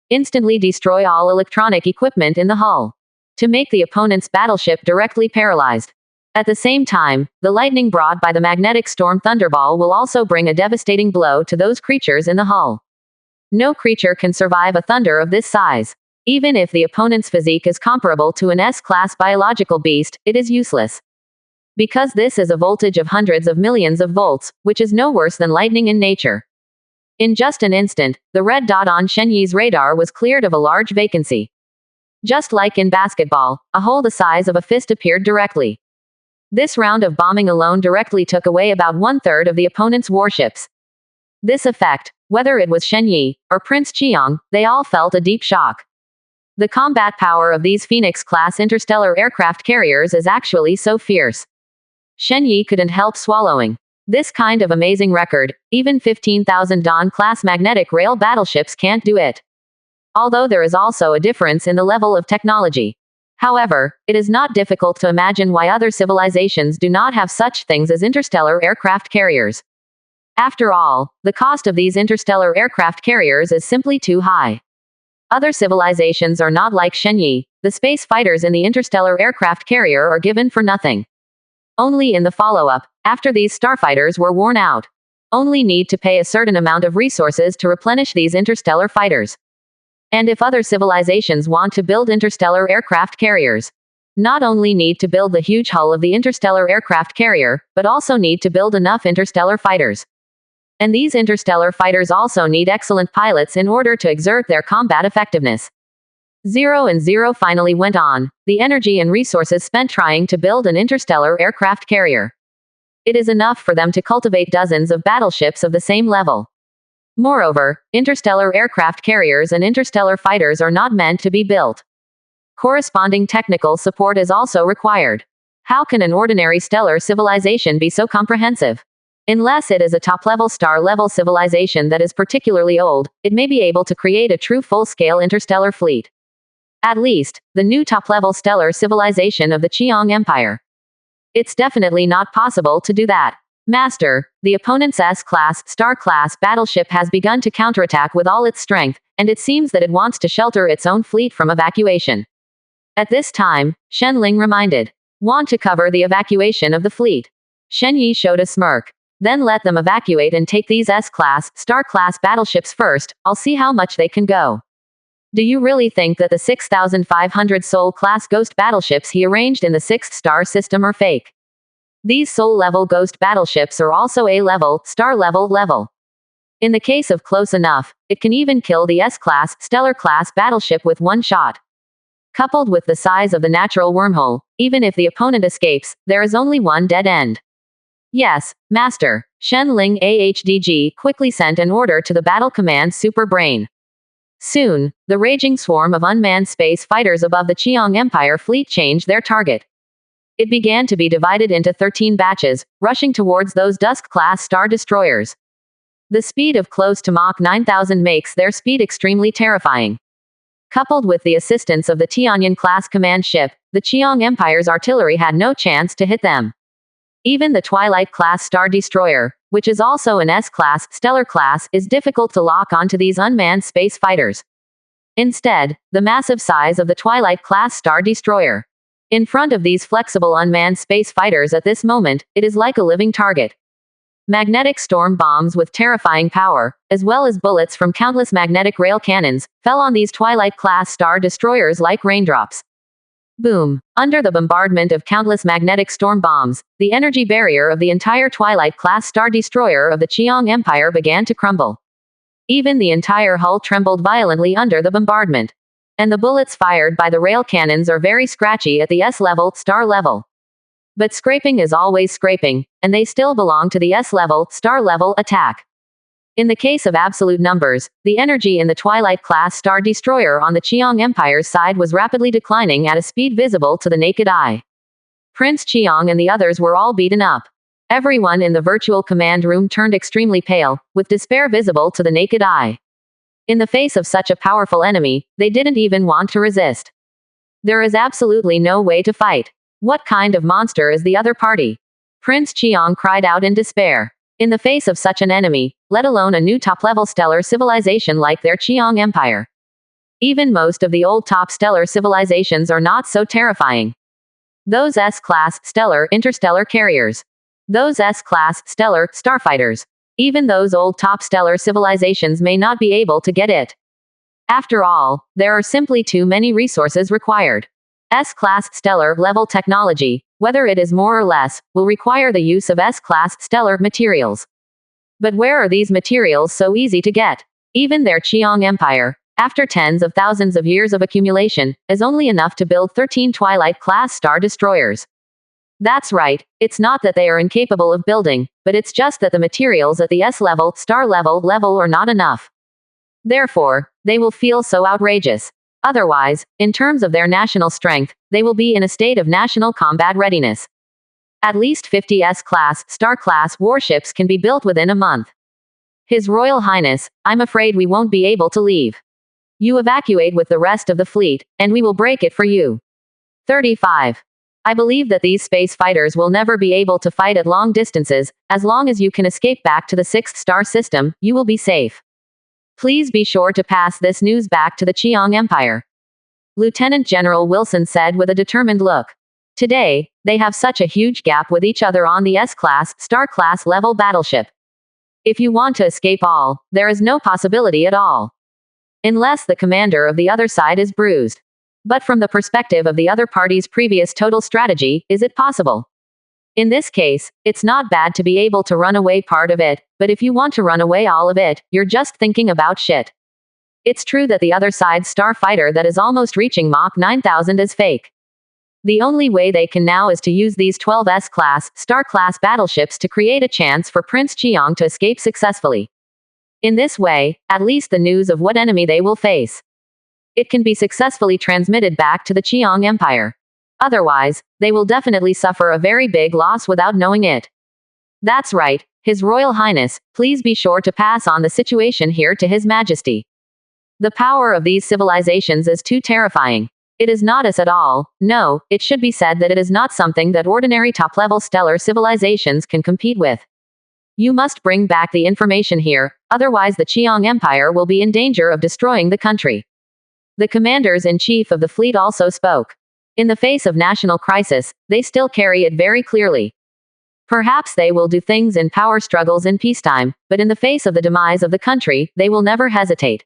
Instantly destroy all electronic equipment in the hull. To make the opponent's battleship directly paralyzed. At the same time, the lightning brought by the magnetic storm thunderball will also bring a devastating blow to those creatures in the hull. No creature can survive a thunder of this size. Even if the opponent's physique is comparable to an S-class biological beast, it is useless. Because this is a voltage of hundreds of millions of volts, which is no worse than lightning in nature. In just an instant, the red dot on Shenyi's radar was cleared of a large vacancy. Just like in basketball, a hole the size of a fist appeared directly. This round of bombing alone directly took away about 1/3 of the opponent's warships. This effect, whether it was Shenyi or Prince Chiang, they all felt a deep shock. The combat power of these Phoenix-class interstellar aircraft carriers is actually so fierce. Shenyi couldn't help swallowing this kind of amazing record. Even 15,000 Dawn-class magnetic rail battleships can't do it. Although there is also a difference in the level of technology. However, it is not difficult to imagine why other civilizations do not have such things as interstellar aircraft carriers. After all, the cost of these interstellar aircraft carriers is simply too high. Other civilizations are not like Shenyi. The space fighters in the interstellar aircraft carrier are given for nothing. Only in the follow-up, after these starfighters were worn out. Only need to pay a certain amount of resources to replenish these interstellar fighters. And if other civilizations want to build interstellar aircraft carriers, not only need to build the huge hull of the interstellar aircraft carrier, but also need to build enough interstellar fighters. And these interstellar fighters also need excellent pilots in order to exert their combat effectiveness. 0 and 0 finally went on, the energy and resources spent trying to build an interstellar aircraft carrier. It is enough for them to cultivate dozens of battleships of the same level. Moreover, interstellar aircraft carriers and interstellar fighters are not meant to be built. Corresponding technical support is also required. How can an ordinary stellar civilization be so comprehensive? Unless it is a top-level star-level civilization that is particularly old, it may be able to create a true full-scale interstellar fleet. At least, the new top-level stellar civilization of the Qiang Empire. It's definitely not possible to do that. Master, the opponent's S-class, star-class battleship has begun to counterattack with all its strength, and it seems that it wants to shelter its own fleet from evacuation. At this time, Shen Ling reminded. Want to cover the evacuation of the fleet. Shen Yi showed a smirk. Then let them evacuate and take these S-class, star-class battleships first. I'll see how much they can go. Do you really think that the 6,500 Sol-class ghost battleships he arranged in the 6th star system are fake? These Sol-level ghost battleships are also A-level, star-level. In the case of close enough, it can even kill the S-class, stellar-class battleship with one shot. Coupled with the size of the natural wormhole, even if the opponent escapes, there is only one dead end. Yes, Master. Shen Ling AHDG quickly sent an order to the Battle Command Super Brain. Soon, the raging swarm of unmanned space fighters above the Qiang Empire fleet changed their target. It began to be divided into 13 batches, rushing towards those Dusk-class star destroyers. The speed of close to Mach 9000 makes their speed extremely terrifying. Coupled with the assistance of the Tianyan-class command ship, the Qiang Empire's artillery had no chance to hit them. Even the Twilight-class star destroyer, which is also an S-class, stellar class, is difficult to lock onto these unmanned space fighters. Instead, the massive size of the Twilight-class star destroyer. In front of these flexible unmanned space fighters at this moment, it is like a living target. Magnetic storm bombs with terrifying power, as well as bullets from countless magnetic rail cannons, fell on these Twilight-class star destroyers like raindrops. Boom! Under the bombardment of countless magnetic storm bombs, the energy barrier of the entire Twilight-class star destroyer of the Qiang Empire began to crumble. Even the entire hull trembled violently under the bombardment. And the bullets fired by the rail cannons are very scratchy at the S-level, star level. But scraping is always scraping, and they still belong to the S-level, star level attack. In the case of absolute numbers, the energy in the Twilight-class star destroyer on the Qiang Empire's side was rapidly declining at a speed visible to the naked eye. Prince Chiang and the others were all beaten up. Everyone in the virtual command room turned extremely pale, with despair visible to the naked eye. In the face of such a powerful enemy, they didn't even want to resist. There is absolutely no way to fight. What kind of monster is the other party? Prince Chiang cried out in despair. In the face of such an enemy, let alone a new top-level stellar civilization like their Chiang Empire. Even most of the old top stellar civilizations are not so terrifying. Those S-class stellar interstellar carriers. Those S-class stellar starfighters. Even those old top stellar civilizations may not be able to get it. After all, there are simply too many resources required. S-class stellar level technology, whether it is more or less, will require the use of S-class stellar materials. But where are these materials so easy to get? Even their Chiang Empire, after tens of thousands of years of accumulation, is only enough to build 13 Twilight-class star destroyers. That's right, it's not that they are incapable of building, but it's just that the materials at the S-level, star level are not enough. Therefore, they will feel so outrageous. Otherwise, in terms of their national strength, they will be in a state of national combat readiness. At least 50 S-class, star-class warships can be built within a month. His Royal Highness, I'm afraid we won't be able to leave. You evacuate with the rest of the fleet, and we will break it for you. 35. I believe that these space fighters will never be able to fight at long distances. As long as you can escape back to the 6th star system, you will be safe. Please be sure to pass this news back to the Chiang Empire. Lieutenant General Wilson said with a determined look. Today, they have such a huge gap with each other on the S-class, star-class level battleship. If you want to escape all, there is no possibility at all. Unless the commander of the other side is bruised. But from the perspective of the other party's previous total strategy, is it possible? In this case, it's not bad to be able to run away part of it, but if you want to run away all of it, you're just thinking about shit. It's true that the other side's starfighter that is almost reaching Mach 9000 is fake. The only way they can now is to use these 12 S-class, star-class battleships to create a chance for Prince Chiang to escape successfully. In this way, at least the news of what enemy they will face. It can be successfully transmitted back to the Chiang Empire. Otherwise, they will definitely suffer a very big loss without knowing it. That's right, His Royal Highness, please be sure to pass on the situation here to His Majesty. The power of these civilizations is too terrifying. It is not us at all. No, it should be said that it is not something that ordinary top-level stellar civilizations can compete with. You must bring back the information here, otherwise the Chiang Empire will be in danger of destroying the country. The commanders-in-chief of the fleet also spoke. In the face of national crisis, they still carry it very clearly. Perhaps they will do things in power struggles in peacetime, but in the face of the demise of the country, they will never hesitate.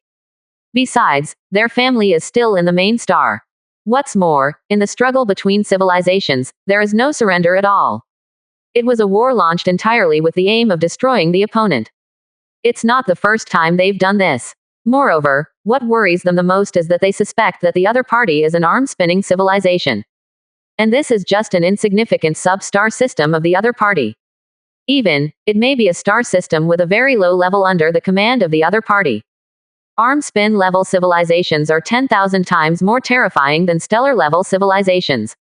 Besides, their family is still in the main star. What's more, in the struggle between civilizations, there is no surrender at all. It was a war launched entirely with the aim of destroying the opponent. It's not the first time they've done this. Moreover, what worries them the most is that they suspect that the other party is an arm-spinning civilization. And this is just an insignificant sub-star system of the other party. Even, it may be a star system with a very low level under the command of the other party. Arm-spin level civilizations are 10,000 times more terrifying than stellar-level civilizations.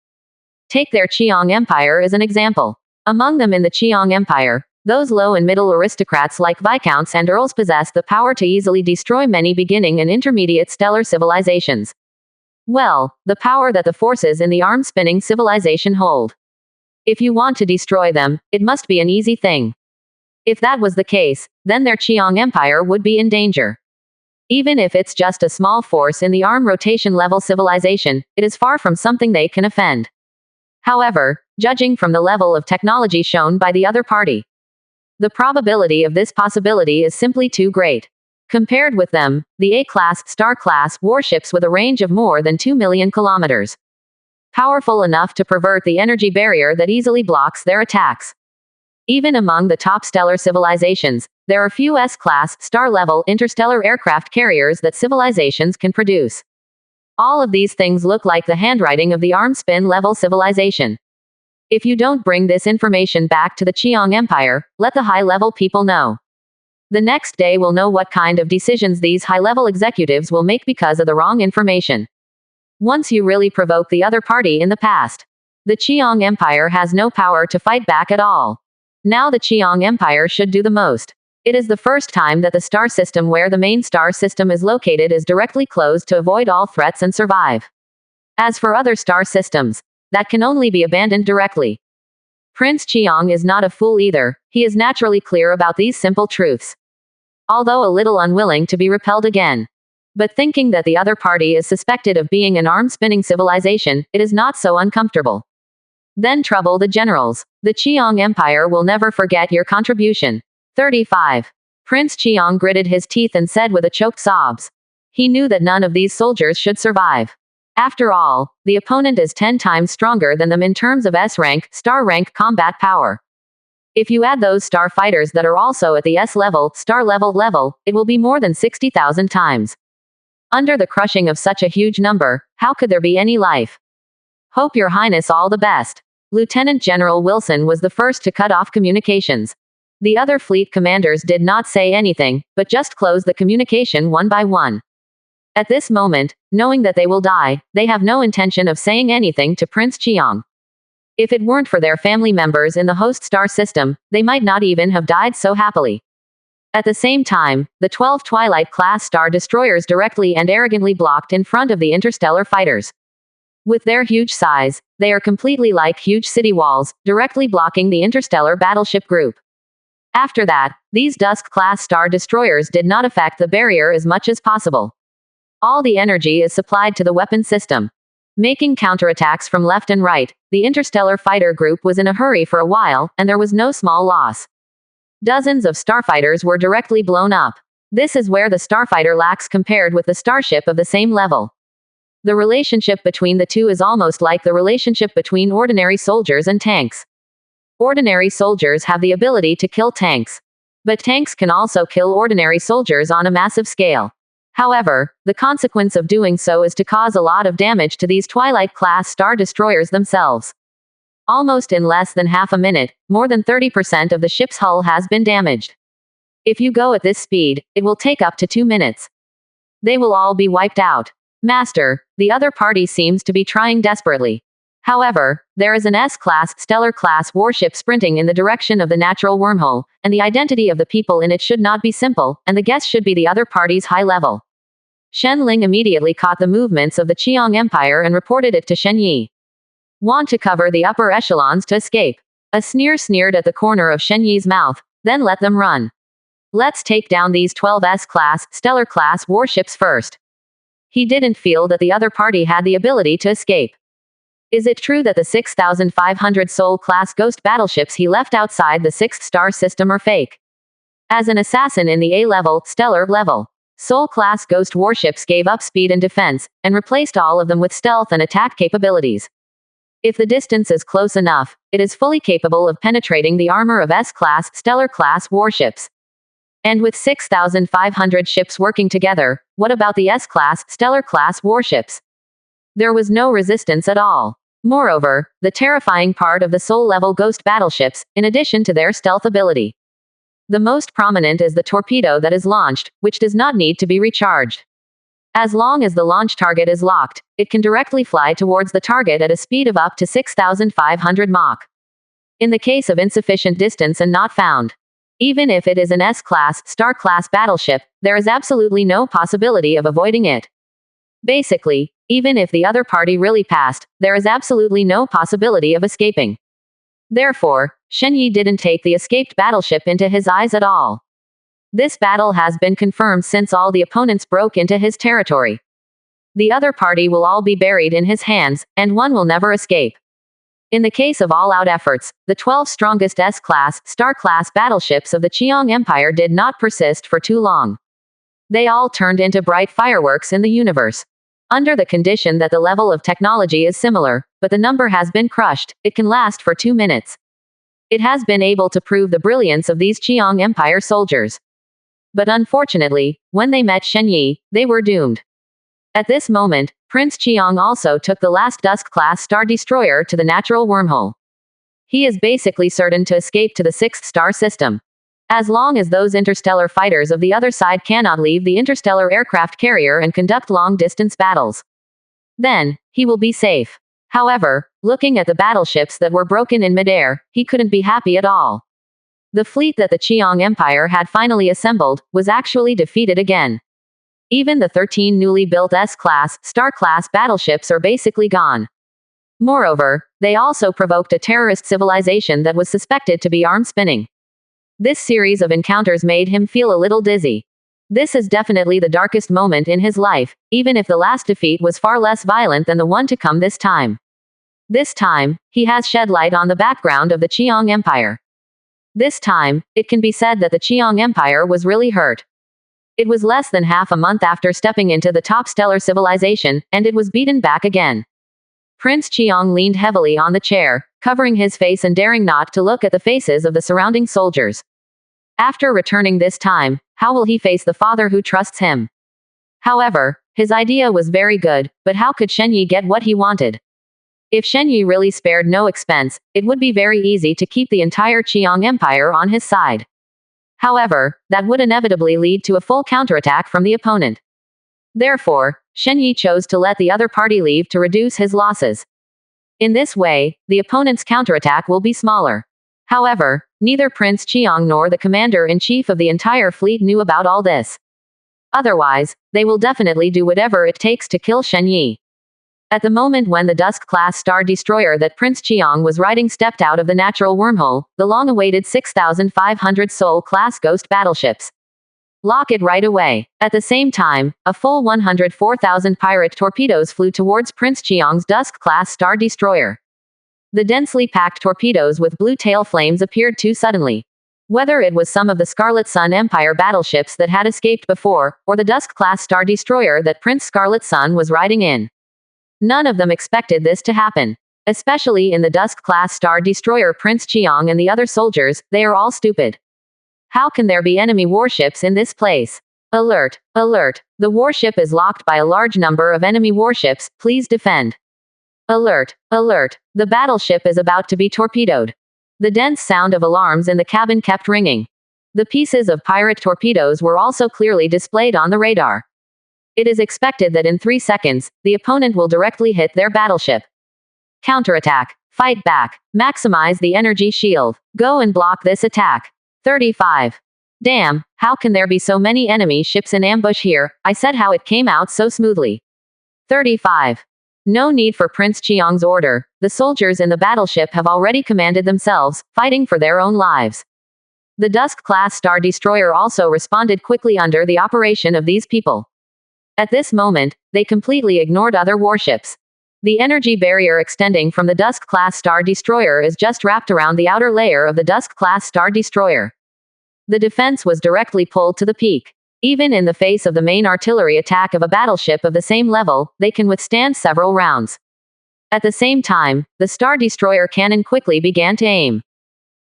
Take their Chiang Empire as an example. Among them in the Chiang Empire, those low and middle aristocrats like viscounts and earls possess the power to easily destroy many beginning and intermediate stellar civilizations. Well, the power that the forces in the arm-spinning civilization hold. If you want to destroy them, it must be an easy thing. If that was the case, then their Chiang Empire would be in danger. Even if it's just a small force in the arm rotation level civilization, it is far from something they can offend. However, judging from the level of technology shown by the other party, the probability of this possibility is simply too great. Compared with them, the A-class, star-class warships with a range of more than 2 million kilometers. Powerful enough to pervert the energy barrier that easily blocks their attacks. Even among the top stellar civilizations, there are few S-class, star-level, interstellar aircraft carriers that civilizations can produce. All of these things look like the handwriting of the arm-spin level civilization. If you don't bring this information back to the Chiang Empire, let the high-level people know. The next day we'll know what kind of decisions these high-level executives will make because of the wrong information. Once you really provoke the other party in the past, The Qiong Empire has no power to fight back at all. Now the Qiong Empire should do the most. It is the first time that the star system where the main star system is located is directly closed to avoid all threats and survive. As for other star systems, that can only be abandoned directly. Prince Qiong is not a fool either, he is naturally clear about these simple truths. Although a little unwilling to be repelled again. But thinking that the other party is suspected of being an arm-spinning civilization, it is not so uncomfortable. Then trouble the generals. The Qiong Empire will never forget your contribution. 35. Prince Qiong gritted his teeth and said with a choked sobs. He knew that none of these soldiers should survive. After all, the opponent is 10 times stronger than them in terms of S-rank, star rank combat power. If you add those star fighters that are also at the S-level, star level, it will be more than 60,000 times. Under the crushing of such a huge number, how could there be any life? Hope your highness all the best. Lieutenant General Wilson was the first to cut off communications. The other fleet commanders did not say anything, but just closed the communication one by one. At this moment, knowing that they will die, they have no intention of saying anything to Prince Qiong. If it weren't for their family members in the host star system, they might not even have died so happily. At the same time, the 12 Twilight-class star destroyers directly and arrogantly blocked in front of the interstellar fighters. With their huge size, they are completely like huge city walls, directly blocking the interstellar battleship group. After that, these Dusk-class star destroyers did not affect the barrier as much as possible. All the energy is supplied to the weapon system. Making counterattacks from left and right, the interstellar fighter group was in a hurry for a while, and there was no small loss. Dozens of starfighters were directly blown up. This is where the starfighter lacks compared with the starship of the same level. The relationship between the two is almost like the relationship between ordinary soldiers and tanks. Ordinary soldiers have the ability to kill tanks. But tanks can also kill ordinary soldiers on a massive scale. However, the consequence of doing so is to cause a lot of damage to these Twilight-class star destroyers themselves. Almost in less than half a minute, more than 30% of the ship's hull has been damaged. If you go at this speed, it will take up to 2 minutes. They will all be wiped out. Master, the other party seems to be trying desperately. However, there is an S-class, stellar-class warship sprinting in the direction of the natural wormhole, and the identity of the people in it should not be simple, and the guess should be the other party's high level. Shen Ling immediately caught the movements of the Qiong Empire and reported it to Shen Yi. Want to cover the upper echelons to escape. A sneer sneered at the corner of Shen Yi's mouth, then let them run. Let's take down these 12 S-class, stellar-class warships first. He didn't feel that the other party had the ability to escape. Is it true that the 6,500 Soul-class ghost battleships he left outside the 6th star system are fake? As an assassin in the A-level, stellar level, Soul-class ghost warships gave up speed and defense, and replaced all of them with stealth and attack capabilities. If the distance is close enough, it is fully capable of penetrating the armor of S-class, stellar-class warships. And with 6,500 ships working together, what about the S-class, stellar-class warships? There was no resistance at all. Moreover, the terrifying part of the Soul-level ghost battleships, in addition to their stealth ability. The most prominent is the torpedo that is launched, which does not need to be recharged. As long as the launch target is locked, it can directly fly towards the target at a speed of up to 6,500 Mach. In the case of insufficient distance and not found. Even if it is an S-class, star-class battleship, there is absolutely no possibility of avoiding it. Basically, even if the other party really passed, there is absolutely no possibility of escaping. Therefore, Shen Yi didn't take the escaped battleship into his eyes at all. This battle has been confirmed since all the opponents broke into his territory. The other party will all be buried in his hands, and one will never escape. In the case of all-out efforts, the 12 strongest S-class, star-class battleships of the Qiong Empire did not persist for too long. They all turned into bright fireworks in the universe. Under the condition that the level of technology is similar, but the number has been crushed, it can last for 2 minutes. It has been able to prove the brilliance of these Qiong Empire soldiers. But unfortunately, when they met Shen Yi, they were doomed. At this moment, Prince Qiong also took the last Dusk-class star destroyer to the natural wormhole. He is basically certain to escape to the 6th star system. As long as those interstellar fighters of the other side cannot leave the interstellar aircraft carrier and conduct long-distance battles. Then, he will be safe. However, looking at the battleships that were broken in midair, he couldn't be happy at all. The fleet that the Qiang Empire had finally assembled was actually defeated again. Even the 13 newly built S-class, Star-class battleships are basically gone. Moreover, they also provoked a terrorist civilization that was suspected to be arm-spinning. This series of encounters made him feel a little dizzy. This is definitely the darkest moment in his life, even if the last defeat was far less violent than the one to come this time. This time, he has shed light on the background of the Qiang Empire. This time, it can be said that the Qiang Empire was really hurt. It was less than half a month after stepping into the top stellar civilization, and it was beaten back again. Prince Qiang leaned heavily on the chair, covering his face and daring not to look at the faces of the surrounding soldiers. After returning this time, how will he face the father who trusts him? However, his idea was very good, but how could Shen Yi get what he wanted? If Shen Yi really spared no expense, it would be very easy to keep the entire Qiang Empire on his side. However, that would inevitably lead to a full counterattack from the opponent. Therefore, Shen Yi chose to let the other party leave to reduce his losses. In this way, the opponent's counterattack will be smaller. However, neither Prince Qiang nor the commander-in-chief of the entire fleet knew about all this. Otherwise, they will definitely do whatever it takes to kill Shen Yi. At the moment when the Dusk-class star destroyer that Prince Qiang was riding stepped out of the natural wormhole, the long-awaited 6,500 Soul-class ghost battleships. Lock it right away. At the same time, a full 104,000 pirate torpedoes flew towards Prince Qiang's Dusk-class star destroyer. The densely packed torpedoes with blue tail flames appeared too suddenly. Whether it was some of the Scarlet Sun Empire battleships that had escaped before, or the Dusk-class star destroyer that Prince Scarlet Sun was riding in. None of them expected this to happen. Especially in the Dusk-class star destroyer Prince Qiang and the other soldiers, they are all stupid. How can there be enemy warships in this place? Alert! Alert! The warship is locked by a large number of enemy warships, please defend. Alert! Alert! The battleship is about to be torpedoed. The dense sound of alarms in the cabin kept ringing. The pieces of pirate torpedoes were also clearly displayed on the radar. It is expected that in 3 seconds, the opponent will directly hit their battleship. Counterattack. Fight back. Maximize the energy shield. Go and block this attack. 35. Damn, how can there be so many enemy ships in ambush here? I said how it came out so smoothly. 35. No need for Prince Qiang's order. The soldiers in the battleship have already commanded themselves, fighting for their own lives. The Dusk-class star destroyer also responded quickly under the operation of these people. At this moment, they completely ignored other warships. The energy barrier extending from the Dusk-class star destroyer is just wrapped around the outer layer of the Dusk-class star destroyer. The defense was directly pulled to the peak. Even in the face of the main artillery attack of a battleship of the same level, they can withstand several rounds. At the same time, the star destroyer cannon quickly began to aim.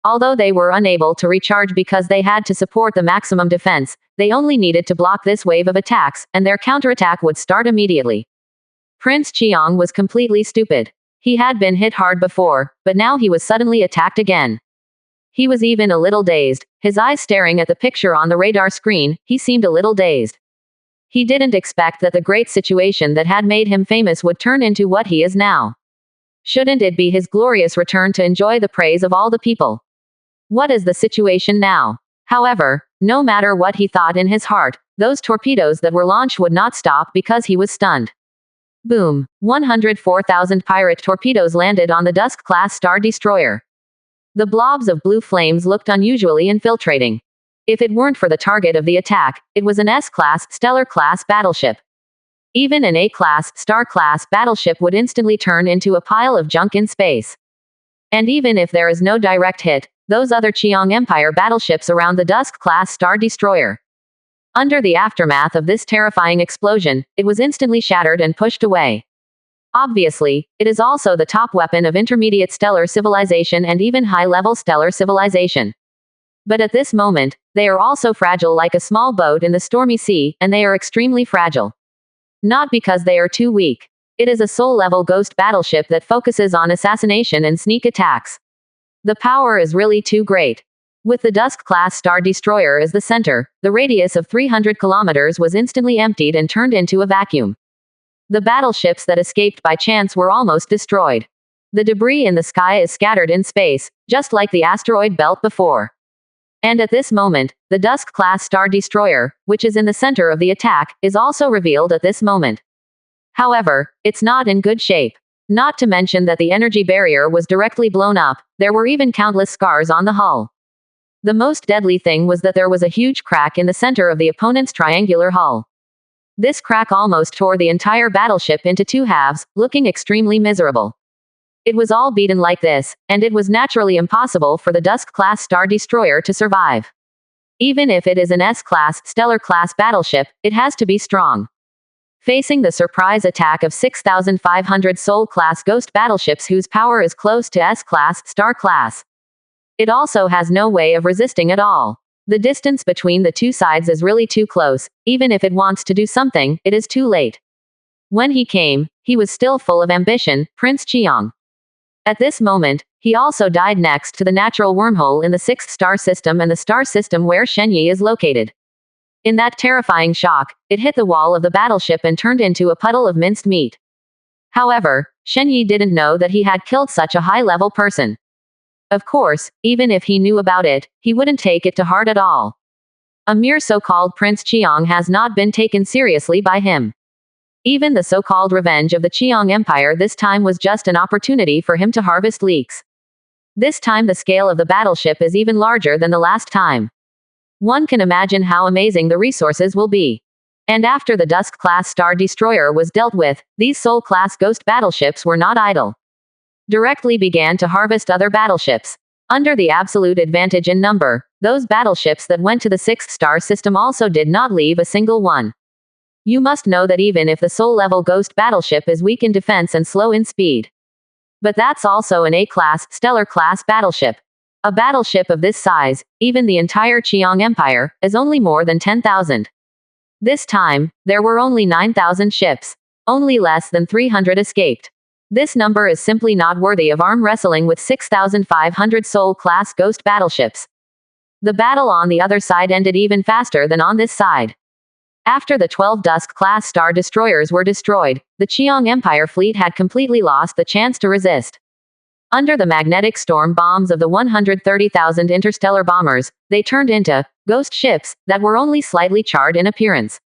Although they were unable to recharge because they had to support the maximum defense, they only needed to block this wave of attacks, and their counterattack would start immediately. Prince Qiang was completely stupid. He had been hit hard before, but now he was suddenly attacked again. He was even a little dazed, his eyes staring at the picture on the radar screen. He seemed a little dazed. He didn't expect that the great situation that had made him famous would turn into what he is now. Shouldn't it be his glorious return to enjoy the praise of all the people? What is the situation now? However, no matter what he thought in his heart, those torpedoes that were launched would not stop because he was stunned. Boom! 104,000 pirate torpedoes landed on the Dusk-class star destroyer. The blobs of blue flames looked unusually infiltrating. If it weren't for the target of the attack, it was an S-class, Stellar-class battleship. Even an A-class, Star-class battleship would instantly turn into a pile of junk in space. And even if there is no direct hit, those other Qiang Empire battleships around the Dusk-class star destroyer. Under the aftermath of this terrifying explosion, it was instantly shattered and pushed away. Obviously, it is also the top weapon of intermediate stellar civilization and even high-level stellar civilization. But at this moment, they are also fragile like a small boat in the stormy sea, and they are extremely fragile. Not because they are too weak. It is a soul-level ghost battleship that focuses on assassination and sneak attacks. The power is really too great. With the Dusk-class star destroyer as the center, the radius of 300 kilometers was instantly emptied and turned into a vacuum. The battleships that escaped by chance were almost destroyed. The debris in the sky is scattered in space, just like the asteroid belt before. And at this moment, the Dusk-class Star Destroyer, which is in the center of the attack, is also revealed at this moment. However, it's not in good shape. Not to mention that the energy barrier was directly blown up, there were even countless scars on the hull. The most deadly thing was that there was a huge crack in the center of the opponent's triangular hull. This crack almost tore the entire battleship into two halves, looking extremely miserable. It was all beaten like this, and it was naturally impossible for the Dusk-class Star Destroyer to survive. Even if it is an S-class, Stellar-class battleship, it has to be strong. Facing the surprise attack of 6,500 Sol-class ghost battleships whose power is close to S-class, Star-class, it also has no way of resisting at all. The distance between the two sides is really too close. Even if it wants to do something, it is too late. When he came, he was still full of ambition, Prince Chiang. At this moment, he also died next to the natural wormhole in the 6th star system and the star system where Shenyi is located. In that terrifying shock, it hit the wall of the battleship and turned into a puddle of minced meat. However, Shenyi didn't know that he had killed such a high-level person. Of course, even if he knew about it, he wouldn't take it to heart at all. A mere so-called Prince Chiang has not been taken seriously by him. Even the so-called revenge of the Chiang Empire this time was just an opportunity for him to harvest leaks. This time the scale of the battleship is even larger than the last time. One can imagine how amazing the resources will be. And after the Dusk-class Star Destroyer was dealt with, these Sol-class ghost battleships were not idle. Directly began to harvest other battleships. Under the absolute advantage in number, those battleships that went to the 6th star system also did not leave a single one. You must know that even if the Sol-level ghost battleship is weak in defense and slow in speed. But that's also an A-class, Stellar-class battleship. A battleship of this size, even the entire Chiang Empire, is only more than 10,000. This time, there were only 9,000 ships. Only less than 300 escaped. This number is simply not worthy of arm wrestling with 6,500 Sol-class ghost battleships. The battle on the other side ended even faster than on this side. After the 12 Dusk-class Star Destroyers were destroyed, the Chiang Empire fleet had completely lost the chance to resist. Under the magnetic storm bombs of the 130,000 interstellar bombers, they turned into ghost ships that were only slightly charred in appearance.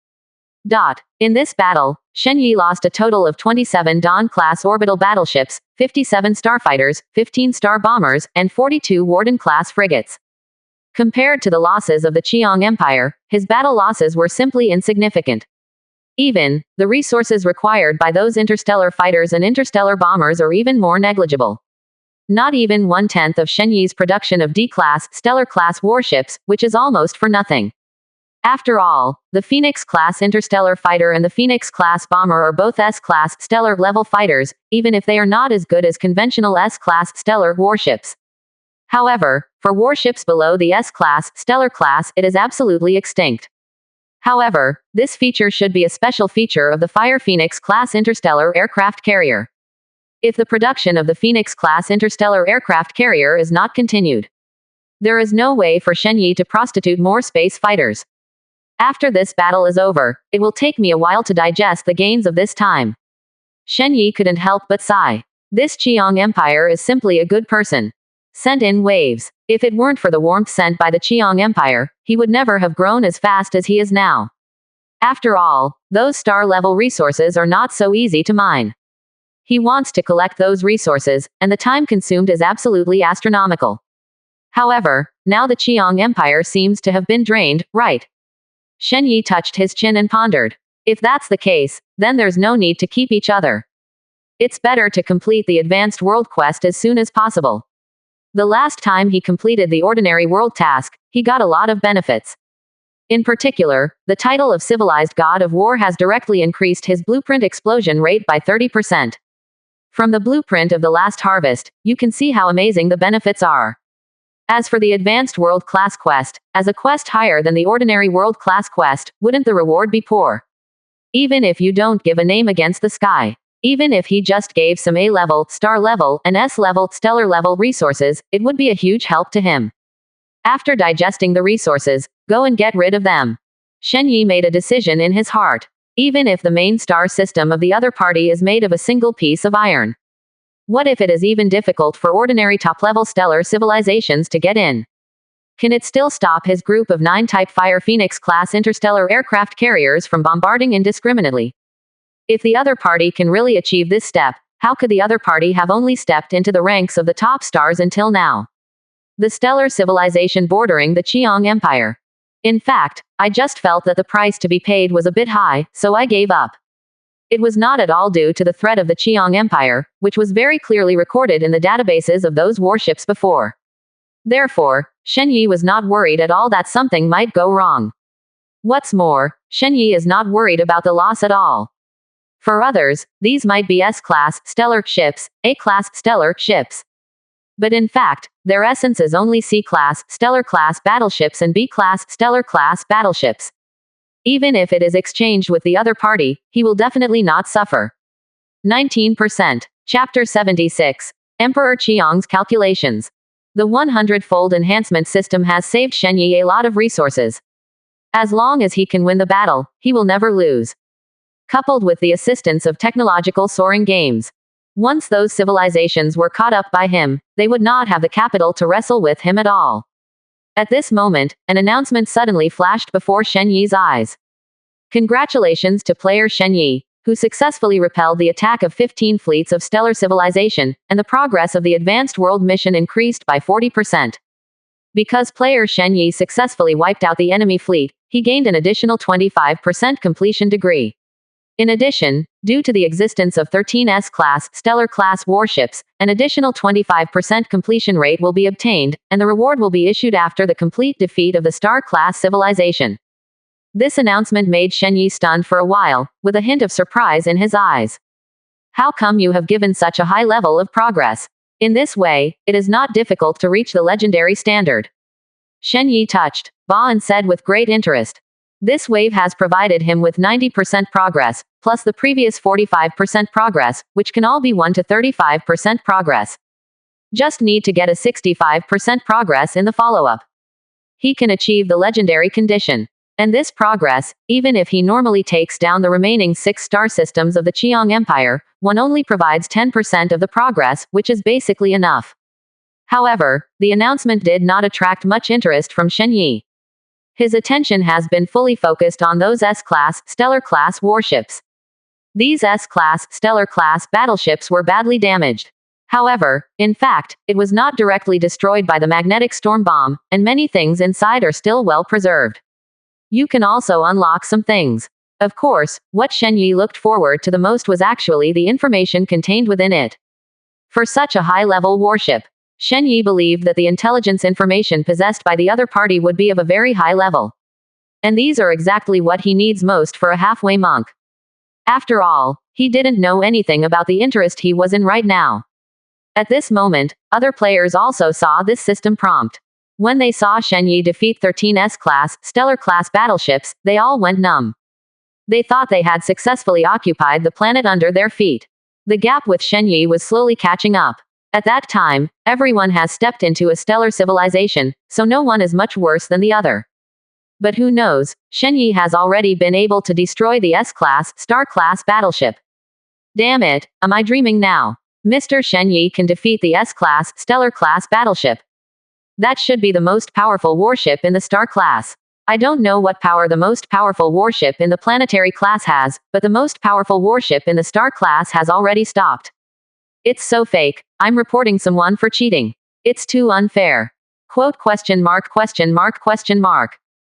In this battle, Shenyi lost a total of 27 Dawn-class orbital battleships, 57 starfighters, 15 star bombers, and 42 Warden-class frigates. Compared to the losses of the Chiang Empire, his battle losses were simply insignificant. Even, the resources required by those interstellar fighters and interstellar bombers are even more negligible. Not even 1/10 of Shenyi's production of D-class, Stellar-class warships, which is almost for nothing. After all, the Phoenix-class interstellar fighter and the Phoenix-class bomber are both S-class, Stellar-level fighters, even if they are not as good as conventional S-class, Stellar warships. However, for warships below the S-class, Stellar class, it is absolutely extinct. However, this feature should be a special feature of the Fire Phoenix-class interstellar aircraft carrier. If the production of the Phoenix-class interstellar aircraft carrier is not continued, there is no way for Shenyi to prostitute more space fighters. After this battle is over, it will take me a while to digest the gains of this time. Shenyi couldn't help but sigh. This Chiang Empire is simply a good person. Sent in waves. If it weren't for the warmth sent by the Chiang Empire, he would never have grown as fast as he is now. After all, those star-level resources are not so easy to mine. He wants to collect those resources, and the time consumed is absolutely astronomical. However, now the Chiang Empire seems to have been drained, right? Shenyi touched his chin and pondered. If that's the case, then there's no need to keep each other. It's better to complete the advanced world quest as soon as possible. The last time he completed the ordinary world task, he got a lot of benefits. In particular, the title of Civilized God of War has directly increased his blueprint explosion rate by 30%. From the blueprint of the last harvest, you can see how amazing the benefits are. As for the advanced world class quest, as a quest higher than the ordinary world class quest, wouldn't the reward be poor? Even if you don't give a name against the sky. Even if he just gave some A-level, star-level, and S-level, stellar-level resources, it would be a huge help to him. After digesting the resources, go and get rid of them. Shenyi made a decision in his heart. Even if the main star system of the other party is made of a single piece of iron. What if it is even difficult for ordinary top-level stellar civilizations to get in? Can it still stop his group of 9 Type Fire Phoenix-class interstellar aircraft carriers from bombarding indiscriminately? If the other party can really achieve this step, how could the other party have only stepped into the ranks of the top stars until now? The stellar civilization bordering the Qiang Empire. In fact, I just felt that the price to be paid was a bit high, so I gave up. It was not at all due to the threat of the Qiang Empire, which was very clearly recorded in the databases of those warships before. Therefore, Shen Yi was not worried at all that something might go wrong. What's more, Shen Yi is not worried about the loss at all. For others, these might be S-class stellar ships, A-class stellar ships. But in fact, their essence is only C-class stellar class battleships and B-class stellar class battleships. Even if it is exchanged with the other party, he will definitely not suffer. 19%. Chapter 76. Emperor Qiang's Calculations. The 100-fold enhancement system has saved Shen Yi a lot of resources. As long as he can win the battle, he will never lose. Coupled with the assistance of technological soaring games. Once those civilizations were caught up by him, they would not have the capital to wrestle with him at all. At this moment, an announcement suddenly flashed before Shen Yi's eyes. Congratulations to player Shen Yi, who successfully repelled the attack of 15 fleets of stellar civilization, and the progress of the advanced world mission increased by 40%. Because player Shen Yi successfully wiped out the enemy fleet, he gained an additional 25% completion degree. In addition, due to the existence of 13 S-class stellar class warships, an additional 25% completion rate will be obtained, and the reward will be issued after the complete defeat of the star-class civilization. This announcement made Shen Yi stunned for a while, with a hint of surprise in his eyes. How come you have given such a high level of progress? In this way, it is not difficult to reach the legendary standard. Shen Yi touched Ba and said with great interest. This wave has provided him with 90% progress, plus the previous 45% progress, which can all be 1 to 35% progress. Just need to get a 65% progress in the follow-up. He can achieve the legendary condition. And this progress, even if he normally takes down the remaining 6 star systems of the Qiang Empire, one only provides 10% of the progress, which is basically enough. However, the announcement did not attract much interest from Shen Yi. His attention has been fully focused on those S-class stellar class warships. These S-class stellar class battleships were badly damaged. However, in fact, it was not directly destroyed by the magnetic storm bomb, and many things inside are still well preserved. You can also unlock some things. Of course, what Shen Yi looked forward to the most was actually the information contained within it. For such a high-level warship, Shen Yi believed that the intelligence information possessed by the other party would be of a very high level. And these are exactly what he needs most for a halfway monk. After all, he didn't know anything about the interest he was in right now. At this moment, other players also saw this system prompt. When they saw Shen Yi defeat 13 S-class stellar class battleships, they all went numb. They thought they had successfully occupied the planet under their feet. The gap with Shen Yi was slowly catching up. At that time, everyone has stepped into a stellar civilization, so no one is much worse than the other. But who knows, Shen Yi has already been able to destroy the S-class star-class battleship. Damn it, am I dreaming now? Mr. Shen Yi can defeat the S-class stellar-class battleship. That should be the most powerful warship in the star class. I don't know what power the most powerful warship in the planetary class has, but the most powerful warship in the star class has already stopped. It's so fake. I'm reporting someone for cheating. It's too unfair. Quote ?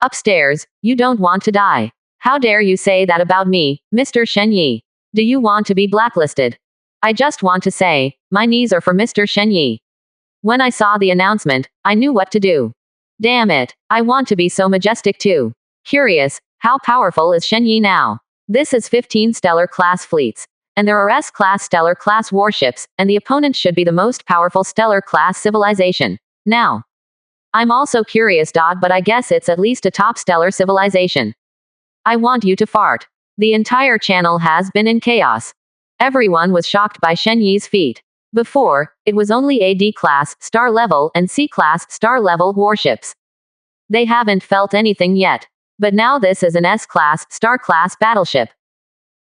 Upstairs, you don't want to die. How dare you say that about me, Mr. Shen Yi? Do you want to be blacklisted? I just want to say, my knees are for Mr. Shen Yi. When I saw the announcement, I knew what to do. Damn it, I want to be so majestic too. Curious, how powerful is Shen Yi now? This is 15 stellar class fleets. And there are S-class stellar class warships, and the opponent should be the most powerful stellar class civilization. Now. I'm also curious. But I guess it's at least a top stellar civilization. I want you to fart. The entire channel has been in chaos. Everyone was shocked by Shen Yi's feat. Before, it was only a D-class, star-level, and C-class, star-level warships. They haven't felt anything yet. But now this is an S-class, star-class battleship.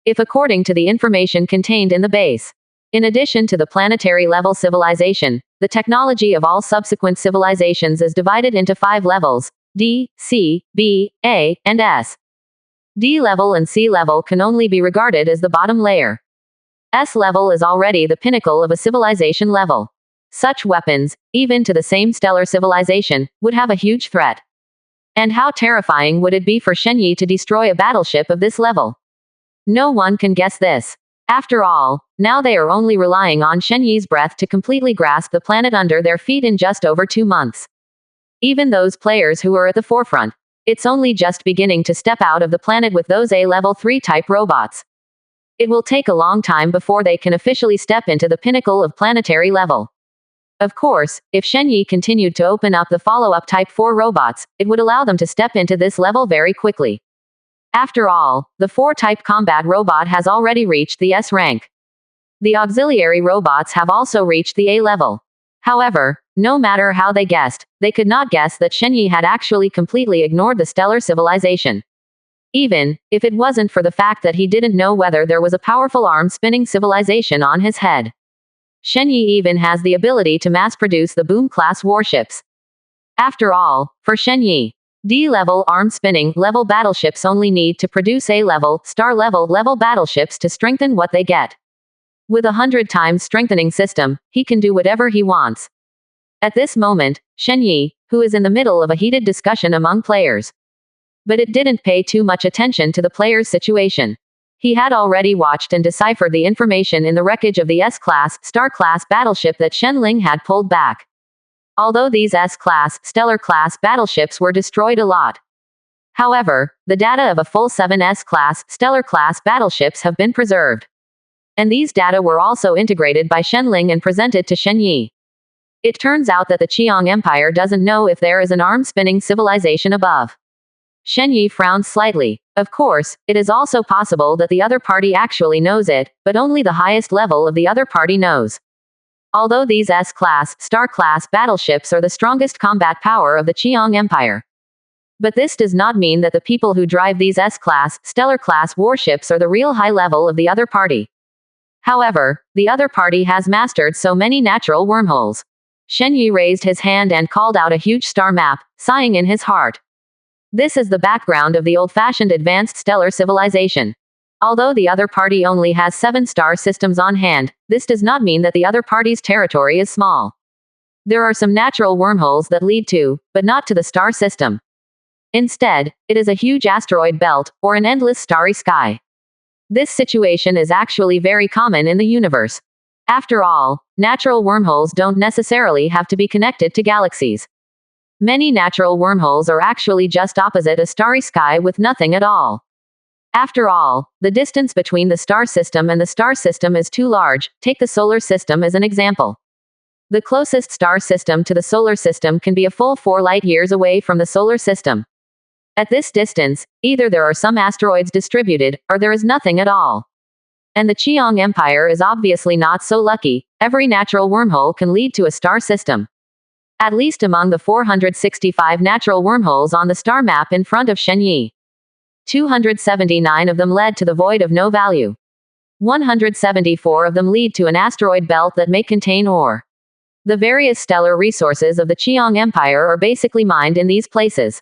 if according to the information contained in the base. In addition to the planetary level civilization, the technology of all subsequent civilizations is divided into 5 levels: D, C, B, A, and S. D level and C level can only be regarded as the bottom layer. S level is already the pinnacle of a civilization level. Such weapons, even to the same stellar civilization, would have a huge threat. And how terrifying would it be for Shenyi to destroy a battleship of this level? No one can guess this. After all, now they are only relying on Shenyi's breath to completely grasp the planet under their feet in just over 2 months. Even those players who are at the forefront, it's only just beginning to step out of the planet with those A-level 3 type robots. It will take a long time before they can officially step into the pinnacle of planetary level. Of course, if Shenyi continued to open up the follow-up Type 4 robots, it would allow them to step into this level very quickly. After all, the 4-type combat robot has already reached the S rank. The auxiliary robots have also reached the A level. However, no matter how they guessed, they could not guess that Shenyi had actually completely ignored the stellar civilization. Even if it wasn't for the fact that he didn't know whether there was a powerful arm-spinning civilization on his head. Shenyi even has the ability to mass-produce the boom-class warships. After all, for Shenyi, D-level arm-spinning level battleships only need to produce A-level, star-level battleships to strengthen what they get. With a 100 times strengthening system, he can do whatever he wants. At this moment, Shenyi, who is in the middle of a heated discussion among players. But it didn't pay too much attention to the player's situation. He had already watched and deciphered the information in the wreckage of the S-class, star-class battleship that Shenling had pulled back. Although these S-class, stellar-class battleships were destroyed a lot. However, the data of a full 7 S-class, stellar-class battleships have been preserved. And these data were also integrated by Shenling and presented to Shenyi. It turns out that the Qiang Empire doesn't know if there is an arm-spinning civilization above. Shenyi frowned slightly. Of course, it is also possible that the other party actually knows it, but only the highest level of the other party knows. Although these S-class, star-class battleships are the strongest combat power of the Qiang Empire. But this does not mean that the people who drive these S-class, stellar-class warships are the real high level of the other party. However, the other party has mastered so many natural wormholes. Shenyi raised his hand and called out a huge star map, sighing in his heart. This is the background of the old-fashioned advanced stellar civilization. Although the other party only has 7 star systems on hand, this does not mean that the other party's territory is small. There are some natural wormholes that lead to, but not to the star system. Instead, it is a huge asteroid belt, or an endless starry sky. This situation is actually very common in the universe. After all, natural wormholes don't necessarily have to be connected to galaxies. Many natural wormholes are actually just opposite a starry sky with nothing at all. After all, the distance between the star system and the star system is too large. Take the solar system as an example. The closest star system to the solar system can be a full 4 light-years away from the solar system. At this distance, either there are some asteroids distributed, or there is nothing at all. And the Qiang Empire is obviously not so lucky. Every natural wormhole can lead to a star system. At least among the 465 natural wormholes on the star map in front of Shenyi. 279 of them led to the void of no value. 174 of them lead to an asteroid belt that may contain ore. The various stellar resources of the Qiang Empire are basically mined in these places.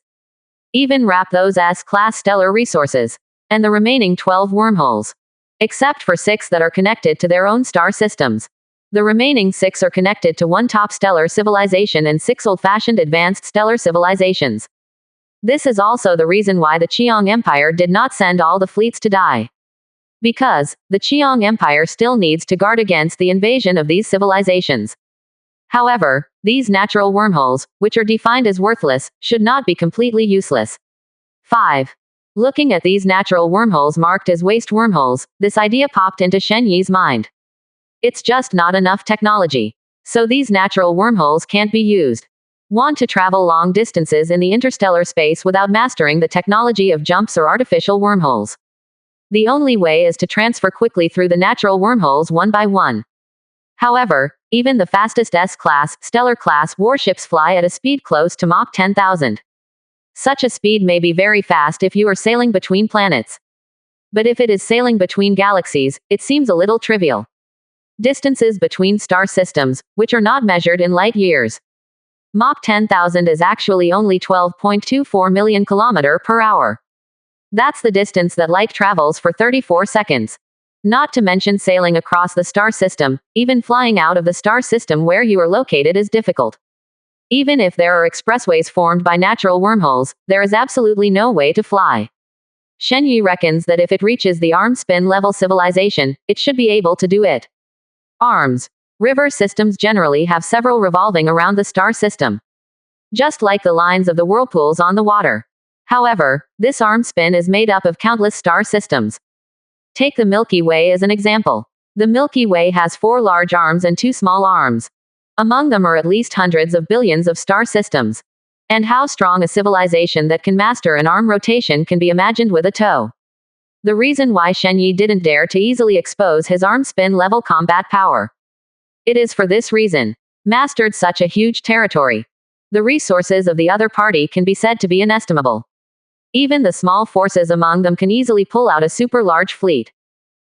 Even wrap those S-class stellar resources. And the remaining 12 wormholes. Except for 6 that are connected to their own star systems. The remaining 6 are connected to 1 top stellar civilization and 6 old-fashioned advanced stellar civilizations. This is also the reason why the Qiang Empire did not send all the fleets to die. Because, the Qiang Empire still needs to guard against the invasion of these civilizations. However, these natural wormholes, which are defined as worthless, should not be completely useless. 5. Looking at these natural wormholes marked as waste wormholes, this idea popped into Shenyi's mind. It's just not enough technology. So these natural wormholes can't be used. Want to travel long distances in the interstellar space without mastering the technology of jumps or artificial wormholes. The only way is to transfer quickly through the natural wormholes one by one. However, even the fastest S-class, stellar-class warships fly at a speed close to Mach 10,000. Such a speed may be very fast if you are sailing between planets. But if it is sailing between galaxies, it seems a little trivial. Distances between star systems, which are not measured in light years. Mach 10,000 is actually only 12.24 million km per hour. That's the distance that light travels for 34 seconds. Not to mention sailing across the star system, even flying out of the star system where you are located is difficult. Even if there are expressways formed by natural wormholes, there is absolutely no way to fly. Shen Yi reckons that if it reaches the arm spin level civilization, it should be able to do it. Arms. River systems generally have several revolving around the star system, just like the lines of the whirlpools on the water. However, this arm spin is made up of countless star systems. Take the Milky Way as an example. The Milky Way has 4 large arms and 2 small arms. Among them are at least hundreds of billions of star systems. And how strong a civilization that can master an arm rotation can be imagined with a toe. The reason why Shen Yi didn't dare to easily expose his arm spin level combat power. It is for this reason. Mastered such a huge territory. The resources of the other party can be said to be inestimable. Even the small forces among them can easily pull out a super large fleet.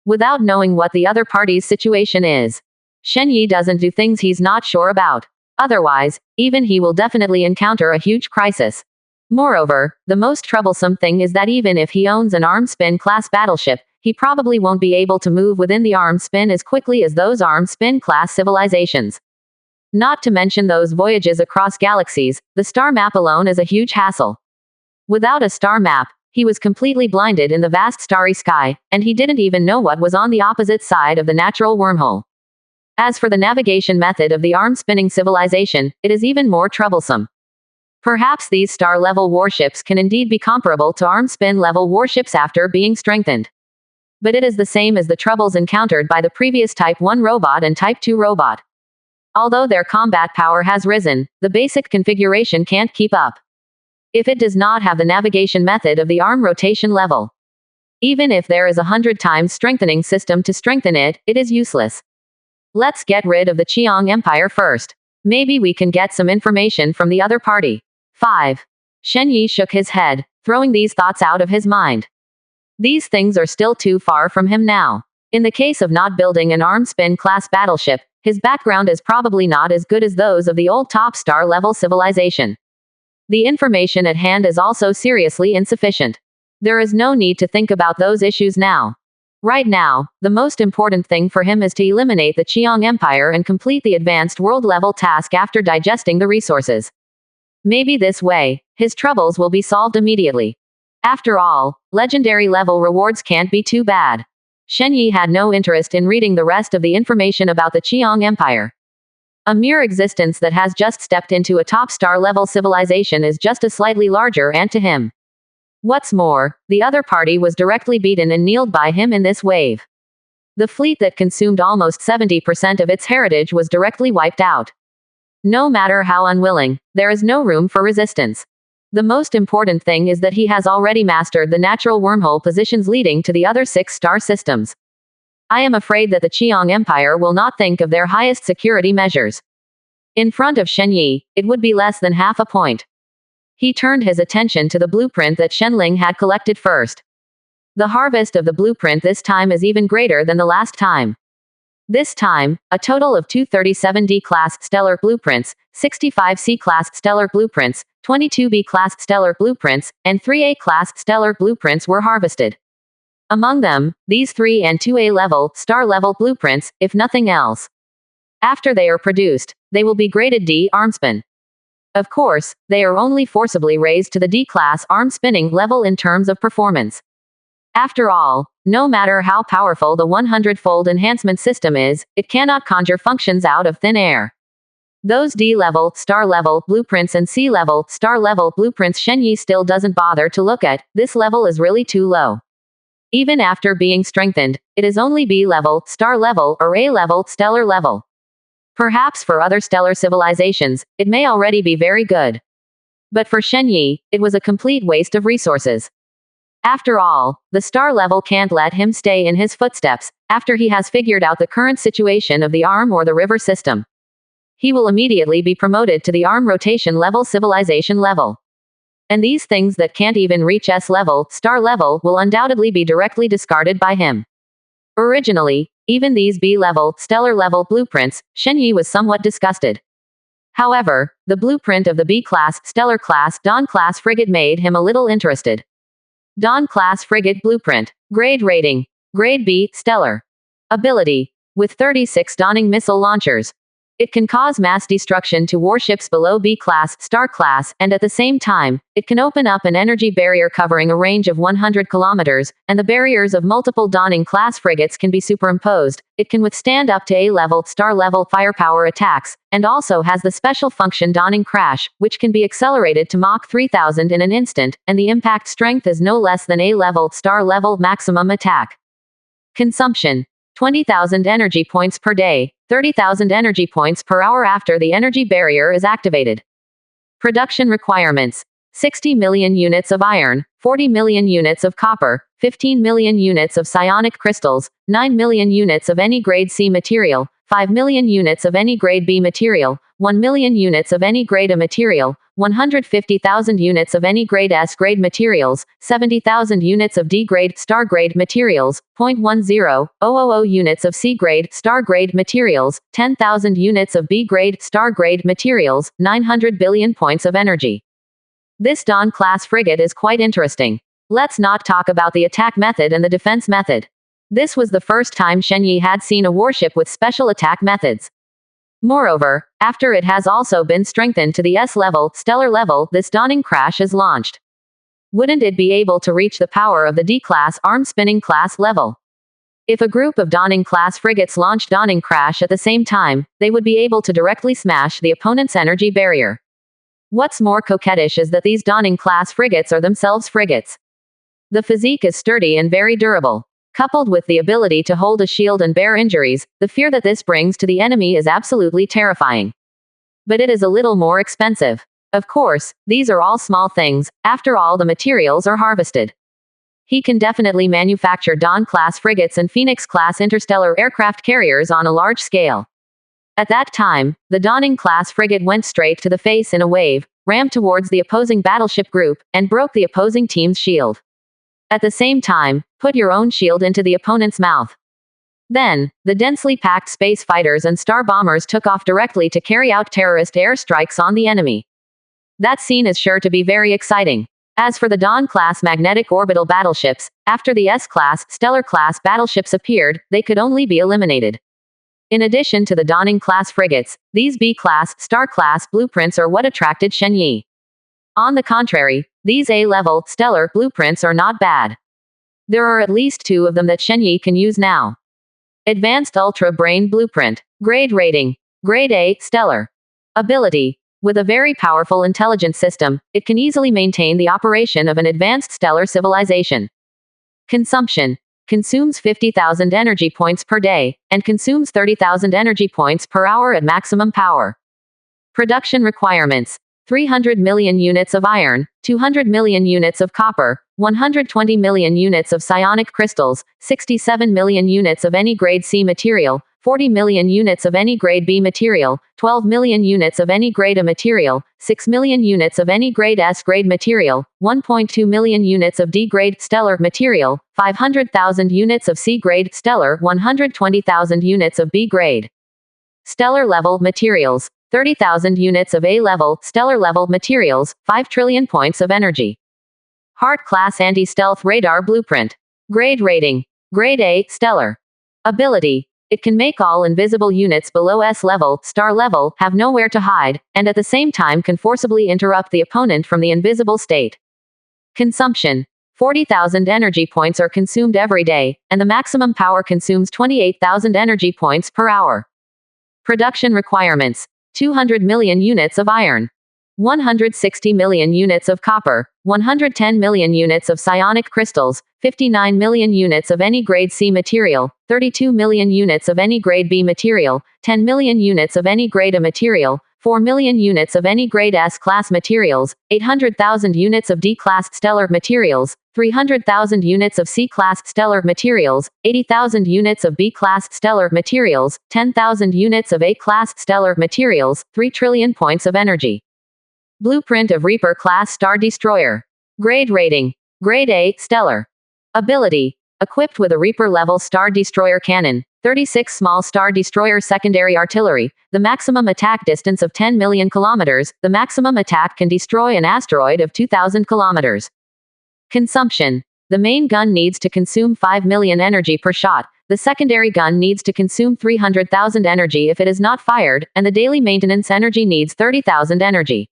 Without knowing what the other party's situation is, Shen Yi doesn't do things he's not sure about. Otherwise, even he will definitely encounter a huge crisis. Moreover, the most troublesome thing is that even if he owns an arm spin class battleship, he probably won't be able to move within the arm spin as quickly as those arm spin class civilizations. Not to mention those voyages across galaxies, the star map alone is a huge hassle. Without a star map, he was completely blinded in the vast starry sky, and he didn't even know what was on the opposite side of the natural wormhole. As for the navigation method of the arm-spinning civilization, it is even more troublesome. Perhaps these star-level warships can indeed be comparable to arm-spin-level warships after being strengthened. But it is the same as the troubles encountered by the previous Type 1 robot and Type 2 robot. Although their combat power has risen, the basic configuration can't keep up. If it does not have the navigation method of the arm rotation level. Even if there is 100 times strengthening system to strengthen it, it is useless. Let's get rid of the Qiang Empire first. Maybe we can get some information from the other party. 5. Shen Yi shook his head, throwing these thoughts out of his mind. These things are still too far from him now. In the case of not building an arm spin class battleship, his background is probably not as good as those of the old top star level civilization. The information at hand is also seriously insufficient. There is no need to think about those issues now. Right now, the most important thing for him is to eliminate the Qiang Empire and complete the advanced world-level task after digesting the resources. Maybe this way, his troubles will be solved immediately. After all, legendary level rewards can't be too bad. Shen Yi had no interest in reading the rest of the information about the Qiang Empire. A mere existence that has just stepped into a top star level civilization is just a slightly larger ant to him. What's more, the other party was directly beaten and kneeled by him in this wave. The fleet that consumed almost 70% of its heritage was directly wiped out. No matter how unwilling, there is no room for resistance. The most important thing is that he has already mastered the natural wormhole positions leading to the other 6 star systems. I am afraid that the Qiang Empire will not think of their highest security measures. In front of Shen Yi, it would be less than half a point. He turned his attention to the blueprint that Shenling had collected first. The harvest of the blueprint this time is even greater than the last time. This time, a total of 237 D-class stellar blueprints, 65 C-class stellar blueprints, 22 B-class stellar blueprints, and 3 A-class stellar blueprints were harvested. Among them, these 3 and 2 A-level, star-level blueprints, if nothing else. After they are produced, they will be graded D armspin. Of course, they are only forcibly raised to the D-class arm spinning level in terms of performance. After all, no matter how powerful the 100-fold enhancement system is, it cannot conjure functions out of thin air. Those D-level, star-level blueprints and C-level, star-level blueprints Shen Yi still doesn't bother to look at. This level is really too low. Even after being strengthened, it is only B-level, star-level, or A-level, stellar level. Perhaps for other stellar civilizations, it may already be very good. But for Shen Yi, it was a complete waste of resources. After all, the star level can't let him stay in his footsteps, after he has figured out the current situation of the arm or the river system. He will immediately be promoted to the arm rotation level civilization level. And these things that can't even reach S level, star level, will undoubtedly be directly discarded by him. Originally, even these B-level, stellar-level blueprints, Shenyi was somewhat disgusted. However, the blueprint of the B-class, stellar-class, Dawn-class frigate made him a little interested. Dawn-class frigate blueprint. Grade rating. Grade B, stellar. Ability. With 36 dawning missile launchers. It can cause mass destruction to warships below B-class, star class, and at the same time, it can open up an energy barrier covering a range of 100 kilometers, and the barriers of multiple dawning-class frigates can be superimposed. It can withstand up to A-level, star-level firepower attacks, and also has the special function Dawning Crash, which can be accelerated to Mach 3000 in an instant, and the impact strength is no less than A-level, star-level maximum attack. Consumption. 20,000 energy points per day, 30,000 energy points per hour after the energy barrier is activated. Production requirements. 60 million units of iron, 40 million units of copper, 15 million units of psionic crystals, 9 million units of any grade C material, 5 million units of any grade B material, 1 million units of any grade A material, 150,000 units of any grade S grade materials, 70,000 units of D grade star grade materials, 0.10000 units of C grade star grade materials, 10,000 units of B grade star grade materials, 900 billion points of energy. This Dawn-class frigate is quite interesting. Let's not talk about the attack method and the defense method. This was the first time Shenyi had seen a warship with special attack methods. Moreover, after it has also been strengthened to the S-level, stellar level, this Dawning Crash is launched. Wouldn't it be able to reach the power of the D-class, arm-spinning class level? If a group of Dawning-class frigates launched Dawning Crash at the same time, they would be able to directly smash the opponent's energy barrier. What's more coquettish is that these Dawning-class frigates are themselves frigates. The physique is sturdy and very durable. Coupled with the ability to hold a shield and bear injuries, the fear that this brings to the enemy is absolutely terrifying. But it is a little more expensive. Of course, these are all small things, after all the materials are harvested. He can definitely manufacture Dawn-class frigates and Phoenix-class interstellar aircraft carriers on a large scale. At that time, the Dawning-class frigate went straight to the face in a wave, rammed towards the opposing battleship group, and broke the opposing team's shield. At the same time, put your own shield into the opponent's mouth. Then, the densely packed space fighters and star bombers took off directly to carry out terrorist airstrikes on the enemy. That scene is sure to be very exciting. As for the Dawn-class magnetic orbital battleships, after the S-class, stellar-class battleships appeared, they could only be eliminated. In addition to the Dawning-class frigates, these B-class, star-class blueprints are what attracted Shenyi. On the contrary, these A-level, stellar, blueprints are not bad. There are at least 2 of them that Shenyi can use now. Advanced Ultra Brain Blueprint. Grade rating. Grade A, stellar. Ability. With a very powerful intelligence system, it can easily maintain the operation of an advanced stellar civilization. Consumption. Consumes 50,000 energy points per day, and consumes 30,000 energy points per hour at maximum power. Production requirements. 300 million units of iron, 200 million units of copper, 120 million units of psionic crystals, 67 million units of any grade C material, 40 million units of any grade B material, 12 million units of any grade A material, 6 million units of any grade S grade material, 1.2 million units of D grade stellar material, 500,000 units of C grade stellar, 120,000 units of B grade stellar level materials. 30,000 units of A-level, stellar-level materials, 5 trillion points of energy. Heart-class anti-stealth radar blueprint. Grade rating. Grade A, stellar. Ability. It can make all invisible units below S-level, star-level, have nowhere to hide, and at the same time can forcibly interrupt the opponent from the invisible state. Consumption. 40,000 energy points are consumed every day, and the maximum power consumes 28,000 energy points per hour. Production requirements. 200 million units of iron, 160 million units of copper, 110 million units of psionic crystals, 59 million units of any grade C material, 32 million units of any grade B material, 10 million units of any grade A material, 4 million units of any grade S-class materials, 800,000 units of D-class stellar materials, 300,000 units of C-class stellar materials, 80,000 units of B-class stellar materials, 10,000 units of A-class stellar materials, 3 trillion points of energy. Blueprint of Reaper-class Star Destroyer. Grade rating. Grade A, Stellar. Ability. Equipped with a Reaper-level Star Destroyer cannon, 36 small Star Destroyer secondary artillery, the maximum attack distance of 10 million kilometers, the maximum attack can destroy an asteroid of 2,000 kilometers. Consumption. The main gun needs to consume 5 million energy per shot, the secondary gun needs to consume 300,000 energy if it is not fired, and the daily maintenance energy needs 30,000 energy.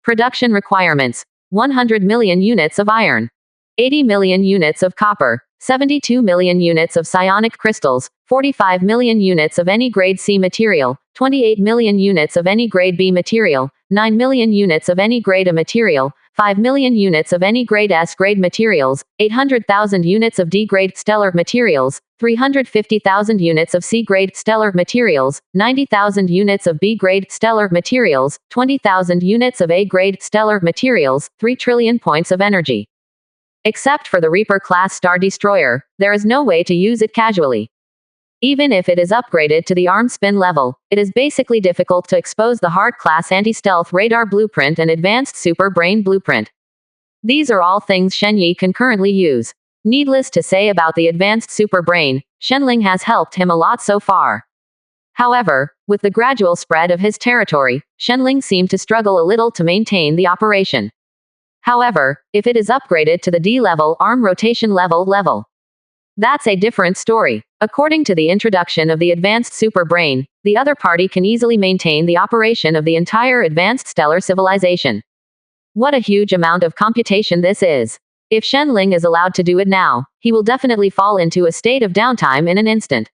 Production requirements. 100 million units of iron. 80 million units of copper. 72 million units of psionic crystals. 45 million units of any grade C material. 28 million units of any grade B material. 9 million units of any grade A material. 5 million units of any grade S grade materials, 800,000 units of D grade stellar materials, 350,000 units of C grade stellar materials, 90,000 units of B grade stellar materials, 20,000 units of A grade stellar materials, 3 trillion points of energy. Except for the Reaper-class Star Destroyer, there is no way to use it casually. Even if it is upgraded to the arm spin level, it is basically difficult to expose the hard-class anti-stealth radar blueprint and advanced super brain blueprint. These are all things Shen Yi can currently use. Needless to say about the advanced super brain, Shenling has helped him a lot so far. However, with the gradual spread of his territory, Shenling seemed to struggle a little to maintain the operation. However, if it is upgraded to the D-level arm rotation level, that's a different story. According to the introduction of the advanced super brain, the other party can easily maintain the operation of the entire advanced stellar civilization. What a huge amount of computation this is. If Shenling is allowed to do it now, he will definitely fall into a state of downtime in an instant.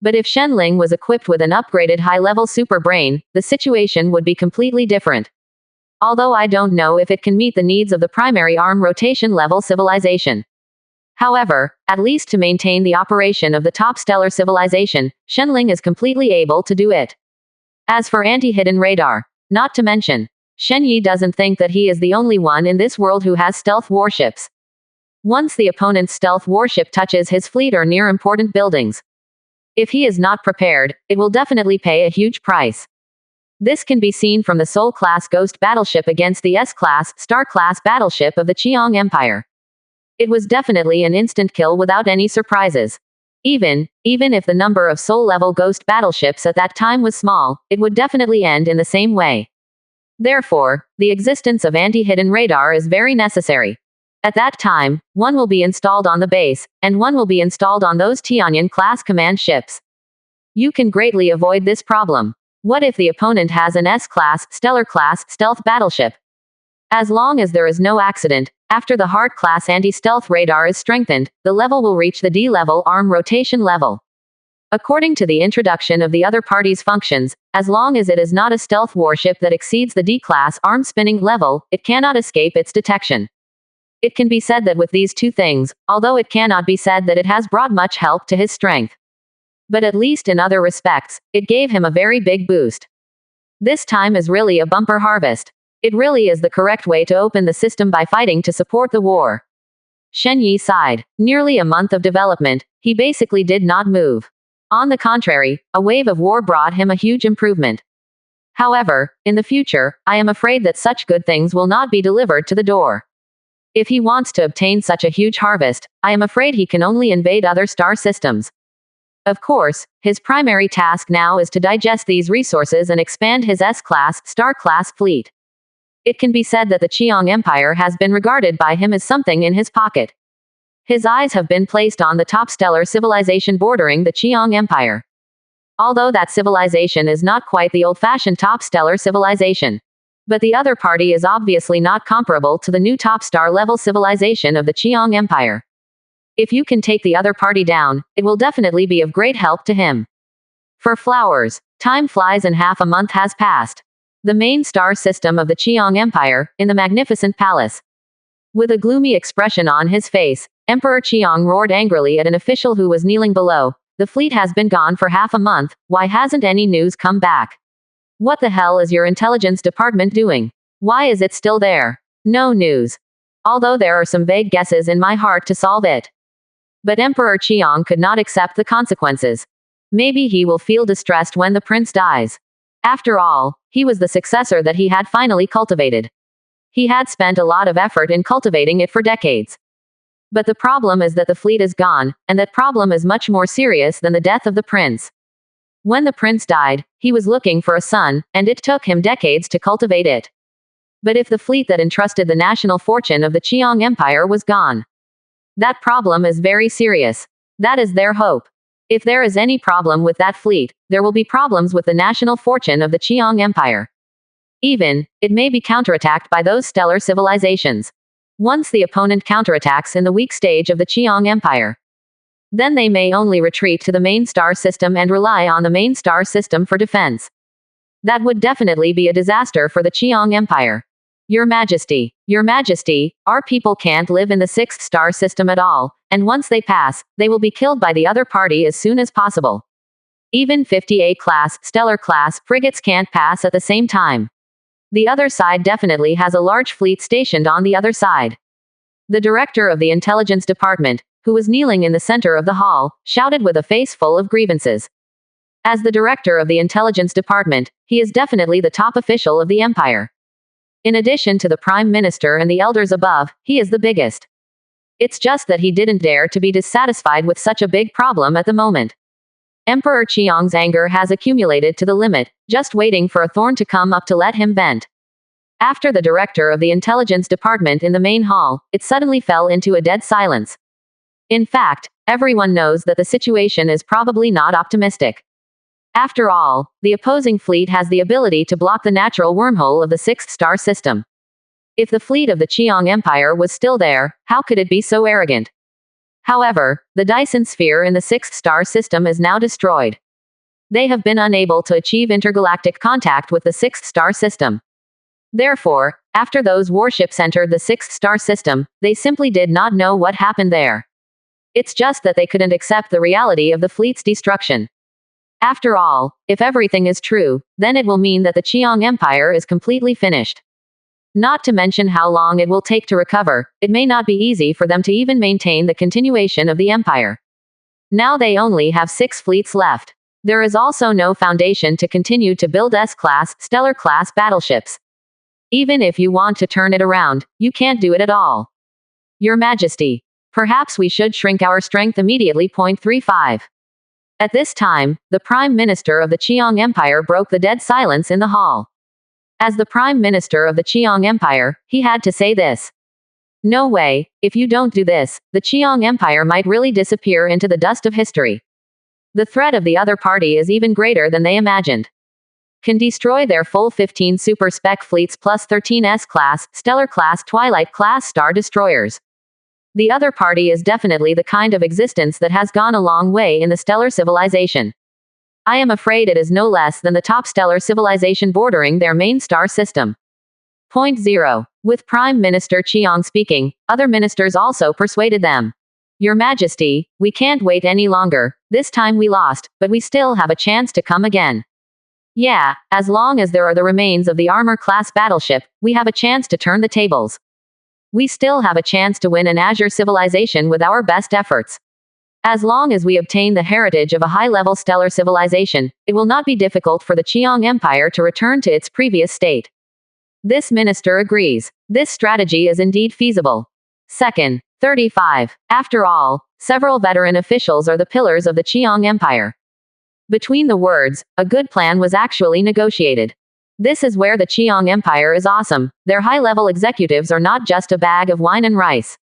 But if Shenling was equipped with an upgraded high-level super brain, the situation would be completely different. Although I don't know if it can meet the needs of the primary arm rotation level civilization. However, at least to maintain the operation of the top stellar civilization, Shenling is completely able to do it. As for anti-hidden radar, not to mention, Shen Yi doesn't think that he is the only one in this world who has stealth warships. Once the opponent's stealth warship touches his fleet or near important buildings, if he is not prepared, it will definitely pay a huge price. This can be seen from the Sol-class Ghost battleship against the S-class, Star-class battleship of the Qiang Empire. It was definitely an instant kill without any surprises. Even if the number of Sol-level Ghost battleships at that time was small, it would definitely end in the same way. Therefore, the existence of anti-hidden radar is very necessary. At that time, one will be installed on the base, and one will be installed on those Tianyan-class command ships. You can greatly avoid this problem. What if the opponent has an S-class, Stellar-class, stealth battleship? As long as there is no accident, after the hard-class anti-stealth radar is strengthened, the level will reach the D-level arm rotation level. According to the introduction of the other party's functions, as long as it is not a stealth warship that exceeds the D-class arm spinning level, it cannot escape its detection. It can be said that with these two things, although it cannot be said that it has brought much help to his strength. But at least in other respects, it gave him a very big boost. This time is really a bumper harvest. It really is the correct way to open the system by fighting to support the war. Shen Yi sighed. Nearly a month of development, he basically did not move. On the contrary, a wave of war brought him a huge improvement. However, in the future, I am afraid that such good things will not be delivered to the door. If he wants to obtain such a huge harvest, I am afraid he can only invade other star systems. Of course, his primary task now is to digest these resources and expand his S-class, Star-class fleet. It can be said that the Qiang Empire has been regarded by him as something in his pocket. His eyes have been placed on the top stellar civilization bordering the Qiang Empire. Although that civilization is not quite the old-fashioned top stellar civilization. But the other party is obviously not comparable to the new top star-level civilization of the Qiang Empire. If you can take the other party down, it will definitely be of great help to him. For flowers, time flies and half a month has passed. The main star system of the Qiang Empire, in the magnificent palace. With a gloomy expression on his face, Emperor Qiang roared angrily at an official who was kneeling below. The fleet has been gone for half a month, why hasn't any news come back? What the hell is your intelligence department doing? Why is it still there? No news. Although there are some vague guesses in my heart to solve it. But Emperor Qiang could not accept the consequences. Maybe he will feel distressed when the prince dies. After all, He was the successor that he had finally cultivated. He had spent a lot of effort in cultivating it for decades. But the problem is that the fleet is gone, and that problem is much more serious than the death of the prince. When the prince died, he was looking for a son, and it took him decades to cultivate it. But if the fleet that entrusted the national fortune of the Qiang Empire was gone, that problem is very serious. That is their hope. If there is any problem with that fleet, there will be problems with the national fortune of the Qiang Empire. Even, it may be counterattacked by those stellar civilizations. Once the opponent counterattacks in the weak stage of the Qiang Empire, then they may only retreat to the main star system and rely on the main star system for defense. That would definitely be a disaster for the Qiang Empire. Your Majesty, our people can't live in the sixth star system at all, and once they pass, they will be killed by the other party as soon as possible. Even 50A class, stellar class, frigates can't pass at the same time. The other side definitely has a large fleet stationed on the other side. The director of the intelligence department, who was kneeling in the center of the hall, shouted with a face full of grievances. As the director of the intelligence department, he is definitely the top official of the empire. In addition to the prime minister and the elders above, he is the biggest. It's just that he didn't dare to be dissatisfied with such a big problem at the moment. Emperor Qiang's anger has accumulated to the limit, just waiting for a thorn to come up to let him vent. After the director of the intelligence department in the main hall, it suddenly fell into a dead silence. In fact, everyone knows that the situation is probably not optimistic. After all, the opposing fleet has the ability to block the natural wormhole of the sixth star system. If the fleet of the Qiang Empire was still there, how could it be so arrogant? However, the Dyson sphere in the sixth star system is now destroyed. They have been unable to achieve intergalactic contact with the sixth star system. Therefore, after those warships entered the sixth star system, they simply did not know what happened there. It's just that they couldn't accept the reality of the fleet's destruction. After all, if everything is true, then it will mean that the Qiang Empire is completely finished. Not to mention how long it will take to recover, it may not be easy for them to even maintain the continuation of the empire. Now they only have 6 fleets left. There is also no foundation to continue to build S-class, stellar-class battleships. Even if you want to turn it around, you can't do it at all. Your Majesty, perhaps we should shrink our strength immediately. 0.35. At this time, the Prime Minister of the Qiang Empire broke the dead silence in the hall. As the Prime Minister of the Qiang Empire, he had to say this. No way, if you don't do this, the Qiang Empire might really disappear into the dust of history. The threat of the other party is even greater than they imagined. Can destroy their full 15 super spec fleets plus 13 S-class, stellar-class, twilight-class star destroyers. The other party is definitely the kind of existence that has gone a long way in the stellar civilization. I am afraid it is no less than the top stellar civilization bordering their main star system. 0. With Prime Minister Qiang speaking, other ministers also persuaded them. Your Majesty, we can't wait any longer. This time we lost, but we still have a chance to come again. Yeah, as long as there are the remains of the armor-class battleship, we have a chance to turn the tables. We still have a chance to win an Azure civilization with our best efforts. As long as we obtain the heritage of a high-level stellar civilization, it will not be difficult for the Qiang Empire to return to its previous state. This minister agrees. This strategy is indeed feasible. 35. After all, several veteran officials are the pillars of the Qiang Empire. Between the words, a good plan was actually negotiated. This is where the Qiang Empire is awesome. Their high-level executives are not just a bag of wine and rice.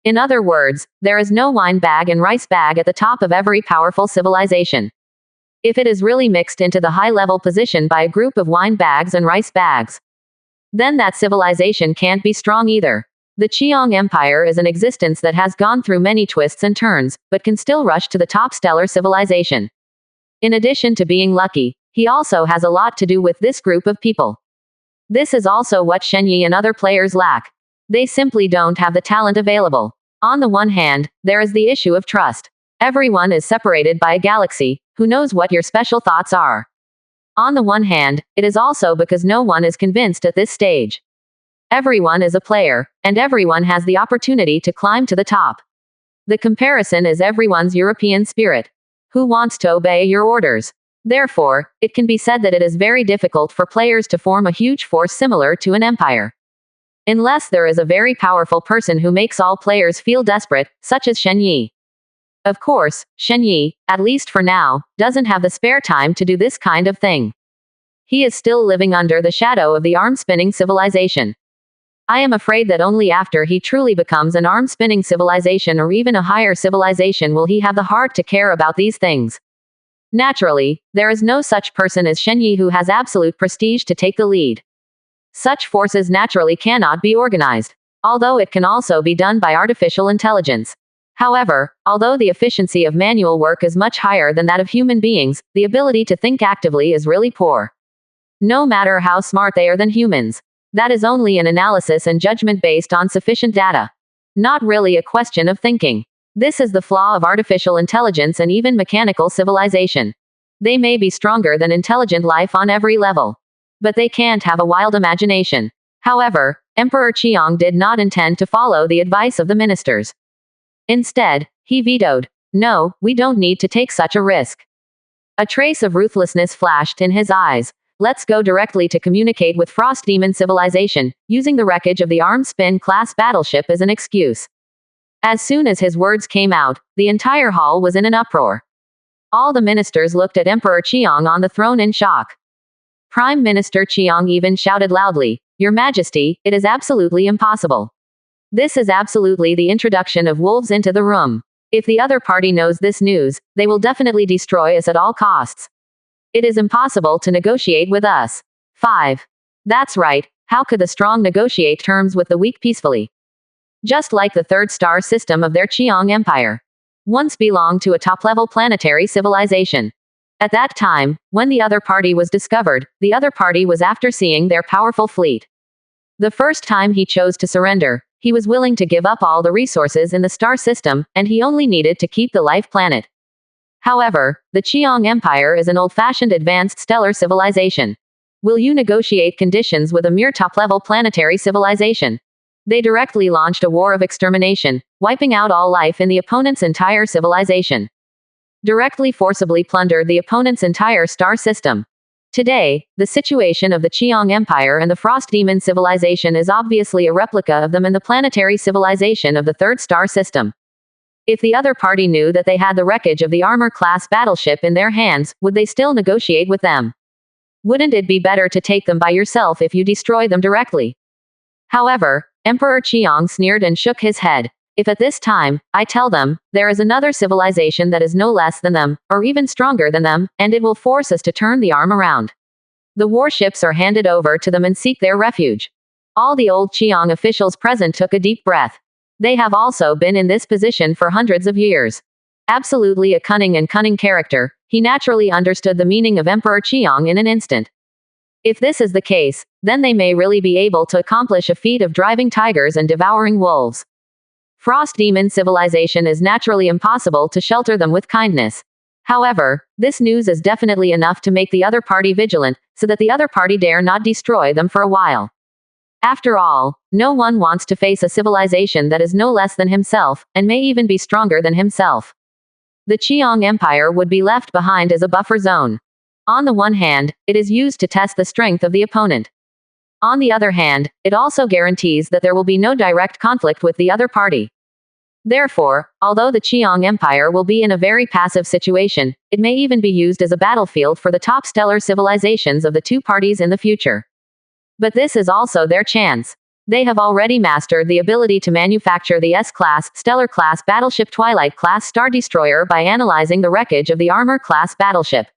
In other words, there is no wine bag and rice bag at the top of every powerful civilization. If it is really mixed into the high-level position by a group of wine bags and rice bags, then that civilization can't be strong either. The Qiang Empire is an existence that has gone through many twists and turns, but can still rush to the top stellar civilization. In addition to being lucky, he also has a lot to do with this group of people. This is also what Shenyi and other players lack. They simply don't have the talent available. On the one hand, there is the issue of trust. Everyone is separated by a galaxy. Who knows what your special thoughts are? On the one hand, it is also because no one is convinced at this stage. Everyone is a player, and everyone has the opportunity to climb to the top. The comparison is everyone's European spirit. Who wants to obey your orders? Therefore, it can be said that it is very difficult for players to form a huge force similar to an empire. Unless there is a very powerful person who makes all players feel desperate, such as Shen Yi. Of course, Shen Yi, at least for now, doesn't have the spare time to do this kind of thing. He is still living under the shadow of the arm-spinning civilization. I am afraid that only after he truly becomes an arm-spinning civilization or even a higher civilization will he have the heart to care about these things. Naturally, there is no such person as Shen Yi who has absolute prestige to take the lead. Such forces naturally cannot be organized, although it can also be done by artificial intelligence. However, although the efficiency of manual work is much higher than that of human beings, the ability to think actively is really poor. No matter how smart they are than humans. That is only an analysis and judgment based on sufficient data. Not really a question of thinking. This is the flaw of artificial intelligence and even mechanical civilization. They may be stronger than intelligent life on every level. But they can't have a wild imagination. However, Emperor Qiang did not intend to follow the advice of the ministers. Instead, he vetoed. No, we don't need to take such a risk. A trace of ruthlessness flashed in his eyes. Let's go directly to communicate with Frost Demon Civilization, using the wreckage of the Arm-Spin class battleship as an excuse. As soon as his words came out, the entire hall was in an uproar. All the ministers looked at Emperor Qiang on the throne in shock. Prime Minister Qiang even shouted loudly, "Your Majesty, it is absolutely impossible. This is absolutely the introduction of wolves into the room. If the other party knows this news, they will definitely destroy us at all costs. It is impossible to negotiate with us." 5. That's right, how could the strong negotiate terms with the weak peacefully? Just like the third star system of their Qiang Empire. Once belonged to a top-level planetary civilization. At that time, when the other party was discovered, the other party was after seeing their powerful fleet. The first time he chose to surrender, he was willing to give up all the resources in the star system, and he only needed to keep the life planet. However, the Qiang Empire is an old-fashioned advanced stellar civilization. Will you negotiate conditions with a mere top-level planetary civilization? They directly launched a war of extermination, wiping out all life in the opponent's entire civilization. Directly forcibly plundered the opponent's entire star system. Today, the situation of the Qiang Empire and the Frost Demon Civilization is obviously a replica of them and the planetary civilization of the third star system. If the other party knew that they had the wreckage of the armor-class battleship in their hands, would they still negotiate with them? Wouldn't it be better to take them by yourself if you destroy them directly? However, Emperor Qiang sneered and shook his head. If at this time, I tell them, there is another civilization that is no less than them, or even stronger than them, and it will force us to turn the arm around. The warships are handed over to them and seek their refuge. All the old Qiang officials present took a deep breath. They have also been in this position for hundreds of years. Absolutely a cunning character, he naturally understood the meaning of Emperor Qiang in an instant. If this is the case, then they may really be able to accomplish a feat of driving tigers and devouring wolves. Frost Demon Civilization is naturally impossible to shelter them with kindness. However, this news is definitely enough to make the other party vigilant, so that the other party dare not destroy them for a while. After all, no one wants to face a civilization that is no less than himself, and may even be stronger than himself. The Qiang Empire would be left behind as a buffer zone. On the one hand, it is used to test the strength of the opponent. On the other hand, it also guarantees that there will be no direct conflict with the other party. Therefore, although the Qiang Empire will be in a very passive situation, it may even be used as a battlefield for the top stellar civilizations of the two parties in the future. But this is also their chance. They have already mastered the ability to manufacture the S-class, Stellar-class battleship Twilight-class Star Destroyer by analyzing the wreckage of the Armor-class battleship.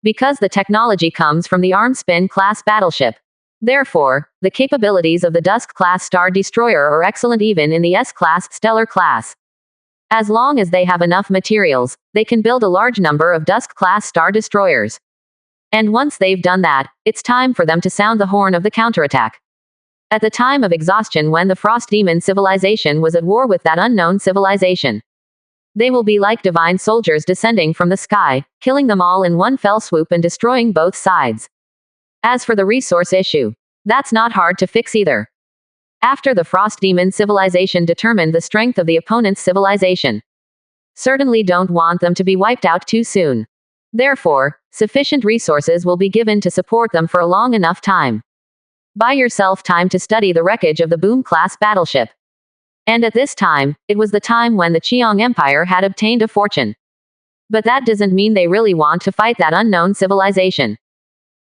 Because the technology comes from the Arm-Spin-class battleship. Therefore, the capabilities of the Dusk-class Star Destroyer are excellent even in the S-class, Stellar-class. As long as they have enough materials, they can build a large number of Dusk-class Star Destroyers. And once they've done that, it's time for them to sound the horn of the counterattack. At the time of exhaustion when the Frost Demon Civilization was at war with that unknown civilization. They will be like divine soldiers descending from the sky, killing them all in one fell swoop and destroying both sides. As for the resource issue, that's not hard to fix either. After the Frost Demon Civilization determined the strength of the opponent's civilization. Certainly don't want them to be wiped out too soon. Therefore, Sufficient resources will be given to support them for a long enough time. Buy yourself time to study the wreckage of the Boom-class battleship. And at this time, it was the time when the Qiang Empire had obtained a fortune. But that doesn't mean they really want to fight that unknown civilization.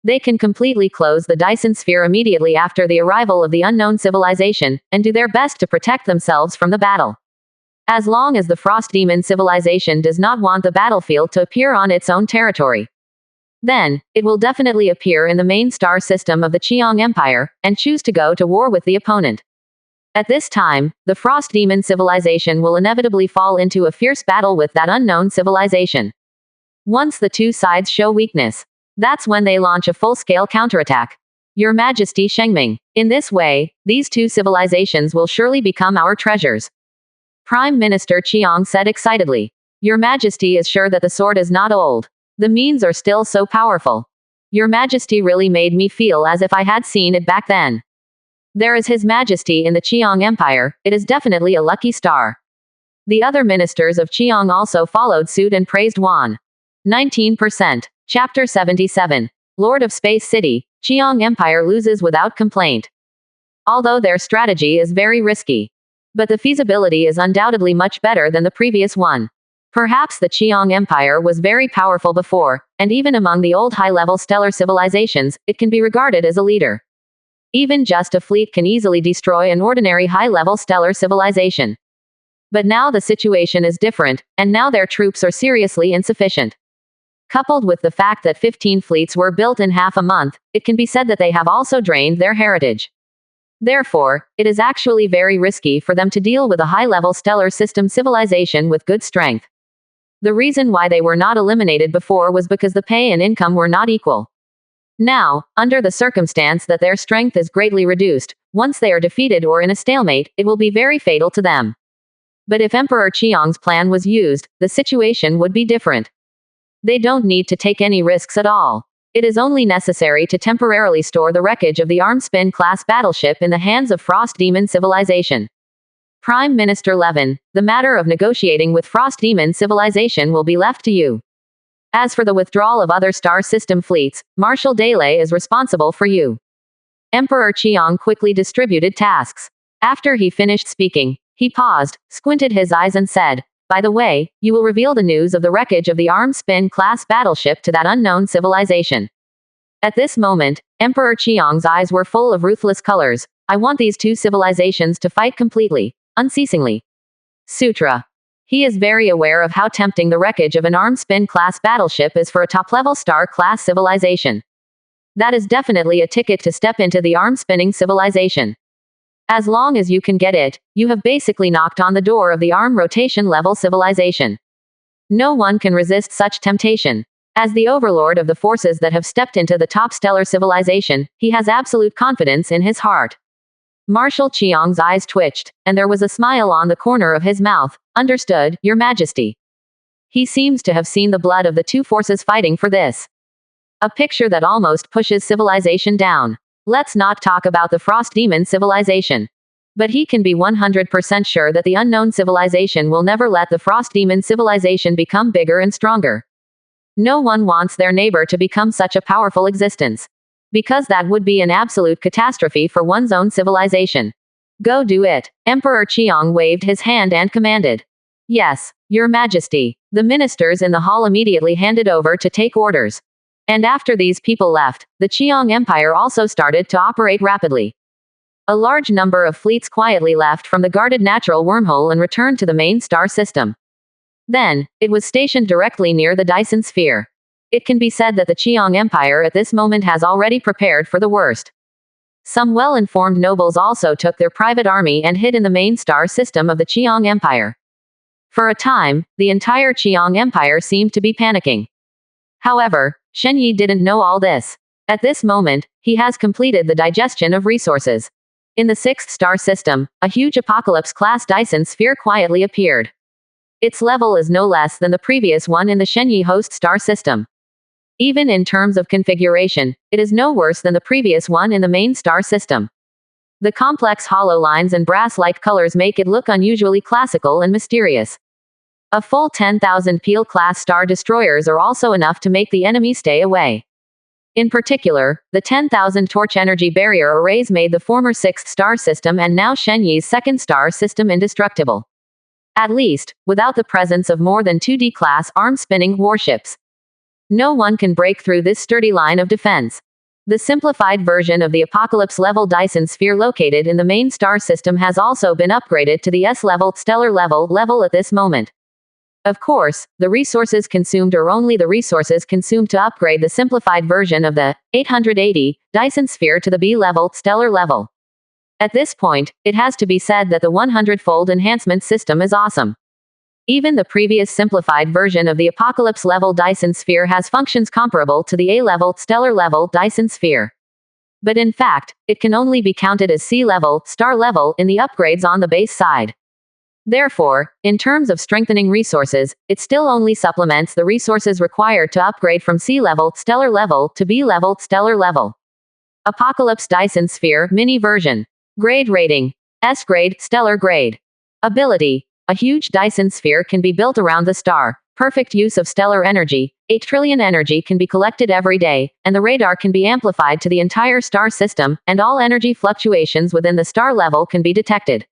They can completely close the Dyson sphere immediately after the arrival of the unknown civilization, and do their best to protect themselves from the battle. As long as the Frost Demon civilization does not want the battlefield to appear on its own territory, then, it will definitely appear in the main star system of the Qiang Empire, and choose to go to war with the opponent. At this time, the Frost Demon civilization will inevitably fall into a fierce battle with that unknown civilization. Once the two sides show weakness, that's when they launch a full-scale counterattack. Your Majesty Shengming. In this way, these two civilizations will surely become our treasures. Prime Minister Qiang said excitedly. Your Majesty is sure that the sword is not old. The means are still so powerful. Your Majesty really made me feel as if I had seen it back then. There is His Majesty in the Qiang Empire, it is definitely a lucky star. The other ministers of Qiang also followed suit and praised Wan. 19%. Chapter 77. Lord of Space City, Qiang Empire loses without complaint. Although their strategy is very risky, but the feasibility is undoubtedly much better than the previous one. Perhaps the Qiang Empire was very powerful before, and even among the old high-level stellar civilizations, it can be regarded as a leader. Even just a fleet can easily destroy an ordinary high-level stellar civilization. But now the situation is different, and now their troops are seriously insufficient. Coupled with the fact that 15 fleets were built in half a month, it can be said that they have also drained their heritage. Therefore, it is actually very risky for them to deal with a high-level stellar system civilization with good strength. The reason why they were not eliminated before was because the pay and income were not equal. Now, under the circumstance that their strength is greatly reduced, once they are defeated or in a stalemate, it will be very fatal to them. But if Emperor Qiang's plan was used, the situation would be different. They don't need to take any risks at all. It is only necessary to temporarily store the wreckage of the Armspin-class battleship in the hands of Frost Demon civilization. Prime Minister Levin, the matter of negotiating with Frost Demon civilization will be left to you. As for the withdrawal of other star system fleets, Marshal Dele is responsible for you. Emperor Qiang quickly distributed tasks. After he finished speaking, he paused, squinted his eyes and said, by the way, you will reveal the news of the wreckage of the Armspin-class battleship to that unknown civilization. At this moment, Emperor Qiang's eyes were full of ruthless colors. I want these two civilizations to fight completely, unceasingly. Sutra. He is very aware of how tempting the wreckage of an Armspin-class battleship is for a top-level star-class civilization. That is definitely a ticket to step into the arm-spinning civilization. As long as you can get it, you have basically knocked on the door of the arm rotation-level civilization. No one can resist such temptation. As the overlord of the forces that have stepped into the top stellar civilization, he has absolute confidence in his heart. Marshal Qiang's eyes twitched, and there was a smile on the corner of his mouth. Understood, Your Majesty. He seems to have seen the blood of the two forces fighting for this. A picture that almost pushes civilization down. Let's not talk about the Frost Demon civilization. But he can be 100% sure that the unknown civilization will never let the Frost Demon civilization become bigger and stronger. No one wants their neighbor to become such a powerful existence. Because that would be an absolute catastrophe for one's own civilization. Go do it. Emperor Qiang waved his hand and commanded. Yes, Your Majesty. The ministers in the hall immediately handed over to take orders. And after these people left, the Qiang Empire also started to operate rapidly. A large number of fleets quietly left from the guarded natural wormhole and returned to the main star system. Then, it was stationed directly near the Dyson sphere. It can be said that the Qiang Empire at this moment has already prepared for the worst. Some well-informed nobles also took their private army and hid in the main star system of the Qiang Empire. For a time, the entire Qiang Empire seemed to be panicking. However, Shen Yi didn't know all this. At this moment, he has completed the digestion of resources. In the sixth star system, a huge apocalypse-class Dyson sphere quietly appeared. Its level is no less than the previous one in the Shen Yi host star system. Even in terms of configuration, it is no worse than the previous one in the main star system. The complex hollow lines and brass-like colors make it look unusually classical and mysterious. A full 10,000 Peel-class star destroyers are also enough to make the enemy stay away. In particular, the 10,000 torch energy barrier arrays made the former 6th star system and now Shenyi's 2nd star system indestructible. At least, without the presence of more than 2 D-class arm-spinning warships. No one can break through this sturdy line of defense. The simplified version of the Apocalypse-level Dyson sphere located in the main star system has also been upgraded to the S-level stellar level at this moment. Of course, the resources consumed are only the resources consumed to upgrade the simplified version of the 880 Dyson sphere to the B-level stellar level. At this point, it has to be said that the 100-fold enhancement system is awesome. Even the previous simplified version of the Apocalypse-level Dyson sphere has functions comparable to the A-level stellar level Dyson sphere. But in fact, it can only be counted as C-level star level in the upgrades on the base side. Therefore, in terms of strengthening resources, it still only supplements the resources required to upgrade from C-level stellar level to B-level stellar level. Apocalypse Dyson sphere mini version. Grade rating: S grade, stellar grade. Ability: a huge Dyson sphere can be built around the star. Perfect use of stellar energy. 8 trillion energy can be collected every day, and the radar can be amplified to the entire star system, and all energy fluctuations within the star level can be detected.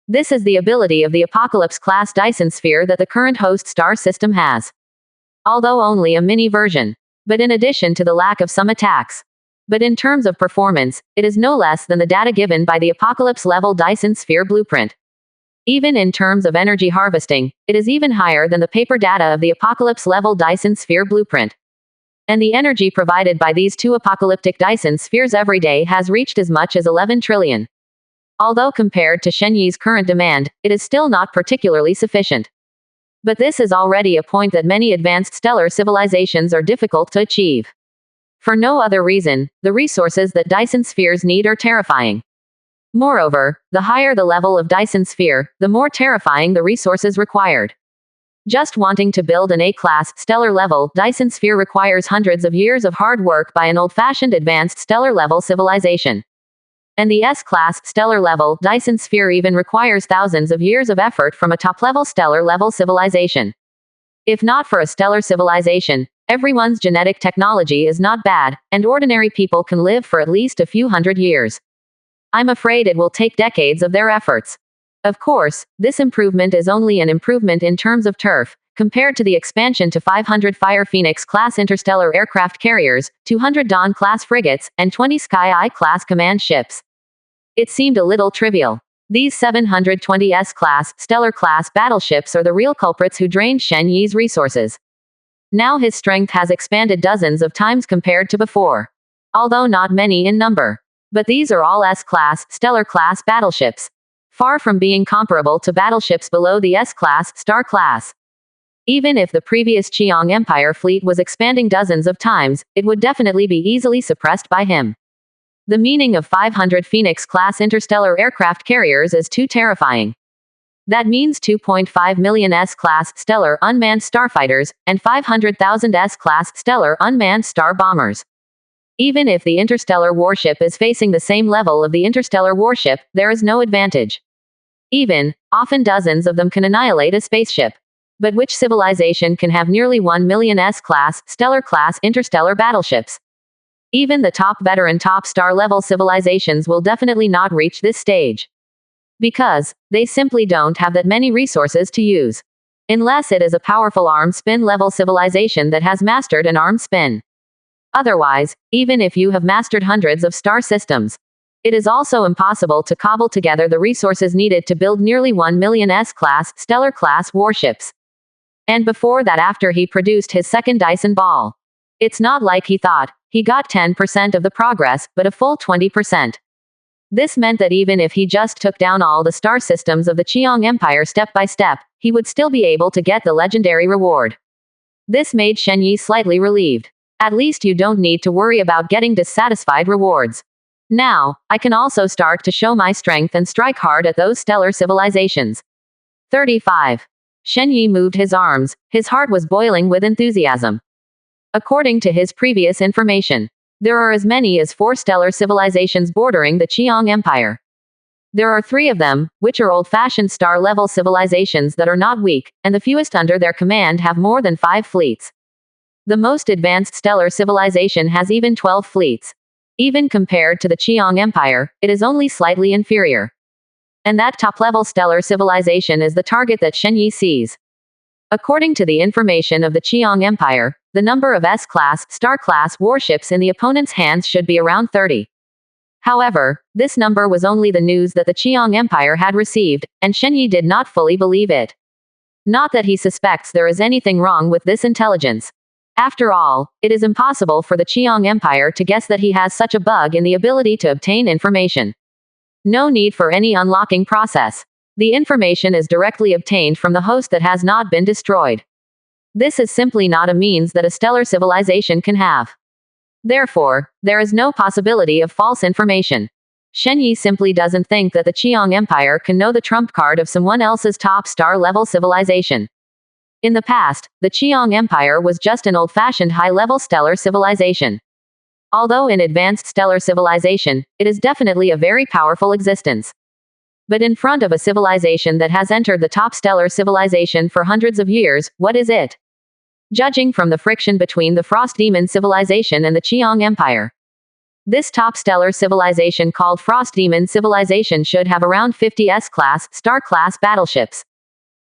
This is the ability of the Apocalypse-class Dyson sphere that the current host star system has. Although only a mini version. But in addition to the lack of some attacks. But in terms of performance, it is no less than the data given by the Apocalypse-level Dyson sphere blueprint. Even in terms of energy harvesting, it is even higher than the paper data of the Apocalypse-level Dyson sphere blueprint. And the energy provided by these two apocalyptic Dyson spheres every day has reached as much as 11 trillion. Although compared to Shenyi's current demand, it is still not particularly sufficient. But this is already a point that many advanced stellar civilizations are difficult to achieve. For no other reason, the resources that Dyson spheres need are terrifying. Moreover, the higher the level of Dyson sphere, the more terrifying the resources required. Just wanting to build an A-class, stellar-level Dyson sphere requires hundreds of years of hard work by an old-fashioned advanced stellar-level civilization. And the S-class, stellar-level Dyson sphere even requires thousands of years of effort from a top-level stellar-level civilization. If not for a stellar civilization, everyone's genetic technology is not bad, and ordinary people can live for at least a few hundred years. I'm afraid it will take decades of their efforts. Of course, this improvement is only an improvement in terms of turf, compared to the expansion to 500 Fire Phoenix-class interstellar aircraft carriers, 200 Dawn-class frigates, and 20 Sky-I-class command ships. It seemed a little trivial. These 720 S-class, stellar-class battleships are the real culprits who drained Shen Yi's resources. Now his strength has expanded dozens of times compared to before. Although not many in number. But these are all S-class, stellar-class battleships. Far from being comparable to battleships below the S-class, star class. Even if the previous Qiang Empire fleet was expanding dozens of times, it would definitely be easily suppressed by him. The meaning of 500 Phoenix-class interstellar aircraft carriers is too terrifying. That means 2.5 million S-class stellar unmanned starfighters, and 500,000 S-class stellar unmanned star bombers. Even if the interstellar warship is facing the same level of the interstellar warship, there is no advantage. Often dozens of them can annihilate a spaceship. But which civilization can have nearly 1 million S-class, stellar-class interstellar battleships? Even the top veteran top star-level civilizations will definitely not reach this stage. Because they simply don't have that many resources to use. Unless it is a powerful arm spin level civilization that has mastered an arm spin. Otherwise, even if you have mastered hundreds of star systems, it is also impossible to cobble together the resources needed to build nearly 1 million S-class, stellar-class warships. And before that, after he produced his second Dyson ball. It's not like he thought he got 10% of the progress, but a full 20%. This meant that even if he just took down all the star systems of the Qiang Empire step by step, he would still be able to get the legendary reward. This made Shen Yi slightly relieved. At least you don't need to worry about getting dissatisfied rewards. Now, I can also start to show my strength and strike hard at those stellar civilizations. 35. Shen Yi moved his arms, his heart was boiling with enthusiasm. According to his previous information, there are as many as 4 stellar civilizations bordering the Qiang Empire. There are 3 of them, which are old-fashioned star-level civilizations that are not weak, and the fewest under their command have more than 5 fleets. The most advanced stellar civilization has even 12 fleets. Even compared to the Qiang Empire, it is only slightly inferior. And that top-level stellar civilization is the target that Shen Yi sees. According to the information of the Qiang Empire, the number of S-class, star-class warships in the opponent's hands should be around 30. However, this number was only the news that the Qiang Empire had received, and Shen Yi did not fully believe it. Not that he suspects there is anything wrong with this intelligence. After all, it is impossible for the Qiang Empire to guess that he has such a bug in the ability to obtain information. No need for any unlocking process. The information is directly obtained from the host that has not been destroyed. This is simply not a means that a stellar civilization can have. Therefore, there is no possibility of false information. Shen Yi simply doesn't think that the Qiang Empire can know the trump card of someone else's top star-level civilization. In the past, the Qiang Empire was just an old-fashioned high-level stellar civilization. Although in advanced stellar civilization, it is definitely a very powerful existence. But in front of a civilization that has entered the top stellar civilization for hundreds of years, what is it? Judging from the friction between the Frost Demon civilization and the Qiang Empire, this top stellar civilization called Frost Demon civilization should have around 50 S-class, star-class battleships.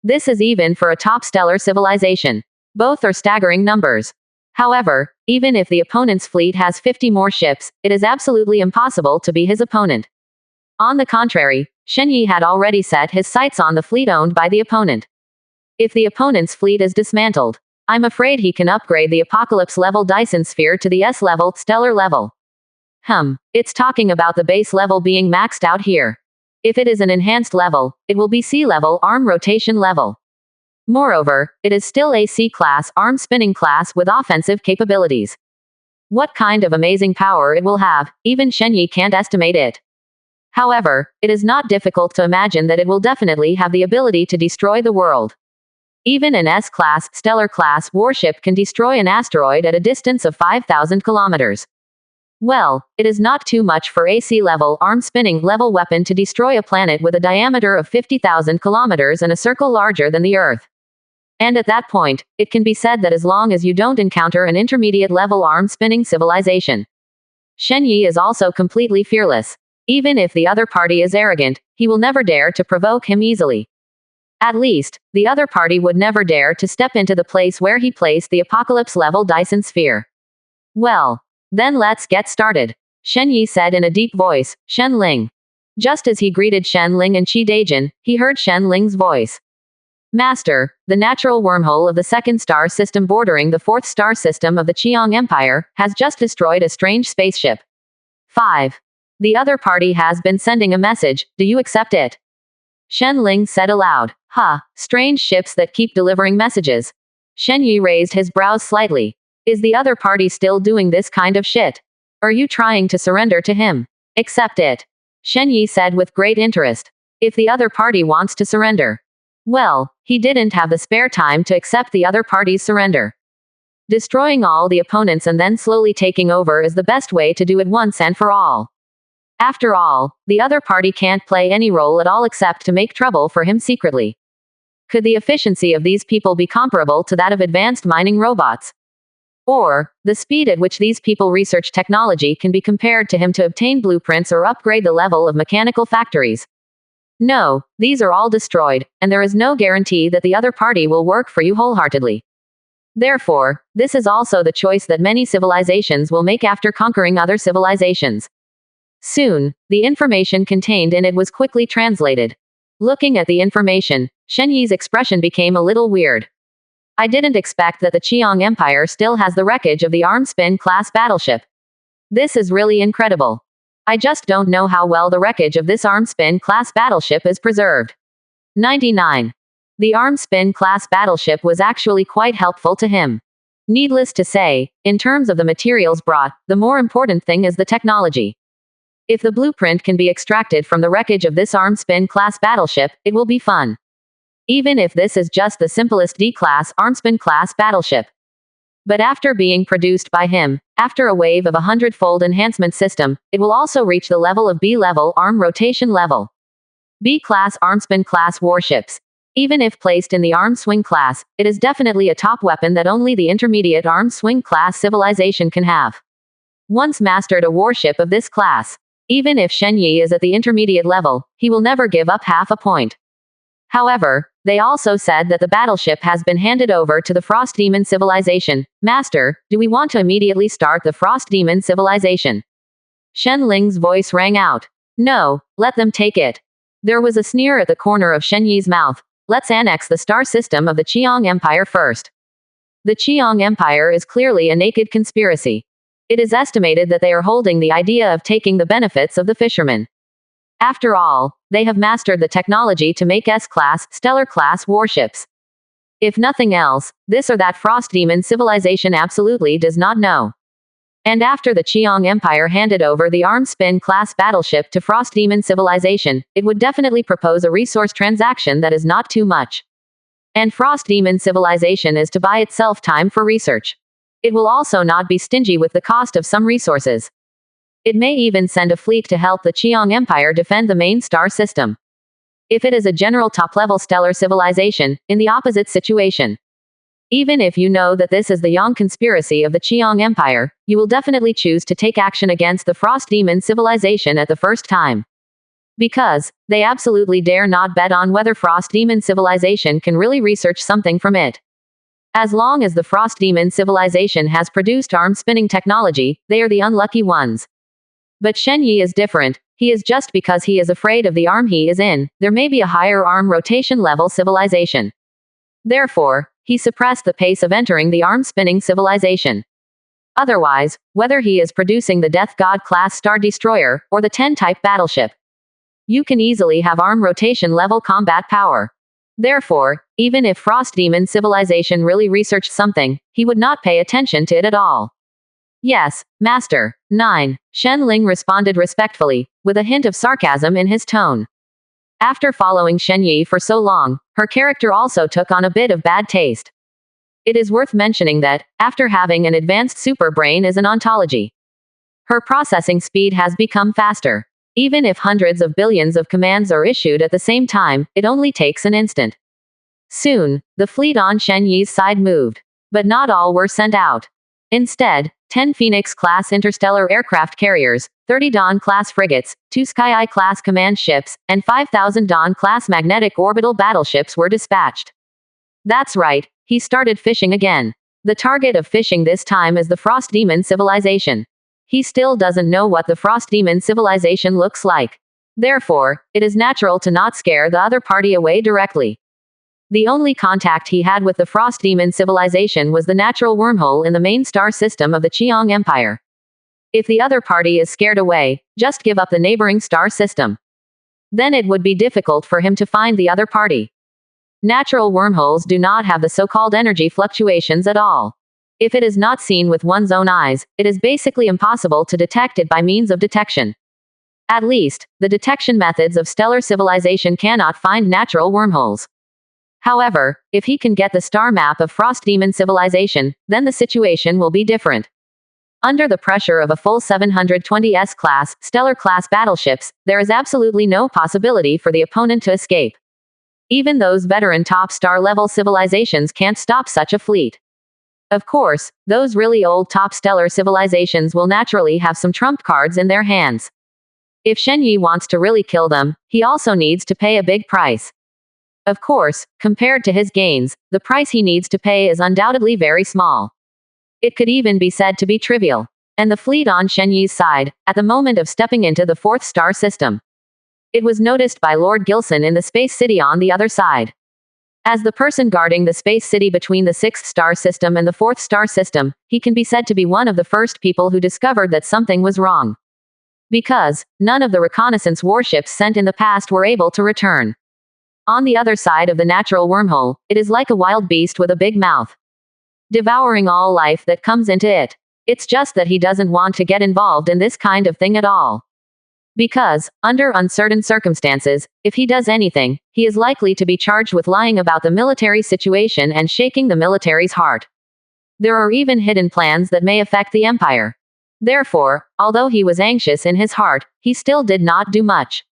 This is even for a top stellar civilization. Both are staggering numbers. However, even if the opponent's fleet has 50 more ships, it is absolutely impossible to be his opponent. On the contrary, Shen Yi had already set his sights on the fleet owned by the opponent. If the opponent's fleet is dismantled, I'm afraid he can upgrade the Apocalypse level Dyson Sphere to the S level, stellar level. It's talking about the base level being maxed out here. If it is an enhanced level, it will be C level, arm rotation level. Moreover, it is still a C-class, arm spinning class with offensive capabilities. What kind of amazing power it will have, even Shen Yi can't estimate it. However, it is not difficult to imagine that it will definitely have the ability to destroy the world. Even an S-class, stellar-class warship can destroy an asteroid at a distance of 5,000 kilometers. Well, it is not too much for a C-level, arm-spinning level weapon to destroy a planet with a diameter of 50,000 kilometers and a circle larger than the Earth. And at that point, it can be said that as long as you don't encounter an intermediate-level arm-spinning civilization. Shen Yi is also completely fearless. Even if the other party is arrogant, he will never dare to provoke him easily. At least, the other party would never dare to step into the place where he placed the Apocalypse-level Dyson Sphere. Well, then let's get started, Shen Yi said in a deep voice, Shen Ling. Just as he greeted Shen Ling and Qi Dejin, he heard Shen Ling's voice. Master, the natural wormhole of the second star system bordering the fourth star system of the Qiang Empire, has just destroyed a strange spaceship. 5. The other party has been sending a message, do you accept it? Shen Ling said aloud. Strange ships that keep delivering messages. Shen Yi raised his brows slightly. Is the other party still doing this kind of shit? Are you trying to surrender to him? Accept it, Shen Yi said with great interest. If the other party wants to surrender. Well, he didn't have the spare time to accept the other party's surrender. Destroying all the opponents and then slowly taking over is the best way to do it once and for all. After all, the other party can't play any role at all except to make trouble for him secretly. Could the efficiency of these people be comparable to that of advanced mining robots? Or, the speed at which these people research technology can be compared to him to obtain blueprints or upgrade the level of mechanical factories? No, these are all destroyed, and there is no guarantee that the other party will work for you wholeheartedly. Therefore, this is also the choice that many civilizations will make after conquering other civilizations. Soon, the information contained in it was quickly translated. Looking at the information, Shen Yi's expression became a little weird. I didn't expect that the Qiang Empire still has the wreckage of the Armspin class battleship. This is really incredible. I just don't know how well the wreckage of this Armspin class battleship is preserved. 99. The Armspin class battleship was actually quite helpful to him. Needless to say, in terms of the materials brought, the more important thing is the technology. If the blueprint can be extracted from the wreckage of this Armspin class battleship, it will be fun. Even if this is just the simplest D-class Armspin class battleship. But after being produced by him, after a wave of a hundredfold enhancement system, it will also reach the level of B-level arm rotation level. B-class Armspin class warships. Even if placed in the armed swing class, it is definitely a top weapon that only the intermediate armed swing class civilization can have. Once mastered a warship of this class, even if Shen Yi is at the intermediate level, he will never give up half a point. However, they also said that the battleship has been handed over to the Frost Demon civilization. Master, do we want to immediately start the Frost Demon civilization? Shen Ling's voice rang out. No, let them take it. There was a sneer at the corner of Shen Yi's mouth. Let's annex the star system of the Qiang Empire first. The Qiang Empire is clearly a naked conspiracy. It is estimated that they are holding the idea of taking the benefits of the fishermen. After all, they have mastered the technology to make S-class, stellar-class warships. If nothing else, this or that Frost Demon civilization absolutely does not know. And after the Qiang Empire handed over the Armspin-class battleship to Frost Demon civilization, it would definitely propose a resource transaction that is not too much. And Frost Demon civilization is to buy itself time for research. It will also not be stingy with the cost of some resources. It may even send a fleet to help the Qiang Empire defend the main star system. If it is a general top-level stellar civilization, in the opposite situation. Even if you know that this is the Yang conspiracy of the Qiang Empire, you will definitely choose to take action against the Frost Demon civilization at the first time. Because, they absolutely dare not bet on whether Frost Demon civilization can really research something from it. As long as the Frost Demon civilization has produced arm spinning technology, they are the unlucky ones. But Shen Yi is different. He is just because he is afraid of the arm he is in. There may be a higher arm rotation level civilization. Therefore, he suppressed the pace of entering the arm spinning civilization. Otherwise, whether he is producing the Death God class Star Destroyer, or the 10-type battleship, you can easily have arm rotation level combat power. Therefore, even if Frost Demon civilization really researched something, he would not pay attention to it at all. Yes, Master. 9. Shen Ling responded respectfully, with a hint of sarcasm in his tone. After following Shen Yi for so long, her character also took on a bit of bad taste. It is worth mentioning that, after having an advanced super brain as an ontology, her processing speed has become faster. Even if hundreds of billions of commands are issued at the same time, it only takes an instant. Soon, the fleet on Shen Yi's side moved. But not all were sent out. Instead, 10 Phoenix-class interstellar aircraft carriers, 30 Dawn-class frigates, 2 Sky-class command ships, and 5,000 Dawn-class magnetic orbital battleships were dispatched. That's right, he started fishing again. The target of fishing this time is the Frost Demon civilization. He still doesn't know what the Frost Demon civilization looks like. Therefore, it is natural to not scare the other party away directly. The only contact he had with the Frost Demon civilization was the natural wormhole in the main star system of the Qiang Empire. If the other party is scared away, just give up the neighboring star system. Then it would be difficult for him to find the other party. Natural wormholes do not have the so-called energy fluctuations at all. If it is not seen with one's own eyes, it is basically impossible to detect it by means of detection. At least, the detection methods of stellar civilization cannot find natural wormholes. However, if he can get the star map of Frost Demon civilization, then the situation will be different. Under the pressure of a full 720 S-class, stellar-class battleships, there is absolutely no possibility for the opponent to escape. Even those veteran top star-level civilizations can't stop such a fleet. Of course, those really old top stellar civilizations will naturally have some trump cards in their hands. If Shen Yi wants to really kill them, he also needs to pay a big price. Of course, compared to his gains, the price he needs to pay is undoubtedly very small. It could even be said to be trivial. And the fleet on Shen Yi's side, at the moment of stepping into the fourth star system, it was noticed by Lord Gilson in the space city on the other side. As the person guarding the space city between the sixth star system and the fourth star system, he can be said to be one of the first people who discovered that something was wrong. Because, none of the reconnaissance warships sent in the past were able to return. On the other side of the natural wormhole, it is like a wild beast with a big mouth, devouring all life that comes into it. It's just that he doesn't want to get involved in this kind of thing at all. Because, under uncertain circumstances, if he does anything, he is likely to be charged with lying about the military situation and shaking the military's heart. There are even hidden plans that may affect the empire. Therefore, although he was anxious in his heart, he still did not do much.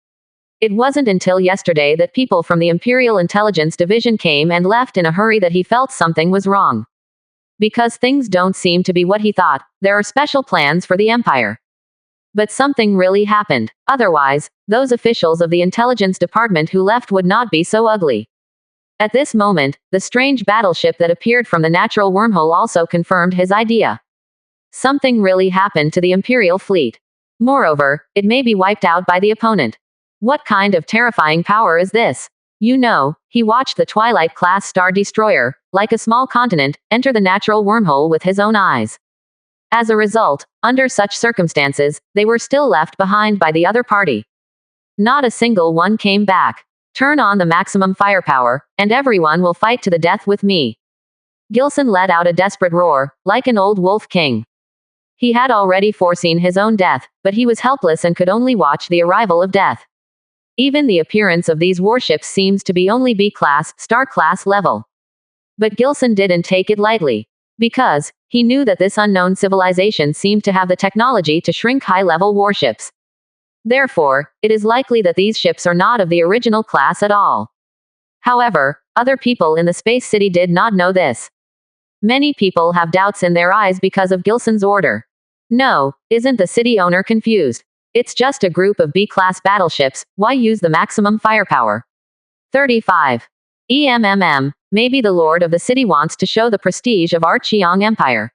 It wasn't until yesterday that people from the Imperial Intelligence Division came and left in a hurry that he felt something was wrong. Because things don't seem to be what he thought, there are special plans for the Empire. But something really happened. Otherwise, those officials of the intelligence department who left would not be so ugly. At this moment, the strange battleship that appeared from the natural wormhole also confirmed his idea. Something really happened to the Imperial fleet. Moreover, it may be wiped out by the opponent. What kind of terrifying power is this? You know, he watched the Twilight-class Star Destroyer, like a small continent, enter the natural wormhole with his own eyes. As a result, under such circumstances, they were still left behind by the other party. Not a single one came back. Turn on the maximum firepower, and everyone will fight to the death with me. Gilson let out a desperate roar, like an old wolf king. He had already foreseen his own death, but he was helpless and could only watch the arrival of death. Even the appearance of these warships seems to be only B-class, star-class level. But Gilson didn't take it lightly. Because he knew that this unknown civilization seemed to have the technology to shrink high-level warships. Therefore, it is likely that these ships are not of the original class at all. However, other people in the space city did not know this. Many people have doubts in their eyes because of Gilson's order. No, isn't the city owner confused? It's just a group of B-class battleships, why use the maximum firepower? 35. Maybe the lord of the city wants to show the prestige of our Qiang Empire.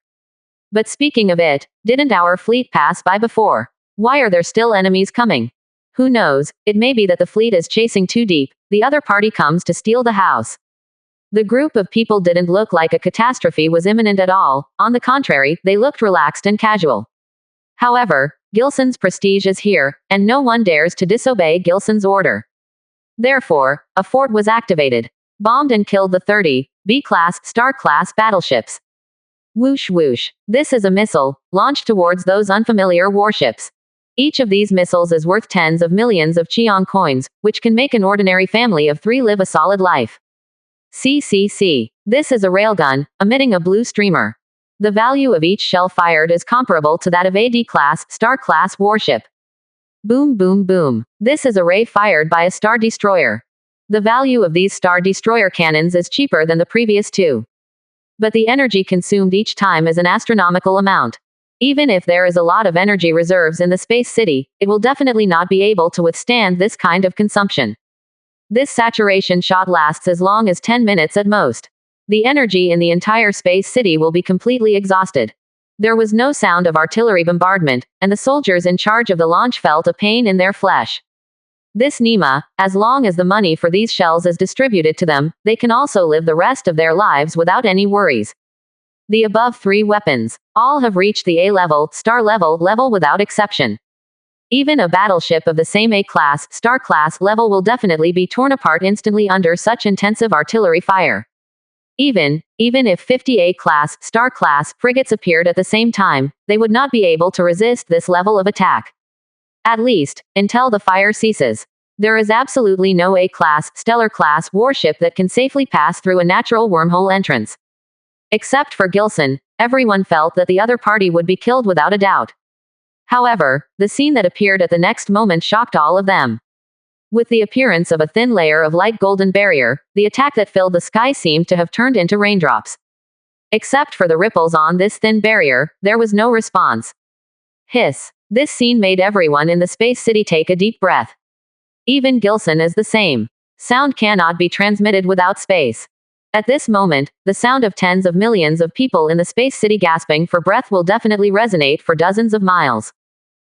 But speaking of it, didn't our fleet pass by before? Why are there still enemies coming? Who knows, it may be that the fleet is chasing too deep, the other party comes to steal the house. The group of people didn't look like a catastrophe was imminent at all, on the contrary, they looked relaxed and casual. However, Gilson's prestige is here, and no one dares to disobey Gilson's order. Therefore, a fort was activated, bombed and killed the 30 B-class, star-class battleships. Whoosh whoosh. This is a missile, launched towards those unfamiliar warships. Each of these missiles is worth tens of millions of Qiang coins, which can make an ordinary family of 3 live a solid life. CCC. This is a railgun, emitting a blue streamer. The value of each shell fired is comparable to that of a D-class, star-class warship. Boom boom boom. This is a ray fired by a Star Destroyer. The value of these Star Destroyer cannons is cheaper than the previous two. But the energy consumed each time is an astronomical amount. Even if there is a lot of energy reserves in the space city, it will definitely not be able to withstand this kind of consumption. This saturation shot lasts as long as 10 minutes at most. The energy in the entire space city will be completely exhausted. There was no sound of artillery bombardment, and the soldiers in charge of the launch felt a pain in their flesh. This Nima, as long as the money for these shells is distributed to them, they can also live the rest of their lives without any worries. The above 3 weapons, all have reached the A-level, star-level level without exception. Even a battleship of the same A-class, star-class level will definitely be torn apart instantly under such intensive artillery fire. Even if 50 A-class, star-class frigates appeared at the same time, they would not be able to resist this level of attack. At least, until the fire ceases. There is absolutely no A-class, stellar-class warship that can safely pass through a natural wormhole entrance. Except for Gilson, everyone felt that the other party would be killed without a doubt. However, the scene that appeared at the next moment shocked all of them. With the appearance of a thin layer of light golden barrier, the attack that filled the sky seemed to have turned into raindrops. Except for the ripples on this thin barrier, there was no response. Hiss. This scene made everyone in the space city take a deep breath. Even Gilson is the same. Sound cannot be transmitted without space. At this moment, the sound of tens of millions of people in the space city gasping for breath will definitely resonate for dozens of miles.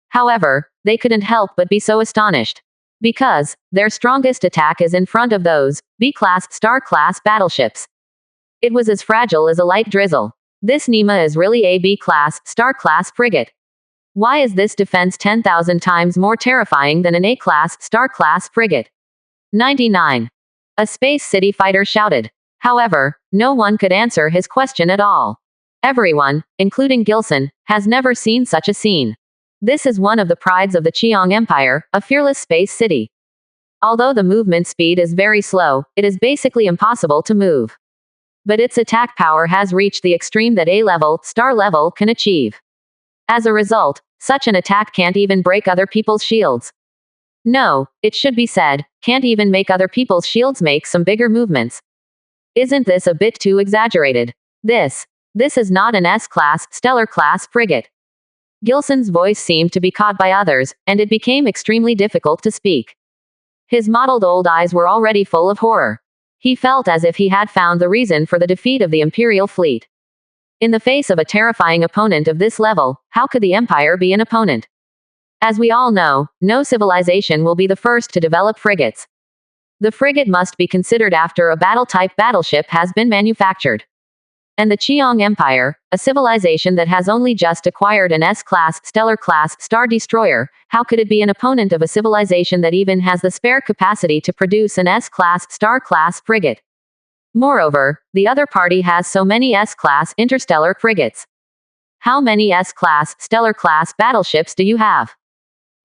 However, they couldn't help but be so astonished. Because their strongest attack is in front of those B-class, star-class battleships. It was as fragile as a light drizzle. This Nima is really a B-class, star-class frigate. Why is this defense 10,000 times more terrifying than an A-class, star-class frigate? 99. A space city fighter shouted. However, no one could answer his question at all. Everyone, including Gilson, has never seen such a scene. This is one of the prides of the Qiang Empire, a fearless space city. Although the movement speed is very slow, it is basically impossible to move. But its attack power has reached the extreme that A-level, star-level can achieve. As a result, such an attack can't even break other people's shields. No, it should be said, can't even make other people's shields make some bigger movements. Isn't this a bit too exaggerated? This is not an S-class, stellar class frigate. Gilson's voice seemed to be caught by others, and it became extremely difficult to speak. His mottled old eyes were already full of horror. He felt as if he had found the reason for the defeat of the Imperial fleet. In the face of a terrifying opponent of this level, how could the Empire be an opponent? As we all know, no civilization will be the first to develop frigates. The frigate must be considered after a battle-type battleship has been manufactured. And the Qiong Empire, a civilization that has only just acquired an S-class, stellar-class, star destroyer, how could it be an opponent of a civilization that even has the spare capacity to produce an S-class, star-class frigate? Moreover, the other party has so many S-class, interstellar frigates. How many S-class, stellar-class battleships do you have?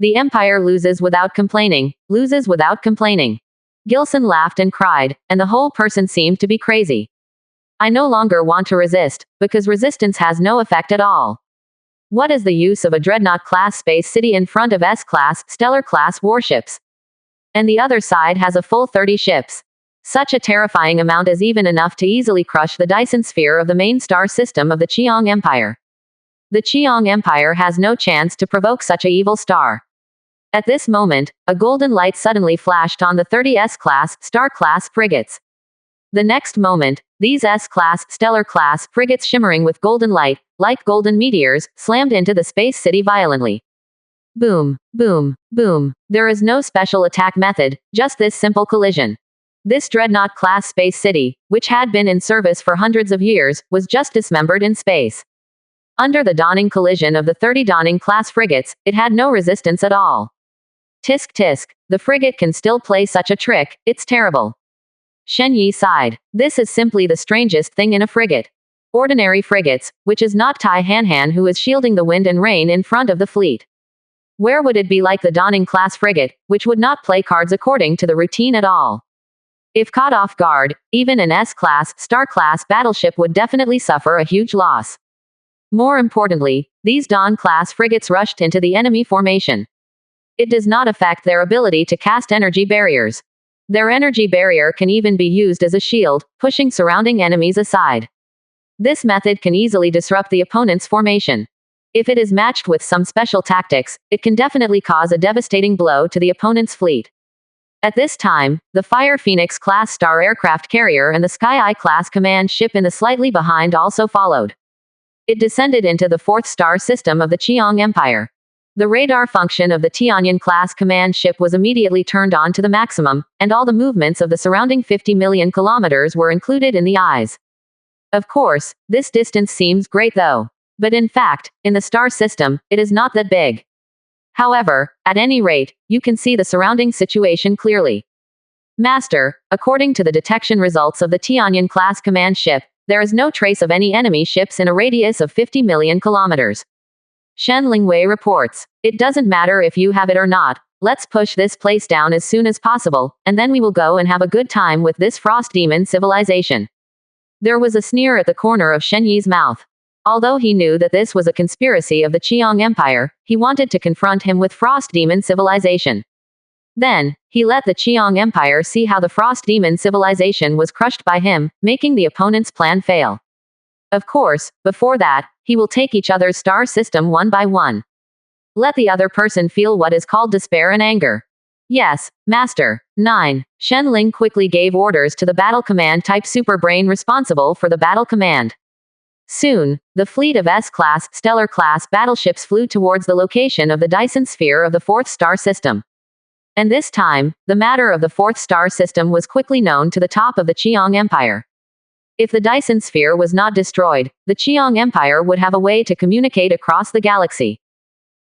The Empire loses without complaining, loses without complaining. Gilson laughed and cried, and the whole person seemed to be crazy. I no longer want to resist, because resistance has no effect at all. What is the use of a dreadnought-class space city in front of S-class, stellar-class warships? And the other side has a full 30 ships. Such a terrifying amount is even enough to easily crush the Dyson sphere of the main star system of the Qiong Empire. The Qiong Empire has no chance to provoke such a evil star. At this moment, a golden light suddenly flashed on the 30 S-class, star-class frigates. The next moment, these S-class, stellar-class frigates shimmering with golden light, like golden meteors, slammed into the space city violently. Boom, boom, boom. There is no special attack method, just this simple collision. This dreadnought-class space city, which had been in service for hundreds of years, was just dismembered in space. Under the dawning collision of the 30 dawning-class frigates, it had no resistance at all. Tisk tisk, the frigate can still play such a trick, it's terrible. Shen Yi sighed. This is simply the strangest thing in a frigate. Ordinary frigates, which is not Tai Han who is shielding the wind and rain in front of the fleet. Where would it be like the dawning-class frigate, which would not play cards according to the routine at all? If caught off guard, even an S-class, star-class battleship would definitely suffer a huge loss. More importantly, these Dawn-class frigates rushed into the enemy formation. It does not affect their ability to cast energy barriers. Their energy barrier can even be used as a shield, pushing surrounding enemies aside. This method can easily disrupt the opponent's formation. If it is matched with some special tactics, it can definitely cause a devastating blow to the opponent's fleet. At this time, the Fire Phoenix-class star aircraft carrier and the Sky Eye-class command ship in the slightly behind also followed. It descended into the fourth star system of the Qiong Empire. The radar function of the Tianyan-class command ship was immediately turned on to the maximum, and all the movements of the surrounding 50 million kilometers were included in the eyes. Of course, this distance seems great though. But in fact, in the star system, it is not that big. However, at any rate, you can see the surrounding situation clearly. Master, according to the detection results of the Tianyan-class command ship, there is no trace of any enemy ships in a radius of 50 million kilometers. Shen Lingwei reports. It doesn't matter if you have it or not, let's push this place down as soon as possible, and then we will go and have a good time with this frost demon civilization. There was a sneer at the corner of Shen Yi's mouth. Although he knew that this was a conspiracy of the Qiong Empire, he wanted to confront him with frost demon civilization. Then, he let the Qiong Empire see how the frost demon civilization was crushed by him, making the opponent's plan fail. Of course, before that, he will take each other's star system one by one. Let the other person feel what is called despair and anger. Yes, Master. 9. Shen Ling quickly gave orders to the Battle Command type super brain responsible for the Battle Command. Soon, the fleet of S-class, stellar-class battleships flew towards the location of the Dyson sphere of the fourth star system. And this time, the matter of the fourth star system was quickly known to the top of the Qiong Empire. If the Dyson sphere was not destroyed, the Qiong Empire would have a way to communicate across the galaxy.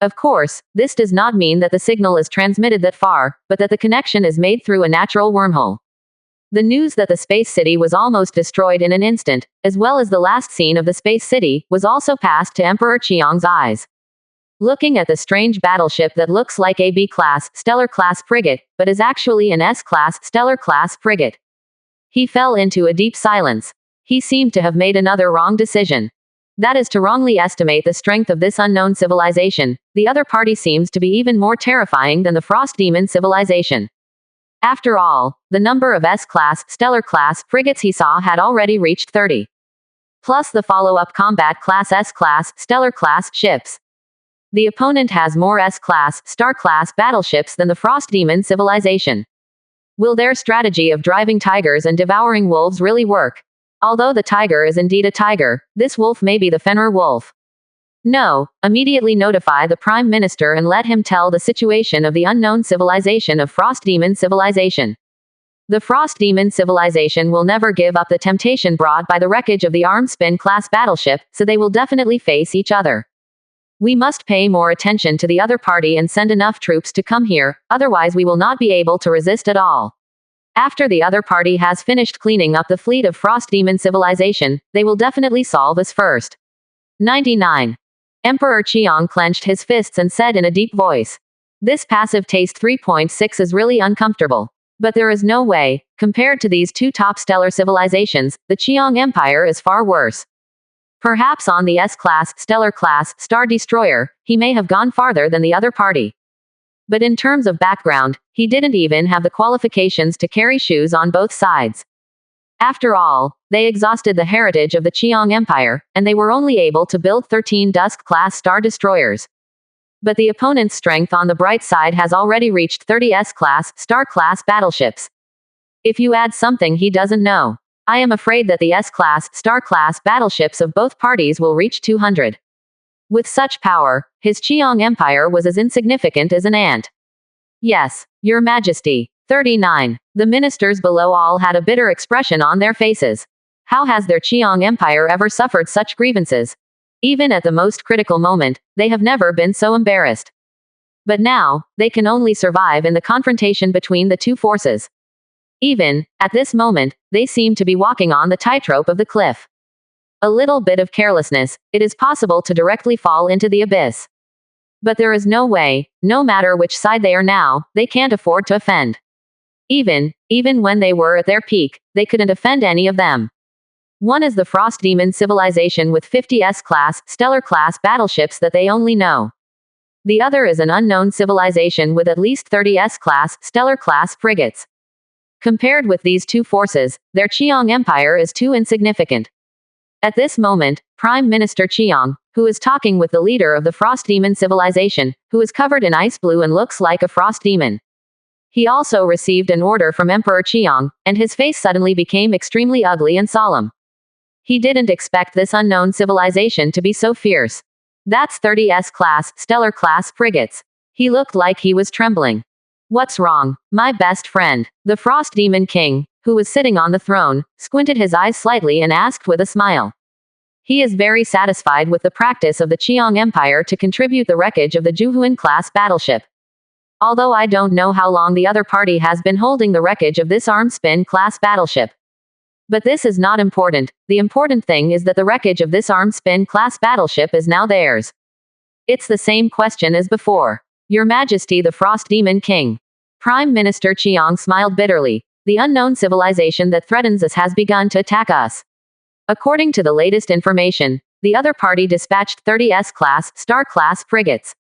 Of course, this does not mean that the signal is transmitted that far, but that the connection is made through a natural wormhole. The news that the space city was almost destroyed in an instant, as well as the last scene of the space city, was also passed to Emperor Qiong's eyes. Looking at the strange battleship that looks like a B-class, stellar-class frigate, but is actually an S-class, stellar-class frigate, he fell into a deep silence. He seemed to have made another wrong decision. That is to wrongly estimate the strength of this unknown civilization. The other party seems to be even more terrifying than the Frost Demon civilization. After all, the number of S-class, stellar-class frigates he saw had already reached 30. Plus the follow-up combat class S-class, stellar-class ships. The opponent has more S-class, star-class battleships than the Frost Demon civilization. Will their strategy of driving tigers and devouring wolves really work? Although the tiger is indeed a tiger, this wolf may be the Fenrir wolf. No, immediately notify the Prime Minister and let him tell the situation of the unknown civilization of Frost Demon civilization. The Frost Demon civilization will never give up the temptation brought by the wreckage of the Arm Spin class battleship, so they will definitely face each other. We must pay more attention to the other party and send enough troops to come here, otherwise we will not be able to resist at all. After the other party has finished cleaning up the fleet of Frost Demon civilization, they will definitely solve us first. 99. Emperor Qiang clenched his fists and said in a deep voice. This passive taste 3.6 is really uncomfortable. But there is no way, compared to these two top stellar civilizations, the Qiang Empire is far worse. Perhaps on the S-class, stellar-class, Star Destroyer, he may have gone farther than the other party. But in terms of background, he didn't even have the qualifications to carry shoes on both sides. After all, they exhausted the heritage of the Qiang Empire, and they were only able to build 13 Dusk-class Star Destroyers. But the opponent's strength on the bright side has already reached 30 S-class, Star-class battleships. If you add something he doesn't know, I am afraid that the S-class, Star-class battleships of both parties will reach 200. With such power, his Qiang Empire was as insignificant as an ant. Yes, Your Majesty. 39. The ministers below all had a bitter expression on their faces. How has their Qiang Empire ever suffered such grievances? Even at the most critical moment, they have never been so embarrassed. But now, they can only survive in the confrontation between the two forces. Even, at this moment, they seem to be walking on the tightrope of the cliff. A little bit of carelessness, it is possible to directly fall into the abyss. But there is no way, no matter which side they are now, they can't afford to offend. Even when they were at their peak, they couldn't offend any of them. One is the Frost Demon civilization with 50 S-class, stellar-class battleships that they only know. The other is an unknown civilization with at least 30 S-class, stellar-class frigates. Compared with these two forces, their Qiang Empire is too insignificant. At this moment, Prime Minister Qiang, who is talking with the leader of the Frost Demon civilization, who is covered in ice blue and looks like a frost demon. He also received an order from Emperor Qiang, and his face suddenly became extremely ugly and solemn. He didn't expect this unknown civilization to be so fierce. That's 30 S-class, stellar-class frigates. He looked like he was trembling. What's wrong, my best friend? The Frost Demon King, who was sitting on the throne, squinted his eyes slightly and asked with a smile. He is very satisfied with the practice of the Qiang Empire to contribute the wreckage of the Juhuan-class battleship. Although I don't know how long the other party has been holding the wreckage of this Arm Spin-class battleship. But this is not important. The important thing is that the wreckage of this Arm Spin-class battleship is now theirs. It's the same question as before. Your Majesty the Frost Demon King. Prime Minister Qiang smiled bitterly. The unknown civilization that threatens us has begun to attack us. According to the latest information, the other party dispatched 30 S-class, star-class frigates.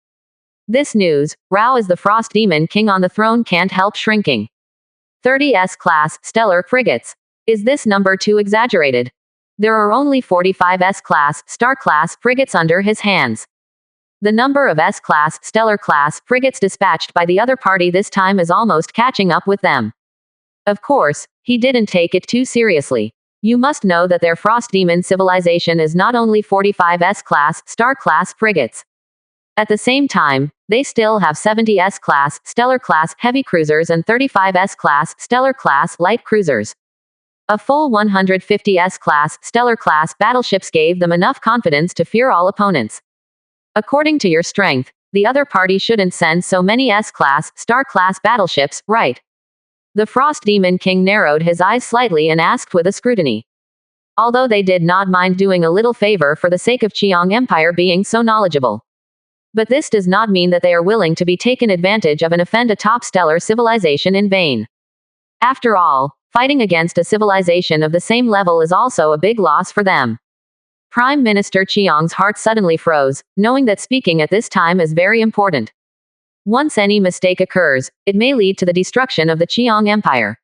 This news, Rao as the Frost Demon King on the throne can't help shrinking. 30 S-class, stellar frigates. Is this number too exaggerated? There are only 45 S-class, star-class frigates under his hands. The number of S-class, stellar-class frigates dispatched by the other party this time is almost catching up with them. Of course, he didn't take it too seriously. You must know that their Frost Demon civilization is not only 45 S-class, star-class frigates. At the same time, they still have 70 S-class, stellar-class heavy cruisers and 35 S-class, stellar-class light cruisers. A full 150 S-class, stellar-class battleships gave them enough confidence to fear all opponents. According to your strength, the other party shouldn't send so many S-class, star-class battleships, right? The Frost Demon King narrowed his eyes slightly and asked with a scrutiny. Although they did not mind doing a little favor for the sake of Qiang Empire being so knowledgeable. But this does not mean that they are willing to be taken advantage of and offend a top stellar civilization in vain. After all, fighting against a civilization of the same level is also a big loss for them. Prime Minister Chiang's heart suddenly froze, knowing that speaking at this time is very important. Once any mistake occurs, it may lead to the destruction of the Chiang Empire.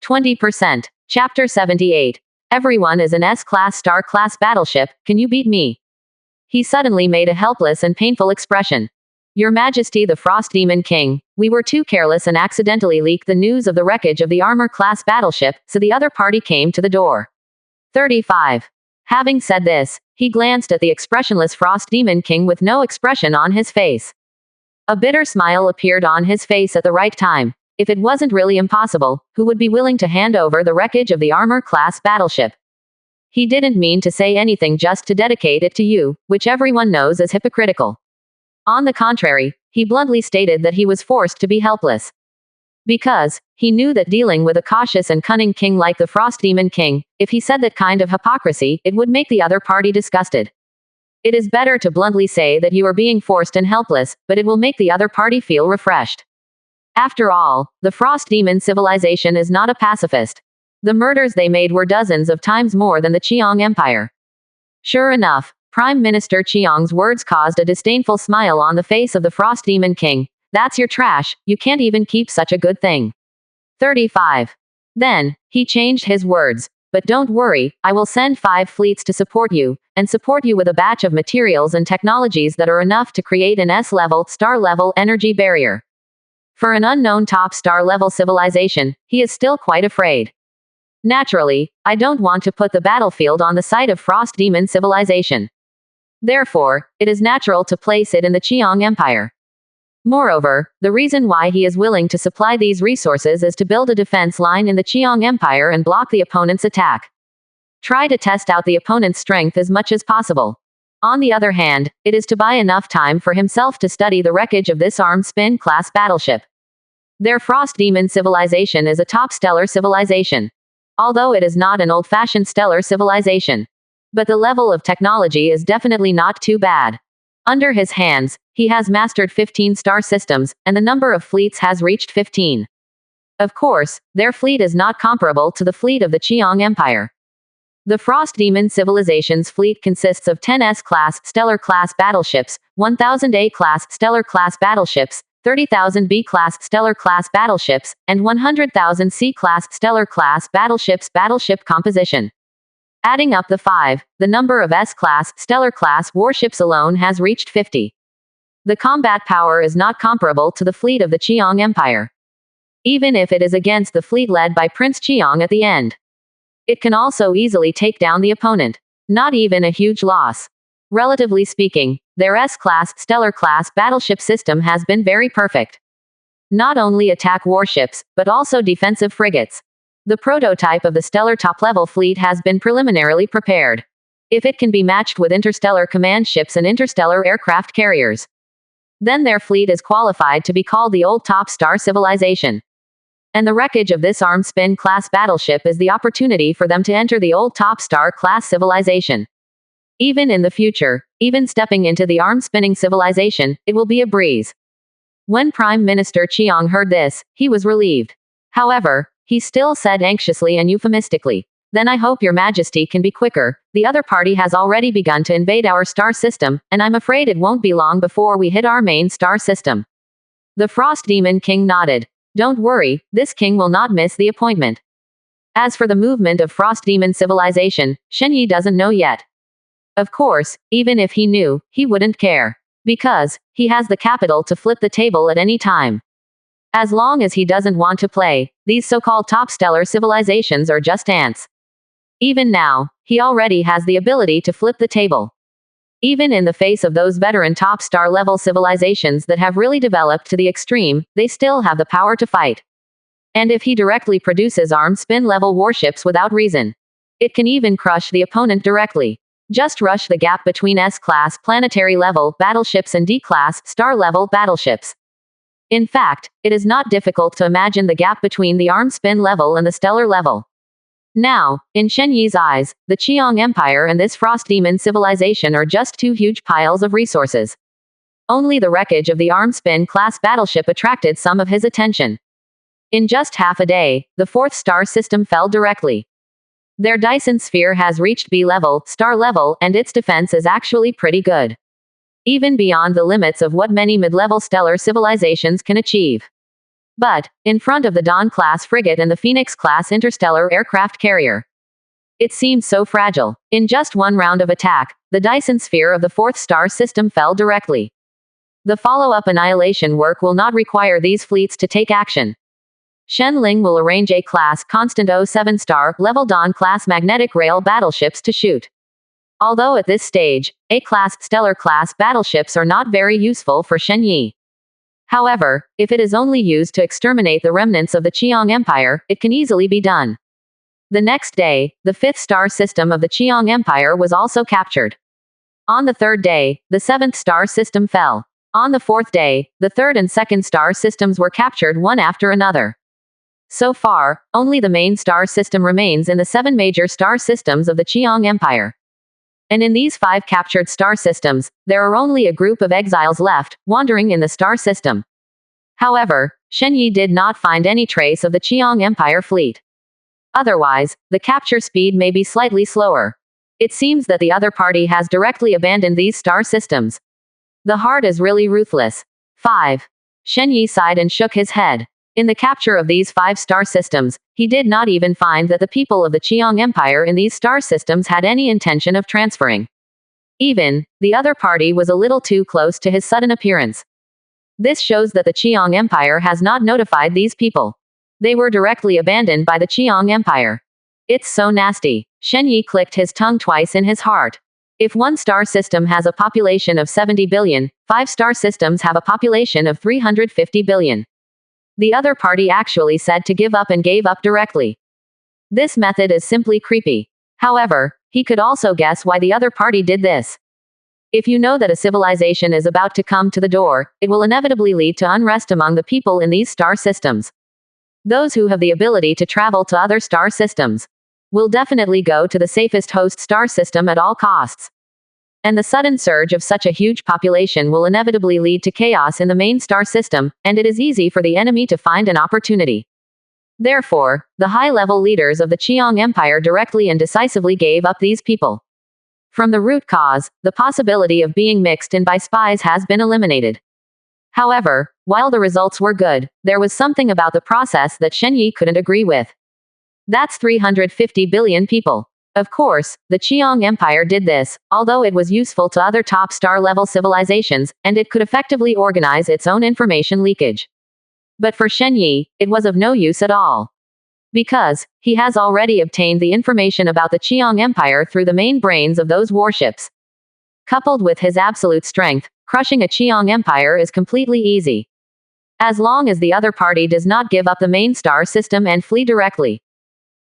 20%. Chapter 78. Everyone is an S-class star-class battleship, can you beat me? He suddenly made a helpless and painful expression. Your Majesty the Frost Demon King, we were too careless and accidentally leaked the news of the wreckage of the armor-class battleship, so the other party came to the door. 35. Having said this, he glanced at the expressionless Frost Demon King with no expression on his face. A bitter smile appeared on his face at the right time. If it wasn't really impossible, who would be willing to hand over the wreckage of the armor-class battleship? He didn't mean to say anything just to dedicate it to you, which everyone knows is hypocritical. On the contrary, he bluntly stated that he was forced to be helpless. Because he knew that dealing with a cautious and cunning king like the Frost Demon King, if he said that kind of hypocrisy, it would make the other party disgusted. It is better to bluntly say that you are being forced and helpless, but it will make the other party feel refreshed. After all, the Frost Demon civilization is not a pacifist. The murders they made were dozens of times more than the Chiang Empire. Sure enough, Prime Minister Chiang's words caused a disdainful smile on the face of the Frost Demon King. That's your trash, you can't even keep such a good thing. 35. Then, he changed his words. But don't worry, I will send 5 fleets to support you, and support you with a batch of materials and technologies that are enough to create an S-level, star-level energy barrier. For an unknown top star-level civilization, he is still quite afraid. Naturally, I don't want to put the battlefield on the side of Frost Demon civilization. Therefore, it is natural to place it in the Chiang Empire. Moreover, the reason why he is willing to supply these resources is to build a defense line in the Chiang Empire and block the opponent's attack. Try to test out the opponent's strength as much as possible. On the other hand, it is to buy enough time for himself to study the wreckage of this armed spin-class battleship. Their Frost Demon civilization is a top stellar civilization. Although it is not an old-fashioned stellar civilization. But the level of technology is definitely not too bad. Under his hands, he has mastered 15 star systems, and the number of fleets has reached 15. Of course, their fleet is not comparable to the fleet of the Chiang Empire. The Frost Demon civilization's fleet consists of 10 S-class stellar-class battleships, 1,000 A-class stellar-class battleships, 30,000 B-class stellar-class battleships, and 100,000 C-class stellar-class battleships. Battleship composition. Adding up the 5, the number of S-class stellar-class warships alone has reached 50. The combat power is not comparable to the fleet of the Chiang Empire. Even if it is against the fleet led by Prince Chiang at the end. It can also easily take down the opponent. Not even a huge loss. Relatively speaking, their S-class stellar-class battleship system has been very perfect. Not only attack warships, but also defensive frigates. The prototype of the stellar top-level fleet has been preliminarily prepared. If it can be matched with interstellar command ships and interstellar aircraft carriers, then their fleet is qualified to be called the old top star civilization. And the wreckage of this armed spin-class battleship is the opportunity for them to enter the old top star class civilization. Even in the future, even stepping into the armed spinning civilization, it will be a breeze. When Prime Minister Chiang heard this, he was relieved. However, he still said anxiously and euphemistically, "Then I hope your Majesty can be quicker. The other party has already begun to invade our star system, and I'm afraid it won't be long before we hit our main star system." The Frost Demon King nodded. Don't worry, this king will not miss the appointment. As for the movement of Frost Demon civilization, Shen Yi doesn't know yet. Of course, even if he knew, he wouldn't care. Because he has the capital to flip the table at any time. As long as he doesn't want to play, these so-called top stellar civilizations are just ants. Even now, he already has the ability to flip the table. Even in the face of those veteran top star level civilizations that have really developed to the extreme, they still have the power to fight. And if he directly produces armed spin level warships without reason, it can even crush the opponent directly. Just rush the gap between S-class planetary level battleships and D-class star level battleships. In fact, it is not difficult to imagine the gap between the armed spin level and the stellar level. Now, in Shen Yi's eyes, the Chiang Empire and this Frost Demon civilization are just two huge piles of resources. Only the wreckage of the armed spin-class battleship attracted some of his attention. In just half a day, the fourth star system fell directly. Their Dyson sphere has reached B level, star level, and its defense is actually pretty good. Even beyond the limits of what many mid-level stellar civilizations can achieve. But, in front of the Dawn-class frigate and the Phoenix-class interstellar aircraft carrier, it seems so fragile. In just one round of attack, the Dyson sphere of the fourth star system fell directly. The follow-up annihilation work will not require these fleets to take action. Shen Ling will arrange A-class constant 07-star level Dawn-class magnetic rail battleships to shoot. Although at this stage, A-class stellar-class battleships are not very useful for Shen Yi. However, if it is only used to exterminate the remnants of the Qiang Empire, it can easily be done. The next day, the fifth star system of the Qiang Empire was also captured. On the third day, the seventh star system fell. On the fourth day, the third and second star systems were captured one after another. So far, only the main star system remains in the 7 major star systems of the Qiang Empire. And in these 5 captured star systems, there are only a group of exiles left, wandering in the star system. However, Shen Yi did not find any trace of the Qiang Empire fleet. Otherwise, the capture speed may be slightly slower. It seems that the other party has directly abandoned these star systems. The heart is really ruthless. 5. Shen Yi sighed and shook his head. In the capture of these 5 star systems, he did not even find that the people of the Qiang Empire in these star systems had any intention of transferring. Even, the other party was a little too close to his sudden appearance. This shows that the Qiang Empire has not notified these people. They were directly abandoned by the Qiang Empire. It's so nasty. Shen Yi clicked his tongue twice in his heart. If one star system has a population of 70 billion, 5 star systems have a population of 350 billion. The other party actually said to give up and gave up directly. This method is simply creepy. However, he could also guess why the other party did this. If you know that a civilization is about to come to the door, it will inevitably lead to unrest among the people in these star systems. Those who have the ability to travel to other star systems will definitely go to the safest host star system at all costs. And the sudden surge of such a huge population will inevitably lead to chaos in the main star system, and it is easy for the enemy to find an opportunity. Therefore, the high-level leaders of the Qiang Empire directly and decisively gave up these people. From the root cause, the possibility of being mixed in by spies has been eliminated. However, while the results were good, there was something about the process that Shen Yi couldn't agree with. That's 350 billion people. Of course, the Qiang Empire did this, although it was useful to other top star-level civilizations, and it could effectively organize its own information leakage. But for Shen Yi, it was of no use at all. Because, he has already obtained the information about the Qiang Empire through the main brains of those warships. Coupled with his absolute strength, crushing a Qiang Empire is completely easy. As long as the other party does not give up the main star system and flee directly.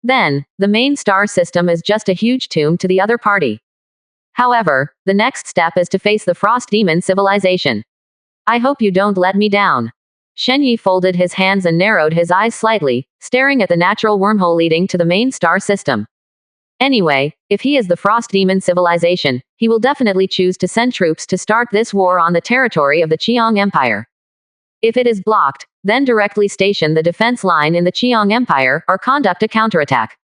Then, the main star system is just a huge tomb to the other party. However, the next step is to face the Frost Demon civilization. I hope you don't let me down. Shen Yi folded his hands and narrowed his eyes slightly, staring at the natural wormhole leading to the main star system. Anyway, if he is the Frost Demon civilization, he will definitely choose to send troops to start this war on the territory of the Qiang Empire. If it is blocked, then directly station the defense line in the Qiang Empire, or conduct a counterattack.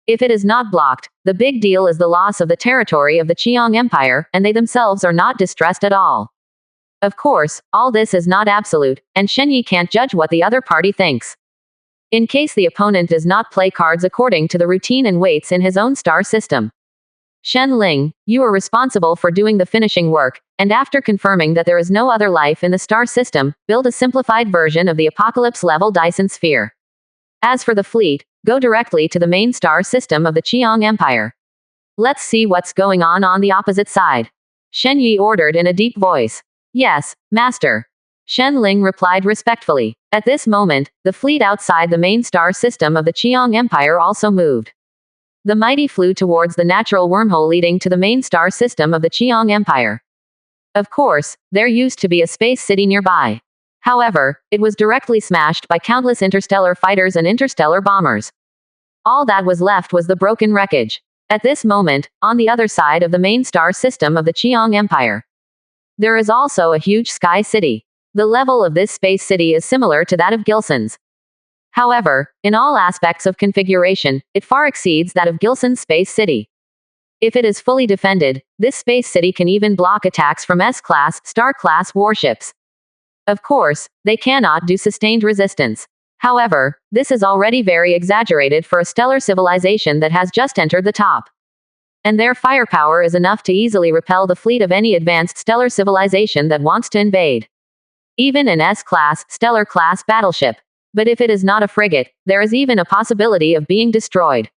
If it is not blocked, the big deal is the loss of the territory of the Qiang Empire, and they themselves are not distressed at all. Of course, all this is not absolute, and Shen Yi can't judge what the other party thinks. In case the opponent does not play cards according to the routine and waits in his own star system. Shen Ling, you are responsible for doing the finishing work, and after confirming that there is no other life in the star system, build a simplified version of the Apocalypse-level Dyson sphere. As for the fleet, go directly to the main star system of the Qiang Empire. Let's see what's going on the opposite side. Shen Yi ordered in a deep voice. Yes, Master. Shen Ling replied respectfully. At this moment, the fleet outside the main star system of the Qiang Empire also moved. The mighty flew towards the natural wormhole leading to the main star system of the Qiang Empire. Of course, there used to be a space city nearby. However, it was directly smashed by countless interstellar fighters and interstellar bombers. All that was left was the broken wreckage. At this moment, on the other side of the main star system of the Qiang Empire, there is also a huge sky city. The level of this space city is similar to that of Gilson's. However, in all aspects of configuration, it far exceeds that of Gilson's Space City. If it is fully defended, this space city can even block attacks from S-class, Star-class warships. Of course, they cannot do sustained resistance. However, this is already very exaggerated for a stellar civilization that has just entered the top. And their firepower is enough to easily repel the fleet of any advanced stellar civilization that wants to invade. Even an S-class, stellar-class battleship. But if it is not a frigate, there is even a possibility of being destroyed.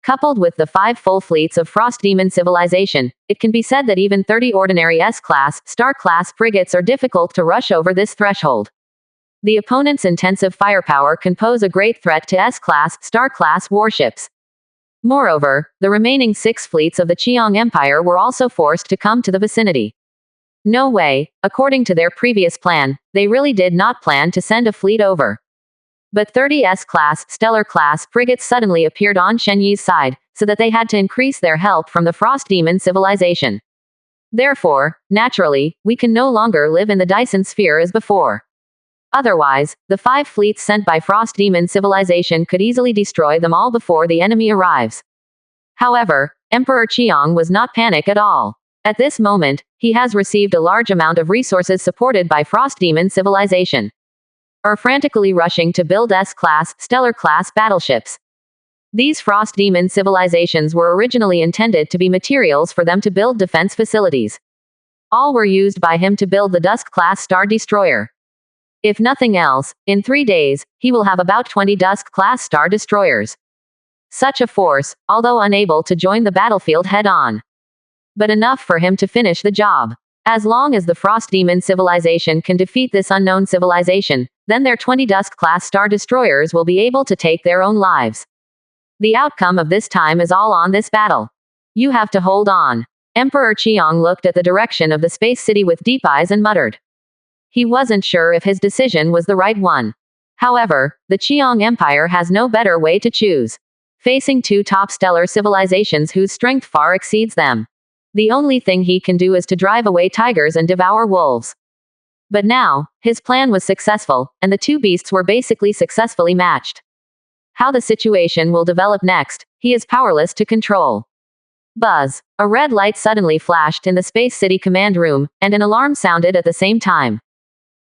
Coupled with the 5 full fleets of Frost Demon civilization, it can be said that even 30 ordinary S-class, Star-class frigates are difficult to rush over this threshold. The opponent's intensive firepower can pose a great threat to S-class, Star-class warships. Moreover, the remaining 6 fleets of the Qiang Empire were also forced to come to the vicinity. No way, according to their previous plan, they really did not plan to send a fleet over. But 30 S-class, stellar-class frigates suddenly appeared on Shenyi's side, so that they had to increase their help from the Frost Demon civilization. Therefore, naturally, we can no longer live in the Dyson sphere as before. Otherwise, the 5 fleets sent by Frost Demon civilization could easily destroy them all before the enemy arrives. However, Emperor Qiang was not panic at all. At this moment, he has received a large amount of resources supported by Frost Demon civilization. Are frantically rushing to build S-class, stellar-class battleships. These Frost Demon civilizations were originally intended to be materials for them to build defense facilities. All were used by him to build the Dusk-class Star Destroyer. If nothing else, in 3 days, he will have about 20 Dusk-class Star Destroyers. Such a force, although unable to join the battlefield head-on. But enough for him to finish the job. As long as the Frost Demon civilization can defeat this unknown civilization, then their 20 Dusk-class Star Destroyers will be able to take their own lives. The outcome of this time is all on this battle. You have to hold on. Emperor Qiang looked at the direction of the space city with deep eyes and muttered. He wasn't sure if his decision was the right one. However, the Qiang Empire has no better way to choose. Facing 2 top stellar civilizations whose strength far exceeds them. The only thing he can do is to drive away tigers and devour wolves. But now, his plan was successful, and the 2 beasts were basically successfully matched. How the situation will develop next, he is powerless to control. Buzz. A red light suddenly flashed in the Space City command room, and an alarm sounded at the same time.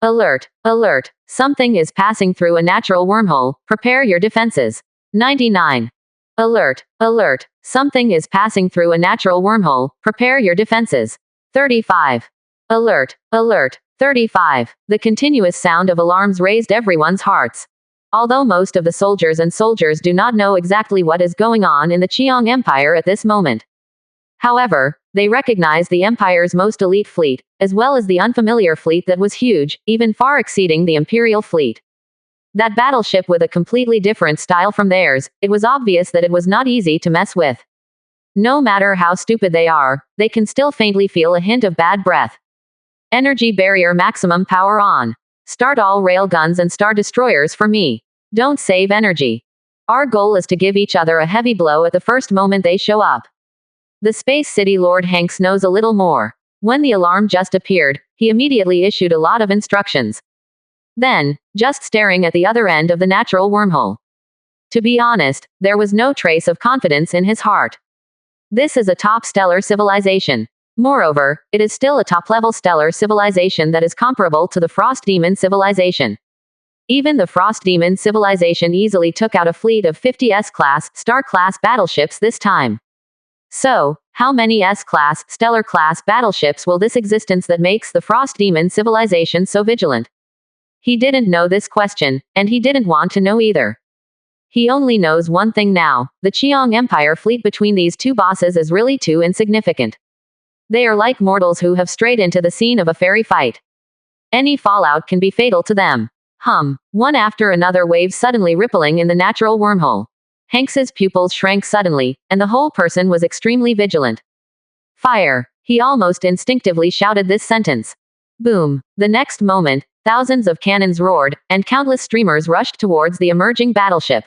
Alert! Alert! Something is passing through a natural wormhole, prepare your defenses. 99. Alert! Alert! Something is passing through a natural wormhole, prepare your defenses. 35. Alert! Alert! 35. The continuous sound of alarms raised everyone's hearts. Although most of the soldiers do not know exactly what is going on in the Qiang Empire at this moment. However, they recognize the Empire's most elite fleet, as well as the unfamiliar fleet that was huge, even far exceeding the Imperial fleet. That battleship with a completely different style from theirs, it was obvious that it was not easy to mess with. No matter how stupid they are, they can still faintly feel a hint of bad breath. Energy barrier maximum power on. Start all railguns and star destroyers for me. Don't save energy. Our goal is to give each other a heavy blow at the first moment they show up. The Space City Lord Hanks knows a little more. When the alarm just appeared, he immediately issued a lot of instructions. Then, just staring at the other end of the natural wormhole. To be honest, there was no trace of confidence in his heart. This is a top stellar civilization. Moreover, it is still a top-level stellar civilization that is comparable to the Frost Demon civilization. Even the Frost Demon civilization easily took out a fleet of 50 S-class, Star-class battleships this time. So, how many S-class, Stellar-class battleships will this existence that makes the Frost Demon civilization so vigilant? He didn't know this question, and he didn't want to know either. He only knows one thing now, the Qiang Empire fleet between these 2 bosses is really too insignificant. They are like mortals who have strayed into the scene of a fairy fight. Any fallout can be fatal to them. One after another waves suddenly rippling in the natural wormhole. Hanks's pupils shrank suddenly, and the whole person was extremely vigilant. Fire! He almost instinctively shouted this sentence. Boom! The next moment, thousands of cannons roared, and countless streamers rushed towards the emerging battleship.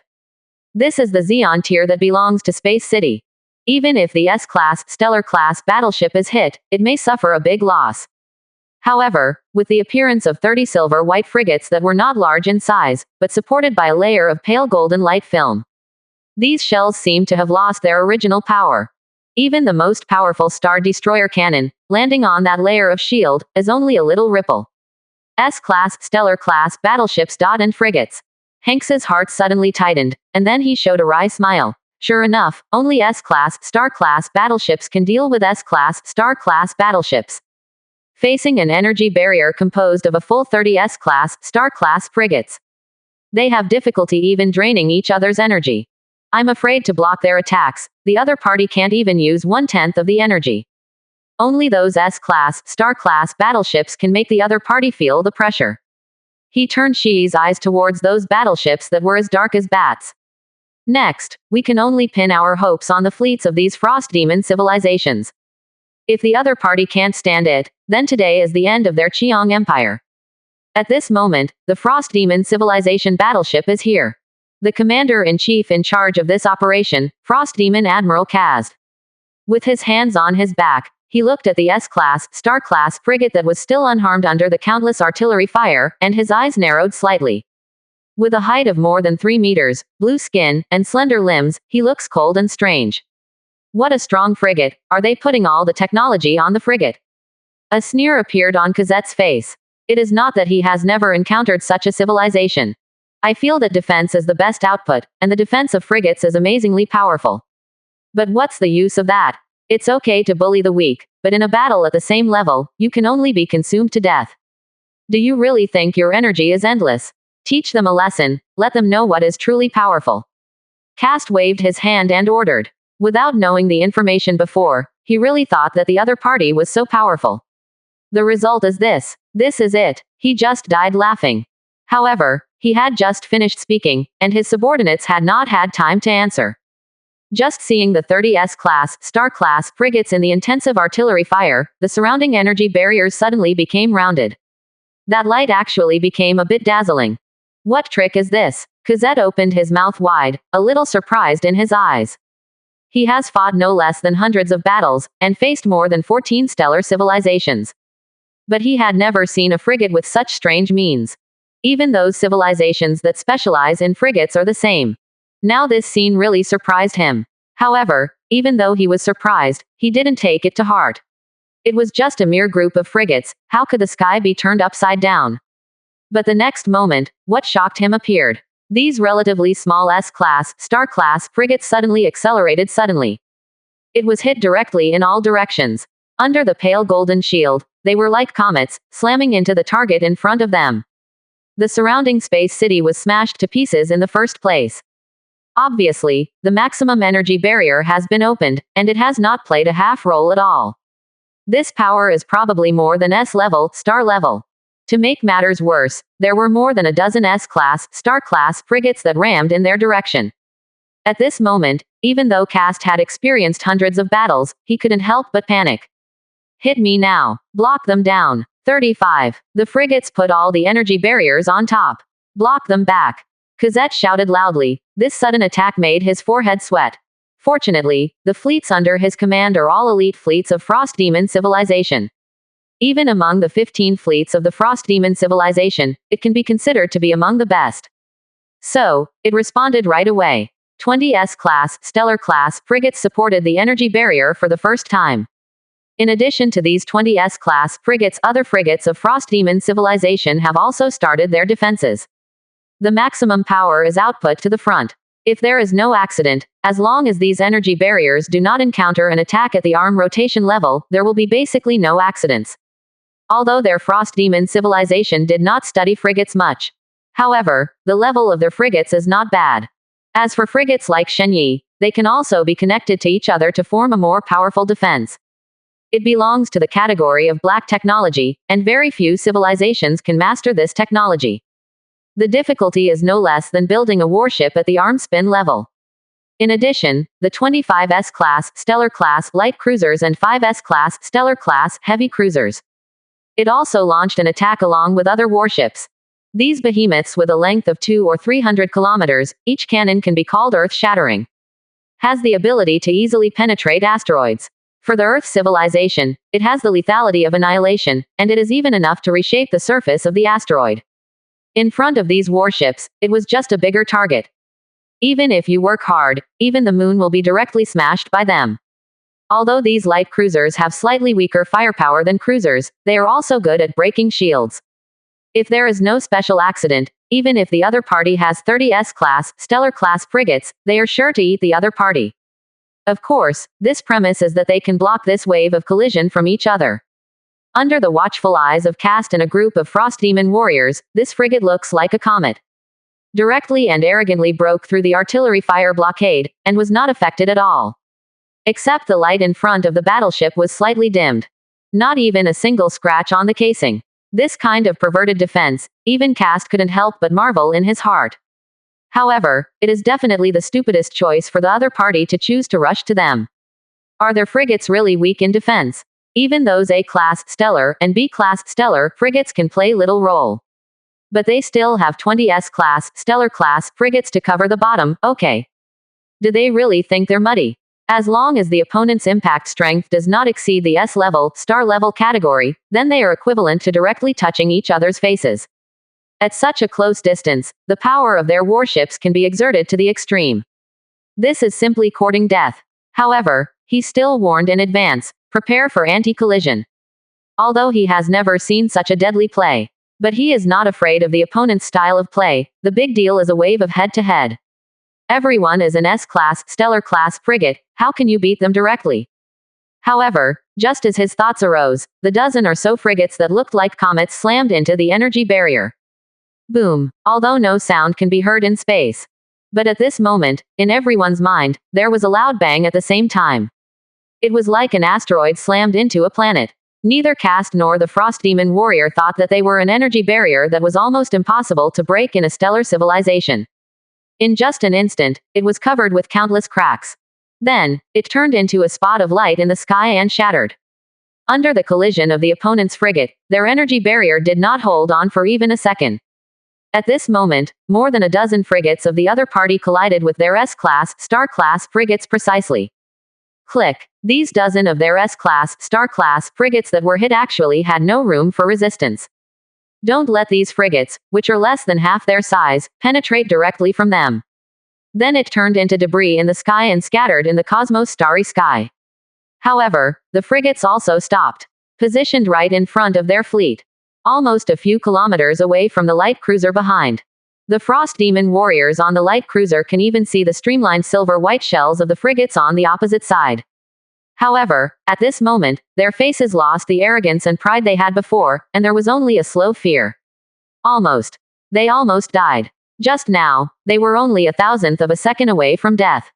This is the Xeon tier that belongs to Space City. Even if the S-class, Stellar-class battleship is hit, it may suffer a big loss. However, with the appearance of 30 silver-white frigates that were not large in size, but supported by a layer of pale golden light film, these shells seemed to have lost their original power. Even the most powerful Star Destroyer cannon, landing on that layer of shield, is only a little ripple. S-class, stellar-class battleships and frigates. Hanks's heart suddenly tightened, and then he showed a wry smile. Sure enough, only S-class, star-class battleships can deal with S-class, star-class battleships. Facing an energy barrier composed of a full 30 S-class, star-class frigates, they have difficulty even draining each other's energy. I'm afraid to block their attacks. The other party can't even use 1/10 of the energy. Only those S-class, star-class battleships can make the other party feel the pressure. He turned Shi's eyes towards those battleships that were as dark as bats. Next, we can only pin our hopes on the fleets of these frost demon civilizations. If the other party can't stand it, then today is the end of their Qiong Empire. At this moment, the frost demon civilization battleship is here. The commander-in-chief in charge of this operation, Frost Demon Admiral Kaz. With his hands on his back, he looked at the S-class, star-class frigate that was still unharmed under the countless artillery fire, and his eyes narrowed slightly. With a height of more than 3 meters, blue skin, and slender limbs, he looks cold and strange. What a strong frigate. Are they putting all the technology on the frigate? A sneer appeared on Kazet's face. It is not that he has never encountered such a civilization. I feel that defense is the best output, and the defense of frigates is amazingly powerful. But what's the use of that? It's okay to bully the weak, but in a battle at the same level, you can only be consumed to death. Do you really think your energy is endless? Teach them a lesson, let them know what is truly powerful. Cast waved his hand and ordered. Without knowing the information before, he really thought that the other party was so powerful. The result is this. This is it. He just died laughing. However, he had just finished speaking, and his subordinates had not had time to answer. Just seeing the 30 S-class, star-class frigates in the intensive artillery fire, the surrounding energy barriers suddenly became rounded. That light actually became a bit dazzling. What trick is this? Kazet opened his mouth wide, a little surprised in his eyes. He has fought no less than hundreds of battles, and faced more than 14 stellar civilizations. But he had never seen a frigate with such strange means. Even those civilizations that specialize in frigates are the same. Now this scene really surprised him. However, even though he was surprised, he didn't take it to heart. It was just a mere group of frigates. How could the sky be turned upside down? But the next moment, what shocked him appeared. These relatively small S-class, star-class frigates suddenly accelerated suddenly. It was hit directly in all directions. Under the pale golden shield, they were like comets, slamming into the target in front of them. The surrounding space city was smashed to pieces in the first place. Obviously, the maximum energy barrier has been opened, and it has not played a half role at all. This power is probably more than S-level, star level. To make matters worse, there were more than a dozen S-class, star-class frigates that rammed in their direction. At this moment, even though Cast had experienced hundreds of battles, he couldn't help but panic. Hit me now. Block them down. 35. The frigates put all the energy barriers on top. Block them back. Kazet shouted loudly. This sudden attack made his forehead sweat. Fortunately, the fleets under his command are all elite fleets of Frost Demon civilization. Even among the 15 fleets of the Frost Demon civilization, it can be considered to be among the best. So, it responded right away. 20 S-class, stellar-class frigates supported the energy barrier for the first time. In addition to these 20 S-class frigates, other frigates of Frost Demon civilization have also started their defenses. The maximum power is output to the front. If there is no accident, as long as these energy barriers do not encounter an attack at the arm rotation level, there will be basically no accidents. Although their Frost Demon civilization did not study frigates much. However, the level of their frigates is not bad. As for frigates like Shenyi, they can also be connected to each other to form a more powerful defense. It belongs to the category of black technology, and very few civilizations can master this technology. The difficulty is no less than building a warship at the arm spin level. In addition, the 25 S-class, stellar-class light cruisers and 5 S-class, stellar-class heavy cruisers. It also launched an attack along with other warships. These behemoths with a length of 200 or 300 kilometers, each cannon can be called earth-shattering. Has the ability to easily penetrate asteroids. For the Earth civilization, it has the lethality of annihilation, and it is even enough to reshape the surface of the asteroid. In front of these warships, it was just a bigger target. Even if you work hard, even the moon will be directly smashed by them. Although these light cruisers have slightly weaker firepower than cruisers, they are also good at breaking shields. If there is no special accident, even if the other party has 30 S-class, stellar-class frigates, they are sure to eat the other party. Of course, this premise is that they can block this wave of collision from each other. Under the watchful eyes of Cast and a group of Frost Demon warriors, this frigate looks like a comet. Directly and arrogantly broke through the artillery fire blockade, and was not affected at all. Except the light in front of the battleship was slightly dimmed. Not even a single scratch on the casing. This kind of perverted defense, even Cast couldn't help but marvel in his heart. However, it is definitely the stupidest choice for the other party to choose to rush to them. Are their frigates really weak in defense? Even those A-class stellar and B-class stellar frigates can play little role. But they still have 20 S-class, stellar-class frigates to cover the bottom, okay. Do they really think they're muddy? As long as the opponent's impact strength does not exceed the S-level, star-level category, then they are equivalent to directly touching each other's faces. At such a close distance, the power of their warships can be exerted to the extreme. This is simply courting death. However, he still warned in advance, prepare for anti-collision. Although he has never seen such a deadly play. But he is not afraid of the opponent's style of play, the big deal is a wave of head-to-head. Everyone is an S-class, stellar-class frigate, how can you beat them directly? However, just as his thoughts arose, the dozen or so frigates that looked like comets slammed into the energy barrier. Boom, although no sound can be heard in space. But at this moment, in everyone's mind, there was a loud bang at the same time. It was like an asteroid slammed into a planet. Neither Cast nor the Frost Demon warrior thought that they were an energy barrier that was almost impossible to break in a stellar civilization. In just an instant, it was covered with countless cracks. Then, it turned into a spot of light in the sky and shattered. Under the collision of the opponent's frigate, their energy barrier did not hold on for even a second. At this moment, more than a dozen frigates of the other party collided with their S-class, star-class frigates precisely. Click. These dozen of their S-class, star-class frigates that were hit actually had no room for resistance. Don't let these frigates, which are less than half their size, penetrate directly from them. Then it turned into debris in the sky and scattered in the cosmos' starry sky. However, the frigates also stopped. Positioned right in front of their fleet. Almost a few kilometers away from the light cruiser behind. The Frost Demon warriors on the light cruiser can even see the streamlined silver-white shells of the frigates on the opposite side. However, at this moment, their faces lost the arrogance and pride they had before, and there was only a slow fear. Almost. They almost died. Just now, they were only a thousandth of a second away from death.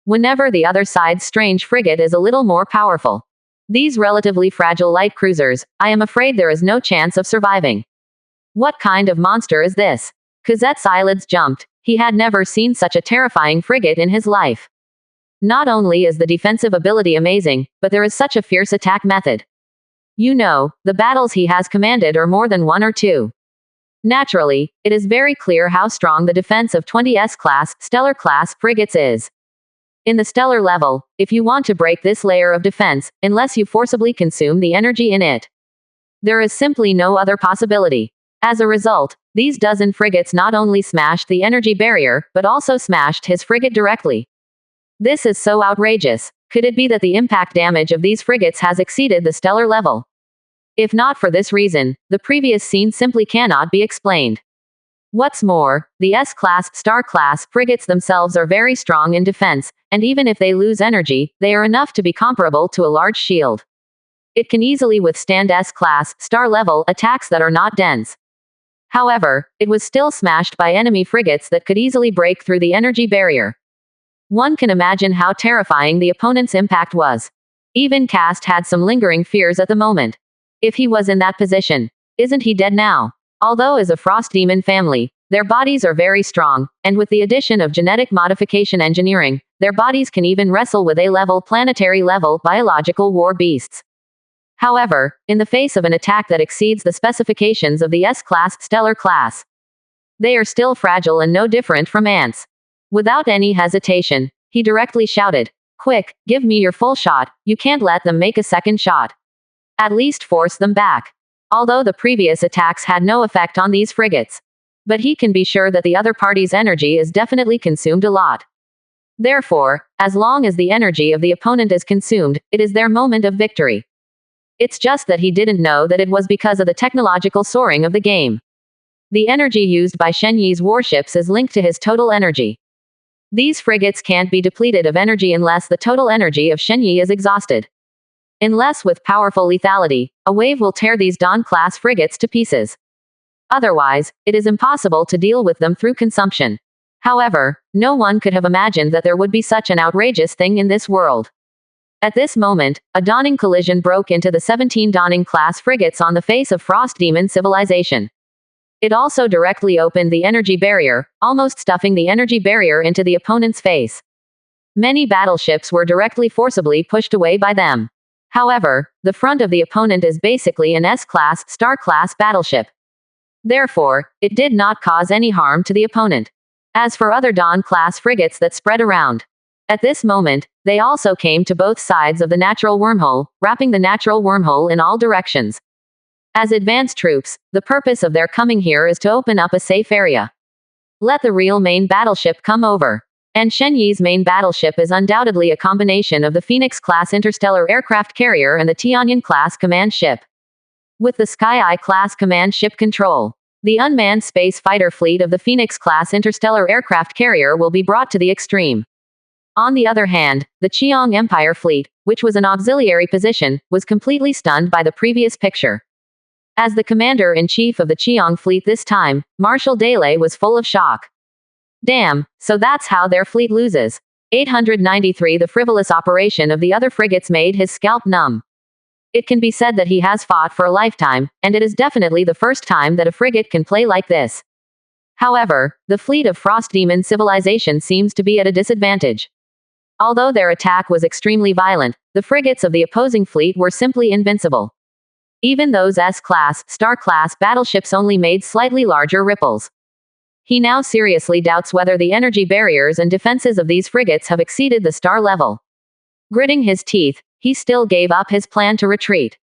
Whenever the other side's strange frigate is a little more powerful. These relatively fragile light cruisers, I am afraid there is no chance of surviving. What kind of monster is this? Cosette's eyelids jumped. He had never seen such a terrifying frigate in his life. Not only is the defensive ability amazing, but there is such a fierce attack method. You know, the battles he has commanded are more than one or two. Naturally, it is very clear how strong the defense of 20 S-class, stellar-class frigates is. In the stellar level, if you want to break this layer of defense, unless you forcibly consume the energy in it, there is simply no other possibility. As a result, these dozen frigates not only smashed the energy barrier, but also smashed his frigate directly. This is so outrageous. Could it be that the impact damage of these frigates has exceeded the stellar level? If not for this reason, the previous scene simply cannot be explained. What's more, the S-class, star-class frigates themselves are very strong in defense, and even if they lose energy, they are enough to be comparable to a large shield. It can easily withstand S-class, star-level attacks that are not dense. However, it was still smashed by enemy frigates that could easily break through the energy barrier. One can imagine how terrifying the opponent's impact was. Even Cast had some lingering fears at the moment. If he was in that position, isn't he dead now? Although as a Frost Demon family, their bodies are very strong, and with the addition of genetic modification engineering, their bodies can even wrestle with A-level planetary-level biological war beasts. However, in the face of an attack that exceeds the specifications of the S-class, stellar class, they are still fragile and no different from ants. Without any hesitation, he directly shouted, Quick, give me your full shot, you can't let them make a second shot. At least force them back. Although the previous attacks had no effect on these frigates. But he can be sure that the other party's energy is definitely consumed a lot. Therefore, as long as the energy of the opponent is consumed, it is their moment of victory. It's just that he didn't know that it was because of the technological soaring of the game. The energy used by Shen Yi's warships is linked to his total energy. These frigates can't be depleted of energy unless the total energy of Shen Yi is exhausted. Unless with powerful lethality, a wave will tear these Dawn-class frigates to pieces. Otherwise, it is impossible to deal with them through consumption. However, no one could have imagined that there would be such an outrageous thing in this world. At this moment, a dawning collision broke into the 17 Dawning-class frigates on the face of Frost Demon civilization. It also directly opened the energy barrier, almost stuffing the energy barrier into the opponent's face. Many battleships were directly forcibly pushed away by them. However, the front of the opponent is basically an S-class, Star-class battleship. Therefore, it did not cause any harm to the opponent. As for other Dawn-class frigates that spread around. At this moment, they also came to both sides of the natural wormhole, wrapping the natural wormhole in all directions. As advanced troops, the purpose of their coming here is to open up a safe area. Let the real main battleship come over. And Shen Yi's main battleship is undoubtedly a combination of the Phoenix-class interstellar aircraft carrier and the Tianyan-class command ship. With the Sky-Eye-class command ship control, the unmanned space fighter fleet of the Phoenix-class interstellar aircraft carrier will be brought to the extreme. On the other hand, the Qiong Empire fleet, which was an auxiliary position, was completely stunned by the previous picture. As the commander-in-chief of the Qiong fleet this time, Marshal Dele was full of shock. Damn, so that's how their fleet loses. 893 The frivolous operation of the other frigates made his scalp numb. It can be said that he has fought for a lifetime, and it is definitely the first time that a frigate can play like this. However, the fleet of Frost Demon civilization seems to be at a disadvantage. Although their attack was extremely violent, the frigates of the opposing fleet were simply invincible. Even those S-class, Star-class battleships only made slightly larger ripples. He now seriously doubts whether the energy barriers and defenses of these frigates have exceeded the star level. Gritting his teeth, he still gave up his plan to retreat.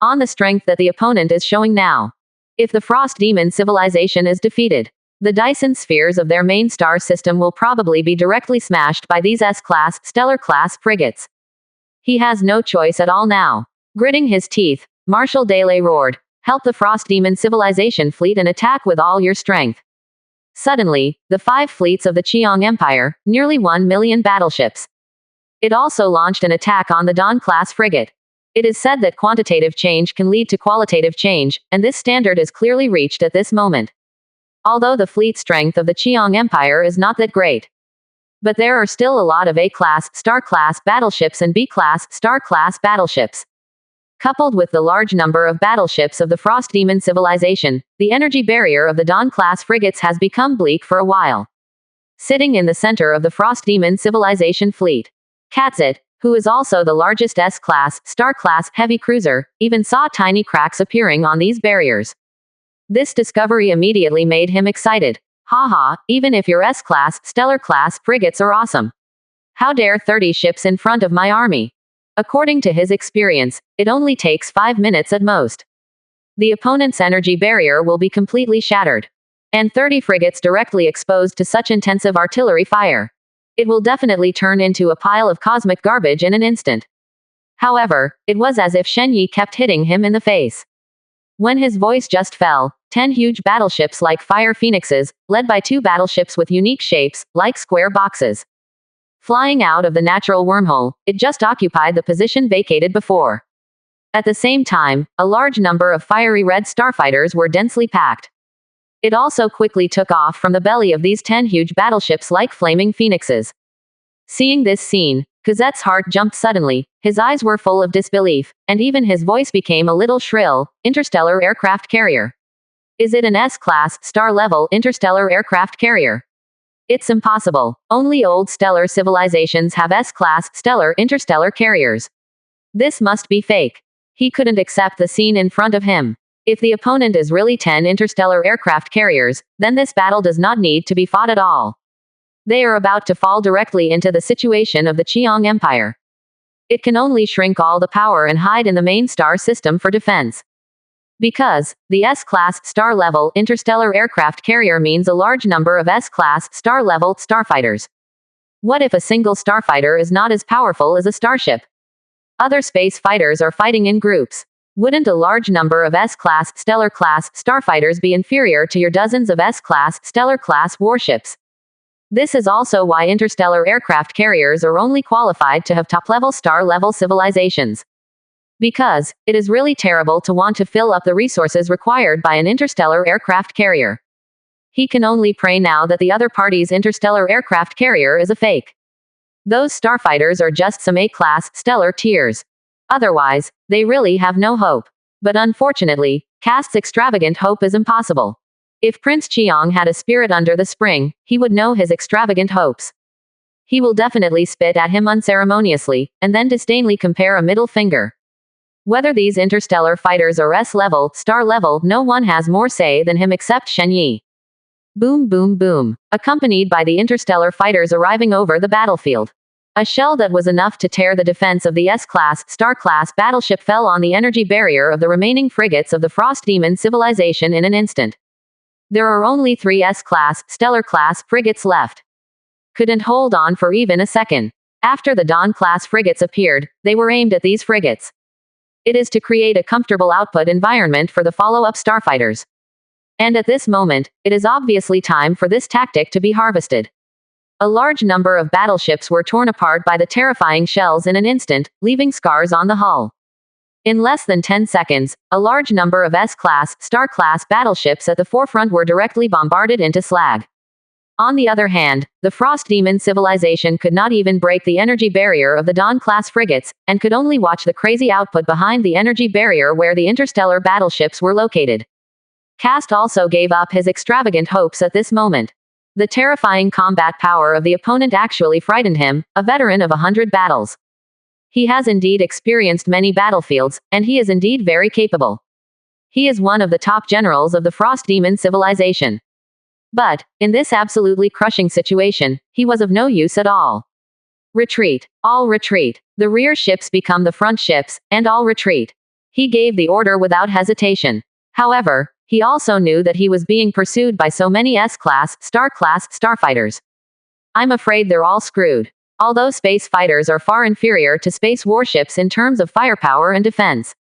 On the strength that the opponent is showing now. If the Frost Demon civilization is defeated, the Dyson spheres of their main star system will probably be directly smashed by these S-class, Stellar-class frigates. He has no choice at all now. Gritting his teeth, Marshal Dele roared, "Help the Frost Demon civilization fleet and attack with all your strength." Suddenly, the 5 fleets of the Qiong Empire, nearly 1 million battleships. It also launched an attack on the Dawn-class frigate. It is said that quantitative change can lead to qualitative change, and this standard is clearly reached at this moment. Although the fleet strength of the Qiong Empire is not that great. But there are still a lot of A-class, Star-class battleships and B-class, Star-class battleships. Coupled with the large number of battleships of the Frost Demon civilization, the energy barrier of the Dawn-class frigates has become bleak for a while. Sitting in the center of the Frost Demon civilization fleet, Katzit, who is also the largest S-class, Star-class heavy cruiser, even saw tiny cracks appearing on these barriers. This discovery immediately made him excited. Haha, even if your S-class, Stellar-class frigates are awesome. How dare 30 ships in front of my army? According to his experience, it only takes 5 minutes at most. The opponent's energy barrier will be completely shattered. And 30 frigates directly exposed to such intensive artillery fire. It will definitely turn into a pile of cosmic garbage in an instant. However, it was as if Shen Yi kept hitting him in the face. When his voice just fell, 10 huge battleships like fire phoenixes, led by 2 battleships with unique shapes, like square boxes. Flying out of the natural wormhole, it just occupied the position vacated before. At the same time, a large number of fiery red starfighters were densely packed. It also quickly took off from the belly of these 10 huge battleships like flaming phoenixes. Seeing this scene, Cosette's heart jumped suddenly, his eyes were full of disbelief, and even his voice became a little shrill. Interstellar aircraft carrier. Is it an S-class, star-level interstellar aircraft carrier? It's impossible. Only old stellar civilizations have S-class, stellar interstellar carriers. This must be fake. He couldn't accept the scene in front of him. If the opponent is really 10 interstellar aircraft carriers, then this battle does not need to be fought at all. They are about to fall directly into the situation of the Qiang Empire. It can only shrink all the power and hide in the main star system for defense. Because the S-class star-level interstellar aircraft carrier means a large number of S-class star-level starfighters. What if a single starfighter is not as powerful as a starship? Other space fighters are fighting in groups. Wouldn't a large number of S-class stellar-class starfighters be inferior to your dozens of S-class stellar-class warships? This is also why interstellar aircraft carriers are only qualified to have top-level star-level civilizations. Because it is really terrible to want to fill up the resources required by an interstellar aircraft carrier. He can only pray now that the other party's interstellar aircraft carrier is a fake. Those starfighters are just some A-class stellar tiers. Otherwise, they really have no hope. But unfortunately, Cast's extravagant hope is impossible. If Prince Qiang had a spirit under the spring, he would know his extravagant hopes. He will definitely spit at him unceremoniously, and then disdainfully compare a middle finger. Whether these interstellar fighters are S-level, star-level, no one has more say than him except Shen Yi. Boom boom boom, accompanied by the interstellar fighters arriving over the battlefield. A shell that was enough to tear the defense of the S-class, star-class battleship fell on the energy barrier of the remaining frigates of the Frost Demon civilization in an instant. There are only 3 S-class, stellar-class frigates left. Couldn't hold on for even a second. After the Dawn-class frigates appeared, they were aimed at these frigates. It is to create a comfortable output environment for the follow-up starfighters. And at this moment, it is obviously time for this tactic to be harvested. A large number of battleships were torn apart by the terrifying shells in an instant, leaving scars on the hull. In less than 10 seconds, a large number of S-class, star-class battleships at the forefront were directly bombarded into slag. On the other hand, the Frost Demon civilization could not even break the energy barrier of the Dawn-class frigates, and could only watch the crazy output behind the energy barrier where the interstellar battleships were located. Cast also gave up his extravagant hopes at this moment. The terrifying combat power of the opponent actually frightened him, a veteran of 100 battles. He has indeed experienced many battlefields, and he is indeed very capable. He is one of the top generals of the Frost Demon civilization. But, in this absolutely crushing situation, he was of no use at all. Retreat. All retreat. The rear ships become the front ships, and all retreat. He gave the order without hesitation. However, he also knew that he was being pursued by so many S-class, star-class starfighters. I'm afraid they're all screwed. Although space fighters are far inferior to space warships in terms of firepower and defense.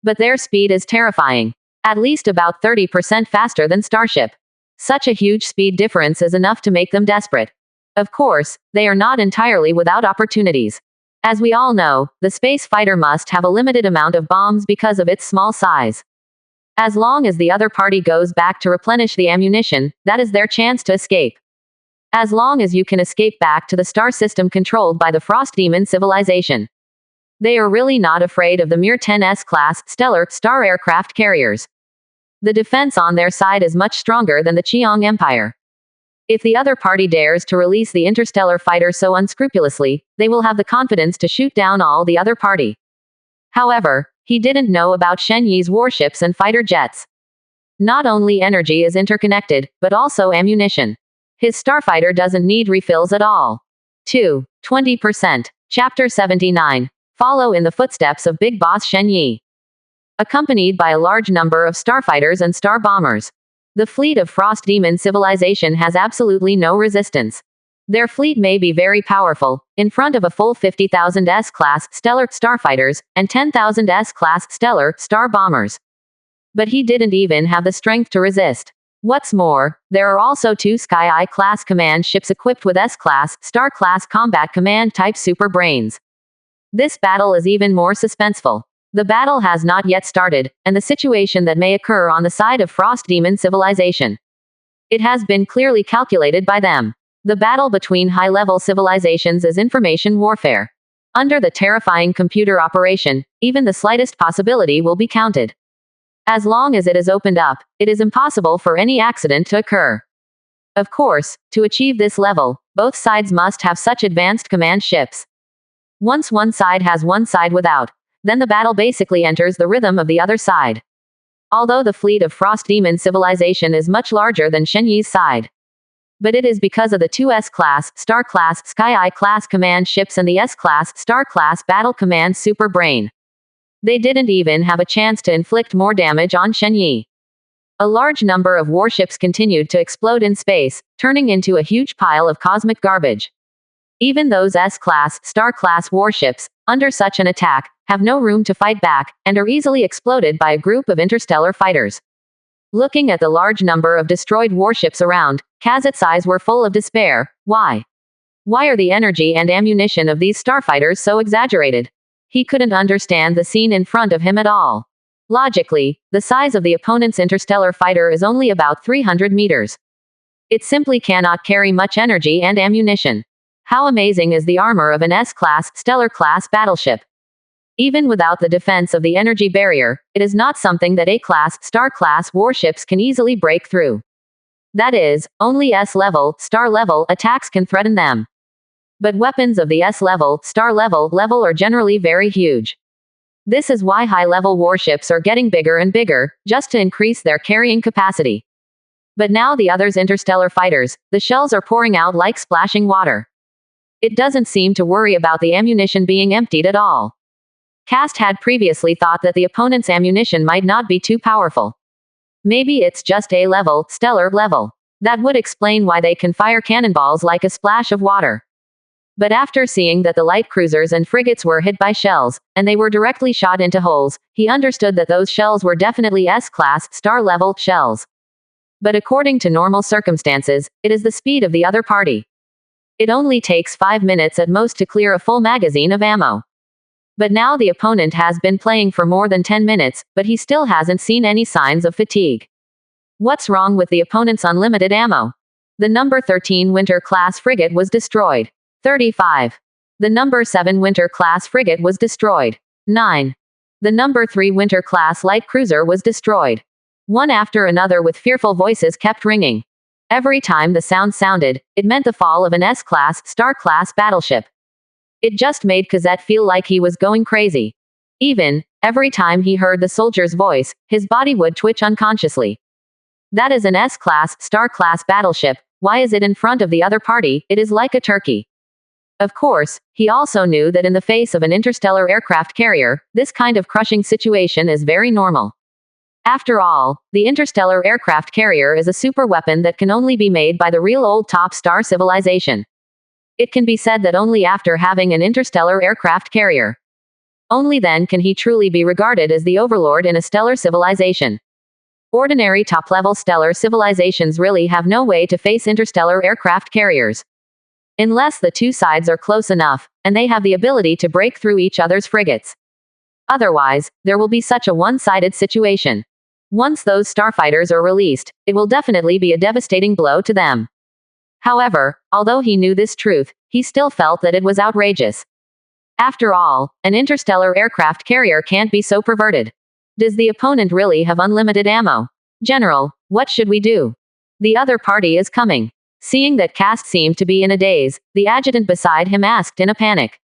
But their speed is terrifying. At least about 30% faster than Starship. Such a huge speed difference is enough to make them desperate. Of course, they are not entirely without opportunities. As we all know, the space fighter must have a limited amount of bombs because of its small size. As long as the other party goes back to replenish the ammunition, that is their chance to escape. As long as you can escape back to the star system controlled by the Frost Demon civilization. They are really not afraid of the mere 10 S-class, stellar, star aircraft carriers. The defense on their side is much stronger than the Qiang Empire. If the other party dares to release the interstellar fighter so unscrupulously, they will have the confidence to shoot down all the other party. However, he didn't know about Shen Yi's warships and fighter jets. Not only energy is interconnected, but also ammunition. His starfighter doesn't need refills at all. 20%. Chapter 79. Follow in the footsteps of Big Boss Shen Yi. Accompanied by a large number of starfighters and star bombers. The fleet of Frost Demon civilization has absolutely no resistance. Their fleet may be very powerful, in front of a full 50,000 S-class stellar starfighters, and 10,000 S-class stellar star bombers. But he didn't even have the strength to resist. What's more, there are also 2 Sky I-class command ships equipped with S-class, star-class combat command type super brains. This battle is even more suspenseful. The battle has not yet started, and the situation that may occur on the side of Frost Demon civilization. It has been clearly calculated by them. The battle between high-level civilizations is information warfare. Under the terrifying computer operation, even the slightest possibility will be counted. As long as it is opened up, it is impossible for any accident to occur. Of course, to achieve this level, both sides must have such advanced command ships. Once one side has one side without, then the battle basically enters the rhythm of the other side. Although the fleet of Frost Demon civilization is much larger than Shen Yi's side. But it is because of the two S-class, Star-class, Sky-Eye-class command ships and the S-class, Star-class battle command super brain. They didn't even have a chance to inflict more damage on Shenyi. A large number of warships continued to explode in space, turning into a huge pile of cosmic garbage. Even those S-class, Star-class warships, under such an attack, have no room to fight back, and are easily exploded by a group of interstellar fighters. Looking at the large number of destroyed warships around, Kazat's eyes were full of despair. Why? Why are the energy and ammunition of these starfighters so exaggerated? He couldn't understand the scene in front of him at all. Logically, the size of the opponent's interstellar fighter is only about 300 meters. It simply cannot carry much energy and ammunition. How amazing is the armor of an S-class, stellar-class battleship? Even without the defense of the energy barrier, it is not something that A-class, Star-class warships can easily break through. That is, only S-level, Star-level attacks can threaten them. But weapons of the S-level, Star-level are generally very huge. This is why high-level warships are getting bigger and bigger, just to increase their carrying capacity. But now the other's interstellar fighters, the shells are pouring out like splashing water. It doesn't seem to worry about the ammunition being emptied at all. Cast had previously thought that the opponent's ammunition might not be too powerful. Maybe it's just A-level, stellar level. That would explain why they can fire cannonballs like a splash of water. But after seeing that the light cruisers and frigates were hit by shells, and they were directly shot into holes, he understood that those shells were definitely S-class, star-level shells. But according to normal circumstances, it is the speed of the other party. It only takes 5 minutes at most to clear a full magazine of ammo. But now the opponent has been playing for more than 10 minutes, but he still hasn't seen any signs of fatigue. What's wrong with the opponent's unlimited ammo? The number 13 Winter-class frigate was destroyed. 35. The number 7 Winter-class frigate was destroyed. 9. The number 3 Winter-class light cruiser was destroyed. One after another with fearful voices kept ringing. Every time the sound sounded, it meant the fall of an S-class, Star-class battleship. It just made Kazat feel like he was going crazy. Even, every time he heard the soldier's voice, his body would twitch unconsciously. That is an S-class, Star-class battleship. Why is it in front of the other party? It is like a turkey. Of course, he also knew that in the face of an interstellar aircraft carrier, this kind of crushing situation is very normal. After all, the interstellar aircraft carrier is a super weapon that can only be made by the real old top star civilization. It can be said that only after having an interstellar aircraft carrier, only then can he truly be regarded as the overlord in a stellar civilization. Ordinary top-level stellar civilizations really have no way to face interstellar aircraft carriers. Unless the two sides are close enough, and they have the ability to break through each other's frigates. Otherwise, there will be such a one-sided situation. Once those starfighters are released, it will definitely be a devastating blow to them. However, although he knew this truth, he still felt that it was outrageous. After all, an interstellar aircraft carrier can't be so perverted. Does the opponent really have unlimited ammo? General, what should we do? The other party is coming. Seeing that Cast seemed to be in a daze, the adjutant beside him asked in a panic.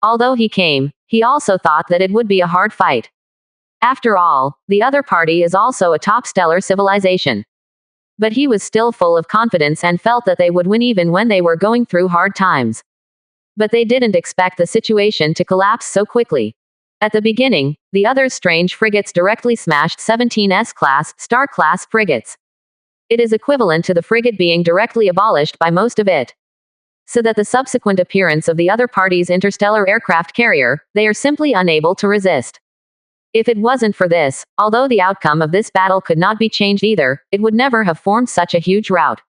Although he came, he also thought that it would be a hard fight. After all, the other party is also a top stellar civilization. But he was still full of confidence and felt that they would win even when they were going through hard times. But they didn't expect the situation to collapse so quickly. At the beginning, the other strange frigates directly smashed 17 S-class, Star-class frigates. It is equivalent to the frigate being directly abolished by most of it. So that the subsequent appearance of the other party's interstellar aircraft carrier, they are simply unable to resist. If it wasn't for this, although the outcome of this battle could not be changed either, it would never have formed such a huge rout.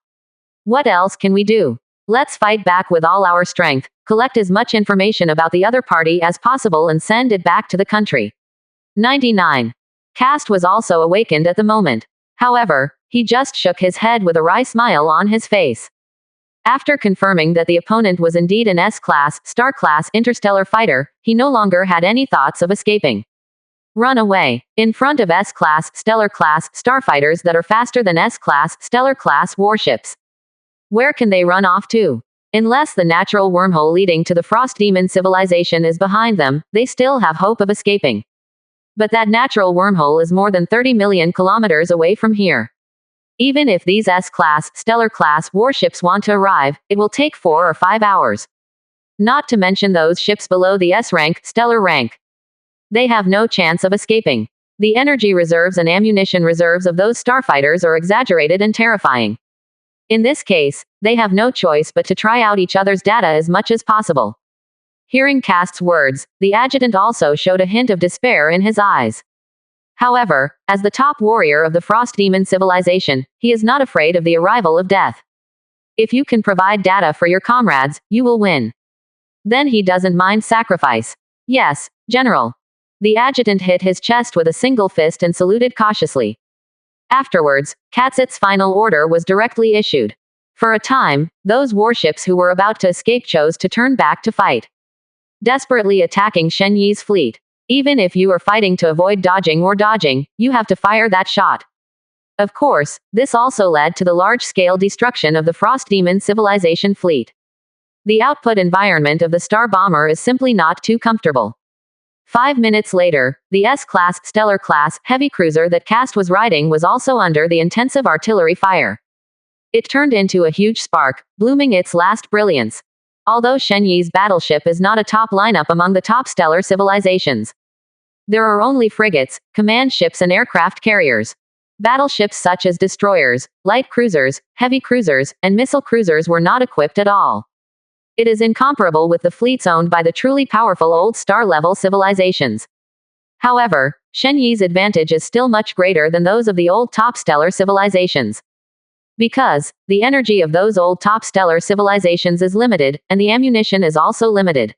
What else can we do? Let's fight back with all our strength, collect as much information about the other party as possible and send it back to the country. 99. Cast was also awakened at the moment. However, he just shook his head with a wry smile on his face. After confirming that the opponent was indeed an S-class, Star-class interstellar fighter, he no longer had any thoughts of escaping. Run away. In front of S-class, stellar-class starfighters that are faster than S-class, stellar-class warships. Where can they run off to? Unless the natural wormhole leading to the Frost Demon civilization is behind them, they still have hope of escaping. But that natural wormhole is more than 30 million kilometers away from here. Even if these S-class, stellar-class warships want to arrive, it will take 4 or 5 hours. Not to mention those ships below the S-rank, stellar rank. They have no chance of escaping. The energy reserves and ammunition reserves of those starfighters are exaggerated and terrifying. In this case, they have no choice but to try out each other's data as much as possible. Hearing Cast's words, the adjutant also showed a hint of despair in his eyes. However, as the top warrior of the Frost Demon civilization, he is not afraid of the arrival of death. If you can provide data for your comrades, you will win. Then he doesn't mind sacrifice. Yes, General. The adjutant hit his chest with a single fist and saluted cautiously. Afterwards, Katzit's final order was directly issued. For a time, those warships who were about to escape chose to turn back to fight, desperately attacking Shen Yi's fleet. Even if you are fighting to avoid dodging, you have to fire that shot. Of course, this also led to the large-scale destruction of the Frost Demon civilization fleet. The output environment of the Star Bomber is simply not too comfortable. 5 minutes later, the S-class, stellar-class, heavy cruiser that Cast was riding was also under the intensive artillery fire. It turned into a huge spark, blooming its last brilliance. Although Shen Yi's battleship is not a top lineup among the top stellar civilizations. There are only frigates, command ships and aircraft carriers. Battleships such as destroyers, light cruisers, heavy cruisers, and missile cruisers were not equipped at all. It is incomparable with the fleets owned by the truly powerful old star-level civilizations. However, Shen Yi's advantage is still much greater than those of the old top stellar civilizations. Because, the energy of those old top stellar civilizations is limited, and the ammunition is also limited.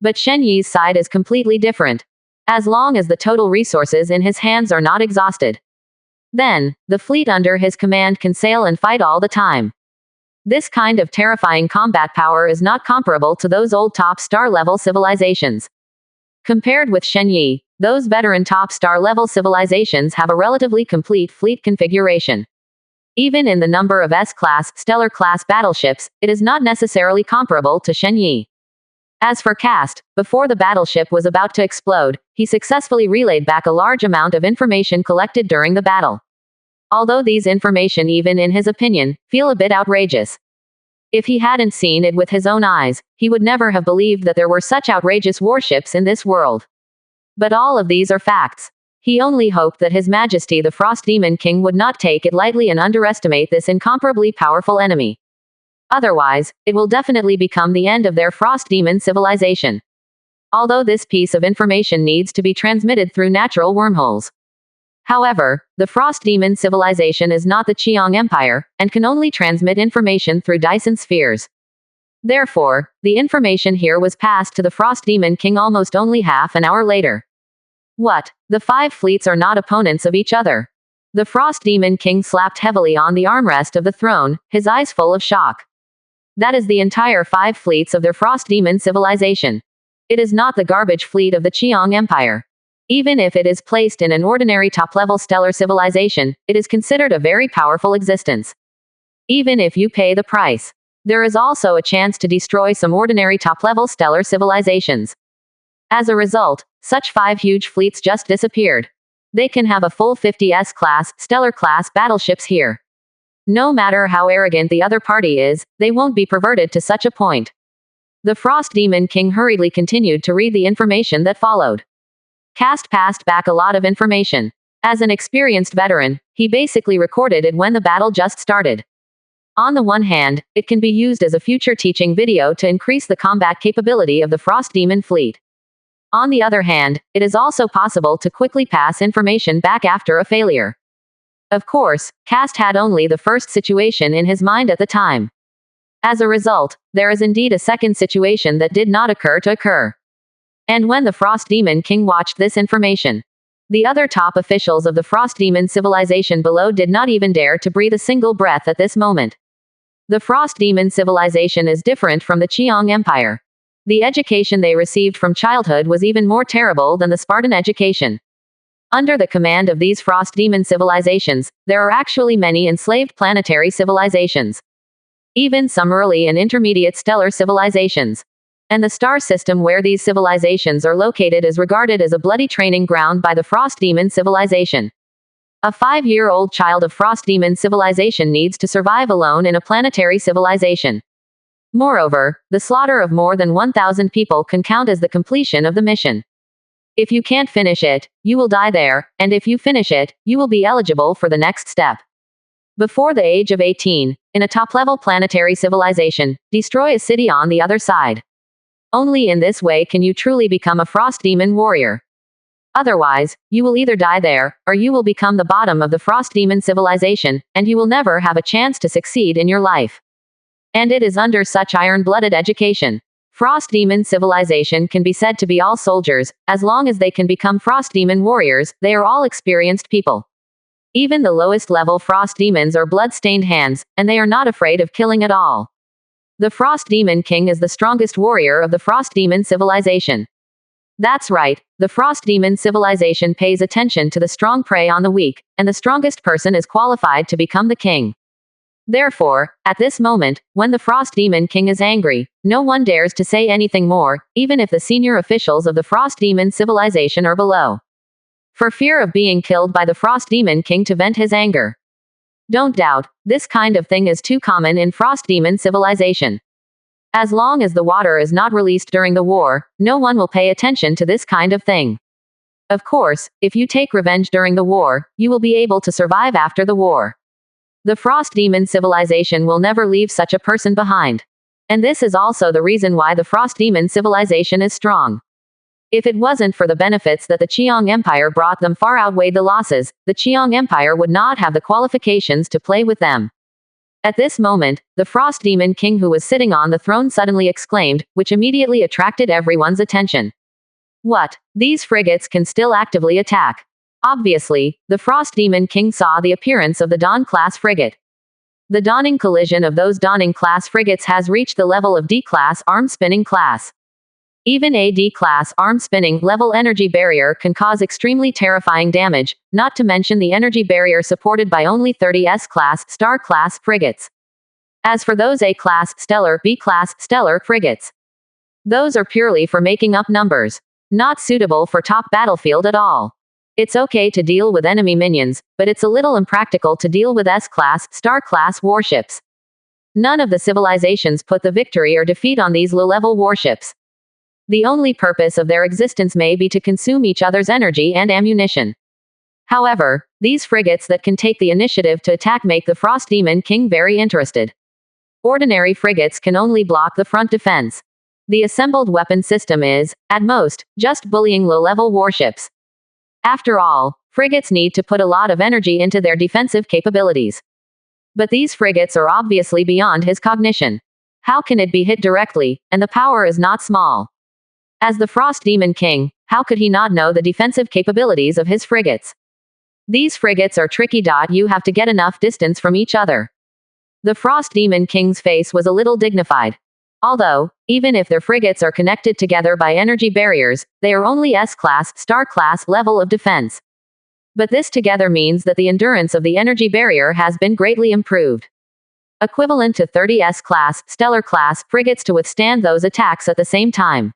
But Shen Yi's side is completely different. As long as the total resources in his hands are not exhausted, then, the fleet under his command can sail and fight all the time. This kind of terrifying combat power is not comparable to those old top star-level civilizations. Compared with Shen Yi, those veteran top star-level civilizations have a relatively complete fleet configuration. Even in the number of S-class, stellar-class battleships, it is not necessarily comparable to Shen Yi. As for Cast, before the battleship was about to explode, he successfully relayed back a large amount of information collected during the battle. Although these information, even in his opinion, feel a bit outrageous. If he hadn't seen it with his own eyes, he would never have believed that there were such outrageous warships in this world. But all of these are facts. He only hoped that His Majesty the Frost Demon King would not take it lightly and underestimate this incomparably powerful enemy. Otherwise, it will definitely become the end of their Frost Demon civilization. Although this piece of information needs to be transmitted through natural wormholes. However, the Frost Demon civilization is not the Qiang Empire, and can only transmit information through Dyson spheres. Therefore, the information here was passed to the Frost Demon King almost only half an hour later. What? The 5 fleets are not opponents of each other. The Frost Demon King slapped heavily on the armrest of the throne, his eyes full of shock. That is the entire 5 fleets of their Frost Demon civilization. It is not the garbage fleet of the Qiang Empire. Even if it is placed in an ordinary top-level stellar civilization, it is considered a very powerful existence. Even if you pay the price, there is also a chance to destroy some ordinary top-level stellar civilizations. As a result, such 5 huge fleets just disappeared. They can have a full 50 S-class, stellar-class battleships here. No matter how arrogant the other party is, they won't be perverted to such a point. The Frost Demon King hurriedly continued to read the information that followed. Cast passed back a lot of information. As an experienced veteran, he basically recorded it when the battle just started. On the one hand, it can be used as a future teaching video to increase the combat capability of the Frost Demon fleet. On the other hand, it is also possible to quickly pass information back after a failure. Of course, Cast had only the first situation in his mind at the time. As a result, there is indeed a second situation that did not occur. And when the Frost Demon King watched this information, the other top officials of the Frost Demon civilization below did not even dare to breathe a single breath at this moment. The Frost Demon civilization is different from the Qiang Empire. The education they received from childhood was even more terrible than the Spartan education. Under the command of these Frost Demon civilizations, there are actually many enslaved planetary civilizations. Even some early and intermediate stellar civilizations. And the star system where these civilizations are located is regarded as a bloody training ground by the Frost Demon civilization. A 5-year-old child of Frost Demon civilization needs to survive alone in a planetary civilization. Moreover, the slaughter of more than 1,000 people can count as the completion of the mission. If you can't finish it, you will die there, and if you finish it, you will be eligible for the next step. Before the age of 18, in a top-level planetary civilization, destroy a city on the other side. Only in this way can you truly become a Frost Demon warrior. Otherwise, you will either die there, or you will become the bottom of the Frost Demon civilization, and you will never have a chance to succeed in your life. And it is under such iron-blooded education. Frost Demon civilization can be said to be all soldiers. As long as they can become Frost Demon warriors, they are all experienced people. Even the lowest level Frost Demons are blood-stained hands, and they are not afraid of killing at all. The Frost Demon King is the strongest warrior of the Frost Demon civilization. That's right, the Frost Demon civilization pays attention to the strong prey on the weak, and the strongest person is qualified to become the king. Therefore, at this moment, when the Frost Demon King is angry, no one dares to say anything more, even if the senior officials of the Frost Demon civilization are below. For fear of being killed by the Frost Demon King to vent his anger. Don't doubt, this kind of thing is too common in Frost Demon civilization. As long as the water is not released during the war, no one will pay attention to this kind of thing. Of course, if you take revenge during the war, you will be able to survive after the war. The Frost Demon civilization will never leave such a person behind. And this is also the reason why the Frost Demon civilization is strong. If it wasn't for the benefits that the Qiong Empire brought them far outweighed the losses, the Qiong Empire would not have the qualifications to play with them. At this moment, the Frost Demon King who was sitting on the throne suddenly exclaimed, which immediately attracted everyone's attention. What? These frigates can still actively attack. Obviously, the Frost Demon King saw the appearance of the Dawn-class frigate. The dawning collision of those Dawning-class frigates has reached the level of D-class arm-spinning class. Even a D-class arm-spinning level energy barrier can cause extremely terrifying damage, not to mention the energy barrier supported by only 30 S-class, Star-class frigates. As for those A-class, Stellar, B-class, Stellar frigates, those are purely for making up numbers. Not suitable for top battlefield at all. It's okay to deal with enemy minions, but it's a little impractical to deal with S-class, Star-class warships. None of the civilizations put the victory or defeat on these low-level warships. The only purpose of their existence may be to consume each other's energy and ammunition. However, these frigates that can take the initiative to attack make the Frost Demon King very interested. Ordinary frigates can only block the front defense. The assembled weapon system is, at most, just bullying low-level warships. After all, frigates need to put a lot of energy into their defensive capabilities. But these frigates are obviously beyond his cognition. How can it be hit directly, and the power is not small? As the Frost Demon King, how could he not know the defensive capabilities of his frigates? These frigates are tricky. You have to get enough distance from each other. The Frost Demon King's face was a little dignified. Although, even if their frigates are connected together by energy barriers, they are only S-class, Star-class level of defense. But this together means that the endurance of the energy barrier has been greatly improved. Equivalent to 30 S-class, Stellar-class frigates to withstand those attacks at the same time.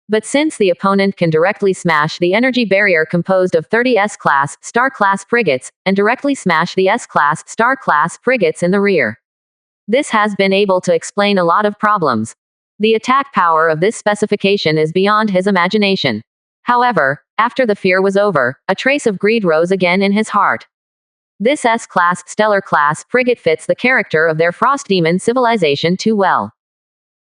But since the opponent can directly smash the energy barrier composed of 30 S-class, Star-class frigates, and directly smash the S-class, Star-class frigates in the rear, this has been able to explain a lot of problems. The attack power of this specification is beyond his imagination. However, after the fear was over, a trace of greed rose again in his heart. This S-class, Stellar-class frigate fits the character of their Frost Demon civilization too well.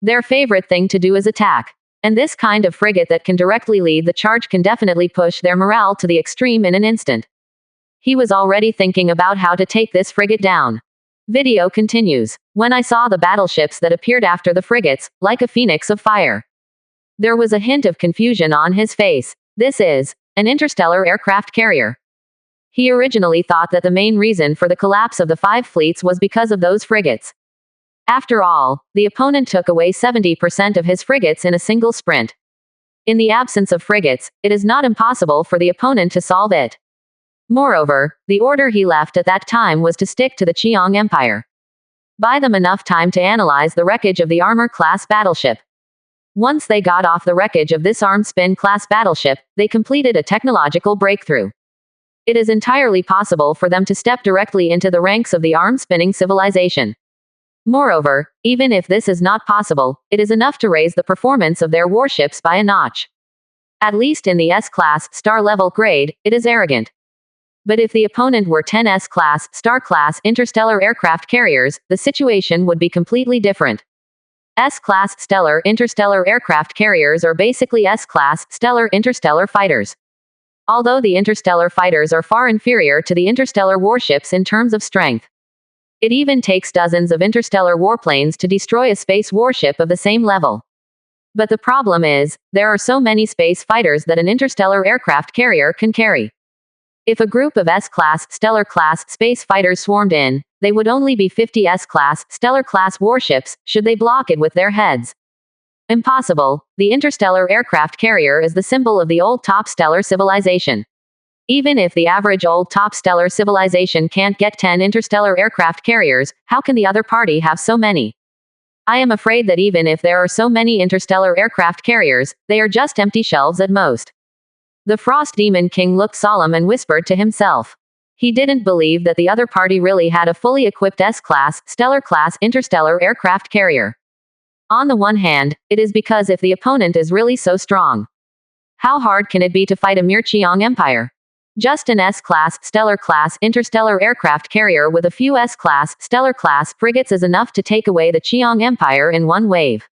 Their favorite thing to do is attack. And this kind of frigate that can directly lead the charge can definitely push their morale to the extreme in an instant. He was already thinking about how to take this frigate down. Video continues. When I saw the battleships that appeared after the frigates, like a phoenix of fire, there was a hint of confusion on his face. This is an interstellar aircraft carrier. He originally thought that the main reason for the collapse of the 5 fleets was because of those frigates. After all, the opponent took away 70% of his frigates in a single sprint. In the absence of frigates, it is not impossible for the opponent to solve it. Moreover, the order he left at that time was to stick to the Qiong Empire. Buy them enough time to analyze the wreckage of the armor-class battleship. Once they got off the wreckage of this arm-spin class battleship, they completed a technological breakthrough. It is entirely possible for them to step directly into the ranks of the arm-spinning civilization. Moreover, even if this is not possible, it is enough to raise the performance of their warships by a notch. At least in the S-class, star-level grade, it is arrogant. But if the opponent were 10 S-class, star-class, interstellar aircraft carriers, the situation would be completely different. S-class, stellar, interstellar aircraft carriers are basically S-class, stellar, interstellar fighters. Although the interstellar fighters are far inferior to the interstellar warships in terms of strength. It even takes dozens of interstellar warplanes to destroy a space warship of the same level. But the problem is, there are so many space fighters that an interstellar aircraft carrier can carry. If a group of S-class, stellar-class space fighters swarmed in, they would only be 50 S-class, stellar-class warships, should they block it with their heads. Impossible. The interstellar aircraft carrier is the symbol of the old top stellar civilization. Even if the average old top stellar civilization can't get 10 interstellar aircraft carriers, how can the other party have so many? I am afraid that even if there are so many interstellar aircraft carriers, they are just empty shelves at most. The Frost Demon King looked solemn and whispered to himself. He didn't believe that the other party really had a fully equipped S-class, stellar-class interstellar aircraft carrier. On the one hand, it is because if the opponent is really so strong, how hard can it be to fight a mere Qiong Empire? Just an S-class, stellar-class interstellar aircraft carrier with a few S-class, stellar-class frigates is enough to take away the Qiong Empire in one wave.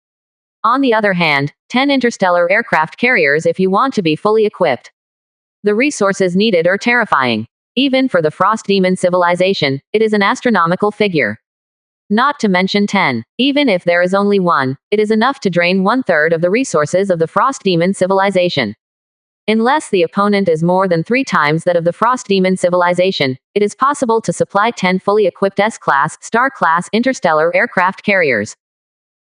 On the other hand, 10 interstellar aircraft carriers if you want to be fully equipped. The resources needed are terrifying. Even for the Frost Demon civilization, it is an astronomical figure. Not to mention 10. Even if there is only one, it is enough to drain 1/3 of the resources of the Frost Demon civilization. Unless the opponent is more than 3 times that of the Frost Demon civilization, it is possible to supply 10 fully equipped S-class, star-class interstellar aircraft carriers.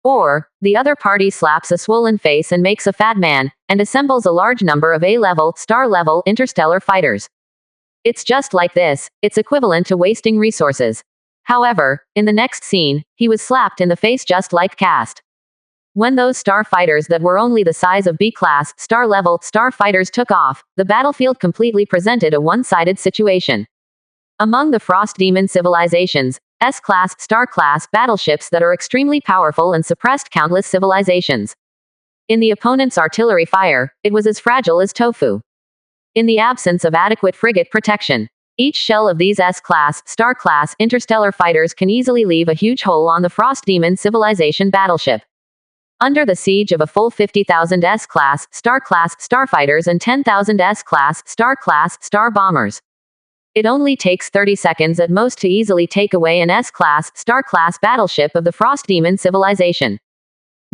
Or, the other party slaps a swollen face and makes a fat man, and assembles a large number of A-level, star-level interstellar fighters. It's just like this, it's equivalent to wasting resources. However, in the next scene, he was slapped in the face just like Cast. When those star fighters that were only the size of B-class, star-level, star fighters took off, the battlefield completely presented a one-sided situation. Among the Frost Demon civilizations, S-class, star-class battleships that are extremely powerful and suppressed countless civilizations. In the opponent's artillery fire, it was as fragile as tofu. In the absence of adequate frigate protection, each shell of these S-class, star-class interstellar fighters can easily leave a huge hole on the Frost Demon civilization battleship. Under the siege of a full 50,000 S-class, star-class starfighters and 10,000 S-class, star-class star bombers. It only takes 30 seconds at most to easily take away an S-class, star-class battleship of the Frost Demon civilization.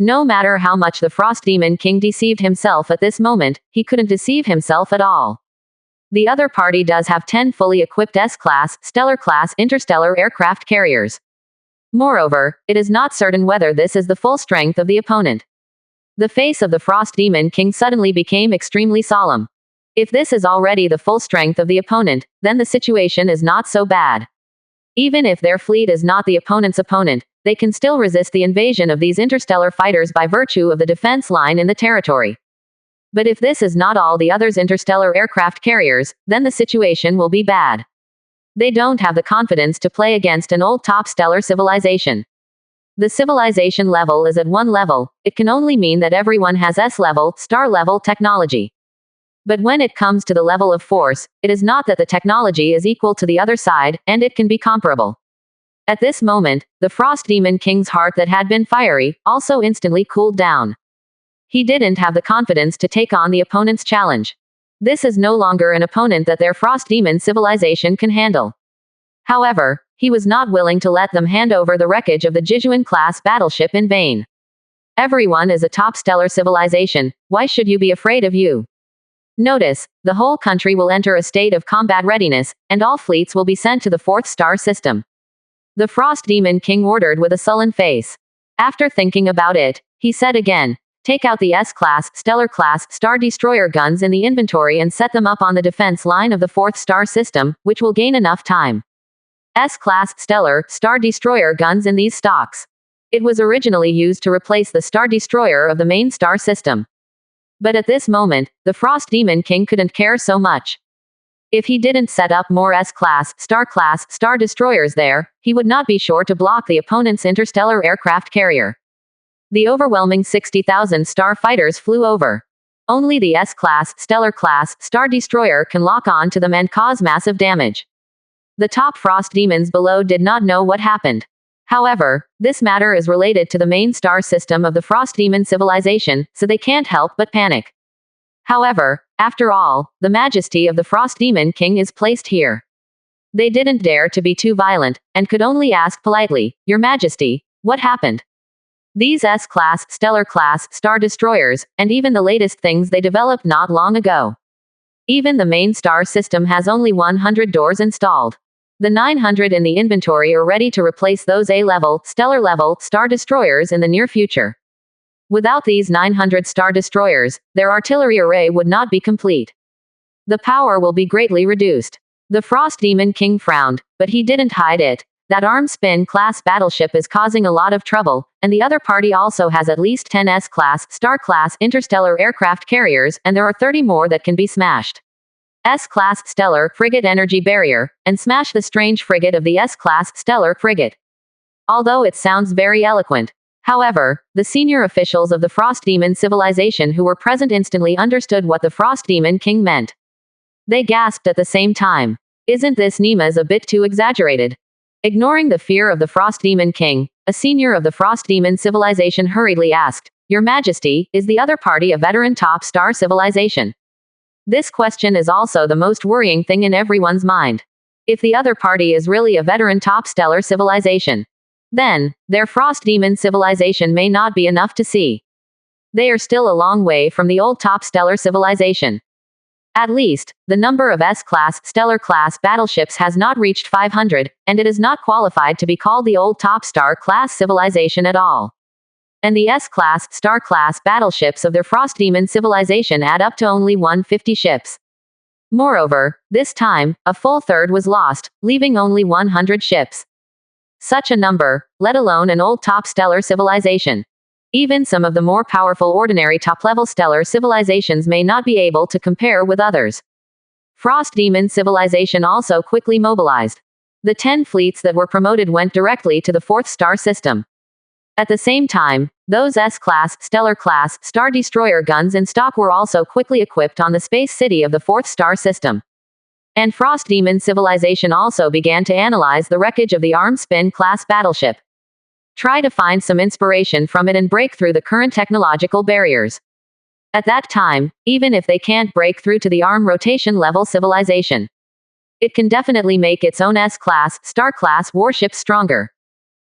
No matter how much the Frost Demon King deceived himself at this moment, he couldn't deceive himself at all. The other party does have 10 fully equipped S-class, stellar-class interstellar aircraft carriers. Moreover, it is not certain whether this is the full strength of the opponent. The face of the Frost Demon King suddenly became extremely solemn. If this is already the full strength of the opponent, then the situation is not so bad. Even if their fleet is not the opponent's opponent, they can still resist the invasion of these interstellar fighters by virtue of the defense line in the territory. But if this is not all the others' interstellar aircraft carriers, then the situation will be bad. They don't have the confidence to play against an old top stellar civilization. The civilization level is at 1 level, it can only mean that everyone has S-level, star-level technology. But when it comes to the level of force, it is not that the technology is equal to the other side, and it can be comparable. At this moment, the Frost Demon King's heart that had been fiery, also instantly cooled down. He didn't have the confidence to take on the opponent's challenge. This is no longer an opponent that their Frost Demon civilization can handle. However, he was not willing to let them hand over the wreckage of the Jijuan-class battleship in vain. Everyone is a top stellar civilization, why should you be afraid of you? Notice, the whole country will enter a state of combat readiness, and all fleets will be sent to the 4th star system. The Frost Demon King ordered with a sullen face. After thinking about it, he said again, take out the S-class, stellar-class, star destroyer guns in the inventory and set them up on the defense line of the 4th star system, which will gain enough time. S-class, stellar, star destroyer guns in these stocks. It was originally used to replace the star destroyer of the main star system. But at this moment, the Frost Demon King couldn't care so much. If he didn't set up more S-class, star destroyers there, he would not be sure to block the opponent's interstellar aircraft carrier. The overwhelming 60,000 star fighters flew over. Only the S-class, star destroyer can lock on to them and cause massive damage. The top frost demons below did not know what happened. However, this matter is related to the main star system of the frost demon civilization, so they can't help but panic. However, after all, the majesty of the Frost Demon King is placed here. They didn't dare to be too violent, and could only ask politely, "Your Majesty, what happened?" These S-class, star destroyers, and even the latest things they developed not long ago. Even the main star system has only 100 doors installed. The 900 in the inventory are ready to replace those A-level, stellar-level, star destroyers in the near future. Without these 900 star destroyers, their artillery array would not be complete. The power will be greatly reduced. The Frost Demon King frowned, but he didn't hide it. That arm spin class battleship is causing a lot of trouble, and the other party also has at least 10 S-class, star-class interstellar aircraft carriers, and there are 30 more that can be smashed. S-class stellar frigate energy barrier, and smash the strange frigate of the S-class stellar frigate. Although it sounds very eloquent. However, the senior officials of the Frost Demon civilization who were present instantly understood what the Frost Demon King meant. They gasped at the same time. Isn't this Neema's a bit too exaggerated? Ignoring the fear of the Frost Demon King, a senior of the Frost Demon civilization hurriedly asked, "Your Majesty, is the other party a veteran top star civilization?" This question is also the most worrying thing in everyone's mind. If the other party is really a veteran top stellar civilization, then, their Frost Demon civilization may not be enough to see. They are still a long way from the old top stellar civilization. At least, the number of S-class, stellar-class battleships has not reached 500, and it is not qualified to be called the old top star-class civilization at all. And the S-class, star-class battleships of their Frost Demon civilization add up to only 150 ships. Moreover, this time, a full third was lost, leaving only 100 ships. Such a number, let alone an old top stellar civilization. Even some of the more powerful ordinary top-level stellar civilizations may not be able to compare with others. Frost Demon civilization also quickly mobilized. The 10 fleets that were promoted went directly to the 4th star system. At the same time, those S-class, stellar-class, star destroyer guns in stock were also quickly equipped on the space city of the 4th star system. And Frost Demon civilization also began to analyze the wreckage of the arm spin class battleship. Try to find some inspiration from it and break through the current technological barriers. At that time, even if they can't break through to the arm rotation level civilization, it can definitely make its own S-class, star-class warships stronger.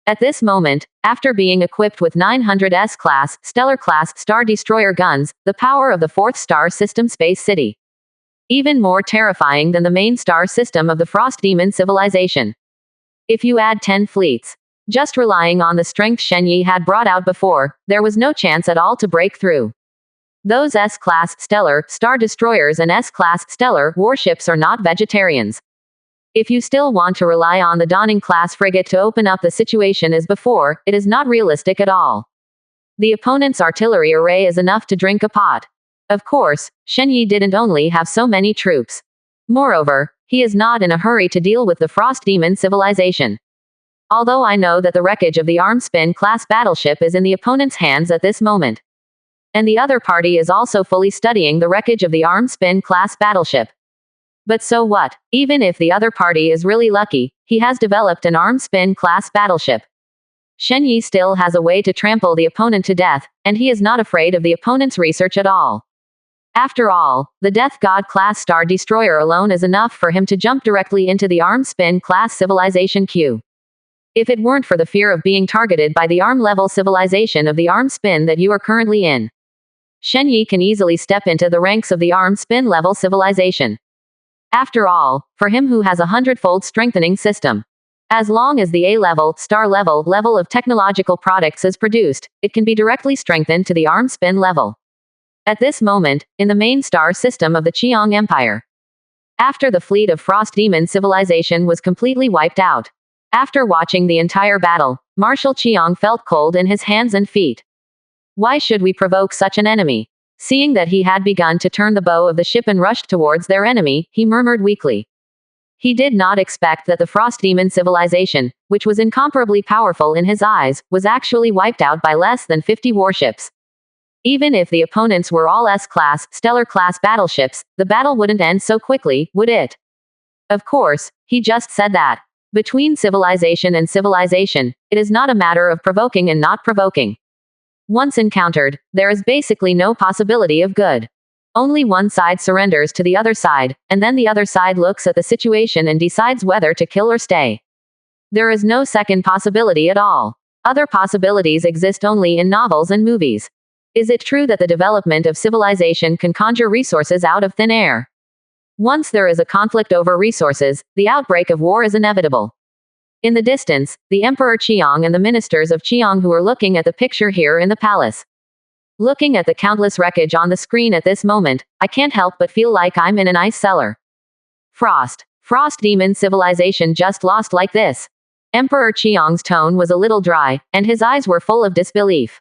At this moment, after being equipped with 900 S-class, stellar-class star destroyer guns, the power of the 4th star system space city, even more terrifying than the main star system of the Frost Demon civilization. If you add 10 fleets, just relying on the strength Shen Yi had brought out before, there was no chance at all to break through. Those S-class stellar star destroyers and S-class stellar warships are not vegetarians. If you still want to rely on the Dawning class frigate to open up the situation as before, it is not realistic at all. The opponent's artillery array is enough to drink a pot. Of course, Shen Yi didn't only have so many troops. Moreover, he is not in a hurry to deal with the Frost Demon civilization. Although I know that the wreckage of the arm spin class battleship is in the opponent's hands at this moment. And the other party is also fully studying the wreckage of the arm spin class battleship. But so what? Even if the other party is really lucky, he has developed an arm spin class battleship. Shen Yi still has a way to trample the opponent to death, and he is not afraid of the opponent's research at all. After all, the Death God class star destroyer alone is enough for him to jump directly into the arm spin class civilization queue. If it weren't for the fear of being targeted by the arm level civilization of the arm spin that you are currently in, Shen Yi can easily step into the ranks of the arm spin level civilization. After all, for him who has a hundredfold strengthening system, as long as the A-level, star level of technological products is produced, it can be directly strengthened to the arm spin level. At this moment, in the main star system of the Qiang Empire, after the fleet of Frost Demon civilization was completely wiped out, after watching the entire battle, Marshal Qiang felt cold in his hands and feet. Why should we provoke such an enemy? Seeing that he had begun to turn the bow of the ship and rushed towards their enemy, he murmured weakly. He did not expect that the Frost Demon civilization, which was incomparably powerful in his eyes, was actually wiped out by less than 50 warships. Even if the opponents were all S-class, stellar-class battleships, the battle wouldn't end so quickly, would it? Of course, he just said that. Between civilization and civilization, it is not a matter of provoking and not provoking. Once encountered, there is basically no possibility of good. Only one side surrenders to the other side, and then the other side looks at the situation and decides whether to kill or stay. There is no second possibility at all. Other possibilities exist only in novels and movies. Is it true that the development of civilization can conjure resources out of thin air? Once there is a conflict over resources, the outbreak of war is inevitable. In the distance, the Emperor Qiang and the ministers of Qiang who are looking at the picture here in the palace. Looking at the countless wreckage on the screen at this moment, I can't help but feel like I'm in an ice cellar. Frost Demon civilization just lost like this. Emperor Qiang's tone was a little dry, and his eyes were full of disbelief.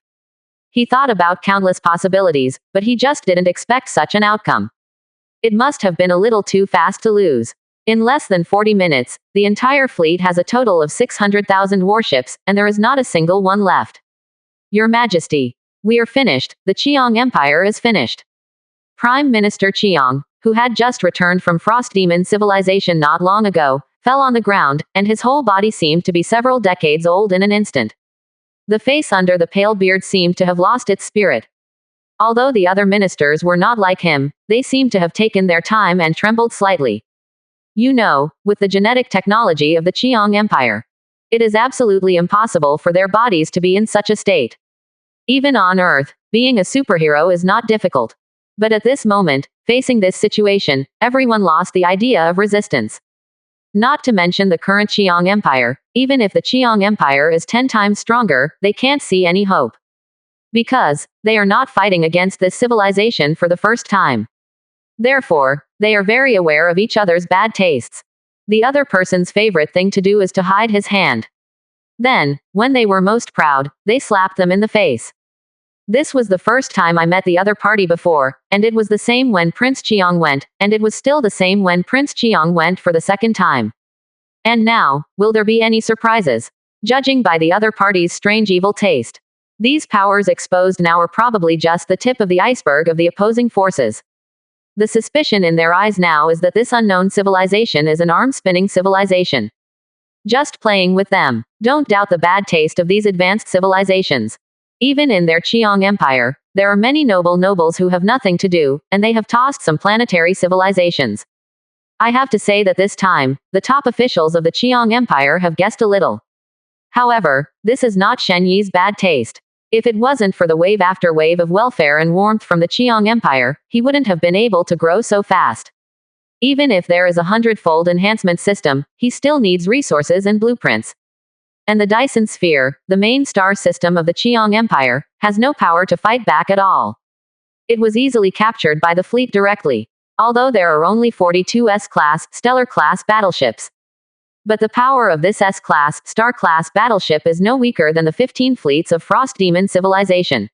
He thought about countless possibilities, but he just didn't expect such an outcome. It must have been a little too fast to lose. In less than 40 minutes, the entire fleet has a total of 600,000 warships, and there is not a single one left. Your Majesty, we are finished, the Qiang Empire is finished. Prime Minister Qiang, who had just returned from Frost Demon civilization not long ago, fell on the ground, and his whole body seemed to be several decades old in an instant. The face under the pale beard seemed to have lost its spirit. Although the other ministers were not like him, they seemed to have taken their time and trembled slightly. You know, with the genetic technology of the Qiang Empire, it is absolutely impossible for their bodies to be in such a state. Even on Earth, being a superhero is not difficult. But at this moment, facing this situation, everyone lost the idea of resistance. Not to mention the current Qiang Empire, even if the Qiang Empire is 10 times stronger, they can't see any hope. Because, they are not fighting against this civilization for the first time. Therefore, they are very aware of each other's bad tastes. The other person's favorite thing to do is to hide his hand. Then, when they were most proud, they slapped them in the face. This was the first time I met the other party before, and it was the same when Prince Qiang went, and it was still the same when Prince Qiang went for the second time. And now, will there be any surprises? Judging by the other party's strange evil taste. These powers exposed now are probably just the tip of the iceberg of the opposing forces. The suspicion in their eyes now is that this unknown civilization is an arm-spinning civilization. Just playing with them. Don't doubt the bad taste of these advanced civilizations. Even in their Qiang Empire, there are many nobles who have nothing to do, and they have tossed some planetary civilizations. I have to say that this time, the top officials of the Qiang Empire have guessed a little. However, this is not Shen Yi's bad taste. If it wasn't for the wave after wave of welfare and warmth from the Qiang Empire, he wouldn't have been able to grow so fast. Even if there is a hundredfold enhancement system, he still needs resources and blueprints. And the Dyson Sphere, the main star system of the Qiang Empire, has no power to fight back at all. It was easily captured by the fleet directly. Although there are only 42 S-class, stellar-class battleships. But the power of this S-class, star-class battleship is no weaker than the 15 fleets of Frost Demon civilization.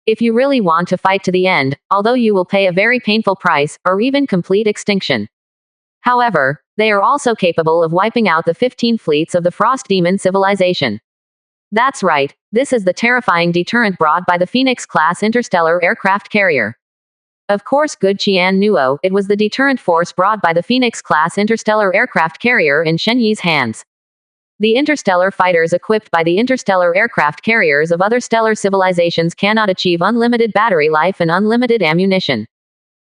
If you really want to fight to the end, although you will pay a very painful price, or even complete extinction. However, they are also capable of wiping out the 15 fleets of the Frost Demon civilization. That's right, this is the terrifying deterrent brought by the Phoenix-class interstellar aircraft carrier. Of course, good Qian Nuo, it was the deterrent force brought by the Phoenix-class interstellar aircraft carrier in Shen Yi's hands. The interstellar fighters equipped by the interstellar aircraft carriers of other stellar civilizations cannot achieve unlimited battery life and unlimited ammunition.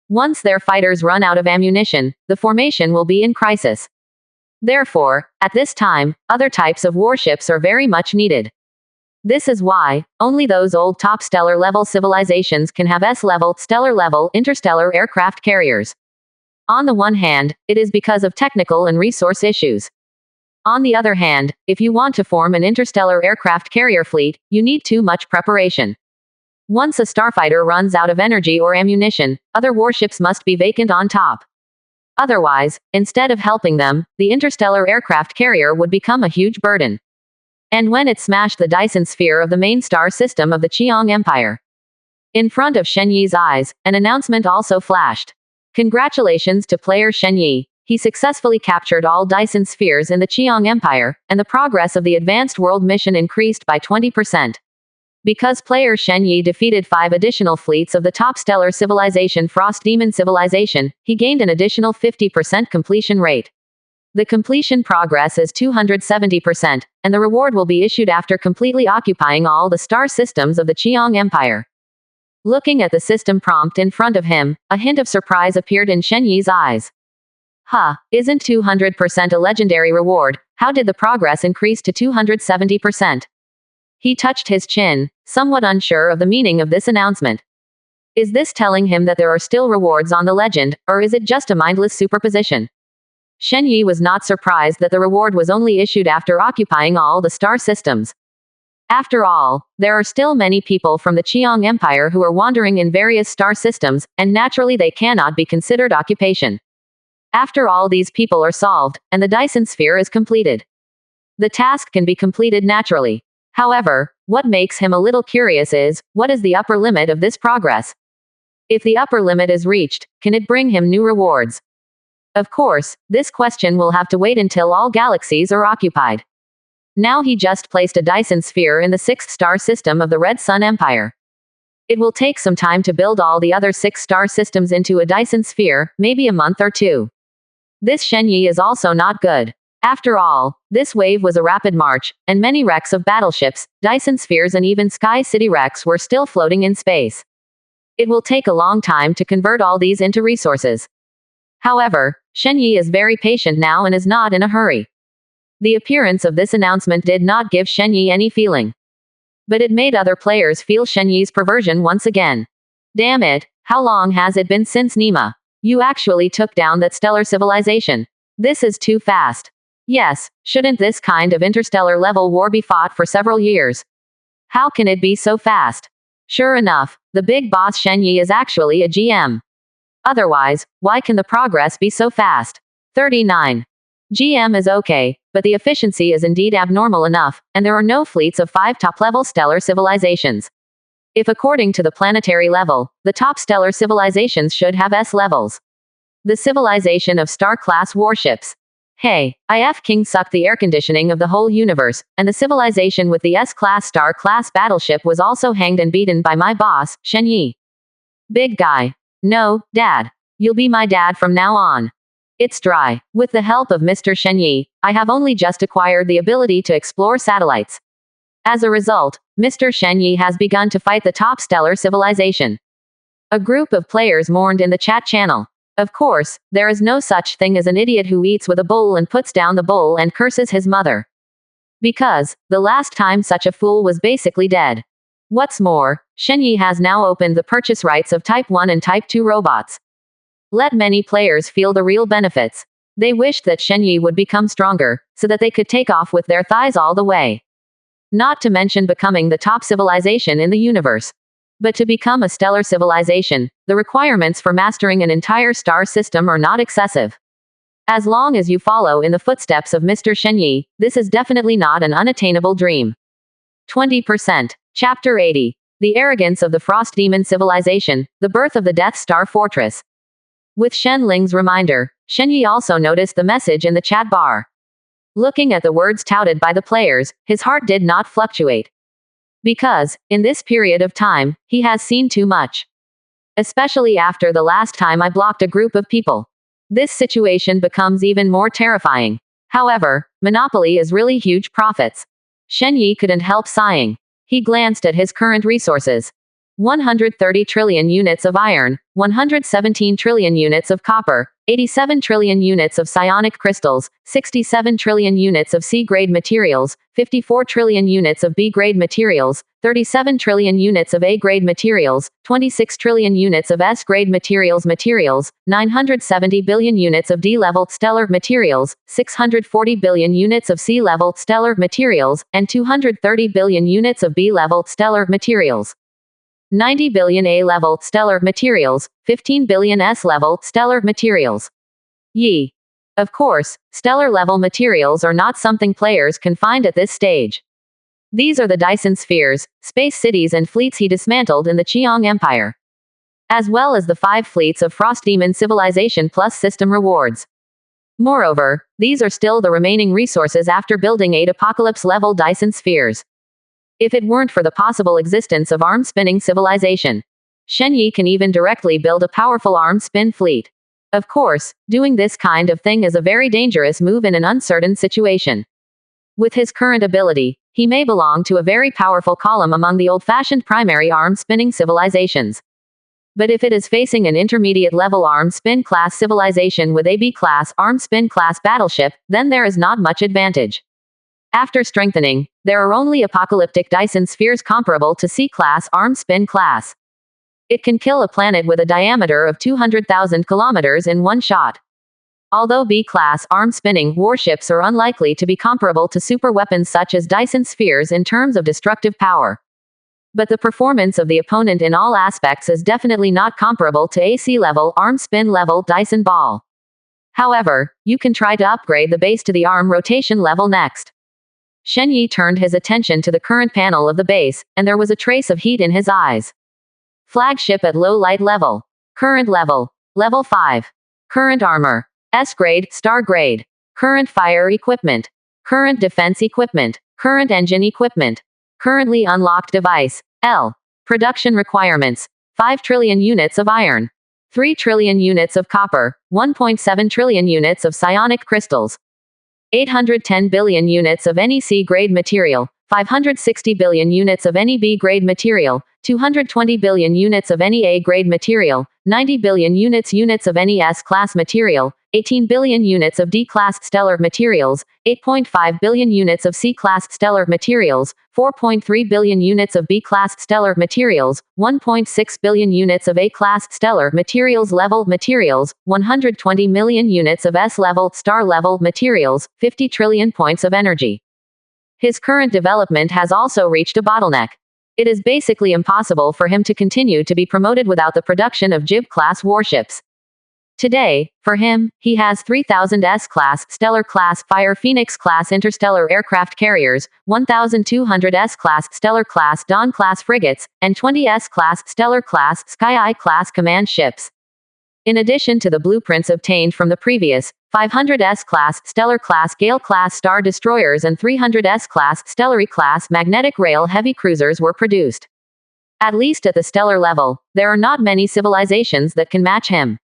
Once their fighters run out of ammunition, the formation will be in crisis. Therefore, at this time, other types of warships are very much needed. This is why, only those old top stellar-level civilizations can have S-level, stellar-level, interstellar aircraft carriers. On the one hand, it is because of technical and resource issues. On the other hand, if you want to form an interstellar aircraft carrier fleet, you need too much preparation. Once a starfighter runs out of energy or ammunition, other warships must be vacant on top. Otherwise, instead of helping them, the interstellar aircraft carrier would become a huge burden. And when it smashed the Dyson Sphere of the main star system of the Qiang Empire, In front of Shen Yi's eyes, an announcement also flashed. Congratulations to player Shen Yi. He successfully captured all Dyson spheres in the Qiang Empire, and the progress of the Advanced World mission increased by 20%. Because player Shen Yi defeated 5 additional fleets of the top stellar civilization Frost Demon Civilization, he gained an additional 50% completion rate. The completion progress is 270%, and the reward will be issued after completely occupying all the star systems of the Qiang Empire. Looking at the system prompt in front of him, a hint of surprise appeared in Shen Yi's eyes. Isn't 200% a legendary reward? How did the progress increase to 270%? He touched his chin, somewhat unsure of the meaning of this announcement. Is this telling him that there are still rewards on the legend, or is it just a mindless superposition? Shen Yi was not surprised that the reward was only issued after occupying all the star systems. After all, there are still many people from the Qiang Empire who are wandering in various star systems, and naturally they cannot be considered occupation. After all these people are solved, and the Dyson sphere is completed. The task can be completed naturally. However, what makes him a little curious is, what is the upper limit of this progress? If the upper limit is reached, can it bring him new rewards? Of course, this question will have to wait until all galaxies are occupied. Now he just placed a Dyson sphere in the 6th star system of the Red Sun Empire. It will take some time to build all the other 6 star systems into a Dyson sphere, maybe a month or 2. This Shen Yi is also not good. After all, this wave was a rapid march, and many wrecks of battleships, Dyson spheres and even Sky City wrecks were still floating in space. It will take a long time to convert all these into resources. However, Shen Yi is very patient now and is not in a hurry. The appearance of this announcement did not give Shen Yi any feeling. But it made other players feel Shen Yi's perversion once again. Damn it, how long has it been since Nima? You actually took down that stellar civilization. This is too fast. Yes, shouldn't this kind of interstellar level war be fought for several years? How can it be so fast? Sure enough, the big boss Shen Yi is actually a GM. Otherwise, why can the progress be so fast? 39. GM is okay, but the efficiency is indeed abnormal enough, and there are no fleets of 5 top-level stellar civilizations. If according to the planetary level, the top stellar civilizations should have S levels. The civilization of star-class warships. Hey, IF King sucked the air conditioning of the whole universe, and the civilization with the S-class star-class battleship was also hanged and beaten by my boss, Shen Yi. Big guy. No, Dad. You'll be my dad from now on. It's dry. With the help of Mr. Shen Yi, I have only just acquired the ability to explore satellites. As a result, Mr. Shen Yi has begun to fight the top stellar civilization. A group of players mourned in the chat channel. Of course, there is no such thing as an idiot who eats with a bowl and puts down the bowl and curses his mother. Because, the last time such a fool was basically dead. What's more, Shen Yi has now opened the purchase rights of Type 1 and Type 2 robots. Let many players feel the real benefits. They wished that Shen Yi would become stronger, so that they could take off with their thighs all the way. Not to mention becoming the top civilization in the universe. But to become a stellar civilization, the requirements for mastering an entire star system are not excessive. As long as you follow in the footsteps of Mr. Shen Yi, this is definitely not an unattainable dream. 20%. Chapter 80. The Arrogance of the Frost Demon Civilization, the Birth of the Death Star Fortress. With Shen Ling's reminder, Shen Yi also noticed the message in the chat bar. Looking at the words touted by the players, his heart did not fluctuate. Because, in this period of time, he has seen too much. Especially after the last time I blocked a group of people. This situation becomes even more terrifying. However, Monopoly is really huge profits. Shen Yi couldn't help sighing. He glanced at his current resources. 130 trillion units of iron, 117 trillion units of copper, 87 trillion units of psionic crystals, 67 trillion units of C-grade materials, 54 trillion units of B-grade materials, 37 trillion units of A-grade materials, 26 trillion units of S-grade materials, 970 billion units of D-level stellar materials, 640 billion units of C-level stellar materials, and 230 billion units of B-level stellar materials. 90 billion A-level stellar materials, 15 billion S-level stellar materials. Yi. Of course, stellar level materials are not something players can find at this stage. These are the Dyson spheres, space cities and fleets he dismantled in the Qiong Empire, as well as the 5 fleets of Frost Demon civilization plus system rewards. Moreover, these are still the remaining resources after building 8 apocalypse-level Dyson spheres. If it weren't for the possible existence of arm-spinning civilization, Shen Yi can even directly build a powerful arm-spin fleet. Of course, doing this kind of thing is a very dangerous move in an uncertain situation. With his current ability, he may belong to a very powerful column among the old-fashioned primary arm-spinning civilizations. But if it is facing an intermediate-level arm-spin class civilization with a B-class arm-spin class battleship, then there is not much advantage. After strengthening, there are only apocalyptic Dyson spheres comparable to C-class arm-spin class. It can kill a planet with a diameter of 200,000 kilometers in one shot. Although B-class arm-spinning warships are unlikely to be comparable to superweapons such as Dyson spheres in terms of destructive power. But the performance of the opponent in all aspects is definitely not comparable to AC-level arm-spin-level Dyson ball. However, you can try to upgrade the base to the arm rotation level next. Shen Yi turned his attention to the current panel of the base, and there was a trace of heat in his eyes. Flagship at low light level. Current level. Level 5. Current armor. S grade, star grade. Current fire equipment. Current defense equipment. Current engine equipment. Currently unlocked device. L. Production requirements. 5 trillion units of iron. 3 trillion units of copper. 1.7 trillion units of psionic crystals. 810 billion units of any C-grade material, 560 billion units of any B-grade material, 220 billion units of any A-grade material, 90 billion units of any S-class material, 18 billion units of D-class stellar materials, 8.5 billion units of C-class stellar materials, 4.3 billion units of B-class stellar materials, 1.6 billion units of A-class stellar materials level materials, 120 million units of S-level star level materials, 50 trillion points of energy. His current development has also reached a bottleneck. It is basically impossible for him to continue to be promoted without the production of Jib-class warships. Today, for him, he has 3,000 S-class, Stellar-class, Fire Phoenix-class interstellar aircraft carriers, 1,200 S-class, Stellar-class, Dawn-class frigates, and 20 S-class, Stellar-class, Sky-Eye-class command ships. In addition to the blueprints obtained from the previous 500 S-class, Stellar-class, Gale-class star destroyers and 300 S-class, Stellary-class magnetic rail heavy cruisers were produced. At least at the stellar level, there are not many civilizations that can match him.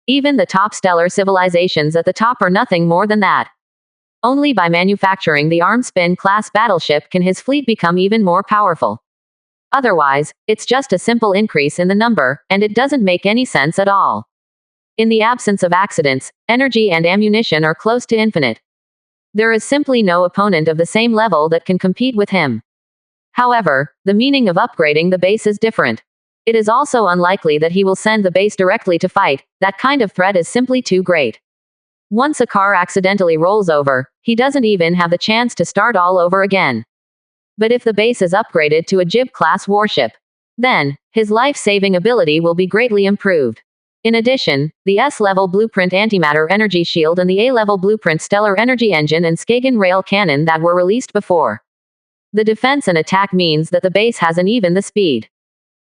Even the top stellar civilizations at the top are nothing more than that. Only by manufacturing the arm-spin class battleship can his fleet become even more powerful. Otherwise, it's just a simple increase in the number, and it doesn't make any sense at all. In the absence of accidents, energy and ammunition are close to infinite. There is simply no opponent of the same level that can compete with him. However, the meaning of upgrading the base is different. It is also unlikely that he will send the base directly to fight. That kind of threat is simply too great. Once a car accidentally rolls over, he doesn't even have the chance to start all over again. But if the base is upgraded to a Jib-class warship, then his life-saving ability will be greatly improved. In addition, the S-level blueprint antimatter energy shield and the A-level blueprint stellar energy engine and Skagen rail cannon that were released before. The defense and attack means that the base has an even the speed.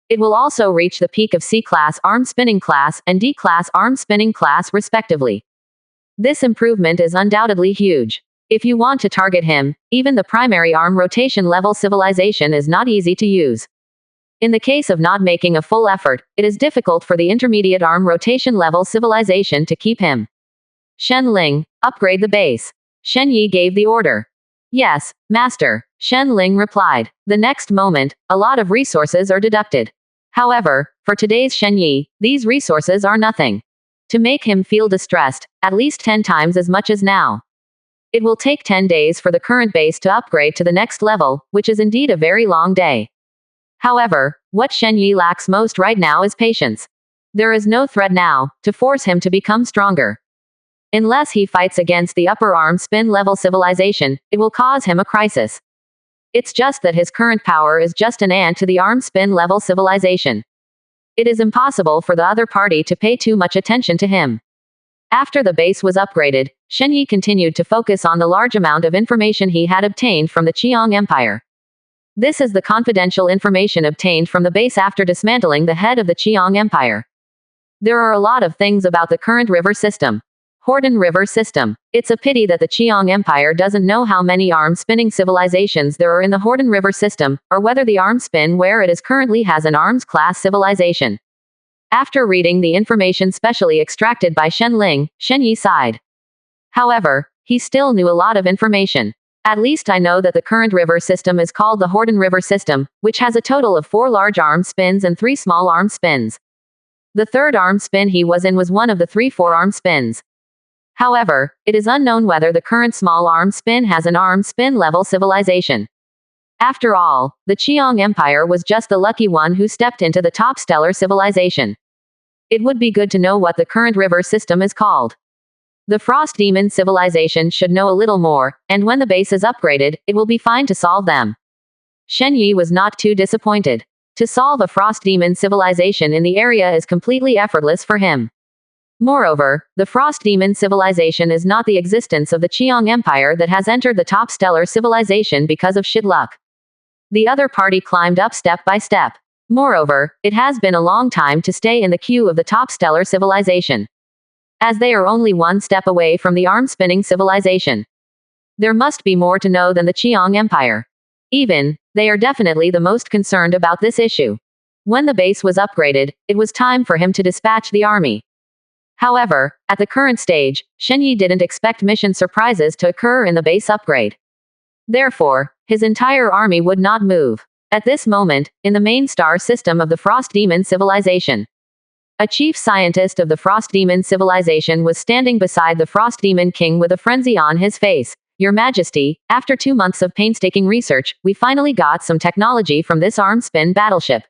It will also reach the peak of C-class arm-spinning class and D-class arm-spinning class respectively. This improvement is undoubtedly huge. If you want to target him, even the primary arm rotation level civilization is not easy to use. In the case of not making a full effort, it is difficult for the intermediate arm rotation level civilization to keep him. Shen Ling, upgrade the base. Shen Yi gave the order. Yes, master, Shen Ling replied. The next moment, a lot of resources are deducted. However, for today's Shen Yi, these resources are nothing. To make him feel distressed, at least 10 times as much as now. It will take 10 days for the current base to upgrade to the next level, which is indeed a very long day. However, what Shen Yi lacks most right now is patience. There is no threat now to force him to become stronger. Unless he fights against the upper arm spin level civilization, it will cause him a crisis. It's just that his current power is just an ant to the arm spin level civilization. It is impossible for the other party to pay too much attention to him. After the base was upgraded, Shen Yi continued to focus on the large amount of information he had obtained from the Qiong Empire. This is the confidential information obtained from the base after dismantling the head of the Qiang Empire. There are a lot of things about the current river system. Horden River System. It's a pity that the Qiang Empire doesn't know how many arm-spinning civilizations there are in the Horden River System, or whether the arm spin where it is currently has an arms-class civilization. After reading the information specially extracted by Shen Ling, Shen Yi sighed. However, he still knew a lot of information. At least I know that the current river system is called the Horden River System, which has a total of 4 large arm spins and 3 small arm spins. The third arm spin he was in was one of the 3 four-arm spins. However, it is unknown whether the current small arm spin has an arm spin level civilization. After all, the Qiang Empire was just the lucky one who stepped into the top stellar civilization. It would be good to know what the current river system is called. The Frost Demon civilization should know a little more, and when the base is upgraded, it will be fine to solve them. Shen Yi was not too disappointed. To solve a Frost Demon civilization in the area is completely effortless for him. Moreover, the Frost Demon civilization is not the existence of the Qiang Empire that has entered the top stellar civilization because of shit luck. The other party climbed up step by step. Moreover, it has been a long time to stay in the queue of the top stellar civilization, as they are only one step away from the arm-spinning civilization. There must be more to know than the Qiang Empire. Even, they are definitely the most concerned about this issue. When the base was upgraded, it was time for him to dispatch the army. However, at the current stage, Shen Yi didn't expect mission surprises to occur in the base upgrade. Therefore, his entire army would not move. At this moment, in the main star system of the Frost Demon civilization, a chief scientist of the Frost Demon civilization was standing beside the Frost Demon King with a frenzy on his face. Your Majesty, after 2 months of painstaking research, we finally got some technology from this arm-spin battleship.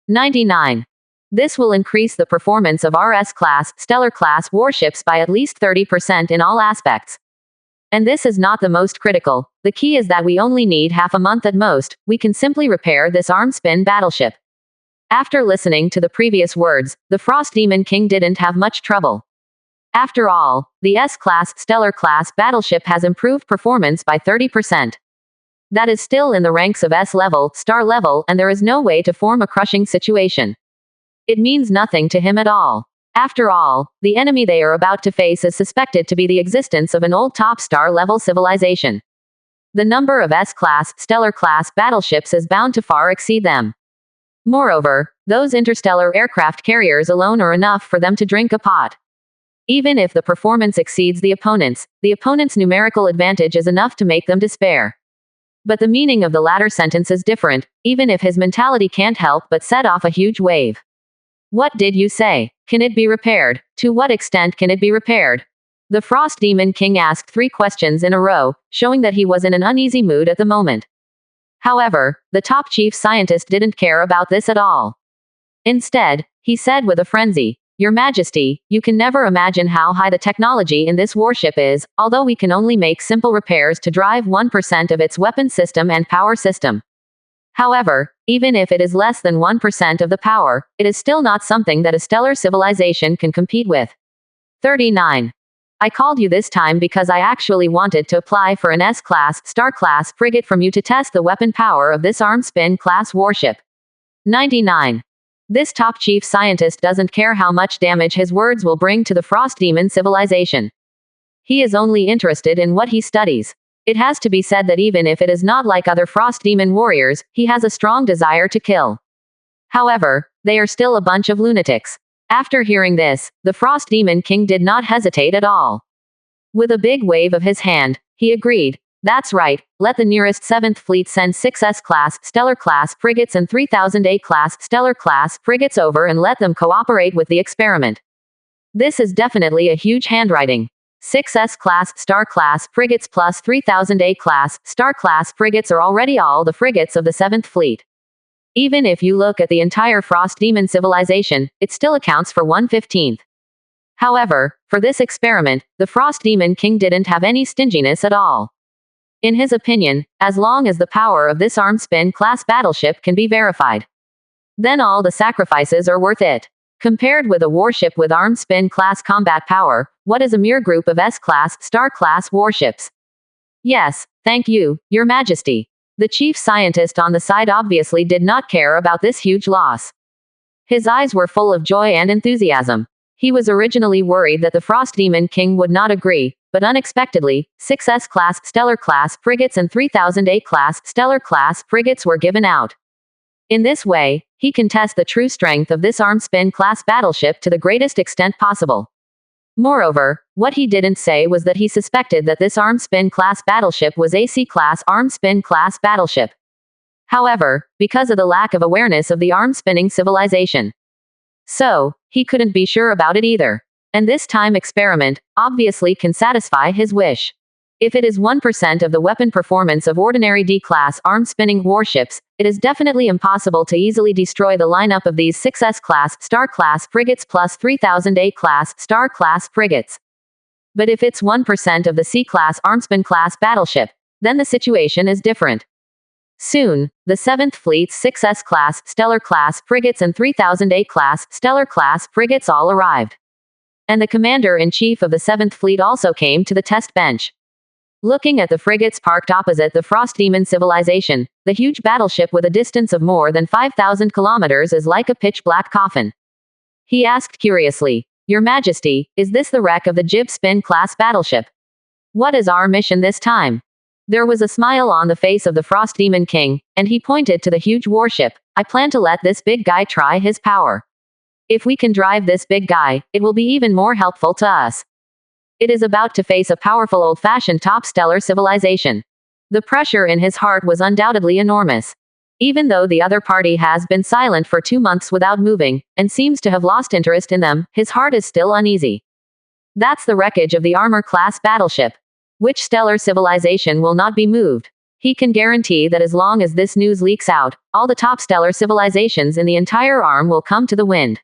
99. This will increase the performance of our S-class, stellar-class warships by at least 30% in all aspects. And this is not the most critical. The key is that we only need half a month at most. We can simply repair this arm-spin battleship. After listening to the previous words, the Frost Demon King didn't have much trouble. After all, the S-class, stellar-class battleship has improved performance by 30%. That is still in the ranks of S-level, star level, and there is no way to form a crushing situation. It means nothing to him at all. After all, the enemy they are about to face is suspected to be the existence of an old top star level civilization. The number of S-class, stellar-class battleships is bound to far exceed them. Moreover, those interstellar aircraft carriers alone are enough for them to drink a pot. Even if the performance exceeds the opponent's numerical advantage is enough to make them despair. But the meaning of the latter sentence is different, even if his mentality can't help but set off a huge wave. What did you say? Can it be repaired? To what extent can it be repaired? The Frost Demon King asked 3 questions in a row, showing that he was in an uneasy mood at the moment. However, the top chief scientist didn't care about this at all. Instead, he said with a frenzy, Your Majesty, you can never imagine how high the technology in this warship is, although we can only make simple repairs to drive 1% of its weapon system and power system. However, even if it is less than 1% of the power, it is still not something that a stellar civilization can compete with. 39. I called you this time because I actually wanted to apply for an S-class, star-class frigate from you to test the weapon power of this arm-spin class warship. 99. This top chief scientist doesn't care how much damage his words will bring to the Frost Demon civilization. He is only interested in what he studies. It has to be said that even if it is not like other Frost Demon warriors, he has a strong desire to kill. However, they are still a bunch of lunatics. After hearing this, the Frost Demon King did not hesitate at all. With a big wave of his hand, he agreed. That's right, let the nearest 7th Fleet send 6 S-class, stellar-class frigates and 3,000 A-class, stellar-class frigates over and let them cooperate with the experiment. This is definitely a huge handwriting. 6 S-class, star-class frigates plus 3,000 A-class, star-class frigates are already all the frigates of the 7th Fleet. Even if you look at the entire Frost Demon civilization, it still accounts for 1/15. However, for this experiment, the Frost Demon King didn't have any stinginess at all. In his opinion, as long as the power of this arm-spin class battleship can be verified, then all the sacrifices are worth it. Compared with a warship with arm-spin class combat power, what is a mere group of S-class, star-class warships? Yes, thank you, Your Majesty. The chief scientist on the side obviously did not care about this huge loss. His eyes were full of joy and enthusiasm. He was originally worried that the Frost Demon King would not agree, but unexpectedly, 6 S-class Stellar class frigates and 3,000 A-class Stellar class frigates were given out. In this way, he can test the true strength of this arm-spin class battleship to the greatest extent possible. Moreover, what he didn't say was that he suspected that this arm-spin class battleship was a C-class arm-spin class battleship. However, because of the lack of awareness of the arm-spinning civilization. So, he couldn't be sure about it either. And this time experiment, obviously can satisfy his wish. If it is 1% of the weapon performance of ordinary D-class arm-spinning warships, it is definitely impossible to easily destroy the lineup of these 6 S-class Star-class frigates plus 3,000 A-class Star-class frigates. But if it's 1% of the C-class arm-spin class battleship, then the situation is different. Soon, the 7th Fleet's 6 S-class Stellar class frigates and 3,000 A-class Stellar class frigates all arrived. And the commander-in-chief of the 7th Fleet also came to the test bench. Looking at the frigates parked opposite the Frost Demon civilization, the huge battleship with a distance of more than 5,000 kilometers is like a pitch-black coffin. He asked curiously, "Your Majesty, is this the wreck of the Jib Spin class battleship? What is our mission this time?" There was a smile on the face of the Frost Demon King, and he pointed to the huge warship. "I plan to let this big guy try his power. If we can drive this big guy, it will be even more helpful to us. It is about to face a powerful old-fashioned top stellar civilization." The pressure in his heart was undoubtedly enormous. Even though the other party has been silent for 2 months without moving, and seems to have lost interest in them, his heart is still uneasy. That's the wreckage of the armor-class battleship. Which stellar civilization will not be moved? He can guarantee that as long as this news leaks out, all the top stellar civilizations in the entire arm will come to the wind.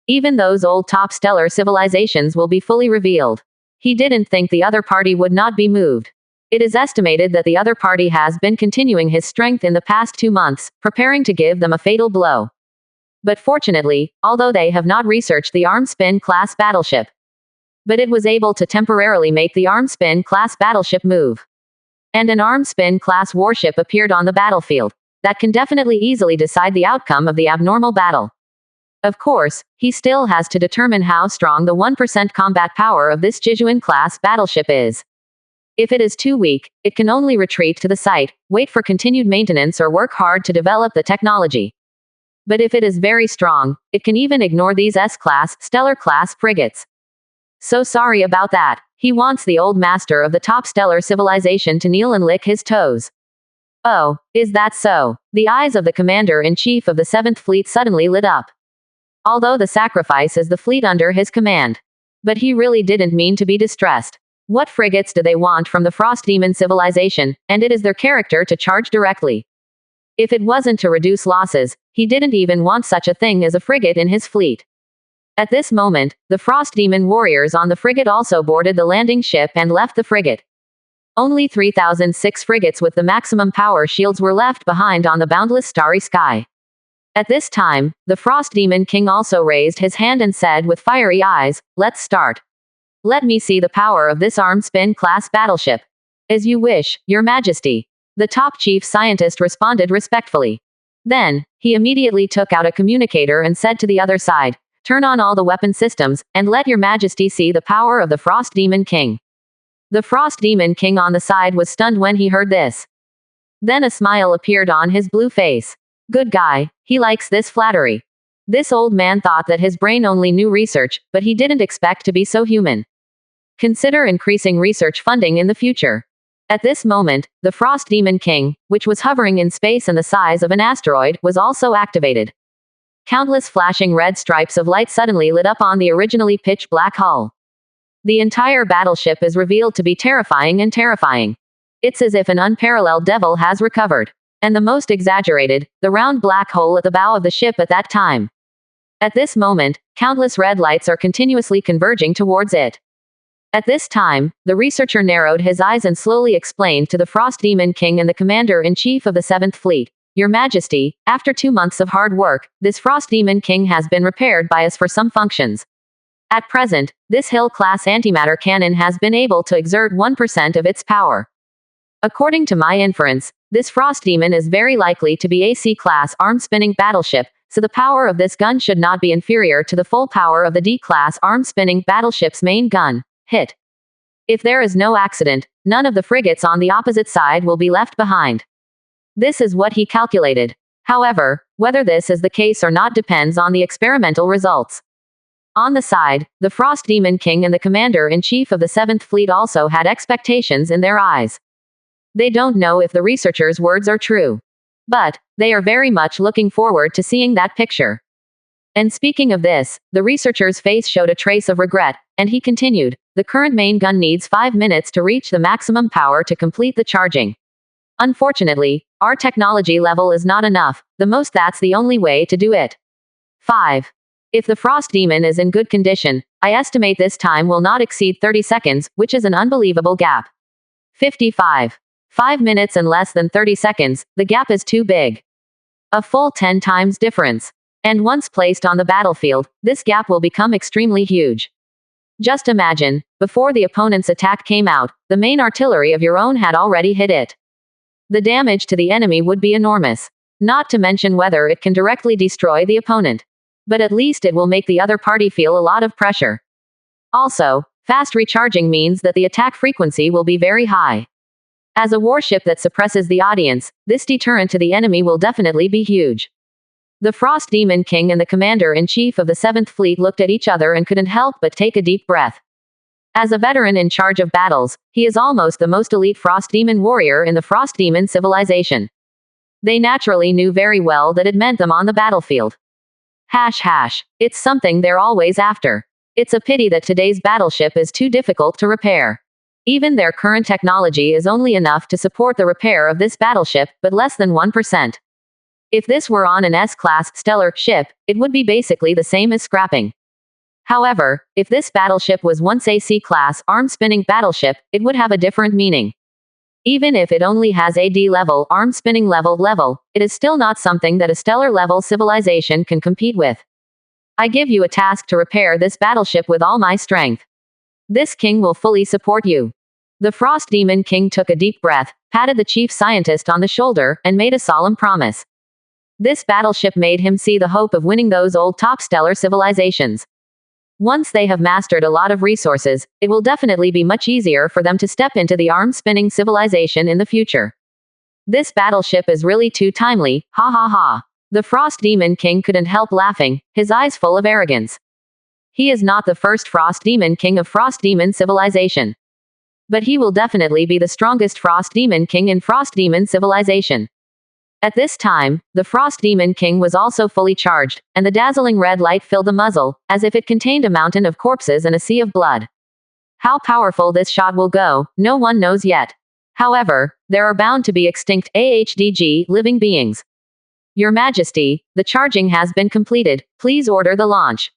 Even those old top stellar civilizations will be fully revealed. He didn't think the other party would not be moved. It is estimated that the other party has been continuing his strength in the past 2 months, preparing to give them a fatal blow. But fortunately, although they have not researched the arm-spin class battleship, but it was able to temporarily make the arm-spin class battleship move. And an arm-spin class warship appeared on the battlefield. That can definitely easily decide the outcome of the abnormal battle. Of course, he still has to determine how strong the 1% combat power of this Jijuan-class battleship is. If it is too weak, it can only retreat to the site, wait for continued maintenance or work hard to develop the technology. But if it is very strong, it can even ignore these S-class, Stellar-class frigates. So sorry about that. He wants the old master of the top stellar civilization to kneel and lick his toes. Oh, is that so? The eyes of the commander-in-chief of the 7th Fleet suddenly lit up. Although the sacrifice is the fleet under his command. But he really didn't mean to be distressed. What frigates do they want from the Frost Demon civilization, and it is their character to charge directly. If it wasn't to reduce losses, he didn't even want such a thing as a frigate in his fleet. At this moment, the Frost Demon warriors on the frigate also boarded the landing ship and left the frigate. Only 3,006 frigates with the maximum power shields were left behind on the boundless starry sky. At this time, the Frost Demon King also raised his hand and said with fiery eyes, "Let's start. Let me see the power of this arm-spin class battleship." "As you wish, Your Majesty." The top chief scientist responded respectfully. Then, he immediately took out a communicator and said to the other side, "Turn on all the weapon systems, and let Your Majesty see the power of the Frost Demon King." The Frost Demon King on the side was stunned when he heard this. Then a smile appeared on his blue face. Good guy, he likes this flattery. This old man thought that his brain only knew research, but he didn't expect to be so human. Consider increasing research funding in the future. At this moment, the Frost Demon King, which was hovering in space and the size of an asteroid, was also activated. Countless flashing red stripes of light suddenly lit up on the originally pitch-black hull. The entire battleship is revealed to be terrifying and terrifying. It's as if an unparalleled devil has recovered. And the most exaggerated, the round black hole at the bow of the ship at that time. At this moment, countless red lights are continuously converging towards it. At this time, the researcher narrowed his eyes and slowly explained to the Frost Demon King and the Commander-in-Chief of the 7th Fleet, "Your Majesty, after 2 months of hard work, this Frost Demon King has been repaired by us for some functions. At present, this Hill-class antimatter cannon has been able to exert 1% of its power. According to my inference, This Frost Demon is very likely to be a C-class arm-spinning battleship, so the power of this gun should not be inferior to the full power of the D-class arm-spinning battleship's main gun. Hit. If there is no accident, none of the frigates on the opposite side will be left behind. This is what he calculated. However, whether this is the case or not depends on the experimental results. On the side, the Frost Demon King and the Commander-in-Chief of the 7th Fleet also had expectations in their eyes. They don't know if the researchers' words are true. But, they are very much looking forward to seeing that picture. And speaking of this, the researcher's face showed a trace of regret, and he continued, the current main gun needs 5 minutes to reach the maximum power to complete the charging. Unfortunately, our technology level is not enough, the most that's the only way to do it. 5. If the Frost Demon is in good condition, I estimate this time will not exceed 30 seconds, which is an unbelievable gap. 55. 5 minutes and less than 30 seconds, the gap is too big. A full 10 times difference. And once placed on the battlefield, this gap will become extremely huge. Just imagine, before the opponent's attack came out, the main artillery of your own had already hit it. The damage to the enemy would be enormous. Not to mention whether it can directly destroy the opponent. But at least it will make the other party feel a lot of pressure. Also, fast recharging means that the attack frequency will be very high. As a warship that suppresses the audience, this deterrent to the enemy will definitely be huge. The Frost Demon King and the Commander-in-Chief of the 7th Fleet looked at each other and couldn't help but take a deep breath. As a veteran in charge of battles, he is almost the most elite Frost Demon warrior in the Frost Demon civilization. They naturally knew very well that it meant them on the battlefield. It's something they're always after. It's a pity that today's battleship is too difficult to repair. Even their current technology is only enough to support the repair of this battleship, but less than 1%. If this were on an S-class stellar ship, it would be basically the same as scrapping. However, if this battleship was once a C-class arm-spinning battleship, it would have a different meaning. Even if it only has a D-level arm-spinning level, it is still not something that a stellar-level civilization can compete with. I give you a task to repair this battleship with all my strength. This king will fully support you. The Frost Demon King took a deep breath, patted the chief scientist on the shoulder, and made a solemn promise. This battleship made him see the hope of winning those old top stellar civilizations. Once they have mastered a lot of resources, it will definitely be much easier for them to step into the arm-spinning civilization in the future. This battleship is really too timely, ha ha ha. The Frost Demon King couldn't help laughing, his eyes full of arrogance. He is not the first Frost Demon King of Frost Demon civilization. But he will definitely be the strongest Frost Demon King in Frost Demon civilization. At this time, the Frost Demon King was also fully charged, and the dazzling red light filled the muzzle, as if it contained a mountain of corpses and a sea of blood. How powerful this shot will go, no one knows yet. However, there are bound to be extinct AHDG living beings. Your Majesty, the charging has been completed, please order the launch.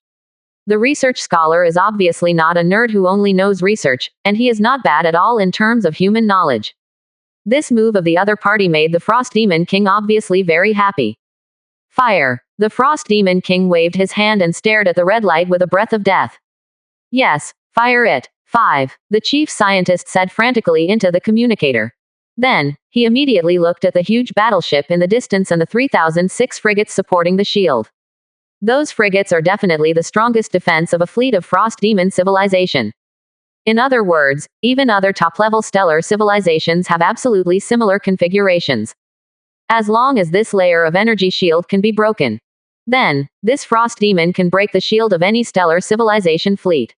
The research scholar is obviously not a nerd who only knows research, and he is not bad at all in terms of human knowledge. This move of the other party made the Frost Demon King obviously very happy. Fire! The Frost Demon King waved his hand and stared at the red light with a breath of death. Yes, fire it. 5. The chief scientist said frantically into the communicator. Then, he immediately looked at the huge battleship in the distance and the 3006 frigates supporting the shield. Those frigates are definitely the strongest defense of a fleet of Frost Demon civilization. In other words, even other top-level stellar civilizations have absolutely similar configurations. As long as this layer of energy shield can be broken, then, this Frost Demon can break the shield of any stellar civilization fleet.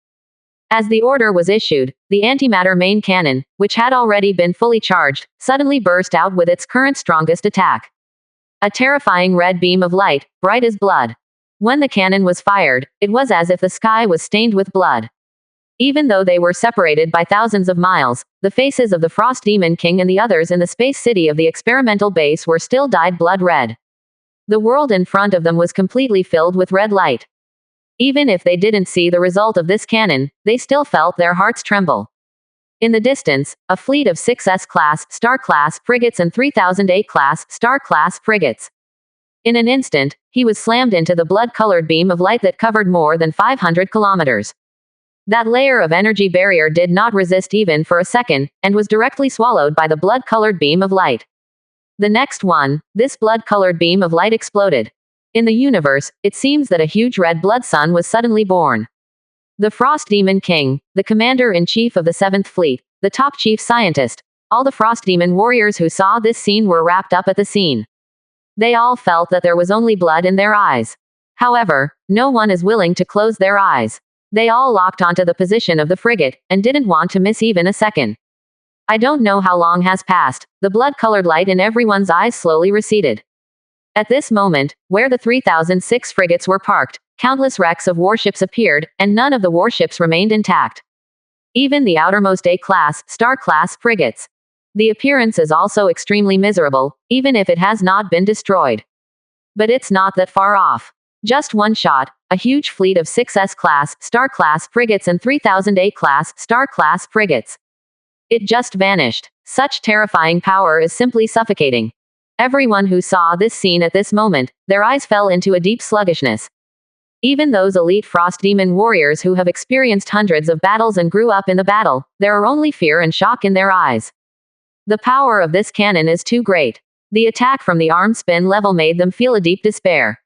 As the order was issued, the antimatter main cannon, which had already been fully charged, suddenly burst out with its current strongest attack. A terrifying red beam of light, bright as blood. When the cannon was fired, it was as if the sky was stained with blood. Even though they were separated by thousands of miles, the faces of the Frost Demon King and the others in the space city of the experimental base were still dyed blood red. The world in front of them was completely filled with red light. Even if they didn't see the result of this cannon, they still felt their hearts tremble. In the distance, a fleet of 6 S-class, Star-class frigates and 3,000 A-class, Star-class frigates. In an instant, he was slammed into the blood-colored beam of light that covered more than 500 kilometers. That layer of energy barrier did not resist even for a second, and was directly swallowed by the blood-colored beam of light. The next one, this blood-colored beam of light exploded. In the universe, it seems that a huge red blood sun was suddenly born. The Frost Demon King, the commander-in-chief of the 7th Fleet, the top chief scientist, all the Frost Demon warriors who saw this scene were wrapped up at the scene. They all felt that there was only blood in their eyes. However, no one is willing to close their eyes. They all locked onto the position of the frigate, and didn't want to miss even a second. I don't know how long has passed, the blood-colored light in everyone's eyes slowly receded. At this moment, where the 3006 frigates were parked, countless wrecks of warships appeared, and none of the warships remained intact. Even the outermost A-class, Star-class frigates. The appearance is also extremely miserable, even if it has not been destroyed. But it's not that far off. Just one shot, a huge fleet of 6 S-class, Star-class frigates and 3000 A-class, Star-class frigates. It just vanished. Such terrifying power is simply suffocating. Everyone who saw this scene at this moment, their eyes fell into a deep sluggishness. Even those elite Frost Demon warriors who have experienced hundreds of battles and grew up in the battle, there are only fear and shock in their eyes. The power of this cannon is too great. The attack from the arm spin level made them feel a deep despair.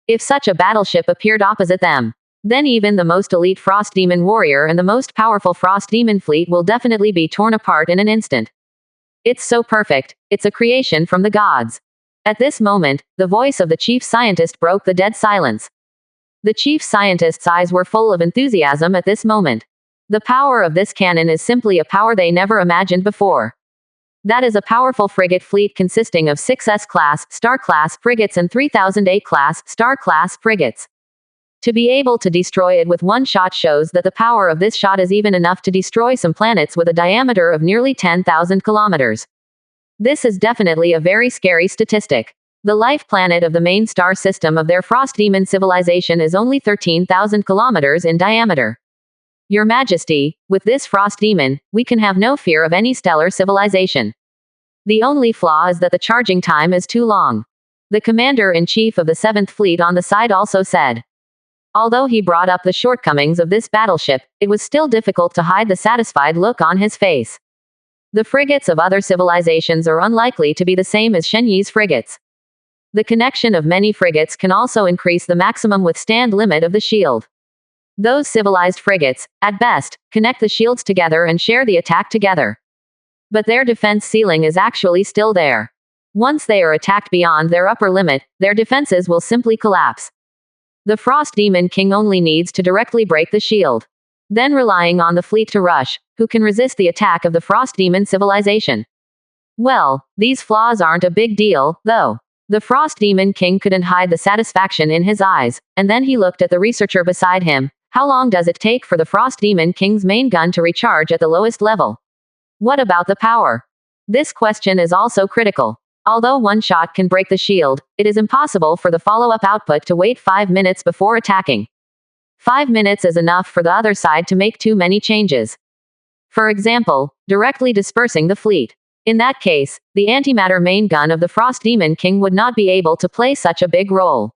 If such a battleship appeared opposite them, then even the most elite Frost Demon warrior and the most powerful Frost Demon fleet will definitely be torn apart in an instant. It's so perfect, it's a creation from the gods. At this moment, the voice of the chief scientist broke the dead silence. The chief scientist's eyes were full of enthusiasm at this moment. The power of this cannon is simply a power they never imagined before. That is a powerful frigate fleet consisting of 6 S-class, Star-class frigates and 3000 A-class, Star-class frigates. To be able to destroy it with one shot shows that the power of this shot is even enough to destroy some planets with a diameter of nearly 10,000 kilometers. This is definitely a very scary statistic. The life planet of the main star system of their Frost Demon civilization is only 13,000 kilometers in diameter. Your Majesty, with this Frost Demon, we can have no fear of any stellar civilization. The only flaw is that the charging time is too long. The commander-in-chief of the 7th Fleet on the side also said. Although he brought up the shortcomings of this battleship, it was still difficult to hide the satisfied look on his face. The frigates of other civilizations are unlikely to be the same as Shenyi's frigates. The connection of many frigates can also increase the maximum withstand limit of the shield. Those civilized frigates, at best, connect the shields together and share the attack together. But their defense ceiling is actually still there. Once they are attacked beyond their upper limit, their defenses will simply collapse. The Frost Demon King only needs to directly break the shield. Then relying on the fleet to rush, who can resist the attack of the Frost Demon civilization. Well, these flaws aren't a big deal, though. The Frost Demon King couldn't hide the satisfaction in his eyes, and then he looked at the researcher beside him. How long does it take for the Frost Demon King's main gun to recharge at the lowest level? What about the power? This question is also critical. Although one shot can break the shield, it is impossible for the follow-up output to wait 5 minutes before attacking. 5 minutes is enough for the other side to make too many changes. For example, directly dispersing the fleet. In that case, the antimatter main gun of the Frost Demon King would not be able to play such a big role.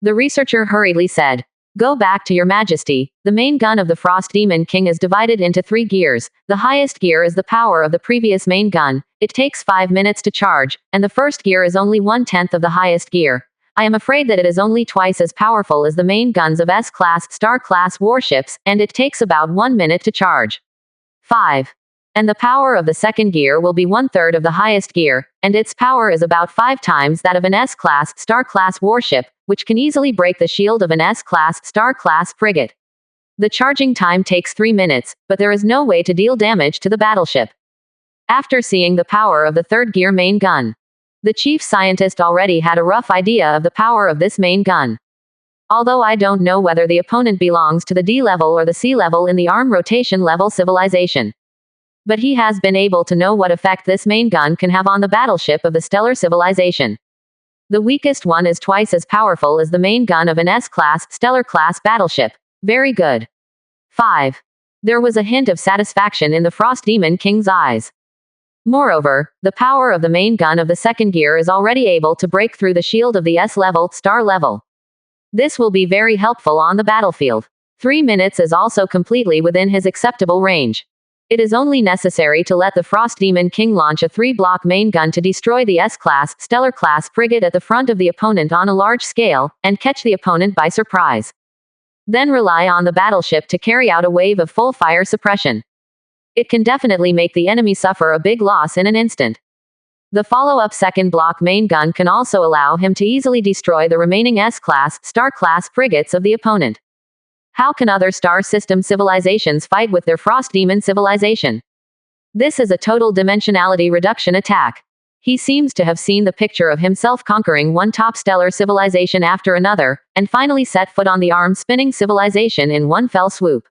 The researcher hurriedly said, "Go back to your Majesty. The main gun of the Frost Demon King is divided into 3 gears. The highest gear is the power of the previous main gun. It takes 5 minutes to charge, and the first gear is only 1/10 of the highest gear. I am afraid that it is only twice as powerful as the main guns of S-class, Star-class warships, and it takes about 1 minute to charge. 5. And the power of the second gear will be 1/3 of the highest gear, and its power is about 5 times that of an S-class, Star-class warship, which can easily break the shield of an S-class, Star-class frigate. The charging time takes 3 minutes, but there is no way to deal damage to the battleship." After seeing the power of the third gear main gun, the chief scientist already had a rough idea of the power of this main gun. Although I don't know whether the opponent belongs to the D level or the C level in the arm rotation level civilization. But he has been able to know what effect this main gun can have on the battleship of the stellar civilization. The weakest one is twice as powerful as the main gun of an S-class, stellar-class battleship. Very good. 5. There was a hint of satisfaction in the Frost Demon King's eyes. Moreover, the power of the main gun of the second gear is already able to break through the shield of the S-level, star level. This will be very helpful on the battlefield. 3 minutes is also completely within his acceptable range. It is only necessary to let the Frost Demon King launch a 3-block main gun to destroy the S-class, Stellar-class frigate at the front of the opponent on a large scale, and catch the opponent by surprise. Then rely on the battleship to carry out a wave of full fire suppression. It can definitely make the enemy suffer a big loss in an instant. The follow-up second block main gun can also allow him to easily destroy the remaining S-class, Star-class frigates of the opponent. How can other star system civilizations fight with their Frost Demon civilization? This is a total dimensionality reduction attack. He seems to have seen the picture of himself conquering one top stellar civilization after another, and finally set foot on the arm-spinning civilization in one fell swoop.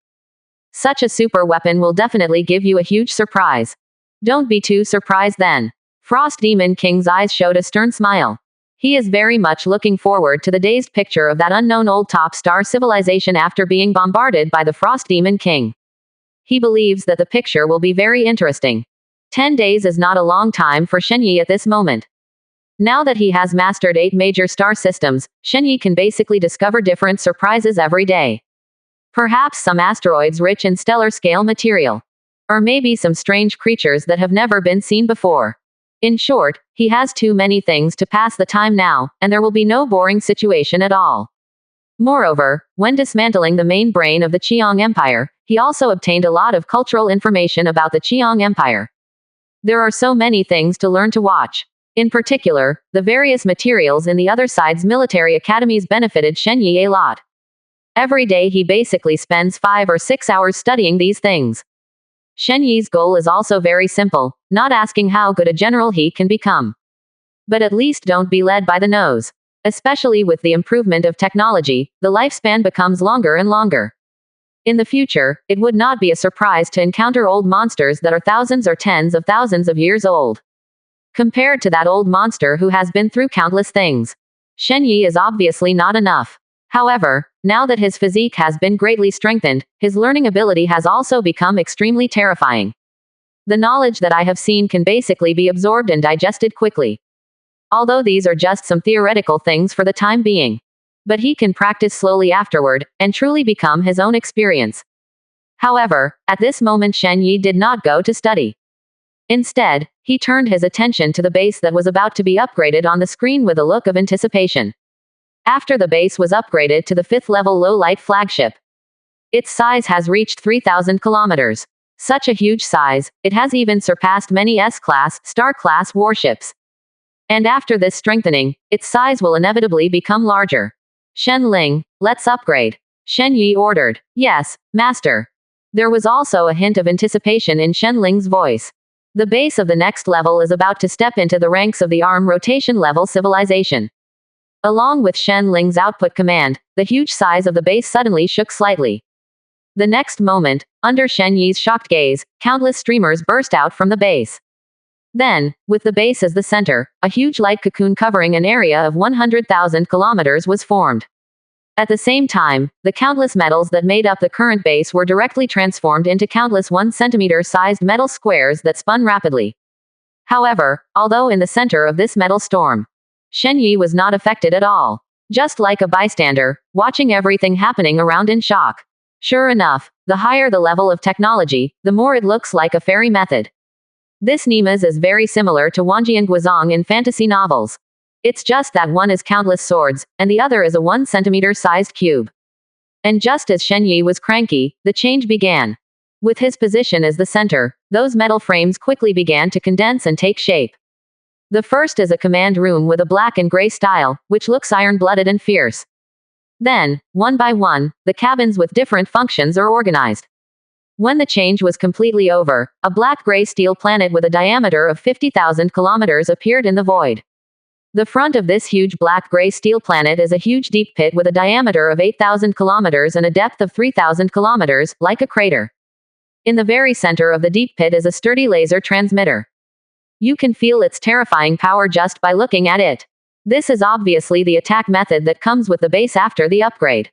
Such a super weapon will definitely give you a huge surprise. Don't be too surprised then. Frost Demon King's eyes showed a stern smile. He is very much looking forward to the dazed picture of that unknown old top star civilization after being bombarded by the Frost Demon King. He believes that the picture will be very interesting. 10 days is not a long time for Shenyi at this moment. Now that he has mastered 8 major star systems, Shenyi can basically discover different surprises every day. Perhaps some asteroids rich in stellar scale material. Or maybe some strange creatures that have never been seen before. In short, he has too many things to pass the time now, and there will be no boring situation at all. Moreover, when dismantling the main brain of the Qiang Empire, he also obtained a lot of cultural information about the Qiang Empire. There are so many things to learn to watch. In particular, the various materials in the other side's military academies benefited Shenyi a lot. Every day he basically spends 5 or 6 hours studying these things. Shenyi's goal is also very simple, not asking how good a general he can become. But at least don't be led by the nose. Especially with the improvement of technology, the lifespan becomes longer and longer. In the future, it would not be a surprise to encounter old monsters that are thousands or tens of thousands of years old. Compared to that old monster who has been through countless things, Shenyi is obviously not enough. However, now that his physique has been greatly strengthened, his learning ability has also become extremely terrifying. The knowledge that I have seen can basically be absorbed and digested quickly. Although these are just some theoretical things for the time being. But he can practice slowly afterward, and truly become his own experience. However, at this moment Shenyi did not go to study. Instead, he turned his attention to the base that was about to be upgraded on the screen with a look of anticipation. After the base was upgraded to the 5th level low-light flagship. Its size has reached 3,000 kilometers. Such a huge size, it has even surpassed many S-class, Star-class warships. And after this strengthening, its size will inevitably become larger. Shen Ling, let's upgrade. Shen Yi ordered. Yes, master. There was also a hint of anticipation in Shen Ling's voice. The base of the next level is about to step into the ranks of the arm rotation level civilization. Along with Shen Ling's output command, the huge size of the base suddenly shook slightly. The next moment, under Shen Yi's shocked gaze, countless streamers burst out from the base. Then, with the base as the center, a huge light cocoon covering an area of 100,000 kilometers was formed. At the same time, the countless metals that made up the current base were directly transformed into countless 1 centimeter-sized metal squares that spun rapidly. However, although in the center of this metal storm, Shen Yi was not affected at all. Just like a bystander, watching everything happening around in shock. Sure enough, the higher the level of technology, the more it looks like a fairy method. This Nemes is very similar to Wanjian Guizhong in fantasy novels. It's just that one is countless swords, and the other is a 1 centimeter-sized cube. And just as Shen Yi was cranky, the change began. With his position as the center, those metal frames quickly began to condense and take shape. The first is a command room with a black and gray style, which looks iron-blooded and fierce. Then, one by one, the cabins with different functions are organized. When the change was completely over, a black-gray steel planet with a diameter of 50,000 kilometers appeared in the void. The front of this huge black-gray steel planet is a huge deep pit with a diameter of 8,000 kilometers and a depth of 3,000 kilometers, like a crater. In the very center of the deep pit is a sturdy laser transmitter. You can feel its terrifying power just by looking at it. This is obviously the attack method that comes with the base after the upgrade.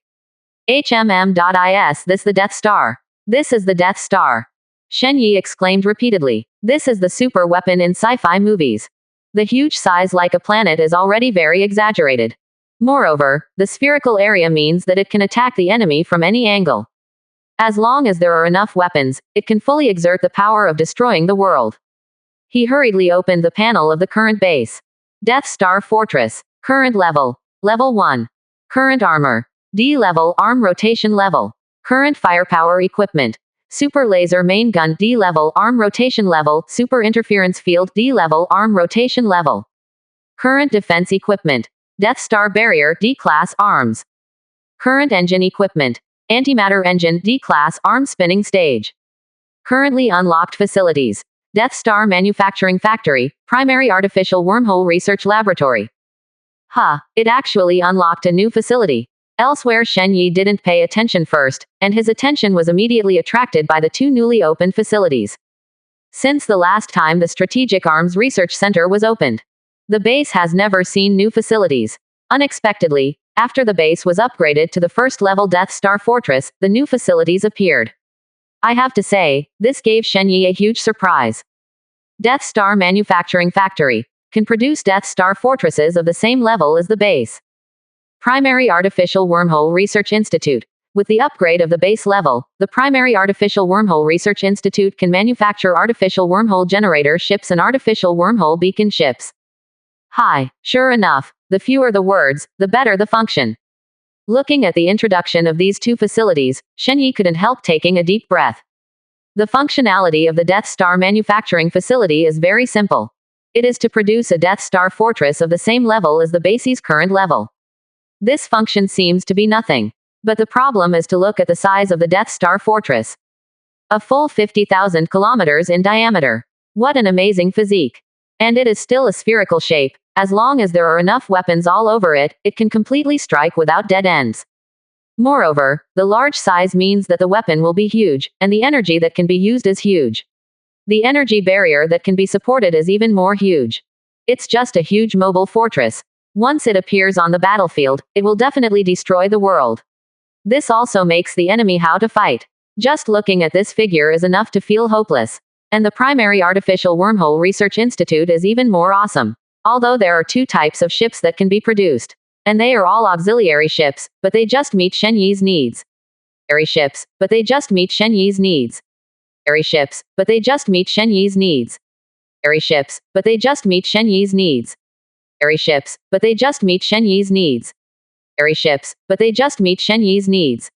HMM.is This the Death Star. This is the Death Star. Shen Yi exclaimed repeatedly. This is the super weapon in sci-fi movies. The huge size like a planet is already very exaggerated. Moreover, the spherical area means that it can attack the enemy from any angle. As long as there are enough weapons, it can fully exert the power of destroying the world. He hurriedly opened the panel of the current base. Death Star Fortress. Current level. Level 1. Current armor. D level arm rotation level. Current firepower equipment. Super laser main gun D level arm rotation level. Super interference field D level arm rotation level. Current defense equipment. Death Star barrier D class arms. Current engine equipment. Antimatter engine D class arm spinning stage. Currently unlocked facilities. Death Star manufacturing factory, primary artificial wormhole research laboratory. It actually unlocked a new facility. Elsewhere Shen Yi didn't pay attention first, and his attention was immediately attracted by the two newly opened facilities. Since the last time the Strategic Arms Research Center was opened, the base has never seen new facilities. Unexpectedly, after the base was upgraded to the first-level Death Star Fortress, the new facilities appeared. I have to say, this gave Shen Yi a huge surprise. Death Star Manufacturing Factory can produce Death Star fortresses of the same level as the base. Primary Artificial Wormhole Research Institute. With the upgrade of the base level, the Primary Artificial Wormhole Research Institute can manufacture artificial wormhole generator ships and artificial wormhole beacon ships. Sure enough, the fewer the words, the better the function. Looking at the introduction of these two facilities, Shen Yi couldn't help taking a deep breath. The functionality of the Death Star manufacturing facility is very simple. It is to produce a Death Star fortress of the same level as the base's current level. This function seems to be nothing. But the problem is to look at the size of the Death Star fortress. A full 50,000 kilometers in diameter. What an amazing physique. And it is still a spherical shape. As long as there are enough weapons all over it, it can completely strike without dead ends. Moreover, the large size means that the weapon will be huge, and the energy that can be used is huge. The energy barrier that can be supported is even more huge. It's just a huge mobile fortress. Once it appears on the battlefield, it will definitely destroy the world. This also makes the enemy how to fight. Just looking at this figure is enough to feel hopeless. And the Primary Artificial Wormhole Research Institute is even more awesome. Although there are two types of ships that can be produced. And they are all auxiliary ships, but they just meet Shen Yi's needs. Ships, but they just meet Shen Yi's needs. Ships, but they just meet Shen Yi's needs. Ships, but they just meet Shen Yi's needs. Ships, but they just meet Shen Yi's needs. Ships, but they just meet Shen Yi's needs.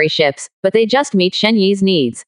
Ships, but they just meet Shen Yi's needs.